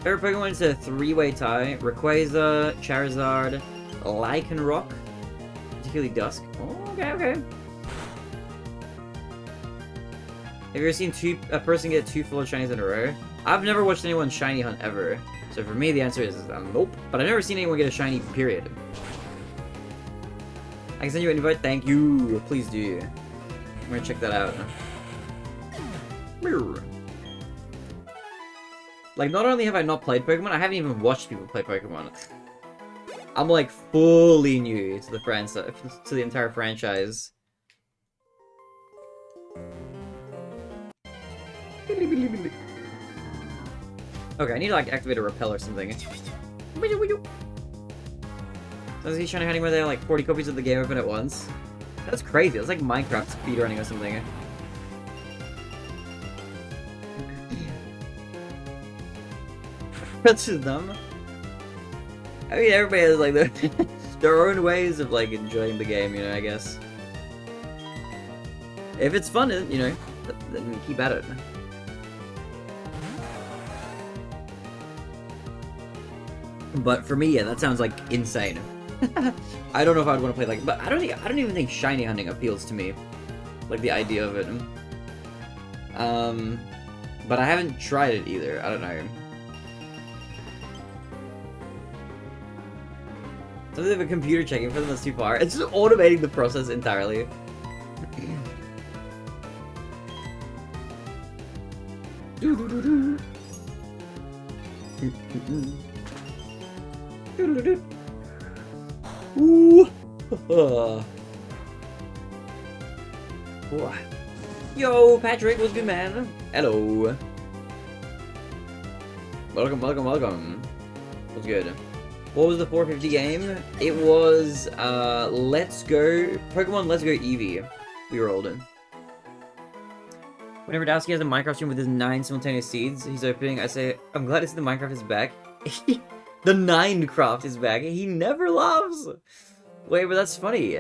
Favorite Pokemon is a 3-way tie. Rayquaza, Charizard, Lycanroc, particularly dusk. Oh, okay, okay. Have you ever seen a person get 2 full shinies in a row? I've never watched anyone shiny hunt ever. So for me, the answer is nope. But I've never seen anyone get a shiny, period. I can send you an invite. Thank you. Please do. I'm gonna check that out. Like, not only have I not played Pokemon, I haven't even watched people play Pokemon. I'm like fully new to the entire franchise. Okay, I need to like activate a repel or something. So is he trying to hunting where they have like 40 copies of the game open at once? That's crazy. It's like Minecraft speedrunning or something. That's just dumb. I mean, everybody has like their own ways of like enjoying the game, you know, I guess. If it's fun, you know, then keep at it. But for me, yeah, that sounds like insane. I don't know if I'd want to play like, but I don't even think shiny hunting appeals to me, like the idea of it. But I haven't tried it either. I don't know. Something of a computer checking for them that's too far. It's just automating the process entirely. Ooh. Yo, Patrick, what's good, man? Hello. Welcome, welcome, welcome. What's good? What was the 450 game? It was, Pokemon Let's Go Eevee. We rolled in. Whenever Dowski has a Minecraft stream with his 9 simultaneous seeds he's opening, I say, I'm glad to see the Minecraft is back. The Minecraft is back. He never laughs. Wait, but that's funny.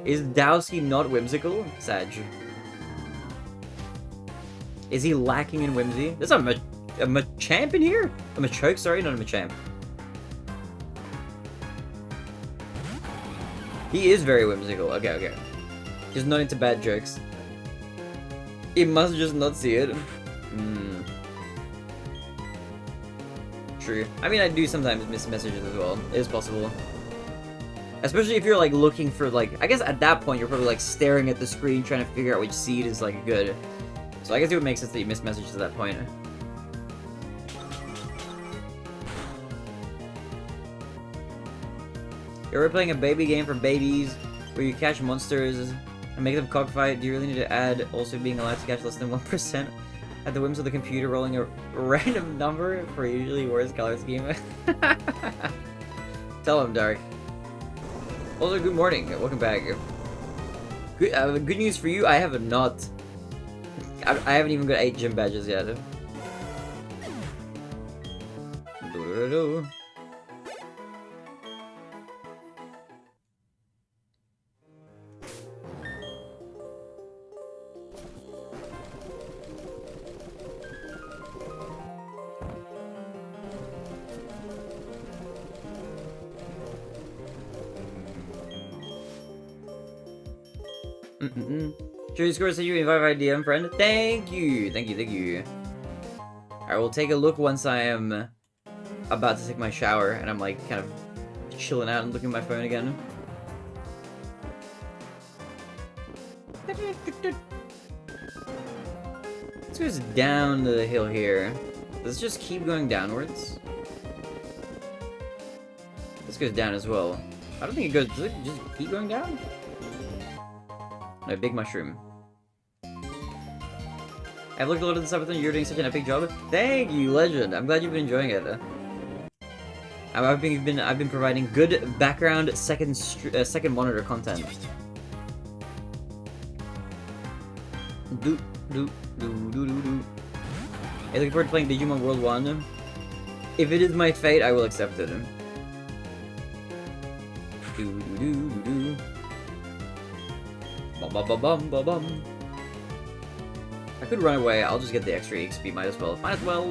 Is Dowski not whimsical? Sag. Is he lacking in whimsy? There's a Machamp in here? A Machoke, sorry, not a Machamp. He is very whimsical. Okay, okay. Just not into bad jokes. He must just not see it. True. I mean, I do sometimes miss messages as well. It is possible. Especially if you're, like, looking for, like... I guess at that point, you're probably, like, staring at the screen trying to figure out which seed is, like, good. So I guess it would make sense that you miss messages at that point. You're ever playing a baby game for babies where you catch monsters and make them cockfight? Do you really need to add also being allowed to catch less than 1% at the whims of the computer rolling a random number for a usually worse color scheme? Tell him, Dark. Also, good morning. Welcome back. Good news for you, I have not. I haven't even got 8 gym badges yet. True score said you invite my DM friend. Thank you, thank you, thank you. I will take a look once I am about to take my shower and I'm like kind of chilling out and looking at my phone again. This goes down the hill here. Does it just keep going downwards? This goes down as well. I don't think it goes. Does it just keep going down? No, big mushroom. I've looked a lot at this episode. You're doing such an epic job. Thank you, legend. I'm glad you've been enjoying it. I've been providing good background second monitor content. Do do do do do do. Hey, looking forward to playing Digimon World 1. If it is my fate, I will accept it. Do do do do do. Bum bum bum bum bum bum. I could run away. I'll just get the extra XP. Might as well. Might as well.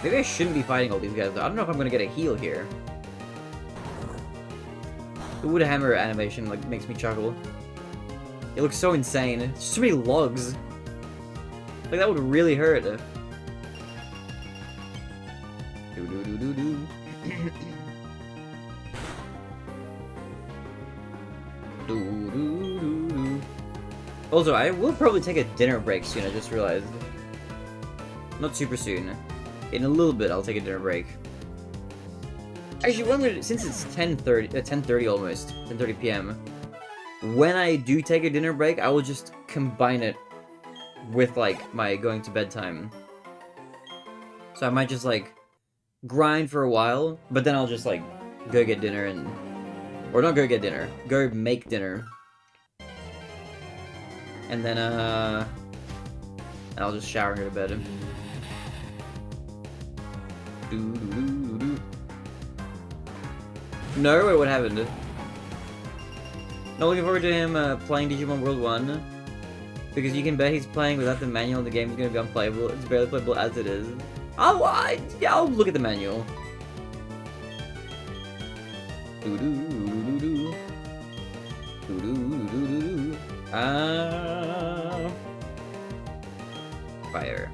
Maybe I shouldn't be fighting all these guys. Though. I don't know if I'm gonna get a heal here. The wood hammer animation like makes me chuckle. It looks so insane. It's so many logs. Like that would really hurt. Do do do do do. Do, do, do, do. Also, I will probably take a dinner break soon, I just realized. Not super soon. In a little bit, I'll take a dinner break. Actually, since it's 10:30 almost, 10:30 p.m., when I do take a dinner break, I will just combine it with, like, my going to bed time. So I might just, like, grind for a while, but then I'll just, like, go get dinner and... Or not go get dinner. Go make dinner. And then, I'll just shower and go to bed. No, wait, what happened? Not looking forward to him playing Digimon World 1. Because you can bet he's playing without the manual and the game is going to be unplayable. It's barely playable as it is. Yeah, I'll look at the manual. Fire.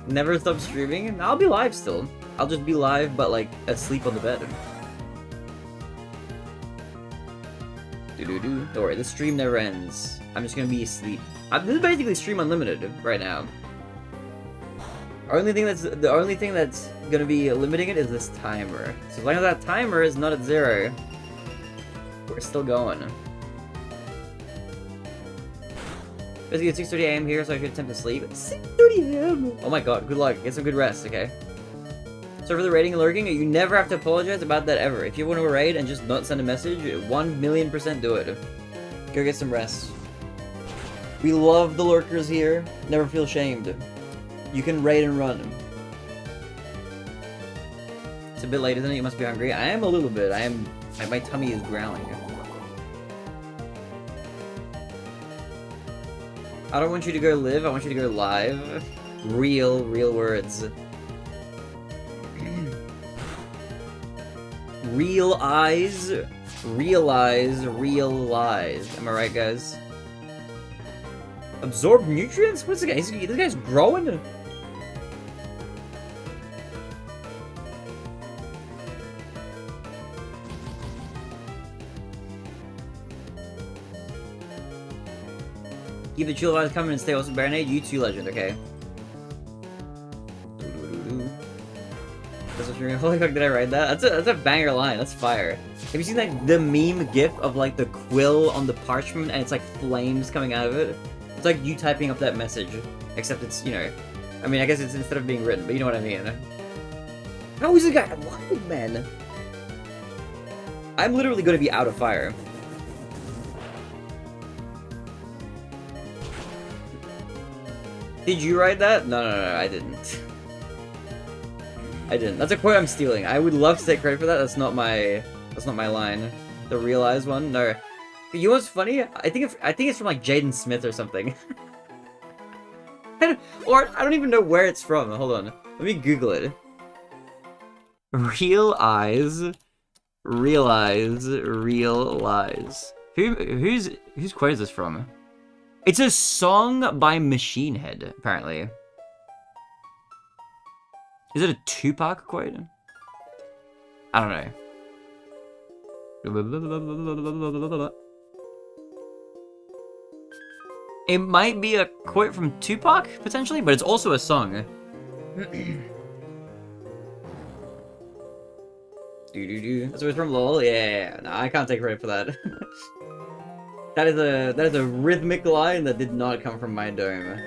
Never stop streaming? I'll be live still. I'll just be live, but like asleep on the bed. Don't worry, the stream never ends. I'm just gonna be asleep. This is basically stream unlimited right now. The only thing that's gonna be limiting it is this timer. So as long as that timer is not at 0, we're still going. Basically, it's 6:30 AM here, so I should attempt to sleep. 6:30 AM! Oh my god, good luck. Get some good rest, okay? So for the raiding and lurking, you never have to apologize about that ever. If you want to raid and just not send a message, 1,000,000% do it. Go get some rest. We love the lurkers here. Never feel shamed. You can raid and run. It's a bit late, isn't it? You must be hungry. I am a little bit. My tummy is growling. I don't want you to go live, I want you to go live. Real words. Real eyes, realize real lies. Am I right, guys? Absorb nutrients? What's this guy? This guy's growing? Keep the chill vibes coming and stay also TheBarinade. You too, legend, okay? Holy fuck, did I write that? That's a banger line. That's fire. Have you seen like the meme gif of like the quill on the parchment and it's like flames coming out of it? It's like you typing up that message, except it's, you know, I mean, I guess it's instead of being written, but you know what I mean. How is the guy alive, man? I'm literally going to be out of fire. Did you write that? No, I didn't. I didn't. That's a quote I'm stealing. I would love to take credit for that. That's not my line. The realized one. No. You know what's funny? I think it's from like Jaden Smith or something. Or I don't even know where it's from. Hold on. Let me Google it. Real eyes, realize, real lies. Whose quote is this from? It's a song by Machine Head, apparently. Is it a Tupac quote? I don't know. It might be a quote from Tupac, potentially, but it's also a song. So it's from LOL? Yeah, no, I can't take credit for that. That is a rhythmic line that did not come from my dome.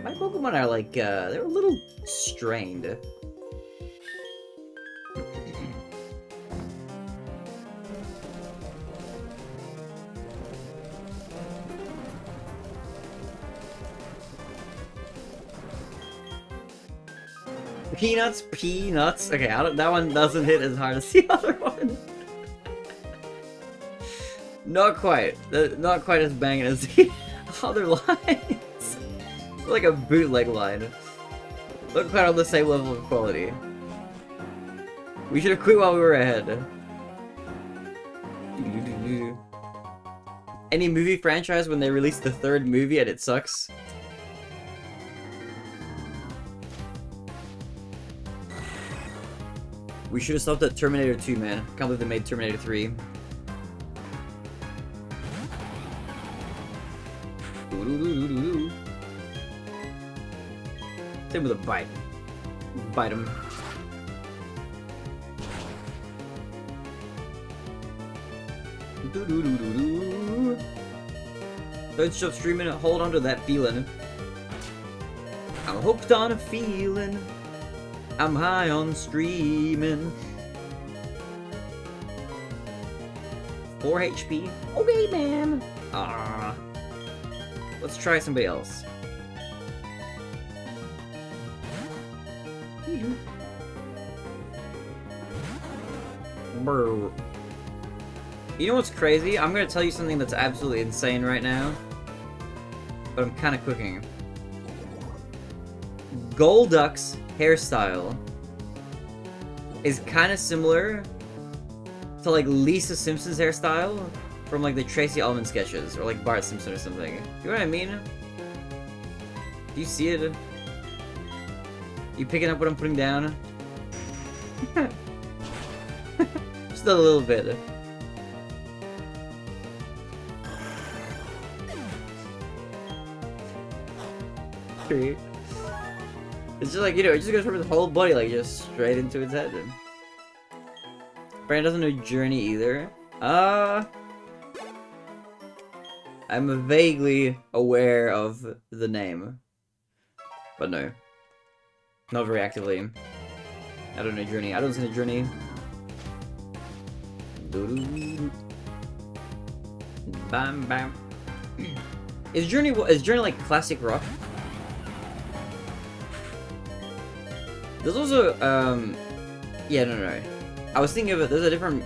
My Pokemon are like, they're a little strained. Peanuts. Okay, that one doesn't hit as hard as the other one. Not quite as banging as the other lines. Like a bootleg line. Not quite on the same level of quality. We should have quit while we were ahead. Any movie franchise when they release the third movie and it sucks? We should have stopped at Terminator 2, man. Can't believe they made Terminator 3. Same with a bite. Bite him. Don't stop streaming and hold on to that feeling. I'm hooked on a feeling. I'm high on streaming. 4 HP. Okay, man. Ah. Let's try somebody else. Brr. You know what's crazy? I'm gonna tell you something that's absolutely insane right now. But I'm kinda cooking. Golduck's hairstyle is kinda similar to like Lisa Simpson's hairstyle from like the Tracy Ullman sketches, or like Bart Simpson or something. You know what I mean? Do you see it? You picking up what I'm putting down? Just a little bit. It's just like, you know, it just goes from his whole body, like, just straight into his head. Brandon doesn't know Journey either. I'm vaguely aware of the name. But no. Not very actively. I don't know Journey. I don't listen to Journey. Bam bam. Is Journey like classic rock? There's also, yeah, no. I was thinking of it, there's a different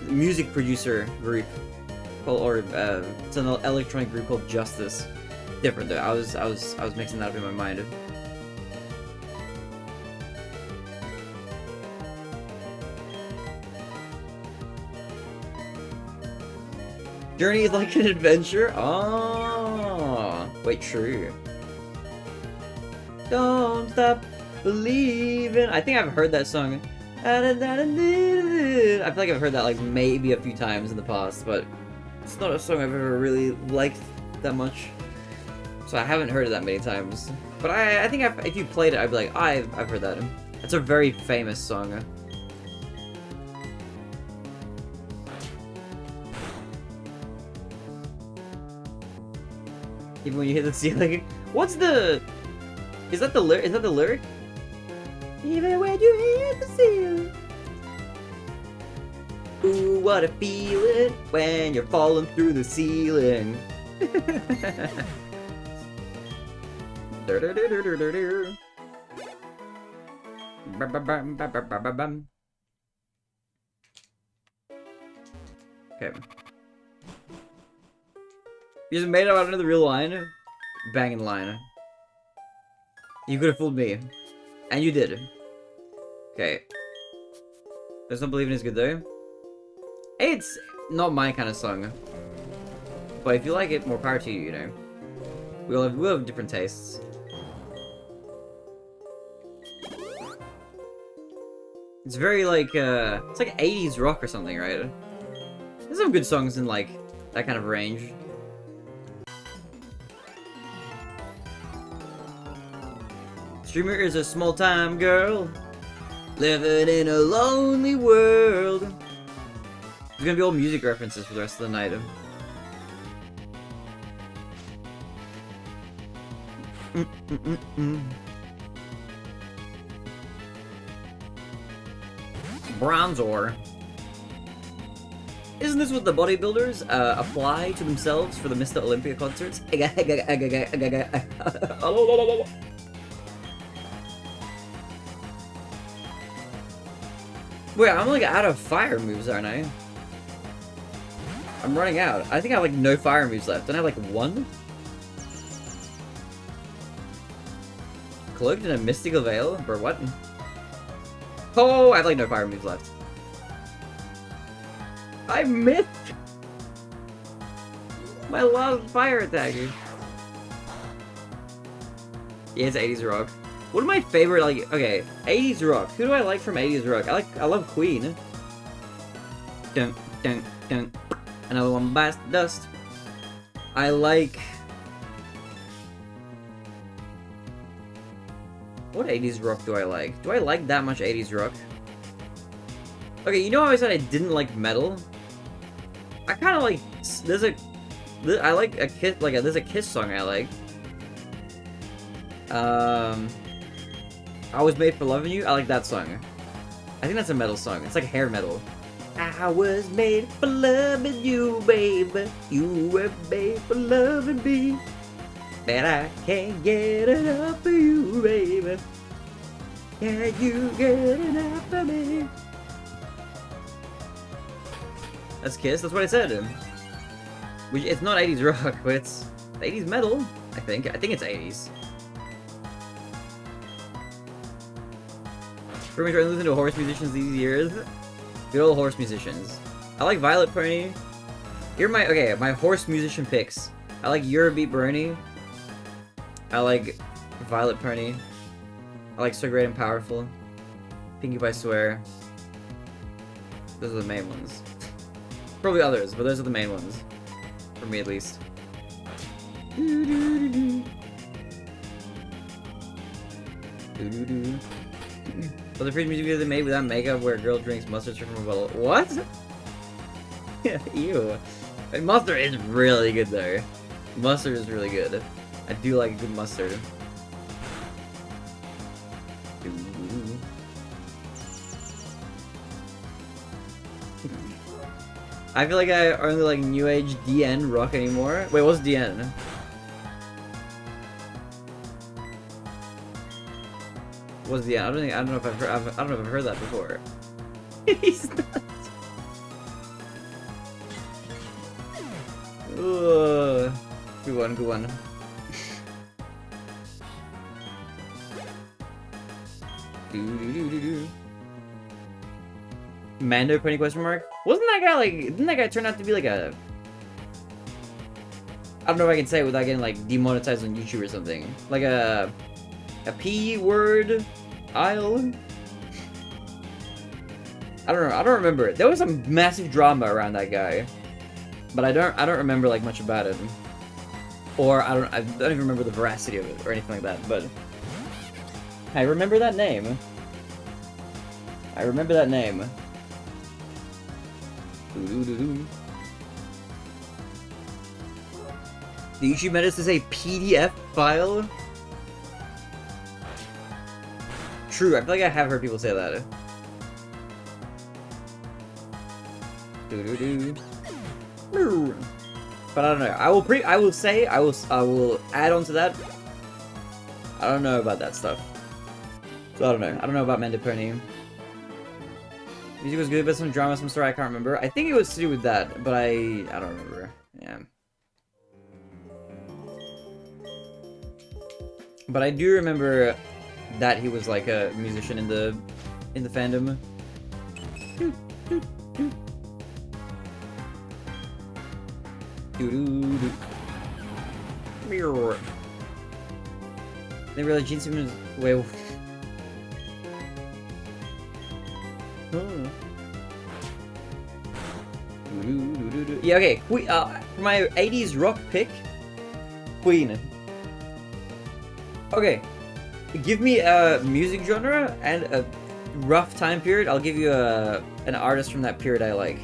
music producer group called, or, it's an electronic group called Justice. Different though, I was mixing that up in my mind. Journey is like an adventure? Oh, wait, true. Don't stop believing. I think I've heard that song. I feel like I've heard that like maybe a few times in the past, but it's not a song I've ever really liked that much. So I haven't heard it that many times. But I think if you played it, I'd be like, I've heard that. It's a very famous song. Even when you hit the ceiling. What's the... Is that the lyric? Even when you hit the ceiling. Ooh, what a feeling when you're falling through the ceiling. Okay. You just made it out another real line. Banging line. You could have fooled me. And you did. Okay. There's no believing is good though. It's not my kind of song. But if you like it, more power to you, you know. We'll have different tastes. It's very like, it's like 80s rock or something, right? There's some good songs in like, that kind of range. Streamer is a small-time girl living in a lonely world. There's gonna be all music references for the rest of the night. Bronze ore. Isn't this what the bodybuilders apply to themselves for the Mr. Olympia concerts? Wait, I'm like out of fire moves, aren't I? I'm running out. I think I have like no fire moves left. Don't I have like one? Cloaked in a mystical veil? Or what? Oh, I have like no fire moves left. I missed my last fire attack. Yeah, it's 80s rock. One of my favorite, like, okay, 80s rock. Who do I like from 80s rock? I love Queen. Dun, dun, dun. Another one bites the dust. I like... What 80s rock do I like? Do I like that much 80s rock? Okay, you know how I said I didn't like metal? I kind of like... I like a Kiss... Like, there's a Kiss song I like. I Was Made for Loving You. I like that song. I think that's a metal song. It's like hair metal. I was made for loving you, baby. You were made for loving me. But I can't get enough of you, baby. Can you get enough of me? That's Kiss. That's what I said. Which it's not 80s rock, but it's 80s metal. I think. I think it's 80s. Pretty much listening to horse musicians these years. Good old horse musicians. I like Violet Pony. You're my horse musician picks. I like Eurobeat Bernie. I like Violet Pony. I like So Great and Powerful. Pinky Pie Swear. Those are the main ones. Probably others, but those are the main ones. For me at least. But the first music video they made without makeup where a girl drinks mustard from a bottle. What? Ew. And mustard is really good though. Mustard is really good. I do like good mustard. I feel like I only like New Age DN rock anymore. Wait, what's DN? What's DN? I don't know if I've heard that before. He's not. Ugh. Good one, good one. Mando Pony question mark? Wasn't that guy like, didn't that guy turn out to be like a... I don't know if I can say it without getting like demonetized on YouTube or something. Like a P word aisle? I don't know, I don't remember it. There was some massive drama around that guy. But I don't remember like much about it. Or I don't even remember the veracity of it or anything like that, but I remember that name. I remember that name. The YouTube meta is a PDF file? True, I feel like I have heard people say that. But I don't know. I will add on to that. I don't know about that stuff. So I don't know. I don't know about Mando Pony. Music was good, but some drama, some story I can't remember. I think it was to do with that, but I don't remember. Yeah. But I do remember that he was like a musician in the fandom. Mirror. They realized Gene Simmons. Wait. Yeah, okay. For my 80s rock pick, Queen. Okay. Give me a music genre and a rough time period. I'll give you an artist from that period I like.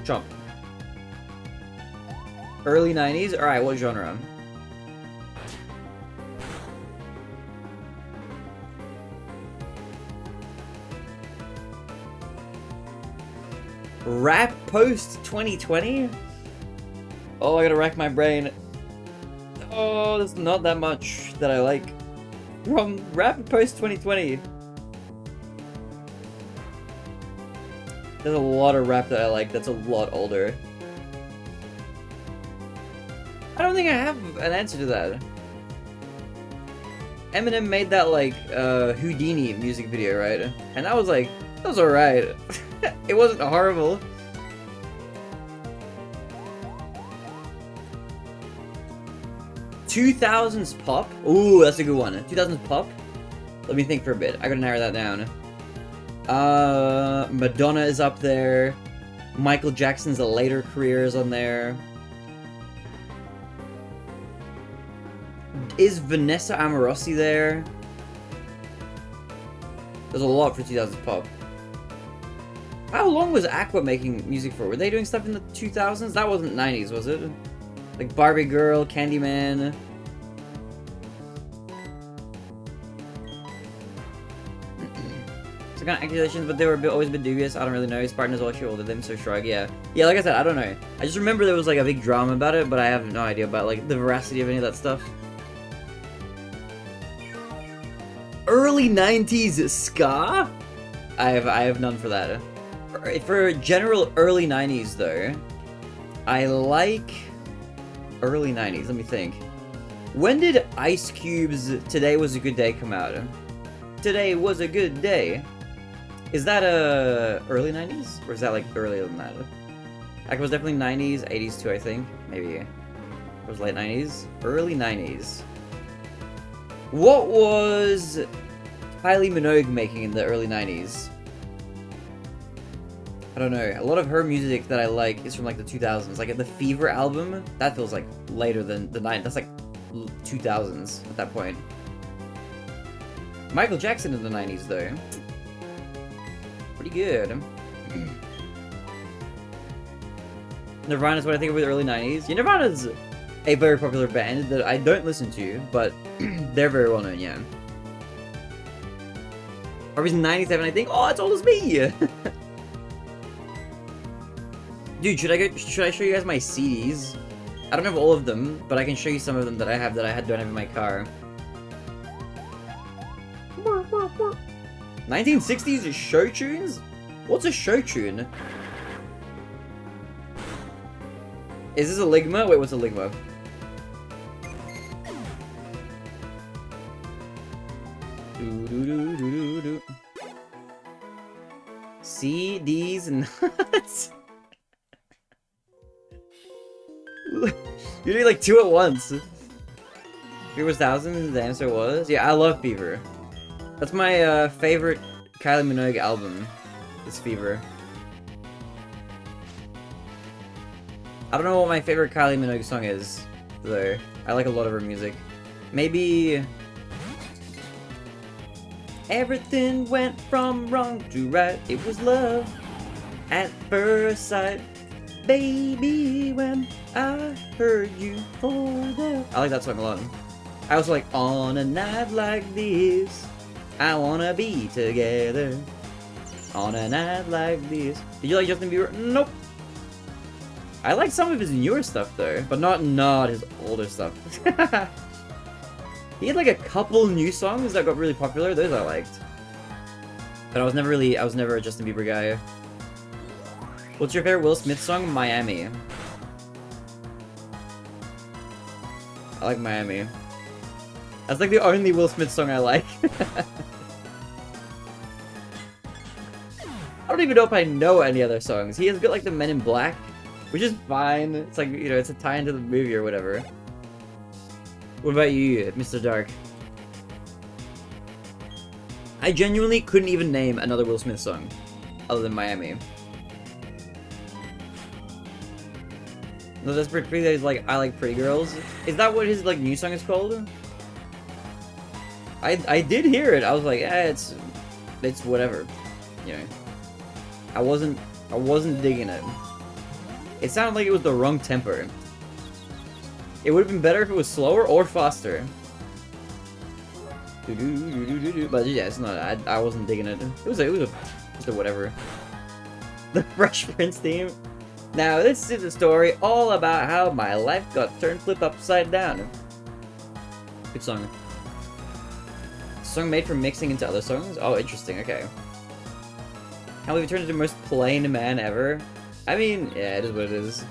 Jump. Early 90s? Alright, what genre? Rap post 2020? Oh, I gotta rack my brain. Oh, there's not that much that I like from rap post 2020. There's a lot of rap that I like that's a lot older. I don't think I have an answer to that. Eminem made that, like, Houdini music video, right? And that was alright. It wasn't horrible. 2000s pop? Ooh, that's a good one. 2000s pop? Let me think for a bit. I gotta narrow that down. Madonna is up there. Michael Jackson's later career is on there. Is Vanessa Amorosi there? There's a lot for 2000s pop. How long was Aqua making music for? Were they doing stuff in the 2000s? That wasn't 90s, was it? Like Barbie Girl, Candyman. So kind of accusations, but they were always a bit dubious. I don't really know. Spartan is actually older than them, so shrug. Yeah, like I said, I don't know. I just remember there was like a big drama about it, but I have no idea about like the veracity of any of that stuff. Early 90s ska? I have none for that. For general early 90s though, I like early 90s. Let me think. When did Ice Cube's "Today Was a Good Day" come out? Today was a good day. Is that early 90s? Or is that like earlier than that? Like it was definitely 90s, 80s too, I think. Maybe it was late 90s. Early 90s. What was Kylie Minogue making in the early 90s? I don't know. A lot of her music that I like is from like the 2000s. Like the Fever album, that feels like later than the 90s. That's like 2000s at that point. Michael Jackson in the 90s though. Pretty good. Nirvana's what I think of the early 90s. Yeah, Nirvana's a very popular band that I don't listen to, but they're very well known, yeah. Or he's 97, I think. Oh, it's old as me! Dude, should I show you guys my CDs? I don't have all of them, but I can show you some of them that I have that don't have in my car. 1960s show tunes? What's a show tune? Is this a Ligma? Wait, what's a Ligma? CDs nuts. You're doing like two at once. Fever was 1000, the answer was? Yeah, I love Fever. That's my favorite Kylie Minogue album, is Fever. I don't know what my favorite Kylie Minogue song is, though. I like a lot of her music. Maybe... Everything went from wrong to right. It was love at first sight. Baby, when I heard you for the... I like that song a lot. I also like, on a night like this, I wanna be together. On a night like this. Did you like Justin Bieber? Nope. I like some of his newer stuff though, but not his older stuff. He had like a couple new songs that got really popular. Those I liked. But I was never a Justin Bieber guy. What's your favorite Will Smith song? Miami. I like Miami. That's like the only Will Smith song I like. I don't even know if I know any other songs. He has got like the Men in Black, which is fine. It's like, you know, it's a tie into the movie or whatever. What about you, Mr. Dark? I genuinely couldn't even name another Will Smith song other than Miami. No, that's pretty is like I Like Pretty Girls. Is that what his like new song is called? I did hear it. I was like, it's whatever, you know. I wasn't digging it. It sounded like it was the wrong tempo. It would have been better if it was slower or faster. But yeah, it's not. I wasn't digging it. It was just a whatever. The Fresh Prince theme. Now this is a story all about how my life got turned flip upside down. Good song. Song made from mixing into other songs? Oh, interesting, okay. How we turned into the most plain man ever? I mean, yeah, it is what it is.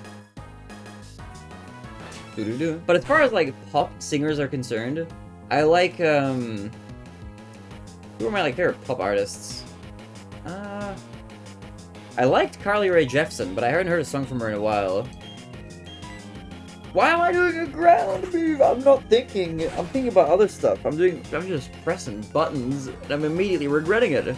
But as far as like pop singers are concerned, I like who are my like favorite pop artists? I liked Carly Rae Jepsen, but I haven't heard a song from her in a while. Why am I doing a ground move? I'm not thinking. I'm thinking about other stuff. I'm just pressing buttons, and I'm immediately regretting it.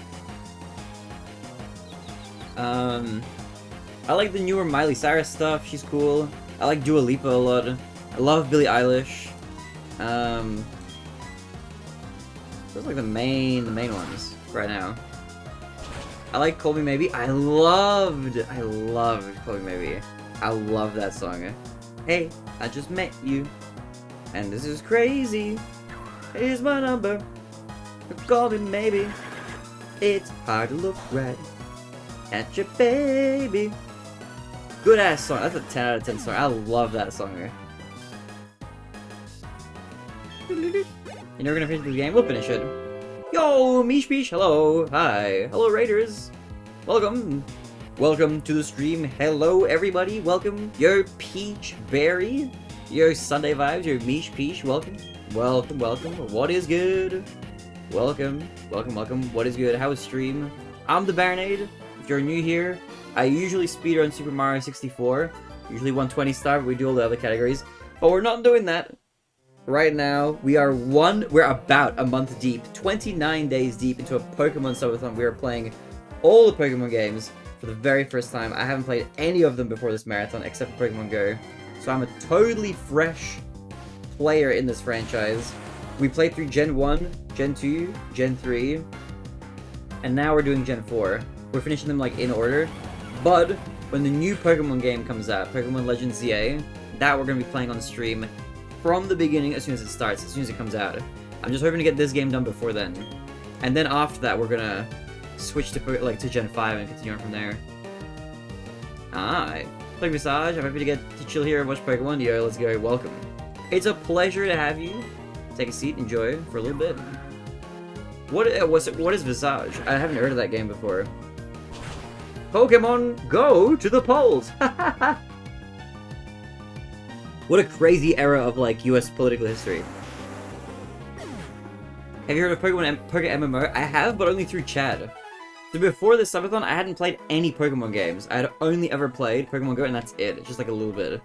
I like the newer Miley Cyrus stuff. She's cool. I like Dua Lipa a lot. I love Billie Eilish. Those are like the main ones right now. I like Call Me Maybe. I loved Call Me Maybe. I love that song. Hey, I just met you, and this is crazy. Here's my number. Call me maybe. It's hard to look right at your baby. Good ass song. That's a 10 out of 10 song. I love that song. You're never gonna finish the game? We'll finish it. Yo, Mish Mish, hello, hi, hello Raiders, welcome to the stream, hello everybody, welcome, yo Peach Berry, yo Sunday Vibes, yo Mish Peach, welcome, what is good, welcome, what is good, how is stream, I'm TheBarinade, if you're new here, I usually speedrun Super Mario 64, usually 120 star, but we do all the other categories, but we're not doing that. Right now, we're about a month deep, 29 days deep into a Pokemon subathon. We are playing all the Pokemon games for the very first time. I haven't played any of them before this marathon, except for Pokemon Go. So I'm a totally fresh player in this franchise. We played through Gen 1, Gen 2, Gen 3, and now we're doing Gen 4. We're finishing them like in order. But when the new Pokemon game comes out, Pokemon Legends ZA, that we're going to be playing on stream from the beginning as soon as it starts, as soon as it comes out. I'm just hoping to get this game done before then. And then after that, we're gonna switch to Gen 5 and continue on from there. Hi. Plug Visage, I'm happy to get to chill here and watch Pokemon. Yo, let's go, welcome. It's a pleasure to have you. Take a seat, enjoy for a little bit. What is Visage? I haven't heard of that game before. Pokemon, go to the polls! What a crazy era of, like, US political history. Have you heard of Pokemon MMO? I have, but only through Chad. So before this subathon, I hadn't played any Pokemon games. I had only ever played Pokemon Go, and that's it. It's just, like, a little bit.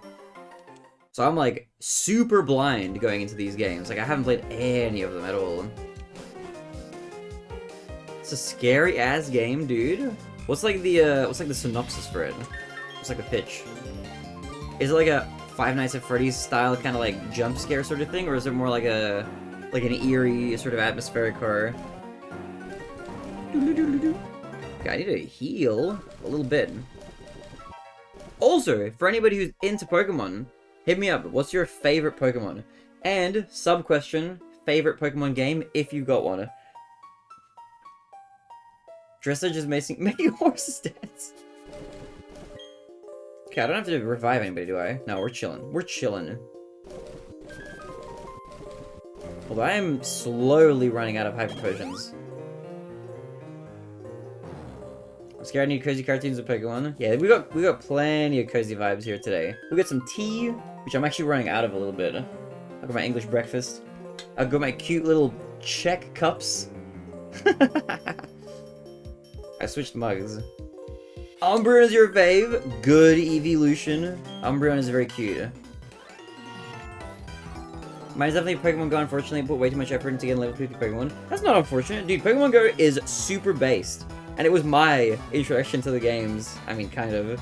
So I'm, like, super blind going into these games. Like, I haven't played any of them at all. It's a scary-ass game, dude. What's, like, the synopsis for it? What's, like, the pitch? Is it, like, a Five Nights at Freddy's style kind of like jump scare sort of thing, or is it more like an eerie sort of atmospheric horror? Okay, I need to heal a little bit. Also, for anybody who's into Pokemon, hit me up. What's your favorite Pokemon? And sub question: favorite Pokemon game if you've got one. Dressage is making horses dance. Okay, I don't have to revive anybody, do I? No, we're chilling. We're chilling. Although I am slowly running out of hyper potions. I'm scared I need cozy cartoons of Pokemon. Yeah, we got plenty of cozy vibes here today. We got some tea, which I'm actually running out of a little bit. I got my English breakfast. I got my cute little Czech cups. I switched mugs. Umbreon is your fave. Good evolution. Umbreon is very cute. Mine's definitely Pokemon Go, unfortunately. I put way too much effort into getting level 50 Pokemon. That's not unfortunate. Dude, Pokemon Go is super based. And it was my introduction to the games. I mean, kind of.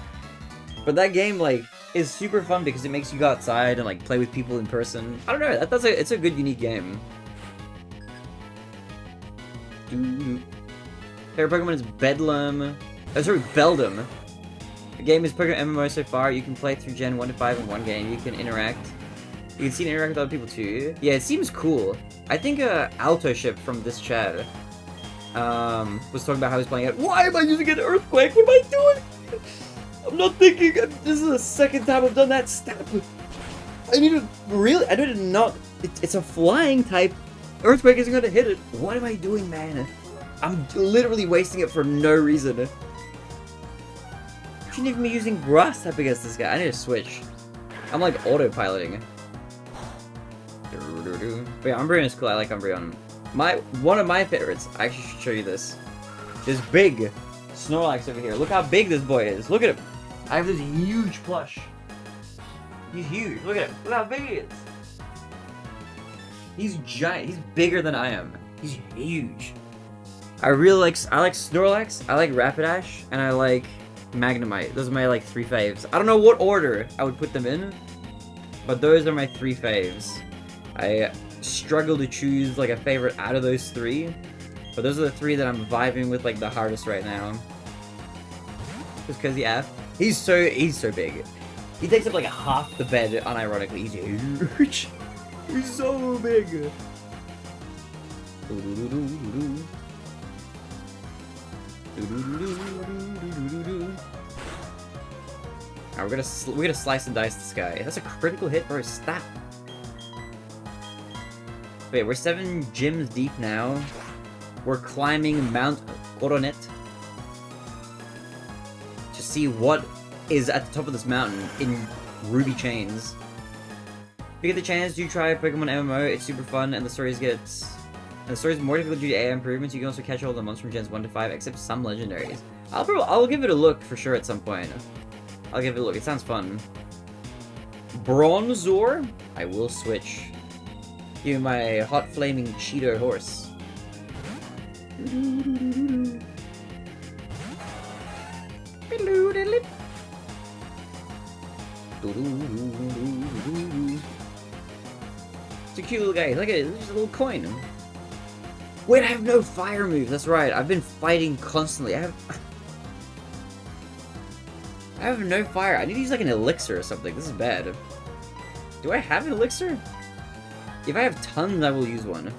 But that game, like, is super fun because it makes you go outside and, like, play with people in person. I don't know. It's a good, unique game. Favorite Pokemon is Bedlam. Oh, sorry, Beldum. The game is Pokemon MMO so far. You can play through Gen 1 to 5 in one game. You can interact. You can see and interact with other people too. Yeah, it seems cool. I think Altoship from this chat was talking about how he's playing it. Why am I using an Earthquake? What am I doing? I'm not thinking. This is the second time I've done that step. I need to really. I did not. It's a flying type. Earthquake isn't going to hit it. What am I doing, man? I'm literally wasting it for no reason. Shouldn't even be using grass type against this guy. I need to switch. I'm like autopiloting. But yeah, Umbreon is cool. I like Umbreon. One of my favorites. I actually should show you this. This big Snorlax over here. Look how big this boy is. Look at him. I have this huge plush. He's huge. Look at him. Look how big he is. He's giant. He's bigger than I am. He's huge. I like Snorlax, I like Rapidash, and I like Magnemite. Those are my like 3 faves. I don't know what order I would put them in, but those are my 3 faves. I struggle to choose like a favorite out of those 3, but those are the 3 that I'm vibing with like the hardest right now. Just because he's so big. He takes up like half the bed, unironically. He's huge. He's so big. Alright, we're gonna slice and dice this guy. That's a critical hit, bro. Stop. Wait, we're 7 gyms deep now. We're climbing Mount Coronet to see what is at the top of this mountain in ruby chains. If you get the chance, do try Pokemon MMO. It's super fun, and the story is more difficult due to AI improvements. You can also catch all the monsters from gens 1 to 5, except some legendaries. I'll give it a look for sure at some point. I'll give it a look. It sounds fun. Bronzor? I will switch. Give me my hot flaming Cheeto horse. It's a cute little guy. Look at it. It's just a little coin. Wait, I have no fire moves. That's right. I've been fighting constantly. I have no fire. I need to use like an elixir or something. This is bad. Do I have an elixir? If I have tons, I will use one.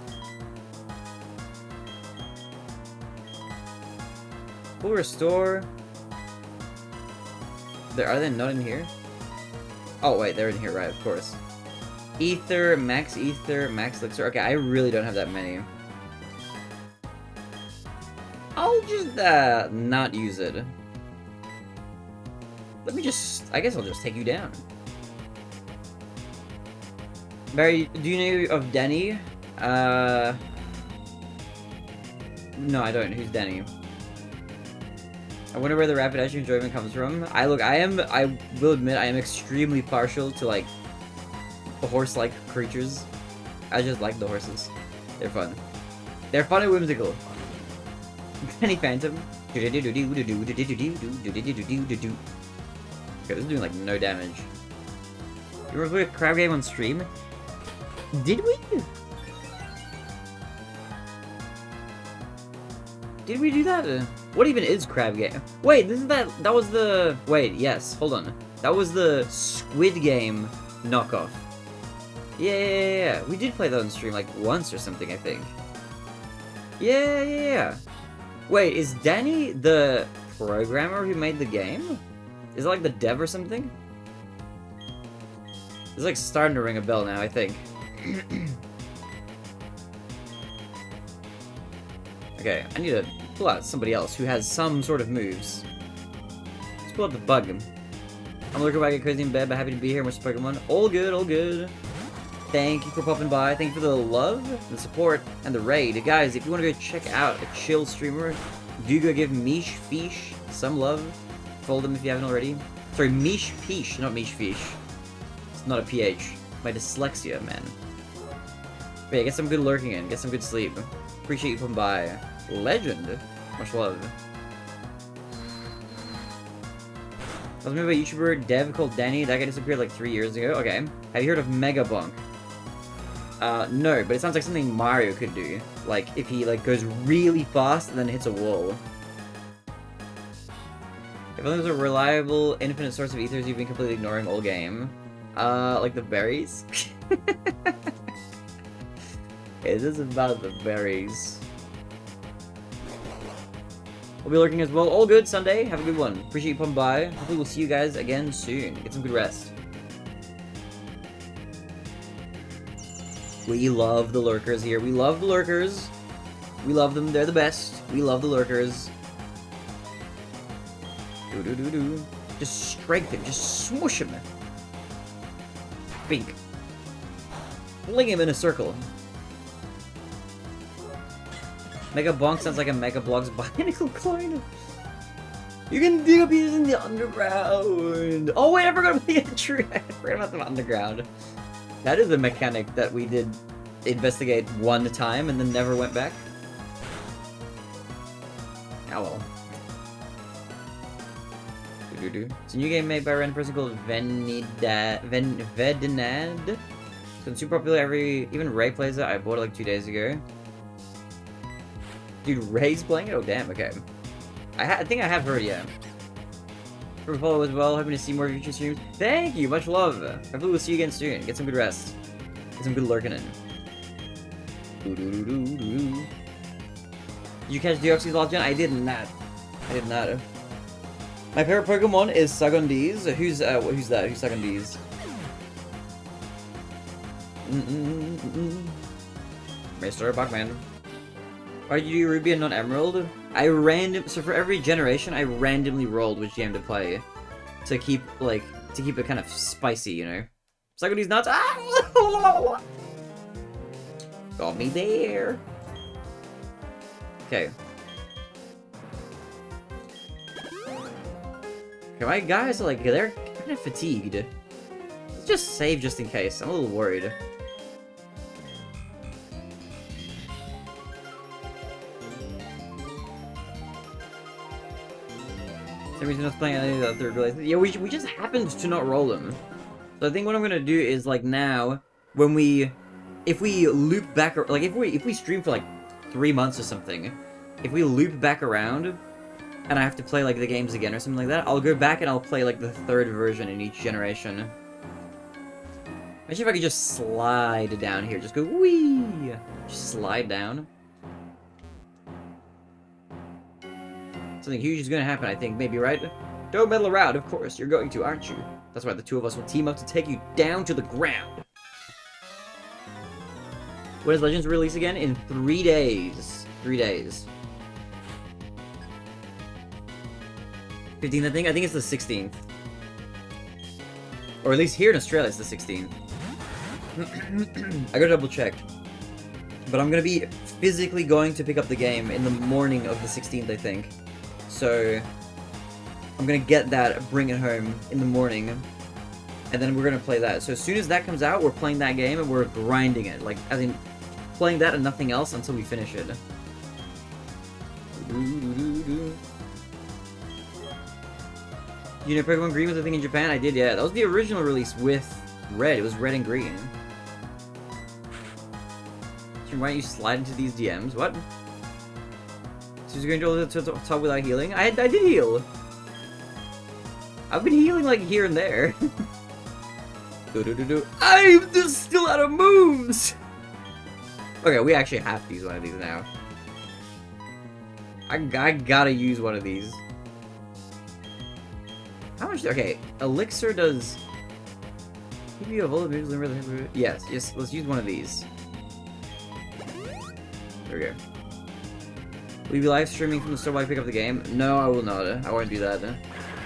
Full restore. Are they not in here? Oh wait, they're in here, right? Of course. Ether, max elixir. Okay, I really don't have that many. I'll just not use it. Let me just. I guess I'll just take you down. Barry, do you know of Denny? No, I don't. Who's Denny? I wonder where the Rapidash enjoyment comes from. I will admit, I am extremely partial to, like, the horse-like creatures. I just like the horses. They're fun. They're fun and whimsical. Penny Phantom. Okay, this is doing, like, no damage. You ever play a crab game on stream? Did we? Did we do that? What even is crab game? Wait, that was the... Wait, yes, hold on. That was the Squid Game knockoff. Yeah. We did play that on stream, like, once or something, I think. Yeah. Wait, is Danny the programmer who made the game? Is it like the dev or something? It's like starting to ring a bell now, I think. Okay, I need to pull out somebody else who has some sort of moves. Let's pull out the bug. I'm looking back at cozy in bed, but happy to be here with Pokemon. All good. Thank you for popping by. Thank you for the love, the support, and the raid. Guys, if you want to go check out a chill streamer, do go give Mish Fish some love. Follow them if you haven't already. Sorry, Mish Fish, not Mish Fish. It's not a PH. My dyslexia, man. But yeah, get some good lurking in. Get some good sleep. Appreciate you coming by. Legend. Much love. I was made by a YouTuber dev called Danny. That guy disappeared like 3 years ago. Okay. Have you heard of Megabonk? No, but it sounds like something Mario could do. Like, if he, like, goes really fast and then hits a wall. If only there's a reliable, infinite source of ethers you've been completely ignoring all game. Like the berries? It is about the berries. We'll be lurking as well. All good, Sunday. Have a good one. Appreciate you coming by. Hopefully we'll see you guys again soon. Get some good rest. We love the lurkers here. We love the lurkers. We love them. They're the best. We love the lurkers. Just strike them. Just swoosh them. Bink. Fling him in a circle. Mega Bonk sounds like a Mega Block's Bionicle clone. You can dig up using the underground. Oh wait, I forgot about the tree. I forgot about the underground. That is a mechanic that we did investigate one time and then never went back. Oh well. It's a new game made by a random person called TheBarinade. It's super popular. Even Ray plays it. I bought it like 2 days ago. Dude, Ray's playing it? Oh damn, okay. I think I have heard, yeah. For follow as well, hoping to see more future streams. Thank you, much love. Hopefully we'll see you again soon. Get some good rest. Get some good lurking in. Did you catch Deoxys last gen? I did not. I did not. My favorite Pokemon is Sagondese. Who's that? Who's Sagondese? Mr. Buckman. Why did you do Ruby and not Emerald? So for every generation, I randomly rolled which game to play. To keep it kind of spicy, you know? Sagondese nuts! Ah! Got me there! Okay. Okay, my guys are like, they're kind of fatigued. Let's just save just in case. I'm a little worried. For some reason I was playing any of the third place. Yeah, we just happened to not roll them. So I think what I'm gonna do is like now, if we loop back, like if we stream for like 3 months or something, if we loop back around, and I have to play like the games again or something like that, I'll go back and I'll play like the third version in each generation. Imagine if I could just slide down here, just go wee, just slide down. Something huge is gonna happen, I think, maybe, right? Don't meddle around, of course, you're going to, aren't you? That's why the two of us will team up to take you down to the ground. When is Legends release again? In 3 days. 3 days. 15th, I think? I think it's the 16th. Or at least here in Australia, it's the 16th. I gotta double check. But I'm gonna be physically going to pick up the game in the morning of the 16th, I think. So I'm gonna get that, bring it home in the morning, and then we're gonna play that. So as soon as that comes out, we're playing that game and we're grinding it. Like, as in, playing that and nothing else until we finish it. You know Pokemon Green was a thing in Japan? I did, yeah. That was the original release with Red. It was Red and Green. Why don't you slide into these DMs? What? So he's going to the top without healing? I did heal! I've been healing like here and there. I'm just still out of moves! Okay, we actually have to use one of these now. I gotta use one of these. How much? Okay, Elixir does. Yes, let's use one of these. There we go. Will you be live streaming from the store while I pick up the game? No, I will not. I won't do that.